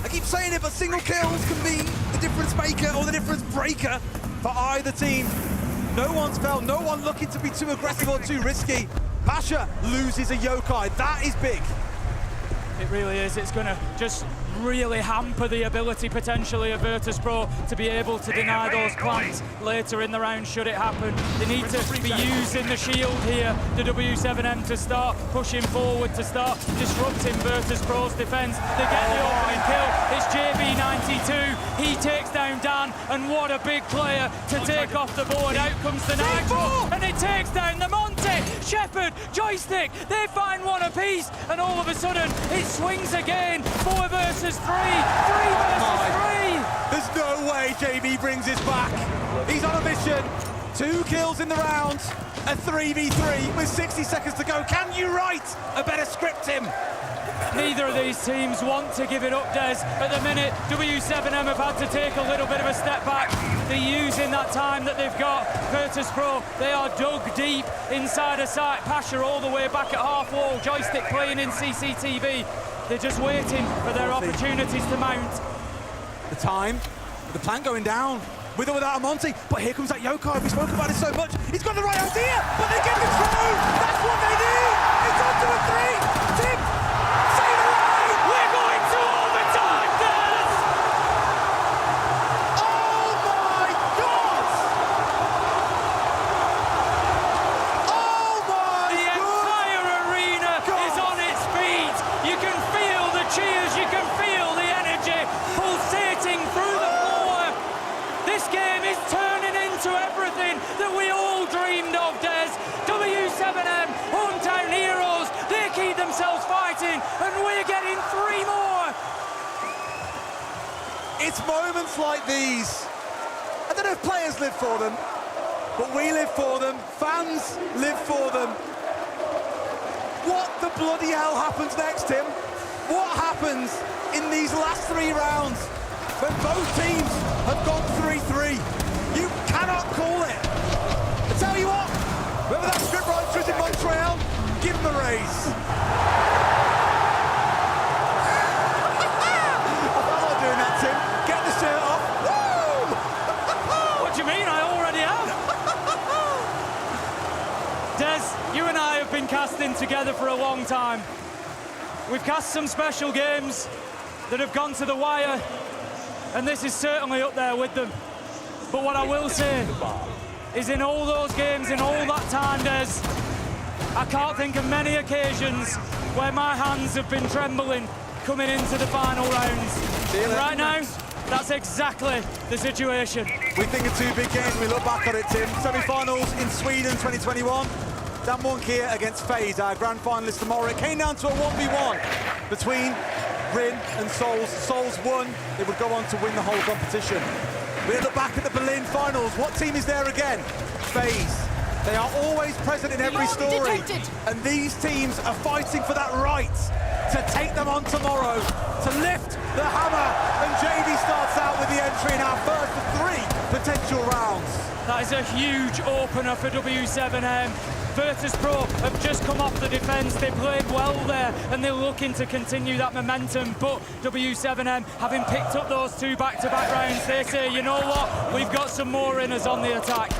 I keep saying it, but single kills can be the difference maker or the difference breaker for either team. No one's fell, no one looking to be too aggressive or too risky. Pasha loses a Yokai, that is big.
It really is. It's going to just really hamper the ability potentially of Virtus Pro to be able to deny those plants later in the round should it happen. They need to be using the shield here, the W7M, to start pushing forward, to start disrupting Virtus Pro's defense. They get the opening kill. It's JB92. He takes down Dan, and what a big player to take off the board. Out comes the Nitro, and it takes down the Monty. Shepard, Joystick, they find one apiece, and all of a sudden it swings again. 4 versus 3, 3 versus 3.
There's no way JB brings this back. He's on a mission. 2 kills in the round, a 3v3 with 60 seconds to go. Can you write a better script, Tim?
Neither of these teams want to give it up, Des. At the minute, W7M have had to take a little bit of a step back. They're using that time that they've got. Virtus Pro, they are dug deep inside a site. Pasha all the way back at half wall. Joystick playing in CCTV. They're just waiting for their opportunities to mount.
The time, the plan going down, with or without a Monty. But here comes that Yokai. We spoke about it so much. He's got the right idea, but they get the through. That's what they need. It's on to a 3. Tim, save the line.
We're going to overtime, Des.
Oh my God! Oh my God!
The entire arena is on its feet. You can feel the cheers. You can feel the energy pulsating through the floor. This game is turning into everything that we all dreamed of, Des. W7M, hometown heroes, they keep themselves fighting, and we're getting 3 more.
It's moments like these. I don't know if players live for them, but we live for them. Fans live for them. What the bloody hell happens next, Tim? What happens in these last 3 rounds when both teams have gone 3-3? You cannot call it. I tell you what, whoever that scriptwriter is in Montreal, give him a raise. I felt like doing that, Tim. Get the shirt off. Woo!
What do you mean? I already have. Des, you and I have been casting together for a long time. We've cast some special games that have gone to the wire, and this is certainly up there with them. But what I will say is in all those games, in all that time, Des, I can't think of many occasions where my hands have been trembling coming into the final rounds. And right now, that's exactly the situation.
We think of 2 big games, we look back on it, Tim. Semi-finals in Sweden 2021. Dan Monkia against FaZe, our grand finalist tomorrow. It came down to a 1v1 between Rin and Souls. Souls won, they would go on to win the whole competition. We look back at the Berlin finals. What team is there again? FaZe. They are always present in every story. And these teams are fighting for that right to take them on tomorrow, to lift the hammer. And JV starts out with the entry in our first of 3 potential rounds.
That is a huge opener for W7M. Virtus Pro have just come off the defence. They played well there, and they're looking to continue that momentum. But W7M, having picked up those 2 back-to-back rounds, they say, you know what, we've got some more in us on the attack.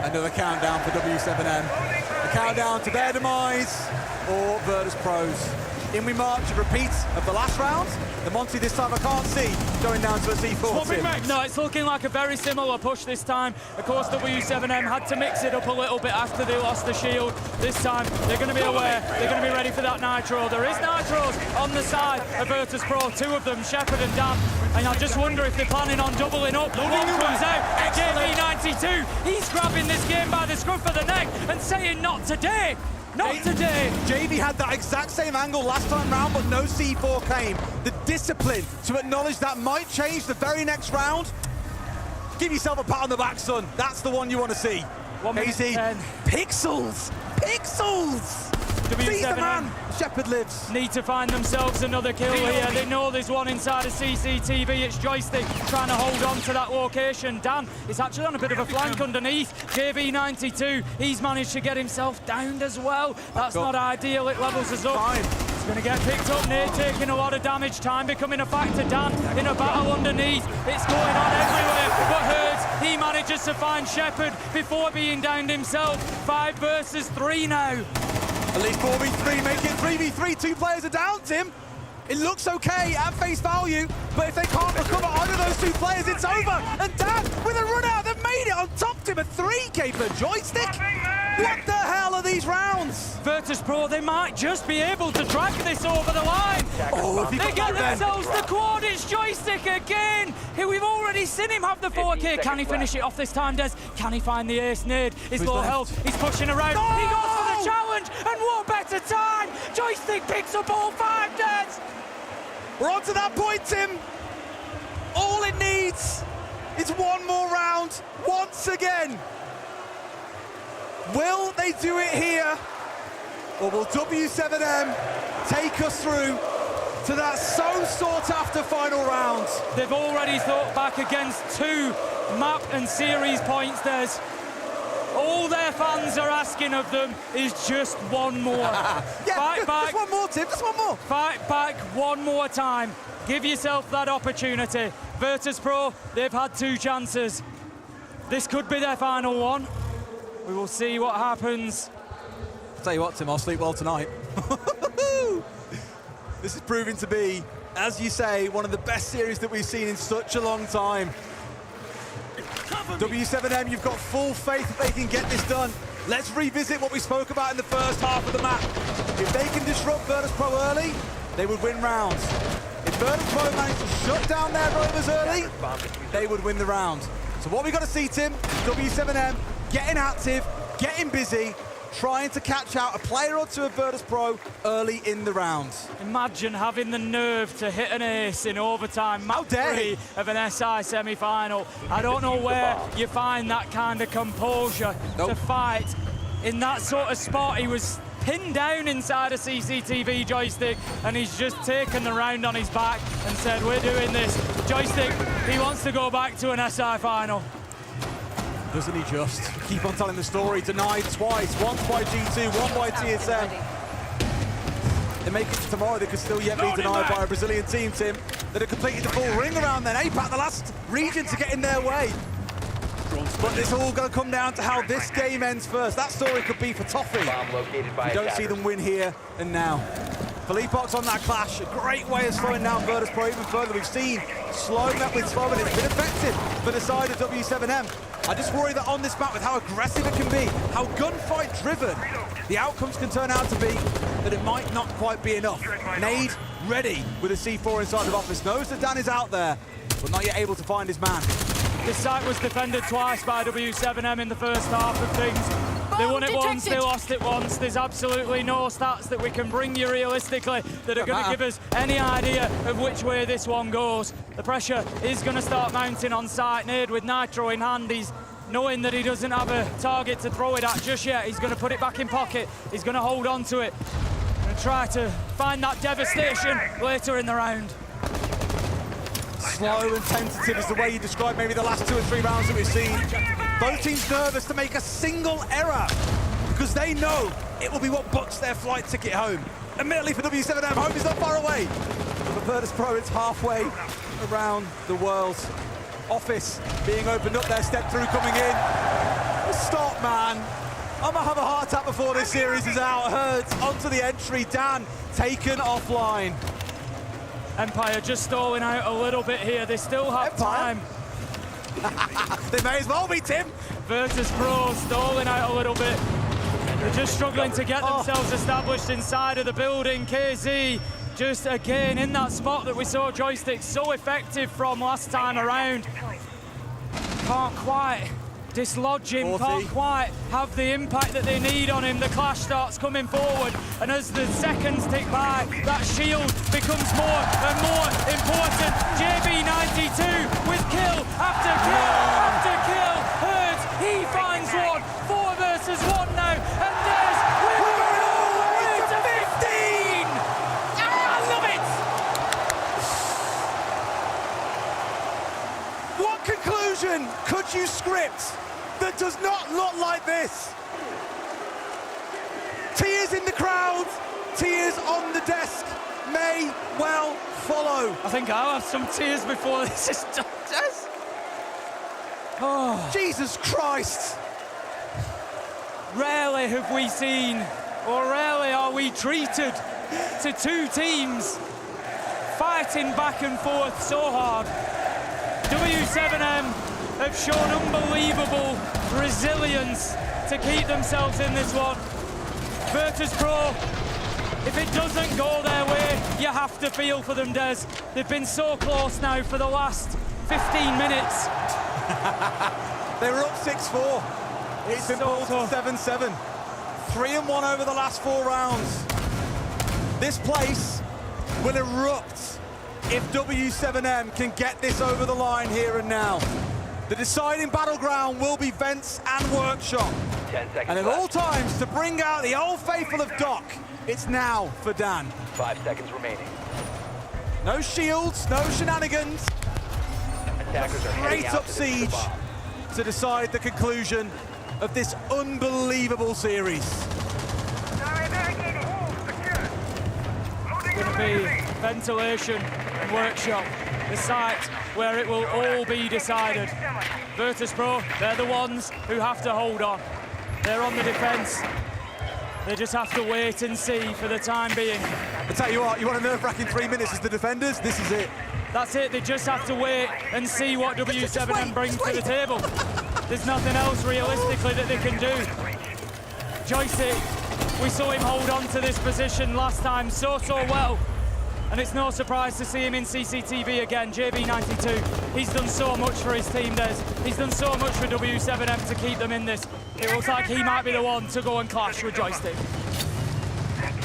Another countdown for W7M. A countdown to their demise or Virtus Pros. In we march, a repeat of the last round. The Monty this time I can't see going down to a C4.
No, it's looking like a very similar push this time. Of course, W7M had to mix it up a little bit after they lost the shield. This time, they're going to be aware. They're going to be ready for that Nitro. There is Nitros on the side of Virtus Pro, two of them, Shepard and Dan. And I just wonder if they're planning on doubling up. One comes out, JV92. He's grabbing this game by the scruff of the neck and saying, not today. Not today.
JV had that exact same angle last time round, but no C4 came. The discipline to acknowledge that might change the very next round. Give yourself a pat on the back, son. That's the one you want to see.
1:10.
Pixels! Pixels! Seize the man! Shepard lives.
Need to find themselves another kill here. They know there's one inside of CCTV. It's Joystick trying to hold on to that location. Dan is actually on a bit of a flank underneath. JV92, he's managed to get himself downed as well. That's not ideal. It levels us up. He's going to get picked up. Nade taking a lot of damage. Time becoming a factor. Dan in a battle underneath. It's going on everywhere. But Hurts, he manages to find Shepard before being downed himself. 5 versus 3 now.
At least 4v3, make it 3v3. 2 players are down, Tim. It looks okay at face value, but if they can't recover either of those 2 players, it's over. And Dan, with a run out, they've made it on top, Tim. A 3K per Joystick. What the hell are these rounds?
Virtus Pro, they might just be able to drag this over the line.
Oh,
they get themselves the quad. It's Joystick again. Here we've already seen him have the 4K. Can he finish it off this time, Des? Can he find the ace nade? He's low health. He's pushing around.
No!
He goes for the challenge, and what better time? Joystick picks up all 5, Des.
We're on to that point, Tim. All it needs is one more round, once again. Will they do it here? Or will W7M take us through to that so sought-after final round?
They've already thought back against 2 map and series points, Des. All their fans are asking of them is just one more. Fight back.
Just one more, Tim, just one more.
Fight back one more time. Give yourself that opportunity. Virtus Pro, they've had 2 chances. This could be their final one. We will see what happens.
I'll tell you what, Tim, I'll sleep well tonight. This is proving to be, as you say, one of the best series that we've seen in such a long time. W7M, you've got full faith that they can get this done. Let's revisit what we spoke about in the first half of the map. If they can disrupt Virtus Pro early, they would win rounds. If Virtus Pro managed to shut down their rovers early, they would win the round. So what we got to see, Tim, W7M getting active, getting busy, trying to catch out a player or 2 of Virtus Pro early in the round.
Imagine having the nerve to hit an ace in overtime, map 3 of an SI semi-final. I don't know where you find that kind of composure to fight in that sort of spot. He was pinned down inside a CCTV Joystick, and he's just taken the round on his back and said, we're doing this. Joystick, he wants to go back to an SI final.
Doesn't he just? Keep on telling the story. Denied twice. Once by G2, one by TSM. They make it to tomorrow. They could still yet be denied by a Brazilian team, Tim, that have completed the full ring around then. APAC, the last region to get in their way. But it's all going to come down to how this game ends first. That story could be for Toffee. You don't see them win here and now. Philippok's on that clash. A great way of slowing down Virtus Pro even further. We've seen slowing up with Slow, and it's been effective for the side of W7M. I just worry that on this map, with how aggressive it can be, how gunfight driven the outcomes can turn out to be, that it might not quite be enough. Nade ready with a C4 inside of office. Knows that Dan is out there, but not yet able to find his man.
This site was defended twice by W7M in the first half of things. They won it once, they lost it once. There's absolutely no stats that we can bring you realistically that are going to give us any idea of which way this one goes. The pressure is going to start mounting on site. Nade with Nitro in hand. He's knowing that he doesn't have a target to throw it at just yet. He's going to put it back in pocket. He's going to hold on to it and try to find that devastation later in the round.
Slow and tentative is the way you describe maybe the last 2 or 3 rounds that we've seen. Both teams nervous to make a single error because they know it will be what books their flight ticket home. Admittedly for W7M, home is not far away. For Virtus Pro, it's halfway around the world. Office being opened up there, step through coming in. stop, man. I'm gonna have a heart attack before this series is out. Hurts onto the entry. Dan taken offline.
Empire just stalling out a little bit here. They still have time.
They may as well be, Tim.
Virtus Pro stalling out a little bit. They're just struggling to get themselves established inside of the building. KZ just again in that spot that we saw Joystick so effective from last time around. Can't quite dislodge him, can't quite have the impact that they need on him. The clash starts coming forward, and as the seconds tick by, that shield becomes more and more important. JB92 with kill after kill after kill. Hurts, he finds one. 4 versus 1 now, and there's with all the way to 15! I love it!
What conclusion could you script that does not look like this? Tears in the crowd, tears on the desk may well follow.
I think I'll have some tears before this is done. Oh.
Jesus Christ!
Rarely have we seen, or rarely are we treated to 2 teams fighting back and forth so hard. W7M have shown unbelievable resilience to keep themselves in this one. Virtus Pro, if it doesn't go their way, you have to feel for them, Des. They've been so close now for the last 15 minutes.
They were up 6-4. It's been pulled to 7-7. 3-1 over the last 4 rounds. This place will erupt if W7M can get this over the line here and now. The deciding battleground will be Vents and Workshop.
10 seconds
and at all times, to bring out the old faithful of Doc, it's now for Dan.
5 seconds remaining.
No shields, no shenanigans.
Attackers are heading
Straight
out
up
to the
siege
bomb.
to decide the conclusion of this unbelievable series.
It's going to be Ventilation and Workshop, the site where it will all be decided. Virtus Pro, they're the ones who have to hold on. They're on the defense. They just have to wait and see for the time being.
I tell you what, you want a nerve-wracking 3 minutes as the defenders? This is it.
That's it, they just have to wait and see what W7M brings to the table. There's nothing else realistically that they can do. Joystick, we saw him hold on to this position last time so well. And it's no surprise to see him in CCTV again, JB92. He's done so much for his team, Des. He's done so much for W7M to keep them in this. It looks like he might be the one to go and clash with Joystick.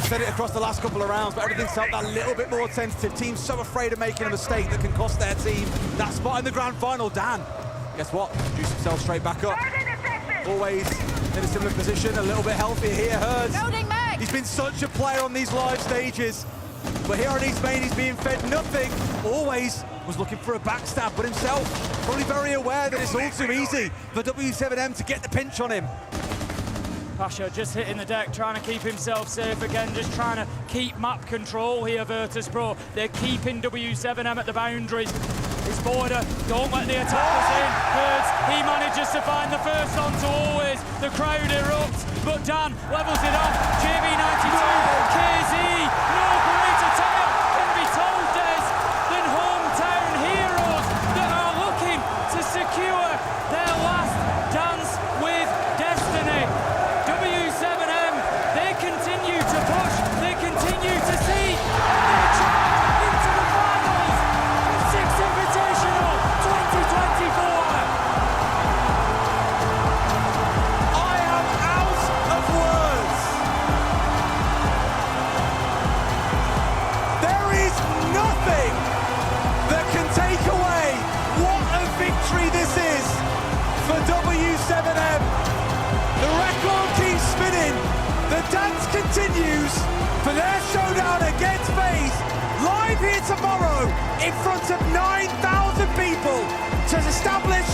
Said it across the last couple of rounds, but everything's felt that little bit more tentative. Teams so afraid of making a mistake that can cost their team that spot in the grand final. Dan, guess what? Juice himself straight back up. Always in a similar position, a little bit healthier here. Hurts. He's been such a player on these live stages. But here on East Main, he's being fed nothing. Always was looking for a backstab, but himself probably very aware that it's all too easy for W7M to get the pinch on him.
Pasha just hitting the deck, trying to keep himself safe again, just trying to keep map control here, Virtus Pro. They're keeping W7M at the boundaries. It's Border, don't let the attackers in. Hurts, he manages to find the first onto Always. The crowd erupts, but Dan levels it off. JB92, KZ, no greater tale can be told, Des, than hometown heroes that are looking to secure their last dance with destiny. W7M, they continue to push, they continue to see, and they charge into the finals of Six Invitational 2024.
I am out of words. There is nothing that can take away what a victory this is for W7M. The record keeps spinning. The dance continues for their showdown against FaZe, live here tomorrow in front of 9,000 people to establish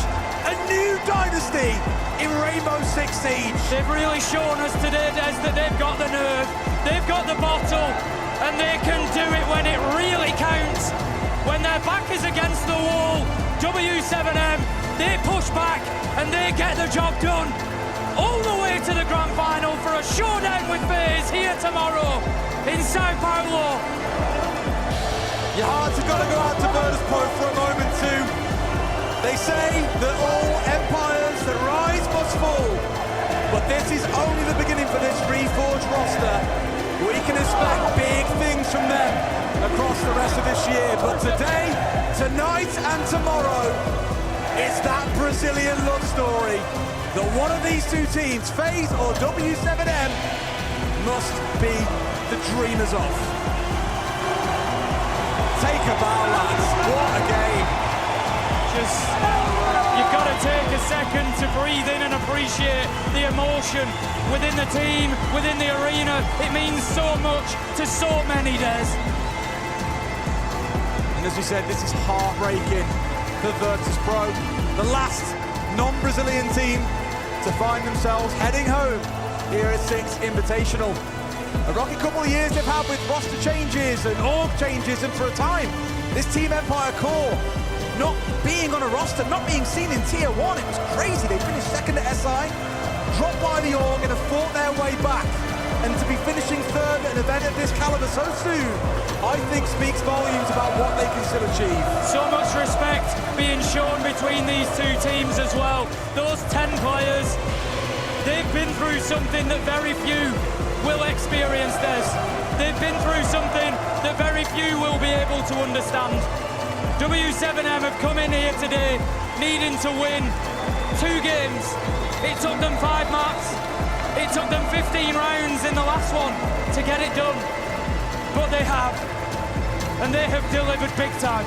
a new dynasty in Rainbow Six Siege.
They've really shown us today, Des, that they've got the nerve, they've got the bottle, and they can do it when it really counts. When their back is against the wall, W7M, they push back and they get the job done. all the way to the grand final for a showdown with FaZe here tomorrow in Sao Paulo.
Your hearts have got to go out to Virtus Pro for a moment too. They say that all empires that rise must fall, but this is only the beginning for this reforged roster. We can expect big things from them across the rest of this year, but today, tonight and tomorrow, it's that Brazilian love story that one of these two teams, FaZe or W7M, must be the dreamers of. Take a bow, lads. What a game.
You've got to take a second to breathe in and appreciate the emotion within the team, within the arena. It means so much to so many, Des.
And as we said, this is heartbreaking for Virtus Pro. The last non-Brazilian team to find themselves heading home here at 6 Invitational. A rocky couple of years they've had with roster changes and org changes, and for a time, this Team Empire core not being on a roster, not being seen in Tier 1, it was crazy. They finished second at SI, dropped by the org and have fought their way back. And to be finishing third at an event of this caliber so soon, I think speaks volumes about what they can still achieve.
So much respect being shown between these two teams as well. Those 10 players, they've been through something that very few will experience this. They've been through something that very few will be able to understand. W7M have come in here today needing to win 2 games. It took them 5 maps. It took them 15 rounds in the last one to get it done. But they have. And they have delivered big time.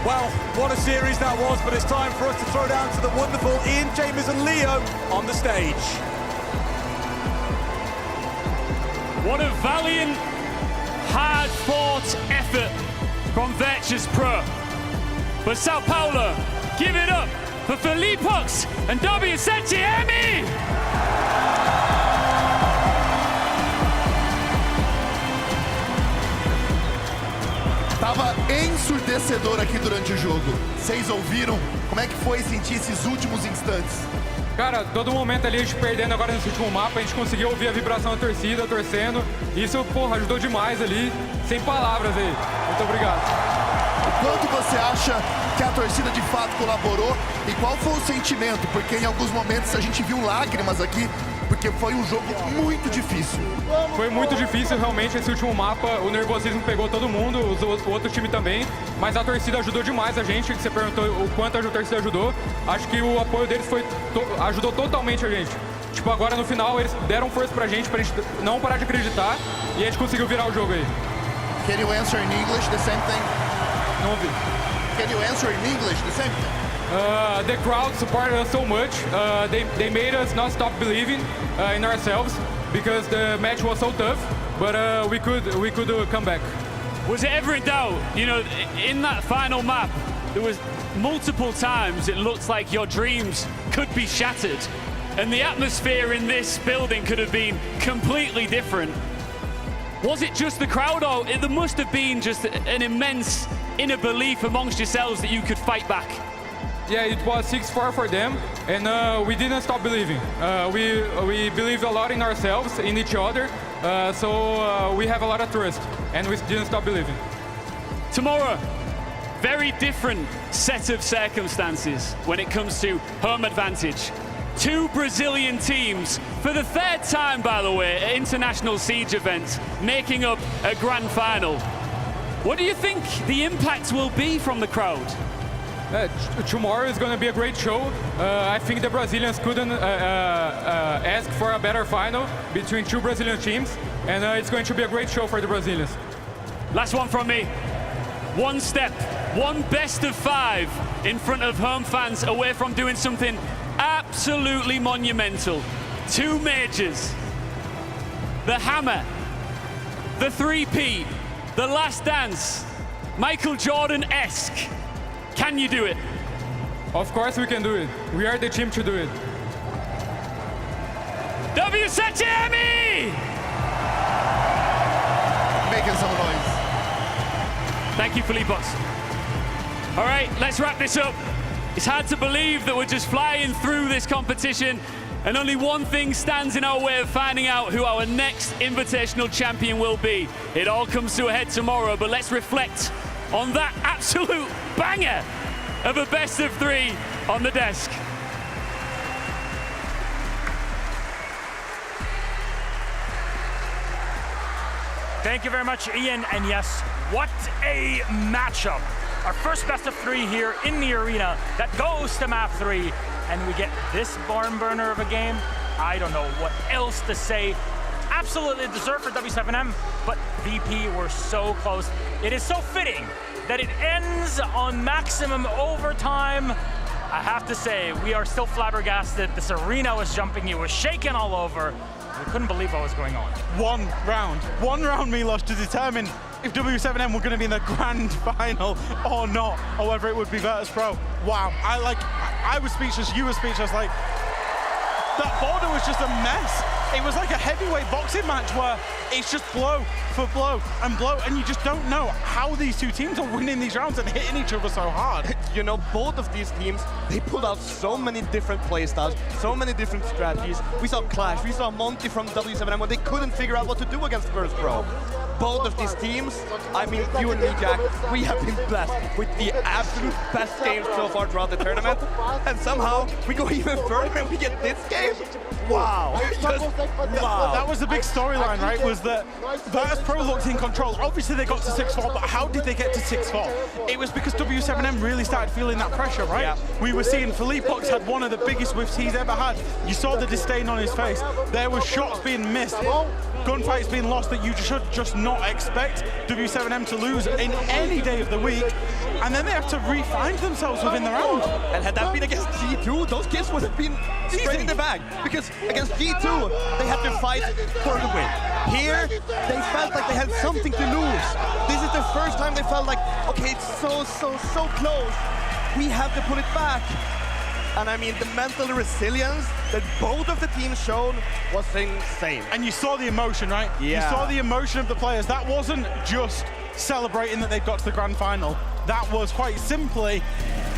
Well, what a series that was, but it's time for us to throw down to the wonderful Ian Chambers and Leo on the stage.
What a valiant, hard-fought effort from Virtus Pro. But Sao Paulo, give it up for Filipos and W7M!
Tava ensurdecedor aqui durante o jogo. Vocês ouviram? Como é que foi sentir esses últimos instantes?
Cara, todo momento ali a gente perdendo agora nesse último mapa, a gente conseguiu ouvir a vibração da torcida, torcendo. Isso, porra, ajudou demais ali. Sem palavras aí. Muito obrigado.
O quanto você acha que a torcida de fato colaborou e qual foi o sentimento? Porque em alguns momentos a gente viu lágrimas aqui, porque foi um jogo muito difícil.
Foi muito difícil realmente esse último mapa, o nervosismo pegou todo mundo, o outro time também, mas a torcida ajudou demais a gente, você perguntou o quanto a torcida ajudou, acho que o apoio deles ajudou totalmente a gente. Tipo, agora no final eles deram força pra gente não parar de acreditar e a gente conseguiu virar o jogo aí.
Can you answer in English the same thing?
Não ouvi.
Can you answer in English the same thing?
The crowd supported us so much. They made us not stop believing in ourselves because the match was so tough. But we could come back.
Was it ever in doubt? You know, in that final map, there was multiple times it looked like your dreams could be shattered, and the atmosphere in this building could have been completely different. Was it just the crowd, or there must have been just an immense inner belief amongst yourselves that you could fight back?
Yeah, it was 6-4 for them, and we didn't stop believing. We believe a lot in ourselves, in each other, so we have a lot of trust, and we didn't stop believing.
Tomorrow, very different set of circumstances when it comes to home advantage. 2 Brazilian teams, for the 3rd time, by the way, at international siege events, making up a grand final. What do you think the impact will be from the crowd?
Tomorrow is going to be a great show. I think the Brazilians couldn't ask for a better final between 2 Brazilian teams, and it's going to be a great show for the Brazilians.
Last one from me. One step, one best of 5 in front of home fans away from doing something absolutely monumental. 2 majors. The Hammer, the 3-peat, the Last Dance, Michael Jordan-esque. Can you do it?
Of course we can do it. We are the team to do it.
W7M!
Making some noise.
Thank you, Filipos. All right, let's wrap this up. It's hard to believe that we're just flying through this competition, and only one thing stands in our way of finding out who our next Invitational champion will be. It all comes to a head tomorrow, but let's reflect on that absolute banger of a best of 3 on the desk.
Thank you very much, Ian. And yes, what a matchup. Our first best of 3 here in the arena that goes to map 3. And we get this barn burner of a game. I don't know what else to say. Absolutely deserved for W7M, but VP were so close. It is so fitting that it ends on maximum overtime. I have to say, we are still flabbergasted. This arena was jumping, it was shaking all over. We couldn't believe what was going on.
One round, Milos, to determine if W7M were going to be in the grand final or not, or whether it would be Virtus Pro. Wow, I was speechless, you were speechless. Like, that border was just a mess. It was like a heavyweight boxing match where it's just blow for blow, and you just don't know how these two teams are winning these rounds and hitting each other so hard.
You know, both of these teams, they pulled out so many different playstyles, so many different strategies. We saw Clash, we saw Monty from W7M when they couldn't figure out what to do against Virtus Pro. Both of these teams, I mean, you and me, Jack, we have been blessed with the absolute best games so far throughout the tournament. And somehow, we go even further and we get this game. Wow. Just, wow.
That was the big storyline, right? Was that Virtus Pro looked in control. Obviously, they got to 6-4, but how did they get to 6-4? It was because W7M really started feeling that pressure, right? Yeah. We were seeing Philippox had one of the biggest whiffs he's ever had. You saw the disdain on his face. There were shots being missed. Gunfights being lost that you should just not expect W7M to lose in any day of the week, and then they have to re-find themselves within the round.
And had that been against G2, those kids would have been straight in the bag, because against G2, they had to fight for the win. Here, they felt like they had something to lose. This is the first time they felt like, okay, it's so close. We have to put it back. And I mean, the mental resilience that both of the teams shown was insane.
And you saw the emotion, right?
Yeah.
You saw the emotion of the players. That wasn't just celebrating that they've got to the grand final. That was quite simply,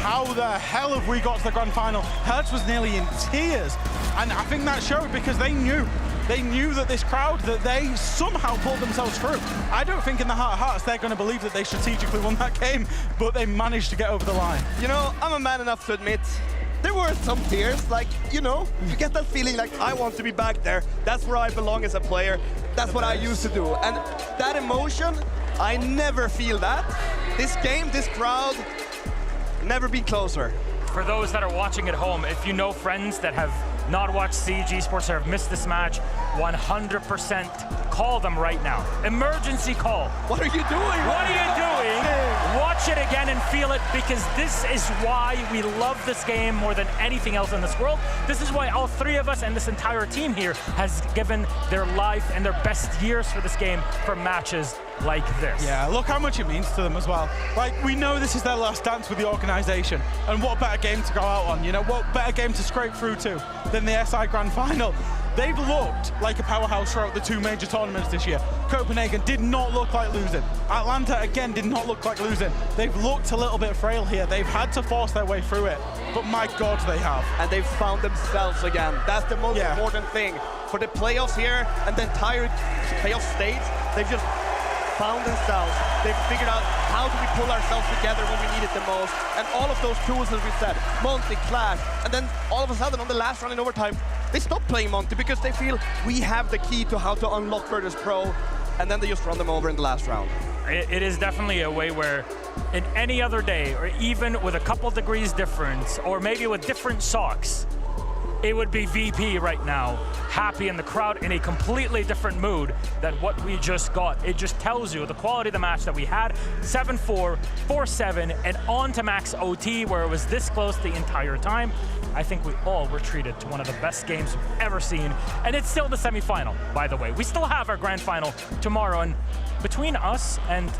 how the hell have we got to the grand final? Hertz was nearly in tears. And I think that showed because they knew that this crowd, that they somehow pulled themselves through. I don't think in the heart of hearts they're going to believe that they strategically won that game, but they managed to get over the line.
You know, I'm a man enough to admit, there were some tears, like, you know, you get that feeling like, I want to be back there. That's where I belong as a player. That's what I used to do. And that emotion, I never feel that. This game, this crowd, never been closer.
For those that are watching at home, if you know friends that have not watched Siege Esports or have missed this match, 100% call them right now. Emergency call.
What are you doing?
What are you doing? Watch it again and feel it, because this is why we love this game more than anything else in this world. This is why all 3 of us and this entire team here has given their life and their best years for this game for matches like this.
Yeah, look how much it means to them as well. Like, we know this is their last dance with the organization, and what better game to go out on, you know, what better game to scrape through to than the SI Grand Final. They've looked like a powerhouse throughout the 2 major tournaments this year. Copenhagen did not look like losing. Atlanta, again, did not look like losing. They've looked a little bit frail here. They've had to force their way through it, but my God, they have.
And they've found themselves again. That's the most important thing. For the playoffs here and the entire playoff stage, they've just found themselves. They've figured out how do we pull ourselves together when we need it the most. And all of those tools, as we said, Monty, Clash, and then all of a sudden on the last round in overtime, they stop playing Monty because they feel we have the key to how to unlock Virtus Pro, and then they just run them over in the last round.
It is definitely a way where in any other day, or even with a couple degrees difference, or maybe with different socks, it would be VP right now, happy in the crowd in a completely different mood than what we just got. It just tells you the quality of the match that we had. 7-4, 4-7, and on to max OT, where it was this close the entire time. I think we all were treated to one of the best games we've ever seen. And it's still the semifinal, by the way. We still have our grand final tomorrow, and between us and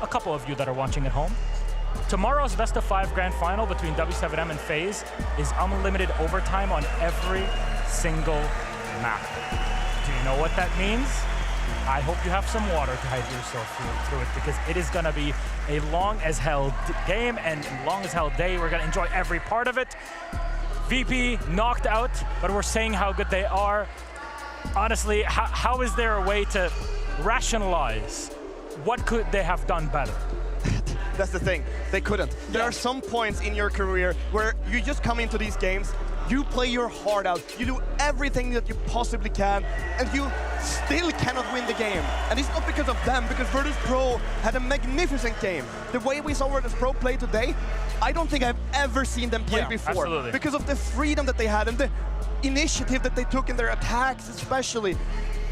a couple of you that are watching at home, tomorrow's best of 5 grand final between W7M and FaZe is unlimited overtime on every single map. Do you know what that means? I hope you have some water to hydrate yourself through it, because it is going to be a long as hell game and long as hell day. We're going to enjoy every part of it. VP knocked out, but we're saying how good they are. Honestly, how is there a way to rationalize what could they have done better?
That's the thing, they couldn't. There are some points in your career where you just come into these games, you play your heart out, you do everything that you possibly can, and you still cannot win the game. And it's not because of them, because Virtus Pro had a magnificent game. The way we saw Virtus Pro play today, I don't think I've ever seen them play before.
Absolutely.
Because of the freedom that they had and the initiative that they took in their attacks especially.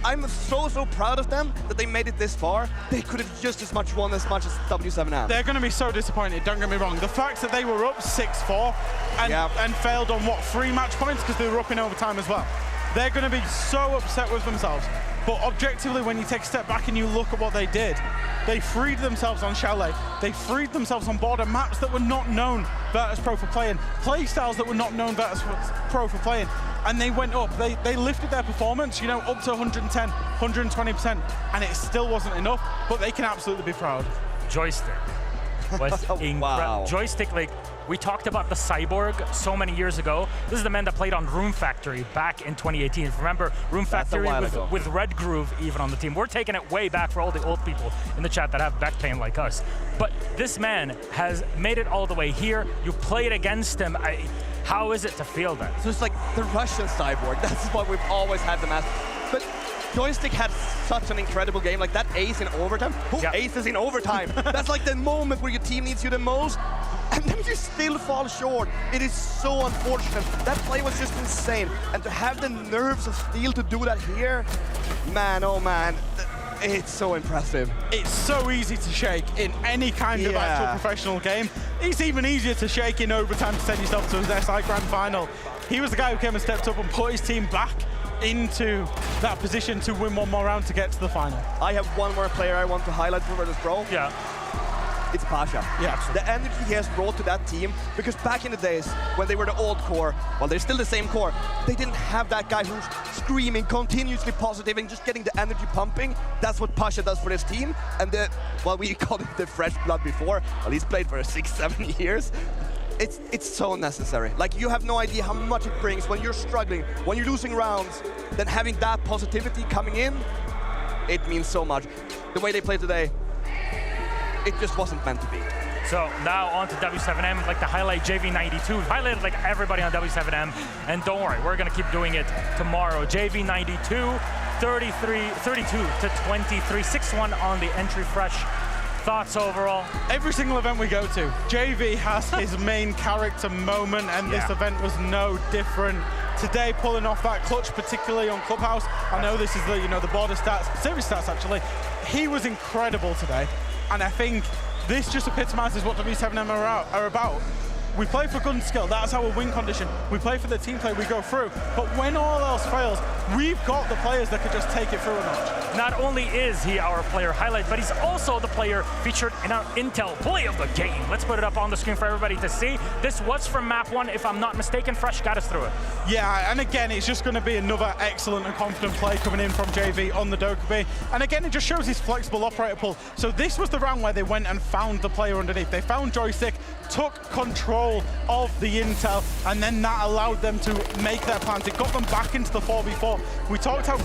I'm so proud of them that they made it this far. They could have just as much won as much as W7M.
They're going to be so disappointed, don't get me wrong. The fact that they were up 6-4 and failed on, what, 3 match points because they were up in overtime as well. They're going to be so upset with themselves. But objectively, when you take a step back and you look at what they did, they freed themselves on Chalet. They freed themselves on border maps that were not known Virtus Pro for playing, play styles that were not known Virtus Pro for playing. And they went up, they lifted their performance, you know, up to 110, 120%, and it still wasn't enough, but they can absolutely be proud.
Joystick was incredible.
Wow.
Joystick, like, we talked about the Cyborg so many years ago. This is the man that played on Room Factory back in 2018. Remember Room Factory with Red Groove even on the team. We're taking it way back for all the old people in the chat that have back pain like us. But this man has made it all the way here. You played against him. How is it to feel that?
So it's like the Russian Cyborg. That's what we've always had them as. But Joystick had such an incredible game, like that ace in overtime. Who aces in overtime? That's like the moment where your team needs you the most, and then you still fall short. It is so unfortunate. That play was just insane. And to have the nerves of steel to do that here, man, oh man, it's so impressive.
It's so easy to shake in any kind of actual professional game. It's even easier to shake in overtime to send yourself to his SI Grand Final. He was the guy who came and stepped up and put his team back into that position to win one more round to get to the final.
I have one more player I want to highlight for Virtus Pro.
Yeah.
It's Pasha.
Yeah.
The energy he has brought to that team, because back in the days when they were the old core, well, they're still the same core, they didn't have that guy who's screaming, continuously positive and just getting the energy pumping. That's what Pasha does for his team. And we called it the fresh blood before. Well, he's played for 6-7 years. It's so necessary. Like, you have no idea how much it brings when you're struggling, when you're losing rounds, then having that positivity coming in, it means so much. The way they played today, it just wasn't meant to be.
So now on to W7M. I'd like to highlight JV92. Highlighted like everybody on W7M. And don't worry, we're gonna keep doing it tomorrow. JV92, 32 to 23, 6-1 on the entry fresh. Thoughts overall?
Every single event we go to, JV has his main character moment, and this event was no different. Today, pulling off that clutch, particularly on Clubhouse. I know this is the the border stats, series stats actually. He was incredible today, and I think this just epitomizes what W7M are about. We play for gun skill, that's our win condition. We play for the team play, we go through. But when all else fails, we've got the players that could just take it through a notch.
Not only is he our player highlight, but he's also the player featured in our Intel play of the game. Let's put it up on the screen for everybody to see. This was from map 1, if I'm not mistaken. Fresh got us through it.
Yeah, and again, it's just going to be another excellent and confident play coming in from JV on the Dokkaebi. And again, it just shows his flexible operator pull. So this was the round where they went and found the player underneath. They found Joystick, took control of the intel, and then that allowed them to make their plans. It got them back into the 4v4. We talked how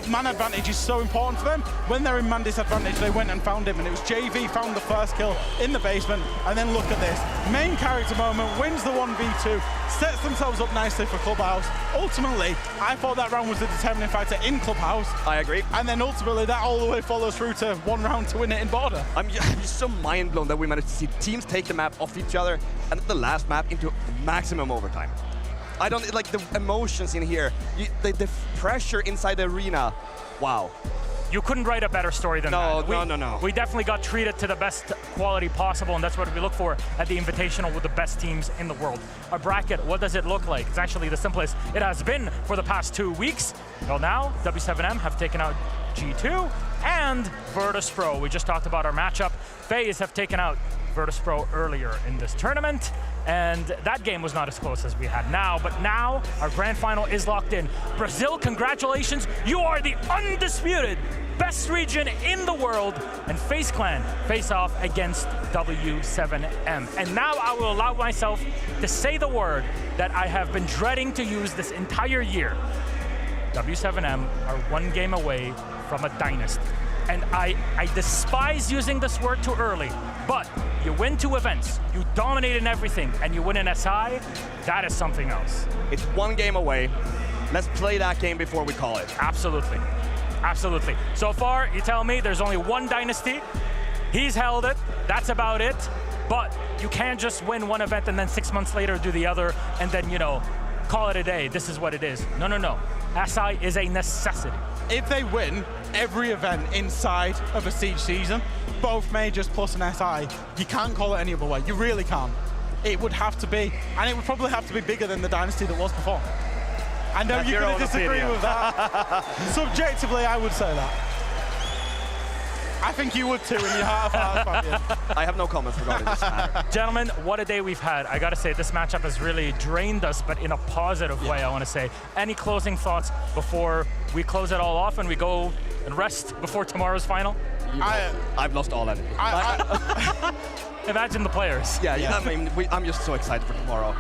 how man advantage is so important for them. When they're in man disadvantage, they went and found him, and it was JV found the first kill in the basement. And then look at this, main character moment, wins the 1v2, sets themselves up nicely for Clubhouse. Ultimately, I thought that round was the determining factor in Clubhouse.
I agree.
And then ultimately, that all the way follows through to one round to win it in border.
I'm just so mind blown that we managed to see teams take the map off each other and the last map into maximum overtime. I don't like the emotions in here, the pressure inside the arena. Wow.
You couldn't write a better story than that.
No.
We definitely got treated to the best quality possible, and that's what we look for at the Invitational with the best teams in the world. Our bracket, what does it look like? It's actually the simplest it has been for the past 2 weeks. Well, now W7M have taken out G2 and Virtus Pro. We just talked about our matchup. FaZe have taken out Virtus Pro earlier in this tournament. And that game was not as close as we had now, but now our grand final is locked in. Brazil, congratulations, you are the undisputed best region in the world, and FaZe Clan face off against W7M. And now I will allow myself to say the word that I have been dreading to use this entire year. W7M are one game away from a dynasty. And I despise using this word too early, but you win 2 events, you dominate in everything, and you win an SI, that is something else.
It's one game away. Let's play that game before we call it.
Absolutely. Absolutely. So far, you tell me there's only one dynasty. He's held it. That's about it. But you can't just win one event and then 6 months later do the other and then, you know, call it a day. This is what it is. No, no, no. SI is a necessity.
If they win every event inside of a Siege season, both majors plus an SI, you can't call it any other way. You really can't. It would have to be, and it would probably have to be bigger than the dynasty that was before. I know you're going to disagree with that. Subjectively, I would say that. I think you would too in your heart of hearts, Fabian.
I have no comments regarding this matter.
Gentlemen, what a day we've had. I gotta say, this matchup has really drained us, but in a positive way, I wanna say. Any closing thoughts before we close it all off and we go and rest before tomorrow's final?
I've lost all energy.
Imagine the players.
Yeah. I mean, I'm just so excited for tomorrow.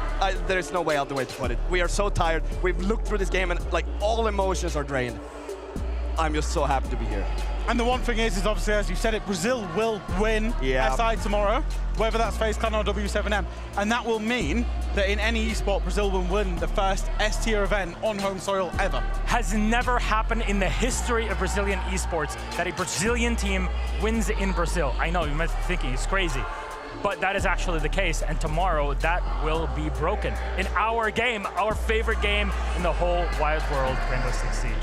There is no way out the way to put it. We are so tired. We've looked through this game and like all emotions are drained. I'm just so happy to be here.
And the one thing is obviously, as you said it, Brazil will win SI tomorrow, whether that's FaZe Clan or W7M. And that will mean that in any esport, Brazil will win the first S-tier event on home soil ever.
Has never happened in the history of Brazilian esports that a Brazilian team wins in Brazil. I know, you might be thinking it's crazy, but that is actually the case. And tomorrow, that will be broken. In our game, our favorite game in the whole wide world, Rainbow Six Siege.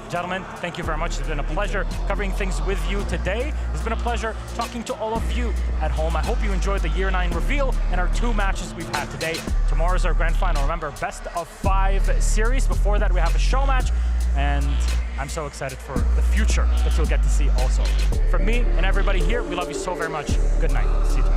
Gentlemen, thank you very much. It's been a pleasure covering things with you today. It's been a pleasure talking to all of you at home. I hope you enjoyed the Year 9 reveal and our 2 matches we've had today. Tomorrow's our grand final. Remember, best of 5 series. Before that, we have a show match. And I'm so excited for the future that you'll get to see also. From me and everybody here, we love you so very much. Good night. See you tomorrow.